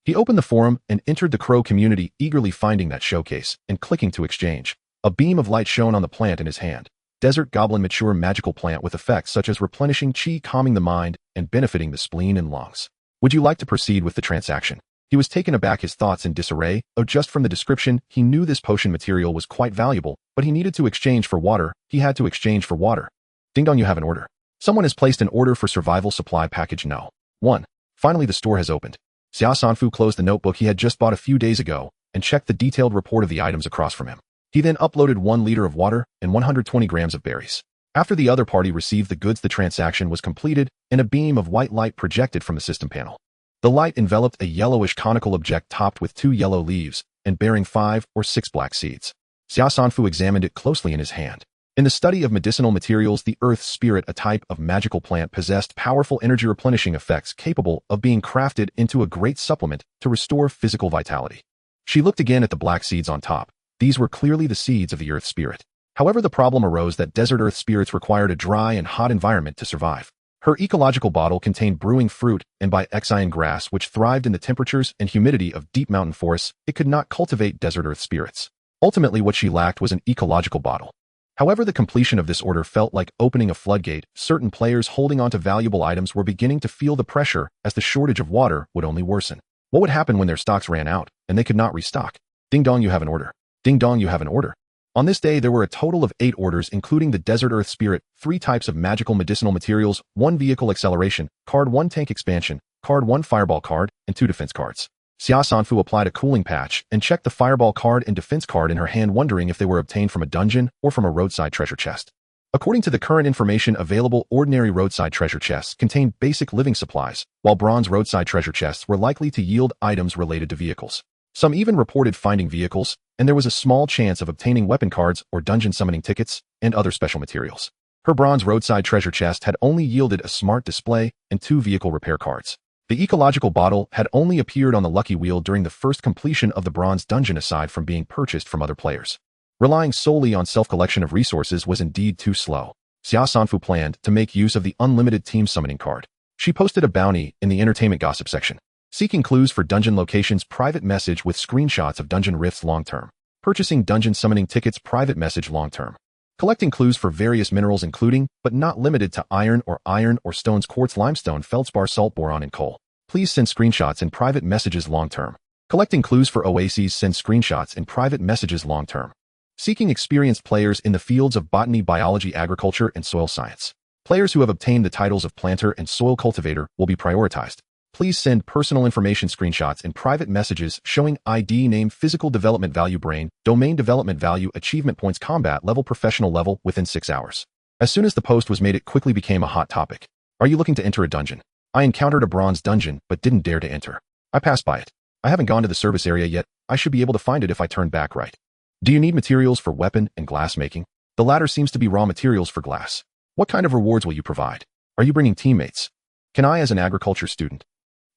He opened the forum and entered the Crow community, eagerly finding that showcase and clicking to exchange. A beam of light shone on the plant in his hand. Desert Goblin, mature magical plant with effects such as replenishing chi, calming the mind, and benefiting the spleen and lungs. Would you like to proceed with the transaction? He was taken aback, his thoughts in disarray. Just from the description, he knew this potion material was quite valuable, but he needed to exchange for water. He had to exchange for water. Ding dong, you have an order. Someone has placed an order for survival supply package No. 1. Finally, the store has opened. Xia Sanfu closed the notebook he had just bought a few days ago and checked the detailed report of the items across from him. He then uploaded 1 liter of water and 120 grams of berries. After the other party received the goods, the transaction was completed, and a beam of white light projected from the system panel. The light enveloped a yellowish conical object topped with 2 yellow leaves and bearing 5 or 6 black seeds. Xia Sanfu examined it closely in his hand. In the study of medicinal materials, the earth spirit, a type of magical plant, possessed powerful energy replenishing effects capable of being crafted into a great supplement to restore physical vitality. She looked again at the black seeds on top. These were clearly the seeds of the earth spirit. However, the problem arose that desert earth spirits required a dry and hot environment to survive. Her ecological bottle contained brewing fruit, and by Exian grass, which thrived in the temperatures and humidity of deep mountain forests, it could not cultivate desert earth spirits. Ultimately, what she lacked was an ecological bottle. However, the completion of this order felt like opening a floodgate. Certain players holding onto valuable items were beginning to feel the pressure, as the shortage of water would only worsen. What would happen when their stocks ran out, and they could not restock? Ding dong, you have an order. Ding dong, you have an order. On this day, there were a total of 8 orders, including the Desert Earth Spirit, 3 types of magical medicinal materials, 1 vehicle acceleration, card 1 tank expansion, card 1 fireball card, and 2 defense cards. Xia Sanfu applied a cooling patch and checked the fireball card and defense card in her hand, wondering if they were obtained from a dungeon or from a roadside treasure chest. According to the current information available, ordinary roadside treasure chests contain basic living supplies, while bronze roadside treasure chests were likely to yield items related to vehicles. Some even reported finding vehicles, and there was a small chance of obtaining weapon cards or dungeon summoning tickets and other special materials. Her bronze roadside treasure chest had only yielded a smart display and 2 vehicle repair cards. The ecological bottle had only appeared on the lucky wheel during the first completion of the bronze dungeon, aside from being purchased from other players. Relying solely on self-collection of resources was indeed too slow. Xia Sanfu planned to make use of the unlimited team summoning card. She posted a bounty in the entertainment gossip section. Seeking clues for dungeon locations, private message with screenshots of dungeon rifts long-term. Purchasing dungeon summoning tickets, private message long-term. Collecting clues for various minerals, including, but not limited to, iron or stones, quartz, limestone, feldspar, salt, boron, and coal. Please send screenshots in private messages long-term. Collecting clues for oases, send screenshots in private messages long-term. Seeking experienced players in the fields of botany, biology, agriculture, and soil science. Players who have obtained the titles of planter and soil cultivator will be prioritized. Please send personal information screenshots in private messages showing ID, name, physical development value, brain, domain development value, achievement points, combat level, professional level within 6 hours. As soon as the post was made, it quickly became a hot topic. Are you looking to enter a dungeon? I encountered a bronze dungeon but didn't dare to enter. I passed by it. I haven't gone to the service area yet. I should be able to find it if I turn back right. Do you need materials for weapon and glass making? The latter seems to be raw materials for glass. What kind of rewards will you provide? Are you bringing teammates? Can I as an agriculture student?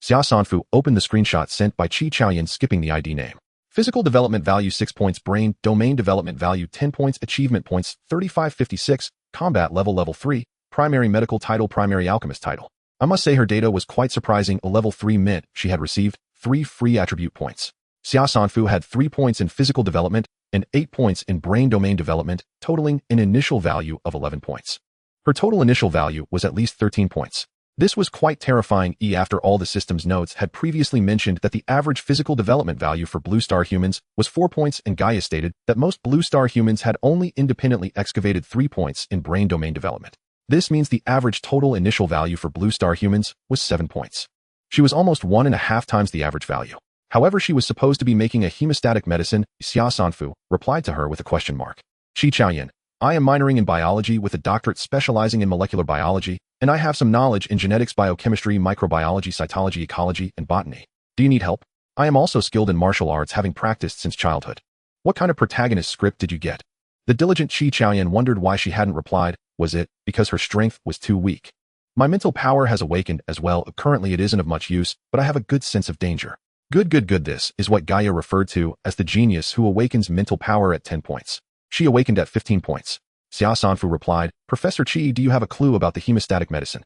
Xia Sanfu opened the screenshot sent by Qi Chaoyan, skipping the ID name. Physical development value 6 points, brain, domain development value 10 points, achievement points 3556, combat level 3, primary medical title, primary alchemist title. I must say her data was quite surprising. A level 3 mint, she had received 3 free attribute points. Xia Sanfu had 3 points in physical development and 8 points in brain domain development, totaling an initial value of 11 points. Her total initial value was at least 13 points. This was quite terrifying, after all the system's notes had previously mentioned that the average physical development value for Blue Star humans was 4 points, and Gaia stated that most Blue Star humans had only independently excavated 3 points in brain domain development. This means the average total initial value for Blue Star humans was 7 points. She was almost 1.5 times the average value. However, she was supposed to be making a hemostatic medicine. Xia Sanfu replied to her with a question mark. Qi Chaoyan, I am minoring in biology with a doctorate specializing in molecular biology, and I have some knowledge in genetics, biochemistry, microbiology, cytology, ecology, and botany. Do you need help? I am also skilled in martial arts, having practiced since childhood. What kind of protagonist script did you get? The diligent Qi Chaoyan wondered why she hadn't replied. Was it because her strength was too weak? My mental power has awakened as well. Currently it isn't of much use, but I have a good sense of danger. Good. This is what Gaia referred to as the genius who awakens mental power at 10 points. She awakened at 15 points. Xia Sanfu replied, Professor Qi, do you have a clue about the hemostatic medicine?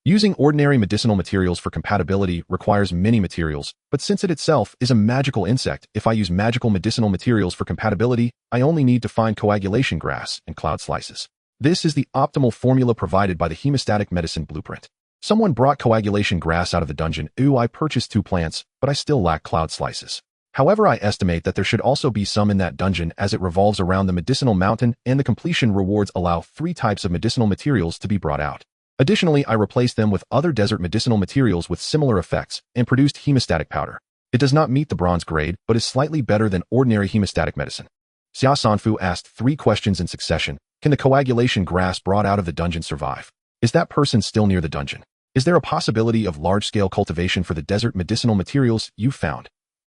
Using ordinary medicinal materials for compatibility requires many materials, but since it itself is a magical insect, if I use magical medicinal materials for compatibility, I only need to find coagulation grass and cloud slices. This is the optimal formula provided by the hemostatic medicine blueprint. Someone brought coagulation grass out of the dungeon. I purchased 2 plants, but I still lack cloud slices. However, I estimate that there should also be some in that dungeon, as it revolves around the medicinal mountain, and the completion rewards allow 3 types of medicinal materials to be brought out. Additionally, I replaced them with other desert medicinal materials with similar effects and produced hemostatic powder. It does not meet the bronze grade, but is slightly better than ordinary hemostatic medicine. Xia Sanfu asked 3 questions in succession. Can the coagulation grass brought out of the dungeon survive? Is that person still near the dungeon? Is there a possibility of large-scale cultivation for the desert medicinal materials you found?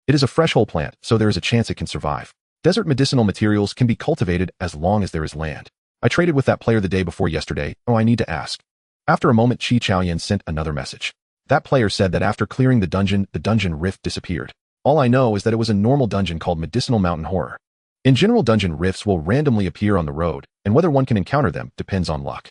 It is a fresh whole plant, so there is a chance it can survive. Desert medicinal materials can be cultivated as long as there is land. I traded with that player the day before yesterday. I need to ask. After a moment, Qi Chaoyan sent another message. That player said that after clearing the dungeon rift disappeared. All I know is that it was a normal dungeon called Medicinal Mountain Horror. In general, dungeon rifts will randomly appear on the road, and whether one can encounter them depends on luck.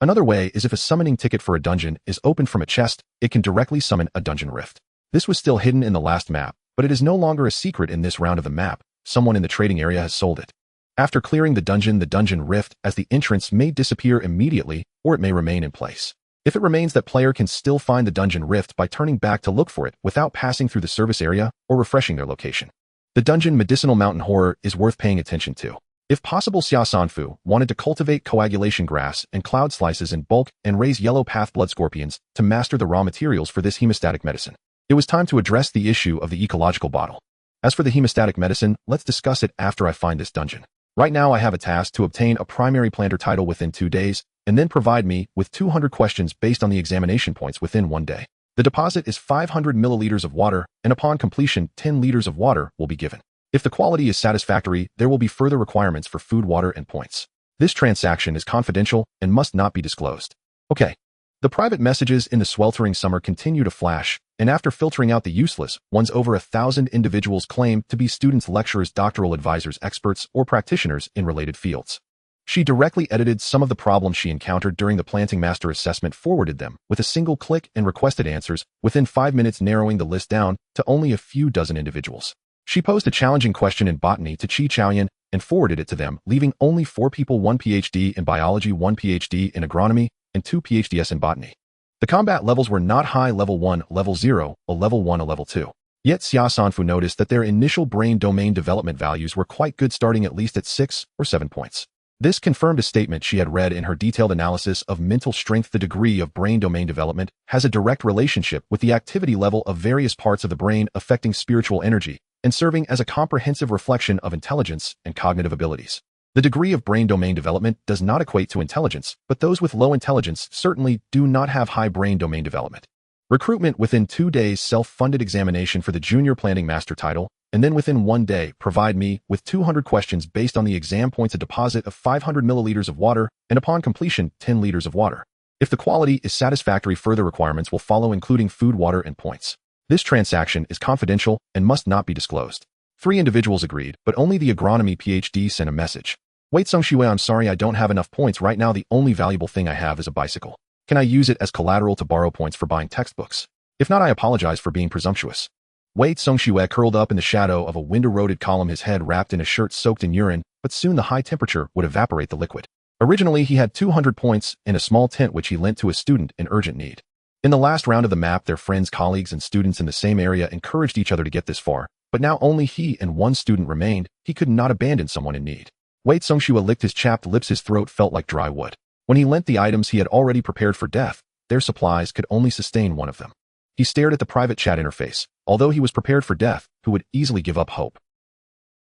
Another way is if a summoning ticket for a dungeon is opened from a chest, it can directly summon a dungeon rift. This was still hidden in the last map, but it is no longer a secret in this round of the map. Someone in the trading area has sold it. After clearing the dungeon rift as the entrance may disappear immediately, or it may remain in place. If it remains, that player can still find the dungeon rift by turning back to look for it without passing through the service area or refreshing their location. The dungeon medicinal mountain horror is worth paying attention to. If possible, Xia Sanfu wanted to cultivate coagulation grass and cloud slices in bulk and raise yellow path blood scorpions to master the raw materials for this hemostatic medicine. It was time to address the issue of the ecological bottle. As for the hemostatic medicine, let's discuss it after I find this dungeon. Right now I have a task to obtain a primary planter title within 2 days, and then provide me with 200 questions based on the examination points within 1 day. The deposit is 500 milliliters of water, and upon completion 10 liters of water will be given. If the quality is satisfactory, there will be further requirements for food, water, and points. This transaction is confidential and must not be disclosed. Okay. The private messages in the sweltering summer continue to flash, and after filtering out the useless ones, over 1,000 individuals claim to be students, lecturers, doctoral advisors, experts, or practitioners in related fields. She directly edited some of the problems she encountered during the planting master assessment, forwarded them with a single click, and requested answers within 5 minutes, narrowing the list down to only a few dozen individuals. She posed a challenging question in botany to Chi Chaoyan and forwarded it to them, leaving only 4 people: 1 PhD in biology, 1 PhD in agronomy, and 2 PhDs in botany. The combat levels were not high: level 1, level 0, a level 1, a level 2. Yet Xia Sanfu noticed that their initial brain domain development values were quite good, starting at least at 6 or 7 points. This confirmed a statement she had read in her detailed analysis of mental strength. The degree of brain domain development has a direct relationship with the activity level of various parts of the brain, affecting spiritual energy and serving as a comprehensive reflection of intelligence and cognitive abilities. The degree of brain domain development does not equate to intelligence, but those with low intelligence certainly do not have high brain domain development. Recruitment within 2 days, self-funded examination for the junior planting master title, and then within 1 day, provide me with 200 questions based on the exam points, a deposit of 500 milliliters of water, and upon completion, 10 liters of water. If the quality is satisfactory, further requirements will follow, including food, water, and points. This transaction is confidential and must not be disclosed. 3 individuals agreed, but only the agronomy PhD sent a message. Wait, Songxue, I'm sorry, I don't have enough points right now. The only valuable thing I have is a bicycle. Can I use it as collateral to borrow points for buying textbooks? If not, I apologize for being presumptuous. Wait, Songxue curled up in the shadow of a wind-eroded column, his head wrapped in a shirt soaked in urine, but soon the high temperature would evaporate the liquid. Originally, he had 200 points in a small tent which he lent to a student in urgent need. In the last round of the map, their friends, colleagues, and students in the same area encouraged each other to get this far, but now only he and 1 student remained. He could not abandon someone in need. Wei Songxue licked his chapped lips. His throat felt like dry wood. When he lent the items he had already prepared for death, their supplies could only sustain one of them. He stared at the private chat interface. Although he was prepared for death, who would easily give up hope?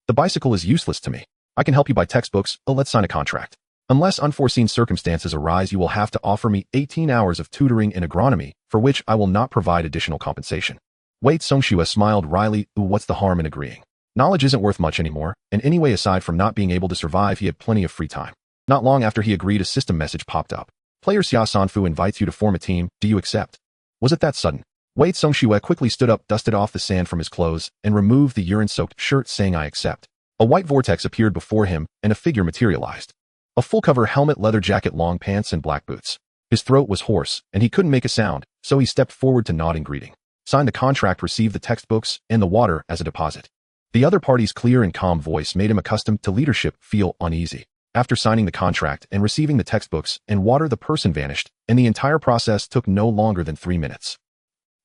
The bicycle is useless to me. I can help you buy textbooks. Oh, let's sign a contract. Unless unforeseen circumstances arise, you will have to offer me 18 hours of tutoring in agronomy, for which I will not provide additional compensation. Wei Songxue smiled wryly. Ooh, what's the harm in agreeing? Knowledge isn't worth much anymore, and anyway, aside from not being able to survive, he had plenty of free time. Not long after he agreed, a system message popped up. Player Xia Sanfu invites you to form a team. Do you accept? Was it that sudden? Wei Songxue quickly stood up, dusted off the sand from his clothes, and removed the urine-soaked shirt, saying, I accept. A white vortex appeared before him, and a figure materialized. A full-cover helmet, leather jacket, long pants, and black boots. His throat was hoarse, and he couldn't make a sound, so he stepped forward to nod in greeting. Signed the contract, received the textbooks and the water as a deposit. The other party's clear and calm voice made him, accustomed to leadership, feel uneasy. After signing the contract and receiving the textbooks and water, the person vanished, and the entire process took no longer than 3 minutes.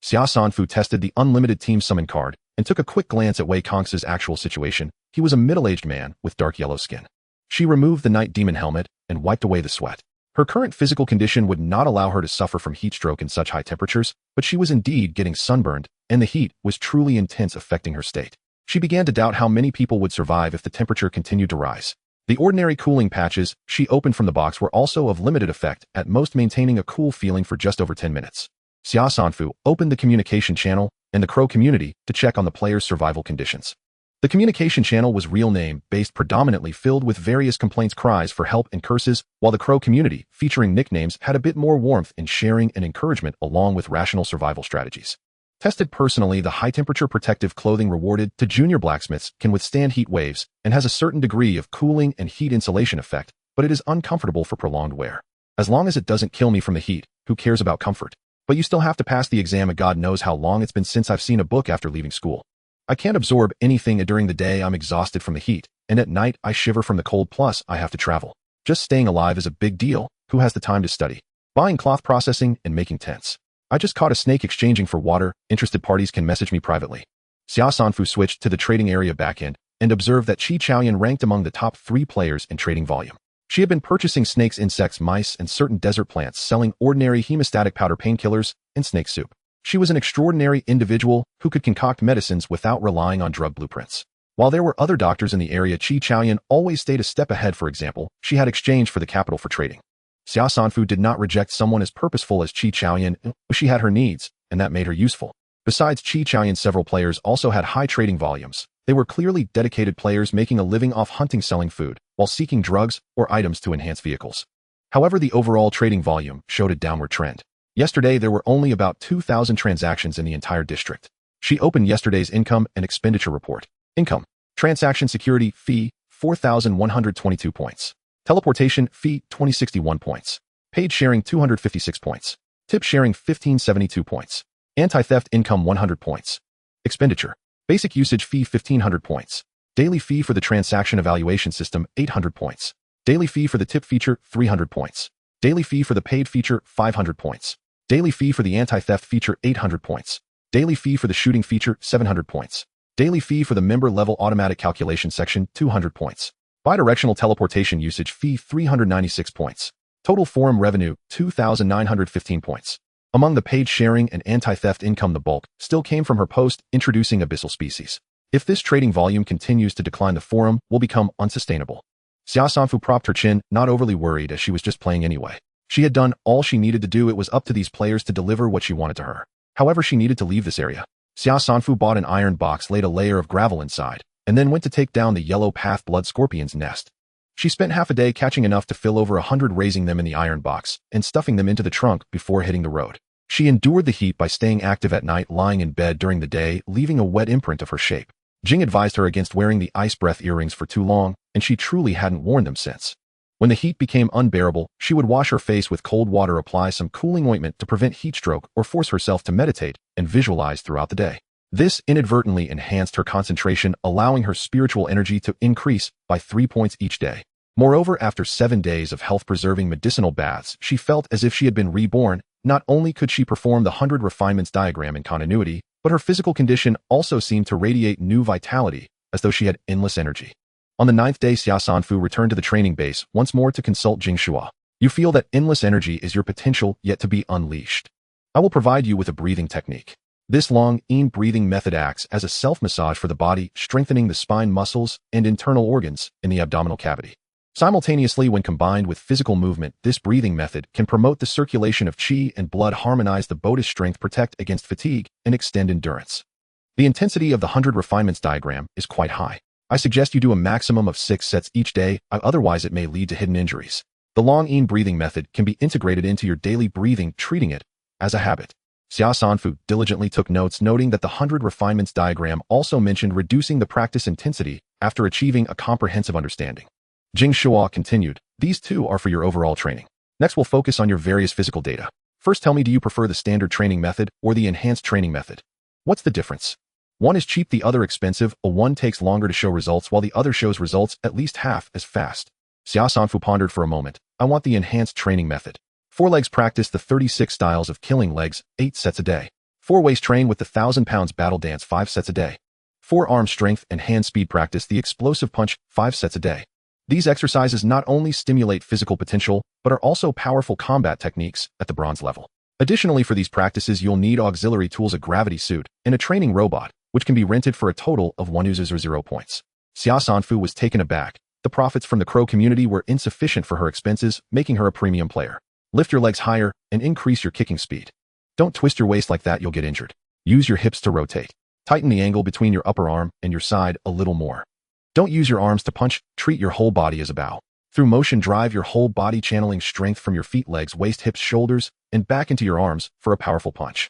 Xia Sanfu tested the unlimited team summon card and took a quick glance at Wei Kong's actual situation. He was a middle-aged man with dark yellow skin. She removed the night demon helmet and wiped away the sweat. Her current physical condition would not allow her to suffer from heat stroke in such high temperatures, but she was indeed getting sunburned, and the heat was truly intense, affecting her state. She began to doubt how many people would survive if the temperature continued to rise. The ordinary cooling patches she opened from the box were also of limited effect, at most maintaining a cool feeling for just over 10 minutes. Xia Sanfu opened the communication channel and the Crow community to check on the player's survival conditions. The communication channel was real name-based, predominantly filled with various complaints, cries for help, and curses, while the Crow community, featuring nicknames, had a bit more warmth in sharing and encouragement along with rational survival strategies. Tested personally, the high-temperature protective clothing rewarded to junior blacksmiths can withstand heat waves and has a certain degree of cooling and heat insulation effect, but it is uncomfortable for prolonged wear. As long as it doesn't kill me from the heat, who cares about comfort? But you still have to pass the exam, and God knows how long it's been since I've seen a book after leaving school. I can't absorb anything, and during the day I'm exhausted from the heat, and at night I shiver from the cold, plus I have to travel. Just staying alive is a big deal. Who has the time to study? Buying cloth, processing, and making tents. I just caught a snake exchanging for water. Interested parties can message me privately. Xia Sanfu switched to the trading area backend and observed that Qi Chaoyan ranked among the top 3 players in trading volume. She had been purchasing snakes, insects, mice, and certain desert plants, selling ordinary hemostatic powder painkillers and snake soup. She was an extraordinary individual who could concoct medicines without relying on drug blueprints. While there were other doctors in the area, Qi Chaoyan always stayed a step ahead. For example, she had exchanged for the capital for trading. Xia Sanfu did not reject someone as purposeful as Qi Chaoyan, but she had her needs, and that made her useful. Besides Qi Chaoyan, several players also had high trading volumes. They were clearly dedicated players making a living off hunting, selling food, while seeking drugs or items to enhance vehicles. However, the overall trading volume showed a downward trend. Yesterday, there were only about 2,000 transactions in the entire district. She opened yesterday's income and expenditure report. Income. Transaction security fee, 4,122 points. Teleportation fee, 2061 points. Paid sharing, 256 points. Tip sharing, 1572 points. Anti-theft income, 100 points. Expenditure. Basic usage fee, 1,500 points. Daily fee for the transaction evaluation system, 800 points. Daily fee for the tip feature, 300 points. Daily fee for the paid feature, 500 points. Daily fee for the anti-theft feature, 800 points. Daily fee for the shooting feature, 700 points. Daily fee for the member-level automatic calculation section, 200 points. Bidirectional teleportation usage fee, 396 points. Total forum revenue, 2,915 points. Among the paid sharing and anti-theft income, the bulk still came from her post introducing abyssal species. If this trading volume continues to decline, the forum will become unsustainable. Xia Sanfu propped her chin, not overly worried, as she was just playing anyway. She had done all she needed to do. It was up to these players to deliver what she wanted to her. However, she needed to leave this area. Xia Sanfu bought an iron box, laid a layer of gravel inside, and then went to take down the yellow path blood scorpion's nest. She spent half a day catching enough to fill over 100, raising them in the iron box and stuffing them into the trunk before hitting the road. She endured the heat by staying active at night, lying in bed during the day, leaving a wet imprint of her shape. Jing advised her against wearing the ice breath earrings for too long, and she truly hadn't worn them since. When the heat became unbearable, she would wash her face with cold water, apply some cooling ointment to prevent heat stroke, or force herself to meditate and visualize throughout the day. This inadvertently enhanced her concentration, allowing her spiritual energy to increase by 3 points each day. Moreover, after 7 days of health-preserving medicinal baths, she felt as if she had been reborn. Not only could she perform the 100 refinements diagram in continuity, but her physical condition also seemed to radiate new vitality, as though she had endless energy. On the 9th day, Xia Sanfu returned to the training base once more to consult Jing Shua. You feel that endless energy is your potential yet to be unleashed. I will provide you with a breathing technique. This long-in breathing method acts as a self-massage for the body, strengthening the spine muscles and internal organs in the abdominal cavity. Simultaneously, when combined with physical movement, this breathing method can promote the circulation of qi and blood, harmonize the body's strength, protect against fatigue, and extend endurance. The intensity of the 100 refinements diagram is quite high. I suggest you do a maximum of 6 sets each day, otherwise it may lead to hidden injuries. The long-in breathing method can be integrated into your daily breathing, treating it as a habit. Xia Sanfu diligently took notes, noting that the 100 refinements diagram also mentioned reducing the practice intensity after achieving a comprehensive understanding. Jing Shua continued, these two are for your overall training. Next, we'll focus on your various physical data. First, tell me, do you prefer the standard training method or the enhanced training method? What's the difference? One is cheap, the other expensive. One takes longer to show results, while the other shows results at least half as fast. Xia Sanfu pondered for a moment. I want the enhanced training method. 4 legs practice the 36 styles of killing legs, 8 sets a day. 4 waist train with the 1,000 pounds battle dance, 5 sets a day. 4 arm strength and hand speed practice the explosive punch, 5 sets a day. These exercises not only stimulate physical potential, but are also powerful combat techniques at the bronze level. Additionally, for these practices, you'll need auxiliary tools, a gravity suit, and a training robot, which can be rented for a total of 1,000 points. Xia Sanfu was taken aback. The profits from the crow community were insufficient for her expenses, making her a premium player. Lift your legs higher and increase your kicking speed. Don't twist your waist like that, you'll get injured. Use your hips to rotate. Tighten the angle between your upper arm and your side a little more. Don't use your arms to punch, treat your whole body as a bow. Through motion, drive your whole body, channeling strength from your feet, legs, waist, hips, shoulders, and back into your arms for a powerful punch.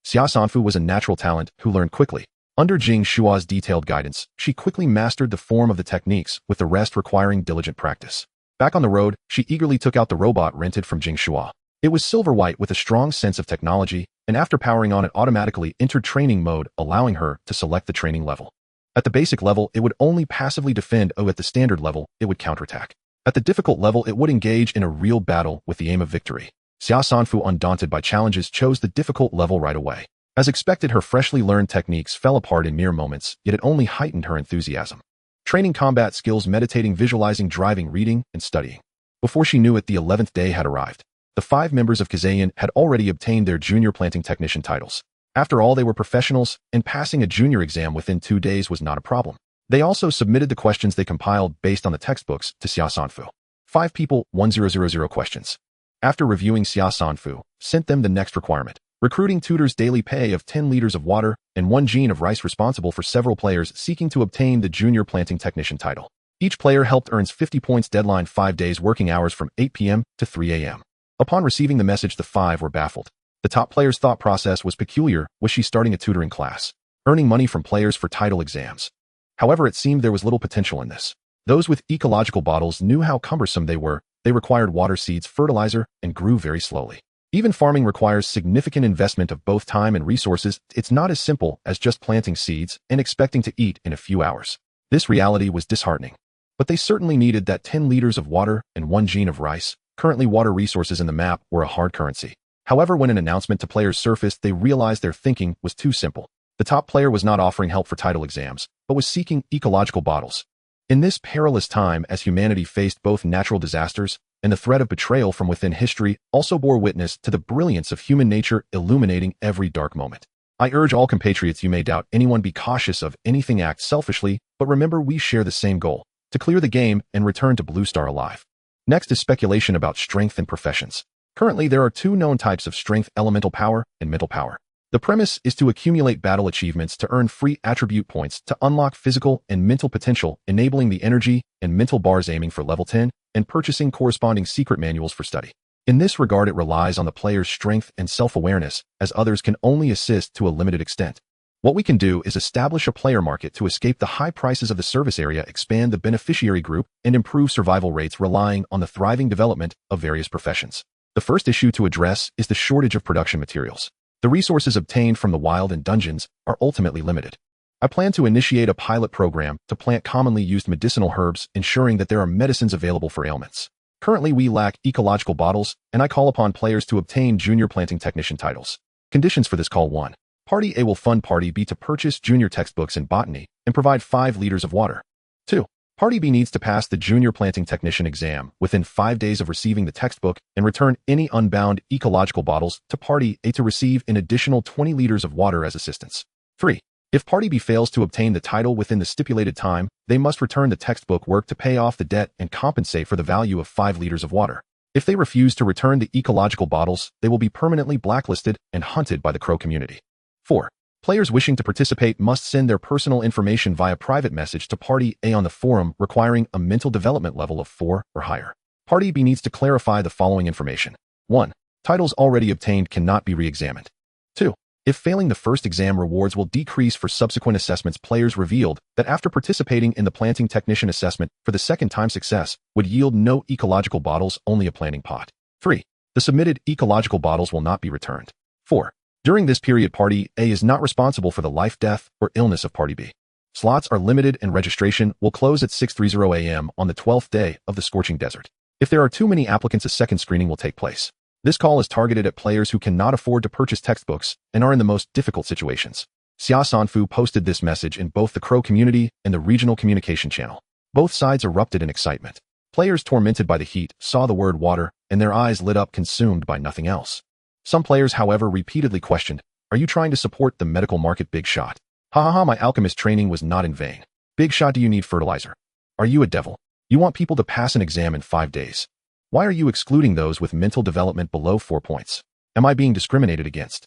Xia Sanfu was a natural talent who learned quickly. Under Jing Shua's detailed guidance, she quickly mastered the form of the techniques, with the rest requiring diligent practice. Back on the road, she eagerly took out the robot rented from Jing Shua. It was silver white with a strong sense of technology, and after powering on, it automatically entered training mode, allowing her to select the training level. At the basic level, it would only passively defend. At the standard level, it would counterattack. At the difficult level, it would engage in a real battle with the aim of victory. Xia Sanfu, undaunted by challenges, chose the difficult level right away. As expected, her freshly learned techniques fell apart in mere moments, yet it only heightened her enthusiasm. Training combat skills, meditating, visualizing, driving, reading, and studying. Before she knew it, the 11th day had arrived. The 5 members of Kazayan had already obtained their junior planting technician titles. After all, they were professionals, and passing a junior exam within 2 days was not a problem. They also submitted the questions they compiled based on the textbooks to Xia Sanfu. 5 people, 1000 questions. After reviewing, Xia Sanfu sent them the next requirement: recruiting tutors, daily pay of 10 liters of water, and 1 gene of rice, responsible for several players seeking to obtain the junior planting technician title. Each player helped earns 50 points. Deadline 5 days, working hours from 8 p.m. to 3 a.m. Upon receiving the message, the 5 were baffled. The top player's thought process was peculiar. Was she starting a tutoring class, earning money from players for title exams? However, it seemed there was little potential in this. Those with ecological bottles knew how cumbersome they were. They required water, seeds, fertilizer, and grew very slowly. Even farming requires significant investment of both time and resources. It's not as simple as just planting seeds and expecting to eat in a few hours. This reality was disheartening. But they certainly needed that 10 liters of water and 1 gene of rice. Currently, water resources in the map were a hard currency. However, when an announcement to players surfaced, they realized their thinking was too simple. The top player was not offering help for title exams, but was seeking ecological bottles. In this perilous time, as humanity faced both natural disasters and the threat of betrayal from within, history also bore witness to the brilliance of human nature, illuminating every dark moment. I urge all compatriots, you may doubt anyone, be cautious of anything, act selfishly, but remember we share the same goal: to clear the game and return to Blue Star alive. Next is speculation about strength and professions. Currently, there are 2 known types of strength: elemental power and mental power. The premise is to accumulate battle achievements to earn free attribute points to unlock physical and mental potential, enabling the energy and mental bars, aiming for level 10, and purchasing corresponding secret manuals for study. In this regard, it relies on the player's strength and self-awareness, as others can only assist to a limited extent. What we can do is establish a player market to escape the high prices of the service area, expand the beneficiary group, and improve survival rates, relying on the thriving development of various professions. The first issue to address is the shortage of production materials. The resources obtained from the wild and dungeons are ultimately limited. I plan to initiate a pilot program to plant commonly used medicinal herbs, ensuring that there are medicines available for ailments. Currently, we lack ecological bottles, and I call upon players to obtain junior planting technician titles. Conditions for this call: 1. Party A will fund Party B to purchase junior textbooks in botany and provide 5 liters of water. 2. Party B needs to pass the junior planting technician exam within 5 days of receiving the textbook and return any unbound ecological bottles to Party A to receive an additional 20 liters of water as assistance. 3. If Party B fails to obtain the title within the stipulated time, they must return the textbook work to pay off the debt and compensate for the value of 5 liters of water. If they refuse to return the ecological bottles, they will be permanently blacklisted and hunted by the Crow community. 4. Players wishing to participate must send their personal information via private message to Party A on the forum, requiring a mental development level of 4 or higher. Party B needs to clarify the following information. 1. Titles already obtained cannot be re-examined. 2. If failing the first exam, rewards will decrease for subsequent assessments. Players revealed that after participating in the planting technician assessment for the second time, success would yield no ecological bottles, only a planting pot. 3. The submitted ecological bottles will not be returned. 4. During this period, Party A is not responsible for the life, death, or illness of Party B. Slots are limited and registration will close at 6:30 a.m. on the 12th day of the scorching desert. If there are too many applicants, a second screening will take place. This call is targeted at players who cannot afford to purchase textbooks and are in the most difficult situations. Xia Sanfu posted this message in both the Crow community and the regional communication channel. Both sides erupted in excitement. Players, tormented by the heat, saw the word water, and their eyes lit up, consumed by nothing else. Some players, however, repeatedly questioned, "Are you trying to support the medical market, Big Shot? Ha ha ha, my alchemist training was not in vain. Big Shot, do you need fertilizer? Are you a devil? You want people to pass an exam in 5 days. Why are you excluding those with mental development below 4 points? Am I being discriminated against?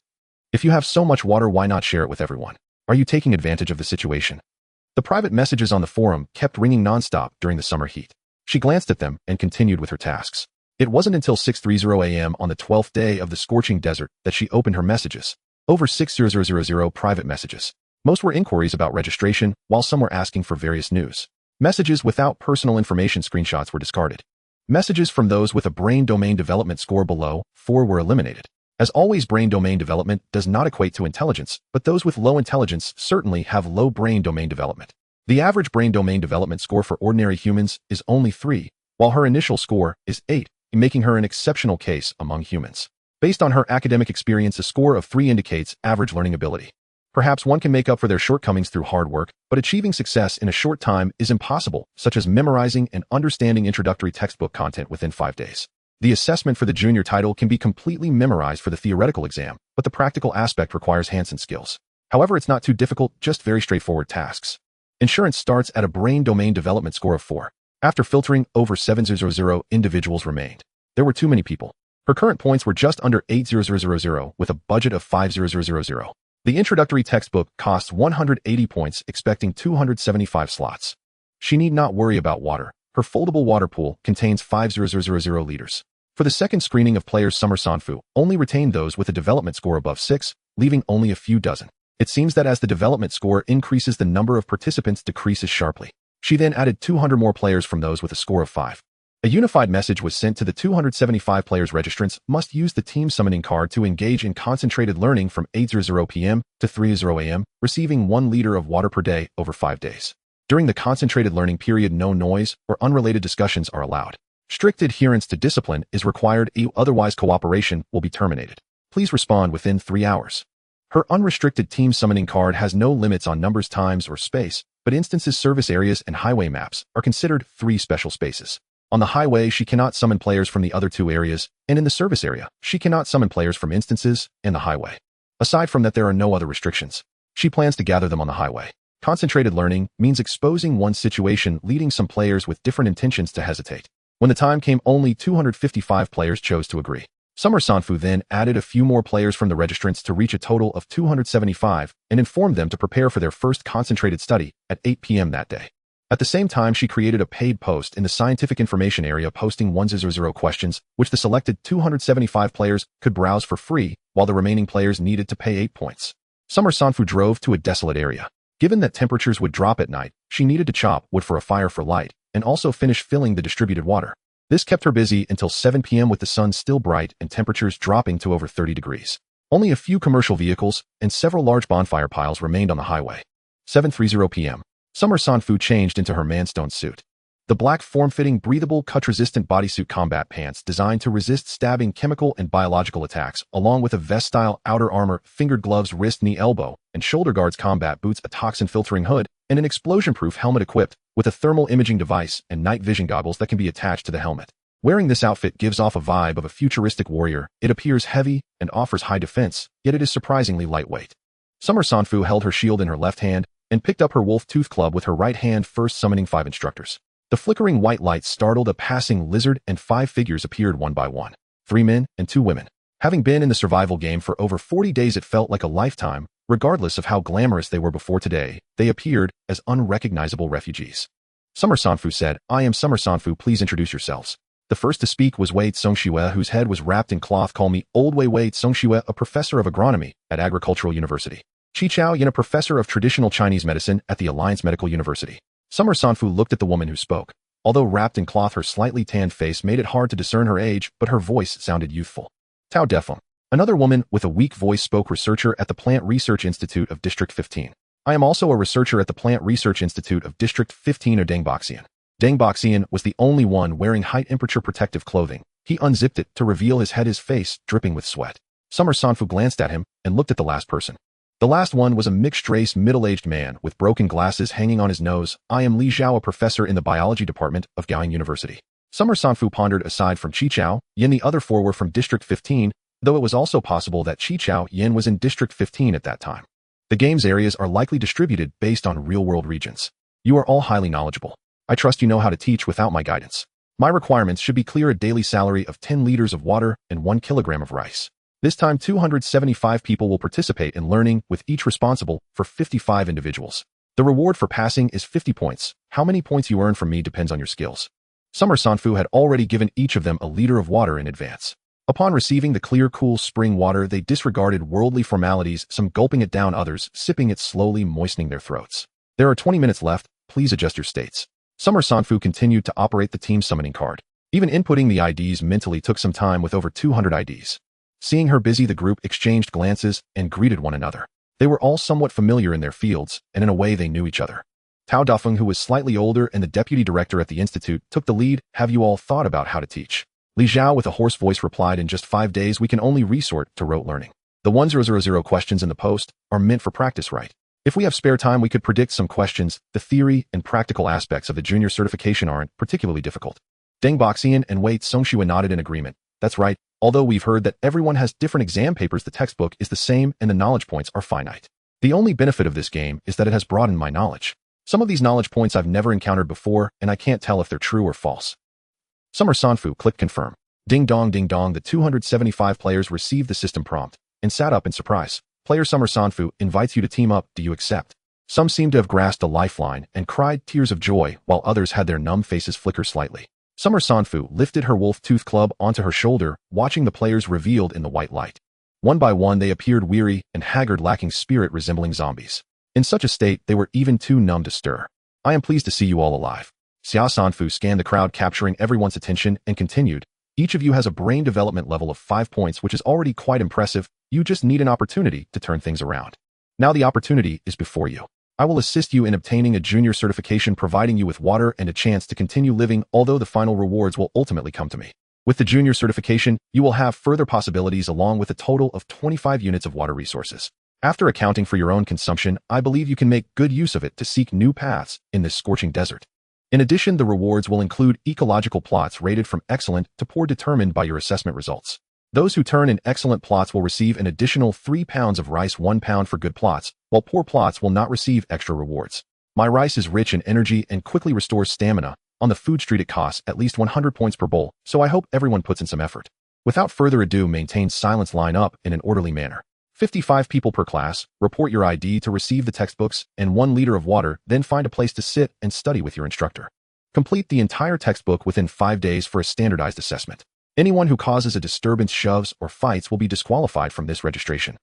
If you have so much water, why not share it with everyone? Are you taking advantage of the situation?" The private messages on the forum kept ringing nonstop during the summer heat. She glanced at them and continued with her tasks. It wasn't until 6:30 a.m. on the 12th day of the scorching desert that she opened her messages. Over 6,000 private messages. Most were inquiries about registration, while some were asking for various news. Messages without personal information screenshots were discarded. Messages from those with a brain domain development score below 4 were eliminated. As always, brain domain development does not equate to intelligence, but those with low intelligence certainly have low brain domain development. The average brain domain development score for ordinary humans is only 3, while her initial score is 8, making her an exceptional case among humans. Based on her academic experience, a score of 3 indicates average learning ability. Perhaps one can make up for their shortcomings through hard work, but achieving success in a short time is impossible, such as memorizing and understanding introductory textbook content within 5 days. The assessment for the junior title can be completely memorized for the theoretical exam, but the practical aspect requires hands-on skills. However, it's not too difficult, just very straightforward tasks. Insurance starts at a brain domain development score of 4. After filtering, over 7,000 individuals remained. There were too many people. Her current points were just under 8,000 with a budget of 5,000. The introductory textbook costs 180 points, expecting 275 slots. She need not worry about water. Her foldable water pool contains 5,000 liters. For the second screening of players, Summer Sanfu only retained those with a development score above 6, leaving only a few dozen. It seems that as the development score increases, the number of participants decreases sharply. She then added 200 more players from those with a score of 5. A unified message was sent to the 275 players. Registrants must use the team summoning card to engage in concentrated learning from 8:00 p.m. to 3:00 a.m., receiving 1 liter of water per day over 5 days. During the concentrated learning period, no noise or unrelated discussions are allowed. Strict adherence to discipline is required, otherwise cooperation will be terminated. Please respond within 3 hours. Her unrestricted team summoning card has no limits on numbers, times, or space, but instances, service areas, and highway maps are considered 3 special spaces. On the highway, she cannot summon players from the other 2 areas, and in the service area, she cannot summon players from instances and the highway. Aside from that, there are no other restrictions. She plans to gather them on the highway. Concentrated learning means exposing one situation, leading some players with different intentions to hesitate. When the time came, only 255 players chose to agree. Summer Sanfu then added a few more players from the registrants to reach a total of 275 and informed them to prepare for their first concentrated study at 8 p.m. that day. At the same time, she created a paid post in the scientific information area, posting 100 questions, which the selected 275 players could browse for free, while the remaining players needed to pay 8 points. Summer Sanfu drove to a desolate area. Given that temperatures would drop at night, she needed to chop wood for a fire for light, and also finish filling the distributed water. This kept her busy until 7 p.m. with the sun still bright and temperatures dropping to over 30 degrees. Only a few commercial vehicles and several large bonfire piles remained on the highway. 7:30 p.m. Summer Sanfu changed into her manstone suit. The black, form-fitting, breathable, cut-resistant bodysuit combat pants designed to resist stabbing, chemical, and biological attacks, along with a vest-style outer armor, fingered gloves, wrist, knee, elbow, and shoulder guards, combat boots, a toxin-filtering hood, and an explosion-proof helmet equipped with a thermal imaging device and night vision goggles that can be attached to the helmet. Wearing this outfit gives off a vibe of a futuristic warrior. It appears heavy and offers high defense, yet it is surprisingly lightweight. Summer Sanfu held her shield in her left hand and picked up her wolf tooth club with her right hand, first summoning 5 instructors. The flickering white lights startled a passing lizard, and 5 figures appeared one by one. 3 men and 2 women. Having been in the survival game for over 40 days, it felt like a lifetime. Regardless of how glamorous they were before today, they appeared as unrecognizable refugees. Summer Sanfu said, "I am Summer Sanfu, please introduce yourselves." The first to speak was Wei Songshiwe, whose head was wrapped in cloth. "Call me Old Wei Songshiwe, a professor of agronomy at Agricultural University. Chi Chao Yin, a professor of traditional Chinese medicine at the Alliance Medical University." Summer Sanfu looked at the woman who spoke. Although wrapped in cloth, her slightly tanned face made it hard to discern her age, but her voice sounded youthful. Tao Defeng. Another woman with a weak voice spoke, researcher at the Plant Research Institute of District 15. "I am also a researcher at the Plant Research Institute of District 15 of Deng Boxian." Deng Boxian was the only one wearing high-temperature protective clothing. He unzipped it to reveal his head, his face dripping with sweat. Summer Sanfu glanced at him and looked at the last person. The last one was a mixed-race, middle-aged man with broken glasses hanging on his nose. "I am Li Zhao, a professor in the biology department of Gaoying University." Summer Sanfu pondered. Aside from Chi Chao Yin, the other 4 were from District 15, though it was also possible that Chi Chao Yin was in District 15 at that time. The game's areas are likely distributed based on real-world regions. You are all highly knowledgeable. I trust you know how to teach without my guidance. My requirements should be clear: a daily salary of 10 liters of water and 1 kilogram of rice. This time, 275 people will participate in learning, with each responsible for 55 individuals. The reward for passing is 50 points. How many points you earn from me depends on your skills. Summer Sanfu had already given each of them a liter of water in advance. Upon receiving the clear, cool spring water, they disregarded worldly formalities, some gulping it down, others sipping it slowly, moistening their throats. "There are 20 minutes left. Please adjust your states." Summer Sanfu continued to operate the team summoning card. Even inputting the IDs mentally took some time, with over 200 IDs. Seeing her busy, the group exchanged glances and greeted one another. They were all somewhat familiar in their fields, and in a way they knew each other. Tao Defeng, who was slightly older and the deputy director at the institute, took the lead. "Have you all thought about how to teach?" Li Zhao with a hoarse voice replied, in just 5 days we can only resort to rote learning. The 1000 questions in the post are meant for practice, right? If we have spare time, we could predict some questions. The theory and practical aspects of the junior certification aren't particularly difficult. Deng Boxian and Wei Songxue nodded in agreement. That's right, although we've heard that everyone has different exam papers, the textbook is the same and the knowledge points are finite. The only benefit of this game is that it has broadened my knowledge. Some of these knowledge points I've never encountered before, and I can't tell if they're true or false. Summer Sanfu clicked confirm. Ding dong, the 275 players received the system prompt and sat up in surprise. Player Summer Sanfu invites you to team up, do you accept? Some seemed to have grasped a lifeline and cried tears of joy, while others had their numb faces flicker slightly. Summer Sanfu lifted her wolf tooth club onto her shoulder, watching the players revealed in the white light. One by one they appeared weary and haggard, lacking spirit, resembling zombies. In such a state, they were even too numb to stir. I am pleased to see you all alive. Xia Sanfu scanned the crowd, capturing everyone's attention, and continued. Each of you has a brain development level of 5 points, which is already quite impressive. You just need an opportunity to turn things around. Now the opportunity is before you. I will assist you in obtaining a junior certification, providing you with water and a chance to continue living, although the final rewards will ultimately come to me. With the junior certification, you will have further possibilities along with a total of 25 units of water resources. After accounting for your own consumption, I believe you can make good use of it to seek new paths in this scorching desert. In addition, the rewards will include ecological plots rated from excellent to poor, determined by your assessment results. Those who turn in excellent plots will receive an additional 3 pounds of rice, 1 pound for good plots, while poor plots will not receive extra rewards. My rice is rich in energy and quickly restores stamina. On the food street it costs at least 100 points per bowl, so I hope everyone puts in some effort. Without further ado, maintain silence, line up in an orderly manner. 55 people per class, report your ID to receive the textbooks and 1 liter of water, then find a place to sit and study with your instructor. Complete the entire textbook within 5 days for a standardized assessment. Anyone who causes a disturbance, shoves, or fights will be disqualified from this registration.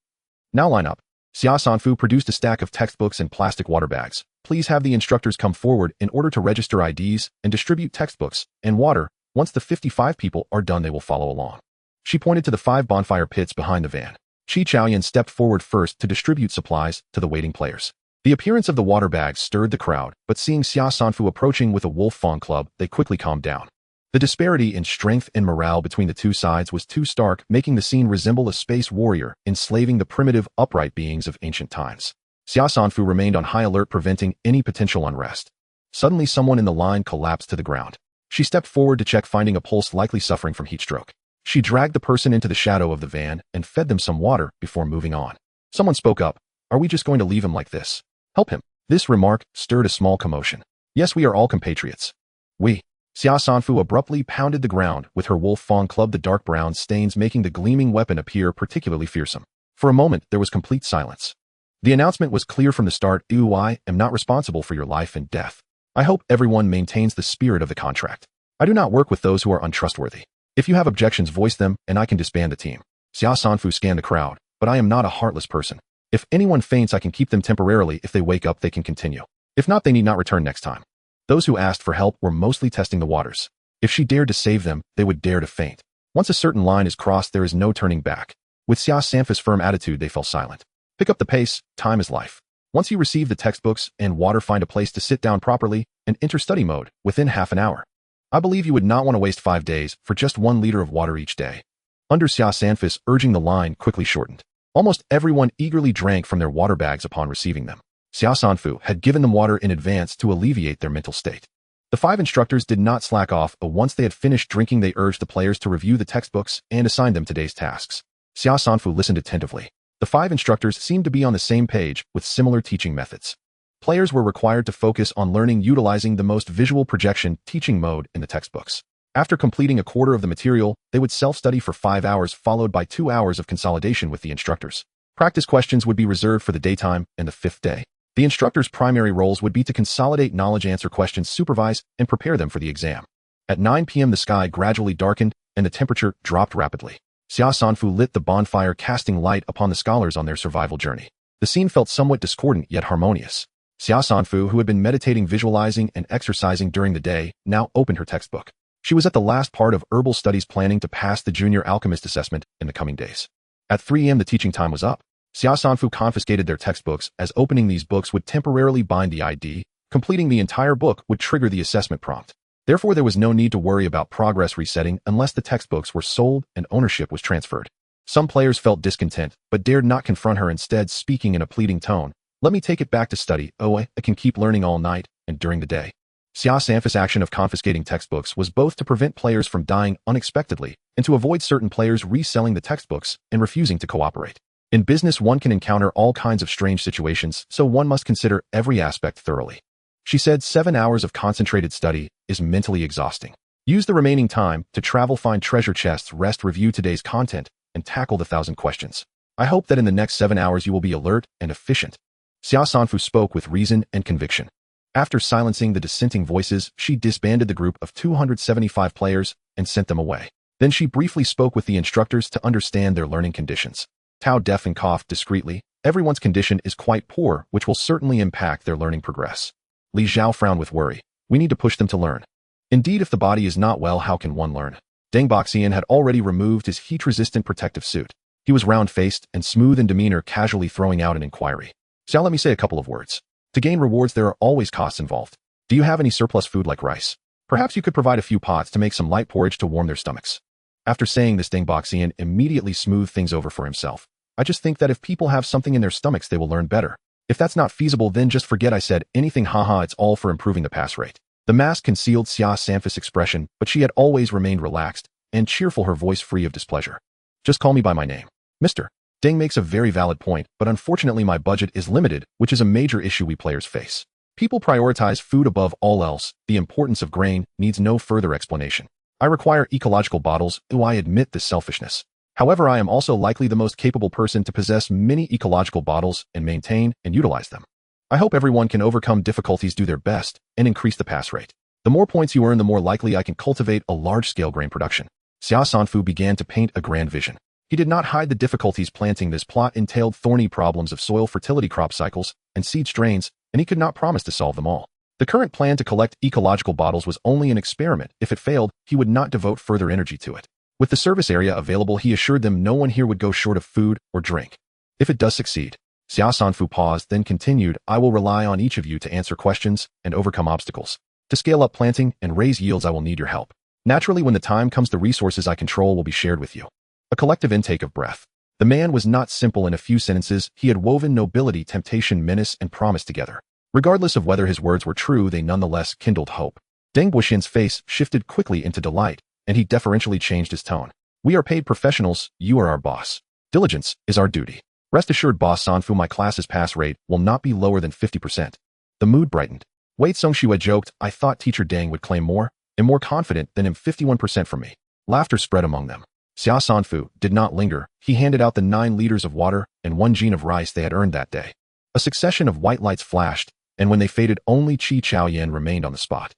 Now line up. Xia Sanfu produced a stack of textbooks and plastic water bags. Please have the instructors come forward in order to register IDs and distribute textbooks and water. Once the 55 people are done, they will follow along. She pointed to the 5 bonfire pits behind the van. Qi Chaoyan stepped forward first to distribute supplies to the waiting players. The appearance of the water bags stirred the crowd, but seeing Xia Sanfu approaching with a wolf fawn club, they quickly calmed down. The disparity in strength and morale between the two sides was too stark, making the scene resemble a space warrior enslaving the primitive, upright beings of ancient times. Xia Sanfu remained on high alert, preventing any potential unrest. Suddenly, someone in the line collapsed to the ground. She stepped forward to check, finding a pulse, likely suffering from heat stroke. She dragged the person into the shadow of the van and fed them some water before moving on. Someone spoke up. Are we just going to leave him like this? Help him. This remark stirred a small commotion. Yes, we are all compatriots. We. Xia Sanfu abruptly pounded the ground with her wolf fawn club, the dark brown stains making the gleaming weapon appear particularly fearsome. For a moment, there was complete silence. The announcement was clear from the start. I am not responsible for your life and death. I hope everyone maintains the spirit of the contract. I do not work with those who are untrustworthy. If you have objections, voice them, and I can disband the team. Xia Sanfu scanned the crowd, but I am not a heartless person. If anyone faints, I can keep them temporarily. If they wake up, they can continue. If not, they need not return next time. Those who asked for help were mostly testing the waters. If she dared to save them, they would dare to faint. Once a certain line is crossed, there is no turning back. With Xia Sanfu's firm attitude, they fell silent. Pick up the pace, time is life. Once you receive the textbooks and water, find a place to sit down properly and enter study mode within half an hour. I believe you would not want to waste 5 days for just 1 liter of water each day. Under Xia Sanfu's urging, the line quickly shortened. Almost everyone eagerly drank from their water bags upon receiving them. Xia Sanfu had given them water in advance to alleviate their mental state. The 5 instructors did not slack off, but once they had finished drinking, they urged the players to review the textbooks and assign them today's tasks. Xia Sanfu listened attentively. The 5 instructors seemed to be on the same page with similar teaching methods. Players were required to focus on learning utilizing the most visual projection teaching mode in the textbooks. After completing a quarter of the material, they would self-study for 5 hours, followed by 2 hours of consolidation with the instructors. Practice questions would be reserved for the daytime and the 5th day. The instructors' primary roles would be to consolidate knowledge, answer questions, supervise, and prepare them for the exam. At 9 p.m. the sky gradually darkened and the temperature dropped rapidly. Xia Sanfu lit the bonfire, casting light upon the scholars on their survival journey. The scene felt somewhat discordant yet harmonious. Xia Sanfu, who had been meditating, visualizing, and exercising during the day, now opened her textbook. She was at the last part of herbal studies, planning to pass the junior alchemist assessment in the coming days. At 3 a.m. the teaching time was up. Xia Sanfu confiscated their textbooks, as opening these books would temporarily bind the ID. Completing the entire book would trigger the assessment prompt. Therefore, there was no need to worry about progress resetting unless the textbooks were sold and ownership was transferred. Some players felt discontent, but dared not confront her, instead speaking in a pleading tone. Let me take it back to study. Oh, I can keep learning all night and during the day. Xia Sanfu's action of confiscating textbooks was both to prevent players from dying unexpectedly and to avoid certain players reselling the textbooks and refusing to cooperate. In business, one can encounter all kinds of strange situations, so one must consider every aspect thoroughly. She said 7 hours of concentrated study is mentally exhausting. Use the remaining time to travel, find treasure chests, rest, review today's content, and tackle the 1,000 questions. I hope that in the next 7 hours you will be alert and efficient. Xia Sanfu spoke with reason and conviction. After silencing the dissenting voices, she disbanded the group of 275 players and sent them away. Then she briefly spoke with the instructors to understand their learning conditions. Tao deaf and coughed discreetly. Everyone's condition is quite poor, which will certainly impact their learning progress. Li Zhao frowned with worry. We need to push them to learn. Indeed, if the body is not well, how can one learn? Deng Boxian had already removed his heat-resistant protective suit. He was round-faced and smooth in demeanor, casually throwing out an inquiry. Xiao, let me say a couple of words. To gain rewards, there are always costs involved. Do you have any surplus food like rice? Perhaps you could provide a few pots to make some light porridge to warm their stomachs. After saying this, Deng Boxian immediately smoothed things over for himself. I just think that if people have something in their stomachs, they will learn better. If that's not feasible, then just forget I said anything. Haha, it's all for improving the pass rate. The mask concealed Xia Sanfu's expression, but she had always remained relaxed and cheerful, her voice free of displeasure. Just call me by my name. Mr. Deng makes a very valid point, but unfortunately my budget is limited, which is a major issue we players face. People prioritize food above all else. The importance of grain needs no further explanation. I require ecological bottles. I admit this selfishness. However, I am also likely the most capable person to possess many ecological bottles and maintain and utilize them. I hope everyone can overcome difficulties, do their best, and increase the pass rate. The more points you earn, the more likely I can cultivate a large-scale grain production. Xia Sanfu began to paint a grand vision. He did not hide the difficulties planting this plot entailed: thorny problems of soil fertility, crop cycles, and seed strains, and he could not promise to solve them all. The current plan to collect ecological bottles was only an experiment. If it failed, he would not devote further energy to it. With the service area available, he assured them no one here would go short of food or drink. If it does succeed. Xia Sanfu paused, then continued, I will rely on each of you to answer questions and overcome obstacles. To scale up planting and raise yields, I will need your help. Naturally, when the time comes, the resources I control will be shared with you. A collective intake of breath. The man was not simple. In a few sentences, he had woven nobility, temptation, menace, and promise together. Regardless of whether his words were true, they nonetheless kindled hope. Deng Buxian's face shifted quickly into delight, and he deferentially changed his tone. We are paid professionals. You are our boss. Diligence is our duty. Rest assured, Boss Sanfu, my class's pass rate will not be lower than 50%. The mood brightened. Wait, Song Shue joked, I thought Teacher Deng would claim more and more confident than him. 51% from me. Laughter spread among them. Xia Sanfu did not linger. He handed out the 9 liters of water and 1 jean of rice they had earned that day. A succession of white lights flashed, and when they faded, only Qi Chaoyan remained on the spot.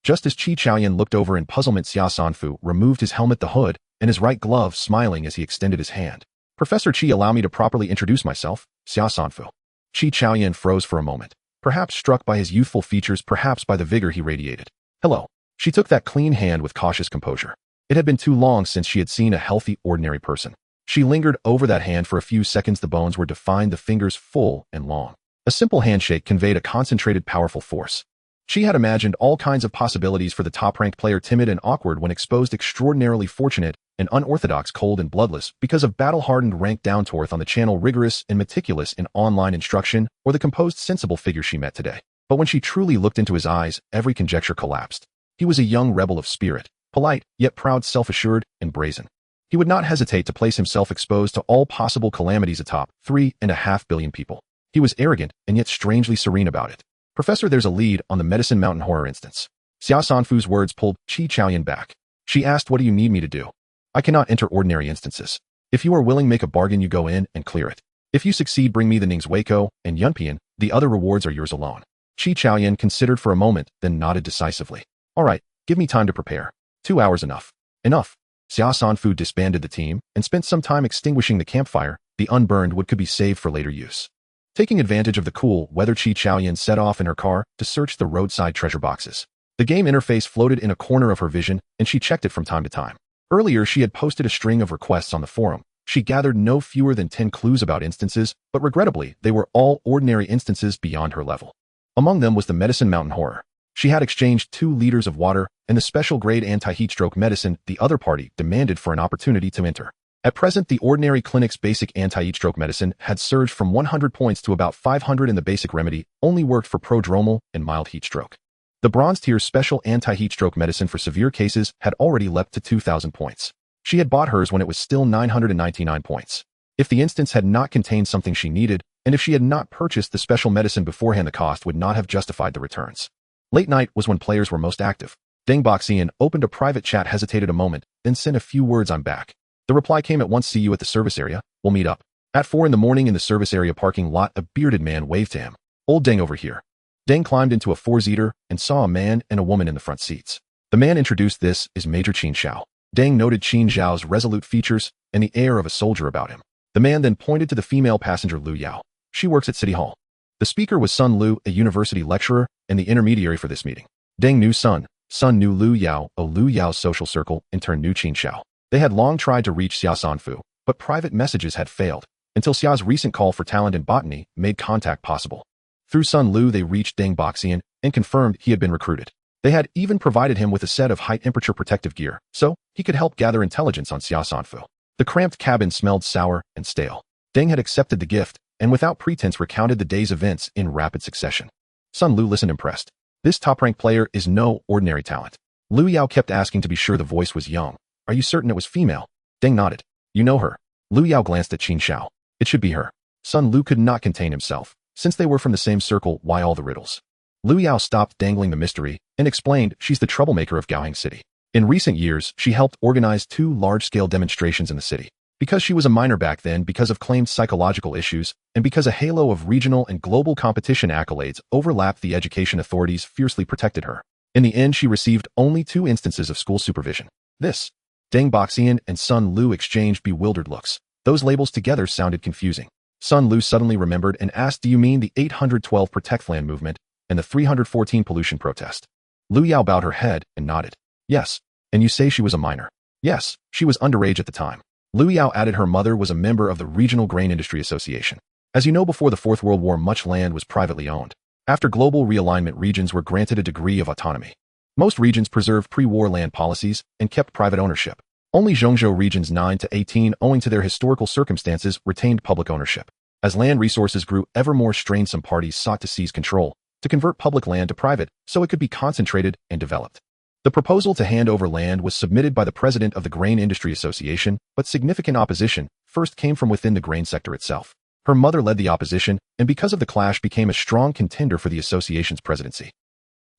Just as Qi Chaoyan looked over in puzzlement, Xia Sanfu removed his helmet, the hood, and his right glove, smiling as he extended his hand. Professor Qi, allow me to properly introduce myself, Xia Sanfu. Qi Chaoyan froze for a moment, perhaps struck by his youthful features, perhaps by the vigor he radiated. Hello. She took that clean hand with cautious composure. It had been too long since she had seen a healthy, ordinary person. She lingered over that hand for a few seconds. The bones were defined, the fingers full and long. A simple handshake conveyed a concentrated, powerful force. She had imagined all kinds of possibilities for the top-ranked player, timid and awkward when exposed, extraordinarily fortunate and unorthodox, cold and bloodless because of battle-hardened rank down to earth on the channel, rigorous and meticulous in online instruction, or the composed, sensible figure she met today. But when she truly looked into his eyes, every conjecture collapsed. He was a young rebel of spirit, polite, yet proud, self-assured, and brazen. He would not hesitate to place himself exposed to all possible calamities atop 3.5 billion people. He was arrogant and yet strangely serene about it. Professor, there's a lead on the Medicine Mountain horror instance. Xia Sanfu's words pulled Qi Chaoyan back. She asked, what do you need me to do? I cannot enter ordinary instances. If you are willing, make a bargain, you go in and clear it. If you succeed, bring me the Ning's Waco and Yunpian. The other rewards are yours alone. Qi Chaoyan considered for a moment, then nodded decisively. All right, give me time to prepare. 2 hours enough. Enough. Xia Sanfu disbanded the team and spent some time extinguishing the campfire. The unburned wood could be saved for later use. Taking advantage of the cool weather, Qi Chaoyan set off in her car to search the roadside treasure boxes. The game interface floated in a corner of her vision, and she checked it from time to time. Earlier, she had posted a string of requests on the forum. She gathered no fewer than 10 clues about instances, but regrettably, they were all ordinary instances beyond her level. Among them was the Medicine Mountain horror. She had exchanged 2 liters of water and the special-grade anti-heatstroke medicine the other party demanded for an opportunity to enter. At present, the ordinary clinic's basic anti-heatstroke medicine had surged from 100 points to about 500, and the basic remedy only worked for prodromal and mild heatstroke. The bronze tier's special anti-heatstroke medicine for severe cases had already leapt to 2,000 points. She had bought hers when it was still 999 points. If the instance had not contained something she needed, and if she had not purchased the special medicine beforehand, the cost would not have justified the returns. Late night was when players were most active. Deng Boxian opened a private chat, hesitated a moment, then sent a few words, "I'm back." The reply came at once, "See you at the service area, we'll meet up." At 4 in the morning in the service area parking lot, a bearded man waved to him. "Old Deng over here." Deng climbed into a 4-seater and saw a man and a woman in the front seats. The man introduced, "This is Major Qin Xiao." Deng noted Qin Xiao's resolute features and the air of a soldier about him. The man then pointed to the female passenger, Lu Yao. "She works at City Hall." The speaker was Sun Lu, a university lecturer and the intermediary for this meeting. Deng knew Sun. Sun knew Lu Yao, a Lu Yao's social circle, in turn knew Qin Xiao. They had long tried to reach Xia Sanfu, but private messages had failed, until Xia's recent call for talent in botany made contact possible. Through Sun Lu, they reached Deng Boxian and confirmed he had been recruited. They had even provided him with a set of high-temperature protective gear, so he could help gather intelligence on Xia Sanfu. The cramped cabin smelled sour and stale. Deng had accepted the gift, and without pretense recounted the day's events in rapid succession. Sun Lu listened impressed. This top-ranked player is no ordinary talent. Lu Yao kept asking to be sure the voice was young. "Are you certain it was female?" Deng nodded. "You know her." Lu Yao glanced at Qin Xiao. "It should be her." Sun Lu could not contain himself. Since they were from the same circle, why all the riddles? Lu Yao stopped dangling the mystery and explained, "She's the troublemaker of Gaoheng City. In recent years, she helped organize 2 large-scale demonstrations in the city. Because she was a minor back then, because of claimed psychological issues, and because a halo of regional and global competition accolades overlapped, the education authorities fiercely protected her. In the end, she received only 2 instances of school supervision." This. Deng Boxian and Sun Lu exchanged bewildered looks. Those labels together sounded confusing. Sun Lu suddenly remembered and asked, "Do you mean the 812 Protect Land movement and the 314 pollution protest?" Lu Yao bowed her head and nodded. "Yes. And you say she was a minor?" "Yes, she was underage at the time." Lu Yao added her mother was a member of the Regional Grain Industry Association. As you know, before the Fourth World War, much land was privately owned. After global realignment, regions were granted a degree of autonomy. Most regions preserved pre-war land policies and kept private ownership. Only Zhongzhou regions 9 to 18, owing to their historical circumstances, retained public ownership. As land resources grew ever more strained, some parties sought to seize control, to convert public land to private so it could be concentrated and developed. The proposal to hand over land was submitted by the president of the Grain Industry Association, but significant opposition first came from within the grain sector itself. Her mother led the opposition, and because of the clash became a strong contender for the association's presidency.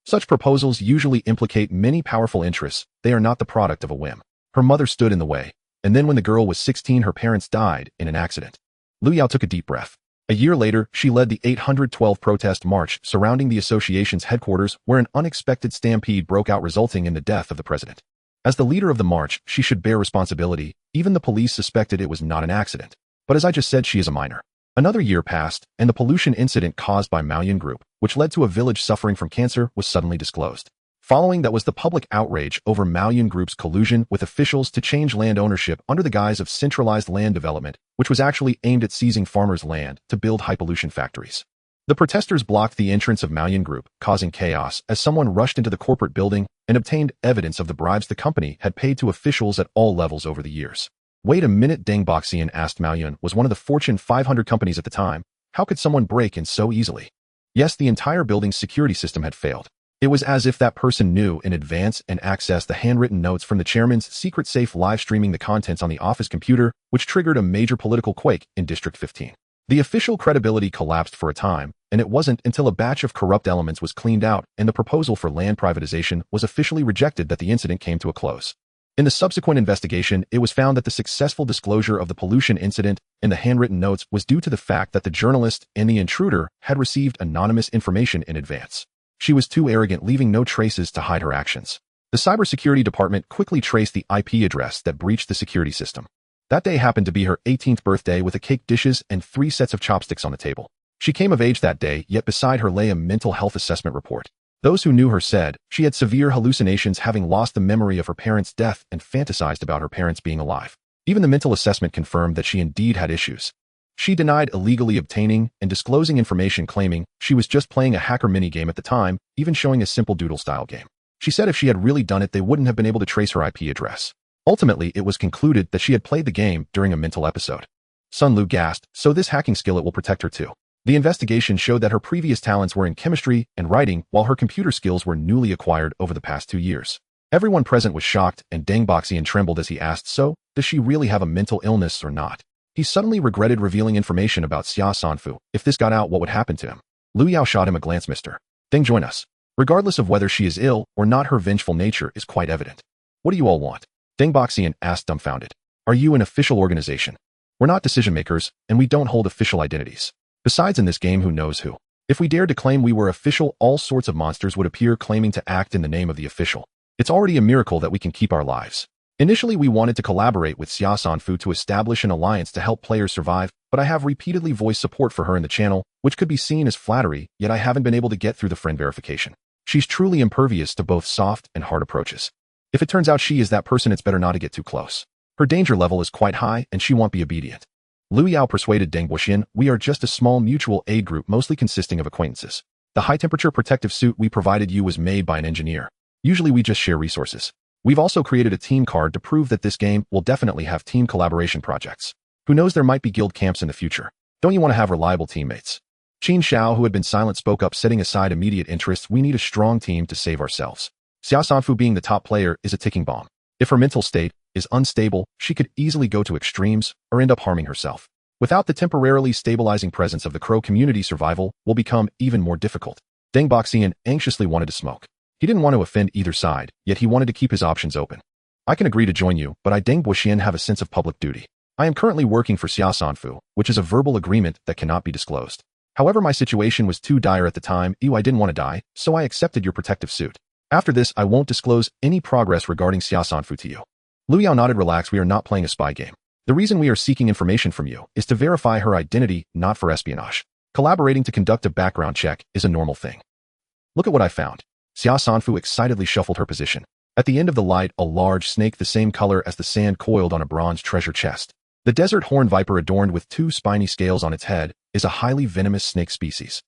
Such proposals usually implicate many powerful interests. They are not the product of a whim. Her mother stood in the way, and then when the girl was 16, her parents died in an accident. Lu Yao took a deep breath. A year later, she led the 812 protest march surrounding the association's headquarters, where an unexpected stampede broke out, resulting in the death of the president. As the leader of the march, she should bear responsibility. Even the police suspected it was not an accident. But as I just said, she is a minor. Another year passed, and the pollution incident caused by Maoyan Group, which led to a village suffering from cancer, was suddenly disclosed. Following that was the public outrage over Maoyan Group's collusion with officials to change land ownership under the guise of centralized land development, which was actually aimed at seizing farmers' land to build high-pollution factories. The protesters blocked the entrance of Maoyan Group, causing chaos as someone rushed into the corporate building and obtained evidence of the bribes the company had paid to officials at all levels over the years. "Wait a minute," Deng Boxian asked. Maoyan was one of the Fortune 500 companies at the time. How could someone break in so easily? Yes, the entire building's security system had failed. It was as if that person knew in advance and accessed the handwritten notes from the chairman's secret safe, live streaming the contents on the office computer, which triggered a major political quake in District 15. The official credibility collapsed for a time, and it wasn't until a batch of corrupt elements was cleaned out and the proposal for land privatization was officially rejected that the incident came to a close. In the subsequent investigation, it was found that the successful disclosure of the pollution incident and the handwritten notes was due to the fact that the journalist and the intruder had received anonymous information in advance. She was too arrogant, leaving no traces to hide her actions. The cybersecurity department quickly traced the IP address that breached the security system. That day happened to be her 18th birthday, with a cake, dishes, and 3 sets of chopsticks on the table. She came of age that day, yet beside her lay a mental health assessment report. Those who knew her said she had severe hallucinations, having lost the memory of her parents' death and fantasized about her parents being alive. Even the mental assessment confirmed that she indeed had issues. She denied illegally obtaining and disclosing information, claiming she was just playing a hacker minigame at the time, even showing a simple doodle-style game. She said if she had really done it, they wouldn't have been able to trace her IP address. Ultimately, it was concluded that she had played the game during a mental episode. Sun Lu gasped, so this hacking skill, it will protect her too. The investigation showed that her previous talents were in chemistry and writing, while her computer skills were newly acquired over the past 2 years. Everyone present was shocked, and Deng Boxian trembled as he asked, so, does she really have a mental illness or not? He suddenly regretted revealing information about Xia Sanfu. If this got out, what would happen to him? Liu Yao shot him a glance. Mr. Deng, join us. Regardless of whether she is ill or not, her vengeful nature is quite evident. What do you all want? Deng Boxian asked, dumbfounded. Are you an official organization? We're not decision makers, and we don't hold official identities. Besides, in this game, who knows who? If we dared to claim we were official, all sorts of monsters would appear claiming to act in the name of the official. It's already a miracle that we can keep our lives. Initially, we wanted to collaborate with Xia Sanfu to establish an alliance to help players survive, but I have repeatedly voiced support for her in the channel, which could be seen as flattery, yet I haven't been able to get through the friend verification. She's truly impervious to both soft and hard approaches. If it turns out she is that person, it's better not to get too close. Her danger level is quite high, and she won't be obedient. Liu Yao persuaded Deng Boxian, we are just a small mutual aid group mostly consisting of acquaintances. The high-temperature protective suit we provided you was made by an engineer. Usually we just share resources. We've also created a team card to prove that this game will definitely have team collaboration projects. Who knows, there might be guild camps in the future. Don't you want to have reliable teammates? Qin Xiao, who had been silent, spoke up, setting aside immediate interests. We need a strong team to save ourselves. Xia Sanfu, being the top player, is a ticking bomb. If her mental state is unstable, she could easily go to extremes or end up harming herself. Without the temporarily stabilizing presence of the Crow community, survival will become even more difficult. Deng Boxian anxiously wanted to smoke. He didn't want to offend either side, yet he wanted to keep his options open. I can agree to join you, but I, Deng Boxian, have a sense of public duty. I am currently working for Xia Sanfu, which is a verbal agreement that cannot be disclosed. However, my situation was too dire at the time. I didn't want to die, so I accepted your protective suit. After this, I won't disclose any progress regarding Xia Sanfu to you. Liu Yao nodded. Relax, we are not playing a spy game. The reason we are seeking information from you is to verify her identity, not for espionage. Collaborating to conduct a background check is a normal thing. Look at what I found. Xia Sanfu excitedly shuffled her position. At the end of the light, a large snake the same color as the sand coiled on a bronze treasure chest. The desert horn viper, adorned with 2 spiny scales on its head, is a highly venomous snake species.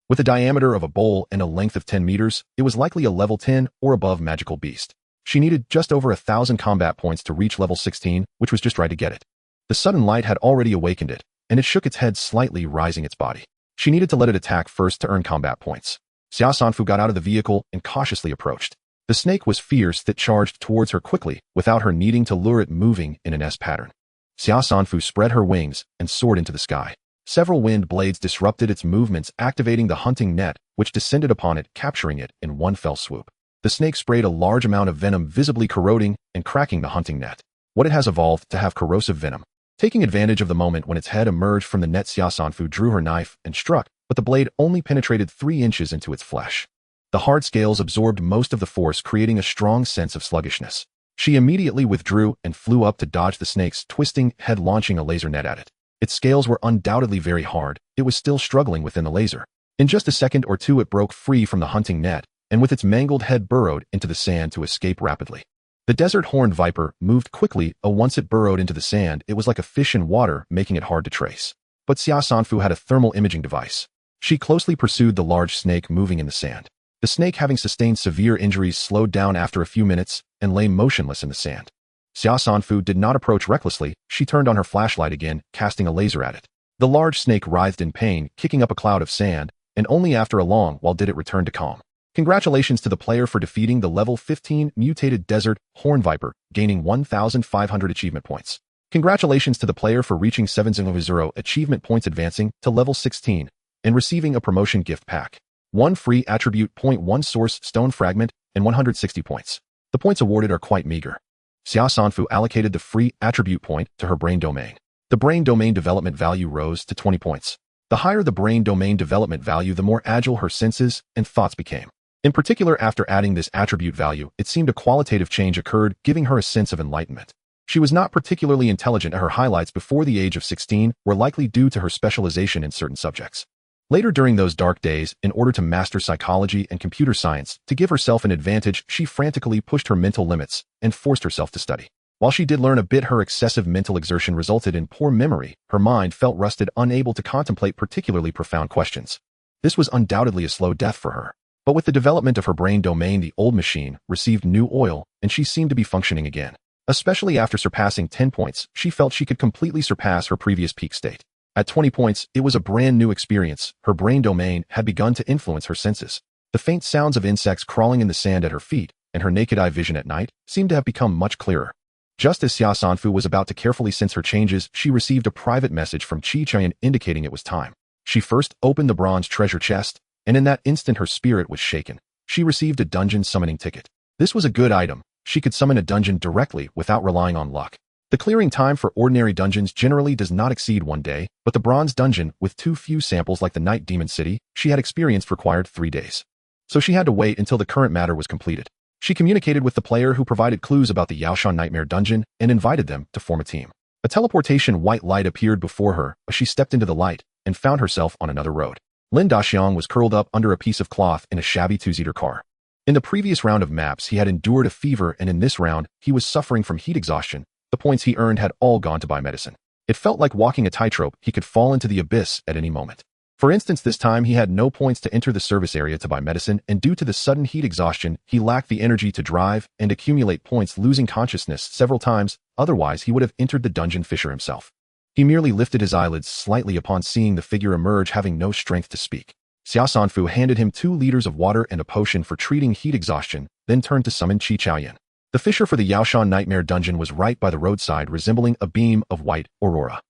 With a diameter of a bowl and a length of 10 meters, it was likely a level 10 or above magical beast. She needed just over 1,000 combat points to reach level 16, which was just right to get it. The sudden light had already awakened it, and it shook its head slightly, rising its body. She needed to let it attack first to earn combat points. Xia Sanfu got out of the vehicle and cautiously approached. The snake was fierce that charged towards her quickly, without her needing to lure it, moving in an S pattern. Xia Sanfu spread her wings and soared into the sky. Several wind blades disrupted its movements, activating the hunting net, which descended upon it, capturing it in one fell swoop. The snake sprayed a large amount of venom, visibly corroding and cracking the hunting net. What it has evolved to have corrosive venom. Taking advantage of the moment when its head emerged from the net, Xia Sanfu drew her knife and struck, but the blade only penetrated 3 inches into its flesh. The hard scales absorbed most of the force, creating a strong sense of sluggishness. She immediately withdrew and flew up to dodge the snake's twisting head, launching a laser net at it. Its scales were undoubtedly very hard. It was still struggling within the laser. In just a second or two, it broke free from the hunting net, and with its mangled head burrowed into the sand to escape rapidly. The desert horned viper moved quickly. Once it burrowed into the sand, it was like a fish in water, making it hard to trace. But Xia Sanfu had a thermal imaging device. She closely pursued the large snake moving in the sand. The snake, having sustained severe injuries, slowed down after a few minutes and lay motionless in the sand. Xia Sanfu did not approach recklessly. She turned on her flashlight again, casting a laser at it. The large snake writhed in pain, kicking up a cloud of sand, and only after a long while did it return to calm. Congratulations to the player for defeating the level 15 mutated desert horn viper, gaining 1,500 achievement points. Congratulations to the player for reaching 700 achievement points, advancing to level 16, and receiving a promotion gift pack. 1 free attribute point, 1 source stone fragment, and 160 points. The points awarded are quite meager. Xia Sanfu allocated the free attribute point to her brain domain. The brain domain development value rose to 20 points. The higher the brain domain development value, the more agile her senses and thoughts became. In particular, after adding this attribute value, it seemed a qualitative change occurred, giving her a sense of enlightenment. She was not particularly intelligent, and her highlights before the age of 16 were likely due to her specialization in certain subjects. Later during those dark days, in order to master psychology and computer science, to give herself an advantage, she frantically pushed her mental limits and forced herself to study. While she did learn a bit, her excessive mental exertion resulted in poor memory. Her mind felt rusted, unable to contemplate particularly profound questions. This was undoubtedly a slow death for her. But with the development of her brain domain, the old machine received new oil, and she seemed to be functioning again. Especially after surpassing 10 points, she felt she could completely surpass her previous peak state. At 20 points, it was a brand new experience. Her brain domain had begun to influence her senses. The faint sounds of insects crawling in the sand at her feet, and her naked eye vision at night, seemed to have become much clearer. Just as Xia Sanfu was about to carefully sense her changes, she received a private message from Qi Qian indicating it was time. She first opened the bronze treasure chest, and in that instant her spirit was shaken. She received a dungeon summoning ticket. This was a good item. She could summon a dungeon directly without relying on luck. The clearing time for ordinary dungeons generally does not exceed 1 day, but the bronze dungeon, with too few samples like the Night Demon City she had experienced, required 3 days. So she had to wait until the current matter was completed. She communicated with the player who provided clues about the Yaoshan Nightmare Dungeon and invited them to form a team. A teleportation white light appeared before her as she stepped into the light and found herself on another road. Lin Daxiang was curled up under a piece of cloth in a shabby two-seater car. In the previous round of maps, he had endured a fever, and in this round, he was suffering from heat exhaustion. The points he earned had all gone to buy medicine. It felt like walking a tightrope. He could fall into the abyss at any moment. For instance, this time he had no points to enter the service area to buy medicine, and due to the sudden heat exhaustion, he lacked the energy to drive and accumulate points, losing consciousness several times. Otherwise, he would have entered the dungeon fissure himself. He merely lifted his eyelids slightly upon seeing the figure emerge, having no strength to speak. Xia Sanfu handed him 2 liters of water and a potion for treating heat exhaustion, then turned to summon Qi Qiaoyan. The fissure for the Yaoshan Nightmare Dungeon was right by the roadside, resembling a beam of white aurora.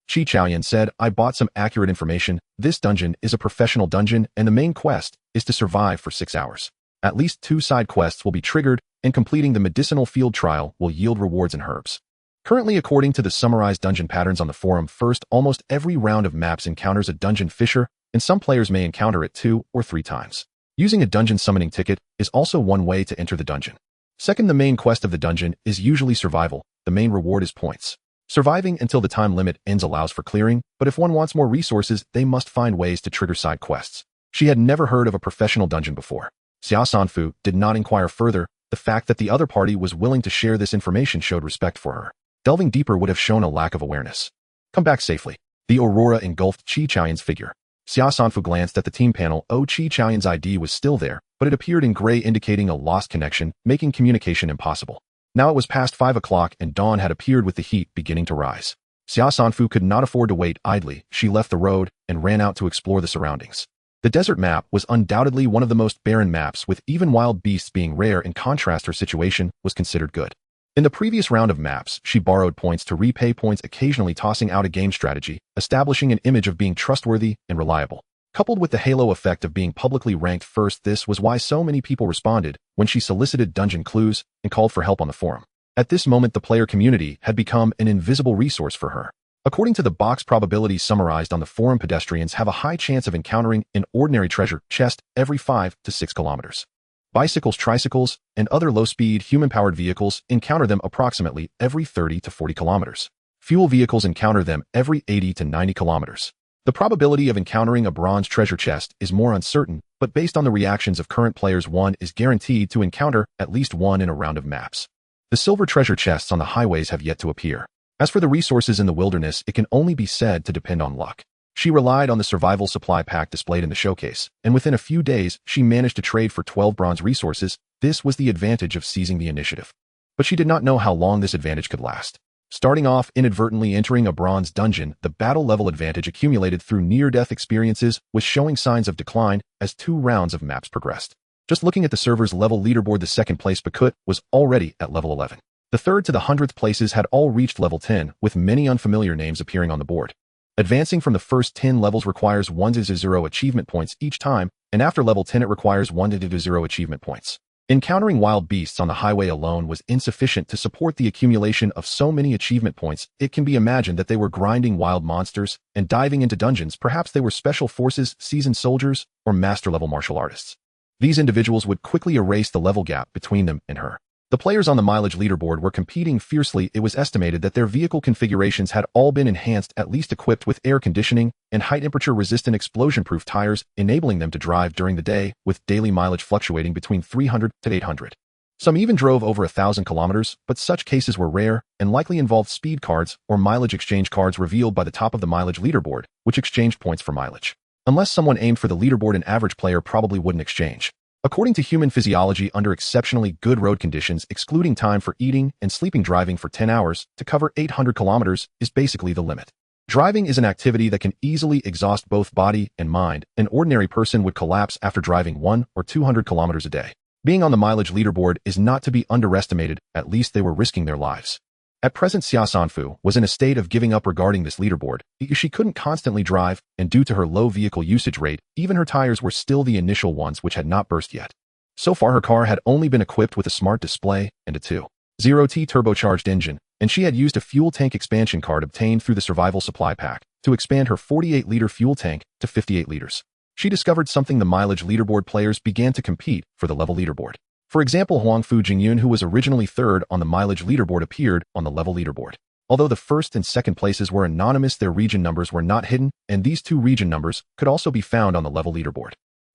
Qi Qiaoyan said, "I bought some accurate information. This dungeon is a professional dungeon, and the main quest is to survive for 6 hours. At least 2 side quests will be triggered, and completing the medicinal field trial will yield rewards and herbs." Currently, according to the summarized dungeon patterns on the forum, first, almost every round of maps encounters a dungeon fissure, and some players may encounter it 2 or 3 times. Using a dungeon summoning ticket is also one way to enter the dungeon. Second, the main quest of the dungeon is usually survival. The main reward is points. Surviving until the time limit ends allows for clearing, but if one wants more resources, they must find ways to trigger side quests. She had never heard of a professional dungeon before. Xia Sanfu did not inquire further. The fact that the other party was willing to share this information showed respect for her. Delving deeper would have shown a lack of awareness. Come back safely. The aurora engulfed Qi Qiaoyan's figure. Xia Sanfu glanced at the team panel. Qi Qiaoyan's ID was still there, but it appeared in gray, indicating a lost connection, making communication impossible. Now it was past 5 o'clock, and dawn had appeared with the heat beginning to rise. Xia Sanfu could not afford to wait idly. She left the road and ran out to explore the surroundings. The desert map was undoubtedly one of the most barren maps, with even wild beasts being rare. In contrast, her situation was considered good. In the previous round of maps, she borrowed points to repay points, occasionally tossing out a game strategy, establishing an image of being trustworthy and reliable. Coupled with the halo effect of being publicly ranked first, this was why so many people responded when she solicited dungeon clues and called for help on the forum. At this moment, the player community had become an invisible resource for her. According to the box probabilities summarized on the forum, pedestrians have a high chance of encountering an ordinary treasure chest every 5 to 6 kilometers. Bicycles, tricycles, and other low-speed human-powered vehicles encounter them approximately every 30 to 40 kilometers. Fuel vehicles encounter them every 80 to 90 kilometers. The probability of encountering a bronze treasure chest is more uncertain, but based on the reactions of current players, one is guaranteed to encounter at least one in a round of maps. The silver treasure chests on the highways have yet to appear. As for the resources in the wilderness, it can only be said to depend on luck. She relied on the survival supply pack displayed in the showcase, and within a few days, she managed to trade for 12 bronze resources. This was the advantage of seizing the initiative. But she did not know how long this advantage could last. Starting off inadvertently entering a bronze dungeon, the battle level advantage accumulated through near-death experiences was showing signs of decline as 2 rounds of maps progressed. Just looking at the server's level leaderboard, the second place Bakut was already at level 11. The 3rd to the 100th places had all reached level 10, with many unfamiliar names appearing on the board. Advancing from the first 10 levels requires 1 to 0 achievement points each time, and after level 10 it requires 1 to 0 achievement points. Encountering wild beasts on the highway alone was insufficient to support the accumulation of so many achievement points. It can be imagined that they were grinding wild monsters and diving into dungeons. Perhaps they were special forces, seasoned soldiers, or master-level martial artists. These individuals would quickly erase the level gap between them and her. The players on the mileage leaderboard were competing fiercely. It was estimated that their vehicle configurations had all been enhanced, at least equipped with air conditioning and high-temperature-resistant explosion-proof tires, enabling them to drive during the day, with daily mileage fluctuating between 300 to 800. Some even drove over 1,000 kilometers, but such cases were rare and likely involved speed cards or mileage exchange cards revealed by the top of the mileage leaderboard, which exchanged points for mileage. Unless someone aimed for the leaderboard, an average player probably wouldn't exchange. According to human physiology, under exceptionally good road conditions, excluding time for eating and sleeping, driving for 10 hours to cover 800 kilometers is basically the limit. Driving is an activity that can easily exhaust both body and mind. An ordinary person would collapse after driving 100 or 200 kilometers a day. Being on the mileage leaderboard is not to be underestimated, at least they were risking their lives. At present, Xia Sanfu was in a state of giving up regarding this leaderboard. She couldn't constantly drive, and due to her low vehicle usage rate, even her tires were still the initial ones which had not burst yet. So far, her car had only been equipped with a smart display and a 2.0T turbocharged engine, and she had used a fuel tank expansion card obtained through the survival supply pack to expand her 48-liter fuel tank to 58 liters. She discovered something: the mileage leaderboard players began to compete for the level leaderboard. For example, Huangfu Jingyun, who was originally third on the mileage leaderboard, appeared on the level leaderboard. Although the first and second places were anonymous, their region numbers were not hidden, and these two region numbers could also be found on the level leaderboard.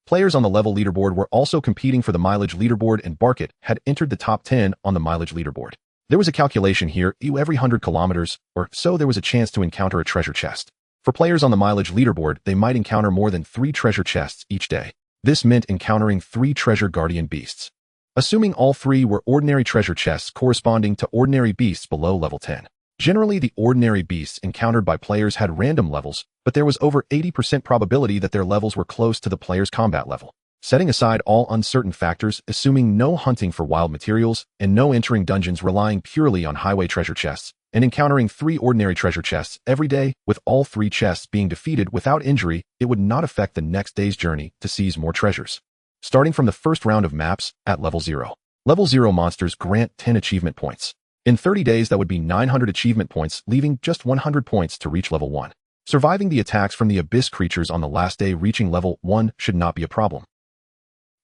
Players on the level leaderboard were also competing for the mileage leaderboard, and Barkett had entered the top 10 on the mileage leaderboard. There was a calculation here: every 100 kilometers or so there was a chance to encounter a treasure chest. For players on the mileage leaderboard, they might encounter more than 3 treasure chests each day. This meant encountering 3 treasure guardian beasts. Assuming all 3 were ordinary treasure chests corresponding to ordinary beasts below level 10. Generally, the ordinary beasts encountered by players had random levels, but there was over 80% probability that their levels were close to the player's combat level. Setting aside all uncertain factors, assuming no hunting for wild materials and no entering dungeons, relying purely on highway treasure chests, and encountering 3 ordinary treasure chests every day, with all 3 chests being defeated without injury, it would not affect the next day's journey to seize more treasures. Starting from the first round of maps at level 0. Level 0 monsters grant 10 achievement points. In 30 days, that would be 900 achievement points, leaving just 100 points to reach level 1. Surviving the attacks from the abyss creatures on the last day, reaching level 1 should not be a problem.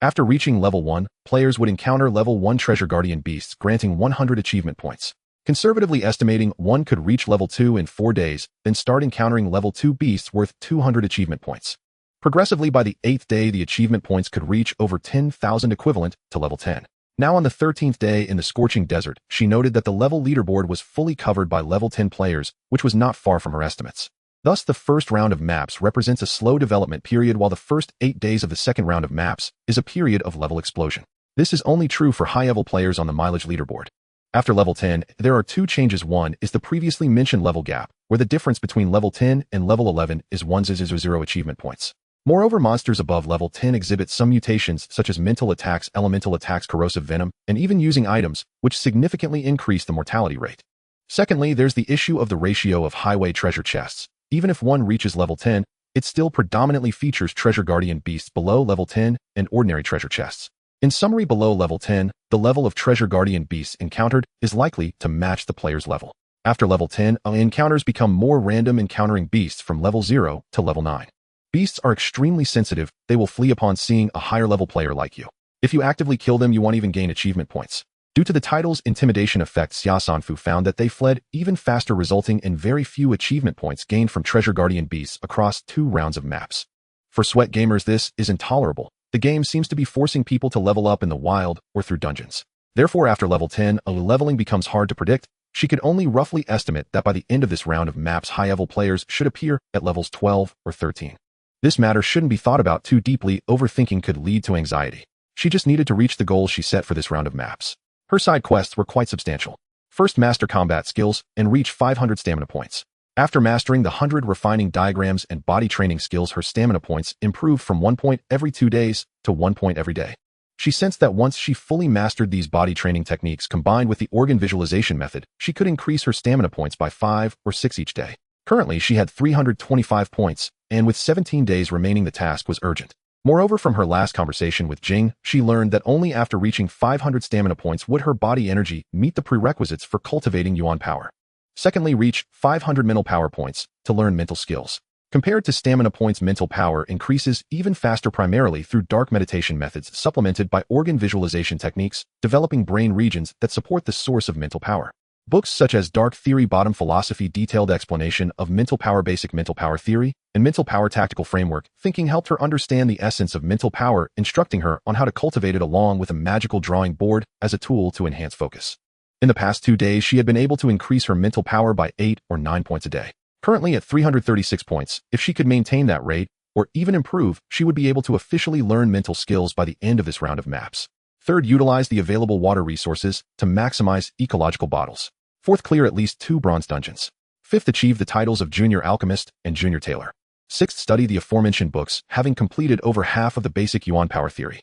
After reaching level 1, players would encounter level 1 treasure guardian beasts, granting 100 achievement points. Conservatively estimating, one could reach level 2 in 4 days, then start encountering level 2 beasts worth 200 achievement points. Progressively, by the 8th day, the achievement points could reach over 10,000, equivalent to level 10. Now on the 13th day in the scorching desert, she noted that the level leaderboard was fully covered by level 10 players, which was not far from her estimates. Thus, the first round of maps represents a slow development period, while the first 8 days of the second round of maps is a period of level explosion. This is only true for high-level players on the mileage leaderboard. After level 10, there are 2 changes. One is the previously mentioned level gap, where the difference between level 10 and level 11 is 0 achievement points. Moreover, monsters above level 10 exhibit some mutations such as mental attacks, elemental attacks, corrosive venom, and even using items, which significantly increase the mortality rate. Secondly, there's the issue of the ratio of highway treasure chests. Even if one reaches level 10, it still predominantly features treasure guardian beasts below level 10 and ordinary treasure chests. In summary, below level 10, the level of treasure guardian beasts encountered is likely to match the player's level. After level 10, encounters become more random, encountering beasts from level 0 to level 9. Beasts are extremely sensitive. They will flee upon seeing a higher level player like you. If you actively kill them, you won't even gain achievement points. Due to the title's intimidation effect, Xia Sanfu found that they fled even faster, resulting in very few achievement points gained from treasure guardian beasts across 2 rounds of maps. For sweat gamers, this is intolerable. The game seems to be forcing people to level up in the wild or through dungeons. Therefore, after level 10, leveling becomes hard to predict. She could only roughly estimate that by the end of this round of maps, high-level players should appear at levels 12 or 13. This matter shouldn't be thought about too deeply. Overthinking could lead to anxiety. She just needed to reach the goals she set for this round of maps. Her side quests were quite substantial. First, master combat skills and reach 500 stamina points. After mastering the 100 refining diagrams and body training skills, her stamina points improved from 1 point every 2 days to 1 point every day. She sensed that once she fully mastered these body training techniques combined with the organ visualization method, she could increase her stamina points by 5 or 6 each day. Currently, she had 325 points, and with 17 days remaining, the task was urgent. Moreover, from her last conversation with Jing, she learned that only after reaching 500 stamina points would her body energy meet the prerequisites for cultivating yuan power. Secondly, reach 500 mental power points to learn mental skills. Compared to stamina points, mental power increases even faster, primarily through dark meditation methods supplemented by organ visualization techniques, developing brain regions that support the source of mental power. Books such as Dark Theory Bottom Philosophy detailed explanation of mental power basic mental power theory and mental power tactical framework thinking helped her understand the essence of mental power, instructing her on how to cultivate it along with a magical drawing board as a tool to enhance focus. In the past 2 days, she had been able to increase her mental power by 8 or 9 points a day. Currently at 336 points, if she could maintain that rate, or even improve, she would be able to officially learn mental skills by the end of this round of maps. Third, utilize the available water resources to maximize ecological bottles. Fourth, clear at least 2 bronze dungeons. Fifth, achieve the titles of Junior Alchemist and Junior Tailor. Sixth, study the aforementioned books, having completed over half of the basic Yuan power theory.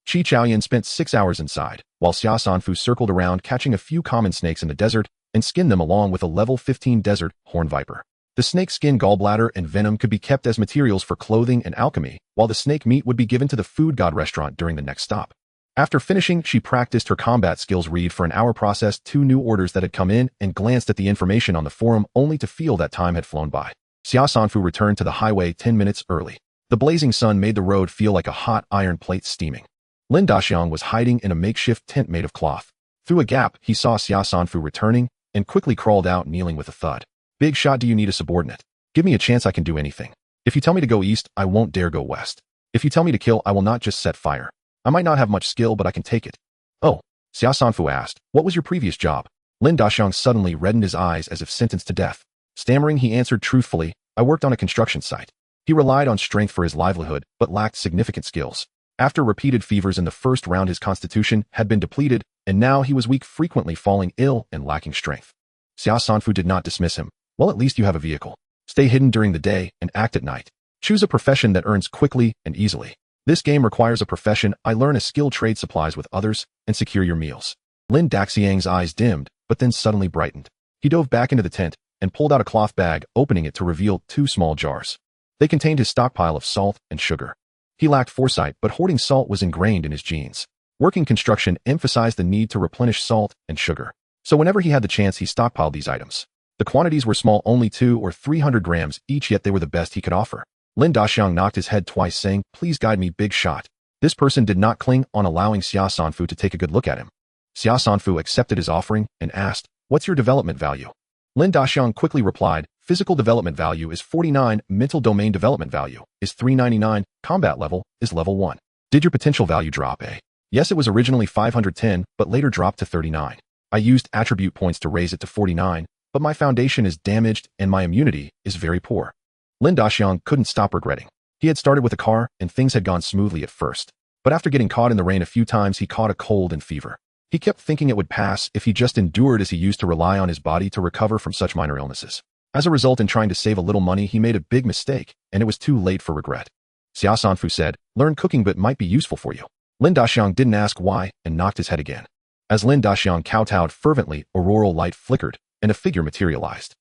Qi Chaoyan spent 6 hours inside, while Xia Sanfu circled around catching a few common snakes in the desert and skinned them along with a level 15 desert horn viper. The snake skin, gallbladder, and venom could be kept as materials for clothing and alchemy, while the snake meat would be given to the food god restaurant during the next stop. After finishing, she practiced her combat skills, read for an hour, processed 2 new orders that had come in, and glanced at the information on the forum only to feel that time had flown by. Xia Sanfu returned to the highway 10 minutes early. The blazing sun made the road feel like a hot iron plate steaming. Lin Daxiang was hiding in a makeshift tent made of cloth. Through a gap, he saw Xia Sanfu returning and quickly crawled out, kneeling with a thud. Big shot, do you need a subordinate? Give me a chance, I can do anything. If you tell me to go east, I won't dare go west. If you tell me to kill, I will not just set fire. I might not have much skill, but I can take it. Oh, Xia Sanfu asked, what was your previous job? Lin Daxiang suddenly reddened his eyes as if sentenced to death. Stammering, he answered truthfully, I worked on a construction site. He relied on strength for his livelihood, but lacked significant skills. After repeated fevers in the first round, his constitution had been depleted, and now he was weak, frequently falling ill and lacking strength. Xia Sanfu did not dismiss him. Well, at least you have a vehicle. Stay hidden during the day and act at night. Choose a profession that earns quickly and easily. This game requires a profession. I learn a skill, trade supplies with others, and secure your meals. Lin Daxiang's eyes dimmed, but then suddenly brightened. He dove back into the tent and pulled out a cloth bag, opening it to reveal 2 small jars. They contained his stockpile of salt and sugar. He lacked foresight, but hoarding salt was ingrained in his genes. Working construction emphasized the need to replenish salt and sugar. So whenever he had the chance, he stockpiled these items. The quantities were small, only 200 or 300 grams each, yet they were the best he could offer. Lin Daxiang knocked his head twice, saying, please guide me, big shot. This person did not cling on allowing Xia Sanfu to take a good look at him. Xia Sanfu accepted his offering and asked, what's your development value? Lin Daxiang quickly replied, physical development value is 49, mental domain development value is 399, combat level is level 1. Did your potential value drop, eh? Yes, it was originally 510, but later dropped to 39. I used attribute points to raise it to 49, but my foundation is damaged and my immunity is very poor. Lin Daxiang couldn't stop regretting. He had started with a car and things had gone smoothly at first, but after getting caught in the rain a few times, he caught a cold and fever. He kept thinking it would pass if he just endured, as he used to rely on his body to recover from such minor illnesses. As a result, in trying to save a little money, he made a big mistake, and it was too late for regret. Xia Sanfu said, learn cooking, but it might be useful for you. Lin Daxiang didn't ask why and knocked his head again. As Lin Daxiang kowtowed fervently, auroral light flickered, and a figure materialized.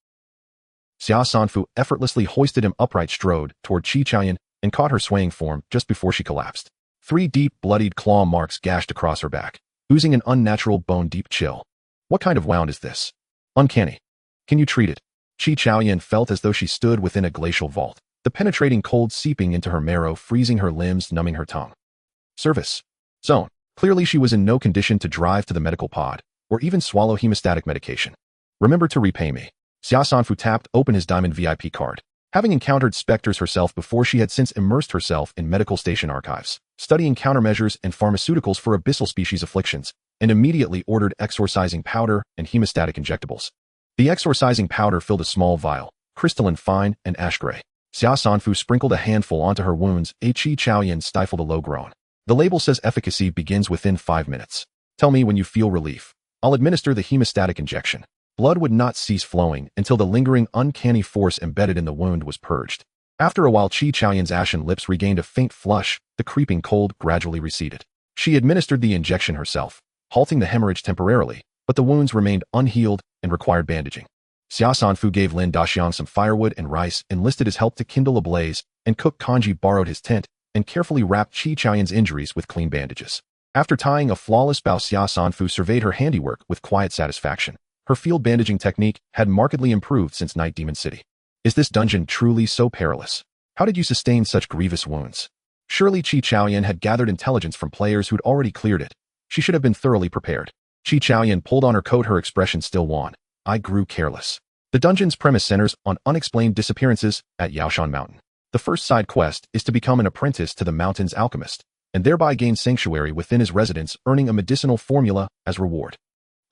Xia Sanfu effortlessly hoisted him upright, strode toward Qi Chaoyan, and caught her swaying form just before she collapsed. 3 deep, bloodied claw marks gashed across her back, oozing an unnatural bone-deep chill. What kind of wound is this? Uncanny. Can you treat it? Qi Chaoyan felt as though she stood within a glacial vault, the penetrating cold seeping into her marrow, freezing her limbs, numbing her tongue. Service zone. Clearly she was in no condition to drive to the medical pod, or even swallow hemostatic medication. Remember to repay me. Xia Sanfu tapped open his diamond VIP card. Having encountered specters herself before, she had since immersed herself in medical station archives, studying countermeasures and pharmaceuticals for abyssal species afflictions, and immediately ordered exorcising powder and hemostatic injectables. The exorcising powder filled a small vial, crystalline fine and ash gray. Xia Sanfu sprinkled a handful onto her wounds. Qi Chaoyan stifled a low groan. The label says efficacy begins within 5 minutes. Tell me when you feel relief. I'll administer the hemostatic injection. Blood would not cease flowing until the lingering, uncanny force embedded in the wound was purged. After a while, Qi Chaoyan's ashen lips regained a faint flush. The creeping cold gradually receded. She administered the injection herself, halting the hemorrhage temporarily, but the wounds remained unhealed and required bandaging. Xia Sanfu gave Lin Daxiang some firewood and rice, enlisted his help to kindle a blaze, and Cook Kanji borrowed his tent and carefully wrapped Qi Chaoyan's injuries with clean bandages. After tying a flawless bow, Xia Sanfu surveyed her handiwork with quiet satisfaction. Her field bandaging technique had markedly improved since Night Demon City. Is this dungeon truly so perilous? How did you sustain such grievous wounds? Surely Qi Chaoyan had gathered intelligence from players who'd already cleared it. She should have been thoroughly prepared. Qi Chaoyan pulled on her coat, her expression still wan. I grew careless. The dungeon's premise centers on unexplained disappearances at Yaoshan Mountain. The first side quest is to become an apprentice to the mountain's alchemist, and thereby gain sanctuary within his residence, earning a medicinal formula as reward.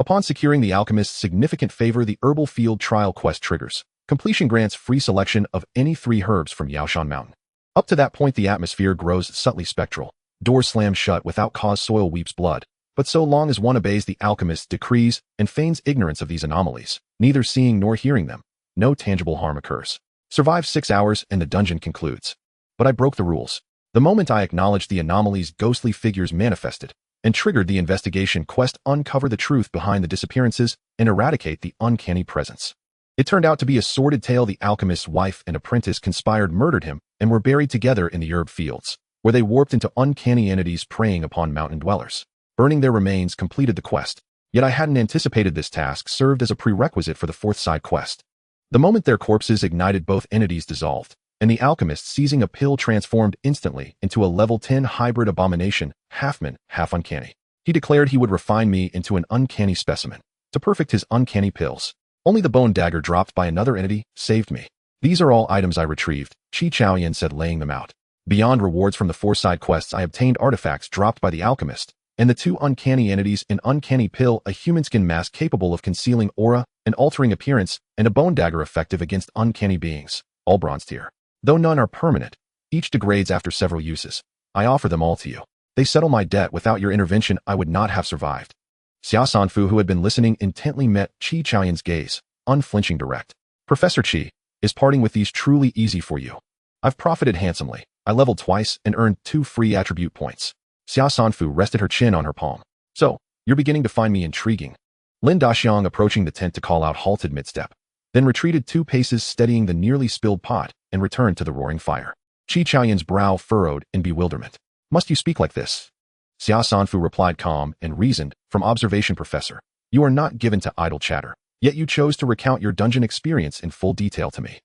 Upon securing the alchemist's significant favor, the herbal field trial quest triggers. Completion grants free selection of any 3 herbs from Yaoshan Mountain. Up to that point, the atmosphere grows subtly spectral. Doors slam shut without cause, soil weeps blood. But so long as one obeys the alchemist's decrees and feigns ignorance of these anomalies, neither seeing nor hearing them, no tangible harm occurs. Survive 6 hours and the dungeon concludes. But I broke the rules. The moment I acknowledged the anomalies, ghostly figures manifested and triggered the investigation quest, uncover the truth behind the disappearances and eradicate the uncanny presence. It turned out to be a sordid tale. The alchemist's wife and apprentice conspired, murdered him, and were buried together in the herb fields, where they warped into uncanny entities preying upon mountain dwellers. Burning their remains completed the quest, yet I hadn't anticipated this task served as a prerequisite for the 4th side quest. The moment their corpses ignited, both entities dissolved, and the alchemist, seizing a pill, transformed instantly into a level 10 hybrid abomination, half man, half uncanny. He declared he would refine me into an uncanny specimen. To perfect his uncanny pills, only the bone dagger dropped by another entity saved me. These are all items I retrieved, Qi Chaoyan said, laying them out. Beyond rewards from the 4 side quests, I obtained artifacts dropped by the alchemist, and the 2 uncanny entities, an uncanny pill, a human skin mask capable of concealing aura and altering appearance, and a bone dagger effective against uncanny beings, all bronze tier. Though none are permanent, each degrades after several uses. I offer them all to you. They settle my debt. Without your intervention, I would not have survived. Xia Sanfu, who had been listening intently, met Qi Chaoyan's gaze, unflinching, direct. Professor Qi, is parting with these truly easy for you? I've profited handsomely. I leveled twice and earned 2 free attribute points. Xia Sanfu rested her chin on her palm. So, you're beginning to find me intriguing. Lin Daxiang, approaching the tent to call out, halted mid-step, then retreated 2 paces, steadying the nearly spilled pot, and returned to the roaring fire. Qi Chaoyan's brow furrowed in bewilderment. Must you speak like this? Xia Sanfu replied, calm and reasoned, from observation, Professor. You are not given to idle chatter, yet you chose to recount your dungeon experience in full detail to me.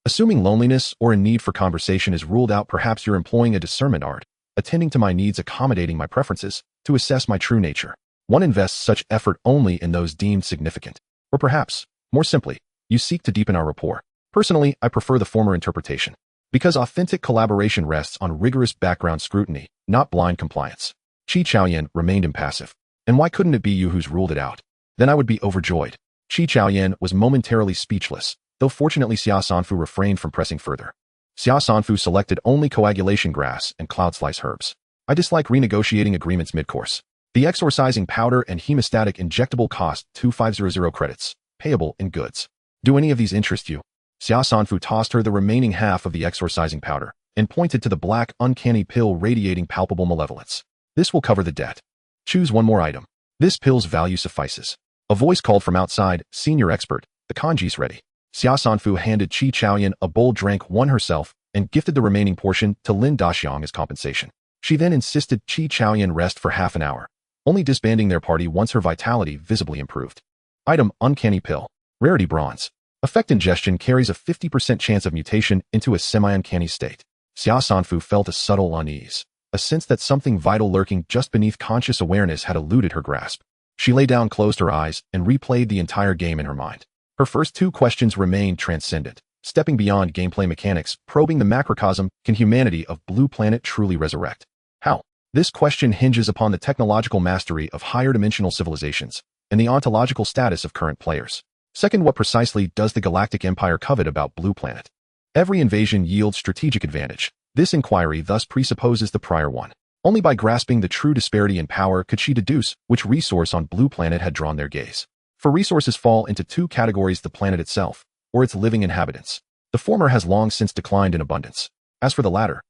Assuming loneliness or a need for conversation is ruled out, perhaps you're employing a discernment art, attending to my needs, accommodating my preferences, to assess my true nature. One invests such effort only in those deemed significant. Or perhaps, more simply, you seek to deepen our rapport. Personally, I prefer the former interpretation, because authentic collaboration rests on rigorous background scrutiny, not blind compliance. Qi Chaoyan remained impassive. And why couldn't it be you who's ruled it out? Then I would be overjoyed. Qi Chaoyan was momentarily speechless, though fortunately Xia Sanfu refrained from pressing further. Xia Sanfu selected only coagulation grass and cloud slice herbs. I dislike renegotiating agreements mid-course. The exorcising powder and hemostatic injectable cost 2500 credits, payable in goods. Do any of these interest you? Xia Sanfu tossed her the remaining half of the exorcising powder and pointed to the black, uncanny pill radiating palpable malevolence. This will cover the debt. Choose one more item. This pill's value suffices. A voice called from outside, senior expert, the kanji's ready. Xia Sanfu handed Qi Chaoyan a bowl, drank one herself, and gifted the remaining portion to Lin Daxiang as compensation. She then insisted Qi Chaoyan rest for half an hour, only disbanding their party once her vitality visibly improved. Item, uncanny pill. Rarity, bronze. Effect, ingestion carries a 50% chance of mutation into a semi-uncanny state. Xia Sanfu felt a subtle unease, a sense that something vital lurking just beneath conscious awareness had eluded her grasp. She lay down, closed her eyes, and replayed the entire game in her mind. Her first 2 questions remained transcendent, stepping beyond gameplay mechanics, probing the macrocosm: can humanity of Blue Planet truly resurrect? How? This question hinges upon the technological mastery of higher dimensional civilizations and the ontological status of current players. Second, what precisely does the Galactic Empire covet about Blue Planet? Every invasion yields strategic advantage. This inquiry thus presupposes the prior one. Only by grasping the true disparity in power could she deduce which resource on Blue Planet had drawn their gaze. For resources fall into 2 categories: the planet itself, or its living inhabitants. The former has long since declined in abundance. As for the latter,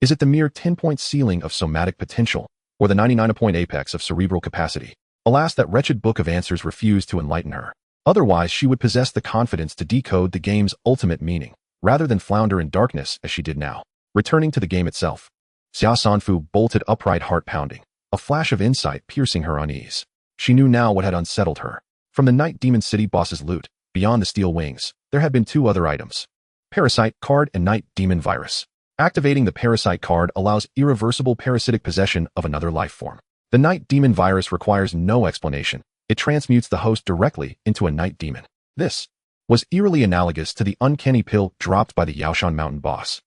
is it the mere 10-point ceiling of somatic potential, or the 99-point apex of cerebral capacity? Alas, that wretched book of answers refused to enlighten her. Otherwise, she would possess the confidence to decode the game's ultimate meaning, rather than flounder in darkness as she did now. Returning to the game itself, Xia Sanfu bolted upright, heart pounding, a flash of insight piercing her unease. She knew now what had unsettled her. From the Night Demon City boss's loot, beyond the steel wings, there had been 2 other items: Parasite card and Night Demon Virus. Activating the Parasite card allows irreversible parasitic possession of another life form. The night demon virus requires no explanation. It transmutes the host directly into a night demon. This was eerily analogous to the uncanny pill dropped by the Yaoshan Mountain boss.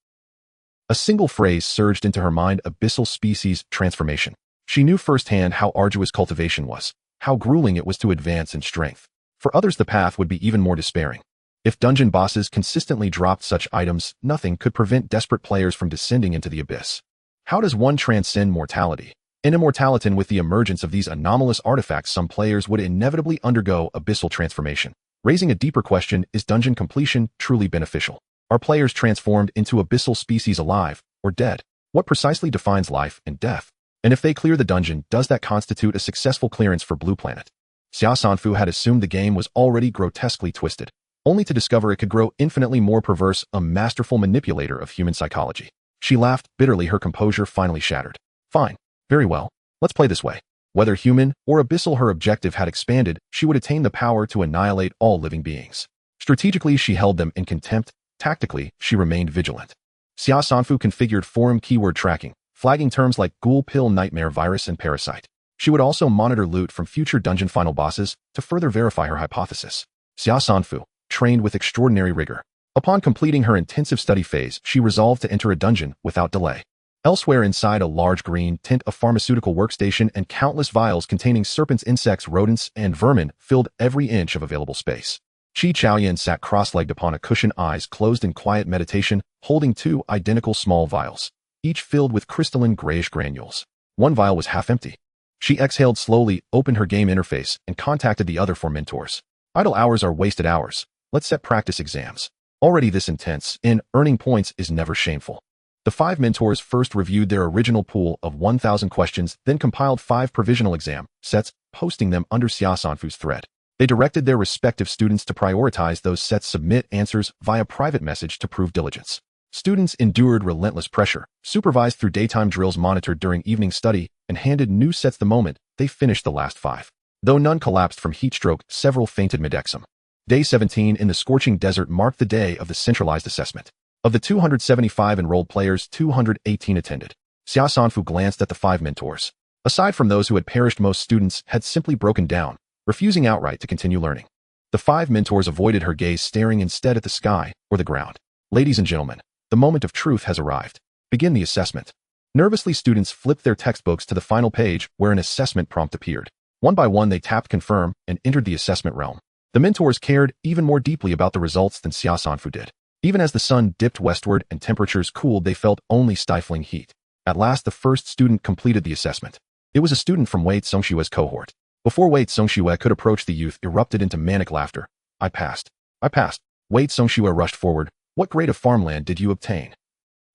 A single phrase surged into her mind: abyssal species transformation. She knew firsthand how arduous cultivation was, how grueling it was to advance in strength. For others, the path would be even more despairing. If dungeon bosses consistently dropped such items, nothing could prevent desperate players from descending into the abyss. How does one transcend mortality and immortality? With the emergence of these anomalous artifacts, some players would inevitably undergo abyssal transformation. Raising a deeper question: is dungeon completion truly beneficial? Are players transformed into abyssal species alive or dead? What precisely defines life and death? And if they clear the dungeon, does that constitute a successful clearance for Blue Planet? Xia Sanfu had assumed the game was already grotesquely twisted, only to discover it could grow infinitely more perverse, a masterful manipulator of human psychology. She laughed bitterly, her composure finally shattered. Fine. Very well. Let's play this way. Whether human or abyssal, her objective had expanded. She would attain the power to annihilate all living beings. Strategically, she held them in contempt. Tactically, she remained vigilant. Xia Sanfu configured forum keyword tracking, flagging terms like ghoul, pill, nightmare, virus, and parasite. She would also monitor loot from future dungeon final bosses to further verify her hypothesis. Xia Sanfu trained with extraordinary rigor. Upon completing her intensive study phase, she resolved to enter a dungeon without delay. Elsewhere inside a large green tent, a pharmaceutical workstation and countless vials containing serpents, insects, rodents, and vermin filled every inch of available space. Qi Chaoyan sat cross-legged upon a cushion, eyes closed in quiet meditation, holding two identical small vials, each filled with crystalline grayish granules. One vial was half empty. She exhaled slowly, opened her game interface, and contacted the other four mentors. Idle hours are wasted hours. Let's set practice exams. Already this intense, in earning points is never shameful. The 5 mentors first reviewed their original pool of 1,000 questions, then compiled 5 provisional exam sets, posting them under Xia Sanfu's thread. They directed their respective students to prioritize those sets, submit answers via private message to prove diligence. Students endured relentless pressure, supervised through daytime drills, monitored during evening study, and handed new sets the moment they finished the last 5. Though none collapsed from heatstroke, several fainted mid-exam. Day 17 in the scorching desert marked the day of the centralized assessment. Of the 275 enrolled players, 218 attended. Xia Sanfu glanced at the 5 mentors. Aside from those who had perished, most students had simply broken down, refusing outright to continue learning. The 5 mentors avoided her gaze, staring instead at the sky or the ground. Ladies and gentlemen, the moment of truth has arrived. Begin the assessment. Nervously, students flipped their textbooks to the final page where an assessment prompt appeared. One by one, they tapped confirm and entered the assessment realm. The mentors cared even more deeply about the results than Xia Sanfu did. Even as the sun dipped westward and temperatures cooled, they felt only stifling heat. At last, the first student completed the assessment. It was a student from Wei Songshue's cohort. Before Wei Songshue could approach, the youth erupted into manic laughter. I passed. I passed. Wei Songshue rushed forward. What grade of farmland did you obtain?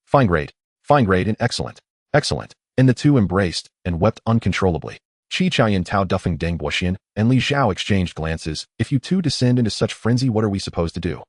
Fine grade, and excellent. Excellent. And the two embraced and wept uncontrollably. Qi Chaoyan, Tao Duffing, Deng Boxian, and Li Zhao exchanged glances. If you two descend into such frenzy, what are we supposed to do?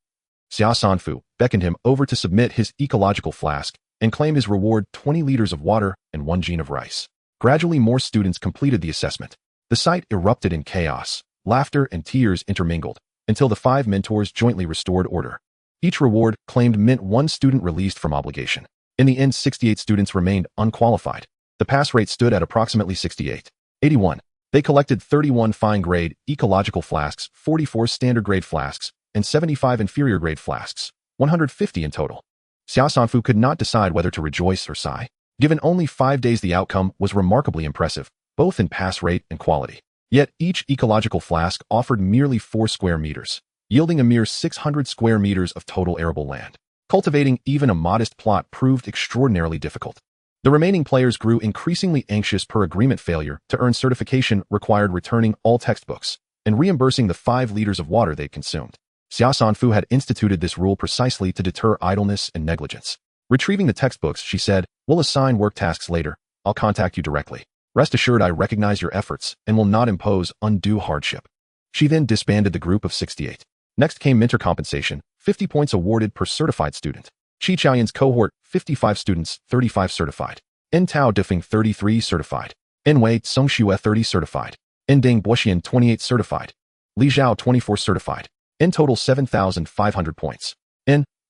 Xia Sanfu beckoned him over to submit his ecological flask and claim his reward: 20 liters of water and 1 gene of rice. Gradually, more students completed the assessment. The site erupted in chaos. Laughter and tears intermingled until the 5 mentors jointly restored order. Each reward claimed meant 1 student released from obligation. In the end, 68 students remained unqualified. The pass rate stood at approximately 68.81. They collected 31 fine-grade ecological flasks, 44 standard-grade flasks, and 75 inferior-grade flasks, 150 in total. Xia Sanfu could not decide whether to rejoice or sigh. Given only 5 days, the outcome was remarkably impressive, both in pass rate and quality. Yet each ecological flask offered merely 4 square meters, yielding a mere 600 square meters of total arable land. Cultivating even a modest plot proved extraordinarily difficult. The remaining players grew increasingly anxious. Per agreement, failure to earn certification required returning all textbooks and reimbursing the 5 liters of water they'd consumed. Xia Sanfu had instituted this rule precisely to deter idleness and negligence. Retrieving the textbooks, she said, "We'll assign work tasks later. I'll contact you directly. Rest assured, I recognize your efforts and will not impose undue hardship." She then disbanded the group of 68. Next came mentor compensation, 50 points awarded per certified student. Qi Chaoyan's cohort, 55 students, 35 certified. N Tao Diffing, 33 certified. N Wei Songshue, 30 certified. N Deng Boxian, 28 certified. Li Zhao, 24 certified. In total, 7,500 points.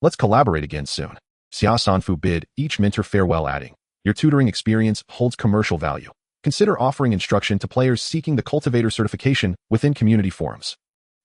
Let's collaborate again soon. Xia Sanfu bid each mentor farewell, adding, "Your tutoring experience holds commercial value. consider offering instruction to players seeking the cultivator certification within community forums.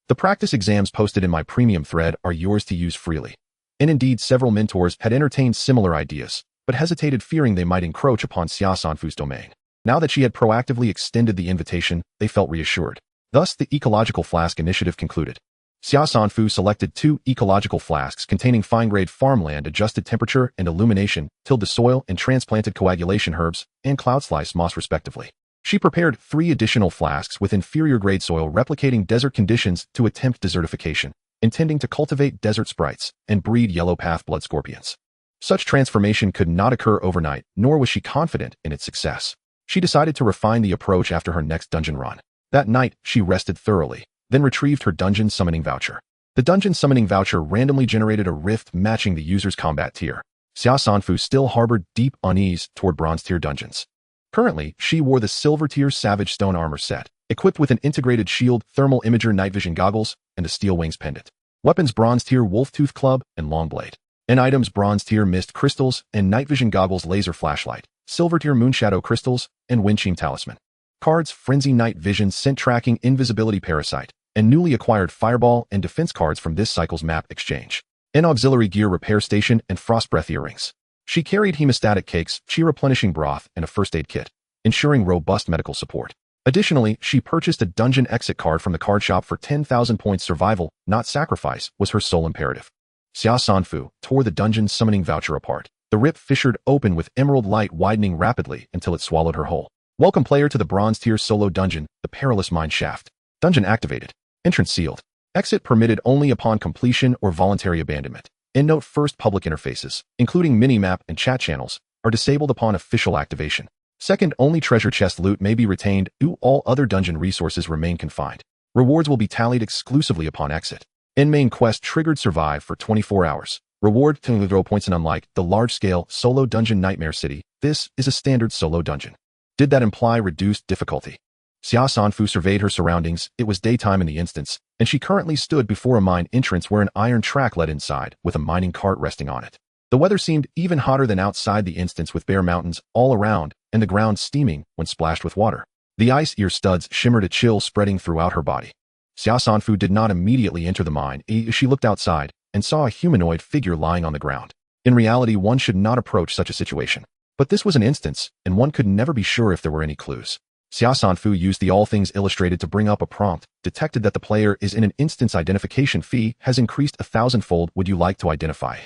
The practice exams posted in my premium thread are yours to use freely. And indeed, several mentors had entertained similar ideas, but hesitated fearing they might encroach upon Xia Sanfu's domain. Now that she had proactively extended the invitation, they felt reassured. Thus, the Ecological Flask Initiative concluded. Xia Sanfu selected 2 ecological flasks containing fine-grade farmland adjusted temperature and illumination, tilled the soil and transplanted coagulation herbs and cloud slice moss respectively. She prepared 3 additional flasks with inferior-grade soil replicating desert conditions to attempt desertification, intending to cultivate desert sprites and breed yellow path blood scorpions. Such transformation could not occur overnight, nor was she confident in its success. She decided to refine the approach after her next dungeon run. That night, she rested thoroughly, then retrieved her dungeon summoning voucher. The dungeon summoning voucher randomly generated a rift matching the user's combat tier. Xia Sanfu still harbored deep unease toward bronze tier dungeons. Currently, she wore the silver tier Savage Stone armor set, equipped with an integrated shield, thermal imager night vision goggles, and a steel wings pendant. Weapons bronze tier Wolf Tooth Club and Long Blade. And items bronze tier Mist Crystals and night vision goggles laser flashlight, silver tier Moonshadow Crystals, and Windchime Talisman. Cards Frenzy Night Vision Scent Tracking Invisibility Parasite, and newly acquired Fireball and Defense cards from this cycle's map exchange. An auxiliary gear repair station and frost breath earrings. She carried hemostatic cakes, chi replenishing broth, and a first aid kit, ensuring robust medical support. Additionally, she purchased a dungeon exit card from the card shop for 10,000 points. Survival, not sacrifice, was her sole imperative. Xia Sanfu tore the dungeon summoning voucher apart. The rip fissured open with emerald light widening rapidly until it swallowed her whole. Welcome player to the bronze tier solo dungeon, the Perilous Mine Shaft. Dungeon activated. Entrance sealed. Exit permitted only upon completion or voluntary abandonment. EndNote: first public interfaces, including minimap and chat channels, are disabled upon official activation. Second, only treasure chest loot may be retained. All other dungeon resources remain confined. Rewards will be tallied exclusively upon exit. End main quest triggered survive for 24 hours. Reward 2 points, and unlike the large-scale solo dungeon Nightmare City, this is a standard solo dungeon. Did that imply reduced difficulty? Xia Sanfu surveyed her surroundings. It was daytime in the instance, and she currently stood before a mine entrance where an iron track led inside, with a mining cart resting on it. The weather seemed even hotter than outside the instance, with bare mountains all around and the ground steaming when splashed with water. The ice ear studs shimmered, a chill spreading throughout her body. Xia Sanfu did not immediately enter the mine. She looked outside and saw a humanoid figure lying on the ground. In reality, one should not approach such a situation. But this was an instance, and one could never be sure if there were any clues. Xia Sanfu used the All Things Illustrated to bring up a prompt, detected that the player is in an instance. Identification fee has increased 1,000-fold. Would you like to identify?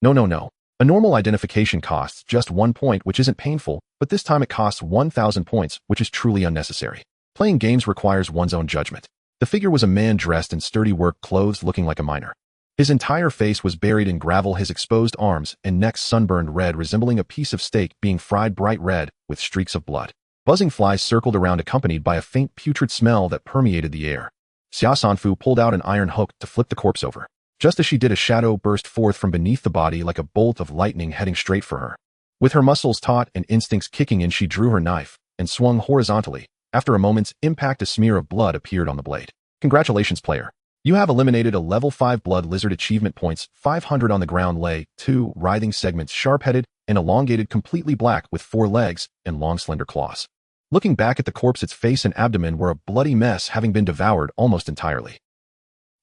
No. A normal identification costs just 1 point, which isn't painful, but this time it costs 1,000 points, which is truly unnecessary. Playing games requires one's own judgment. The figure was a man dressed in sturdy work clothes, looking like a miner. His entire face was buried in gravel, his exposed arms and neck sunburned red, resembling a piece of steak being fried bright red with streaks of blood. Buzzing flies circled around, accompanied by a faint putrid smell that permeated the air. Xia Sanfu pulled out an iron hook to flip the corpse over. Just as she did, a shadow burst forth from beneath the body like a bolt of lightning heading straight for her. With her muscles taut and instincts kicking in, she drew her knife and swung horizontally. After a moment's impact, a smear of blood appeared on the blade. Congratulations, player. You have eliminated a level 5 blood lizard. Achievement points 500 on the ground. Lay 2 writhing segments, sharp-headed and elongated, completely black with 4 legs and long slender claws. Looking back at the corpse, its face and abdomen were a bloody mess, having been devoured almost entirely.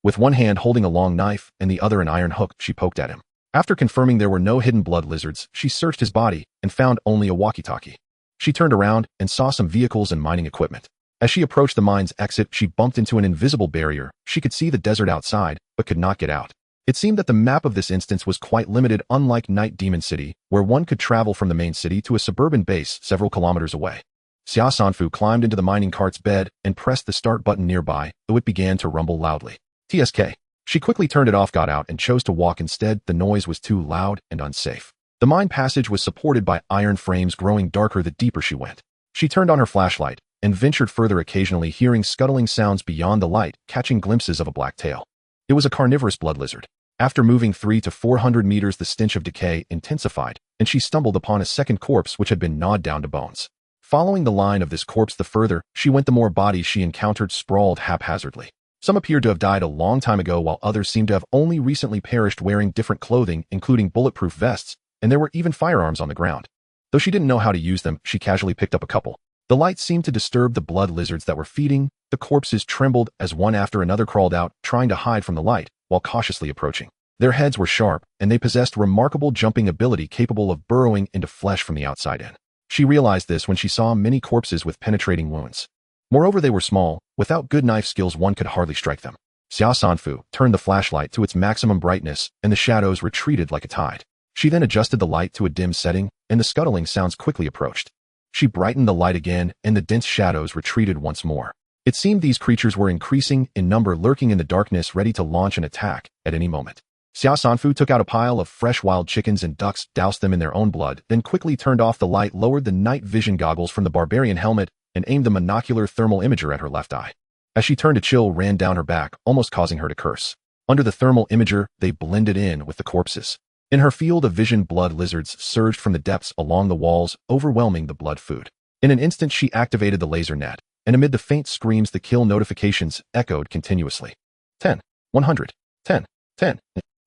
With one hand holding a long knife and the other an iron hook, she poked at him. After confirming there were no hidden blood lizards, she searched his body and found only a walkie-talkie. She turned around and saw some vehicles and mining equipment. As she approached the mine's exit, she bumped into an invisible barrier. She could see the desert outside, but could not get out. It seemed that the map of this instance was quite limited, unlike Night Demon City, where one could travel from the main city to a suburban base several kilometers away. Xia Sanfu climbed into the mining cart's bed and pressed the start button nearby, though it began to rumble loudly. TSK. She quickly turned it off, got out, and chose to walk instead. The noise was too loud and unsafe. The mine passage was supported by iron frames, growing darker the deeper she went. She turned on her flashlight and ventured further, occasionally hearing scuttling sounds beyond the light, catching glimpses of a black tail. It was a carnivorous blood lizard. After moving 300 to 400 meters, the stench of decay intensified, and she stumbled upon a second corpse which had been gnawed down to bones. Following the line of this corpse the further she went, the more bodies she encountered sprawled haphazardly. Some appeared to have died a long time ago, while others seemed to have only recently perished, wearing different clothing, including bulletproof vests, and there were even firearms on the ground. Though she didn't know how to use them, she casually picked up a couple. The light seemed to disturb the blood lizards that were feeding. The corpses trembled as one after another crawled out, trying to hide from the light, while cautiously approaching. Their heads were sharp, and they possessed remarkable jumping ability capable of burrowing into flesh from the outside in. She realized this when she saw many corpses with penetrating wounds. Moreover, they were small. Without good knife skills, one could hardly strike them. Xia Sanfu turned the flashlight to its maximum brightness, and the shadows retreated like a tide. She then adjusted the light to a dim setting, and the scuttling sounds quickly approached. She brightened the light again, and the dense shadows retreated once more. It seemed these creatures were increasing in number, lurking in the darkness, ready to launch an attack at any moment. Xia Sanfu took out a pile of fresh wild chickens and ducks, doused them in their own blood, then quickly turned off the light, lowered the night vision goggles from the barbarian helmet, and aimed the monocular thermal imager at her left eye. As she turned, a chill ran down her back, almost causing her to curse. Under the thermal imager, they blended in with the corpses. In her field of vision, blood lizards surged from the depths along the walls, overwhelming the blood food. In an instant, she activated the laser net, and amid the faint screams, the kill notifications echoed continuously. 10, 100, 10, 10.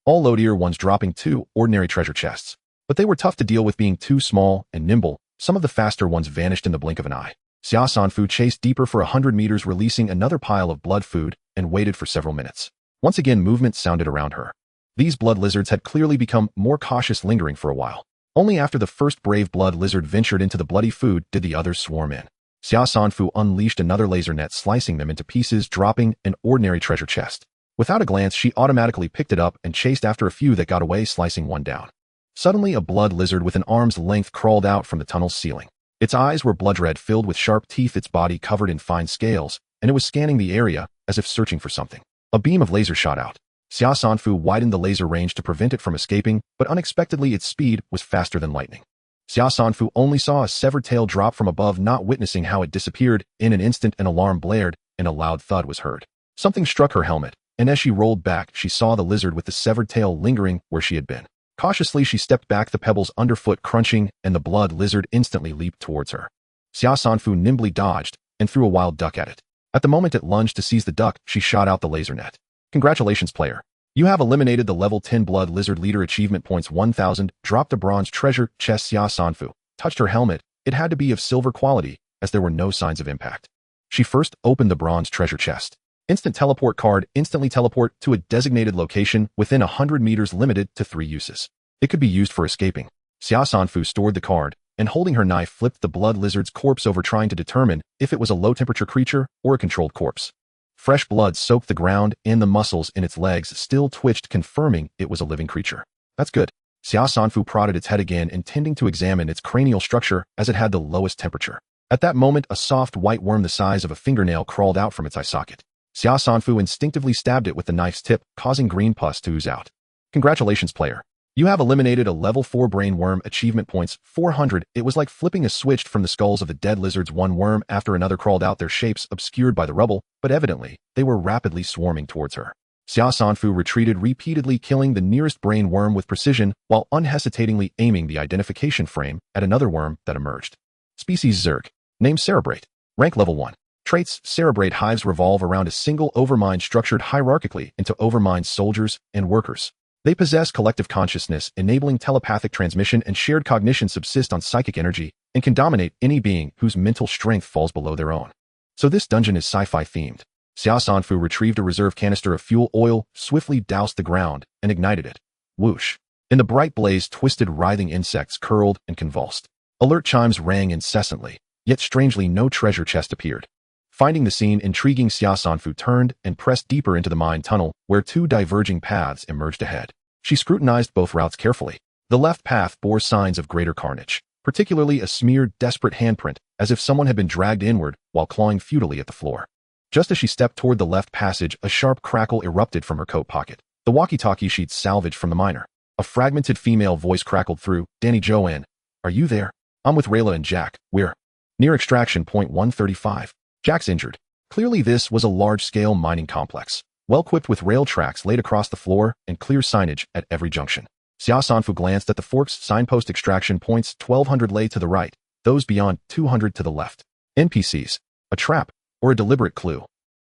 All low-tier ones dropping 2 ordinary treasure chests. But they were tough to deal with, being too small and nimble. Some of the faster ones vanished in the blink of an eye. Xia Sanfu chased deeper for 100 meters, releasing another pile of blood food, and waited for several minutes. Once again, movement sounded around her. These blood lizards had clearly become more cautious, lingering for a while. Only after the first brave blood lizard ventured into the bloody food did the others swarm in. Xia Sanfu unleashed another laser net, slicing them into pieces, dropping an ordinary treasure chest. Without a glance, she automatically picked it up and chased after a few that got away, slicing one down. Suddenly, a blood lizard with an arm's length crawled out from the tunnel's ceiling. Its eyes were blood red, filled with sharp teeth, its body covered in fine scales, and it was scanning the area as if searching for something. A beam of laser shot out. Xia Sanfu widened the laser range to prevent it from escaping, but unexpectedly its speed was faster than lightning. Xia Sanfu only saw a severed tail drop from above, not witnessing how it disappeared. In an instant, an alarm blared, and a loud thud was heard. Something struck her helmet, and as she rolled back, she saw the lizard with the severed tail lingering where she had been. Cautiously, she stepped back, the pebbles underfoot crunching, and the blood lizard instantly leaped towards her. Xia Sanfu nimbly dodged and threw a wild duck at it. At the moment it lunged to seize the duck, she shot out the laser net. Congratulations, player. You have eliminated the level 10 blood lizard leader. Achievement points 1000. Dropped a bronze treasure chest. Xia Sanfu touched her helmet. It had to be of silver quality, as there were no signs of impact. She first opened the bronze treasure chest. Instant teleport card. Instantly teleport to a designated location within 100 meters, limited to 3 uses. It could be used for escaping. Xia Sanfu stored the card, and holding her knife, flipped the blood lizard's corpse over, trying to determine if it was a low-temperature creature or a controlled corpse. Fresh blood soaked the ground, and the muscles in its legs still twitched, confirming it was a living creature. That's good. Xia Sanfu prodded its head again, intending to examine its cranial structure, as it had the lowest temperature. At that moment, a soft white worm the size of a fingernail crawled out from its eye socket. Xia Sanfu instinctively stabbed it with the knife's tip, causing green pus to ooze out. Congratulations, player. You have eliminated a level 4 brain worm. Achievement points 400. It was like flipping a switch from the skulls of the dead lizards. One worm after another crawled out, their shapes obscured by the rubble, but evidently, they were rapidly swarming towards her. Xia Sanfu retreated, repeatedly killing the nearest brain worm with precision, while unhesitatingly aiming the identification frame at another worm that emerged. Species Zerg. Name Cerebrate. Rank level 1. Traits. Cerebrate hives revolve around a single overmind, structured hierarchically into overmind soldiers and workers. They possess collective consciousness, enabling telepathic transmission, and shared cognition, subsist on psychic energy, and can dominate any being whose mental strength falls below their own. So this dungeon is sci-fi themed. Xia Sanfu retrieved a reserve canister of fuel oil, swiftly doused the ground, and ignited it. Whoosh. In the bright blaze, twisted, writhing insects curled and convulsed. Alert chimes rang incessantly, yet strangely no treasure chest appeared. Finding the scene intriguing, Xia Sanfu turned and pressed deeper into the mine tunnel, where 2 diverging paths emerged ahead. She scrutinized both routes carefully. The left path bore signs of greater carnage, particularly a smeared, desperate handprint, as if someone had been dragged inward while clawing futilely at the floor. Just as she stepped toward the left passage, a sharp crackle erupted from her coat pocket. The walkie-talkie she'd salvaged from the miner. A fragmented female voice crackled through. Danny Joanne, are you there? I'm with Rayla and Jack. We're near extraction point 135. Jack's injured. Clearly this was a large-scale mining complex, well-equipped with rail tracks laid across the floor and clear signage at every junction. Xia Sanfu glanced at the forks. Signpost extraction points 1200 lay to the right, those beyond 200 to the left. NPCs. A trap, or a deliberate clue.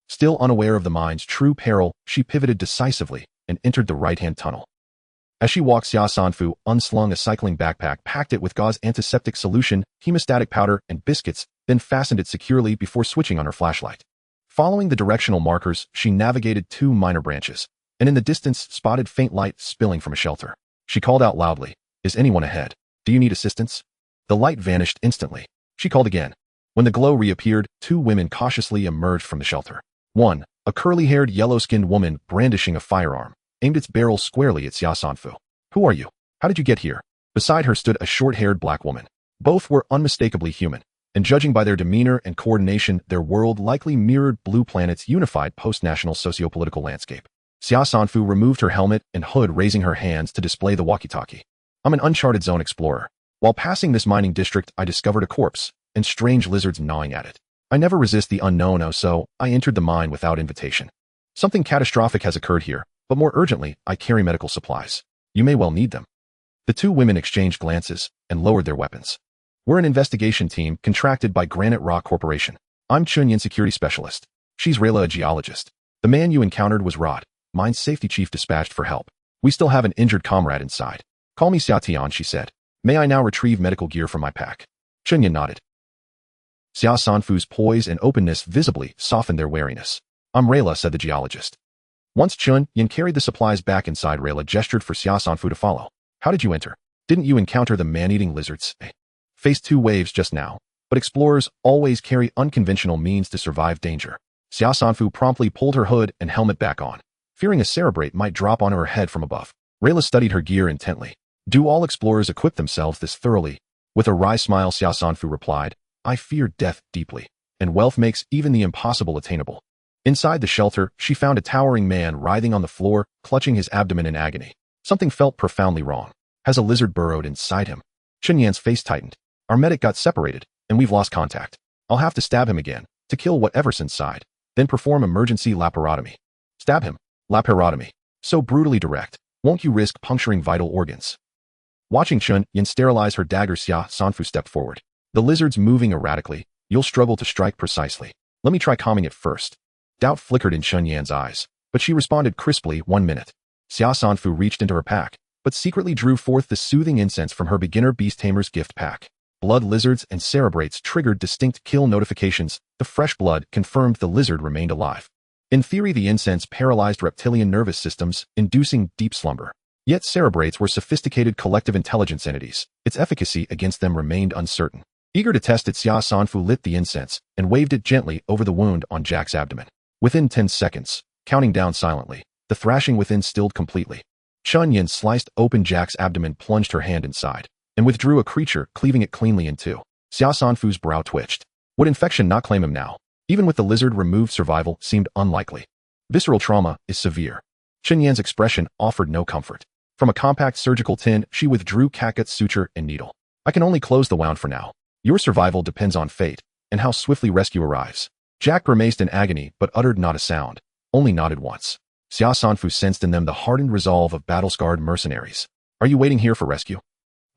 Still unaware of the mine's true peril, she pivoted decisively and entered the right-hand tunnel. As she walked, Xia Sanfu unslung a cycling backpack, packed it with gauze, antiseptic solution, hemostatic powder, and biscuits, then fastened it securely before switching on her flashlight. Following the directional markers, she navigated 2 minor branches, and in the distance spotted faint light spilling from a shelter. She called out loudly, "Is anyone ahead? Do you need assistance?" The light vanished instantly. She called again. When the glow reappeared, 2 women cautiously emerged from the shelter. One, a curly-haired, yellow-skinned woman brandishing a firearm, aimed its barrel squarely at Xia Sanfu. "Who are you? How did you get here?" Beside her stood a short-haired black woman. Both were unmistakably human, and judging by their demeanor and coordination, their world likely mirrored Blue Planet's unified post-national socio-political landscape. Xia Sanfu removed her helmet and hood, raising her hands to display the walkie-talkie. "I'm an uncharted zone explorer. While passing this mining district, I discovered a corpse, and strange lizards gnawing at it. I never resist the unknown, so I entered the mine without invitation. Something catastrophic has occurred here, but more urgently, I carry medical supplies. You may well need them." The 2 women exchanged glances and lowered their weapons. "We're an investigation team contracted by Granite Rock Corporation. I'm Chunyin, security specialist. She's Rayla, a geologist. The man you encountered was Rod, mine's safety chief dispatched for help. We still have an injured comrade inside. Call me Xia Tian," she said. "May I now retrieve medical gear from my pack?" Chunyin nodded. Xia Sanfu's poise and openness visibly softened their wariness. "I'm Rayla," said the geologist. Once Chunyin carried the supplies back inside, Rayla gestured for Xia Sanfu to follow. "How did you enter? Didn't you encounter the man-eating lizards? Faced 2 waves just now, but explorers always carry unconventional means to survive danger." Xia Sanfu promptly pulled her hood and helmet back on, fearing a cerebrate might drop onto her head from above. Rayla studied her gear intently. "Do all explorers equip themselves this thoroughly?" With a wry smile, Xia Sanfu replied, "I fear death deeply, and wealth makes even the impossible attainable." Inside the shelter, she found a towering man writhing on the floor, clutching his abdomen in agony. Something felt profoundly wrong. Has a lizard burrowed inside him? Chunyan's face tightened. "Our medic got separated, and we've lost contact. I'll have to stab him again, to kill whatever's inside, then perform emergency laparotomy." "Stab him? Laparotomy? So brutally direct. Won't you risk puncturing vital organs?" Watching Chunyin sterilize her dagger, Xia Sanfu stepped forward. "The lizard's moving erratically. You'll struggle to strike precisely. Let me try calming it first." Doubt flickered in Chunyan's eyes, but she responded crisply, "1 minute." Xia Sanfu reached into her pack, but secretly drew forth the soothing incense from her beginner beast tamer's gift pack. Blood lizards and cerebrates triggered distinct kill notifications. The fresh blood confirmed the lizard remained alive. In theory, the incense paralyzed reptilian nervous systems, inducing deep slumber. Yet cerebrates were sophisticated collective intelligence entities. Its efficacy against them remained uncertain. Eager to test it, Xia Sanfu lit the incense and waved it gently over the wound on Jack's abdomen. Within 10 seconds, counting down silently, the thrashing within stilled completely. Chunyin sliced open Jack's abdomen, plunged her hand inside, and withdrew a creature, cleaving it cleanly in 2. Xia Sanfu's brow twitched. Would infection not claim him now? Even with the lizard removed, survival seemed unlikely. Visceral trauma is severe. Chunyan's expression offered no comfort. From a compact surgical tin, she withdrew Kakut's suture and needle. "I can only close the wound for now. Your survival depends on fate, and how swiftly rescue arrives." Jack grimaced in agony, but uttered not a sound, only nodded once. Xia Sanfu sensed in them the hardened resolve of battle-scarred mercenaries. "Are you waiting here for rescue?"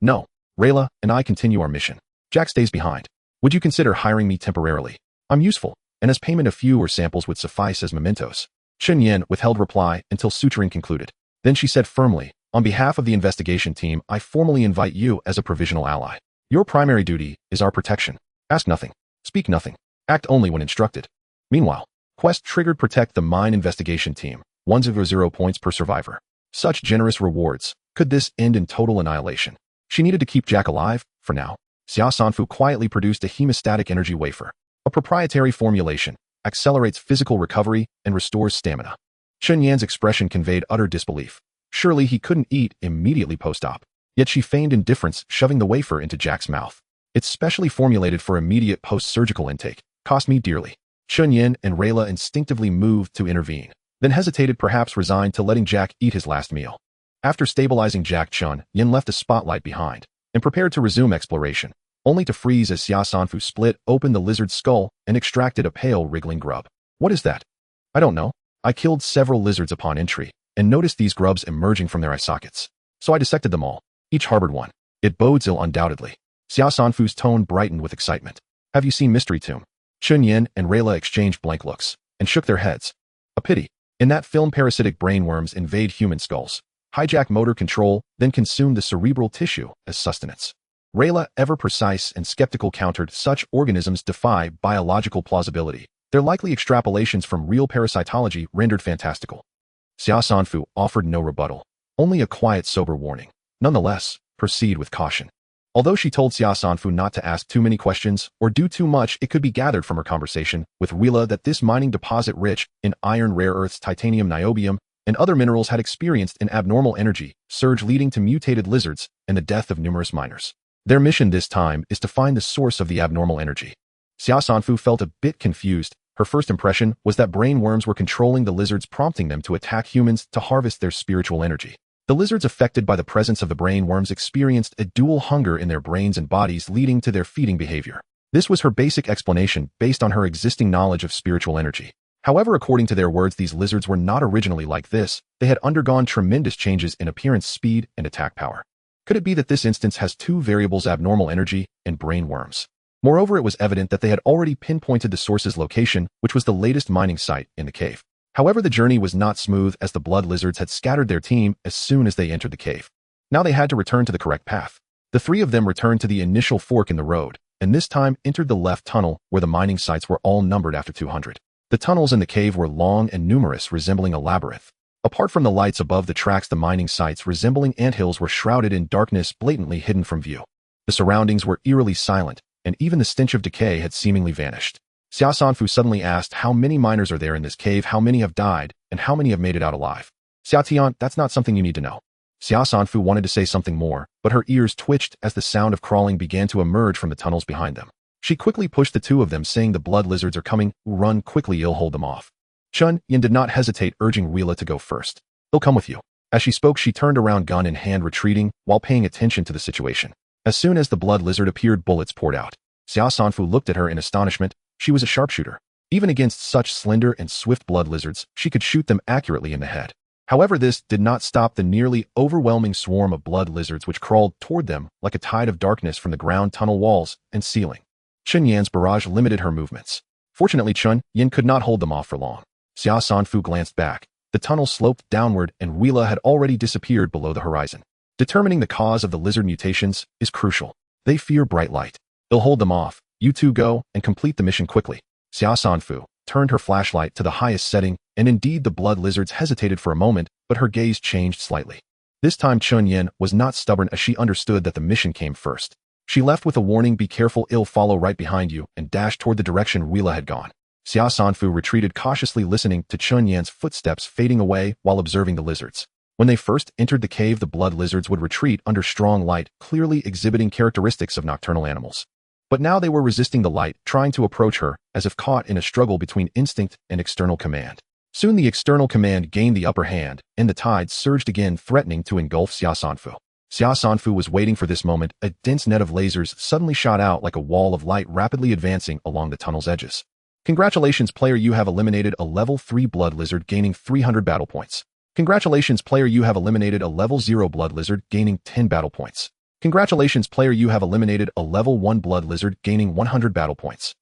"No. Rayla and I continue our mission. Jack stays behind. Would you consider hiring me temporarily? I'm useful, and as payment a few or samples would suffice as mementos." Chunyin withheld reply until suturing concluded. Then she said firmly, "On behalf of the investigation team, I formally invite you as a provisional ally. Your primary duty is our protection. Ask nothing. Speak nothing. Act only when instructed." Meanwhile, quest triggered protect the mine investigation team, 100 points per survivor. Such generous rewards. Could this end in total annihilation? She needed to keep Jack alive, for now. Xia Sanfu quietly produced a hemostatic energy wafer. A proprietary formulation, accelerates physical recovery and restores stamina. Chunyan's expression conveyed utter disbelief. Surely he couldn't eat immediately post-op. Yet she feigned indifference, shoving the wafer into Jack's mouth. "It's specially formulated for immediate post-surgical intake. Cost me dearly." Chunyin and Rayla instinctively moved to intervene, then hesitated, perhaps resigned to letting Jack eat his last meal. After stabilizing Jack, Chunyin left a spotlight behind and prepared to resume exploration, only to freeze as Xia Sanfu split open the lizard's skull and extracted a pale, wriggling grub. "What is that?" "I don't know. I killed several lizards upon entry and noticed these grubs emerging from their eye sockets. So I dissected them all. Each harbored one. It bodes ill, undoubtedly." Xia Sanfu's tone brightened with excitement. "Have you seen Mystery Tomb?" Chunyin and Rayla exchanged blank looks and shook their heads. "A pity. In that film, parasitic brainworms invade human skulls, hijack motor control, then consume the cerebral tissue as sustenance. Rayla, ever precise and skeptical, countered, such organisms defy biological plausibility. They're likely extrapolations from real parasitology rendered fantastical. Xia Sanfu offered no rebuttal, only a quiet, sober warning. Nonetheless, proceed with caution. Although she told Xia Sanfu not to ask too many questions or do too much, it could be gathered from her conversation with Rayla that this mining deposit rich in iron, rare earths, titanium, niobium, and other minerals had experienced an abnormal energy surge leading to mutated lizards and the death of numerous miners. Their mission this time is to find the source of the abnormal energy. Xia Sanfu felt a bit confused. Her first impression was that brain worms were controlling the lizards, prompting them to attack humans to harvest their spiritual energy. The lizards affected by the presence of the brain worms experienced a dual hunger in their brains and bodies, leading to their feeding behavior. This was her basic explanation based on her existing knowledge of spiritual energy. However, according to their words, these lizards were not originally like this. They had undergone tremendous changes in appearance, speed, and attack power. Could it be that this instance has two variables, abnormal energy and brain worms? Moreover, it was evident that they had already pinpointed the source's location, which was the latest mining site in the cave. However, the journey was not smooth, as the blood lizards had scattered their team as soon as they entered the cave. Now they had to return to the correct path. The three of them returned to the initial fork in the road, and this time entered the left tunnel, where the mining sites were all numbered after 200. The tunnels in the cave were long and numerous, resembling a labyrinth. Apart from the lights above the tracks, the mining sites, resembling anthills, were shrouded in darkness, blatantly hidden from view. The surroundings were eerily silent, and even the stench of decay had seemingly vanished. Xia Sanfu suddenly asked, how many miners are there in this cave? How many have died, and how many have made it out alive? Xia Tian, that's not something you need to know. Xia Sanfu wanted to say something more, but her ears twitched as the sound of crawling began to emerge from the tunnels behind them. She quickly pushed the two of them, saying, the blood lizards are coming. Run quickly, you'll hold them off. Chun Yin did not hesitate, urging Rayla to go first. They'll come with you. As she spoke, she turned around, gun in hand, retreating while paying attention to the situation. As soon as the blood lizard appeared, bullets poured out. Xia Sanfu looked at her in astonishment. She was a sharpshooter. Even against such slender and swift blood lizards, she could shoot them accurately in the head. However, this did not stop the nearly overwhelming swarm of blood lizards which crawled toward them like a tide of darkness from the ground, tunnel walls, and ceiling. Chun Yan's barrage limited her movements. Fortunately, Chun Yin could not hold them off for long. Xia Sanfu glanced back. The tunnel sloped downward, and Rayla had already disappeared below the horizon. Determining the cause of the lizard mutations is crucial. They fear bright light. They'll hold them off. You two go and complete the mission quickly. Xia Sanfu turned her flashlight to the highest setting, and indeed the blood lizards hesitated for a moment, but her gaze changed slightly. This time Chun Yin was not stubborn, as she understood that the mission came first. She left with a warning, be careful, it'll follow right behind you, and dashed toward the direction Rayla had gone. Xia Sanfu retreated cautiously, listening to Chun Yan's footsteps fading away while observing the lizards. When they first entered the cave, the blood lizards would retreat under strong light, clearly exhibiting characteristics of nocturnal animals. But now they were resisting the light, trying to approach her, as if caught in a struggle between instinct and external command. Soon the external command gained the upper hand, and the tide surged again, threatening to engulf Xia Sanfu. Xia Sanfu was waiting for this moment. A dense net of lasers suddenly shot out like a wall of light, rapidly advancing along the tunnel's edges. Congratulations, player, you have eliminated a level 3 blood lizard, gaining 300 battle points. Congratulations, player, you have eliminated a level 0 blood lizard, gaining 10 battle points. Congratulations, player, you have eliminated a level 1 blood lizard, gaining 100 battle points.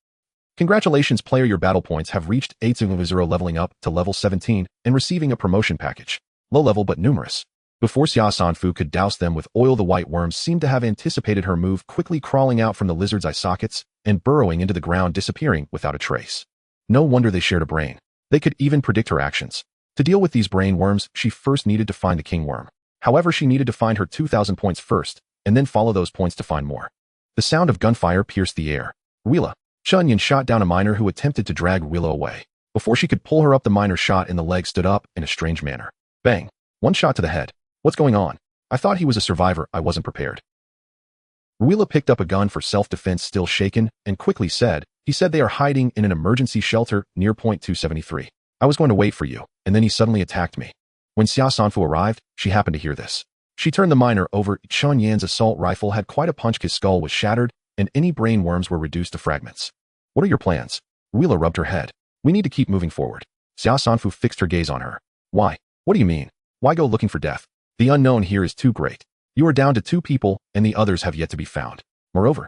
Congratulations, player, your battle points have reached 800, leveling up to level 17 and receiving a promotion package. Low level but numerous. Before Xia Sanfu could douse them with oil, the white worms seemed to have anticipated her move, quickly crawling out from the lizard's eye sockets and burrowing into the ground, disappearing without a trace. No wonder they shared a brain. They could even predict her actions. To deal with these brain worms, she first needed to find the king worm. However, she needed to find her 2,000 points first, and then follow those points to find more. The sound of gunfire pierced the air. Rayla. Chun Yin shot down a miner who attempted to drag Rayla away. Before she could pull her up, the miner shot in the leg stood up in a strange manner. Bang. One shot to the head. What's going on? I thought he was a survivor. I wasn't prepared. Rayla picked up a gun for self-defense, still shaken, and quickly said, he said they are hiding in an emergency shelter near point 273. I was going to wait for you, and then he suddenly attacked me. When Xia Sanfu arrived, she happened to hear this. She turned the miner over. Chun Yan's assault rifle had quite a punch. His skull was shattered, and any brain worms were reduced to fragments. What are your plans? Rayla rubbed her head. We need to keep moving forward. Xia Sanfu fixed her gaze on her. Why? What do you mean? Why go looking for death? The unknown here is too great. You are down to 2 people, and the others have yet to be found. Moreover,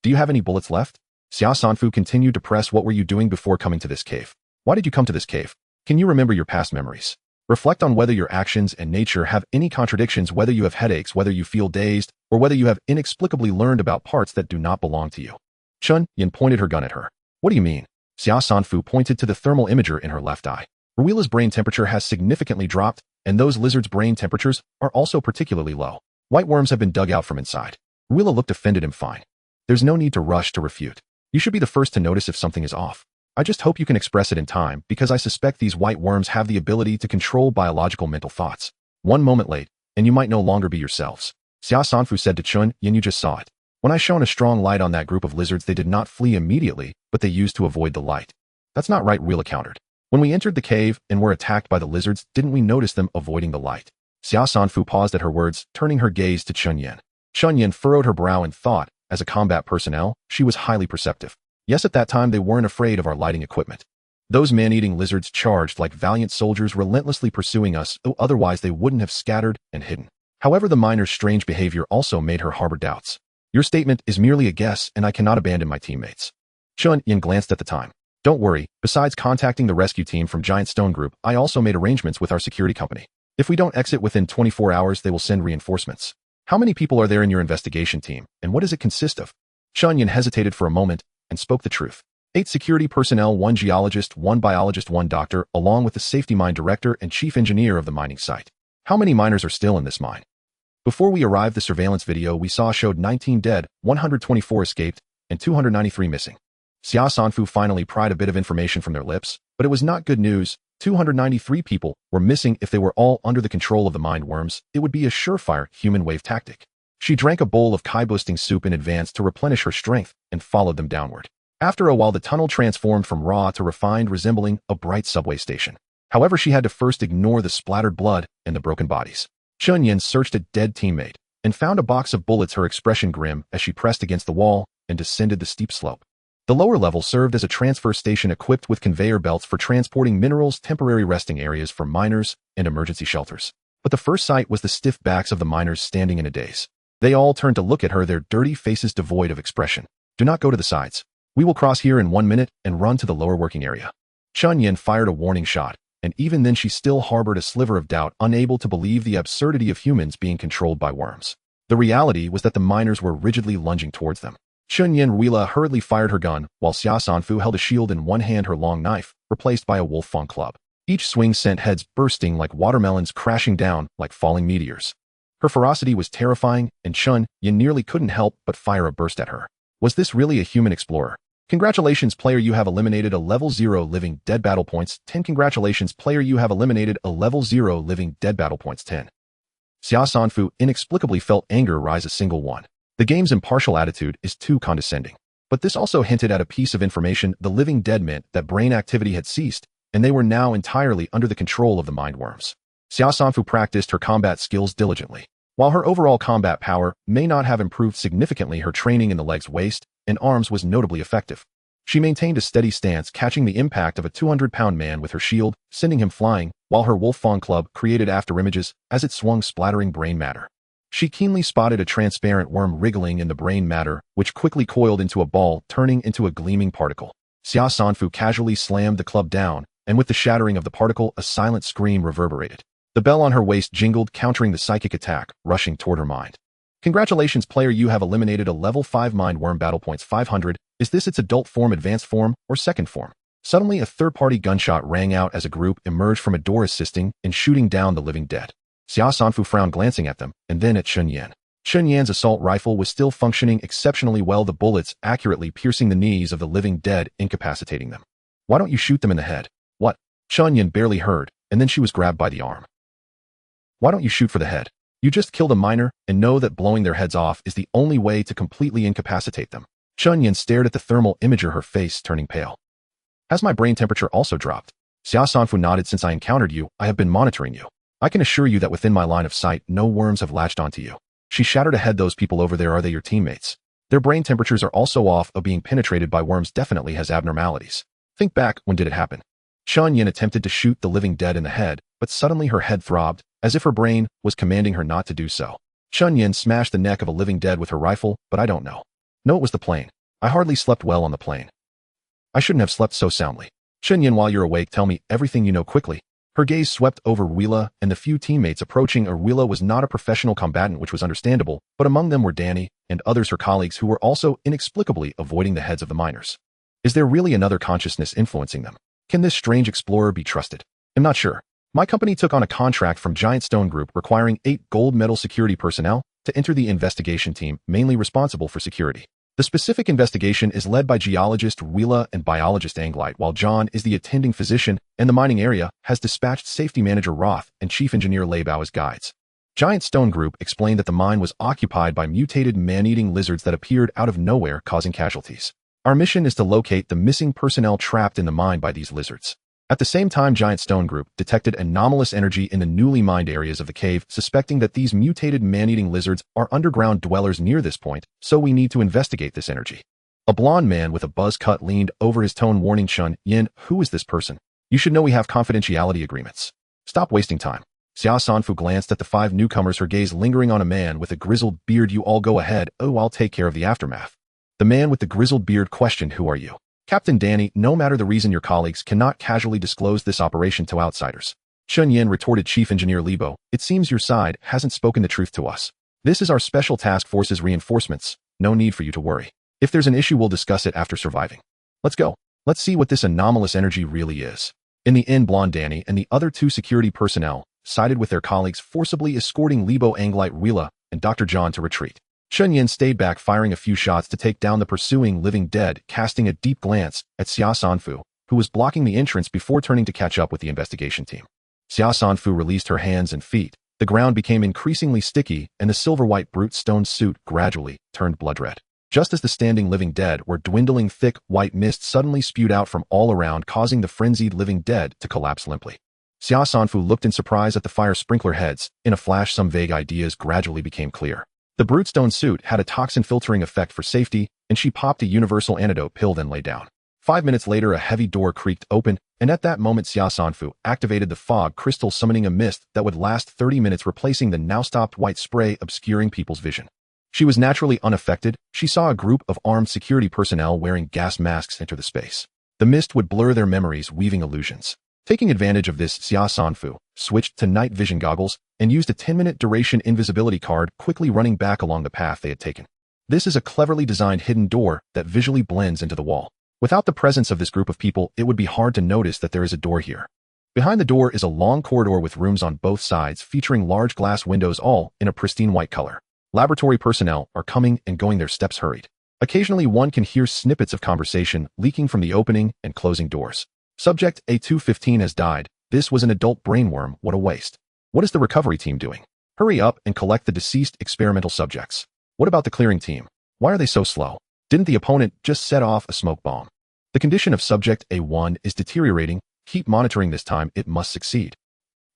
do you have any bullets left? Xia Sanfu continued to press. What were you doing before coming to this cave? Why did you come to this cave? Can you remember your past memories? Reflect on whether your actions and nature have any contradictions, whether you have headaches, whether you feel dazed, or whether you have inexplicably learned about parts that do not belong to you. Chun Yin pointed her gun at her. What do you mean? Xia Sanfu pointed to the thermal imager in her left eye. Ruila's brain temperature has significantly dropped, and those lizards' brain temperatures are also particularly low. White worms have been dug out from inside. Ruila looked offended and fine. There's no need to rush to refute. You should be the first to notice if something is off. I just hope you can express it in time, because I suspect these white worms have the ability to control biological mental thoughts. One moment late, and you might no longer be yourselves. Xia Sanfu said to Chun Yin, you just saw it. When I shone a strong light on that group of lizards, they did not flee immediately, but they used to avoid the light. That's not right, Ruila countered. When we entered the cave and were attacked by the lizards, didn't we notice them avoiding the light? Xia Sanfu paused at her words, turning her gaze to Chun Yin. Chun Yin furrowed her brow and thought, as a combat personnel, she was highly perceptive. Yes, at that time they weren't afraid of our lighting equipment. Those man-eating lizards charged like valiant soldiers, relentlessly pursuing us, though otherwise they wouldn't have scattered and hidden. However, the miner's strange behavior also made her harbor doubts. Your statement is merely a guess, and I cannot abandon my teammates. Chun Yin glanced at the time. Don't worry, besides contacting the rescue team from Giant Stone Group, I also made arrangements with our security company. If we don't exit within 24 hours, they will send reinforcements. How many people are there in your investigation team, and what does it consist of? Chun Yin hesitated for a moment, and spoke the truth. 8 security personnel, 1 geologist, 1 biologist, 1 doctor, along with the safety mine director and chief engineer of the mining site. How many miners are still in this mine? Before we arrived, the surveillance video we saw showed 19 dead, 124 escaped, and 293 missing. Xia Sanfu finally pried a bit of information from their lips, but it was not good news. 293 people were missing. If they were all under the control of the mined worms, it would be a surefire human wave tactic. She drank a bowl of kai-boosting soup in advance to replenish her strength and followed them downward. After a while, the tunnel transformed from raw to refined, resembling a bright subway station. However, she had to first ignore the splattered blood and the broken bodies. Chun Yin searched a dead teammate and found a box of bullets, her expression grim as she pressed against the wall and descended the steep slope. The lower level served as a transfer station equipped with conveyor belts for transporting minerals, temporary resting areas for miners, and emergency shelters. But the first sight was the stiff backs of the miners standing in a daze. They all turned to look at her, their dirty faces devoid of expression. Do not go to the sides. We will cross here in 1 minute and run to the lower working area. Chun Yin fired a warning shot, and even then she still harbored a sliver of doubt, unable to believe the absurdity of humans being controlled by worms. The reality was that the miners were rigidly lunging towards them. Chun Yin Ruila hurriedly fired her gun, while Xia Sanfu held a shield in one hand, her long knife, replaced by a wolf fang club. Each swing sent heads bursting like watermelons, crashing down like falling meteors. Her ferocity was terrifying, and Chun Yin nearly couldn't help but fire a burst at her. Was this really a human explorer? Congratulations, player, you have eliminated a level 0 living dead battle points 10. Congratulations, player, you have eliminated a level 0 living dead battle points 10. Xia Sanfu inexplicably felt anger rise a single one. The game's impartial attitude is too condescending. But this also hinted at a piece of information. The living dead meant that brain activity had ceased, and they were now entirely under the control of the mind worms. Xia Sanfu practiced her combat skills diligently. While her overall combat power may not have improved significantly, her training in the legs, waist, and arms was notably effective. She maintained a steady stance, catching the impact of a 200-pound man with her shield, sending him flying, while her wolf fang club created afterimages as it swung, splattering brain matter. She keenly spotted a transparent worm wriggling in the brain matter, which quickly coiled into a ball, turning into a gleaming particle. Xia Sanfu casually slammed the club down, and with the shattering of the particle, a silent scream reverberated. The bell on her waist jingled, countering the psychic attack, rushing toward her mind. Congratulations, player, you have eliminated a level 5 mind worm battle points 500. Is this its adult form, advanced form, or second form? Suddenly, a third-party gunshot rang out as a group emerged from a door, assisting in shooting down the living dead. Xia Sanfu frowned, glancing at them, and then at Chun Yin. Chun Yin's assault rifle was still functioning exceptionally well, the bullets accurately piercing the knees of the living dead, incapacitating them. Why don't you shoot them in the head? What? Chun Yin barely heard, and then she was grabbed by the arm. Why don't you shoot for the head? You just killed a miner and know that blowing their heads off is the only way to completely incapacitate them. Chun Yin stared at the thermal imager, her face turning pale. Has my brain temperature also dropped? Xia Sanfu nodded. Since I encountered you, I have been monitoring you. I can assure you that within my line of sight, no worms have latched onto you. She shouted ahead. Those people over there, are they your teammates? Their brain temperatures are also off. Of being penetrated by worms definitely has abnormalities. Think back, when did it happen? Chun Yin attempted to shoot the living dead in the head, but suddenly her head throbbed, as if her brain was commanding her not to do so. Chun Yin smashed the neck of a living dead with her rifle, but I don't know. No, it was the plane. I hardly slept well on the plane. I shouldn't have slept so soundly. Chun Yin, while you're awake, tell me everything you know quickly. Her gaze swept over Wheela and the few teammates approaching her. Wheela was not a professional combatant, which was understandable, but among them were Danny and others, her colleagues, who were also inexplicably avoiding the heads of the miners. Is there really another consciousness influencing them? Can this strange explorer be trusted? I'm not sure. My company took on a contract from Giant Stone Group requiring 8 gold medal security personnel to enter the investigation team, mainly responsible for security. The specific investigation is led by geologist Wheela and biologist Anglite, while John is the attending physician, and the mining area has dispatched safety manager Roth and chief engineer Leibau as guides. Giant Stone Group explained that the mine was occupied by mutated man-eating lizards that appeared out of nowhere, causing casualties. Our mission is to locate the missing personnel trapped in the mine by these lizards. At the same time, Giant Stone Group detected anomalous energy in the newly mined areas of the cave, suspecting that these mutated man-eating lizards are underground dwellers near this point, so we need to investigate this energy. A blonde man with a buzz cut leaned over his tone, warning Chun Yin, "Who is this person? You should know we have confidentiality agreements. Stop wasting time." Xia Sanfu glanced at the 5 newcomers, her gaze lingering on a man with a grizzled beard. "You all go ahead. Oh, I'll take care of the aftermath." The man with the grizzled beard questioned, "Who are you?" "Captain Danny, no matter the reason, your colleagues cannot casually disclose this operation to outsiders." Chun Yin retorted, "Chief Engineer Leibau, it seems your side hasn't spoken the truth to us. This is our Special Task Force's reinforcements. No need for you to worry. If there's an issue, we'll discuss it after surviving. Let's go. Let's see what this anomalous energy really is." In the end, blonde Danny and the other 2 security personnel sided with their colleagues, forcibly escorting Leibau, Anglite, Wheela, and Dr. John to retreat. Chun Yin stayed back, firing a few shots to take down the pursuing living dead, casting a deep glance at Xia Sanfu, who was blocking the entrance, before turning to catch up with the investigation team. Xia Sanfu released her hands and feet. The ground became increasingly sticky, and the silver-white brute stone suit gradually turned blood red. Just as the standing living dead were dwindling, thick white mist suddenly spewed out from all around, causing the frenzied living dead to collapse limply. Xia Sanfu looked in surprise at the fire sprinkler heads. In a flash, some vague ideas gradually became clear. The brutestone suit had a toxin-filtering effect for safety, and she popped a universal antidote pill, then lay down. 5 minutes later, a heavy door creaked open, and at that moment Xia Sanfu activated the fog crystal, summoning a mist that would last 30 minutes, replacing the now-stopped white spray obscuring people's vision. She was naturally unaffected. She saw a group of armed security personnel wearing gas masks enter the space. The mist would blur their memories, weaving illusions. Taking advantage of this, Xia Sanfu switched to night vision goggles and used a 10-minute duration invisibility card, quickly running back along the path they had taken. This is a cleverly designed hidden door that visually blends into the wall. Without the presence of this group of people, it would be hard to notice that there is a door here. Behind the door is a long corridor with rooms on both sides, featuring large glass windows, all in a pristine white color. Laboratory personnel are coming and going, their steps hurried. Occasionally, one can hear snippets of conversation leaking from the opening and closing doors. Subject A215 has died. This was an adult brainworm. What a waste. What is the recovery team doing? Hurry up and collect the deceased experimental subjects. What about the clearing team? Why are they so slow? Didn't the opponent just set off a smoke bomb? The condition of subject A1 is deteriorating. Keep monitoring, this time it must succeed.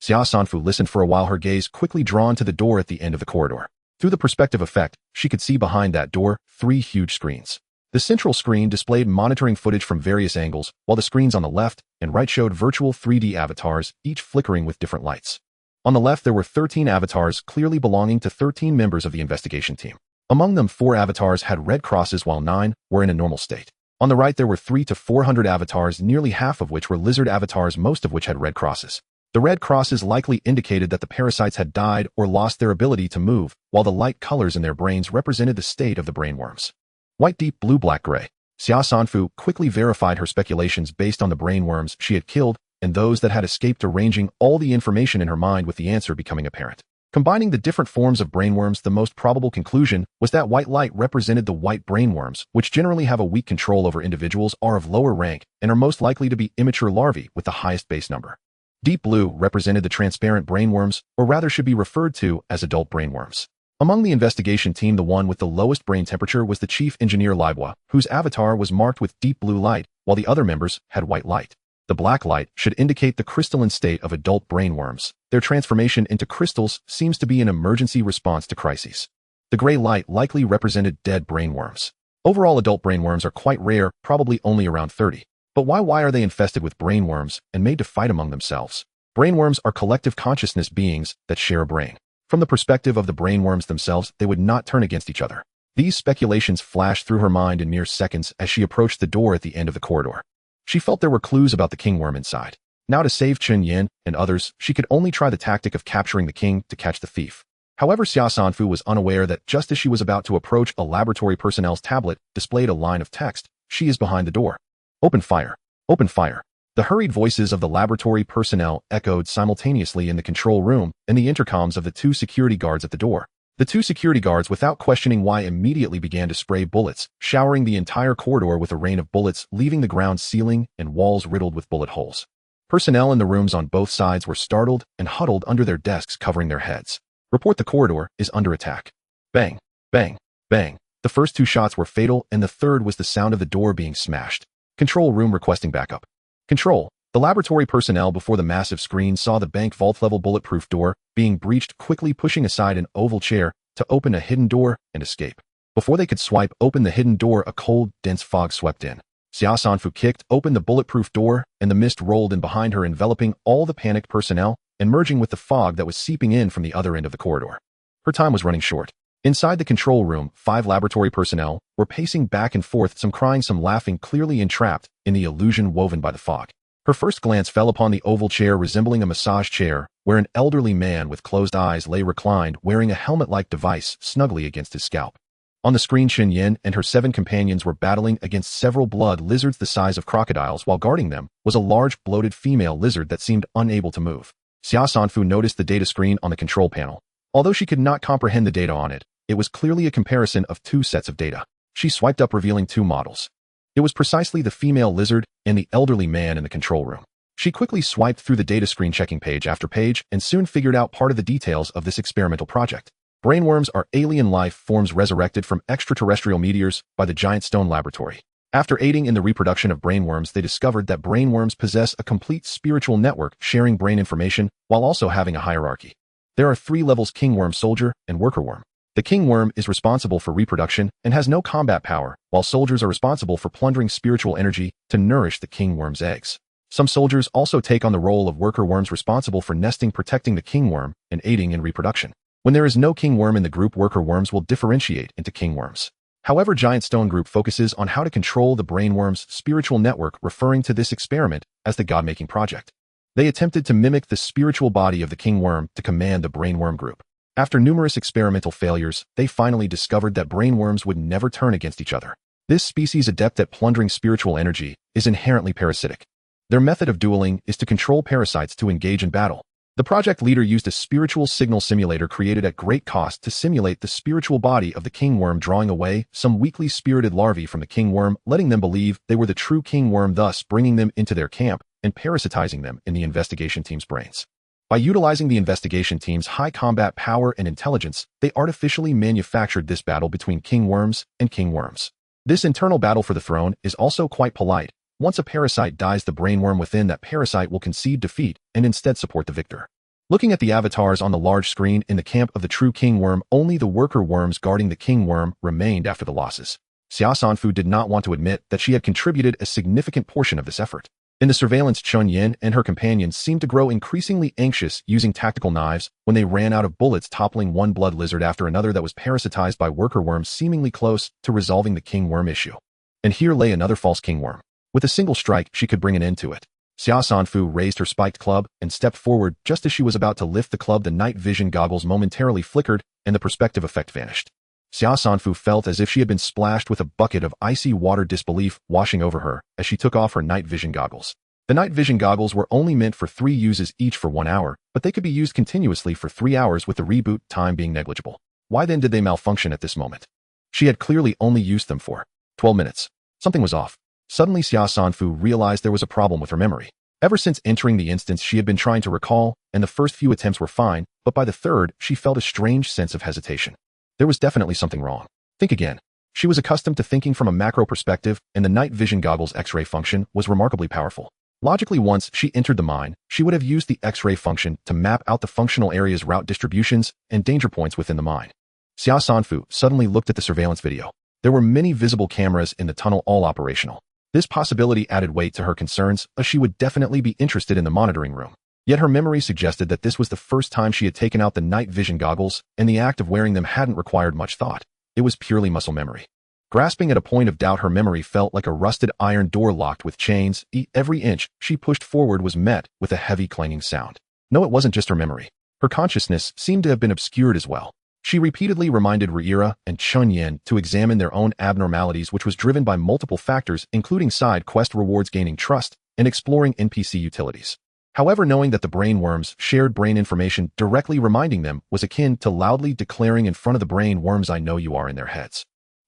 Xia Sanfu listened for a while, her gaze quickly drawn to the door at the end of the corridor. Through the perspective effect, she could see behind that door 3 huge screens. The central screen displayed monitoring footage from various angles, while the screens on the left and right showed virtual 3D avatars, each flickering with different lights. On the left, there were 13 avatars, clearly belonging to 13 members of the investigation team. Among them, 4 avatars had red crosses, while 9 were in a normal state. On the right, there were 300 to 400 avatars, nearly half of which were lizard avatars, most of which had red crosses. The red crosses likely indicated that the parasites had died or lost their ability to move, while the light colors in their brains represented the state of the brainworms. White, deep blue, black, gray. Xia Sanfu quickly verified her speculations based on the brainworms she had killed and those that had escaped, arranging all the information in her mind with the answer becoming apparent. Combining the different forms of brainworms, the most probable conclusion was that white light represented the white brainworms, which generally have a weak control over individuals, are of lower rank, and are most likely to be immature larvae with the highest base number. Deep blue represented the transparent brainworms, or rather should be referred to as adult brainworms. Among the investigation team, the one with the lowest brain temperature was the chief engineer Leibau, whose avatar was marked with deep blue light, while the other members had white light. The black light should indicate the crystalline state of adult brainworms. Their transformation into crystals seems to be an emergency response to crises. The gray light likely represented dead brainworms. Overall, adult brainworms are quite rare, probably only around 30. But why are they infested with brainworms and made to fight among themselves? Brainworms are collective consciousness beings that share a brain. From the perspective of the brainworms themselves, they would not turn against each other. These speculations flashed through her mind in mere seconds as she approached the door at the end of the corridor. She felt there were clues about the kingworm inside. Now to save Chen Yin and others, she could only try the tactic of capturing the king to catch the thief. However, Xia Sanfu was unaware that just as she was about to approach a laboratory personnel's tablet displayed a line of text, "She is behind the door. Open fire. Open fire." The hurried voices of the laboratory personnel echoed simultaneously in the control room and the intercoms of the two security guards at the door. The two security guards, without questioning why, immediately began to spray bullets, showering the entire corridor with a rain of bullets, leaving the ground ceiling and walls riddled with bullet holes. Personnel in the rooms on both sides were startled and huddled under their desks, covering their heads. "Report, the corridor is under attack." Bang, bang, bang. The first two shots were fatal, and the third was the sound of the door being smashed. Control room requesting backup. Control. The laboratory personnel before the massive screen saw the bank vault-level bulletproof door being breached, quickly pushing aside an oval chair to open a hidden door and escape. Before they could swipe open the hidden door, a cold, dense fog swept in. Xia Sanfu kicked open the bulletproof door, and the mist rolled in behind her, enveloping all the panicked personnel and merging with the fog that was seeping in from the other end of the corridor. Her time was running short. Inside the control room, 5 laboratory personnel were pacing back and forth, some crying, some laughing, clearly entrapped in the illusion woven by the fog. Her first glance fell upon the oval chair resembling a massage chair, where an elderly man with closed eyes lay reclined, wearing a helmet-like device snugly against his scalp. On the screen, Chen Yin and her 7 companions were battling against several blood lizards the size of crocodiles, while guarding them was a large, bloated female lizard that seemed unable to move. Xia Sanfu noticed the data screen on the control panel. Although she could not comprehend the data on it, it was clearly a comparison of 2 sets of data. She swiped up, revealing 2 models. It was precisely the female lizard and the elderly man in the control room. She quickly swiped through the data screen, checking page after page, and soon figured out part of the details of this experimental project. Brainworms are alien life forms resurrected from extraterrestrial meteors by the Giant Stone Laboratory. After aiding in the reproduction of brainworms, they discovered that brainworms possess a complete spiritual network, sharing brain information while also having a hierarchy. There are 3 levels: kingworm, soldier, and worker worm. The kingworm is responsible for reproduction and has no combat power, while soldiers are responsible for plundering spiritual energy to nourish the kingworm's eggs. Some soldiers also take on the role of worker worms, responsible for nesting, protecting the kingworm, and aiding in reproduction. When there is no kingworm in the group, worker worms will differentiate into kingworms. However, Giant Stone Group focuses on how to control the brainworm's spiritual network, referring to this experiment as the God-making project. They attempted to mimic the spiritual body of the kingworm to command the brainworm group. After numerous experimental failures, they finally discovered that brainworms would never turn against each other. This species, adept at plundering spiritual energy, is inherently parasitic. Their method of dueling is to control parasites to engage in battle. The project leader used a spiritual signal simulator created at great cost to simulate the spiritual body of the kingworm, drawing away some weakly spirited larvae from the kingworm, letting them believe they were the true kingworm, thus bringing them into their camp and parasitizing them in the investigation team's brains. By utilizing the investigation team's high combat power and intelligence, they artificially manufactured this battle between kingworms and kingworms. This internal battle for the throne is also quite polite. Once a parasite dies, the brainworm within that parasite will concede defeat and instead support the victor. Looking at the avatars on the large screen in the camp of the true kingworm, only the worker worms guarding the kingworm remained after the losses. Xia Sanfu did not want to admit that she had contributed a significant portion of this effort. In the surveillance, Chen Yin and her companions seemed to grow increasingly anxious, using tactical knives when they ran out of bullets, toppling one blood lizard after another that was parasitized by worker worms, seemingly close to resolving the kingworm issue. And here lay another false kingworm. With a single strike, she could bring an end to it. Xia Sanfu raised her spiked club and stepped forward. Just as she was about to lift the club, the night vision goggles momentarily flickered and the perspective effect vanished. Xia Sanfu felt as if she had been splashed with a bucket of icy water, disbelief washing over her as she took off her night vision goggles. The night vision goggles were only meant for 3 uses each for 1 hour, but they could be used continuously for 3 hours, with the reboot time being negligible. Why then did they malfunction at this moment? She had clearly only used them for 12 minutes. Something was off. Suddenly, Xia Sanfu realized there was a problem with her memory. Ever since entering the instance, she had been trying to recall, and the first few attempts were fine, but by the third, she felt a strange sense of hesitation. There was definitely something wrong. Think again. She was accustomed to thinking from a macro perspective, and the night vision goggles' X-ray function was remarkably powerful. Logically, once she entered the mine, she would have used the X-ray function to map out the functional areas, route distributions, and danger points within the mine. Xia Sanfu suddenly looked at the surveillance video. There were many visible cameras in the tunnel, all operational. This possibility added weight to her concerns, as she would definitely be interested in the monitoring room. Yet her memory suggested that this was the first time she had taken out the night vision goggles, and the act of wearing them hadn't required much thought. It was purely muscle memory. Grasping at a point of doubt, her memory felt like a rusted iron door locked with chains. Every inch she pushed forward was met with a heavy clanging sound. No, it wasn't just her memory. Her consciousness seemed to have been obscured as well. She repeatedly reminded Rhaenyra and Chunyin to examine their own abnormalities, which was driven by multiple factors, including side quest rewards, gaining trust, and exploring NPC utilities. However, knowing that the brain worms shared brain information directly reminding them was akin to loudly declaring in front of the brain worms, "I know you are," in their heads.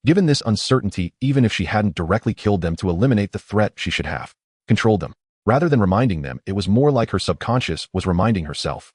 Given this uncertainty, even if she hadn't directly killed them to eliminate the threat, she should have controlled them. Rather than reminding them, it was more like her subconscious was reminding herself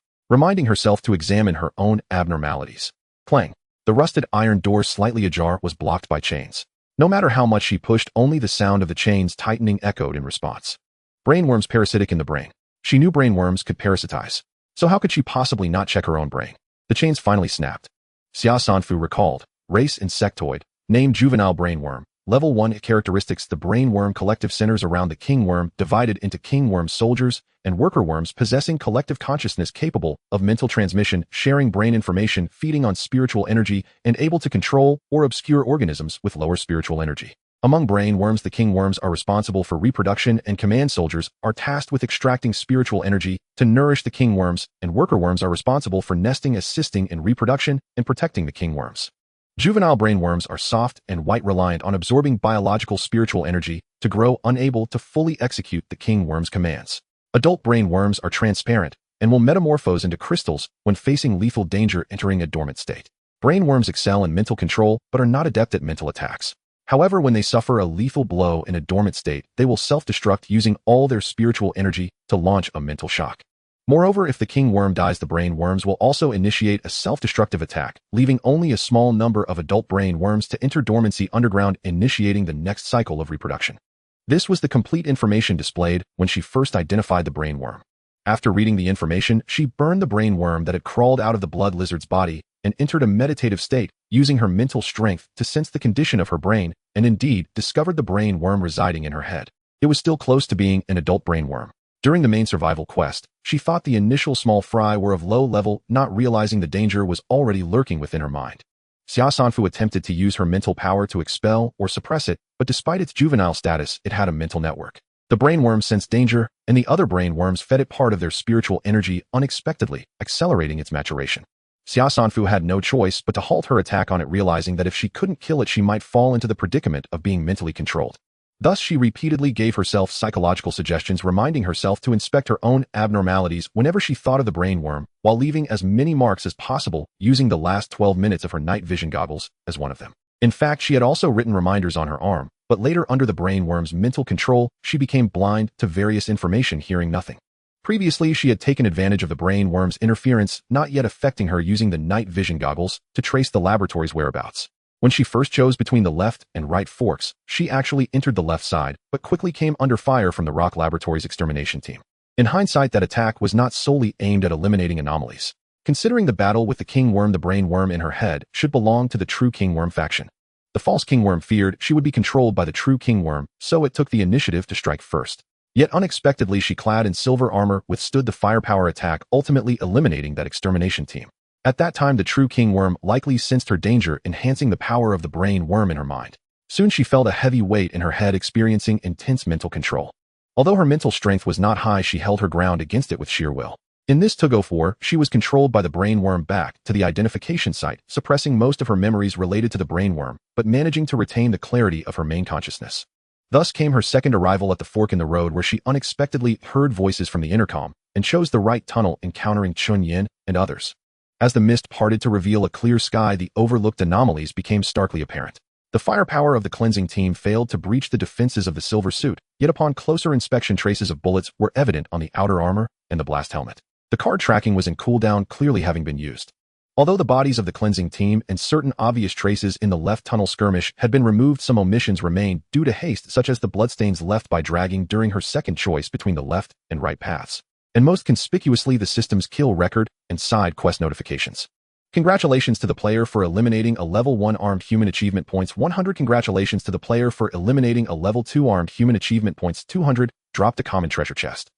to examine her own abnormalities. Clang. The rusted iron door, slightly ajar, was blocked by chains. No matter how much she pushed, only the sound of the chains tightening echoed in response. Brainworms parasitic in the brain. She knew brainworms could parasitize. So how could she possibly not check her own brain? The chains finally snapped. Xia Sanfu recalled. Race insectoid. Name juvenile brainworm. Level 1 characteristics. The brainworm collective centers around the kingworm, divided into kingworm soldiers and worker worms possessing collective consciousness, capable of mental transmission, sharing brain information, feeding on spiritual energy, and able to control or obscure organisms with lower spiritual energy. Among brainworms, the kingworms are responsible for reproduction, and command soldiers are tasked with extracting spiritual energy to nourish the kingworms, and worker worms are responsible for nesting, assisting in reproduction, and protecting the kingworms. Juvenile brainworms are soft and white, reliant on absorbing biological spiritual energy to grow, unable to fully execute the kingworm's commands. Adult brainworms are transparent and will metamorphose into crystals when facing lethal danger, entering a dormant state. Brainworms excel in mental control but are not adept at mental attacks. However, when they suffer a lethal blow in a dormant state, they will self-destruct, using all their spiritual energy to launch a mental shock. Moreover, if the kingworm dies, the brainworms will also initiate a self-destructive attack, leaving only a small number of adult brainworms to enter dormancy underground, initiating the next cycle of reproduction. This was the complete information displayed when she first identified the brainworm. After reading the information, she burned the brainworm that had crawled out of the blood lizard's body and entered a meditative state, using her mental strength to sense the condition of her brain, and indeed discovered the brainworm residing in her head. It was still close to being an adult brainworm. During the main survival quest, she thought the initial small fry were of low level, not realizing the danger was already lurking within her mind. Xia Sanfu attempted to use her mental power to expel or suppress it, but despite its juvenile status, it had a mental network. The brainworm sensed danger, and the other brainworms fed it part of their spiritual energy unexpectedly, accelerating its maturation. Xia Sanfu had no choice but to halt her attack on it, realizing that if she couldn't kill it, she might fall into the predicament of being mentally controlled. Thus, she repeatedly gave herself psychological suggestions, reminding herself to inspect her own abnormalities whenever she thought of the brainworm, while leaving as many marks as possible, using the last 12 minutes of her night vision goggles as one of them. In fact, she had also written reminders on her arm, but later, under the brainworm's mental control, she became blind to various information, hearing nothing. Previously, she had taken advantage of the brainworm's interference, not yet affecting her, using the night vision goggles to trace the laboratory's whereabouts. When she first chose between the left and right forks, she actually entered the left side, but quickly came under fire from the Rock Laboratory's extermination team. In hindsight, that attack was not solely aimed at eliminating anomalies. Considering the battle with the kingworm, the brainworm in her head should belong to the true kingworm faction. The false kingworm feared she would be controlled by the true kingworm, so it took the initiative to strike first. Yet unexpectedly, she, clad in silver armor, withstood the firepower attack, ultimately eliminating that extermination team. At that time, the true kingworm likely sensed her danger, enhancing the power of the brain worm in her mind. Soon she felt a heavy weight in her head, experiencing intense mental control. Although her mental strength was not high, she held her ground against it with sheer will. In this tug-of-war, she was controlled by the brainworm back to the identification site, suppressing most of her memories related to the brainworm, but managing to retain the clarity of her main consciousness. Thus came her second arrival at the fork in the road, where she unexpectedly heard voices from the intercom and chose the right tunnel, encountering Chunyin and others. As the mist parted to reveal a clear sky, the overlooked anomalies became starkly apparent. The firepower of the cleansing team failed to breach the defenses of the silver suit, yet upon closer inspection, traces of bullets were evident on the outer armor and the blast helmet. The card tracking was in cooldown, clearly having been used. Although the bodies of the cleansing team and certain obvious traces in the left tunnel skirmish had been removed, some omissions remained due to haste, such as the bloodstains left by dragging during her second choice between the left and right paths. And most conspicuously, the system's kill record and side quest notifications. Congratulations to the player for eliminating a level 1 armed human, achievement points 100. Congratulations to the player for eliminating a level 2 armed human, achievement points 200. Dropped a common treasure chest.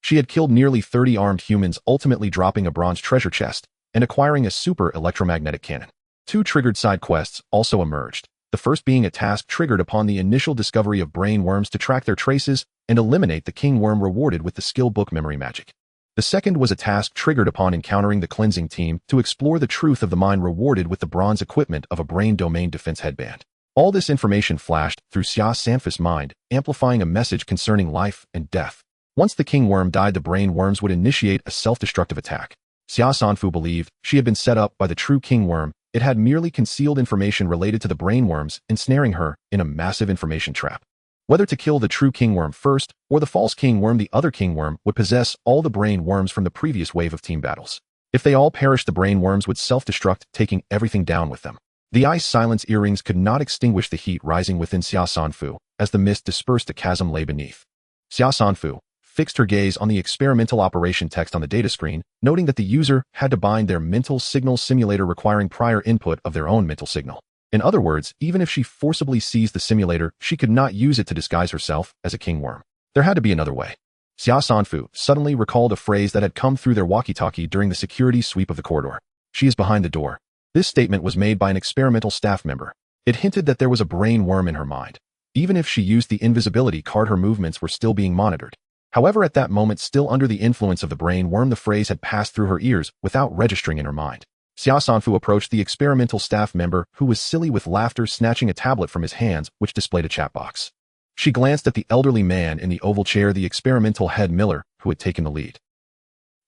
She had killed nearly 30 armed humans, ultimately dropping a bronze treasure chest and acquiring a super electromagnetic cannon. 2 triggered side quests also emerged. the first being a task triggered upon the initial discovery of brain worms to track their traces and eliminate the king worm rewarded with the skill book memory magic. The second was a task triggered upon encountering the cleansing team to explore the truth of the mind rewarded with the bronze equipment of a brain domain defense headband. All this information flashed through Xia Sanfu's mind, amplifying a message concerning life and death. Once the king worm died, the brain worms would initiate a self-destructive attack. Xia Sanfu believed she had been set up by the true king worm. It had merely concealed information related to the brain worms, ensnaring her in a massive information trap. Whether to kill the true king worm first or the false king worm, the other king worm would possess all the brain worms from the previous wave of team battles. If they all perished, the brain worms would self-destruct, taking everything down with them. The ice silence earrings could not extinguish the heat rising within Xia Sanfu as the mist dispersed. A chasm lay beneath. Xia Sanfu fixed her gaze on the experimental operation text on the data screen, noting that the user had to bind their mental signal simulator, requiring prior input of their own mental signal. In other words, even if she forcibly seized the simulator, she could not use it to disguise herself as a king worm. There had to be another way. Xia Sanfu suddenly recalled a phrase that had come through their walkie-talkie during the security sweep of the corridor. "She is behind the door." This statement was made by an experimental staff member. It hinted that there was a brain worm in her mind. Even if she used the invisibility card, her movements were still being monitored. However, at that moment, still under the influence of the brain worm, the phrase had passed through her ears without registering in her mind. Xia Sanfu approached the experimental staff member, who was silly with laughter, snatching a tablet from his hands, which displayed a chat box. She glanced at the elderly man in the oval chair, the experimental head Miller, who had taken the lead.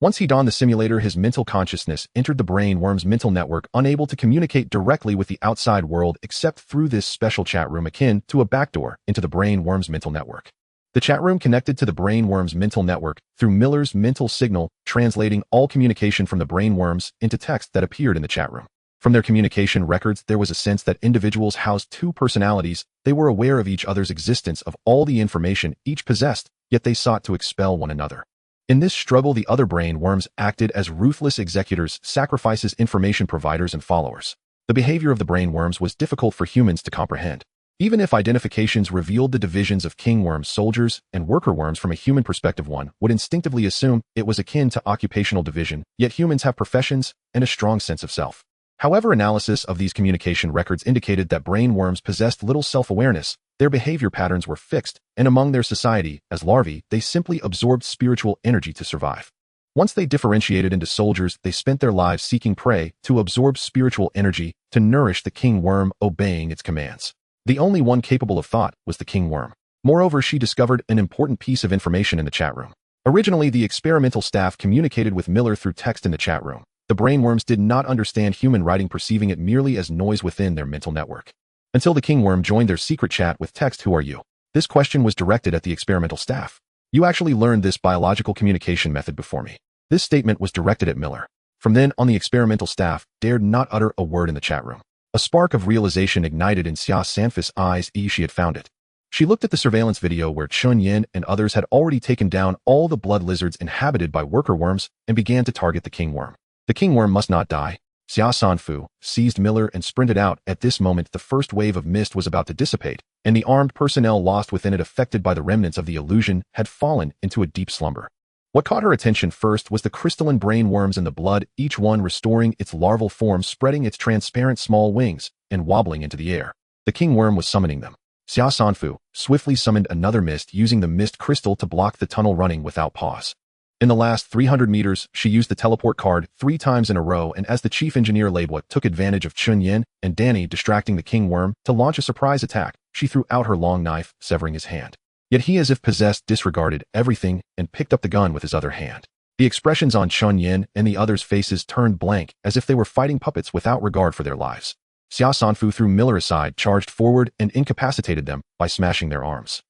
Once he donned the simulator, his mental consciousness entered the brain worm's mental network, unable to communicate directly with the outside world except through this special chat room akin to a backdoor into the brain worm's mental network. The chat room connected to the brain worm's mental network through Miller's mental signal, translating all communication from the brain worms into text that appeared in the chat room. From their communication records, there was a sense that individuals housed two personalities. They were aware of each other's existence, of all the information each possessed, yet they sought to expel one another. In this struggle, the other brain worms acted as ruthless executors, sacrifices, information providers, and followers. The behavior of the brain worms was difficult for humans to comprehend. Even if identifications revealed the divisions of king worms, soldiers, and worker worms from a human perspective, one would instinctively assume it was akin to occupational division, yet humans have professions and a strong sense of self. However, analysis of these communication records indicated that brain worms possessed little self-awareness. Their behavior patterns were fixed, and among their society, as larvae, they simply absorbed spiritual energy to survive. Once they differentiated into soldiers, they spent their lives seeking prey to absorb spiritual energy to nourish the king worm, obeying its commands. The only one capable of thought was the king worm. Moreover, she discovered an important piece of information in the chat room. Originally, the experimental staff communicated with Miller through text in the chat room. The brain worms did not understand human writing, perceiving it merely as noise within their mental network. Until the king worm joined their secret chat with text, "Who are you?" This question was directed at the experimental staff. "You actually learned this biological communication method before me." This statement was directed at Miller. From then on, the experimental staff dared not utter a word in the chat room. A spark of realization ignited in Xia Sanfu's eyes. She had found it. She looked at the surveillance video where Chun Yin and others had already taken down all the blood lizards inhabited by worker worms and began to target the king worm. The king worm must not die. Xia Sanfu seized Miller and sprinted out. At this moment, the first wave of mist was about to dissipate, and the armed personnel lost within it, affected by the remnants of the illusion, had fallen into a deep slumber. What caught her attention first was the crystalline brain worms in the blood, each one restoring its larval form, spreading its transparent small wings, and wobbling into the air. The king worm was summoning them. Xia Sanfu swiftly summoned another mist, using the mist crystal to block the tunnel, running without pause. In the last 300 meters, she used the teleport card 3 times in a row, and as the chief engineer Labua took advantage of Chun Yin and Danny distracting the king worm to launch a surprise attack, she threw out her long knife, severing his hand. Yet he, as if possessed, disregarded everything and picked up the gun with his other hand. The expressions on Chun Yin and the others' faces turned blank, as if they were fighting puppets without regard for their lives. Xia Sanfu threw Miller aside, charged forward, and incapacitated them by smashing their arms.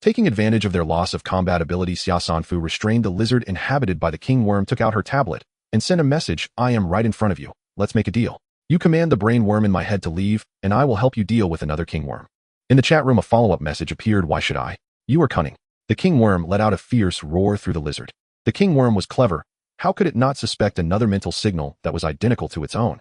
Taking advantage of their loss of combat ability, Xia Sanfu restrained the lizard inhabited by the king worm, took out her tablet, and sent a message. "I am right in front of you. Let's make a deal. You command the brain worm in my head to leave, and I will help you deal with another king worm." In the chat room, a follow-up message appeared. "Why should I? You are cunning." The king worm let out a fierce roar through the lizard. The king worm was clever. How could it not suspect another mental signal that was identical to its own?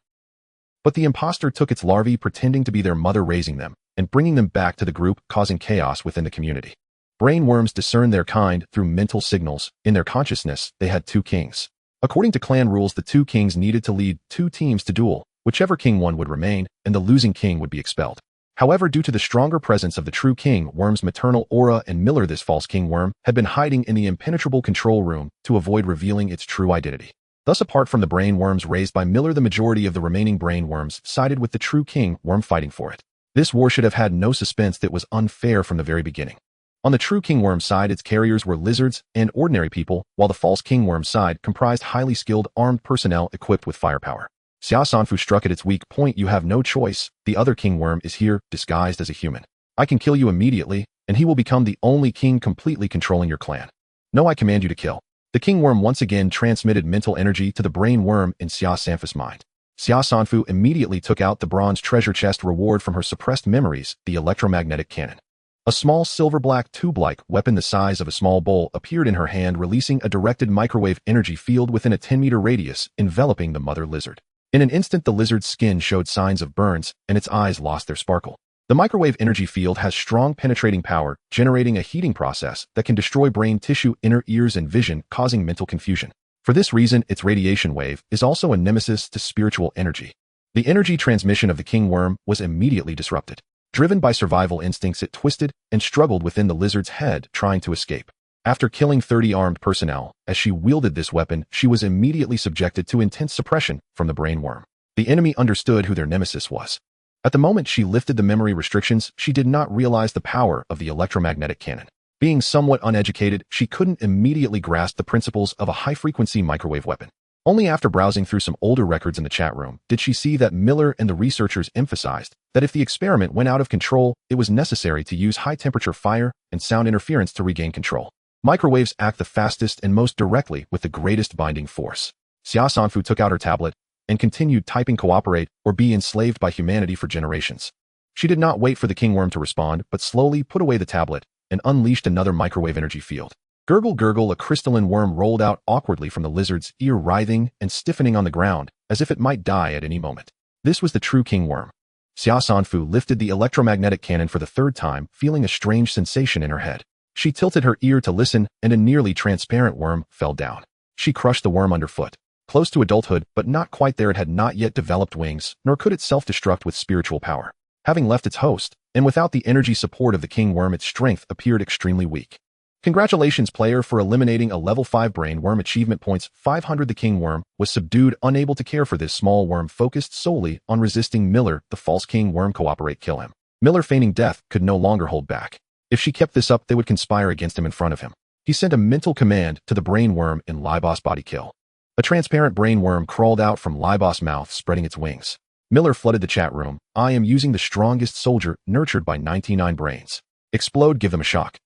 But the imposter took its larvae, pretending to be their mother, raising them and bringing them back to the group, causing chaos within the community. Brain worms discern their kind through mental signals. In their consciousness, they had 2 kings. According to clan rules, the 2 kings needed to lead 2 teams to duel. Whichever king won would remain, and the losing king would be expelled. However, due to the stronger presence of the true king worm's maternal aura and Miller, this false king worm had been hiding in the impenetrable control room to avoid revealing its true identity. Thus, apart from the brain worms raised by Miller, the majority of the remaining brain worms sided with the true king worm fighting for it. This war should have had no suspense that was unfair from the very beginning. On the true kingworm side, its carriers were lizards and ordinary people, while the false kingworm side comprised highly skilled armed personnel equipped with firepower. Xia Sanfu struck at its weak point. You have no choice. The other kingworm is here, disguised as a human. I can kill you immediately, and he will become the only king completely controlling your clan. No, I command you to kill. The kingworm once again transmitted mental energy to the brain worm in Xia Sanfu's mind. Xia Sanfu immediately took out the bronze treasure chest reward from her suppressed memories, the electromagnetic cannon. A small silver-black tube-like weapon the size of a small bowl appeared in her hand, releasing a directed microwave energy field within a 10-meter radius, enveloping the mother lizard. In an instant, the lizard's skin showed signs of burns, and its eyes lost their sparkle. The microwave energy field has strong penetrating power, generating a heating process that can destroy brain tissue, inner ears, and vision, causing mental confusion. For this reason, its radiation wave is also a nemesis to spiritual energy. The energy transmission of the kingworm was immediately disrupted. Driven by survival instincts, it twisted and struggled within the lizard's head, trying to escape. After killing 30 armed personnel, as she wielded this weapon, she was immediately subjected to intense suppression from the brain worm. The enemy understood who their nemesis was. At the moment she lifted the memory restrictions, she did not realize the power of the electromagnetic cannon. Being somewhat uneducated, she couldn't immediately grasp the principles of a high-frequency microwave weapon. Only after browsing through some older records in the chat room did she see that Miller and the researchers emphasized that if the experiment went out of control, it was necessary to use high-temperature fire and sound interference to regain control. Microwaves act the fastest and most directly with the greatest binding force. Xia Sanfu took out her tablet and continued typing cooperate or be enslaved by humanity for generations. She did not wait for the kingworm to respond, but slowly put away the tablet and unleashed another microwave energy field. Gurgle, gurgle, a crystalline worm rolled out awkwardly from the lizard's ear, writhing and stiffening on the ground, as if it might die at any moment. This was the true kingworm. Xia Sanfu lifted the electromagnetic cannon for the third time, feeling a strange sensation in her head. She tilted her ear to listen, and a nearly transparent worm fell down. She crushed the worm underfoot. Close to adulthood, but not quite there, it had not yet developed wings, nor could it self-destruct with spiritual power. Having left its host, and without the energy support of the kingworm, its strength appeared extremely weak. Congratulations, player, for eliminating a level 5 brain worm. Achievement points 500. The kingworm was subdued, unable to care for this small worm, focused solely on resisting Miller, the false kingworm. Cooperate, kill him. Miller, feigning death, could no longer hold back. If she kept this up, they would conspire against him in front of him. He sent a mental command to the brain worm in Libos' body. Kill. A transparent brain worm crawled out from Libos' mouth, spreading its wings. Miller flooded the chat room. I am using the strongest soldier, nurtured by 99 brains. Explode, give them a shock.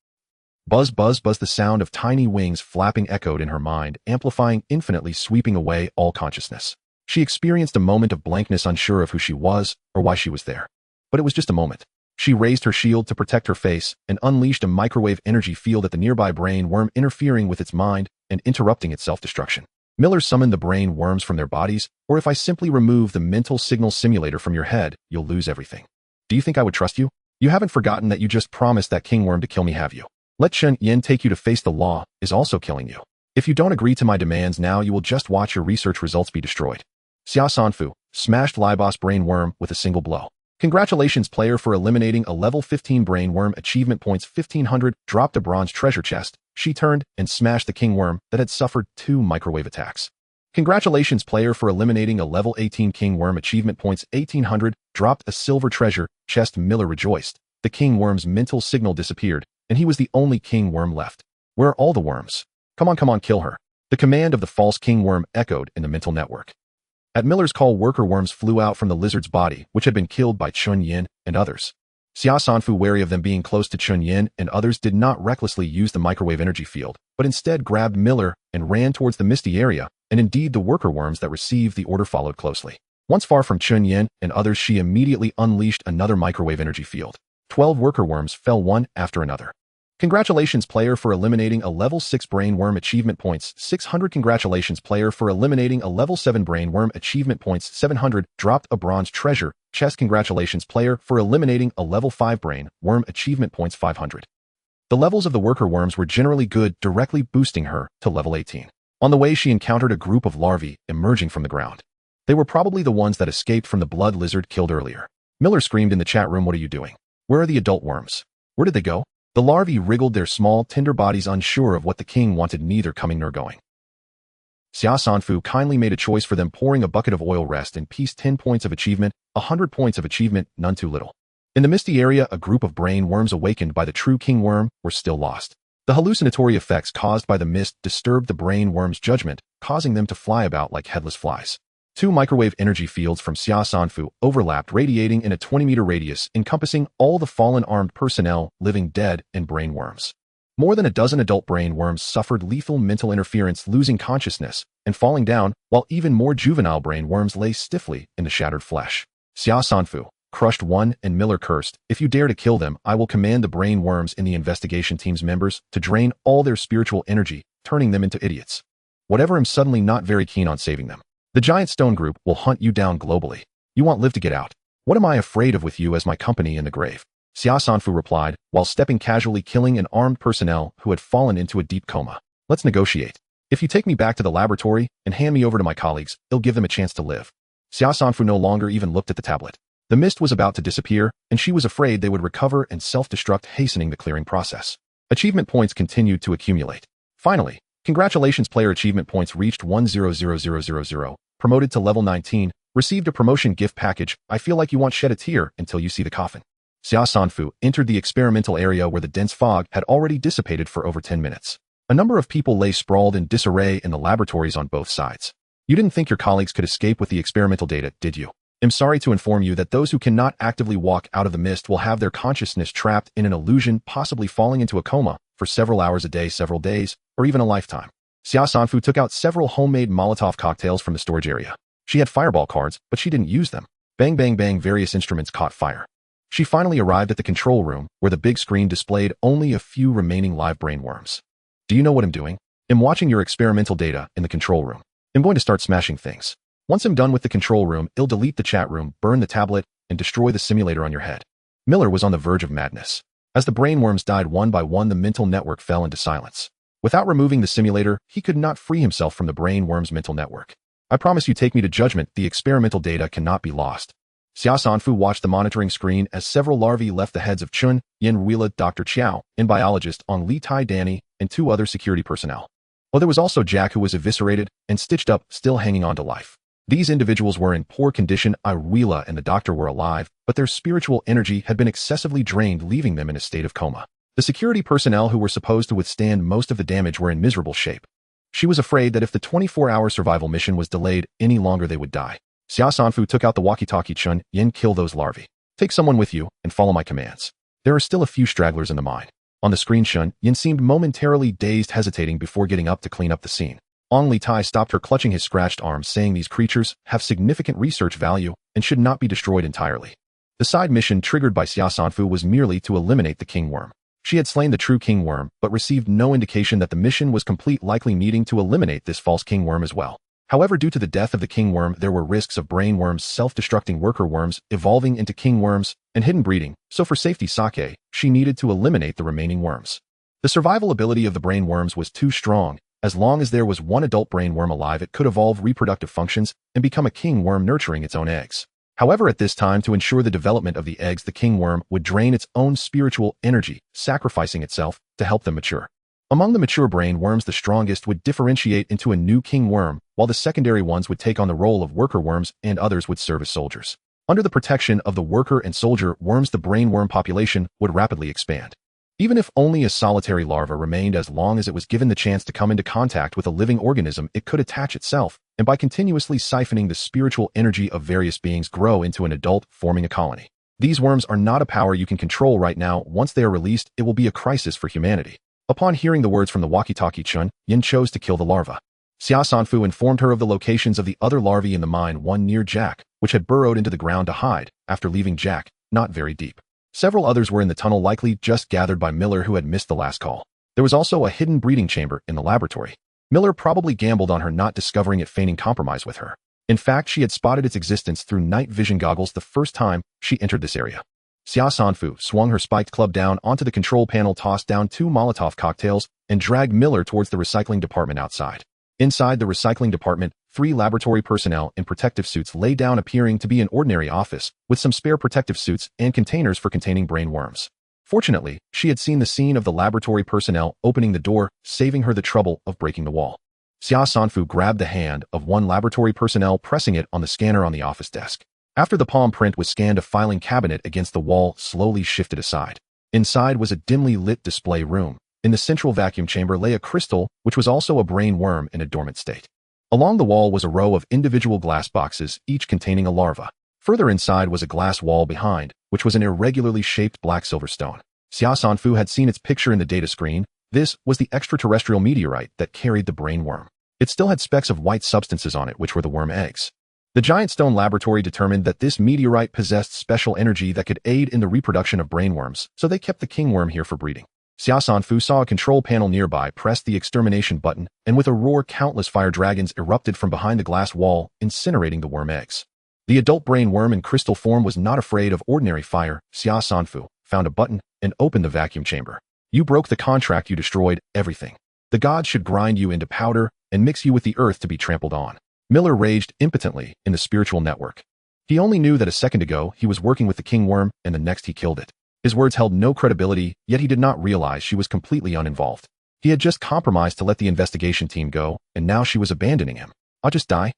Buzz, buzz, buzz. The sound of tiny wings flapping echoed in her mind, amplifying infinitely, sweeping away all consciousness. She experienced a moment of blankness, unsure of who she was or why she was there. But it was just a moment. She raised her shield to protect her face and unleashed a microwave energy field at the nearby brain worm, interfering with its mind and interrupting its self-destruction. Miller summoned the brain worms from their bodies, or if I simply remove the mental signal simulator from your head, you'll lose everything. Do you think I would trust you? You haven't forgotten that you just promised that kingworm to kill me, have you? Let Chen Yin take you to face the law is also killing you. If you don't agree to my demands now, you will just watch your research results be destroyed. Xia Sanfu smashed Libos' brain worm with a single blow. Congratulations, player, for eliminating a level 15 brain worm. Achievement points 1500. Dropped a bronze treasure chest. She turned and smashed the kingworm that had suffered 2 microwave attacks. Congratulations, player, for eliminating a level 18 kingworm. Achievement points 1800. Dropped a silver treasure chest. Miller rejoiced. The kingworm's mental signal disappeared, and he was the only kingworm left. Where are all the worms? Come on, kill her. The command of the false kingworm echoed in the mental network. At Miller's call, worker worms flew out from the lizard's body, which had been killed by Chun Yin and others. Xia Sanfu, wary of them being close to Chun Yin and others, did not recklessly use the microwave energy field, but instead grabbed Miller and ran towards the misty area, and indeed the worker worms that received the order followed closely. Once far from Chun Yin and others, she immediately unleashed another microwave energy field. 12 worker worms fell one after another. Congratulations, player, for eliminating a level 6 brain worm. Achievement points 600. Congratulations, player, for eliminating a level 7 brain worm. Achievement points 700. Dropped a bronze treasure chest. Congratulations, player, for eliminating a level 5 brain worm. Achievement points 500. The levels of the worker worms were generally good, directly boosting her to level 18. On the way, she encountered a group of larvae emerging from the ground. They were probably the ones that escaped from the blood lizard killed earlier. Miller screamed in the chat room, "What are you doing? Where are the adult worms? Where did they go?" The larvae wriggled their small, tender bodies, unsure of what the king wanted, neither coming nor going. Xia Sanfu kindly made a choice for them, pouring a bucket of oil. Rest in peace. 10 points of achievement, 100 points of achievement, none too little. In the misty area, a group of brain worms awakened by the true king worm were still lost. The hallucinatory effects caused by the mist disturbed the brain worms' judgment, causing them to fly about like headless flies. 2 microwave energy fields from Xia Sanfu overlapped, radiating in a 20-meter radius, encompassing all the fallen armed personnel, living, dead, and brain worms. More than a dozen adult brain worms suffered lethal mental interference, losing consciousness and falling down, while even more juvenile brain worms lay stiffly in the shattered flesh. Xia Sanfu crushed one, and Miller cursed, "If you dare to kill them, I will command the brain worms in the investigation team's members to drain all their spiritual energy, turning them into idiots. Whatever, I'm suddenly not very keen on saving them. The giant stone group will hunt you down globally. You won't live to get out. What am I afraid of with you as my company in the grave?" Xia Sanfu replied, while stepping casually, killing an armed personnel who had fallen into a deep coma. "Let's negotiate. If you take me back to the laboratory and hand me over to my colleagues, it'll give them a chance to live." Xia Sanfu no longer even looked at the tablet. The mist was about to disappear, and she was afraid they would recover and self-destruct, hastening the clearing process. Achievement points continued to accumulate. Finally, congratulations, player achievement points reached 100,000. Promoted to level 19, received a promotion gift package. I feel like you won't shed a tear until you see the coffin. Xia Sanfu entered the experimental area where the dense fog had already dissipated for over 10 minutes. A number of people lay sprawled in disarray in the laboratories on both sides. "You didn't think your colleagues could escape with the experimental data, did you? I'm sorry to inform you that those who cannot actively walk out of the mist will have their consciousness trapped in an illusion, possibly falling into a coma for several hours a day, several days, or even a lifetime." Xia Sanfu took out several homemade Molotov cocktails from the storage area. She had fireball cards, but she didn't use them. Bang, bang, bang, various instruments caught fire. She finally arrived at the control room, where the big screen displayed only a few remaining live brain worms. "Do you know what I'm doing? I'm watching your experimental data in the control room. I'm going to start smashing things. Once I'm done with the control room, I'll delete the chat room, burn the tablet, and destroy the simulator on your head." Miller was on the verge of madness. As the brain worms died one by one, the mental network fell into silence. Without removing the simulator, he could not free himself from the brain worm's mental network. "I promise you, take me to judgment. The experimental data cannot be lost." Xia Sanfu watched the monitoring screen as several larvae left the heads of Chun, Yin Ruila, Dr. Chiao, and biologist on Li Tai Danny, and 2 other security personnel. Oh, there was also Jack, who was eviscerated and stitched up, still hanging on to life. These individuals were in poor condition. Ruila and the doctor were alive, but their spiritual energy had been excessively drained, leaving them in a state of coma. The security personnel who were supposed to withstand most of the damage were in miserable shape. She was afraid that if the 24-hour survival mission was delayed any longer, they would die. Xia Sanfu took out the walkie-talkie. "Chun, Yin, kill those larvae. Take someone with you and follow my commands. There are still a few stragglers in the mine." On the screen, Chun Yin seemed momentarily dazed, hesitating before getting up to clean up the scene. Li Tai stopped her, clutching his scratched arm, saying, "These creatures have significant research value and should not be destroyed entirely." The side mission triggered by Xia Sanfu was merely to eliminate the king worm. She had slain the true king worm, but received no indication that the mission was complete, likely needing to eliminate this false king worm as well. However, due to the death of the king worm, there were risks of brain worms self-destructing, worker worms evolving into king worms, and hidden breeding, so for safety sake, she needed to eliminate the remaining worms. The survival ability of the brain worms was too strong. As long as there was one adult brain worm alive, it could evolve reproductive functions and become a king worm, nurturing its own eggs. However, at this time, to ensure the development of the eggs, the king worm would drain its own spiritual energy, sacrificing itself to help them mature. Among the mature brain worms, the strongest would differentiate into a new king worm, while the secondary ones would take on the role of worker worms, and others would serve as soldiers. Under the protection of the worker and soldier worms, the brain worm population would rapidly expand. Even if only a solitary larva remained, as long as it was given the chance to come into contact with a living organism, it could attach itself, and by continuously siphoning the spiritual energy of various beings, grow into an adult, forming a colony. These worms are not a power you can control right now. Once they are released, it will be a crisis for humanity. Upon hearing the words from the walkie-talkie, Chun Yin chose to kill the larva. Xia Sanfu informed her of the locations of the other larvae in the mine, one near Jack, which had burrowed into the ground to hide, after leaving Jack, not very deep. Several others were in the tunnel, likely just gathered by Miller, who had missed the last call. There was also a hidden breeding chamber in the laboratory. Miller probably gambled on her not discovering it, feigning compromise with her. In fact, she had spotted its existence through night vision goggles the first time she entered this area. Xia Sanfu swung her spiked club down onto the control panel, tossed down 2 Molotov cocktails, and dragged Miller towards the recycling department outside. Inside the recycling department, 3 laboratory personnel in protective suits lay down, appearing to be an ordinary office, with some spare protective suits and containers for containing brain worms. Fortunately, she had seen the scene of the laboratory personnel opening the door, saving her the trouble of breaking the wall. Xia Sanfu grabbed the hand of one laboratory personnel, pressing it on the scanner on the office desk. After the palm print was scanned, a filing cabinet against the wall slowly shifted aside. Inside was a dimly lit display room. In the central vacuum chamber lay a crystal, which was also a brain worm in a dormant state. Along the wall was a row of individual glass boxes, each containing a larva. Further inside was a glass wall behind, which was an irregularly shaped black silver stone. Xia Sanfu had seen its picture in the data screen. This was the extraterrestrial meteorite that carried the brain worm. It still had specks of white substances on it, which were the worm eggs. The giant stone laboratory determined that this meteorite possessed special energy that could aid in the reproduction of brainworms, so they kept the king worm here for breeding. Xia Sanfu saw a control panel nearby, pressed the extermination button, and with a roar, countless fire dragons erupted from behind the glass wall, incinerating the worm eggs. The adult brain worm in crystal form was not afraid of ordinary fire. Xia Sanfu found a button and opened the vacuum chamber. You broke the contract, you destroyed everything. The gods should grind you into powder and mix you with the earth to be trampled on. Miller raged impotently in the spiritual network. He only knew that a second ago he was working with the king worm and the next he killed it. His words held no credibility, yet he did not realize she was completely uninvolved. He had just compromised to let the investigation team go, and now she was abandoning him. I'll just die.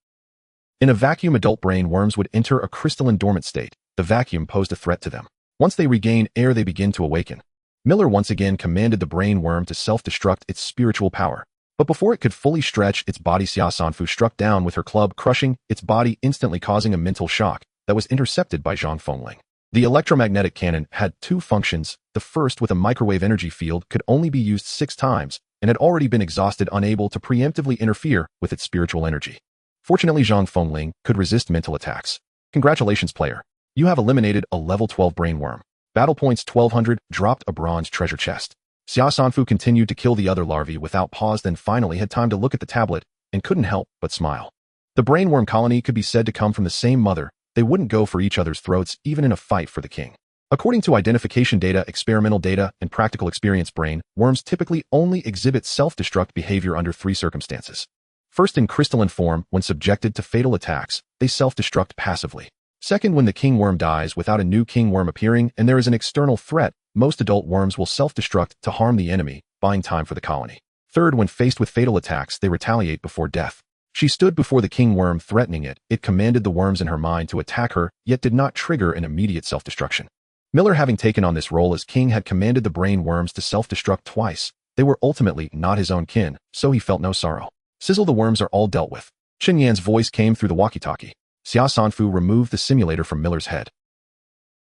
In a vacuum, adult brain worms would enter a crystalline dormant state. The vacuum posed a threat to them. Once they regain air, they begin to awaken. Miller once again commanded the brain worm to self-destruct its spiritual power. But before it could fully stretch its body, Xia Sanfu struck down with her club, crushing its body, instantly causing a mental shock that was intercepted by Zhang Fengling. The electromagnetic cannon had 2 functions. The first, with a microwave energy field, could only be used 6 times and had already been exhausted, unable to preemptively interfere with its spiritual energy. Fortunately, Zhang Fengling could resist mental attacks. Congratulations, player. You have eliminated a level 12 brain worm. Battle points 1200, dropped a bronze treasure chest. Xia Sanfu continued to kill the other larvae without pause, then finally had time to look at the tablet and couldn't help but smile. The brainworm colony could be said to come from the same mother. They wouldn't go for each other's throats, even in a fight for the king. According to identification data, experimental data, and practical experience, brain worms typically only exhibit self-destruct behavior under 3 circumstances. First, in crystalline form, when subjected to fatal attacks, they self-destruct passively. Second, when the king worm dies without a new king worm appearing and there is an external threat, most adult worms will self-destruct to harm the enemy, buying time for the colony. Third, when faced with fatal attacks, they retaliate before death. She stood before the king worm, threatening it. It commanded the worms in her mind to attack her, yet did not trigger an immediate self-destruction. Miller, having taken on this role as king, had commanded the brain worms to self-destruct twice. They were ultimately not his own kin, so he felt no sorrow. Sizzle, the worms are all dealt with. Chen Yan's voice came through the walkie-talkie. Xia Sanfu removed the simulator from Miller's head.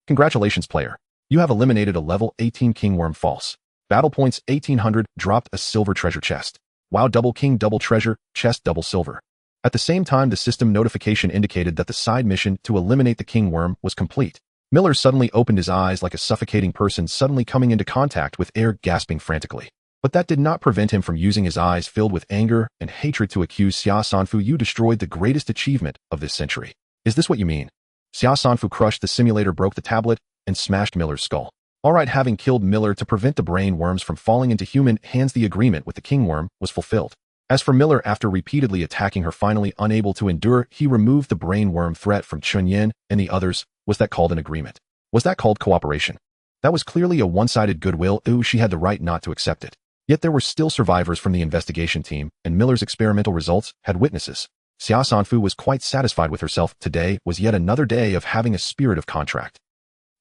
Congratulations, player. You have eliminated a level 18 king worm. False. Battle points 1800, dropped a silver treasure chest. Wow, double king, double treasure, chest, double silver. At the same time, the system notification indicated that the side mission to eliminate the king worm was complete. Miller suddenly opened his eyes like a suffocating person suddenly coming into contact with air, gasping frantically. But that did not prevent him from using his eyes filled with anger and hatred to accuse Xia Sanfu. You destroyed the greatest achievement of this century. Is this what you mean? Xia Sanfu crushed the simulator, broke the tablet, and smashed Miller's skull. Alright, having killed Miller to prevent the brain worms from falling into human hands, the agreement with the king worm was fulfilled. As for Miller, after repeatedly attacking her, finally unable to endure, he removed the brain worm threat from Chunyan and the others. Was that called an agreement? Was that called cooperation? That was clearly a one-sided goodwill. She had the right not to accept it. Yet there were still survivors from the investigation team, and Miller's experimental results had witnesses. Xia Sanfu was quite satisfied with herself. Today was yet another day of having a spirit of contract.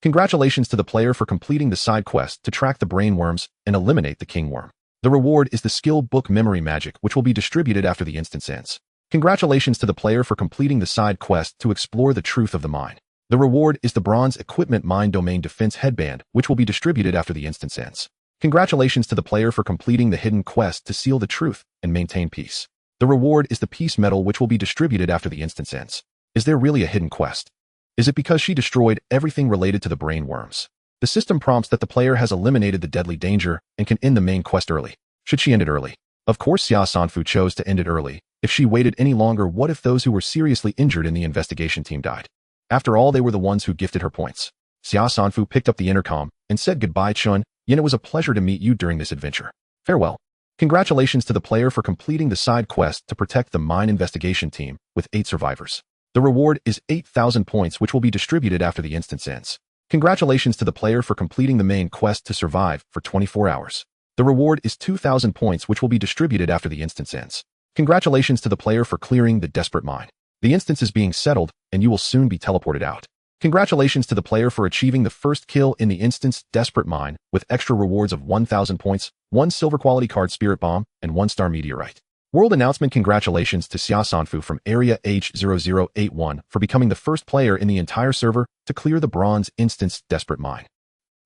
Congratulations to the player for completing the side quest to track the brain worms and eliminate the king worm. The reward is the skill book Memory Magic, which will be distributed after the instance ends. Congratulations to the player for completing the side quest to explore the truth of the mind. The reward is the bronze equipment Mind Domain Defense Headband, which will be distributed after the instance ends. Congratulations to the player for completing the hidden quest to seal the truth and maintain peace. The reward is the Peace Medal, which will be distributed after the instance ends. Is there really a hidden quest? Is it because she destroyed everything related to the brain worms? The system prompts that the player has eliminated the deadly danger and can end the main quest early. Should she end it early? Of course, Xia Sanfu chose to end it early. If she waited any longer, what if those who were seriously injured in the investigation team died? After all, they were the ones who gifted her points. Xia Sanfu picked up the intercom and said goodbye, Chun Yin. It was a pleasure to meet you during this adventure. Farewell. Congratulations to the player for completing the side quest to protect the mine investigation team with 8 survivors. The reward is 8,000 points, which will be distributed after the instance ends. Congratulations to the player for completing the main quest to survive for 24 hours. The reward is 2,000 points, which will be distributed after the instance ends. Congratulations to the player for clearing the desperate mine. The instance is being settled, and you will soon be teleported out. Congratulations to the player for achieving the first kill in the instance desperate mine with extra rewards of 1,000 points, 1 silver quality card spirit bomb, and 1-star meteorite. World announcement: congratulations to Xia Sanfu from Area H0081 for becoming the first player in the entire server to clear the bronze instance desperate mine.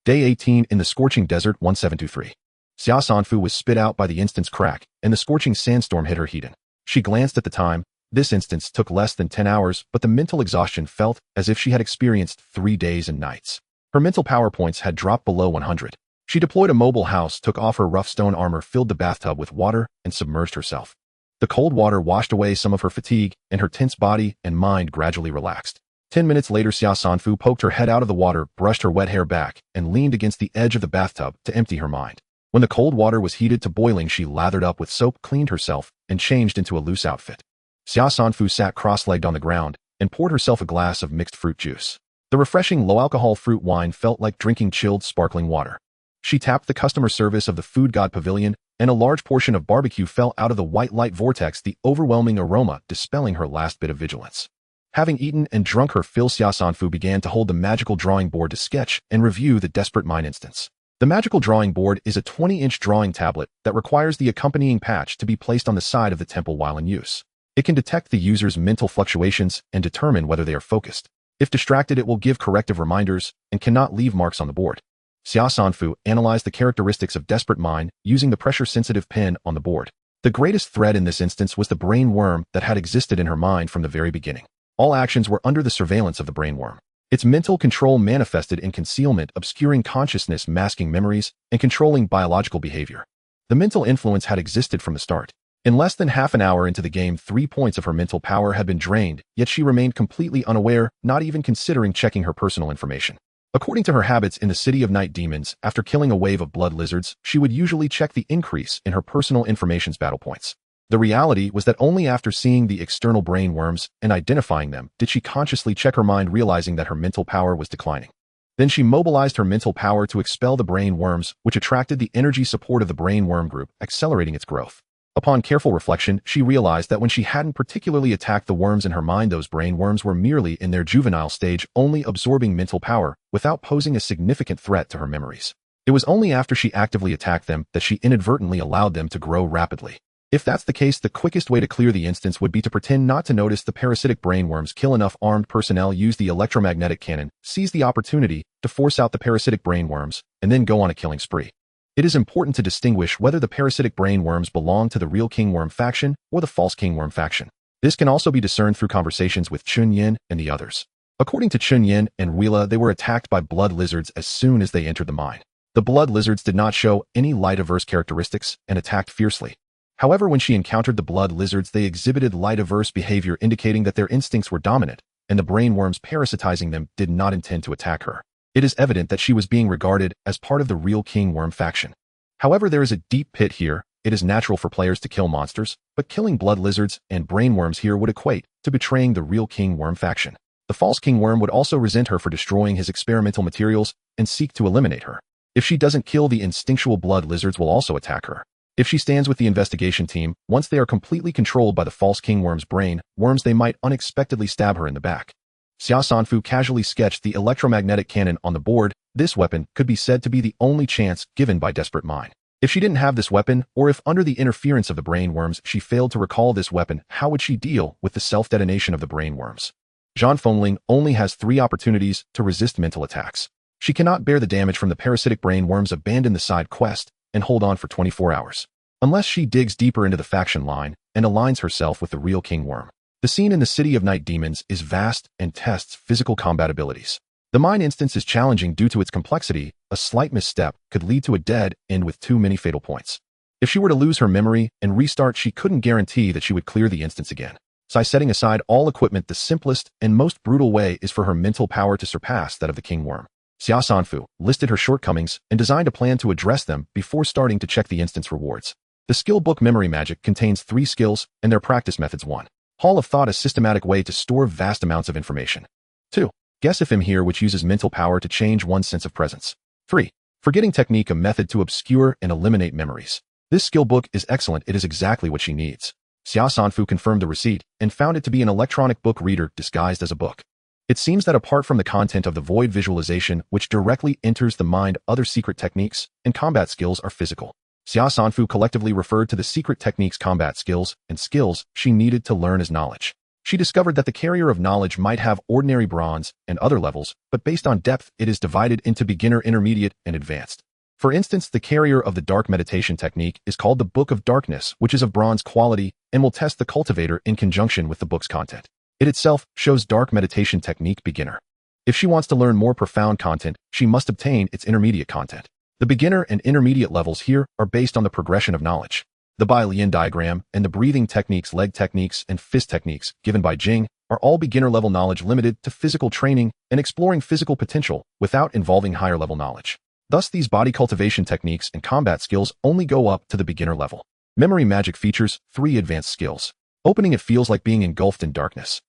Day 18 in the scorching desert 1723. Xia Sanfu was spit out by the instance crack, and the scorching sandstorm hit her heaten. She glanced at the time. This instance took less than 10 hours, but the mental exhaustion felt as if she had experienced 3 days and nights. Her mental power points had dropped below 100. She deployed a mobile house, took off her rough stone armor, filled the bathtub with water, and submerged herself. The cold water washed away some of her fatigue, and her tense body and mind gradually relaxed. 10 minutes later, Xia Sanfu poked her head out of the water, brushed her wet hair back, and leaned against the edge of the bathtub to empty her mind. When the cold water was heated to boiling, she lathered up with soap, cleaned herself, and changed into a loose outfit. Xia Sanfu sat cross-legged on the ground and poured herself a glass of mixed fruit juice. The refreshing low-alcohol fruit wine felt like drinking chilled sparkling water. She tapped the customer service of the Food God Pavilion, and a large portion of barbecue fell out of the white light vortex, the overwhelming aroma dispelling her last bit of vigilance. Having eaten and drunk her fill, Xia Sanfu began to hold the magical drawing board to sketch and review the desperate mine instance. The magical drawing board is a 20-inch drawing tablet that requires the accompanying patch to be placed on the side of the temple while in use. It can detect the user's mental fluctuations and determine whether they are focused. If distracted, it will give corrective reminders and cannot leave marks on the board. Xia Sanfu analyzed the characteristics of desperate mine using the pressure-sensitive pen on the board. The greatest threat in this instance was the brain worm that had existed in her mind from the very beginning. All actions were under the surveillance of the brain worm. Its mental control manifested in concealment, obscuring consciousness, masking memories, and controlling biological behavior. The mental influence had existed from the start. In less than half an hour into the game, 3 points of her mental power had been drained, yet she remained completely unaware, not even considering checking her personal information. According to her habits in the City of Night Demons, after killing a wave of blood lizards, she would usually check the increase in her personal information's battle points. The reality was that only after seeing the external brain worms and identifying them did she consciously check her mind, realizing that her mental power was declining. Then she mobilized her mental power to expel the brain worms, which attracted the energy support of the brain worm group, accelerating its growth. Upon careful reflection, she realized that when she hadn't particularly attacked the worms in her mind, those brain worms were merely in their juvenile stage, only absorbing mental power without posing a significant threat to her memories. It was only after she actively attacked them that she inadvertently allowed them to grow rapidly. If that's the case, the quickest way to clear the instance would be to pretend not to notice the parasitic brain worms, kill enough armed personnel, use the electromagnetic cannon, seize the opportunity to force out the parasitic brain worms, and then go on a killing spree. It is important to distinguish whether the parasitic brain worms belong to the real Kingworm faction or the false Kingworm faction. This can also be discerned through conversations with Chun Yin and the others. According to Chun Yin and Wheela, they were attacked by blood lizards as soon as they entered the mine. The blood lizards did not show any light-averse characteristics and attacked fiercely. However, when she encountered the blood lizards, they exhibited light-averse behavior, indicating that their instincts were dominant, and the brain worms parasitizing them did not intend to attack her. It is evident that she was being regarded as part of the real Kingworm faction. However, there is a deep pit here. It is natural for players to kill monsters, but killing blood lizards and brain worms here would equate to betraying the real Kingworm faction. The false Kingworm would also resent her for destroying his experimental materials and seek to eliminate her. If she doesn't kill, the instinctual blood lizards will also attack her. If she stands with the investigation team, once they are completely controlled by the false Kingworm's brain worms, they might unexpectedly stab her in the back. Xia Sanfu casually sketched the electromagnetic cannon on the board. This weapon could be said to be the only chance given by Desperate Mine. If she didn't have this weapon, or if under the interference of the brain worms she failed to recall this weapon, how would she deal with the self-detonation of the brain worms? Zhan Fengling only has 3 opportunities to resist mental attacks. She cannot bear the damage from the parasitic brain worms, abandon the side quest, and hold on for 24 hours. Unless she digs deeper into the faction line and aligns herself with the real Kingworm. The scene in the City of Night Demons is vast and tests physical combat abilities. The mine instance is challenging due to its complexity. A slight misstep could lead to a dead end with too many fatal points. If she were to lose her memory and restart, she couldn't guarantee that she would clear the instance again. So, setting aside all equipment, the simplest and most brutal way is for her mental power to surpass that of the Kingworm. Xia Sanfu listed her shortcomings and designed a plan to address them before starting to check the instance rewards. The skill book Memory Magic contains 3 skills and their practice methods. 1. Hall of Thought, a systematic way to store vast amounts of information. 2. Guess if I'm here, which uses mental power to change one's sense of presence. 3. Forgetting Technique, a method to obscure and eliminate memories. This skill book is excellent. It is exactly what she needs. Xia Sanfu confirmed the receipt and found it to be an electronic book reader disguised as a book. It seems that apart from the content of the void visualization, which directly enters the mind, other secret techniques and combat skills are physical. Xia Sanfu collectively referred to the secret techniques, combat skills, and skills she needed to learn as knowledge. She discovered that the carrier of knowledge might have ordinary, bronze, and other levels, but based on depth, it is divided into beginner, intermediate, and advanced. For instance, the carrier of the dark meditation technique is called the Book of Darkness, which is of bronze quality and will test the cultivator in conjunction with the book's content. It itself shows dark meditation technique beginner. If she wants to learn more profound content, she must obtain its intermediate content. The beginner and intermediate levels here are based on the progression of knowledge. The Bai Lian diagram and the breathing techniques, leg techniques, and fist techniques given by Jing are all beginner-level knowledge limited to physical training and exploring physical potential without involving higher-level knowledge. Thus, these body cultivation techniques and combat skills only go up to the beginner level. Memory Magic features 3 advanced skills. Opening, it feels like being engulfed in darkness.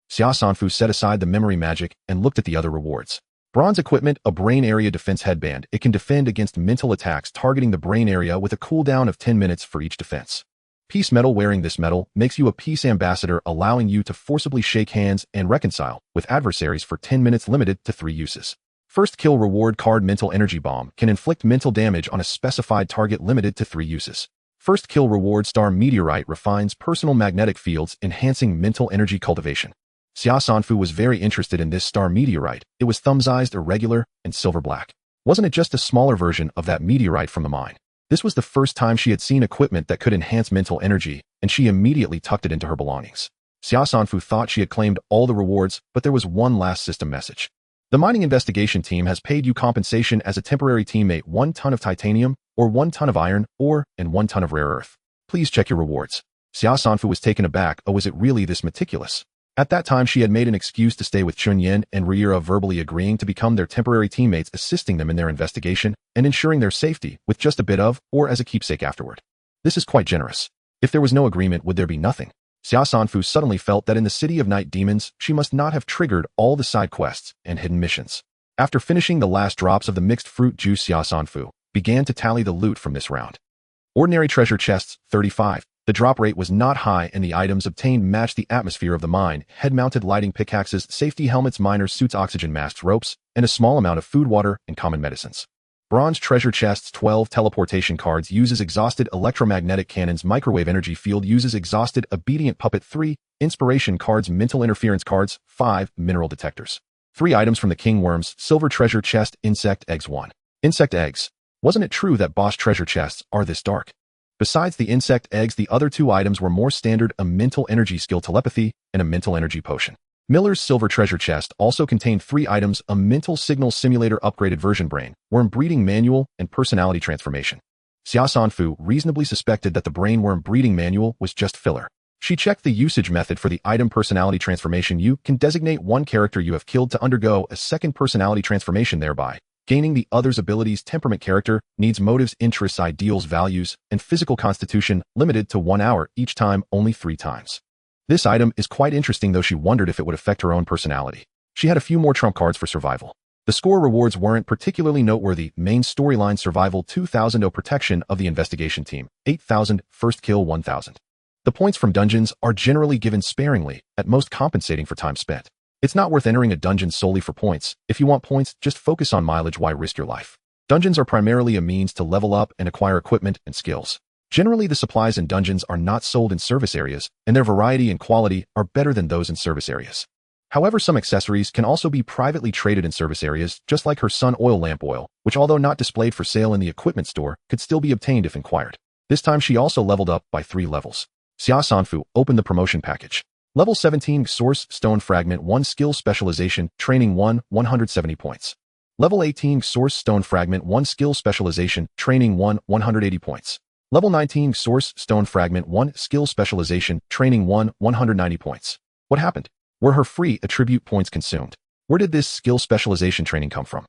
Xia Sanfu set aside the Memory Magic and looked at the other rewards. Bronze equipment, a brain area defense headband. It can defend against mental attacks targeting the brain area with a cooldown of 10 minutes for each defense. Peace medal, wearing this medal makes you a peace ambassador, allowing you to forcibly shake hands and reconcile with adversaries for 10 minutes, limited to 3 uses. First kill reward card, mental energy bomb, can inflict mental damage on a specified target, limited to 3 uses. First kill reward, star meteorite, refines personal magnetic fields, enhancing mental energy cultivation. Xia Sanfu was very interested in this star meteorite. It was thumb-sized, irregular, and silver-black. Wasn't it just a smaller version of that meteorite from the mine? This was the first time she had seen equipment that could enhance mental energy, and she immediately tucked it into her belongings. Xia Sanfu thought she had claimed all the rewards, but there was one last system message. The mining investigation team has paid you compensation as a temporary teammate, 1 ton of titanium, or 1 ton of iron, ore, and 1 ton of rare earth. Please check your rewards. Xia Sanfu was taken aback. Oh, was it really this meticulous? At that time, she had made an excuse to stay with Chunyan and Riera, verbally agreeing to become their temporary teammates, assisting them in their investigation and ensuring their safety with just a bit of, or as a keepsake afterward. This is quite generous. If there was no agreement, would there be nothing? Xia Sanfu suddenly felt that in the City of Night Demons, she must not have triggered all the side quests and hidden missions. After finishing the last drops of the mixed fruit juice, Xia Sanfu began to tally the loot from this round. Ordinary treasure chests, 35. The drop rate was not high and the items obtained matched the atmosphere of the mine. Head-mounted lighting pickaxes, safety helmets, miners' suits, oxygen masks, ropes, and a small amount of food, water, and common medicines. Bronze treasure chests, 12. Teleportation cards, uses exhausted electromagnetic cannons. Microwave energy field, uses exhausted obedient puppet. 3. Inspiration cards, mental interference cards. 5. Mineral detectors. 3 items from the king worms. Silver treasure chest, insect eggs. 1. Insect eggs. Wasn't it true that boss treasure chests are this dark? Besides the insect eggs, the other 2 items were more standard, a mental energy skill, telepathy, and a mental energy potion. Miller's silver treasure chest also contained 3 items, a mental signal simulator, upgraded version, brain, worm breeding manual, and personality transformation. Xia Sanfu reasonably suspected that the brain worm breeding manual was just filler. She checked the usage method for the item personality transformation. You can designate 1 character you have killed to undergo a second personality transformation, thereby gaining the other's abilities. Temperament, character needs, motives, interests, ideals, values, and physical constitution, limited to 1 hour each time, only 3 times. This item is quite interesting, though she wondered if it would affect her own personality. She had a few more trump cards for survival. The score rewards weren't particularly noteworthy. Main storyline, survival, 2,000. Protection of the investigation team, 8,000. First kill, 1,000. The points from dungeons are generally given sparingly, at most compensating for time spent. It's not worth entering a dungeon solely for points. If you want points, just focus on mileage. Why risk your life? Dungeons are primarily a means to level up and acquire equipment and skills. Generally, the supplies in dungeons are not sold in service areas, and their variety and quality are better than those in service areas. However, some accessories can also be privately traded in service areas, just like her sun oil lamp oil, which, although not displayed for sale in the equipment store, could still be obtained if inquired. This time she also leveled up by 3 levels. Xia Sanfu opened the promotion package. Level 17, Source Stone Fragment 1, Skill Specialization, Training 1, 170 points. Level 18, Source Stone Fragment 1, Skill Specialization, Training 1, 180 points. Level 19, Source Stone Fragment 1, Skill Specialization, Training 1, 190 points. What happened? Were her free attribute points consumed? Where did this skill specialization training come from?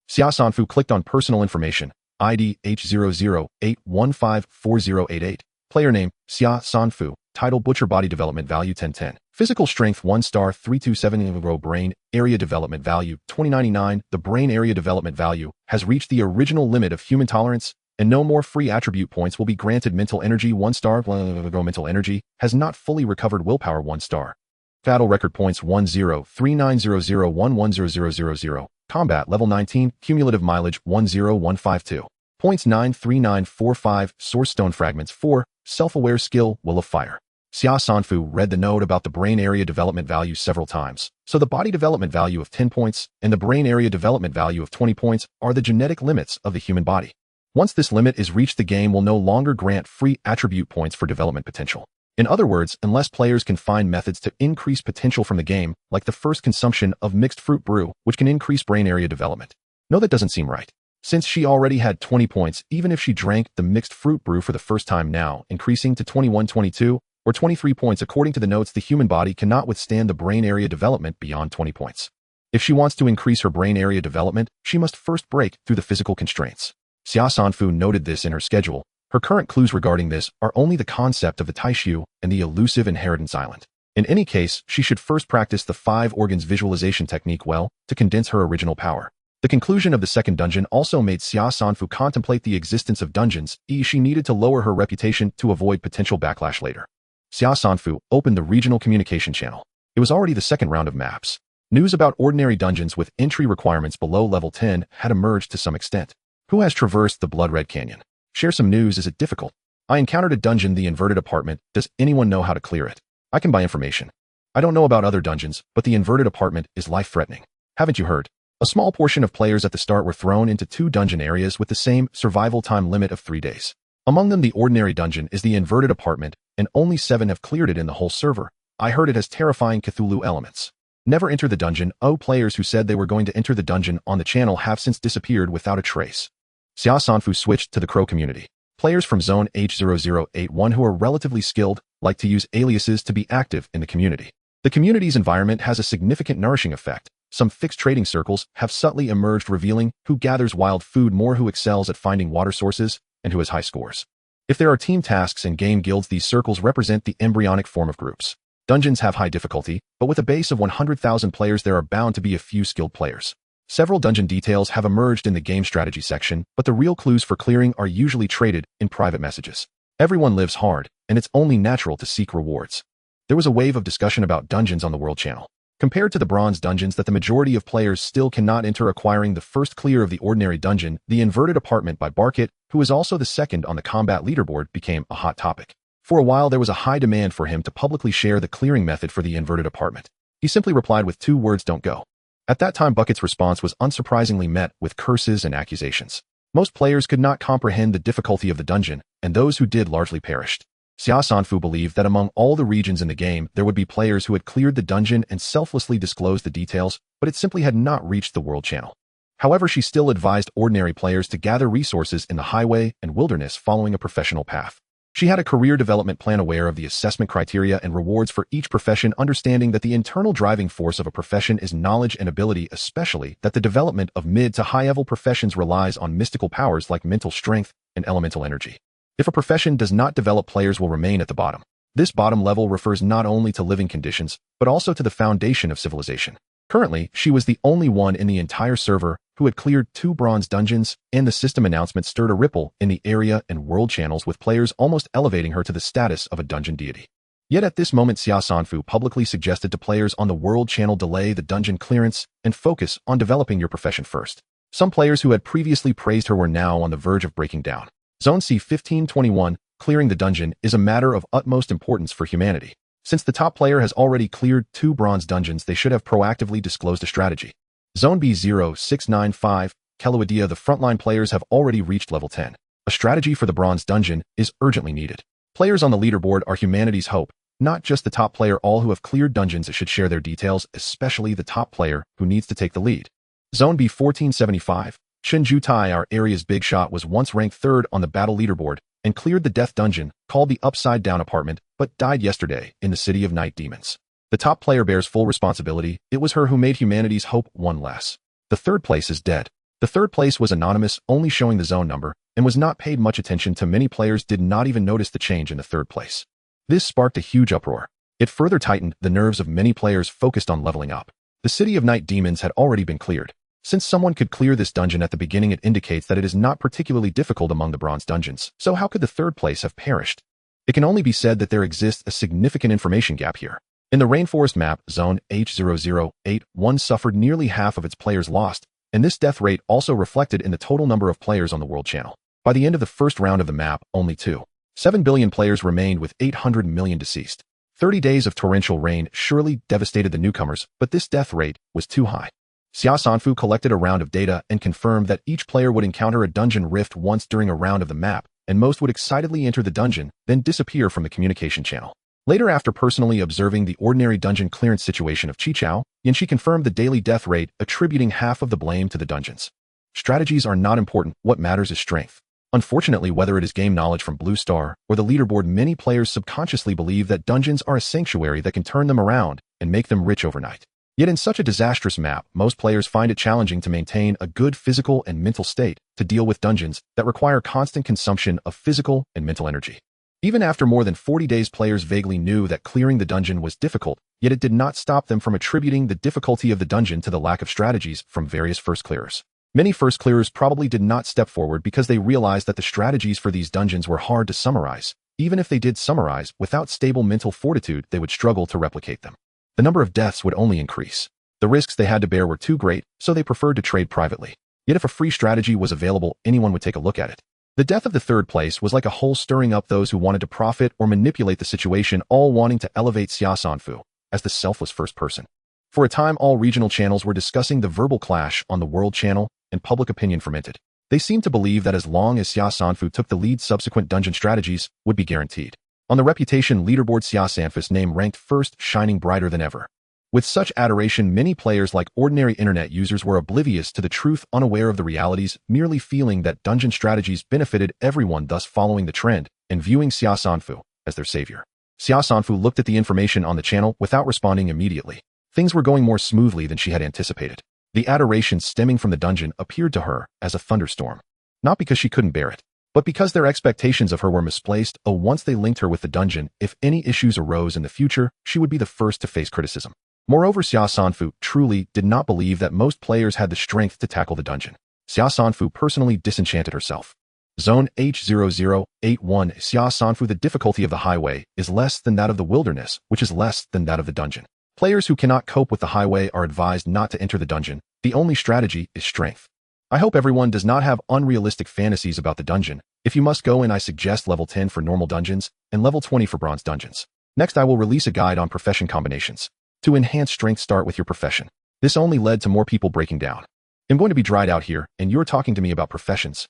Xia Sanfu clicked on personal information. ID H0081540888. Player name, Xia Sanfu. Title, Butcher. Body development value 1010. Physical strength 1 star 327. Brain area development value 2099. The brain area development value has reached the original limit of human tolerance, and no more free attribute points will be granted. Mental energy 1 star. Mental energy has not fully recovered. Willpower 1 star. Battle record points 103900110000. Combat level 19. Cumulative mileage 10152. Points 93945. Source stone fragments 4. Self-aware skill, Will of Fire. Xia Sanfu read the note about the brain area development value several times. So the body development value of 10 points and the brain area development value of 20 points are the genetic limits of the human body. Once this limit is reached, the game will no longer grant free attribute points for development potential. In other words, unless players can find methods to increase potential from the game, like the first consumption of mixed fruit brew, which can increase brain area development. No, that doesn't seem right. Since she already had 20 points, even if she drank the mixed fruit brew for the first time now, increasing to 21, 22, or 23 points according to the notes, the human body cannot withstand the brain area development beyond 20 points. If she wants to increase her brain area development, she must first break through the physical constraints. Xia Sanfu noted this in her schedule. Her current clues regarding this are only the concept of the Taishu and the elusive Inheritance Island. In any case, she should first practice the 5 organs visualization technique well to condense her original power. The conclusion of the second dungeon also made Xia Sanfu contemplate the existence of dungeons, she needed to lower her reputation to avoid potential backlash later. Xia Sanfu opened the regional communication channel. It was already the second round of maps. News about ordinary dungeons with entry requirements below level 10 had emerged to some extent. Who has traversed the Blood Red Canyon? Share some news. Is it difficult? I encountered a dungeon, the inverted apartment. Does anyone know how to clear it? I can buy information. I don't know about other dungeons, but the inverted apartment is life-threatening. Haven't you heard? A small portion of players at the start were thrown into 2 dungeon areas with the same survival time limit of 3 days. Among them, the ordinary dungeon is the inverted apartment, and only 7 have cleared it in the whole server. I heard it has terrifying Cthulhu elements. Never enter the dungeon. Players who said they were going to enter the dungeon on the channel have since disappeared without a trace. Xia Sanfu switched to the Crow community. Players from Zone H0081 who are relatively skilled like to use aliases to be active in the community. The community's environment has a significant nourishing effect. Some fixed trading circles have subtly emerged, revealing who gathers wild food more, who excels at finding water sources, and who has high scores. If there are team tasks and game guilds, these circles represent the embryonic form of groups. Dungeons have high difficulty, but with a base of 100,000 players, there are bound to be a few skilled players. Several dungeon details have emerged in the game strategy section, but the real clues for clearing are usually traded in private messages. Everyone lives hard, and it's only natural to seek rewards. There was a wave of discussion about dungeons on the World Channel. Compared to the bronze dungeons that the majority of players still cannot enter, acquiring the first clear of the ordinary dungeon, the inverted apartment by Barkit, who is also the second on the combat leaderboard, became a hot topic. For a while, there was a high demand for him to publicly share the clearing method for the inverted apartment. He simply replied with 2 words: "Don't go." At that time, Bucket's response was unsurprisingly met with curses and accusations. Most players could not comprehend the difficulty of the dungeon, and those who did largely perished. Xia Sanfu believed that among all the regions in the game, there would be players who had cleared the dungeon and selflessly disclosed the details, but it simply had not reached the World Channel. However, she still advised ordinary players to gather resources in the highway and wilderness following a professional path. She had a career development plan aware of the assessment criteria and rewards for each profession, understanding that the internal driving force of a profession is knowledge and ability, especially that the development of mid to high-level professions relies on mystical powers like mental strength and elemental energy. If a profession does not develop, players will remain at the bottom. This bottom level refers not only to living conditions, but also to the foundation of civilization. Currently, she was the only one in the entire server who had cleared 2 bronze dungeons, and the system announcement stirred a ripple in the area and world channels, with players almost elevating her to the status of a dungeon deity. Yet at this moment, Xia Sanfu publicly suggested to players on the world channel delay the dungeon clearance and focus on developing your profession first. Some players who had previously praised her were now on the verge of breaking down. Zone C1521, clearing the dungeon is a matter of utmost importance for humanity. Since the top player has already cleared 2 bronze dungeons, they should have proactively disclosed a strategy. Zone B0695, Keluadia, the frontline players have already reached level 10. A strategy for the bronze dungeon is urgently needed. Players on the leaderboard are humanity's hope, not just the top player. All who have cleared dungeons should share their details, especially the top player who needs to take the lead. Zone B1475, Shinju Tai, our area's big shot, was once ranked 3rd on the battle leaderboard and cleared the death dungeon, called the Upside Down Apartment, but died yesterday in the City of Night Demons. The top player bears full responsibility. It was her who made humanity's hope one less. The 3rd place is dead. The third place was anonymous, only showing the zone number, and was not paid much attention to. Many players did not even notice the change in the third place. This sparked a huge uproar. It further tightened the nerves of many players focused on leveling up. The City of Night Demons had already been cleared. Since someone could clear this dungeon at the beginning, it indicates that it is not particularly difficult among the bronze dungeons. So how could the third place have perished? It can only be said that there exists a significant information gap here. In the Rainforest map, Zone H0081 suffered nearly half of its players lost, and this death rate also reflected in the total number of players on the World Channel. By the end of the first round of the map, only 2.7 billion players remained with 800 million deceased. 30 days of torrential rain surely devastated the newcomers, but this death rate was too high. Xia Sanfu collected a round of data and confirmed that each player would encounter a dungeon rift once during a round of the map, and most would excitedly enter the dungeon, then disappear from the communication channel. Later, after personally observing the ordinary dungeon clearance situation of Qichao, Yanxi confirmed the daily death rate, attributing half of the blame to the dungeons. Strategies are not important, what matters is strength. Unfortunately, whether it is game knowledge from Blue Star or the leaderboard, many players subconsciously believe that dungeons are a sanctuary that can turn them around and make them rich overnight. Yet in such a disastrous map, most players find it challenging to maintain a good physical and mental state to deal with dungeons that require constant consumption of physical and mental energy. Even after more than 40 days, players vaguely knew that clearing the dungeon was difficult, yet it did not stop them from attributing the difficulty of the dungeon to the lack of strategies from various first clearers. Many first clearers probably did not step forward because they realized that the strategies for these dungeons were hard to summarize. Even if they did summarize, without stable mental fortitude, they would struggle to replicate them. The number of deaths would only increase. The risks they had to bear were too great, so they preferred to trade privately. Yet if a free strategy was available, anyone would take a look at it. The death of the third place was like a hole stirring up those who wanted to profit or manipulate the situation, all wanting to elevate Xia Sanfu as the selfless first person. For a time, all regional channels were discussing the verbal clash on the World Channel, and public opinion fermented. They seemed to believe that as long as Xia Sanfu took the lead, subsequent dungeon strategies would be guaranteed. On the reputation leaderboard, Xia Sanfu's name ranked first, shining brighter than ever. With such adoration, many players, like ordinary internet users, were oblivious to the truth, unaware of the realities, merely feeling that dungeon strategies benefited everyone, thus following the trend and viewing Xia Sanfu as their savior. Xia Sanfu looked at the information on the channel without responding immediately. Things were going more smoothly than she had anticipated. The adoration stemming from the dungeon appeared to her as a thunderstorm. Not because she couldn't bear it, but because their expectations of her were misplaced. Once they linked her with the dungeon, if any issues arose in the future, she would be the first to face criticism. Moreover, Xia Sanfu truly did not believe that most players had the strength to tackle the dungeon. Xia Sanfu personally disenchanted herself. Zone H0081, Xia Sanfu, the difficulty of the highway is less than that of the wilderness, which is less than that of the dungeon. Players who cannot cope with the highway are advised not to enter the dungeon. The only strategy is strength. I hope everyone does not have unrealistic fantasies about the dungeon. If you must go in, I suggest level 10 for normal dungeons and level 20 for bronze dungeons. Next, I will release a guide on profession combinations. To enhance strength, start with your profession. This only led to more people breaking down. I'm going to be dried out here, and you're talking to me about professions.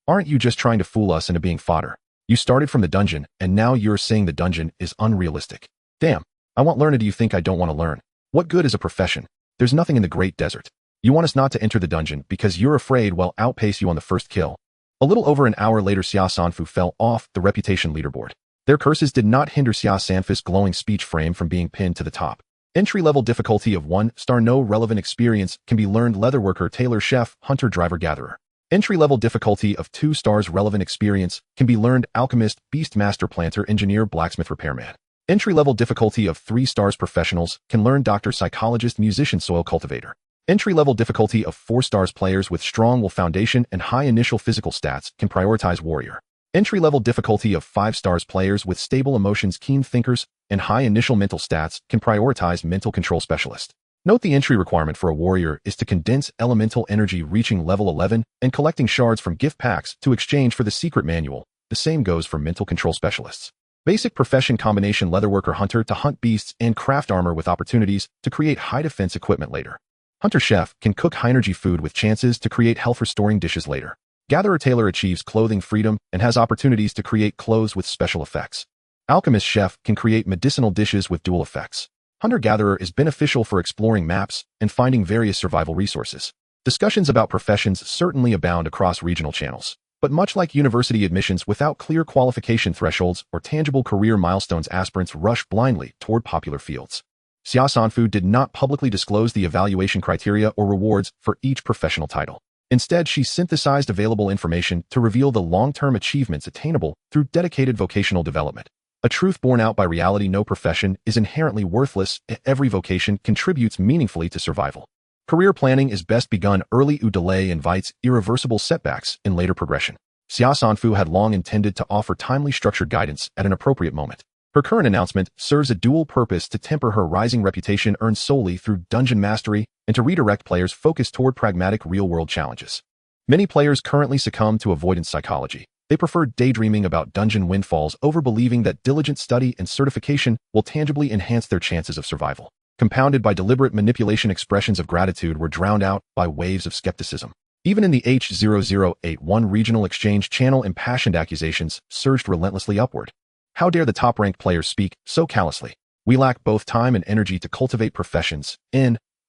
Aren't you just trying to fool us into being fodder? You started from the dungeon, and now you're saying the dungeon is unrealistic. Damn, I want learn. Do you think I don't want to learn? What good is a profession? There's nothing in the Great Desert. You want us not to enter the dungeon because you're afraid we'll outpace you on the first kill. A little over an hour later, Xia Sanfu fell off the reputation leaderboard. Their curses did not hinder Xia Sanfu's glowing speech frame from being pinned to the top. Entry-level difficulty of 1 star, no relevant experience can be learned, leatherworker, tailor, chef, hunter, driver, gatherer. Entry-level difficulty of 2 stars, relevant experience can be learned, alchemist, beastmaster, planter, engineer, blacksmith, repairman. Entry-level difficulty of 3 stars, professionals can learn doctor, psychologist, musician, soil cultivator. Entry-level difficulty of 4 stars, players with strong will foundation and high initial physical stats can prioritize warrior. Entry-level difficulty of 5 stars, players with stable emotions, keen thinkers, and high initial mental stats can prioritize mental control specialist. Note the entry requirement for a warrior is to condense elemental energy reaching level 11 and collecting shards from gift packs to exchange for the secret manual. The same goes for mental control specialists. Basic profession combination, leatherworker, hunter, to hunt beasts and craft armor with opportunities to create high defense equipment later. Hunter chef can cook high energy food with chances to create health restoring dishes later. Gatherer tailor achieves clothing freedom and has opportunities to create clothes with special effects. Alchemist chef can create medicinal dishes with dual effects. Hunter-gatherer is beneficial for exploring maps and finding various survival resources. Discussions about professions certainly abound across regional channels. But much like university admissions, without clear qualification thresholds or tangible career milestones, aspirants rush blindly toward popular fields. Xia Sanfu did not publicly disclose the evaluation criteria or rewards for each professional title. Instead, she synthesized available information to reveal the long-term achievements attainable through dedicated vocational development. A truth borne out by reality: no profession is inherently worthless. Every vocation contributes meaningfully to survival. Career planning is best begun early. Delay invites irreversible setbacks in later progression. Xia Sanfu had long intended to offer timely structured guidance at an appropriate moment. Her current announcement serves a dual purpose: to temper her rising reputation earned solely through dungeon mastery and to redirect players' focus toward pragmatic real-world challenges. Many players currently succumb to avoidance psychology. They prefer daydreaming about dungeon windfalls over believing that diligent study and certification will tangibly enhance their chances of survival. Compounded by deliberate manipulation, expressions of gratitude were drowned out by waves of skepticism. Even in the H0081 regional exchange channel, impassioned accusations surged relentlessly upward. How dare the top-ranked players speak so callously? We lack both time and energy to cultivate professions.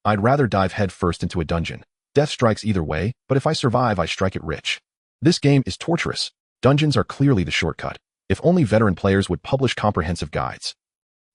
I'd rather dive headfirst into a dungeon. Death strikes either way, but if I survive, I strike it rich. This game is torturous. Dungeons are clearly the shortcut. If only veteran players would publish comprehensive guides.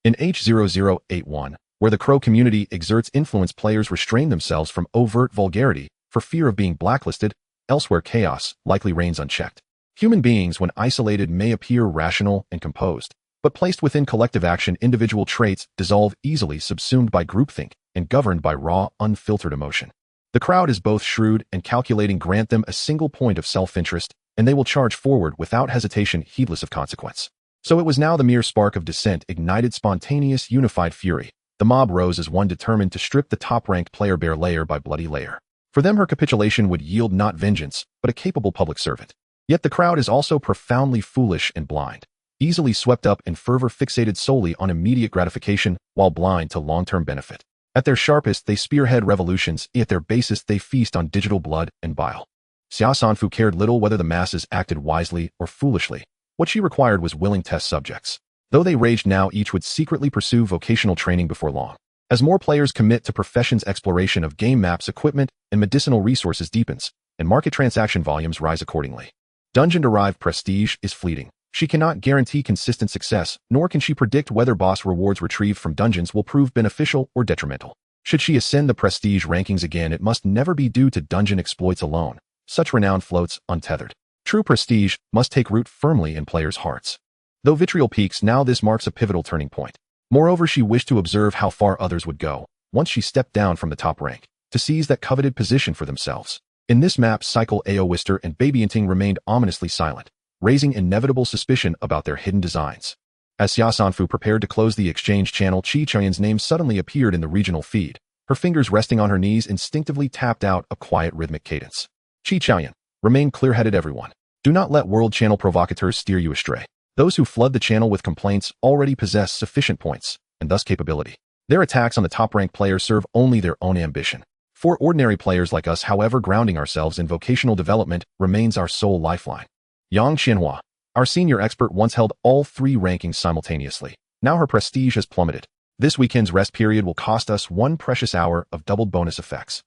In H0081, where the Crow community exerts influence, players restrain themselves from overt vulgarity for fear of being blacklisted. Elsewhere, chaos likely reigns unchecked. Human beings, when isolated, may appear rational and composed, but placed within collective action, individual traits dissolve easily, subsumed by groupthink and governed by raw, unfiltered emotion. The crowd is both shrewd and calculating. Grant them a single point of self-interest, and they will charge forward without hesitation, heedless of consequence. So it was now the mere spark of dissent ignited spontaneous, unified fury. The mob rose as one determined to strip the top-ranked player bare layer by bloody layer. For them, her capitulation would yield not vengeance, but a capable public servant. Yet the crowd is also profoundly foolish and blind, easily swept up in fervor, fixated solely on immediate gratification while blind to long-term benefit. At their sharpest, they spearhead revolutions. At their basest, they feast on digital blood and bile. Xia Sanfu cared little whether the masses acted wisely or foolishly. What she required was willing test subjects. Though they raged now, each would secretly pursue vocational training before long. As more players commit to professions, exploration of game maps, equipment, and medicinal resources deepens, and market transaction volumes rise accordingly. Dungeon-derived prestige is fleeting. She cannot guarantee consistent success, nor can she predict whether boss rewards retrieved from dungeons will prove beneficial or detrimental. Should she ascend the prestige rankings again, it must never be due to dungeon exploits alone. Such renown floats untethered. True prestige must take root firmly in players' hearts. Though vitriol peaks now, this marks a pivotal turning point. Moreover, she wished to observe how far others would go, once she stepped down from the top rank, to seize that coveted position for themselves. In this map cycle, Aowister and Babyinting remained ominously silent, raising inevitable suspicion about their hidden designs. As Xia Sanfu prepared to close the exchange channel, Qi Qian's name suddenly appeared in the regional feed. Her fingers resting on her knees instinctively tapped out a quiet rhythmic cadence. Qi Qian, remain clear-headed, everyone. Do not let world channel provocateurs steer you astray. Those who flood the channel with complaints already possess sufficient points, and thus capability. Their attacks on the top-ranked players serve only their own ambition. For ordinary players like us, however, grounding ourselves in vocational development remains our sole lifeline. Yang Qianhua, our senior expert, once held all three rankings simultaneously. Now her prestige has plummeted. This weekend's rest period will cost us 1 precious hour of doubled bonus effects.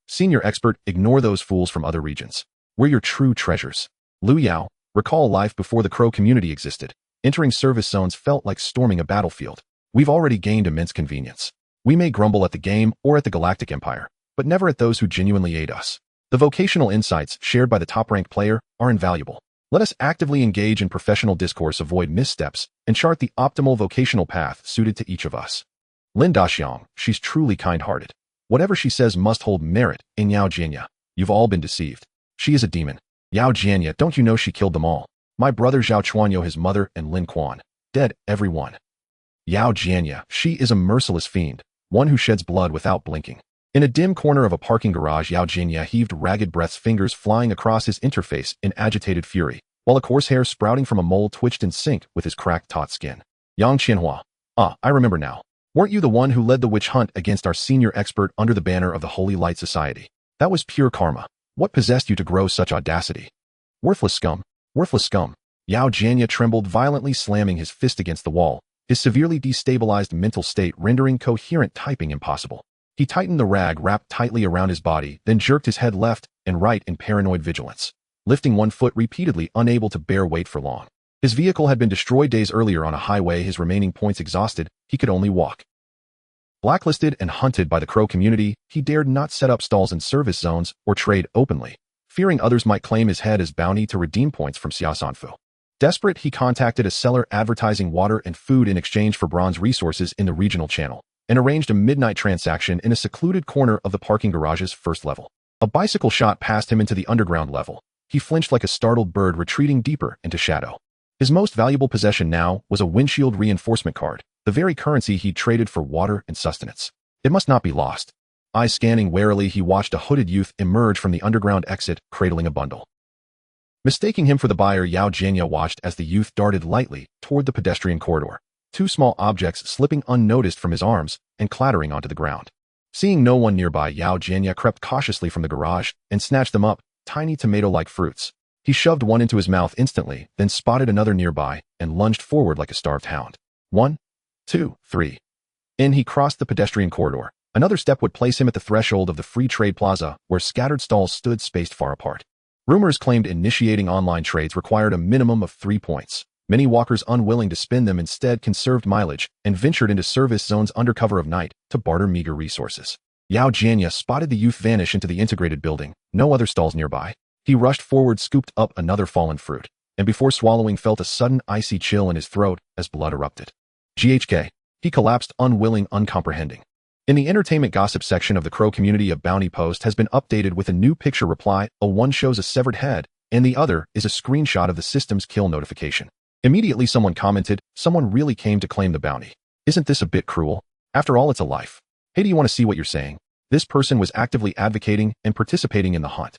Senior expert, ignore those fools from other regions. We're your true treasures. Lu Yao, recall life before the Crow community existed. Entering service zones felt like storming a battlefield. We've already gained immense convenience. We may grumble at the game or at the Galactic Empire, but never at those who genuinely aid us. The vocational insights shared by the top-ranked player are invaluable. Let us actively engage in professional discourse, avoid missteps, and chart the optimal vocational path suited to each of us. Lin Daxiang, she's truly kind-hearted. Whatever she says must hold merit. In Yao Jianya, you've all been deceived. She is a demon. Yao Jianya, don't you know she killed them all? My brother Zhao Chuanyo, his mother, and Lin Quan. Dead, everyone. Yao Jianya, she is a merciless fiend, one who sheds blood without blinking. In a dim corner of a parking garage, Yao Jianya heaved ragged breaths, fingers flying across his interface in agitated fury, while a coarse hair sprouting from a mole twitched in sync with his cracked, taut skin. Yang Qianhua. I remember now. Weren't you the one who led the witch hunt against our senior expert under the banner of the Holy Light Society? That was pure karma. What possessed you to grow such audacity? Worthless scum. Worthless scum. Yao Jianya trembled violently, slamming his fist against the wall, his severely destabilized mental state rendering coherent typing impossible. He tightened the rag wrapped tightly around his body, then jerked his head left and right in paranoid vigilance, lifting one foot repeatedly, unable to bear weight for long. His vehicle had been destroyed days earlier on a highway, his remaining points exhausted, he could only walk. Blacklisted and hunted by the Crow community, he dared not set up stalls in service zones or trade openly, fearing others might claim his head as bounty to redeem points from Xia Sanfu. Desperate, he contacted a seller advertising water and food in exchange for bronze resources in the regional channel, and arranged a midnight transaction in a secluded corner of the parking garage's first level. A bicycle shot passed him into the underground level. He flinched like a startled bird retreating deeper into shadow. His most valuable possession now was a windshield reinforcement card, the very currency he'd traded for water and sustenance. It must not be lost. Eyes scanning warily, he watched a hooded youth emerge from the underground exit, cradling a bundle. Mistaking him for the buyer, Yao Jianya watched as the youth darted lightly toward the pedestrian corridor, two small objects slipping unnoticed from his arms and clattering onto the ground. Seeing no one nearby, Yao Jianya crept cautiously from the garage and snatched them up, tiny tomato-like fruits. He shoved one into his mouth instantly, then spotted another nearby and lunged forward like a starved hound. 1, 2, 3. In he crossed the pedestrian corridor. Another step would place him at the threshold of the free trade plaza, where scattered stalls stood spaced far apart. Rumors claimed initiating online trades required a minimum of 3 points. Many walkers unwilling to spend them instead conserved mileage and ventured into service zones under cover of night to barter meager resources. Yao Jianya spotted the youth vanish into the integrated building, no other stalls nearby. He rushed forward, scooped up another fallen fruit, and before swallowing felt a sudden icy chill in his throat as blood erupted. GHK. He collapsed, unwilling, uncomprehending. In the entertainment gossip section of the Crow community, a bounty post has been updated with a new picture reply. One shows a severed head, and the other is a screenshot of the system's kill notification. Immediately someone commented, someone really came to claim the bounty. Isn't this a bit cruel? After all, it's a life. Hey, do you want to see what you're saying? This person was actively advocating and participating in the hunt.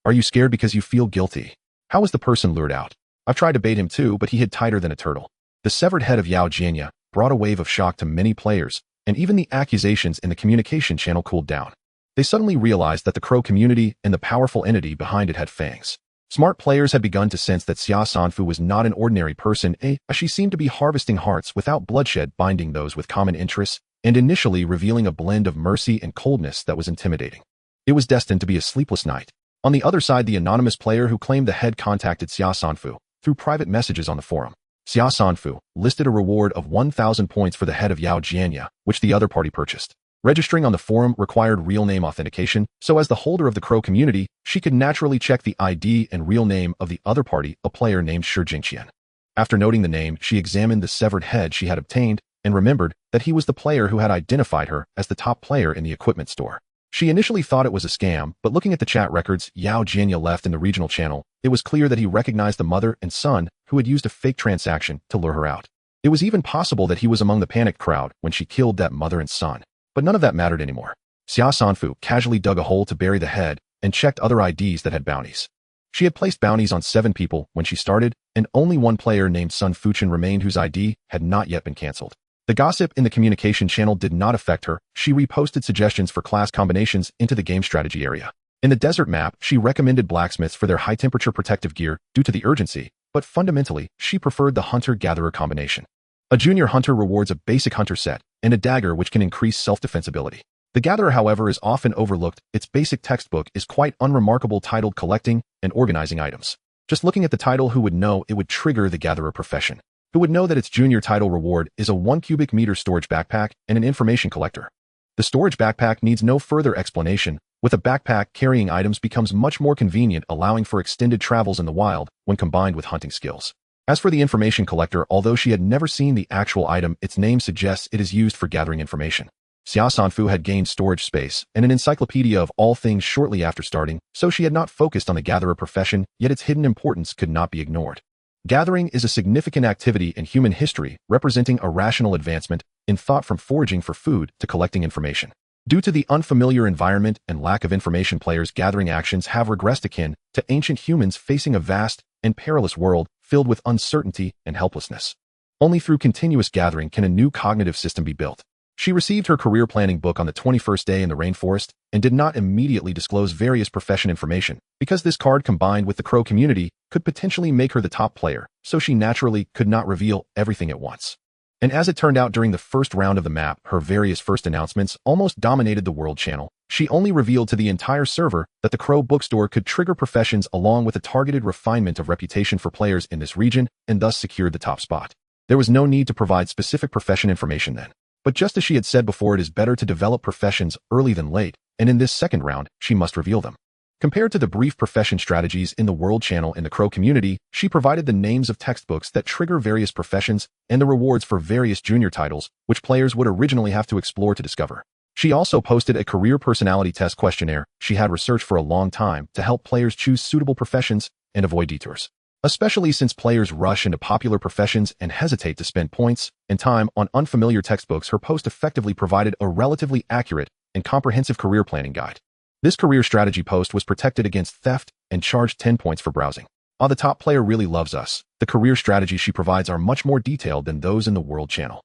Are you scared because you feel guilty? How was the person lured out? I've tried to bait him too, but he hid tighter than a turtle. The severed head of Yao Jianya brought a wave of shock to many players, and even the accusations in the communication channel cooled down. They suddenly realized that the Crow community and the powerful entity behind it had fangs. Smart players had begun to sense that Xia Sanfu was not an ordinary person, as she seemed to be harvesting hearts without bloodshed, binding those with common interests, and initially revealing a blend of mercy and coldness that was intimidating. It was destined to be a sleepless night. On the other side, the anonymous player who claimed the head contacted Xia Sanfu through private messages on the forum. Xia Sanfu listed a reward of 1,000 points for the head of Yao Jianya, which the other party purchased. Registering on the forum required real name authentication, so as the holder of the Crow community, she could naturally check the ID and real name of the other party, a player named Shi Jingqian. After noting the name, she examined the severed head she had obtained and remembered that he was the player who had identified her as the top player in the equipment store. She initially thought it was a scam, but looking at the chat records Yao Jianya left in the regional channel, it was clear that he recognized the mother and son who had used a fake transaction to lure her out. It was even possible that he was among the panicked crowd when she killed that mother and son. But none of that mattered anymore. Xia Sanfu casually dug a hole to bury the head and checked other IDs that had bounties. She had placed bounties on 7 people when she started, and only one player named Sun Fuchen remained whose ID had not yet been cancelled. The gossip in the communication channel did not affect her. She reposted suggestions for class combinations into the game strategy area. In the desert map, she recommended blacksmiths for their high-temperature protective gear due to the urgency, but fundamentally, she preferred the hunter-gatherer combination. A junior hunter rewards a basic hunter set and a dagger which can increase self-defense ability. The gatherer, however, is often overlooked. Its basic textbook is quite unremarkable, titled Collecting and Organizing Items. Just looking at the title, who would know it would trigger the gatherer profession? Who would know that its junior title reward is a 1 cubic meter storage backpack and an information collector? The storage backpack needs no further explanation. With a backpack, carrying items becomes much more convenient, allowing for extended travels in the wild when combined with hunting skills. As for the information collector, although she had never seen the actual item, its name suggests it is used for gathering information. Xia Sanfu had gained storage space and an encyclopedia of all things shortly after starting, so she had not focused on the gatherer profession, yet its hidden importance could not be ignored. Gathering is a significant activity in human history, representing a rational advancement in thought from foraging for food to collecting information. Due to the unfamiliar environment and lack of information, players' gathering actions have regressed akin to ancient humans facing a vast and perilous world filled with uncertainty and helplessness. Only through continuous gathering can a new cognitive system be built. She received her career planning book on the 21st day in the rainforest and did not immediately disclose various profession information, because this card combined with the Crow community could potentially make her the top player, so she naturally could not reveal everything at once. And as it turned out, during the first round of the map, her various first announcements almost dominated the world channel. She only revealed to the entire server that the Crow bookstore could trigger professions along with a targeted refinement of reputation for players in this region, and thus secured the top spot. There was no need to provide specific profession information then. But just as she had said before, it is better to develop professions early than late, and in this second round, she must reveal them. Compared to the brief profession strategies in the World Channel and the Crow community, she provided the names of textbooks that trigger various professions and the rewards for various junior titles, which players would originally have to explore to discover. She also posted a career personality test questionnaire she had researched for a long time to help players choose suitable professions and avoid detours. Especially since players rush into popular professions and hesitate to spend points and time on unfamiliar textbooks, her post effectively provided a relatively accurate and comprehensive career planning guide. This career strategy post was protected against theft and charged 10 points for browsing. While the top player really loves us, the career strategies she provides are much more detailed than those in the World Channel.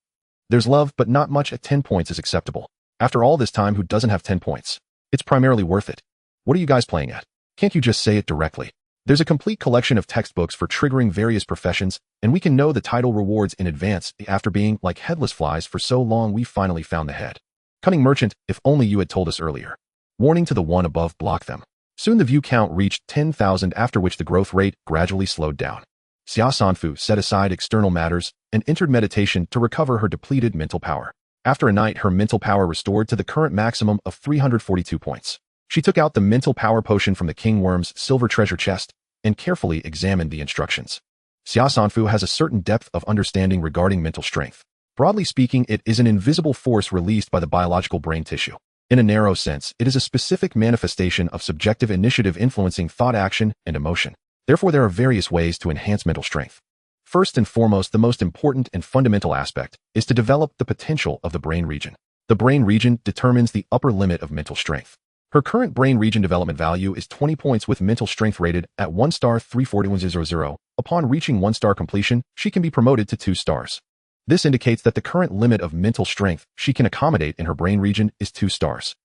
There's love, but not much at 10 points is acceptable. After all this time, who doesn't have 10 points? It's primarily worth it. What are you guys playing at? Can't you just say it directly? There's a complete collection of textbooks for triggering various professions, and we can know the title rewards in advance. After being like headless flies for so long, we finally found the head. Cunning merchant, if only you had told us earlier. Warning to the one above, block them. Soon the view count reached 10,000, after which the growth rate gradually slowed down. Xia Sanfu set aside external matters and entered meditation to recover her depleted mental power. After a night, her mental power restored to the current maximum of 342 points. She took out the mental power potion from the King Worm's silver treasure chest and carefully examined the instructions. Xia Sanfu has a certain depth of understanding regarding mental strength. Broadly speaking, it is an invisible force released by the biological brain tissue. In a narrow sense, it is a specific manifestation of subjective initiative influencing thought, action, and emotion. Therefore, there are various ways to enhance mental strength. First and foremost, the most important and fundamental aspect is to develop the potential of the brain region. The brain region determines the upper limit of mental strength. Her current brain region development value is 20 points with mental strength rated at 1 star 34100. Upon reaching 1 star completion, she can be promoted to 2 stars. This indicates that the current limit of mental strength she can accommodate in her brain region is 2 stars.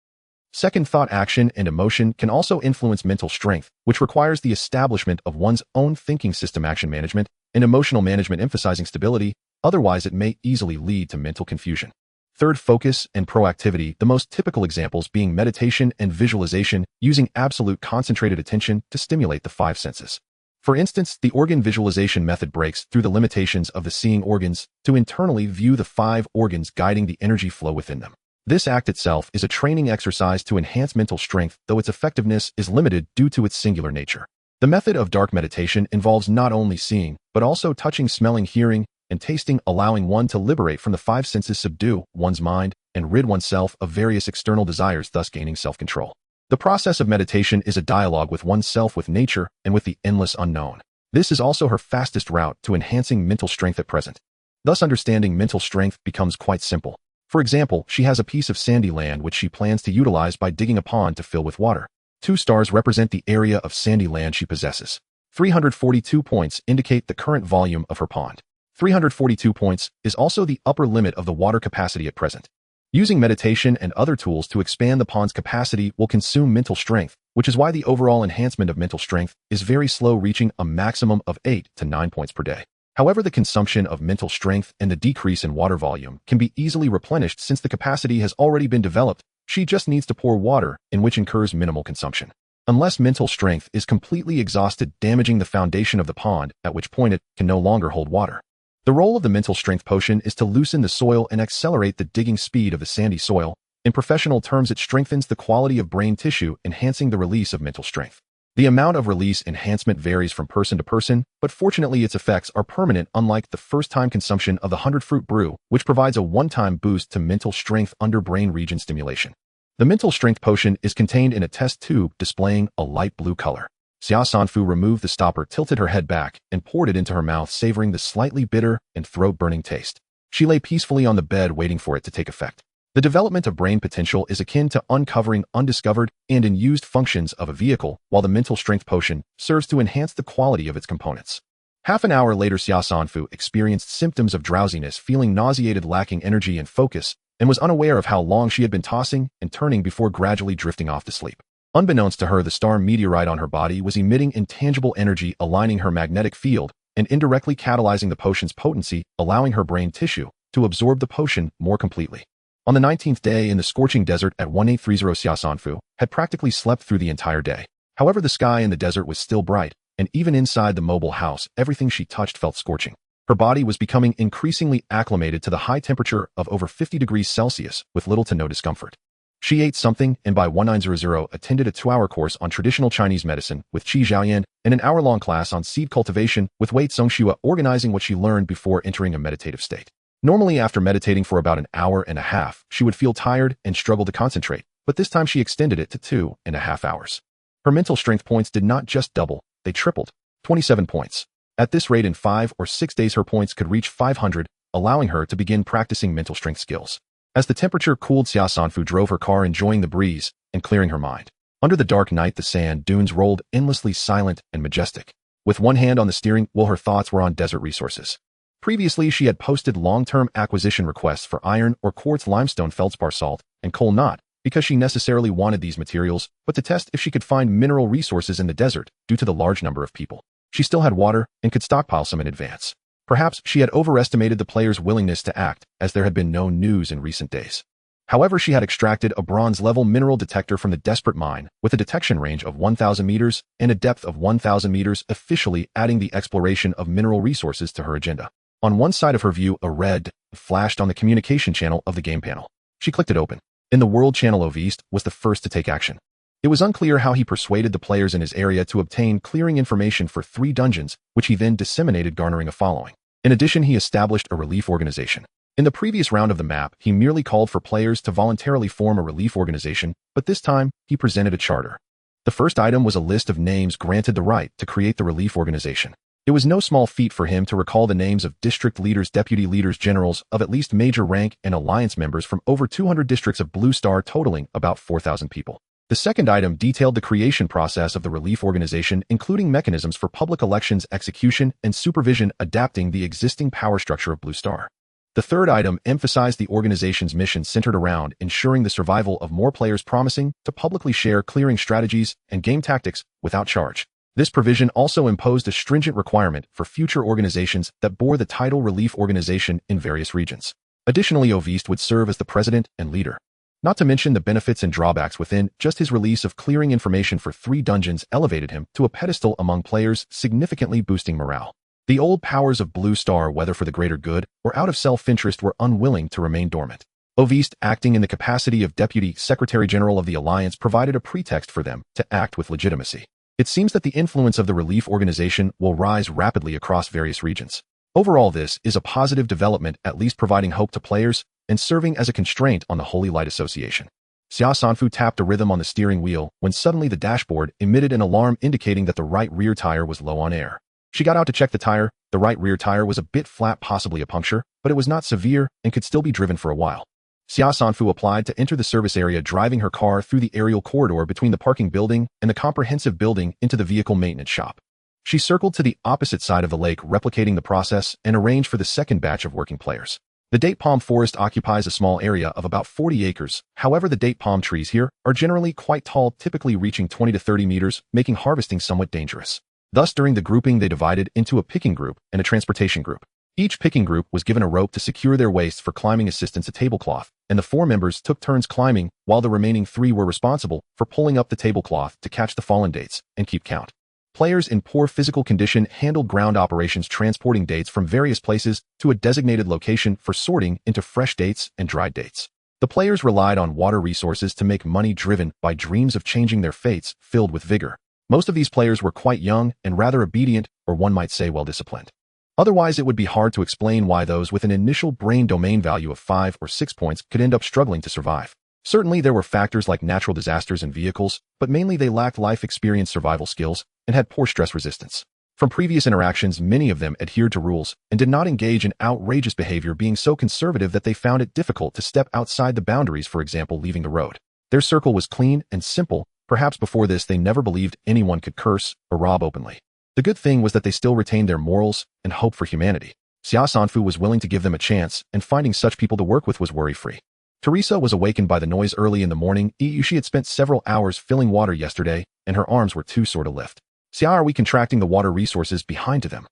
Second, thought, action, and emotion can also influence mental strength, which requires the establishment of one's own thinking system. Action management and emotional management emphasizing stability, otherwise it may easily lead to mental confusion. Third, focus and proactivity, the most typical examples being meditation and visualization, using absolute concentrated attention to stimulate the 5 senses. For instance, the organ visualization method breaks through the limitations of the seeing organs to internally view the 5 organs, guiding the energy flow within them. This act itself is a training exercise to enhance mental strength, though its effectiveness is limited due to its singular nature. The method of dark meditation involves not only seeing, but also touching, smelling, hearing, and tasting, allowing one to liberate from the 5 senses, subdue one's mind, and rid oneself of various external desires, thus gaining self-control. The process of meditation is a dialogue with oneself, with nature, and with the endless unknown. This is also her fastest route to enhancing mental strength at present. Thus, understanding mental strength becomes quite simple. For example, she has a piece of sandy land which she plans to utilize by digging a pond to fill with water. 2 stars represent the area of sandy land she possesses. 342 points indicate the current volume of her pond. 342 points is also the upper limit of the water capacity at present. Using meditation and other tools to expand the pond's capacity will consume mental strength, which is why the overall enhancement of mental strength is very slow, reaching a maximum of 8 to 9 points per day. However, the consumption of mental strength and the decrease in water volume can be easily replenished since the capacity has already been developed. She just needs to pour water, in which incurs minimal consumption. Unless mental strength is completely exhausted, damaging the foundation of the pond, at which point it can no longer hold water. The role of the mental strength potion is to loosen the soil and accelerate the digging speed of the sandy soil. In professional terms, it strengthens the quality of brain tissue, enhancing the release of mental strength. The amount of release enhancement varies from person to person, but fortunately its effects are permanent, unlike the first-time consumption of the 100-fruit brew, which provides a one-time boost to mental strength under brain region stimulation. The mental strength potion is contained in a test tube displaying a light blue color. Xia Sanfu removed the stopper, tilted her head back, and poured it into her mouth, savoring the slightly bitter and throat-burning taste. She lay peacefully on the bed, waiting for it to take effect. The development of brain potential is akin to uncovering undiscovered and unused functions of a vehicle, while the mental strength potion serves to enhance the quality of its components. Half an hour later, Xia Sanfu experienced symptoms of drowsiness, feeling nauseated, lacking energy and focus, and was unaware of how long she had been tossing and turning before gradually drifting off to sleep. Unbeknownst to her, the star meteorite on her body was emitting intangible energy, aligning her magnetic field and indirectly catalyzing the potion's potency, allowing her brain tissue to absorb the potion more completely. On the 19th day in the scorching desert at 1830, Xia Sanfu had practically slept through the entire day. However, the sky in the desert was still bright, and even inside the mobile house, everything she touched felt scorching. Her body was becoming increasingly acclimated to the high temperature of over 50 degrees Celsius with little to no discomfort. She ate something and by 1900 attended a 2-hour course on traditional Chinese medicine with Qi Zhaoyan and an hour-long class on seed cultivation with Wei Zongxue, organizing what she learned before entering a meditative state. Normally, after meditating for about an hour and a half, she would feel tired and struggle to concentrate, but this time she extended it to 2.5 hours. Her mental strength points did not just double, they tripled, 27 points. At this rate, in 5 or 6 days her points could reach 500, allowing her to begin practicing mental strength skills. As the temperature cooled, Xia Sanfu drove her car, enjoying the breeze and clearing her mind. Under the dark night, the sand dunes rolled endlessly, silent and majestic. With one hand on the steering wheel, her thoughts were on desert resources. Previously, she had posted long-term acquisition requests for iron or quartz, limestone, feldspar salt, and coal, not because she necessarily wanted these materials, but to test if she could find mineral resources in the desert due to the large number of people. She still had water and could stockpile some in advance. Perhaps she had overestimated the player's willingness to act, as there had been no news in recent days. However, she had extracted a bronze-level mineral detector from the desperate mine, with a detection range of 1,000 meters and a depth of 1,000 meters, officially adding the exploration of mineral resources to her agenda. On one side of her view, a red flashed on the communication channel of the game panel. She clicked it open. In the world channel, Oviste was the first to take action. It was unclear how he persuaded the players in his area to obtain clearing information for 3 dungeons, which he then disseminated, garnering a following. In addition, he established a relief organization. In the previous round of the map, he merely called for players to voluntarily form a relief organization, but this time, he presented a charter. The first item was a list of names granted the right to create the relief organization. It was no small feat for him to recall the names of district leaders, deputy leaders, generals of at least major rank, and alliance members from over 200 districts of Blue Star, totaling about 4,000 people. The second item detailed the creation process of the relief organization, including mechanisms for public elections, execution, and supervision, adapting the existing power structure of Blue Star. The third item emphasized the organization's mission, centered around ensuring the survival of more players, promising to publicly share clearing strategies and game tactics without charge. This provision also imposed a stringent requirement for future organizations that bore the title Relief Organization in various regions. Additionally, Oviste would serve as the president and leader. Not to mention the benefits and drawbacks within, just his release of clearing information for 3 dungeons elevated him to a pedestal among players, significantly boosting morale. The old powers of Blue Star, whether for the greater good or out of self-interest, were unwilling to remain dormant. Oviste, acting in the capacity of Deputy Secretary General of the Alliance, provided a pretext for them to act with legitimacy. It seems that the influence of the relief organization will rise rapidly across various regions. Overall, this is a positive development, at least providing hope to players and serving as a constraint on the Holy Light Association. Xia Sanfu tapped a rhythm on the steering wheel when suddenly the dashboard emitted an alarm indicating that the right rear tire was low on air. She got out to check the tire. The right rear tire was a bit flat, possibly a puncture, but it was not severe and could still be driven for a while. Xia Sanfu applied to enter the service area, driving her car through the aerial corridor between the parking building and the comprehensive building into the vehicle maintenance shop. She circled to the opposite side of the lake, replicating the process, and arranged for the second batch of working players. The date palm forest occupies a small area of about 40 acres. However, the date palm trees here are generally quite tall, typically reaching 20 to 30 meters, making harvesting somewhat dangerous. Thus, during the grouping, they divided into a picking group and a transportation group. Each picking group was given a rope to secure their waists, for climbing assistance a tablecloth, and the 4 members took turns climbing, while the remaining 3 were responsible for pulling up the tablecloth to catch the fallen dates and keep count. Players in poor physical condition handled ground operations, transporting dates from various places to a designated location for sorting into fresh dates and dried dates. The players relied on water resources to make money, driven by dreams of changing their fates, filled with vigor. Most of these players were quite young and rather obedient, or one might say well-disciplined. Otherwise, it would be hard to explain why those with an initial brain domain value of 5 or 6 points could end up struggling to survive. Certainly, there were factors like natural disasters and vehicles, but mainly they lacked life experience, survival skills, and had poor stress resistance. From previous interactions, many of them adhered to rules and did not engage in outrageous behavior, being so conservative that they found it difficult to step outside the boundaries, for example, leaving the road. Their circle was clean and simple. Perhaps before this they never believed anyone could curse or rob openly. The good thing was that they still retained their morals and hope for humanity. Xia Sanfu was willing to give them a chance, and finding such people to work with was worry-free. Teresa was awakened by the noise early in the morning. She had spent several hours filling water yesterday, and her arms were too sore to lift. Xia, are we contracting the water resources behind to them?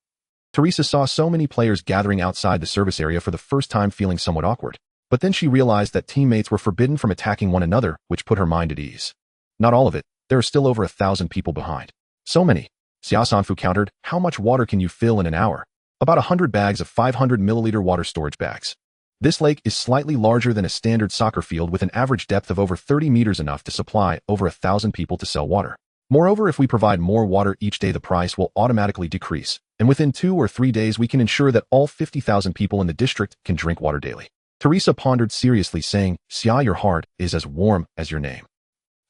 Teresa saw so many players gathering outside the service area for the first time, feeling somewhat awkward. But then she realized that teammates were forbidden from attacking one another, which put her mind at ease. Not all of it. There are still over 1,000 people behind. So many. Xia Sanfu countered. How much water can you fill in an hour? About 100 bags of 500 milliliter water storage bags. This lake is slightly larger than a standard soccer field with an average depth of over 30 meters, enough to supply over 1,000 people to sell water. Moreover, if we provide more water each day, the price will automatically decrease, and within 2 or 3 days we can ensure that all 50,000 people in the district can drink water daily. Teresa pondered seriously, saying, "Xia, your heart is as warm as your name."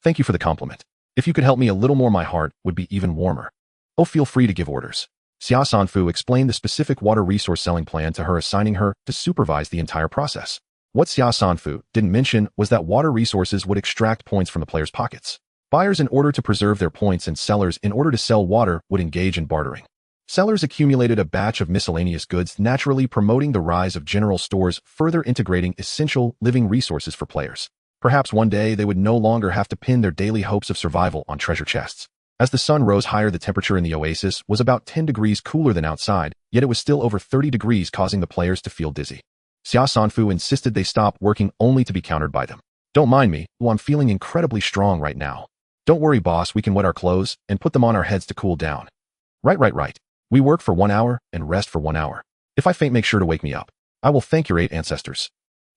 "Thank you for the compliment. If you could help me a little more, my heart would be even warmer." "Oh, feel free to give orders." Xia Sanfu explained the specific water resource selling plan to her, assigning her to supervise the entire process. What Xia Sanfu didn't mention was that water resources would extract points from the players' pockets. Buyers, in order to preserve their points, and sellers, in order to sell water, would engage in bartering. Sellers accumulated a batch of miscellaneous goods, naturally promoting the rise of general stores, further integrating essential living resources for players. Perhaps one day they would no longer have to pin their daily hopes of survival on treasure chests. As the sun rose higher, the temperature in the oasis was about 10 degrees cooler than outside, yet it was still over 30 degrees, causing the players to feel dizzy. Xia Sanfu insisted they stop working, only to be countered by them. "Don't mind me, I'm feeling incredibly strong right now." "Don't worry, boss, we can wet our clothes and put them on our heads to cool down." Right. We work for 1 hour and rest for 1 hour. If I faint, make sure to wake me up. I will thank your 8 ancestors."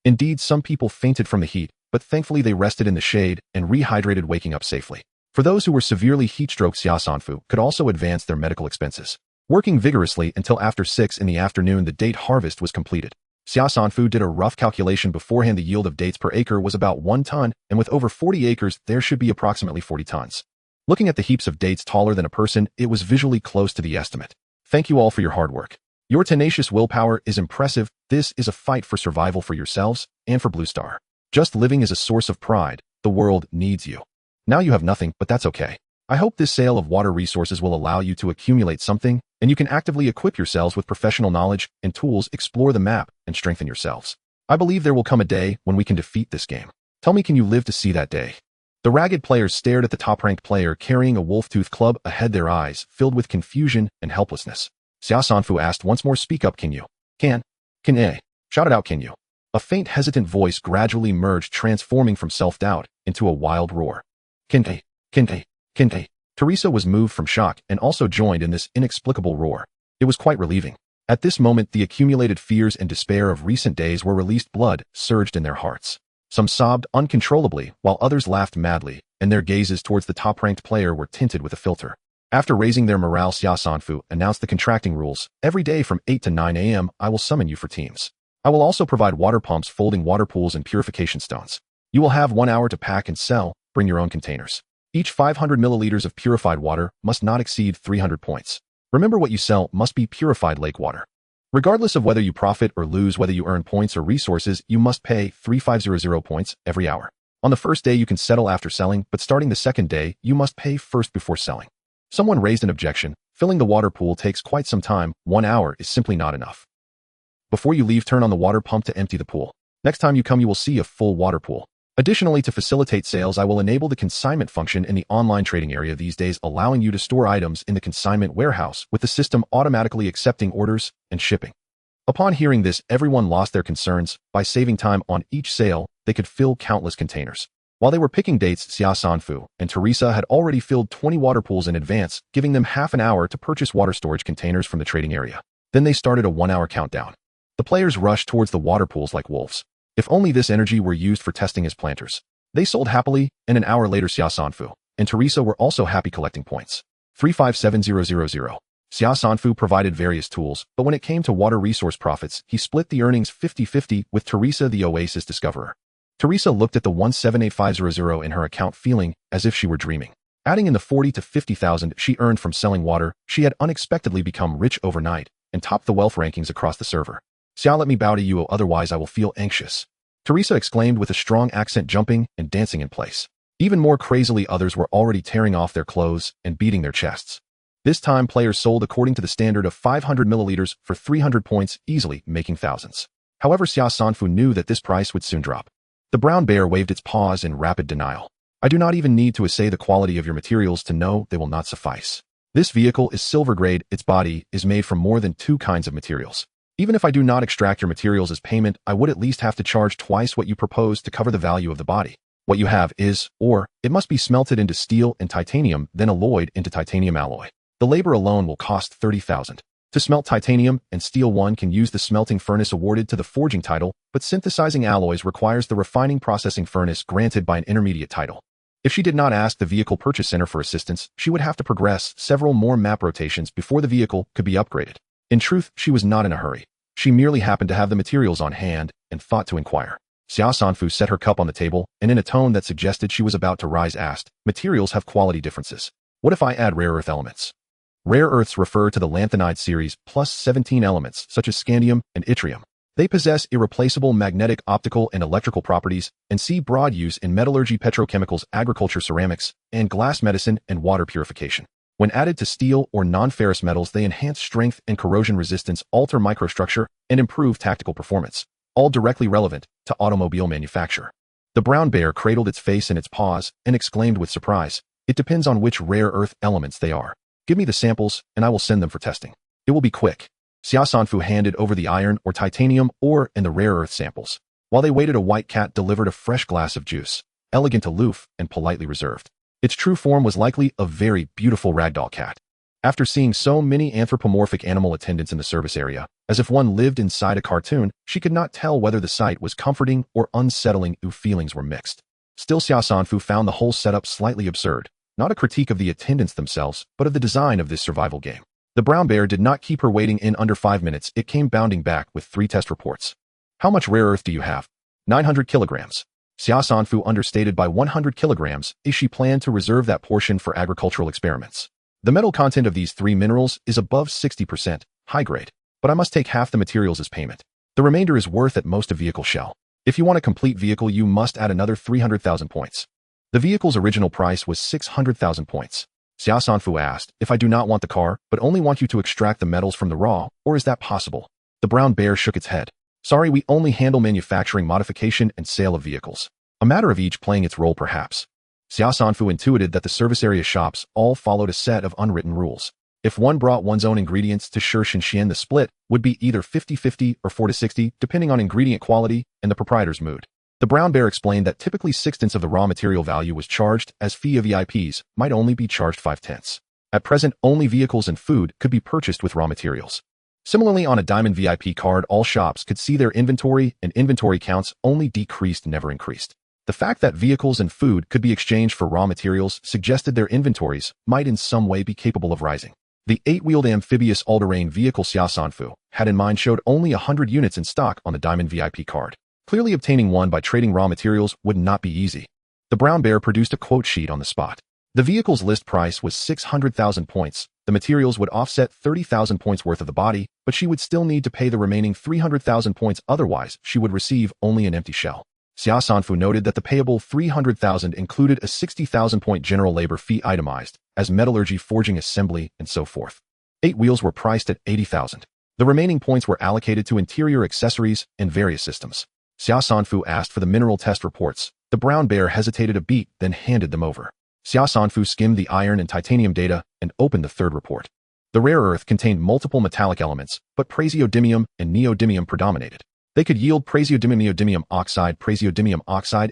Indeed, some people fainted from the heat, but thankfully they rested in the shade and rehydrated, waking up safely. For those who were severely heat-stroked, Xia Sanfu could also advance their medical expenses. Working vigorously until after 6 in the afternoon, the date harvest was completed. Xia Sanfu did a rough calculation beforehand. The yield of dates per acre was about 1 ton, and with over 40 acres, there should be approximately 40 tons. Looking at the heaps of dates taller than a person, it was visually close to the estimate. "Thank you all for your hard work. Your tenacious willpower is impressive. This is a fight for survival for yourselves and for Blue Star. Just living is a source of pride. The world needs you. Now you have nothing, but that's okay. I hope this sale of water resources will allow you to accumulate something, and you can actively equip yourselves with professional knowledge and tools, explore the map, and strengthen yourselves. I believe there will come a day when we can defeat this game. Tell me, can you live to see that day?" The ragged players stared at the top-ranked player carrying a wolf-tooth club ahead, their eyes filled with confusion and helplessness. Xia Sanfu asked once more, "Speak up, can you?" Can Shout it out, can you?" A faint, hesitant voice gradually merged, transforming from self-doubt into a wild roar. Kinte. Teresa was moved from shock and also joined in this inexplicable roar. It was quite relieving. At this moment, the accumulated fears and despair of recent days were released. Blood surged in their hearts. Some sobbed uncontrollably, while others laughed madly, and their gazes towards the top-ranked player were tinted with a filter. After raising their morale, Xia Sanfu announced the contracting rules. "Every day from 8 to 9 a.m., I will summon you for teams. I will also provide water pumps, folding water pools, and purification stones. You will have 1 hour to pack and sell. Bring your own containers. Each 500 milliliters of purified water must not exceed 300 points. Remember, what you sell must be purified lake water. Regardless of whether you profit or lose, whether you earn points or resources, you must pay 3500 points every hour. On the first day you can settle after selling, but starting the second day, you must pay first before selling." Someone raised an objection. "Filling the water pool takes quite some time. 1 hour is simply not enough. Before you leave, turn on the water pump to empty the pool. Next time you come, you will see a full water pool. Additionally, to facilitate sales, I will enable the consignment function in the online trading area these days, allowing you to store items in the consignment warehouse, with the system automatically accepting orders and shipping." Upon hearing this, everyone lost their concerns. By saving time on each sale, they could fill countless containers. While they were picking dates, Xia Sanfu and Teresa had already filled 20 water pools in advance, giving them half an hour to purchase water storage containers from the trading area. Then they started a 1-hour countdown. The players rushed towards the water pools like wolves. If only this energy were used for testing as planters. They sold happily, and an hour later Xia Sanfu and Teresa were also happy collecting points. 357000. Xia Sanfu provided various tools, but when it came to water resource profits, he split the earnings 50-50 with Teresa, the Oasis discoverer. Teresa looked at the 178500 in her account, feeling as if she were dreaming. Adding in the 40 to 50,000 she earned from selling water, she had unexpectedly become rich overnight and topped the wealth rankings across the server. "Xia, let me bow to you, otherwise I will feel anxious," Teresa exclaimed with a strong accent, jumping and dancing in place. Even more crazily, others were already tearing off their clothes and beating their chests. This time, players sold according to the standard of 500 milliliters for 300 points, easily making thousands. However, Xia Sanfu knew that this price would soon drop. The brown bear waved its paws in rapid denial. "I do not even need to assay the quality of your materials to know they will not suffice. This vehicle is silver grade. Its body is made from more than 2 kinds of materials. Even if I do not extract your materials as payment, I would at least have to charge twice what you propose to cover the value of the body. What you have is, or it must be smelted into steel and titanium, then alloyed into titanium alloy. The labor alone will cost 30,000. To smelt titanium and steel, one can use the smelting furnace awarded to the forging title, but synthesizing alloys requires the refining processing furnace granted by an intermediate title. If she did not ask the Vehicle Purchase Center for assistance, she would have to progress several more map rotations before the vehicle could be upgraded. In truth, she was not in a hurry. She merely happened to have the materials on hand and thought to inquire. Xia Sanfu set her cup on the table, and in a tone that suggested she was about to rise asked, "Materials have quality differences. What if I add rare earth elements?" Rare earths refer to the lanthanide series plus 17 elements such as scandium and yttrium. They possess irreplaceable magnetic, optical, and electrical properties and see broad use in metallurgy, petrochemicals, agriculture, ceramics, and glass medicine and water purification. When added to steel or non-ferrous metals, they enhance strength and corrosion resistance, alter microstructure, and improve tactical performance, all directly relevant to automobile manufacture. The brown bear cradled its face in its paws and exclaimed with surprise, "It depends on which rare earth elements they are. Give me the samples, and I will send them for testing. It will be quick." Xia Sanfu handed over the iron or titanium ore and the rare earth samples. While they waited, a white cat delivered a fresh glass of juice, elegant, aloof, and politely reserved. Its true form was likely a very beautiful ragdoll cat. After seeing so many anthropomorphic animal attendants in the service area, as if one lived inside a cartoon, she could not tell whether the sight was comforting or unsettling. Feelings were mixed. Still, Xia Sanfu found the whole setup slightly absurd, not a critique of the attendants themselves, but of the design of this survival game. The brown bear did not keep her waiting. In under 5 minutes, it came bounding back with 3 test reports. "How much rare earth do you have?" 900 kilograms. Xia Sanfu understated by 100 kilograms, as she planned to reserve that portion for agricultural experiments. "The metal content of these 3 minerals is above 60%, high grade, but I must take half the materials as payment. The remainder is worth at most a vehicle shell. If you want a complete vehicle, you must add another 300,000 points." The vehicle's original price was 600,000 points. Xia Sanfu asked, "If I do not want the car, but only want you to extract the metals from the raw, or is that possible?" The brown bear shook its head. "Sorry, we only handle manufacturing, modification, and sale of vehicles. A matter of each playing its role, perhaps." Xia Sanfu intuited that the service area shops all followed a set of unwritten rules. If one brought one's own ingredients to Shinshin, the split would be either 50-50 or 40-60, depending on ingredient quality and the proprietor's mood. The brown bear explained that typically 6/10 of the raw material value was charged as fee of VIPs might only be charged 5/10. At present, only vehicles and food could be purchased with raw materials. Similarly, on a Diamond VIP card, all shops could see their inventory, and inventory counts only decreased, never increased. The fact that vehicles and food could be exchanged for raw materials suggested their inventories might in some way be capable of rising. The 8-wheeled amphibious all-terrain vehicle Xia Sanfu had in mind showed only 100 units in stock on the Diamond VIP card. Clearly, obtaining one by trading raw materials would not be easy. The brown bear produced a quote sheet on the spot. The vehicle's list price was 600,000 points. The materials would offset 30,000 points worth of the body, but she would still need to pay the remaining 300,000 points, otherwise she would receive only an empty shell. Xia Sanfu noted that the payable 300,000 included a 60,000 point general labor fee itemized as metallurgy, forging, assembly, and so forth. 8 wheels were priced at 80,000. The remaining points were allocated to interior accessories and various systems. Xia Sanfu asked for the mineral test reports. The brown bear hesitated a beat, then handed them over. Xia Sanfu skimmed the iron and titanium data and opened the 3rd report. The rare earth contained multiple metallic elements, but praseodymium and neodymium predominated. They could yield praseodymium, neodymium oxide,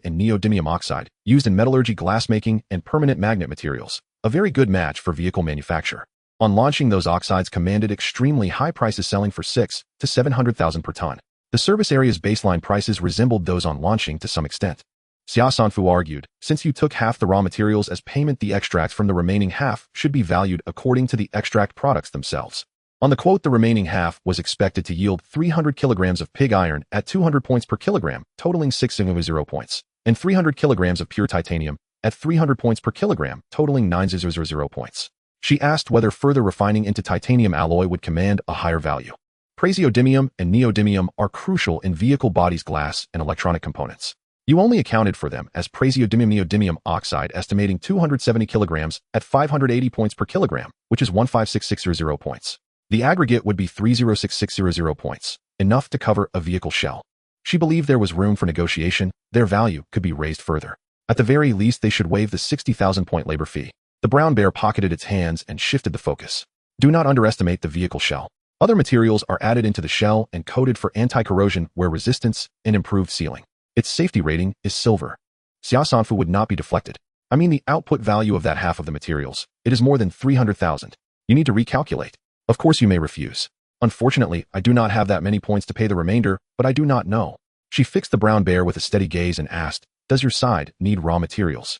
and neodymium oxide, used in metallurgy, glassmaking, and permanent magnet materials. A very good match for vehicle manufacture. On launching, those oxides commanded extremely high prices, selling for 600,000 to 700,000 per ton. The service area's baseline prices resembled those on launching to some extent. Xia Sanfu argued, "Since you took half the raw materials as payment, the extract from the remaining half should be valued according to the extract products themselves." On the quote, the remaining half was expected to yield 300 kilograms of pig iron at 200 points per kilogram, totaling 600 points, and 300 kilograms of pure titanium at 300 points per kilogram, totaling 900 points. She asked whether further refining into titanium alloy would command a higher value. Praseodymium and neodymium are crucial in vehicle bodies, glass, and electronic components. You only accounted for them as praseodymium neodymium oxide, estimating 270 kilograms at 580 points per kilogram, which is 156,600 points. The aggregate would be 306,600 points, enough to cover a vehicle shell. She believed there was room for negotiation. Their value could be raised further. At the very least, they should waive the 60,000 point labor fee. The brown bear pocketed its hands and shifted the focus. Do not underestimate the vehicle shell. Other materials are added into the shell and coated for anti-corrosion, wear resistance, and improved sealing. Its safety rating is silver. Xia Sanfu would not be deflected. "I mean the output value of that half of the materials. It is more than 300,000. You need to recalculate." Of course you may refuse. Unfortunately, I do not have that many points to pay the remainder, but I do not know. She fixed the brown bear with a steady gaze and asked, does your side need raw materials?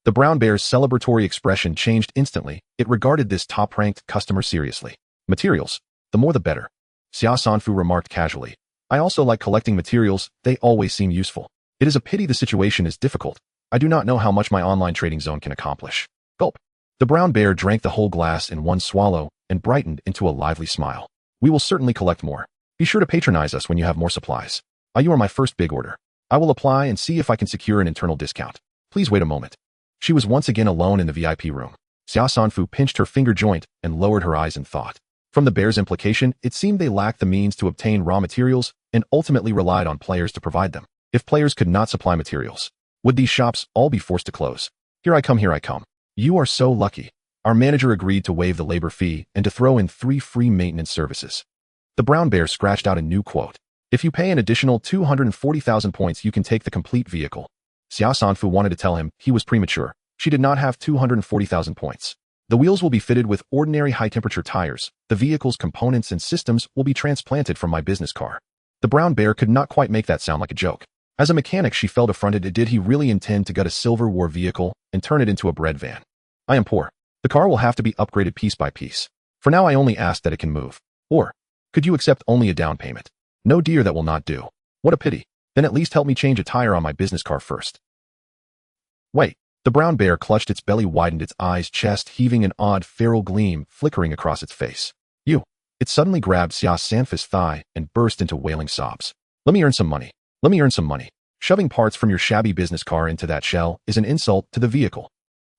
The brown bear's celebratory expression changed instantly. It regarded this top-ranked customer seriously. Materials? The more the better. Xia Sanfu remarked casually. I also like collecting materials, they always seem useful. It is a pity the situation is difficult. I do not know how much my online trading zone can accomplish. Gulp. The brown bear drank the whole glass in one swallow and brightened into a lively smile. We will certainly collect more. Be sure to patronize us when you have more supplies. You are my first big order. I will apply and see if I can secure an internal discount. Please wait a moment. She was once again alone in the VIP room. Xia Sanfu pinched her finger joint and lowered her eyes in thought. From the bear's implication, it seemed they lacked the means to obtain raw materials and ultimately relied on players to provide them. If players could not supply materials, would these shops all be forced to close? Here I come, here I come. You are so lucky. Our manager agreed to waive the labor fee and to throw in 3 free maintenance services. The brown bear scratched out a new quote. If you pay an additional 240,000 points, you can take the complete vehicle. Xia Sanfu wanted to tell him he was premature. She did not have 240,000 points. The wheels will be fitted with ordinary high-temperature tires. The vehicle's components and systems will be transplanted from my business car. The brown bear could not quite make that sound like a joke. As a mechanic, she felt affronted. Did he really intend to gut a Silver War vehicle and turn it into a bread van? I am poor. The car will have to be upgraded piece by piece. For now, I only ask that it can move. Or, could you accept only a down payment? No dear, that will not do. What a pity. Then at least help me change a tire on my business car first. Wait. The brown bear clutched its belly, widened its eyes, chest heaving, an odd feral gleam flickering across its face. You. It suddenly grabbed Xia Sanfu's thigh and burst into wailing sobs. Let me earn some money. Let me earn some money. Shoving parts from your shabby business car into that shell is an insult to the vehicle.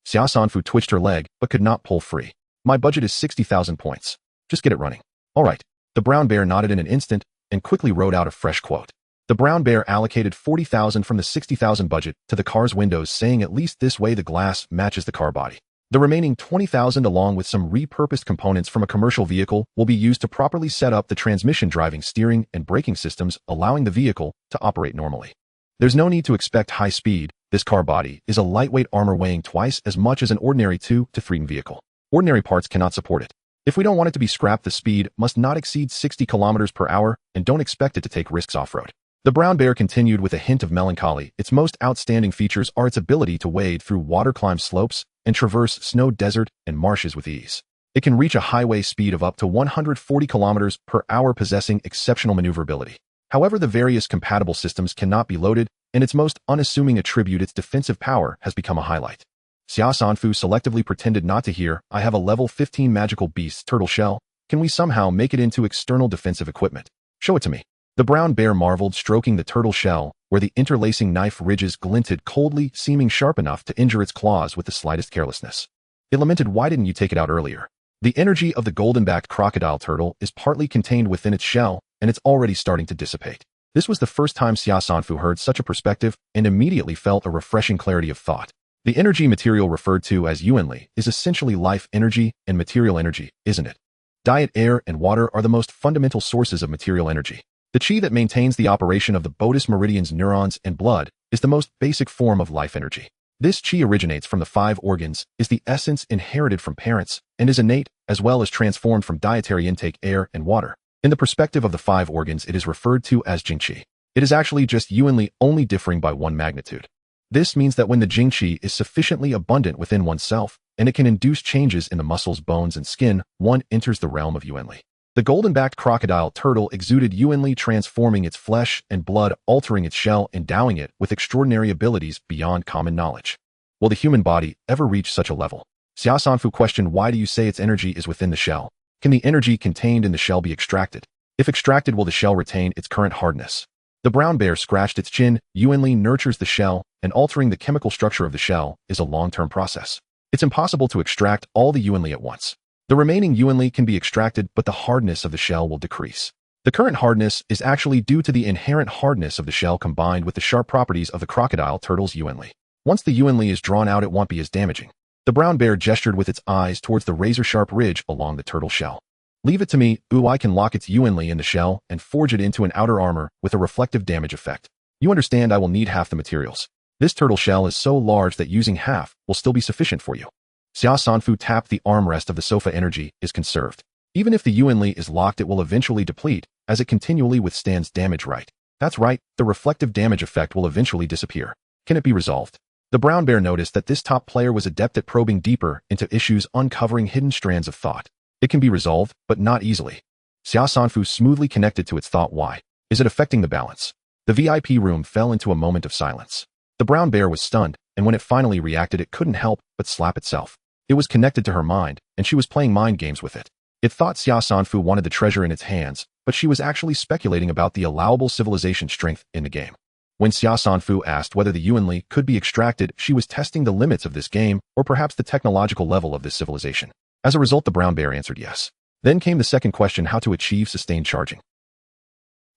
Xia Sanfu twitched her leg, but could not pull free. My budget is 60,000 points. Just get it running. All right. The brown bear nodded in an instant and quickly wrote out a fresh quote. The brown bear allocated 40,000 from the 60,000 budget to the car's windows, saying at least this way the glass matches the car body. The remaining 20,000, along with some repurposed components from a commercial vehicle, will be used to properly set up the transmission, driving, steering, and braking systems, allowing the vehicle to operate normally. There's no need to expect high speed. This car body is a lightweight armor weighing twice as much as an ordinary 2 to 3 ton vehicle. Ordinary parts cannot support it. If we don't want it to be scrapped, the speed must not exceed 60 kilometers per hour, and don't expect it to take risks off-road. The brown bear continued with a hint of melancholy. Its most outstanding features are its ability to wade through water, climb slopes, and traverse snow, desert, and marshes with ease. It can reach a highway speed of up to 140 kilometers per hour, possessing exceptional maneuverability. However, the various compatible systems cannot be loaded, and its most unassuming attribute, its defensive power, has become a highlight. Xia Sanfu selectively pretended not to hear. I have a level 15 magical beast turtle shell. Can we somehow make it into external defensive equipment? Show it to me. The brown bear marveled, stroking the turtle shell, where the interlacing knife ridges glinted coldly, seeming sharp enough to injure its claws with the slightest carelessness. It lamented, why didn't you take it out earlier? The energy of the golden-backed crocodile turtle is partly contained within its shell, and it's already starting to dissipate. This was the first time Xia Sanfu heard such a perspective and immediately felt a refreshing clarity of thought. The energy material referred to as Yuanli is essentially life energy and material energy, isn't it? Diet, air, and water are the most fundamental sources of material energy. The qi that maintains the operation of the Bodis meridians, neurons, and blood is the most basic form of life energy. This qi originates from the 5 organs, is the essence inherited from parents, and is innate, as well as transformed from dietary intake, air, and water. In the perspective of the 5 organs, it is referred to as Jingqi. It is actually just Yuanli, only differing by 1 magnitude. This means that when the Jingqi is sufficiently abundant within oneself, and it can induce changes in the muscles, bones, and skin, one enters the realm of Yuanli. The golden-backed crocodile turtle exuded Yuanli, transforming its flesh and blood, altering its shell, endowing it with extraordinary abilities beyond common knowledge. Will the human body ever reach such a level? Xia Sanfu questioned, why do you say its energy is within the shell? Can the energy contained in the shell be extracted? If extracted, will the shell retain its current hardness? The brown bear scratched its chin. Yuanli nurtures the shell, and altering the chemical structure of the shell is a long-term process. It's impossible to extract all the Yuanli at once. The remaining Yuanli can be extracted, but the hardness of the shell will decrease. The current hardness is actually due to the inherent hardness of the shell combined with the sharp properties of the crocodile turtle's Yuanli. Once the Yuanli is drawn out, it won't be as damaging. The brown bear gestured with its eyes towards the razor-sharp ridge along the turtle shell. Leave it to me. I can lock its Yuanli in the shell and forge it into an outer armor with a reflective damage effect. You understand, I will need half the materials. This turtle shell is so large that using half will still be sufficient for you. Xia Sanfu tapped the armrest of the sofa. Energy is conserved. Even if the Yuanli is locked, it will eventually deplete, as it continually withstands damage. Right. That's right, the reflective damage effect will eventually disappear. Can it be resolved? The brown bear noticed that this top player was adept at probing deeper into issues, uncovering hidden strands of thought. It can be resolved, but not easily. Xia Sanfu smoothly connected to its thought. Why? Is it affecting the balance? The VIP room fell into a moment of silence. The brown bear was stunned, and when it finally reacted, it couldn't help but slap itself. It was connected to her mind, and she was playing mind games with it. It thought Xia Sanfu wanted the treasure in its hands, but she was actually speculating about the allowable civilization strength in the game. When Xia Sanfu asked whether the Yuanli could be extracted, she was testing the limits of this game, or perhaps the technological level of this civilization. As a result, the brown bear answered yes. Then came the second question: how to achieve sustained charging.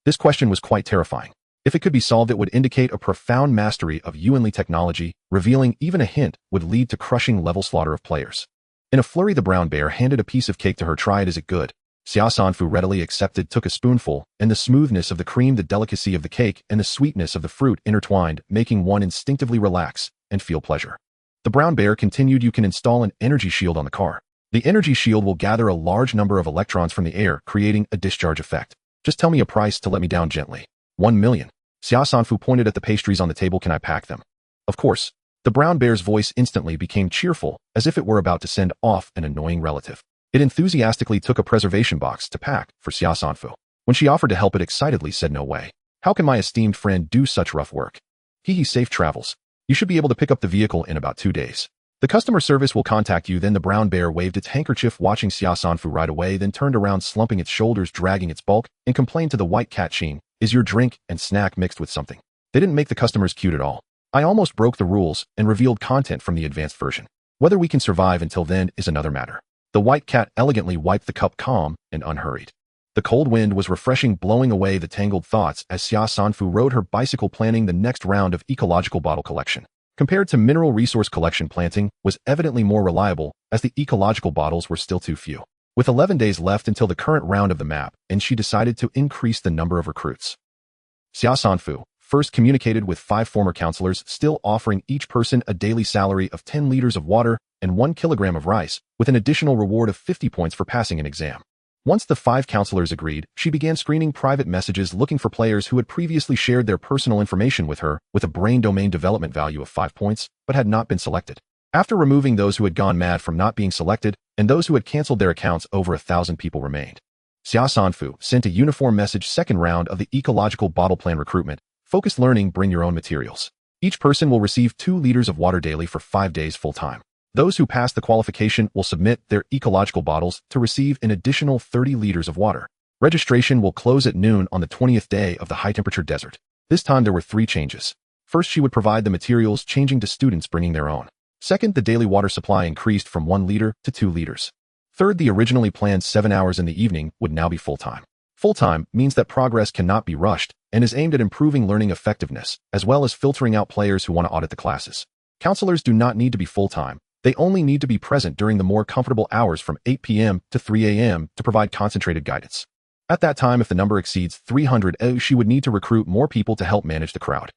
This question was quite terrifying. If it could be solved, it would indicate a profound mastery of Yuanli technology, revealing even a hint would lead to crushing level slaughter of players. In a flurry, the brown bear handed a piece of cake to her. Try it, is it good? Xia Sanfu readily accepted, took a spoonful, and the smoothness of the cream, the delicacy of the cake, and the sweetness of the fruit intertwined, making one instinctively relax and feel pleasure. The brown bear continued, you can install an energy shield on the car. The energy shield will gather a large number of electrons from the air, creating a discharge effect. Just tell me a price to let me down gently. 1 million. Xia Sanfu pointed at the pastries on the table. Can I pack them? Of course. The brown bear's voice instantly became cheerful, as if it were about to send off an annoying relative. It enthusiastically took a preservation box to pack for Xia Sanfu. When she offered to help, it excitedly said, no way. How can my esteemed friend do such rough work? Hee, safe travels. You should be able to pick up the vehicle in about 2 days. The customer service will contact you. Then the brown bear waved its handkerchief, watching Xia Sanfu ride away, then turned around, slumping its shoulders, dragging its bulk, and complained to the white cat, Sheen, is your drink and snack mixed with something? They didn't make the customers cute at all. I almost broke the rules and revealed content from the advanced version. Whether we can survive until then is another matter. The white cat elegantly wiped the cup, calm and unhurried. The cold wind was refreshing, blowing away the tangled thoughts as Xia Sanfu rode her bicycle, planning the next round of ecological bottle collection. Compared to mineral resource collection, planting was evidently more reliable, as the ecological bottles were still too few. With 11 days left until the current round of the map, and she decided to increase the number of recruits. Xia Sanfu first communicated with 5 former counselors, still offering each person a daily salary of 10 liters of water and 1 kilogram of rice, with an additional reward of 50 points for passing an exam. Once the 5 counselors agreed, she began screening private messages, looking for players who had previously shared their personal information with her, with a brain domain development value of 5 points, but had not been selected. After removing those who had gone mad from not being selected, and those who had canceled their accounts, over 1,000 people remained. Xia Sanfu sent a uniform message: second round of the ecological bottle plan recruitment. Focused learning, bring your own materials. Each person will receive 2 liters of water daily for 5 days full-time. Those who pass the qualification will submit their ecological bottles to receive an additional 30 liters of water. Registration will close at noon on the 20th day of the high-temperature desert. This time there were 3 changes. First, she would provide the materials, changing to students bringing their own. Second, the daily water supply increased from 1 liter to 2 liters. Third, the originally planned 7 hours in the evening would now be full-time. Full-time means that progress cannot be rushed and is aimed at improving learning effectiveness, as well as filtering out players who want to audit the classes. Counselors do not need to be full-time. They only need to be present during the more comfortable hours from 8 p.m. to 3 a.m. to provide concentrated guidance. At that time, if the number exceeds 300, she would need to recruit more people to help manage the crowd.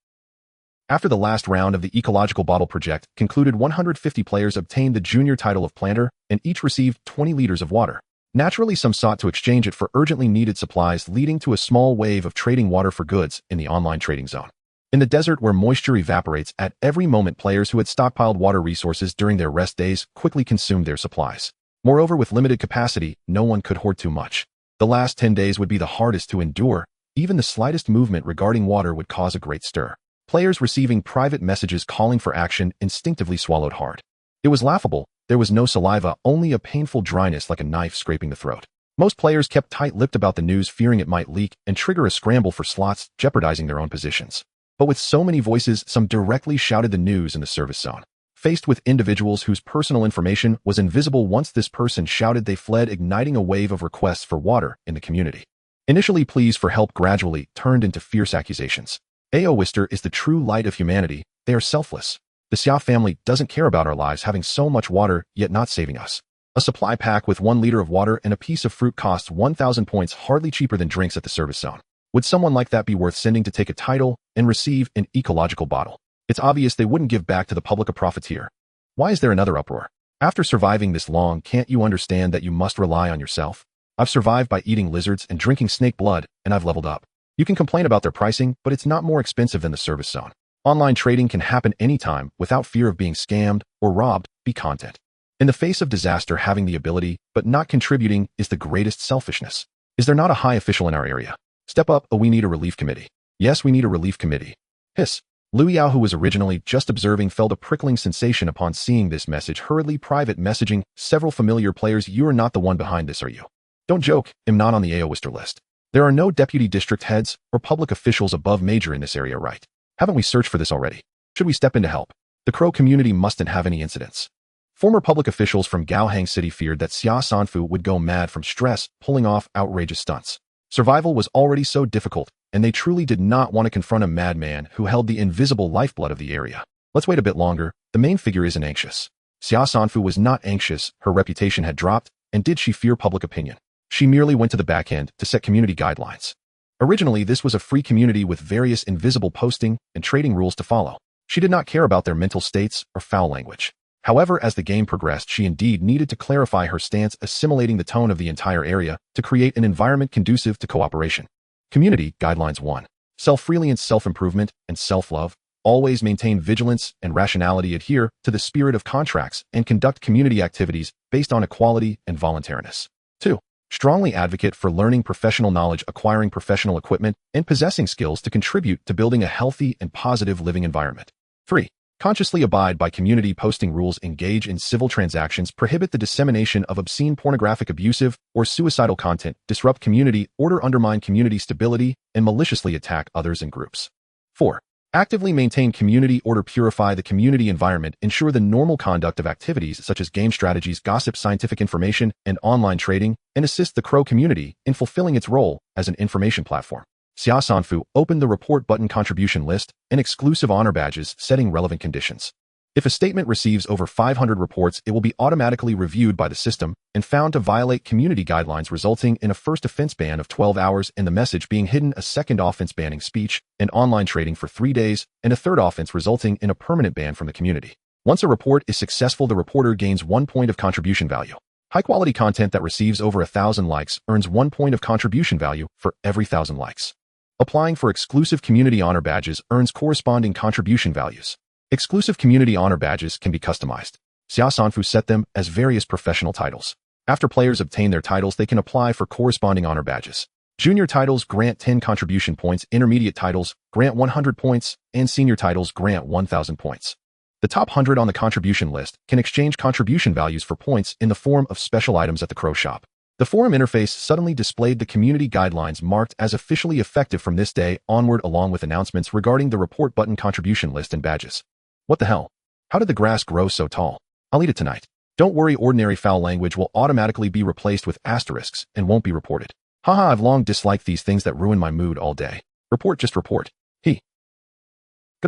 After the last round of the ecological bottle project concluded, 150 players obtained the junior title of planter, and each received 20 liters of water. Naturally, some sought to exchange it for urgently needed supplies, leading to a small wave of trading water for goods in the online trading zone. In the desert where moisture evaporates at every moment, players who had stockpiled water resources during their rest days quickly consumed their supplies. Moreover, with limited capacity, no one could hoard too much. The last 10 days would be the hardest to endure. Even the slightest movement regarding water would cause a great stir. Players receiving private messages calling for action instinctively swallowed hard. It was laughable. There was no saliva, only a painful dryness like a knife scraping the throat. Most players kept tight-lipped about the news, fearing it might leak and trigger a scramble for slots, jeopardizing their own positions. But with so many voices, some directly shouted the news in the service zone. Faced with individuals whose personal information was invisible once this person shouted, they fled, igniting a wave of requests for water in the community. Initially, pleas for help gradually turned into fierce accusations. Aoister is the true light of humanity. They are selfless. The Xia family doesn't care about our lives, having so much water, yet not saving us. A supply pack with 1 liter of water and a piece of fruit costs 1,000 points, hardly cheaper than drinks at the service zone. Would someone like that be worth sending to take a title and receive an ecological bottle? It's obvious they wouldn't give back to the public, a profiteer. Why is there another uproar? After surviving this long, can't you understand that you must rely on yourself? I've survived by eating lizards and drinking snake blood, and I've leveled up. You can complain about their pricing, but it's not more expensive than the service zone. Online trading can happen anytime without fear of being scammed or robbed. Be content. In the face of disaster, having the ability, but not contributing, is the greatest selfishness. Is there not a high official in our area? Step up, we need a relief committee. Yes, we need a relief committee. Hiss. Liu Yao, who was originally just observing, felt a prickling sensation upon seeing this message. Hurriedly private messaging several familiar players. You are not the one behind this, are you? Don't joke, I'm not on the AOister list. There are no deputy district heads or public officials above major in this area, right? Haven't we searched for this already? Should we step in to help? The Crow community mustn't have any incidents. Former public officials from Gaohang City feared that Xia Sanfu would go mad from stress, pulling off outrageous stunts. Survival was already so difficult, and they truly did not want to confront a madman who held the invisible lifeblood of the area. Let's wait a bit longer. The main figure isn't anxious. Xia Sanfu was not anxious. Her reputation had dropped, and did she fear public opinion? She merely went to the back end to set community guidelines. Originally, this was a free community with various invisible posting and trading rules to follow. She did not care about their mental states or foul language. However, as the game progressed, she indeed needed to clarify her stance, assimilating the tone of the entire area to create an environment conducive to cooperation. Community Guidelines 1. Self-reliance, self-improvement, and self-love. Always maintain vigilance and rationality. Adhere to the spirit of contracts and conduct community activities based on equality and voluntariness. 2. Strongly advocate for learning professional knowledge, acquiring professional equipment, and possessing skills to contribute to building a healthy and positive living environment. 3. Consciously abide by community posting rules, engage in civil transactions, prohibit the dissemination of obscene, pornographic, abusive, or suicidal content, disrupt community order, undermine community stability, and maliciously attack others and groups. 4. Actively maintain community order, purify the community environment, ensure the normal conduct of activities such as game strategies, gossip, scientific information, and online trading, and assist the Crow community in fulfilling its role as an information platform. Xia Sanfu opened the report button, contribution list, and exclusive honor badges, setting relevant conditions. If a statement receives over 500 reports, it will be automatically reviewed by the system and found to violate community guidelines, resulting in a first offense ban of 12 hours and the message being hidden, a second offense banning speech and online trading for 3 days, and a third offense resulting in a permanent ban from the community. Once a report is successful, the reporter gains 1 point of contribution value. High-quality content that receives over 1,000 likes earns 1 point of contribution value for every 1,000 likes. Applying for exclusive community honor badges earns corresponding contribution values. Exclusive community honor badges can be customized. Xia Sanfu set them as various professional titles. After players obtain their titles, they can apply for corresponding honor badges. Junior titles grant 10 contribution points, intermediate titles grant 100 points, and senior titles grant 1,000 points. The top 100 on the contribution list can exchange contribution values for points in the form of special items at the Crow shop. The forum interface suddenly displayed the community guidelines marked as officially effective from this day onward, along with announcements regarding the report button, contribution list, and badges. What the hell? How did the grass grow so tall? I'll eat it tonight. Don't worry, ordinary foul language will automatically be replaced with asterisks and won't be reported. Haha, I've long disliked these things that ruin my mood all day. Report, just report. Good,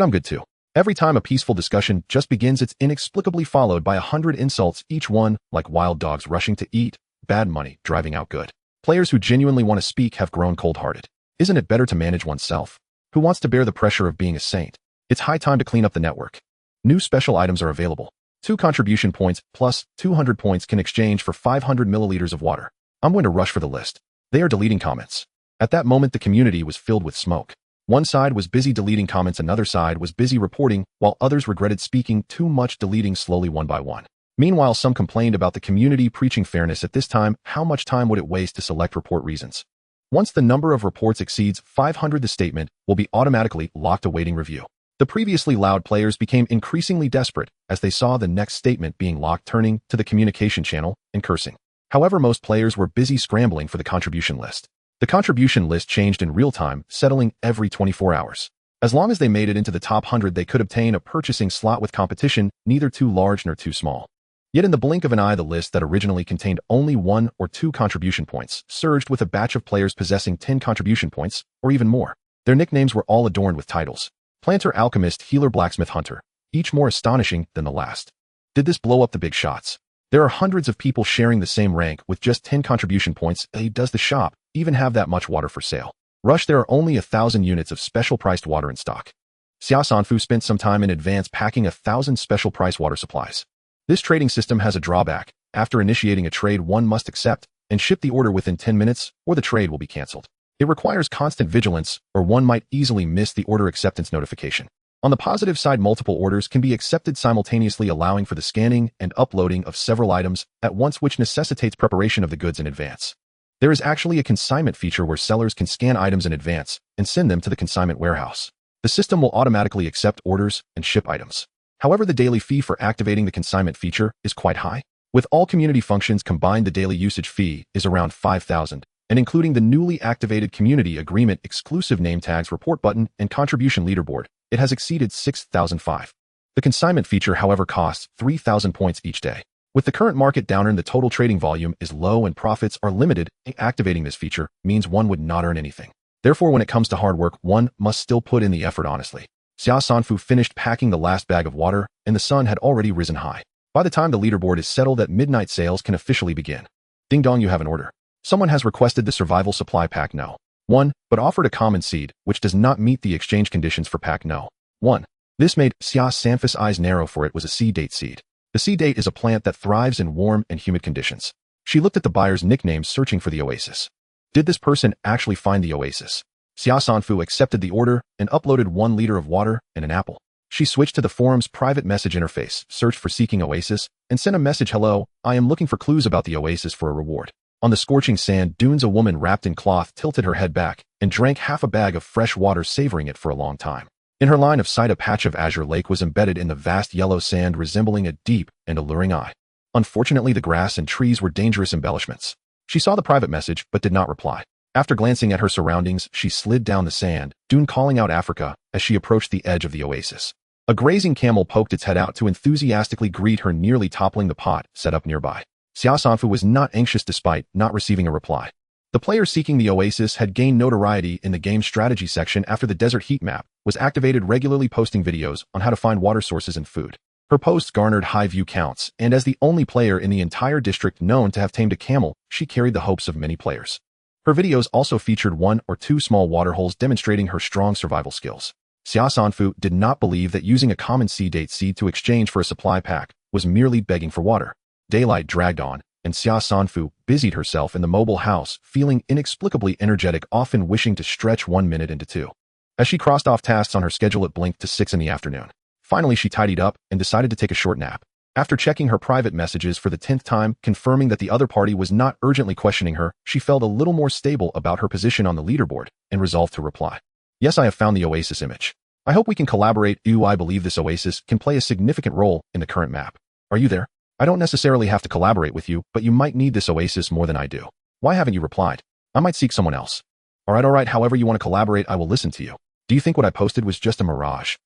I'm good too. Every time a peaceful discussion just begins, it's inexplicably followed by 100 insults, each one like wild dogs rushing to eat. Bad money, driving out good. Players who genuinely want to speak have grown cold-hearted. Isn't it better to manage oneself? Who wants to bear the pressure of being a saint? It's high time to clean up the network. New special items are available. 2 contribution points plus 200 points can exchange for 500 milliliters of water. I'm going to rush for the list. They are deleting comments. At that moment, the community was filled with smoke. One side was busy deleting comments, another side was busy reporting, while others regretted speaking too much, deleting slowly one by one. Meanwhile, some complained about the community preaching fairness. At this time, how much time would it waste to select report reasons? Once the number of reports exceeds 500, the statement will be automatically locked, awaiting review. The previously loud players became increasingly desperate as they saw the next statement being locked, turning to the communication channel and cursing. However, most players were busy scrambling for the contribution list. The contribution list changed in real time, settling every 24 hours. As long as they made it into the top 100, they could obtain a purchasing slot with competition, neither too large nor too small. Yet in the blink of an eye, the list that originally contained only 1 or 2 contribution points surged with a batch of players possessing 10 contribution points, or even more. Their nicknames were all adorned with titles: Planter, Alchemist, Healer, Blacksmith, Hunter, each more astonishing than the last. Did this blow up the big shots? There are hundreds of people sharing the same rank with just 10 contribution points. Does the shop even have that much water for sale? Rush, there are only 1,000 units of special-priced water in stock. Xia Sanfu spent some time in advance packing 1,000 special-price water supplies. This trading system has a drawback. After initiating a trade, one must accept and ship the order within 10 minutes or the trade will be canceled. It requires constant vigilance, or one might easily miss the order acceptance notification. On the positive side, multiple orders can be accepted simultaneously, allowing for the scanning and uploading of several items at once, which necessitates preparation of the goods in advance. There is actually a consignment feature where sellers can scan items in advance and send them to the consignment warehouse. The system will automatically accept orders and ship items. However, the daily fee for activating the consignment feature is quite high. With all community functions combined, the daily usage fee is around 5,000, and including the newly activated community agreement, exclusive name tags, report button, and contribution leaderboard, it has exceeded 6,005. The consignment feature, however, costs 3,000 points each day. With the current market downturn, the total trading volume is low and profits are limited. Activating this feature means one would not earn anything. Therefore, when it comes to hard work, one must still put in the effort honestly. Xia Sanfu finished packing the last bag of water, and the sun had already risen high. By the time the leaderboard is settled, that midnight sales can officially begin. Ding dong, you have an order. Someone has requested the survival supply pack No. 1, but offered a common seed, which does not meet the exchange conditions for pack No. 1. This made Xia Sanfu's eyes narrow, for it was a sea date seed. The sea date is a plant that thrives in warm and humid conditions. She looked at the buyer's nicknames, searching for the oasis. Did this person actually find the oasis? Xia Sanfu accepted the order and uploaded 1 liter of water and an apple. She switched to the forum's private message interface, searched for seeking oasis, and sent a message: "Hello, I am looking for clues about the oasis for a reward." On the scorching sand dunes, a woman wrapped in cloth tilted her head back and drank half a bag of fresh water, savoring it for a long time. In her line of sight, a patch of azure lake was embedded in the vast yellow sand, resembling a deep and alluring eye. Unfortunately, the grass and trees were dangerous embellishments. She saw the private message but did not reply. After glancing at her surroundings, she slid down the sand dune, calling out Africa as she approached the edge of the oasis. A grazing camel poked its head out to enthusiastically greet her, nearly toppling the pot set up nearby. Xia Sanfu was not anxious despite not receiving a reply. The player seeking the oasis had gained notoriety in the game strategy section after the desert heat map was activated, regularly posting videos on how to find water sources and food. Her posts garnered high view counts, and as the only player in the entire district known to have tamed a camel, she carried the hopes of many players. Her videos also featured 1 or 2 small waterholes, demonstrating her strong survival skills. Xia Sanfu did not believe that using a common sea date seed to exchange for a supply pack was merely begging for water. Daylight dragged on, and Xia Sanfu busied herself in the mobile house, feeling inexplicably energetic, often wishing to stretch 1 minute into 2. As she crossed off tasks on her schedule, it blinked to 6 in the afternoon. Finally, she tidied up and decided to take a short nap. After checking her private messages for the 10th time, confirming that the other party was not urgently questioning her, she felt a little more stable about her position on the leaderboard and resolved to reply. "Yes, I have found the oasis image. I hope we can collaborate. I believe this oasis can play a significant role in the current map. Are you there? I don't necessarily have to collaborate with you, but you might need this oasis more than I do. Why haven't you replied? I might seek someone else." All right, however you want to collaborate, I will listen to you. Do you think what I posted was just a mirage?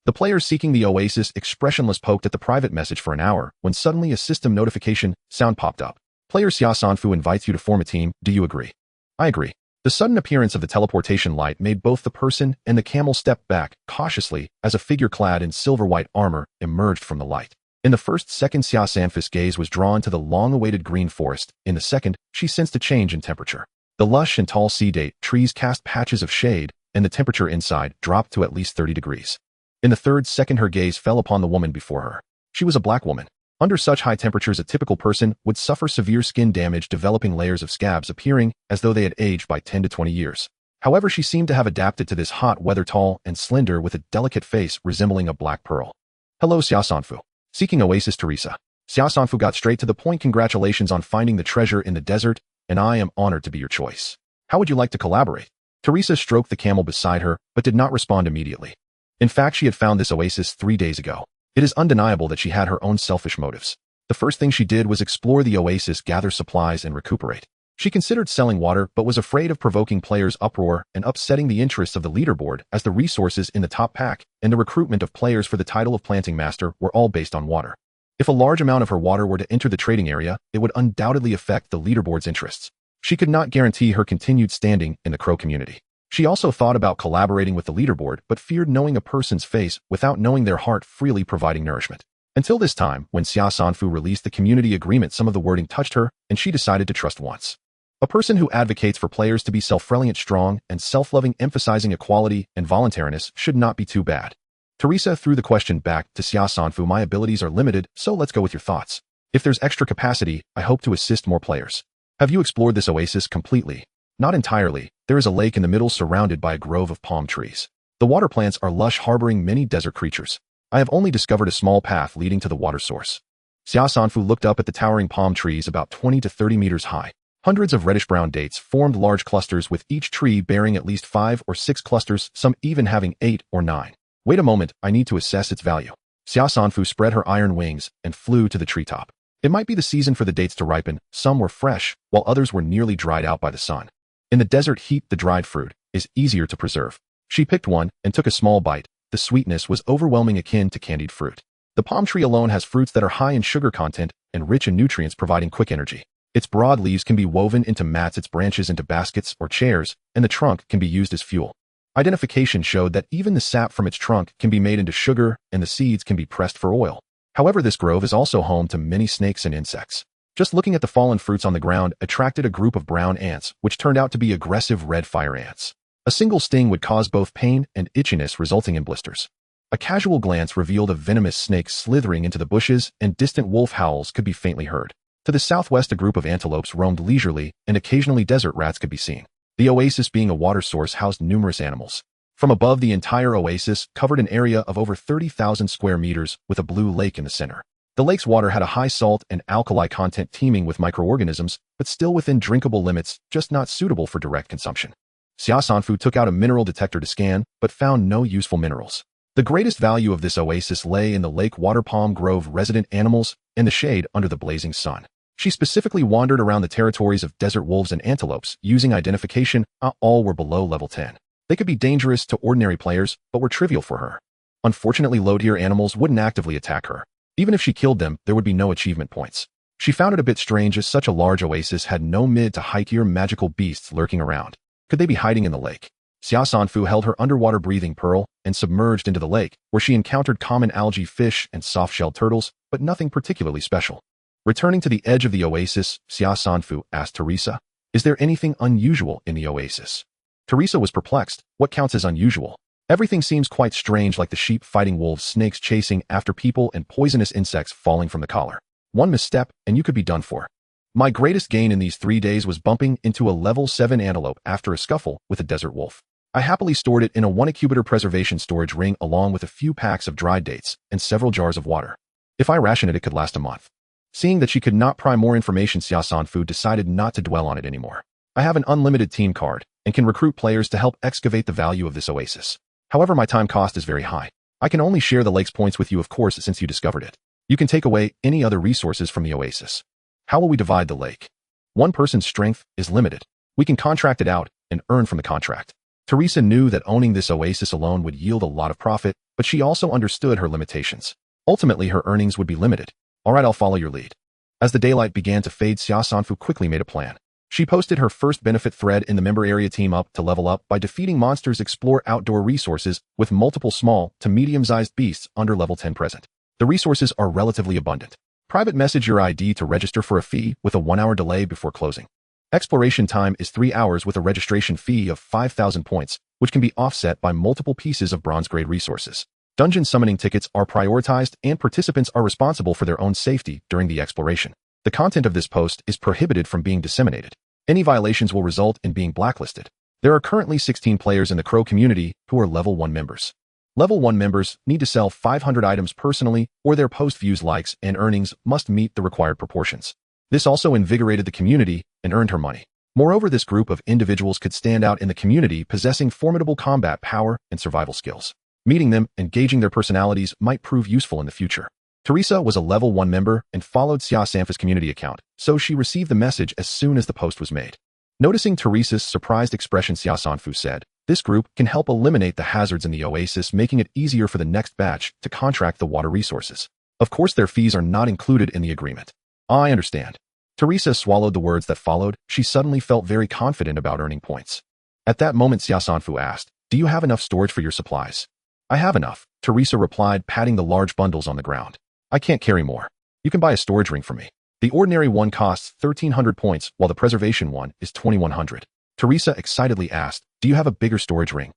The player seeking the oasis, expressionless, poked at the private message for an hour when suddenly a system notification sound popped up. Player Xia Sanfu invites you to form a team. Do you agree? I agree. The sudden appearance of the teleportation light made both the person and the camel step back cautiously as a figure clad in silver-white armor emerged from the light. In the first second, Xia Sanfu's gaze was drawn to the long-awaited green forest. In the second, she sensed a change in temperature. The lush and tall sea date trees cast patches of shade, and the temperature inside dropped to at least 30 degrees. In the third second, her gaze fell upon the woman before her. She was a black woman. Under such high temperatures, a typical person would suffer severe skin damage, developing layers of scabs appearing as though they had aged by 10 to 20 years. However, she seemed to have adapted to this hot weather, tall and slender with a delicate face resembling a black pearl. Hello, Xia Sanfu. Seeking oasis, Teresa. Xia Sanfu got straight to the point. Congratulations on finding the treasure in the desert, and I am honored to be your choice. How would you like to collaborate? Teresa stroked the camel beside her, but did not respond immediately. In fact, she had found this oasis 3 days ago. It is undeniable that she had her own selfish motives. The first thing she did was explore the oasis, gather supplies, and recuperate. She considered selling water, but was afraid of provoking players' uproar and upsetting the interests of the leaderboard, as the resources in the top pack and the recruitment of players for the title of planting master were all based on water. If a large amount of her water were to enter the trading area, it would undoubtedly affect the leaderboard's interests. She could not guarantee her continued standing in the crow community. She also thought about collaborating with the leaderboard, but feared knowing a person's face without knowing their heart, freely providing nourishment. Until this time, when Xia Sanfu released the community agreement, some of the wording touched her, and she decided to trust once. A person who advocates for players to be self-reliant, strong, and self-loving, emphasizing equality and voluntariness, should not be too bad. Teresa threw the question back to Xia Sanfu. My abilities are limited, so let's go with your thoughts. If there's extra capacity, I hope to assist more players. Have you explored this oasis completely? Not entirely. There is a lake in the middle surrounded by a grove of palm trees. The water plants are lush, harboring many desert creatures. I have only discovered a small path leading to the water source. Xia Sanfu looked up at the towering palm trees about 20 to 30 meters high. Hundreds of reddish-brown dates formed large clusters, with each tree bearing at least 5 or 6 clusters, some even having 8 or 9. Wait a moment, I need to assess its value. Xia Sanfu spread her iron wings and flew to the treetop. It might be the season for the dates to ripen. Some were fresh, while others were nearly dried out by the sun. In the desert heat, the dried fruit is easier to preserve. She picked one and took a small bite. The sweetness was overwhelming, akin to candied fruit. The palm tree alone has fruits that are high in sugar content and rich in nutrients, providing quick energy. Its broad leaves can be woven into mats, its branches into baskets or chairs, and the trunk can be used as fuel. Identification showed that even the sap from its trunk can be made into sugar, and the seeds can be pressed for oil. However, this grove is also home to many snakes and insects. Just looking at the fallen fruits on the ground attracted a group of brown ants, which turned out to be aggressive red fire ants. A single sting would cause both pain and itchiness, resulting in blisters. A casual glance revealed a venomous snake slithering into the bushes, and distant wolf howls could be faintly heard. To the southwest, a group of antelopes roamed leisurely, and occasionally desert rats could be seen. The oasis, being a water source, housed numerous animals. From above, the entire oasis covered an area of over 30,000 square meters, with a blue lake in the center. The lake's water had a high salt and alkali content, teeming with microorganisms, but still within drinkable limits, just not suitable for direct consumption. Xia Sanfu took out a mineral detector to scan, but found no useful minerals. The greatest value of this oasis lay in the lake water, palm grove, resident animals, and the shade under the blazing sun. She specifically wandered around the territories of desert wolves and antelopes, using identification. All were below level 10. They could be dangerous to ordinary players, but were trivial for her. Unfortunately, low-tier animals wouldn't actively attack her. Even if she killed them, there would be no achievement points. She found it a bit strange, as such a large oasis had no mid to high-tier magical beasts lurking around. Could they be hiding in the lake? Xia Sanfu held her underwater breathing pearl and submerged into the lake, where she encountered common algae, fish, and soft-shelled turtles, but nothing particularly special. Returning to the edge of the oasis, Xia Sanfu asked Teresa, "Is there anything unusual in the oasis?" Teresa was perplexed. What counts as unusual? Everything seems quite strange, like the sheep fighting wolves, snakes chasing after people, and poisonous insects falling from the collar. One misstep, and you could be done for. My greatest gain in these 3 days was bumping into a level 7 antelope after a scuffle with a desert wolf. I happily stored it in a 1-incubator preservation storage ring, along with a few packs of dried dates and several jars of water. If I ration it, it could last a month. Seeing that she could not pry more information, Xia Sanfu decided not to dwell on it anymore. I have an unlimited team card and can recruit players to help excavate the value of this oasis. However, my time cost is very high. I can only share the lake's points with you, of course, since you discovered it. You can take away any other resources from the oasis. How will we divide the lake? One person's strength is limited. We can contract it out and earn from the contract. Teresa knew that owning this oasis alone would yield a lot of profit, but she also understood her limitations. Ultimately, her earnings would be limited. All right, I'll follow your lead. As the daylight began to fade, Xia Sanfu quickly made a plan. She posted her first benefit thread in the member area: team up to level up by defeating monsters, explore outdoor resources with multiple small to medium-sized beasts under level 10 present. The resources are relatively abundant. Private message your ID to register for a fee with a 1-hour delay before closing. Exploration time is 3 hours with a registration fee of 5,000 points, which can be offset by multiple pieces of bronze-grade resources. Dungeon summoning tickets are prioritized, and participants are responsible for their own safety during the exploration. The content of this post is prohibited from being disseminated. Any violations will result in being blacklisted. There are currently 16 players in the Crow community who are level 1 members. Level 1 members need to sell 500 items personally, or their post views, likes, and earnings must meet the required proportions. This also invigorated the community and earned her money. Moreover, this group of individuals could stand out in the community, possessing formidable combat power and survival skills. Meeting them and gauging their personalities might prove useful in the future. Teresa was a level 1 member and followed Xia Sanfu's community account, so she received the message as soon as the post was made. Noticing Teresa's surprised expression, Xia Sanfu said, "This group can help eliminate the hazards in the oasis, making it easier for the next batch to contract the water resources. Of course, their fees are not included in the agreement." "I understand." Teresa swallowed the words that followed. She suddenly felt very confident about earning points. At that moment, Xia Sanfu asked, "Do you have enough storage for your supplies?" "I have enough," Teresa replied, patting the large bundles on the ground. "I can't carry more. You can buy a storage ring for me. The ordinary one costs 1,300 points, while the preservation one is 2,100. Teresa excitedly asked, "Do you have a bigger storage ring?"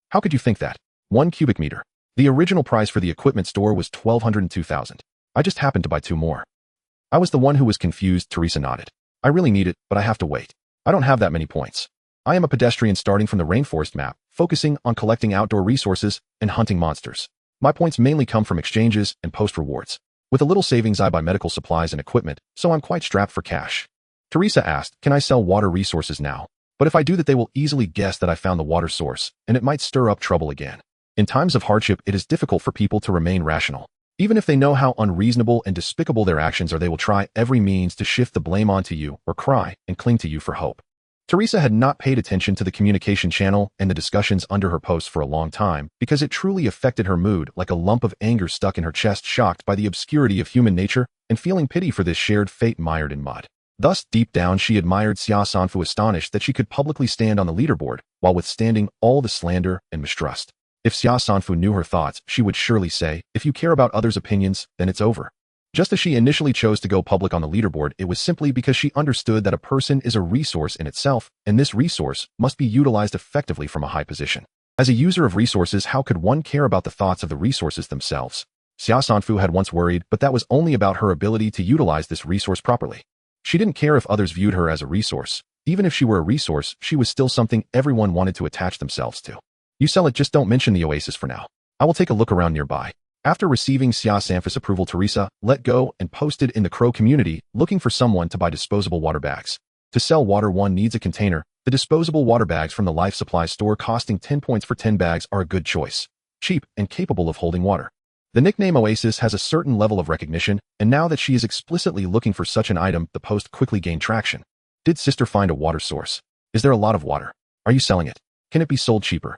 "How could you think that?" 1 cubic meter. The original price for the equipment store was 1,202,000. I just happened to buy 2 more. I was the one who was confused, Teresa nodded. I really need it, but I have to wait. I don't have that many points. I am a pedestrian starting from the rainforest map, focusing on collecting outdoor resources and hunting monsters. My points mainly come from exchanges and post rewards. With a little savings I buy medical supplies and equipment, so I'm quite strapped for cash. Teresa asked, can I sell water resources now? But if I do that, they will easily guess that I found the water source, and it might stir up trouble again. In times of hardship, it is difficult for people to remain rational. Even if they know how unreasonable and despicable their actions are, they will try every means to shift the blame onto you or cry and cling to you for hope. Teresa had not paid attention to the communication channel and the discussions under her posts for a long time because it truly affected her mood, like a lump of anger stuck in her chest, shocked by the obscurity of human nature and feeling pity for this shared fate mired in mud. Thus, deep down, she admired Xia Sanfu, astonished that she could publicly stand on the leaderboard while withstanding all the slander and mistrust. If Xia Sanfu knew her thoughts, she would surely say, if you care about others' opinions, then it's over. Just as she initially chose to go public on the leaderboard, it was simply because she understood that a person is a resource in itself, and this resource must be utilized effectively from a high position. As a user of resources, how could one care about the thoughts of the resources themselves? Xia Sanfu had once worried, but that was only about her ability to utilize this resource properly. She didn't care if others viewed her as a resource. Even if she were a resource, she was still something everyone wanted to attach themselves to. You sell it, just don't mention the oasis for now. I will take a look around nearby. After receiving Xia Sanfu's approval, Teresa let go and posted in the Crow community looking for someone to buy disposable water bags. To sell water, one needs a container. The disposable water bags from the Life Supply store costing 10 points for 10 bags are a good choice. Cheap and capable of holding water. The nickname Oasis has a certain level of recognition, and now that she is explicitly looking for such an item, the post quickly gained traction. Did sister find a water source? Is there a lot of water? Are you selling it? Can it be sold cheaper?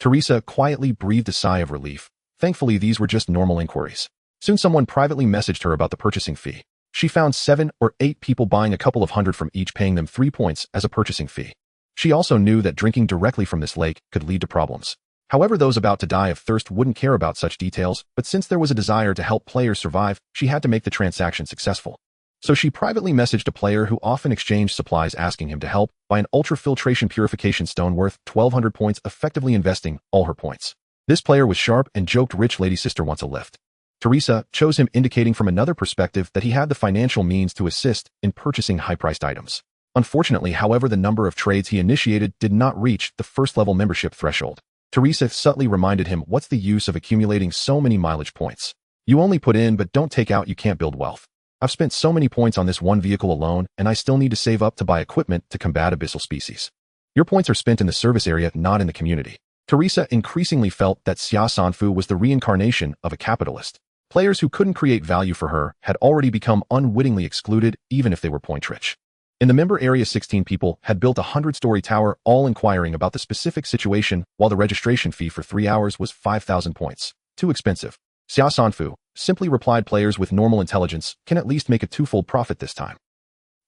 Teresa quietly breathed a sigh of relief. Thankfully, these were just normal inquiries. Soon someone privately messaged her about the purchasing fee. She found 7 or 8 people buying a couple of hundred from each, paying them 3 points as a purchasing fee. She also knew that drinking directly from this lake could lead to problems. However, those about to die of thirst wouldn't care about such details, but since there was a desire to help players survive, she had to make the transaction successful. So she privately messaged a player who often exchanged supplies, asking him to help buy an ultra-filtration purification stone worth 1,200 points, effectively investing all her points. This player was sharp and joked, rich lady sister wants a lift. Teresa chose him, indicating from another perspective that he had the financial means to assist in purchasing high-priced items. Unfortunately, however, the number of trades he initiated did not reach the first-level membership threshold. Teresa subtly reminded him, what's the use of accumulating so many mileage points? You only put in but don't take out, you can't build wealth. I've spent so many points on this one vehicle alone, and I still need to save up to buy equipment to combat abyssal species. Your points are spent in the service area, not in the community. Teresa increasingly felt that Xia Sanfu was the reincarnation of a capitalist. Players who couldn't create value for her had already become unwittingly excluded, even if they were point-rich. In the member area, 16 people had built a 100-story tower, all inquiring about the specific situation, while the registration fee for 3 hours was 5,000 points. Too expensive. Xia Sanfu simply replied, players with normal intelligence can at least make a twofold profit this time.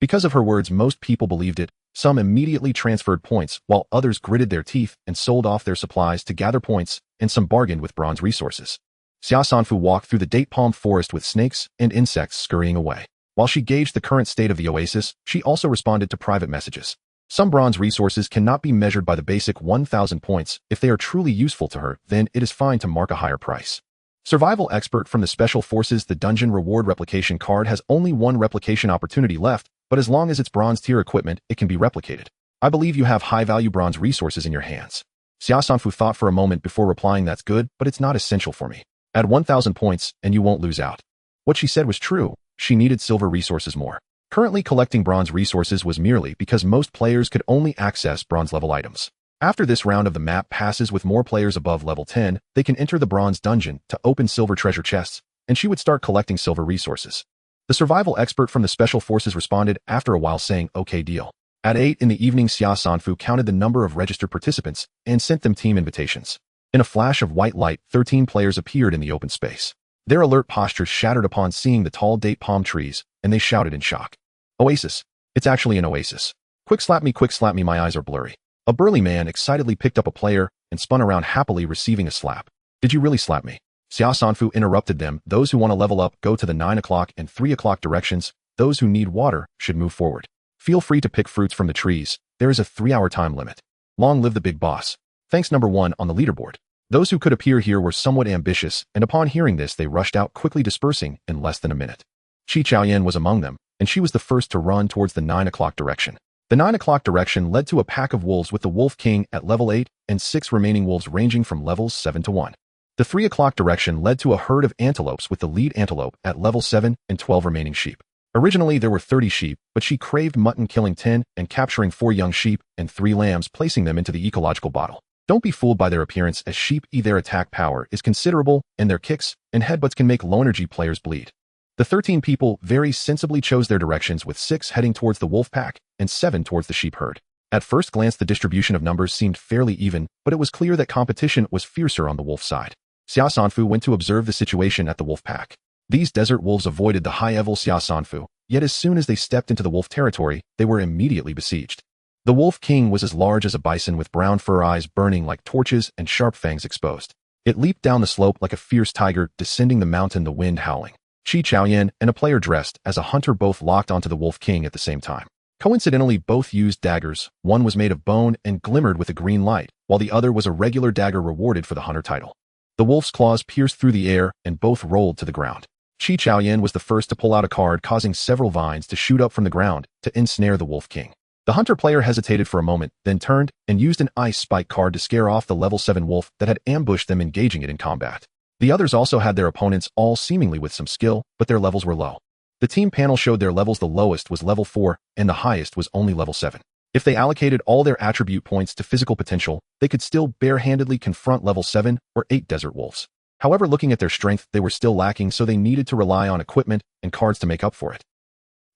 Because of her words, most people believed it. Some immediately transferred points, while others gritted their teeth and sold off their supplies to gather points, and some bargained with bronze resources. Xia Sanfu walked through the date palm forest with snakes and insects scurrying away. While she gauged the current state of the oasis, she also responded to private messages. Some bronze resources cannot be measured by the basic 1,000 points. If they are truly useful to her, then it is fine to mark a higher price. Survival expert from the Special Forces. The dungeon reward replication card has only one replication opportunity left, but as long as it's bronze tier equipment, it can be replicated. I believe you have high-value bronze resources in your hands. Xia Sanfu thought for a moment before replying, that's good, but it's not essential for me. Add 1,000 points, and you won't lose out. What she said was true. She needed silver resources more. Currently, collecting bronze resources was merely because most players could only access bronze-level items. After this round of the map passes with more players above level 10, they can enter the bronze dungeon to open silver treasure chests, and she would start collecting silver resources. The survival expert from the Special Forces responded after a while, saying, okay, deal. At 8 in the evening, Xia Sanfu counted the number of registered participants and sent them team invitations. In a flash of white light, 13 players appeared in the open space. Their alert postures shattered upon seeing the tall date palm trees, and they shouted in shock. Oasis. It's actually an oasis. Quick slap me, my eyes are blurry. A burly man excitedly picked up a player and spun around happily, receiving a slap. Did you really slap me? Xia Sanfu interrupted them. Those who want to level up go to the 9 o'clock and 3 o'clock directions. Those who need water should move forward. Feel free to pick fruits from the trees. There is a 3-hour time limit. Long live the big boss. Thanks. Number 1 on the leaderboard. Those who could appear here were somewhat ambitious, and upon hearing this, they rushed out, quickly dispersing in less than a minute. Qi Chaoyan was among them, and she was the first to run towards the 9 o'clock direction. The 9 o'clock direction led to a pack of wolves with the Wolf King at level 8 and 6 remaining wolves ranging from levels 7 to 1. The 3 o'clock direction led to a herd of antelopes with the lead antelope at level 7 and 12 remaining sheep. Originally, there were 30 sheep, but she craved mutton, killing 10 and capturing 4 young sheep and 3 lambs, placing them into the ecological bottle. Don't be fooled by their appearance, as sheep their attack power is considerable, and their kicks and headbutts can make low-energy players bleed. The 13 people very sensibly chose their directions, with 6 heading towards the wolf pack and 7 towards the sheep herd. At first glance, the distribution of numbers seemed fairly even, but it was clear that competition was fiercer on the wolf side. Xia Sanfu went to observe the situation at the wolf pack. These desert wolves avoided the high-level Xia Sanfu, yet as soon as they stepped into the wolf territory, they were immediately besieged. The Wolf King was as large as a bison, with brown fur eyes burning like torches and sharp fangs exposed. It leaped down the slope like a fierce tiger, descending the mountain, the wind howling. Qi Chaoyan and a player dressed as a hunter both locked onto the Wolf King at the same time. Coincidentally, both used daggers. One was made of bone and glimmered with a green light, while the other was a regular dagger rewarded for the hunter title. The wolf's claws pierced through the air, and both rolled to the ground. Qi Chaoyan was the first to pull out a card, causing several vines to shoot up from the ground to ensnare the Wolf King. The hunter player hesitated for a moment, then turned and used an ice spike card to scare off the level 7 wolf that had ambushed them, engaging it in combat. The others also had their opponents, all seemingly with some skill, but their levels were low. The team panel showed their levels. The lowest was level 4, and the highest was only level 7. If they allocated all their attribute points to physical potential, they could still barehandedly confront level 7 or 8 desert wolves. However, looking at their strength, they were still lacking, so they needed to rely on equipment and cards to make up for it.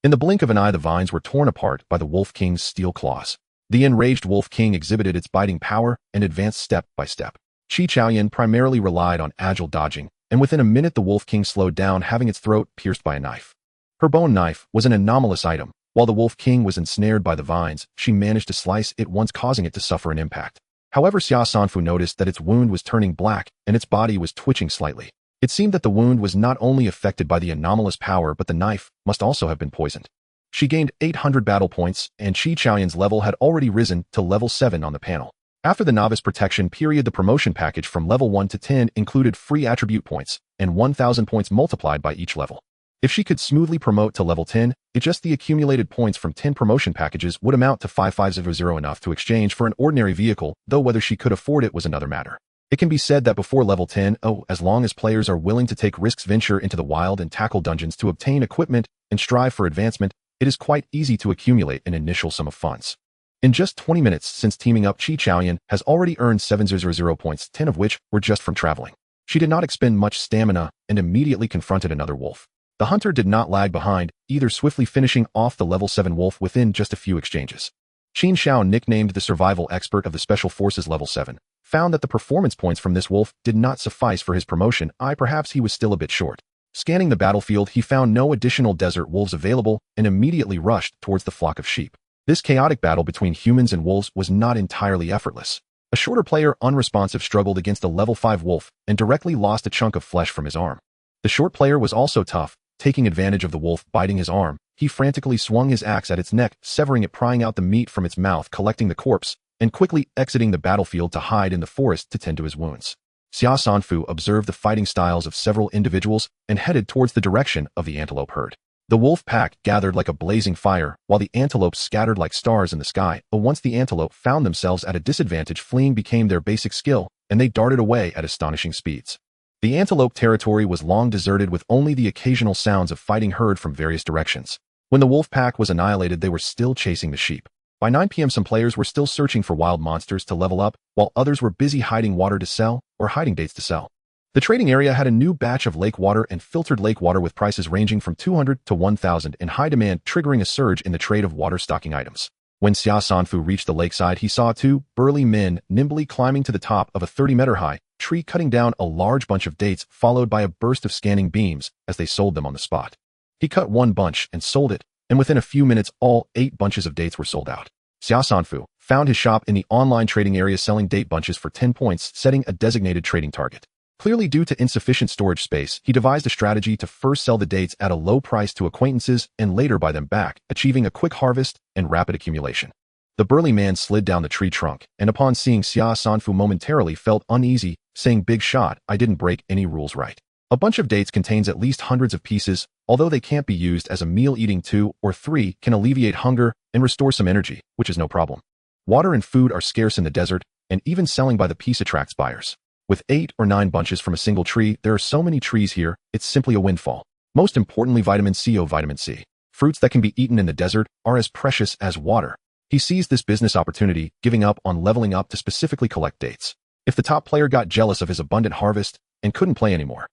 In the blink of an eye, the vines were torn apart by the Wolf King's steel claws. The enraged Wolf King exhibited its biting power and advanced step by step. Qi Chaoyan primarily relied on agile dodging, and within a minute the Wolf King slowed down, having its throat pierced by a knife. Her bone knife was an anomalous item. While the Wolf King was ensnared by the vines, she managed to slice it once, causing it to suffer an impact. However, Xia Sanfu noticed that its wound was turning black and its body was twitching slightly. It seemed that the wound was not only affected by the anomalous power, but the knife must also have been poisoned. She gained 800 battle points, and Qi Chaoyan's level had already risen to level 7 on the panel. After the novice protection period, the promotion package from level 1 to 10 included free attribute points and 1,000 points multiplied by each level. If she could smoothly promote to level 10, just the accumulated points from 10 promotion packages would amount to 5500, enough to exchange for an ordinary vehicle, though whether she could afford it was another matter. It can be said that before level 10, as long as players are willing to take risks, venture into the wild and tackle dungeons to obtain equipment and strive for advancement, it is quite easy to accumulate an initial sum of funds. In just 20 minutes since teaming up, Qi Chaoyan has already earned 700 points, 10 of which were just from traveling. She did not expend much stamina and immediately confronted another wolf. The hunter did not lag behind, either, swiftly finishing off the level 7 wolf within just a few exchanges. Qin Xiao, nicknamed the survival expert of the Special Forces level 7, found that the performance points from this wolf did not suffice for his promotion. Perhaps he was still a bit short. Scanning the battlefield, he found no additional desert wolves available and immediately rushed towards the flock of sheep. This chaotic battle between humans and wolves was not entirely effortless. A shorter player, unresponsive, struggled against a level 5 wolf and directly lost a chunk of flesh from his arm. The short player was also tough. Taking advantage of the wolf biting his arm, he frantically swung his axe at its neck, severing it, prying out the meat from its mouth, collecting the corpse, and quickly exiting the battlefield to hide in the forest to tend to his wounds. Xia Sanfu observed the fighting styles of several individuals and headed towards the direction of the antelope herd. The wolf pack gathered like a blazing fire, while the antelopes scattered like stars in the sky. But once the antelope found themselves at a disadvantage, fleeing became their basic skill, and they darted away at astonishing speeds. The antelope territory was long deserted, with only the occasional sounds of fighting heard from various directions. When the wolf pack was annihilated, they were still chasing the sheep. By 9 p.m. some players were still searching for wild monsters to level up, while others were busy hiding water to sell or hiding dates to sell. The trading area had a new batch of lake water and filtered lake water with prices ranging from 200 to 1,000 in high demand, triggering a surge in the trade of water stocking items. When Xia Sanfu reached the lakeside, he saw 2 burly men nimbly climbing to the top of a 30-meter high tree, cutting down a large bunch of dates, followed by a burst of scanning beams as they sold them on the spot. He cut one bunch and sold it, and within a few minutes all 8 bunches of dates were sold out. Xia Sanfu found his shop in the online trading area, selling date bunches for 10 points, setting a designated trading target. Clearly, due to insufficient storage space, he devised a strategy to first sell the dates at a low price to acquaintances and later buy them back, achieving a quick harvest and rapid accumulation. The burly man slid down the tree trunk, and upon seeing Xia Sanfu momentarily felt uneasy, saying, "Big shot, I didn't break any rules, right?" A bunch of dates contains at least hundreds of pieces, although they can't be used as a meal. Eating 2 or 3 can alleviate hunger and restore some energy, which is no problem. Water and food are scarce in the desert, and even selling by the piece attracts buyers. With 8 or 9 bunches from a single tree, there are so many trees here, it's simply a windfall. Most importantly, vitamin C. Vitamin C. Fruits that can be eaten in the desert are as precious as water. He seized this business opportunity, giving up on leveling up to specifically collect dates. If the top player got jealous of his abundant harvest and couldn't play anymore,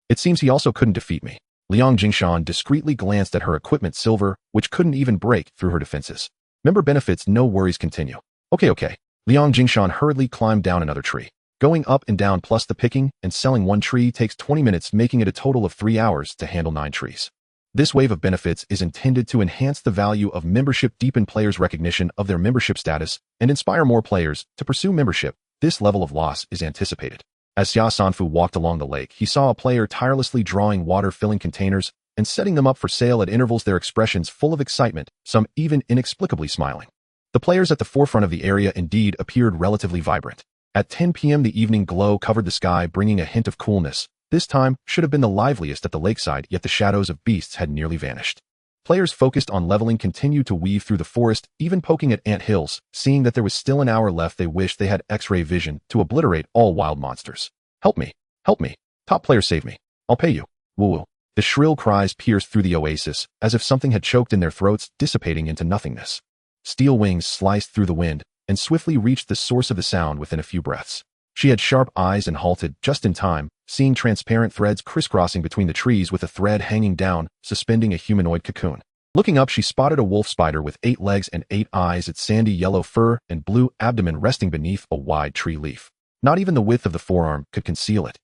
it seems he also couldn't defeat me. Liang Jingshan discreetly glanced at her equipment silver, which couldn't even break through her defenses. Member benefits, no worries, continue. Okay. Liang Jingshan hurriedly climbed down another tree. Going up and down plus the picking and selling one tree takes 20 minutes, making it a total of 3 hours to handle 9 trees. This wave of benefits is intended to enhance the value of membership, deepen players' recognition of their membership status, and inspire more players to pursue membership. This level of loss is anticipated. As Xia Sanfu walked along the lake, he saw a player tirelessly drawing water, filling containers, and setting them up for sale at intervals, their expressions full of excitement, some even inexplicably smiling. The players at the forefront of the area indeed appeared relatively vibrant. At 10 p.m. the evening glow covered the sky, bringing a hint of coolness. This time should have been the liveliest at the lakeside, yet the shadows of beasts had nearly vanished. Players focused on leveling continued to weave through the forest, even poking at ant hills. Seeing that there was still an hour left, they wished they had X-ray vision to obliterate all wild monsters. Help me! Help me! Top player, save me! I'll pay you! Woo-woo! The shrill cries pierced through the oasis, as if something had choked in their throats, dissipating into nothingness. Steel wings sliced through the wind, and swiftly reached the source of the sound within a few breaths. She had sharp eyes and halted just in time, seeing transparent threads crisscrossing between the trees with a thread hanging down, suspending a humanoid cocoon. Looking up, she spotted a wolf spider with 8 legs and 8 eyes, its sandy yellow fur and blue abdomen resting beneath a wide tree leaf. Not even the width of the forearm could conceal it.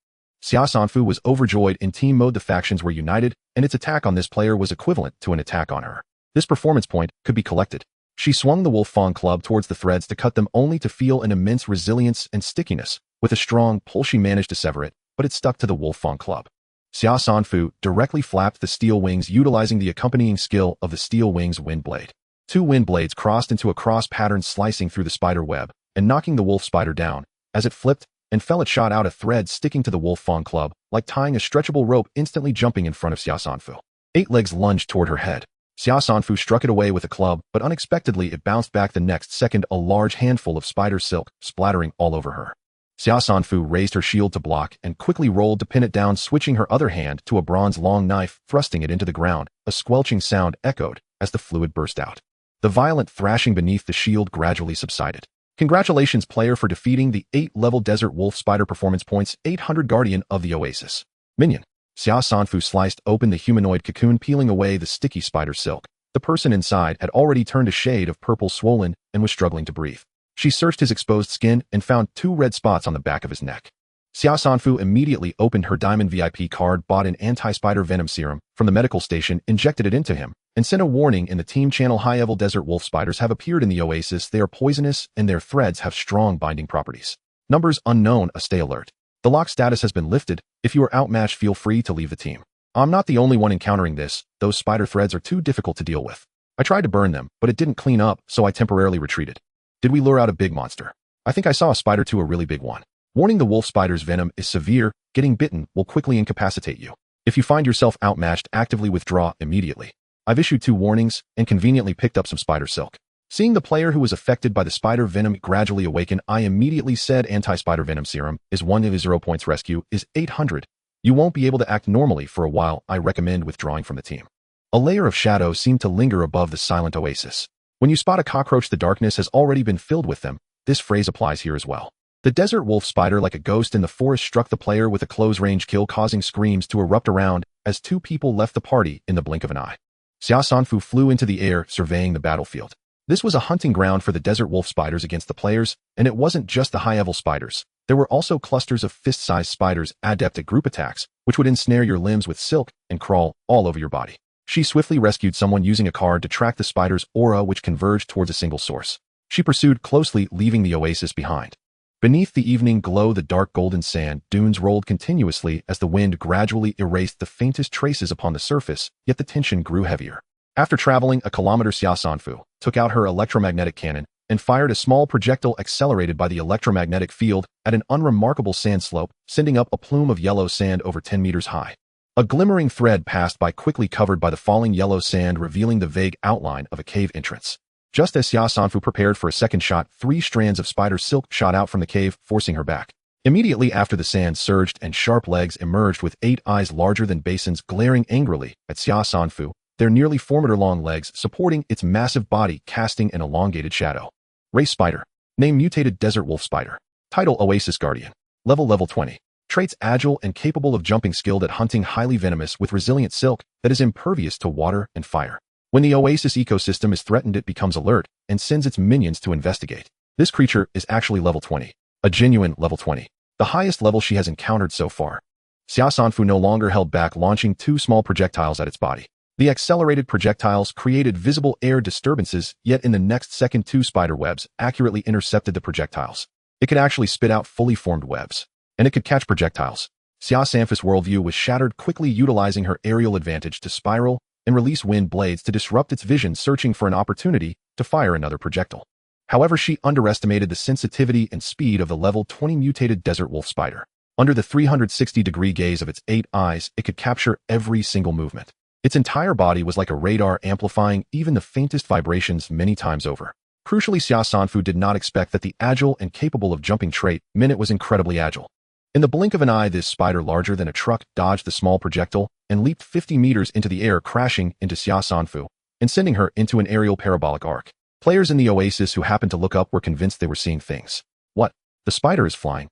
Xia Sanfu was overjoyed. In team mode, the factions were united, and its attack on this player was equivalent to an attack on her. This performance point could be collected. She swung the wolf fawn club towards the threads to cut them, only to feel an immense resilience and stickiness. With a strong pull, she managed to sever it, but it stuck to the wolf fawn club. Xia Sanfu directly flapped the steel wings, utilizing the accompanying skill of the steel wings wind blade. 2 wind blades crossed into a cross pattern, slicing through the spider web and knocking the wolf spider down. As it flipped and fell, it shot out a thread sticking to the wolf fawn club, like tying a stretchable rope, instantly jumping in front of Xia Sanfu. 8 legs lunged toward her head. Xia Sanfu struck it away with a club, but unexpectedly it bounced back the next second, a large handful of spider silk splattering all over her. Xia Sanfu raised her shield to block and quickly rolled to pin it down, switching her other hand to a bronze long knife, thrusting it into the ground. A squelching sound echoed as the fluid burst out. The violent thrashing beneath the shield gradually subsided. Congratulations, player, for defeating the 8-level Desert Wolf Spider. Performance points 800. Guardian of the Oasis. Minion. Xia Sanfu sliced open the humanoid cocoon, peeling away the sticky spider silk. The person inside had already turned a shade of purple, swollen, and was struggling to breathe. She searched his exposed skin and found 2 red spots on the back of his neck. Xia Sanfu immediately opened her diamond VIP card, bought an anti-spider venom serum from the medical station, injected it into him, and sent a warning in the team channel. High-level desert wolf spiders have appeared in the oasis. They are poisonous, and their threads have strong binding properties. Numbers unknown. Stay alert. The lock status has been lifted. If you are outmatched, feel free to leave the team. I'm not the only one encountering this. Those spider threads are too difficult to deal with. I tried to burn them, but it didn't clean up, so I temporarily retreated. Did we lure out a big monster? I think I saw a spider too, a really big one. Warning: the wolf spider's venom is severe. Getting bitten will quickly incapacitate you. If you find yourself outmatched, actively withdraw immediately. I've issued 2 warnings and conveniently picked up some spider silk. Seeing the player who was affected by the spider venom gradually awaken, I immediately said anti-spider venom serum is 1 points, rescue is 800. You won't be able to act normally for a while. I recommend withdrawing from the team. A layer of shadow seemed to linger above the silent oasis. When you spot a cockroach, the darkness has already been filled with them. This phrase applies here as well. The desert wolf spider, like a ghost in the forest, struck the player with a close-range kill, causing screams to erupt around as 2 people left the party in the blink of an eye. Xia Sanfu flew into the air, surveying the battlefield. This was a hunting ground for the desert wolf spiders against the players, and it wasn't just the high-level spiders. There were also clusters of fist-sized spiders, adept at group attacks, which would ensnare your limbs with silk and crawl all over your body. She swiftly rescued someone using a card to track the spider's aura, which converged towards a single source. She pursued closely, leaving the oasis behind. Beneath the evening glow, the dark golden sand dunes rolled continuously as the wind gradually erased the faintest traces upon the surface, yet the tension grew heavier. After traveling a kilometer, Xia Sanfu took out her electromagnetic cannon and fired a small projectile accelerated by the electromagnetic field at an unremarkable sand slope, sending up a plume of yellow sand over 10 meters high. A glimmering thread passed by, quickly covered by the falling yellow sand, revealing the vague outline of a cave entrance. Just as Xia Sanfu prepared for a second shot, 3 strands of spider silk shot out from the cave, forcing her back. Immediately after, the sand surged and sharp legs emerged with 8 eyes larger than basins, glaring angrily at Xia Sanfu, their nearly 4-meter-long legs supporting its massive body, casting an elongated shadow. Race Spider. Name Mutated Desert Wolf Spider. Title Oasis Guardian. Level 20. Traits agile and capable of jumping, skilled at hunting, highly venomous with resilient silk that is impervious to water and fire. When the Oasis ecosystem is threatened, it becomes alert and sends its minions to investigate. This creature is actually level 20. A genuine level 20. The highest level she has encountered so far. Xia Sanfu no longer held back, launching 2 small projectiles at its body. The accelerated projectiles created visible air disturbances, yet in the next second 2 spider webs accurately intercepted the projectiles. It could actually spit out fully formed webs. And it could catch projectiles. Xia Sanfu's worldview was shattered, quickly utilizing her aerial advantage to spiral and release wind blades to disrupt its vision, searching for an opportunity to fire another projectile. However, she underestimated the sensitivity and speed of the level 20 mutated desert wolf spider. Under the 360-degree gaze of its 8 eyes, it could capture every single movement. Its entire body was like a radar, amplifying even the faintest vibrations many times over. Crucially, Xia Sanfu did not expect that the agile and capable of jumping trait meant it was incredibly agile. In the blink of an eye, this spider, larger than a truck, dodged the small projectile and leaped 50 meters into the air, crashing into Xia Sanfu and sending her into an aerial parabolic arc. Players in the Oasis who happened to look up were convinced they were seeing things. What? The spider is flying.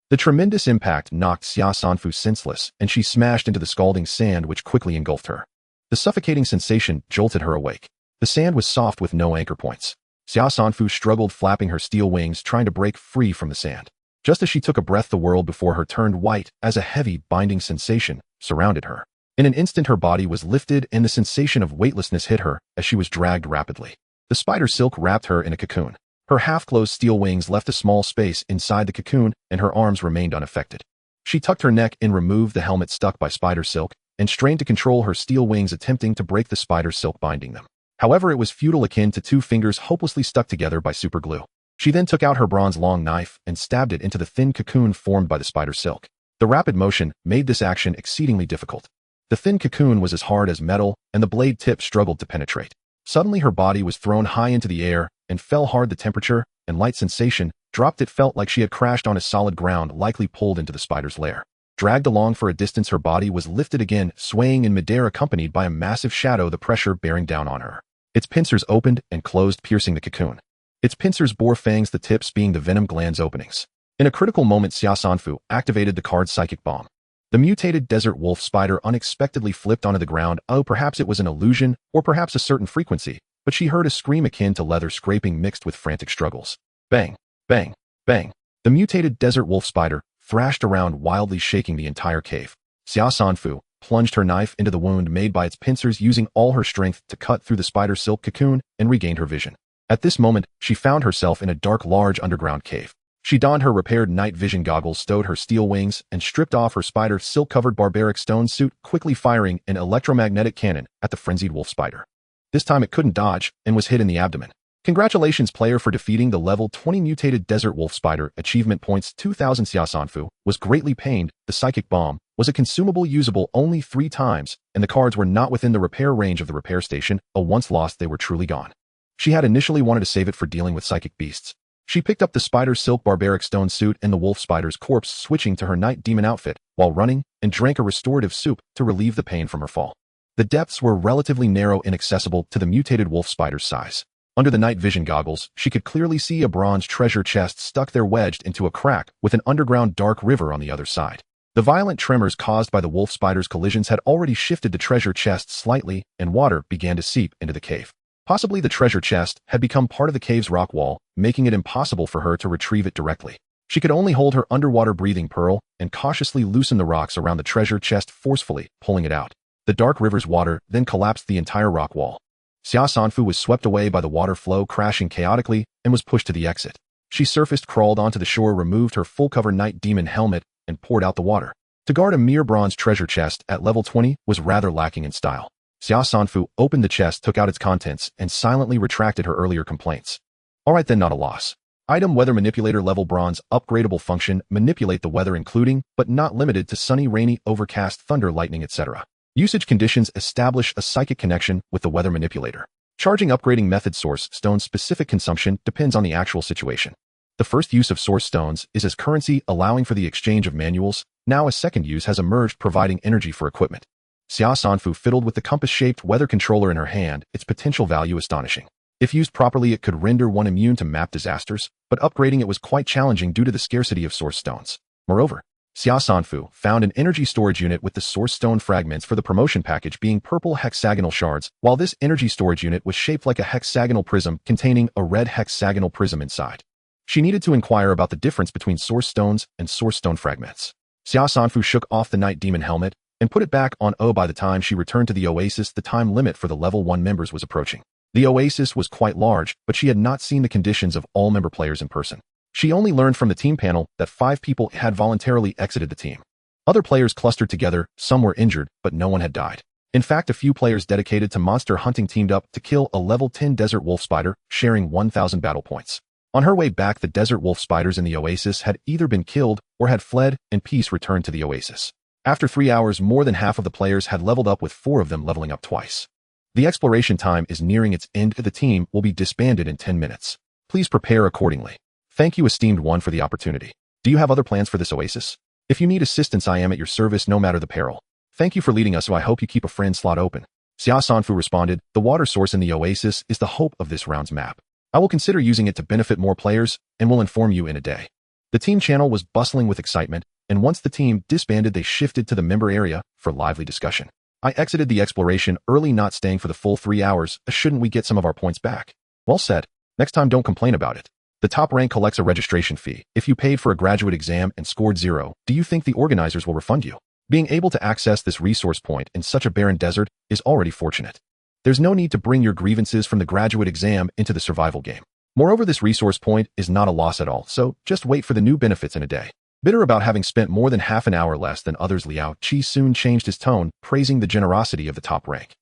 The tremendous impact knocked Xia Sanfu senseless, and she smashed into the scalding sand, which quickly engulfed her. The suffocating sensation jolted her awake. The sand was soft with no anchor points. Xia Sanfu struggled, flapping her steel wings, trying to break free from the sand. Just as she took a breath, the world before her turned white as a heavy, binding sensation surrounded her. In an instant, her body was lifted, and the sensation of weightlessness hit her as she was dragged rapidly. The spider silk wrapped her in a cocoon. Her half-closed steel wings left a small space inside the cocoon, and her arms remained unaffected. She tucked her neck in, removed the helmet stuck by spider silk, and strained to control her steel wings, attempting to break the spider silk binding them. However, it was futile, akin to 2 fingers hopelessly stuck together by super glue. She then took out her bronze-long knife and stabbed it into the thin cocoon formed by the spider silk. The rapid motion made this action exceedingly difficult. The thin cocoon was as hard as metal, and the blade tip struggled to penetrate. Suddenly, her body was thrown high into the air and fell hard. The temperature and light sensation dropped. It felt like she had crashed on a solid ground, likely pulled into the spider's lair. Dragged along for a distance, her body was lifted again, swaying in midair, accompanied by a massive shadow, the pressure bearing down on her. Its pincers opened and closed, piercing the cocoon. Its pincers bore fangs, the tips being the venom glands openings. In a critical moment, Xia Sanfu activated the card's psychic bomb. The mutated desert wolf spider unexpectedly flipped onto the ground. Oh, perhaps it was an illusion, or perhaps a certain frequency, but she heard a scream akin to leather scraping mixed with frantic struggles. Bang, bang, bang. The mutated desert wolf spider thrashed around, wildly shaking the entire cave. Xia Sanfu plunged her knife into the wound made by its pincers, using all her strength to cut through the spider silk cocoon, and regained her vision. At this moment, she found herself in a dark, large underground cave. She donned her repaired night vision goggles, stowed her steel wings, and stripped off her spider silk-covered barbaric stone suit, quickly firing an electromagnetic cannon at the frenzied wolf spider. This time it couldn't dodge and was hit in the abdomen. Congratulations, player, for defeating the level 20 mutated desert wolf spider. Achievement points 2000. Xia Sanfu was greatly pained. The psychic bomb was a consumable usable only 3 times, and the cards were not within the repair range of the repair station. Once lost, they were truly gone. She had initially wanted to save it for dealing with psychic beasts. She picked up the spider silk barbaric stone suit and the wolf spider's corpse, switching to her night demon outfit while running, and drank a restorative soup to relieve the pain from her fall. The depths were relatively narrow, inaccessible to the mutated wolf spider's size. Under the night vision goggles, she could clearly see a bronze treasure chest stuck there, wedged into a crack, with an underground dark river on the other side. The violent tremors caused by the wolf spider's collisions had already shifted the treasure chest slightly, and water began to seep into the cave. Possibly the treasure chest had become part of the cave's rock wall, making it impossible for her to retrieve it directly. She could only hold her underwater breathing pearl and cautiously loosen the rocks around the treasure chest, forcefully pulling it out. The dark river's water then collapsed the entire rock wall. Xia Sanfu was swept away by the water flow, crashing chaotically, and was pushed to the exit. She surfaced, crawled onto the shore, removed her full-cover night demon helmet, and poured out the water. To guard a mere bronze treasure chest at level 20 was rather lacking in style. Xia Sanfu opened the chest, took out its contents, and silently retracted her earlier complaints. Alright then, not a loss. Item Weather Manipulator Level Bronze Upgradable Function Manipulate the weather including, but not limited to sunny, rainy, overcast, thunder, lightning, etc. Usage conditions establish a psychic connection with the weather manipulator. Charging upgrading method Source Stones specific consumption depends on the actual situation. The first use of Source Stones is as currency, allowing for the exchange of manuals. Now a second use has emerged, providing energy for equipment. Xia Sanfu fiddled with the compass-shaped weather controller in her hand, its potential value astonishing. If used properly, it could render one immune to map disasters, but upgrading it was quite challenging due to the scarcity of Source Stones. Moreover, Xia Sanfu found an energy storage unit with the Source Stone fragments for the promotion package being purple hexagonal shards, while this energy storage unit was shaped like a hexagonal prism containing a red hexagonal prism inside. She needed to inquire about the difference between Source Stones and Source Stone fragments. Xia Sanfu shook off the Night Demon helmet and put it back on. By the time she returned to the Oasis, the time limit for the level 1 members was approaching. The Oasis was quite large, but she had not seen the conditions of all member players in person. She only learned from the team panel that 5 people had voluntarily exited the team. Other players clustered together, some were injured, but no one had died. In fact, a few players dedicated to monster hunting teamed up to kill a level 10 desert wolf spider, sharing 1,000 battle points. On her way back, the desert wolf spiders in the Oasis had either been killed or had fled, and peace returned to the Oasis. After 3 hours, more than half of the players had leveled up, with 4 of them leveling up twice. The exploration time is nearing its end. The team will be disbanded in 10 minutes. Please prepare accordingly. Thank you, esteemed one, for the opportunity. Do you have other plans for this Oasis? If you need assistance, I am at your service no matter the peril. Thank you for leading us, so I hope you keep a friend slot open. Xia Sanfu responded, the water source in the Oasis is the hope of this round's map. I will consider using it to benefit more players, and will inform you in a day. The team channel was bustling with excitement, and once the team disbanded, they shifted to the member area for lively discussion. I exited the exploration early, not staying for the full 3 hours. Shouldn't we get some of our points back? Well said. Next time, don't complain about it. The top rank collects a registration fee. If you paid for a graduate exam and scored 0, do you think the organizers will refund you? Being able to access this resource point in such a barren desert is already fortunate. There's no need to bring your grievances from the graduate exam into the survival game. Moreover, this resource point is not a loss at all, so just wait for the new benefits in a day. Bitter about having spent more than half an hour less than others, Liao Qi soon changed his tone, praising the generosity of the top rank.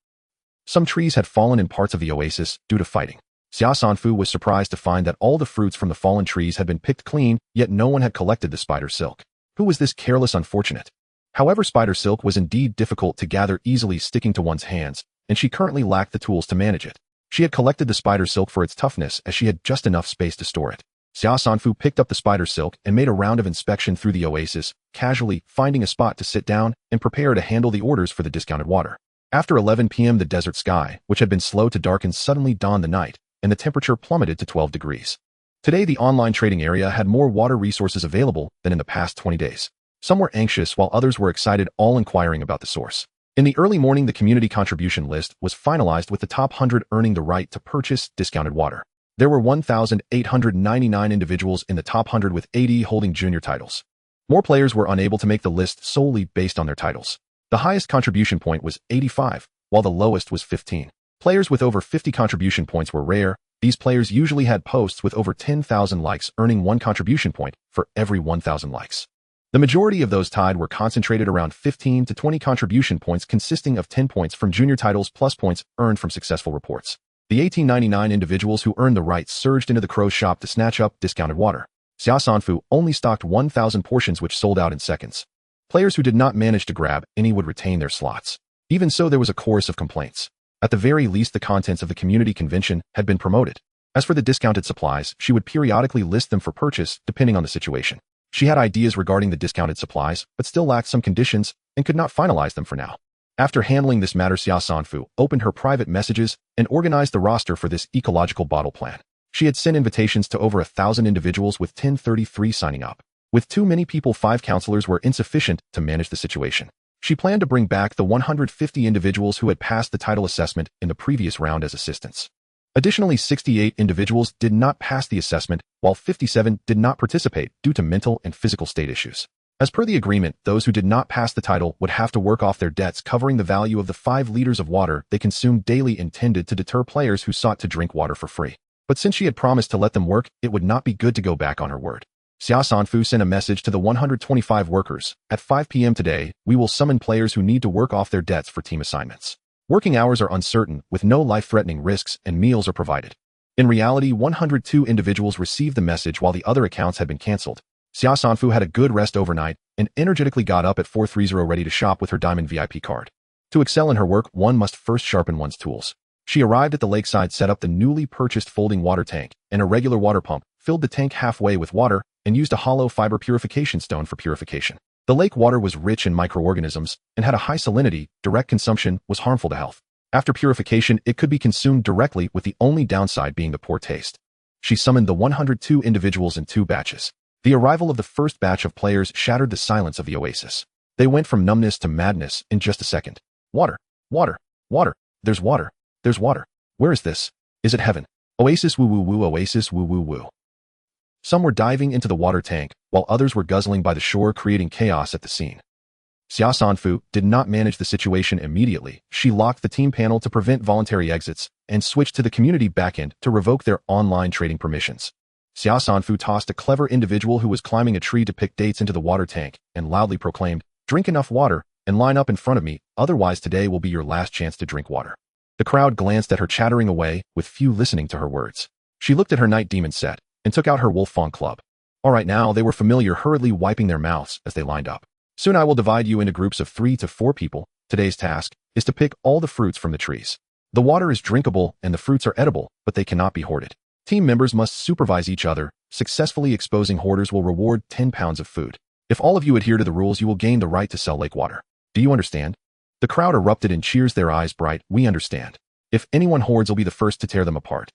Some trees had fallen in parts of the Oasis due to fighting. Xia Sanfu was surprised to find that all the fruits from the fallen trees had been picked clean, yet no one had collected the spider silk. Who was this careless unfortunate? However, spider silk was indeed difficult to gather, easily sticking to one's hands, and she currently lacked the tools to manage it. She had collected the spider silk for its toughness, as she had just enough space to store it. Xia Sanfu picked up the spider silk and made a round of inspection through the Oasis, casually finding a spot to sit down and prepare to handle the orders for the discounted water. After 11 p.m., the desert sky, which had been slow to darken, suddenly dawned the night, and the temperature plummeted to 12 degrees. Today, the online trading area had more water resources available than in the past 20 days. Some were anxious while others were excited, all inquiring about the source. In the early morning, the community contribution list was finalized, with the top 100 earning the right to purchase discounted water. There were 1,899 individuals in the top 100, with 80 holding junior titles. More players were unable to make the list solely based on their titles. The highest contribution point was 85, while the lowest was 15. Players with over 50 contribution points were rare. These players usually had posts with over 10,000 likes, earning 1 contribution point for every 1,000 likes. The majority of those tied were concentrated around 15 to 20 contribution points, consisting of 10 points from junior titles plus points earned from successful reports. The 1899 individuals who earned the right surged into the crow's shop to snatch up discounted water. Xia Sanfu only stocked 1,000 portions, which sold out in seconds. Players who did not manage to grab any would retain their slots. Even so, there was a chorus of complaints. At the very least, the contents of the community convention had been promoted. As for the discounted supplies, she would periodically list them for purchase, depending on the situation. She had ideas regarding the discounted supplies, but still lacked some conditions and could not finalize them for now. After handling this matter, Xia Sanfu opened her private messages and organized the roster for this ecological bottle plan. She had sent invitations to over 1,000 individuals, with 1033 signing up. With too many people, 5 counselors were insufficient to manage the situation. She planned to bring back the 150 individuals who had passed the title assessment in the previous round as assistants. Additionally, 68 individuals did not pass the assessment, while 57 did not participate due to mental and physical state issues. As per the agreement, those who did not pass the title would have to work off their debts, covering the value of the 5 liters of water they consumed daily, intended to deter players who sought to drink water for free. But since she had promised to let them work, it would not be good to go back on her word. Xia Sanfu sent a message to the 125 workers. At 5 p.m. today, we will summon players who need to work off their debts for team assignments. Working hours are uncertain, with no life-threatening risks, and meals are provided. In reality, 102 individuals received the message while the other accounts had been cancelled. Xia Sanfu had a good rest overnight and energetically got up at 4:30 ready to shop with her Diamond VIP card. To excel in her work, one must first sharpen one's tools. She arrived at the lakeside, set up the newly purchased folding water tank and a regular water pump, filled the tank halfway with water, and used a hollow fiber purification stone for purification. The lake water was rich in microorganisms and had a high salinity. Direct consumption was harmful to health. After purification, it could be consumed directly, with the only downside being the poor taste. She summoned the 102 individuals in 2 batches. The arrival of the first batch of players shattered the silence of the oasis. They went from numbness to madness in just a second. Water, water, water, there's water, there's water. Where is this? Is it heaven? Oasis woo woo woo, oasis woo woo woo. Some were diving into the water tank, while others were guzzling by the shore, creating chaos at the scene. Xia Sanfu did not manage the situation immediately. She locked the team panel to prevent voluntary exits and switched to the community backend to revoke their online trading permissions. Xia Sanfu tossed a clever individual who was climbing a tree to pick dates into the water tank and loudly proclaimed, "Drink enough water and line up in front of me, otherwise today will be your last chance to drink water." The crowd glanced at her, chattering away, with few listening to her words. She looked at her night demon set and took out her wolf fawn club. All right, now they were familiar, hurriedly wiping their mouths as they lined up. "Soon I will divide you into groups of 3 to 4 people. Today's task is to pick all the fruits from the trees. The water is drinkable and the fruits are edible, but they cannot be hoarded. Team members must supervise each other. Successfully exposing hoarders will reward 10 pounds of food. If all of you adhere to the rules, you will gain the right to sell lake water. Do you understand?" The crowd erupted in cheers, their eyes bright. "We understand. If anyone hoards, will be the first to tear them apart."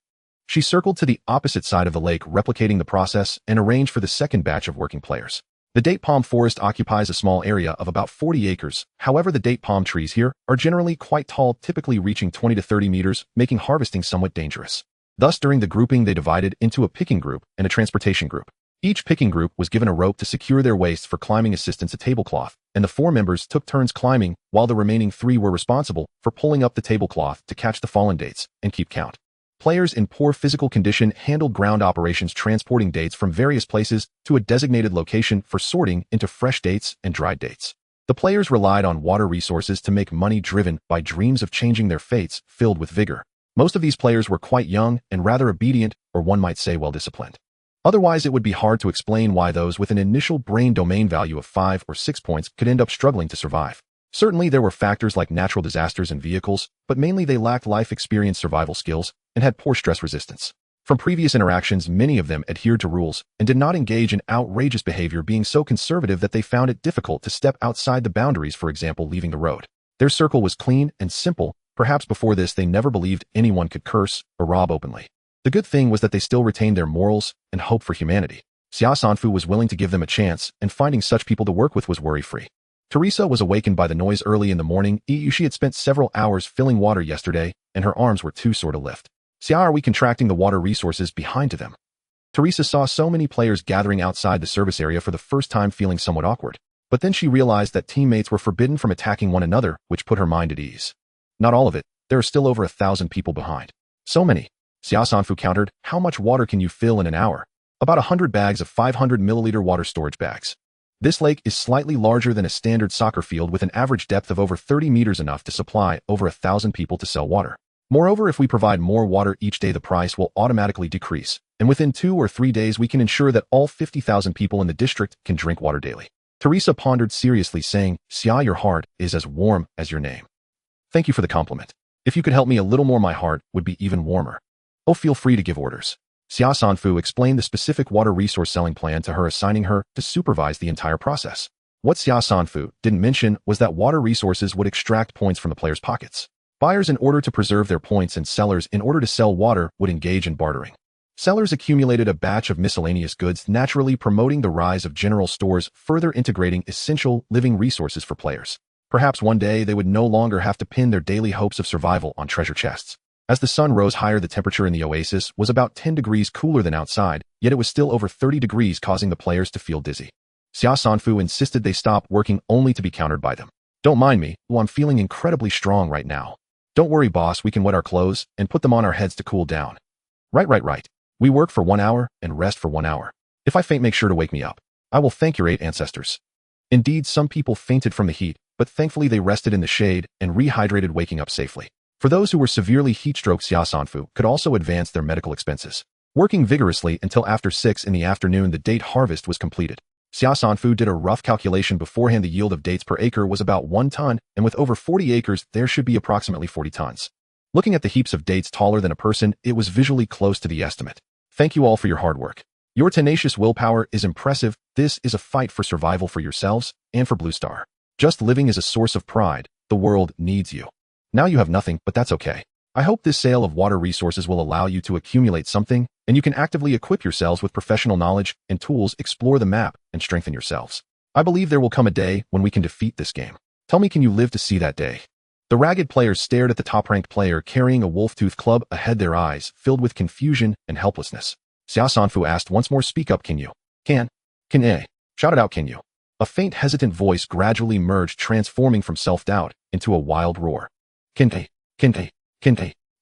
She circled to the opposite side of the lake, replicating the process, and arranged for the second batch of working players. The date palm forest occupies a small area of about 40 acres. However, the date palm trees here are generally quite tall, typically reaching 20 to 30 meters, making harvesting somewhat dangerous. Thus, during the grouping, they divided into a picking group and a transportation group. Each picking group was given a rope to secure their waists, for climbing assistance a tablecloth, and the 4 members took turns climbing, while the remaining 3 were responsible for pulling up the tablecloth to catch the fallen dates and keep count. Players in poor physical condition handled ground operations, transporting dates from various places to a designated location for sorting into fresh dates and dried dates. The players relied on water resources to make money, driven by dreams of changing their fates, filled with vigor. Most of these players were quite young and rather obedient, or one might say well-disciplined. Otherwise, it would be hard to explain why those with an initial brain domain value of 5 or 6 points could end up struggling to survive. Certainly, there were factors like natural disasters and vehicles, but mainly they lacked life experience, survival skills, and had poor stress resistance. From previous interactions, many of them adhered to rules and did not engage in outrageous behavior, being so conservative that they found it difficult to step outside the boundaries, for example, leaving the road. Their circle was clean and simple. Perhaps before this they never believed anyone could curse or rob openly. The good thing was that they still retained their morals and hope for humanity. Xia Sanfu was willing to give them a chance, and finding such people to work with was worry-free. Teresa was awakened by the noise early in the morning. She had spent several hours filling water yesterday, and her arms were too sore to lift. "Xia, are we contracting the water resources behind to them?" Teresa saw so many players gathering outside the service area for the first time, feeling somewhat awkward. But then she realized that teammates were forbidden from attacking one another, which put her mind at ease. Not all of it. There are still over 1,000 people behind. So many. Xia Sanfu countered. "How much water can you fill in an hour?" "About 100 bags of 500 milliliter water storage bags." This lake is slightly larger than a standard soccer field, with an average depth of over 30 meters, enough to supply over 1,000 people to sell water. Moreover, if we provide more water each day, the price will automatically decrease, and within 2 or 3 days we can ensure that all 50,000 people in the district can drink water daily. Teresa pondered seriously, saying, "Xia, your heart is as warm as your name." "Thank you for the compliment. If you could help me a little more, my heart would be even warmer." "Oh, feel free to give orders." Xia Sanfu explained the specific water resource selling plan to her, assigning her to supervise the entire process. What Xia Sanfu didn't mention was that water resources would extract points from the players' pockets. Buyers, in order to preserve their points, and sellers, in order to sell water, would engage in bartering. Sellers accumulated a batch of miscellaneous goods, naturally promoting the rise of general stores, further integrating essential living resources for players. Perhaps one day they would no longer have to pin their daily hopes of survival on treasure chests. As the sun rose higher, the temperature in the oasis was about 10 degrees cooler than outside, yet it was still over 30 degrees, causing the players to feel dizzy. Xia Sanfu insisted they stop working, only to be countered by them. "Don't mind me. Well, I'm feeling incredibly strong right now." "Don't worry, boss. We can wet our clothes and put them on our heads to cool down." Right. We work for 1 hour and rest for 1 hour. If I faint, make sure to wake me up. I will thank your 8 ancestors." Indeed, some people fainted from the heat, but thankfully they rested in the shade and rehydrated, waking up safely. For those who were severely heat-stroked, Xia Sanfu could also advance their medical expenses. Working vigorously until after 6 in the afternoon, the date harvest was completed. Xia Sanfu did a rough calculation beforehand. The yield of dates per acre was about 1 ton, and with over 40 acres, there should be approximately 40 tons. Looking at the heaps of dates taller than a person, it was visually close to the estimate. Thank you all for your hard work. Your tenacious willpower is impressive. This is a fight for survival for yourselves and for Blue Star. Just living is a source of pride. The world needs you. Now you have nothing, but that's okay. I hope this sale of water resources will allow you to accumulate something, and you can actively equip yourselves with professional knowledge and tools, explore the map, and strengthen yourselves. I believe there will come a day when we can defeat this game. Tell me, can you live to see that day? The ragged players stared at the top-ranked player carrying a wolf-tooth club ahead, their eyes filled with confusion and helplessness. Xia Sanfu asked once more, "Speak up, can you?" Can shouted out, "Can you?" A faint, hesitant voice gradually merged, transforming from self-doubt into a wild roar. Kinte.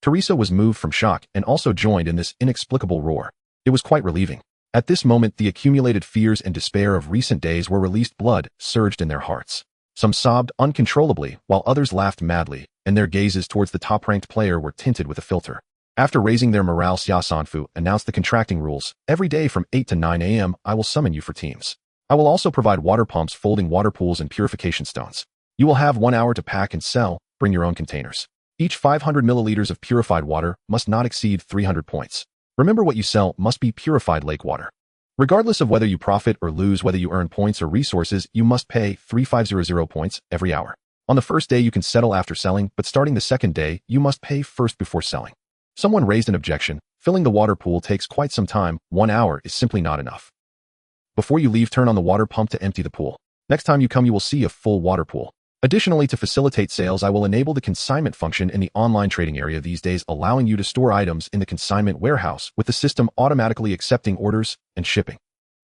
Teresa was moved from shock and also joined in this inexplicable roar. It was quite relieving. At this moment, the accumulated fears and despair of recent days were released. Blood surged in their hearts. Some sobbed uncontrollably, while others laughed madly, and their gazes towards the top-ranked player were tinted with a filter. After raising their morale, Xia Sanfu announced the contracting rules. Every day from 8 to 9 a.m., I will summon you for teams. I will also provide water pumps, folding water pools, and purification stones. You will have 1 hour to pack and sell. Bring your own containers. Each 500 milliliters of purified water must not exceed 300 points. Remember, what you sell must be purified lake water. Regardless of whether you profit or lose, whether you earn points or resources, you must pay 3500 points every hour. On the first day, you can settle after selling, but starting the second day, you must pay first before selling. Someone raised an objection. Filling the water pool takes quite some time. 1 hour is simply not enough. Before you leave, turn on the water pump to empty the pool. Next time you come, you will see a full water pool. Additionally, to facilitate sales, I will enable the consignment function in the online trading area these days, allowing you to store items in the consignment warehouse, with the system automatically accepting orders and shipping.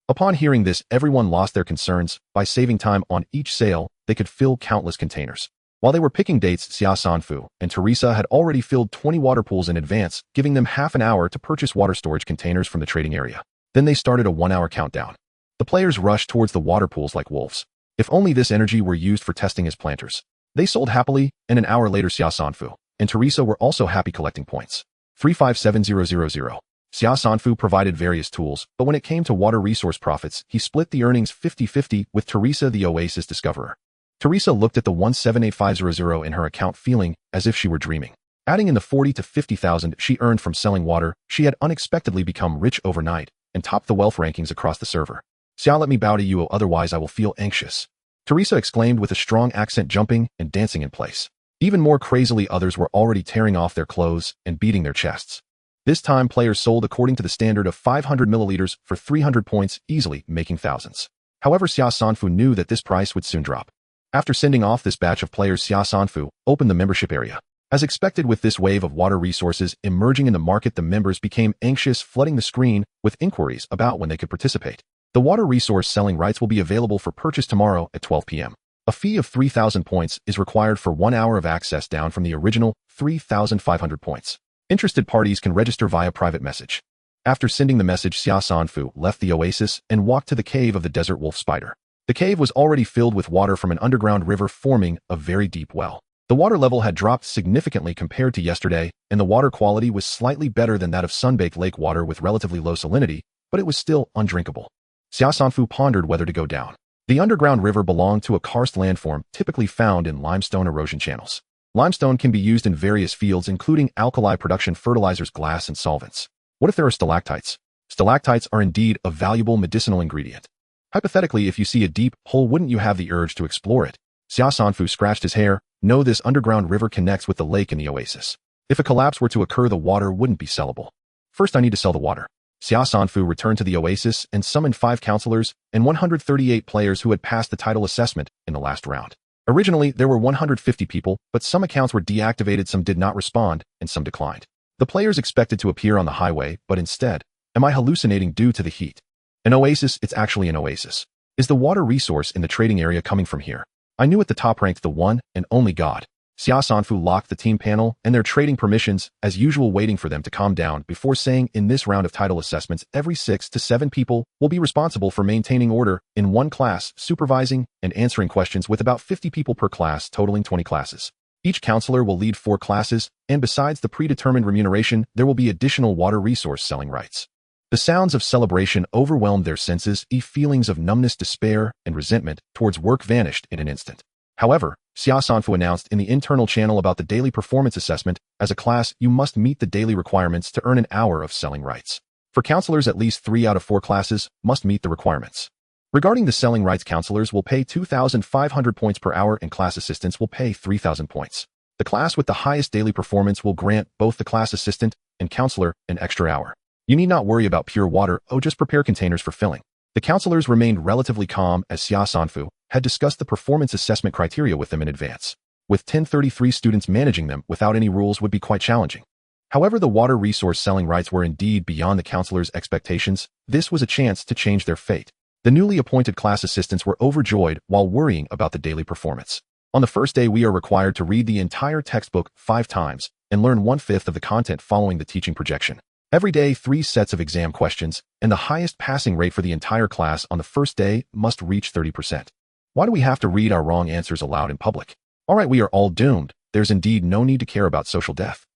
Upon hearing this, everyone lost their concerns. By saving time on each sale, they could fill countless containers. While they were picking dates, Xia Sanfu and Teresa had already filled 20 water pools in advance, giving them half an hour to purchase water storage containers from the trading area. Then they started a 1-hour countdown. The players rushed towards the water pools like wolves. If only this energy were used for testing as planters. They sold happily, and an hour later, Xia Sanfu and Teresa were also happy collecting points. 357000. Xia Sanfu provided various tools, but when it came to water resource profits, he split the earnings 50-50 with Teresa, the Oasis discoverer. Teresa looked at the 178500 in her account, feeling as if she were dreaming. Adding in the 40 to 50,000 she earned from selling water, she had unexpectedly become rich overnight and topped the wealth rankings across the server. "Xia, let me bow to you, otherwise I will feel anxious," Teresa exclaimed with a strong accent, jumping and dancing in place. Even more crazily, others were already tearing off their clothes and beating their chests. This time, players sold according to the standard of 500 milliliters for 300 points, easily making thousands. However, Xia Sanfu knew that this price would soon drop. After sending off this batch of players, Xia Sanfu opened the membership area. As expected, with this wave of water resources emerging in the market, the members became anxious, flooding the screen with inquiries about when they could participate. The water resource selling rights will be available for purchase tomorrow at 12 p.m. A fee of 3,000 points is required for 1 hour of access, down from the original 3,500 points. Interested parties can register via private message. After sending the message, Xia Sanfu left the oasis and walked to the cave of the desert wolf spider. The cave was already filled with water from an underground river, forming a very deep well. The water level had dropped significantly compared to yesterday, and the water quality was slightly better than that of sunbaked lake water with relatively low salinity, but it was still undrinkable. Xia Sanfu pondered whether to go down. The underground river belonged to a karst landform typically found in limestone erosion channels. Limestone can be used in various fields, including alkali production, fertilizers, glass, and solvents. What if there are stalactites? Stalactites are indeed a valuable medicinal ingredient. Hypothetically, if you see a deep hole, wouldn't you have the urge to explore it? Xia Sanfu scratched his hair. No, this underground river connects with the lake and the oasis. If a collapse were to occur, the water wouldn't be sellable. First, I need to sell the water. Xia Sanfu returned to the oasis and summoned 5 counselors and 138 players who had passed the title assessment in the last round. Originally, there were 150 people, but some accounts were deactivated, some did not respond, and some declined. The players expected to appear on the highway, but instead, am I hallucinating due to the heat? An oasis, it's actually an oasis. Is the water resource in the trading area coming from here? I knew at the top ranked the one and only God. Xia Sanfu locked the team panel and their trading permissions, as usual, waiting for them to calm down before saying, in this round of title assessments, every 6 to 7 people will be responsible for maintaining order in one class, supervising and answering questions, with about 50 people per class, totaling 20 classes. Each counselor will lead 4 classes, and besides the predetermined remuneration, there will be additional water resource selling rights. The sounds of celebration overwhelmed their senses, feelings of numbness, despair, and resentment towards work vanished in an instant. However, Xia Sanfu announced in the internal channel about the daily performance assessment. As a class, you must meet the daily requirements to earn an hour of selling rights. For counselors, at least 3 out of 4 classes must meet the requirements. Regarding the selling rights, counselors will pay 2,500 points per hour and class assistants will pay 3,000 points. The class with the highest daily performance will grant both the class assistant and counselor an extra hour. You need not worry about pure water, just prepare containers for filling. The counselors remained relatively calm as Xia Sanfu had discussed the performance assessment criteria with them in advance. With 1033 students, managing them without any rules would be quite challenging. However, the water resource selling rights were indeed beyond the counselors' expectations. This was a chance to change their fate. The newly appointed class assistants were overjoyed while worrying about the daily performance. On the first day, we are required to read the entire textbook 5 times and learn 1/5 of the content following the teaching projection. Every day, 3 sets of exam questions, and the highest passing rate for the entire class on the first day must reach 30%. Why do we have to read our wrong answers aloud in public? Alright, we are all doomed. There's indeed no need to care about social death.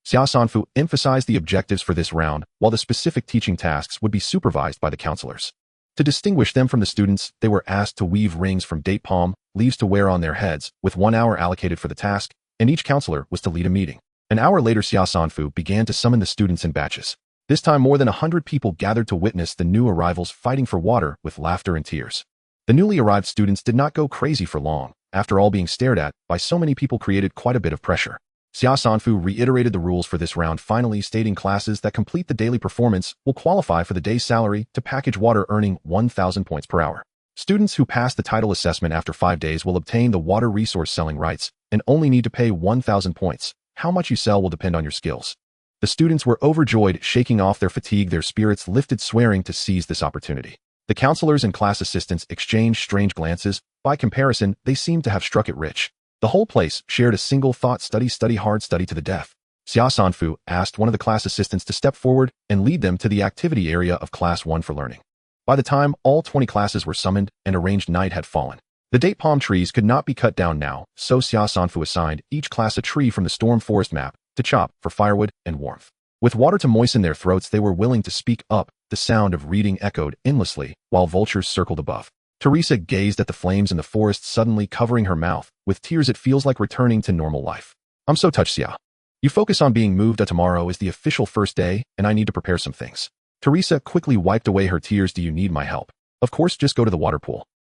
Xia Sanfu emphasized the objectives for this round, while the specific teaching tasks would be supervised by the counselors. To distinguish them from the students, they were asked to weave rings from date palm leaves to wear on their heads, with 1 hour allocated for the task, and each counselor was to lead a meeting. An hour later, Xia Sanfu began to summon the students in batches. This time, more than 100 people gathered to witness the new arrivals fighting for water with laughter and tears. The newly arrived students did not go crazy for long. After all, being stared at by so many people created quite a bit of pressure. Xia Sanfu reiterated the rules for this round, finally stating classes that complete the daily performance will qualify for the day's salary to package water, earning 1,000 points per hour. Students who pass the title assessment after 5 days will obtain the water resource selling rights and only need to pay 1,000 points. How much you sell will depend on your skills. The students were overjoyed, shaking off their fatigue, their spirits lifted, swearing to seize this opportunity. The counselors and class assistants exchanged strange glances. By comparison, they seemed to have struck it rich. The whole place shared a single thought: study, study hard, study to the death. Xia Sanfu asked one of the class assistants to step forward and lead them to the activity area of Class 1 for learning. By the time all 20 classes were summoned and arranged, night had fallen. The date palm trees could not be cut down now, so Xia Sanfu assigned each class a tree from the storm forest map to chop for firewood and warmth. With water to moisten their throats, they were willing to speak up. The sound of reading echoed endlessly while vultures circled above. Teresa gazed at the flames in the forest, suddenly covering her mouth. With tears, it feels like returning to normal life. I'm so touched, Xia. You focus on being moved. Tomorrow is the official first day, and I need to prepare some things. Teresa quickly wiped away her tears. Do you need my help? Of course, just go to the water pool.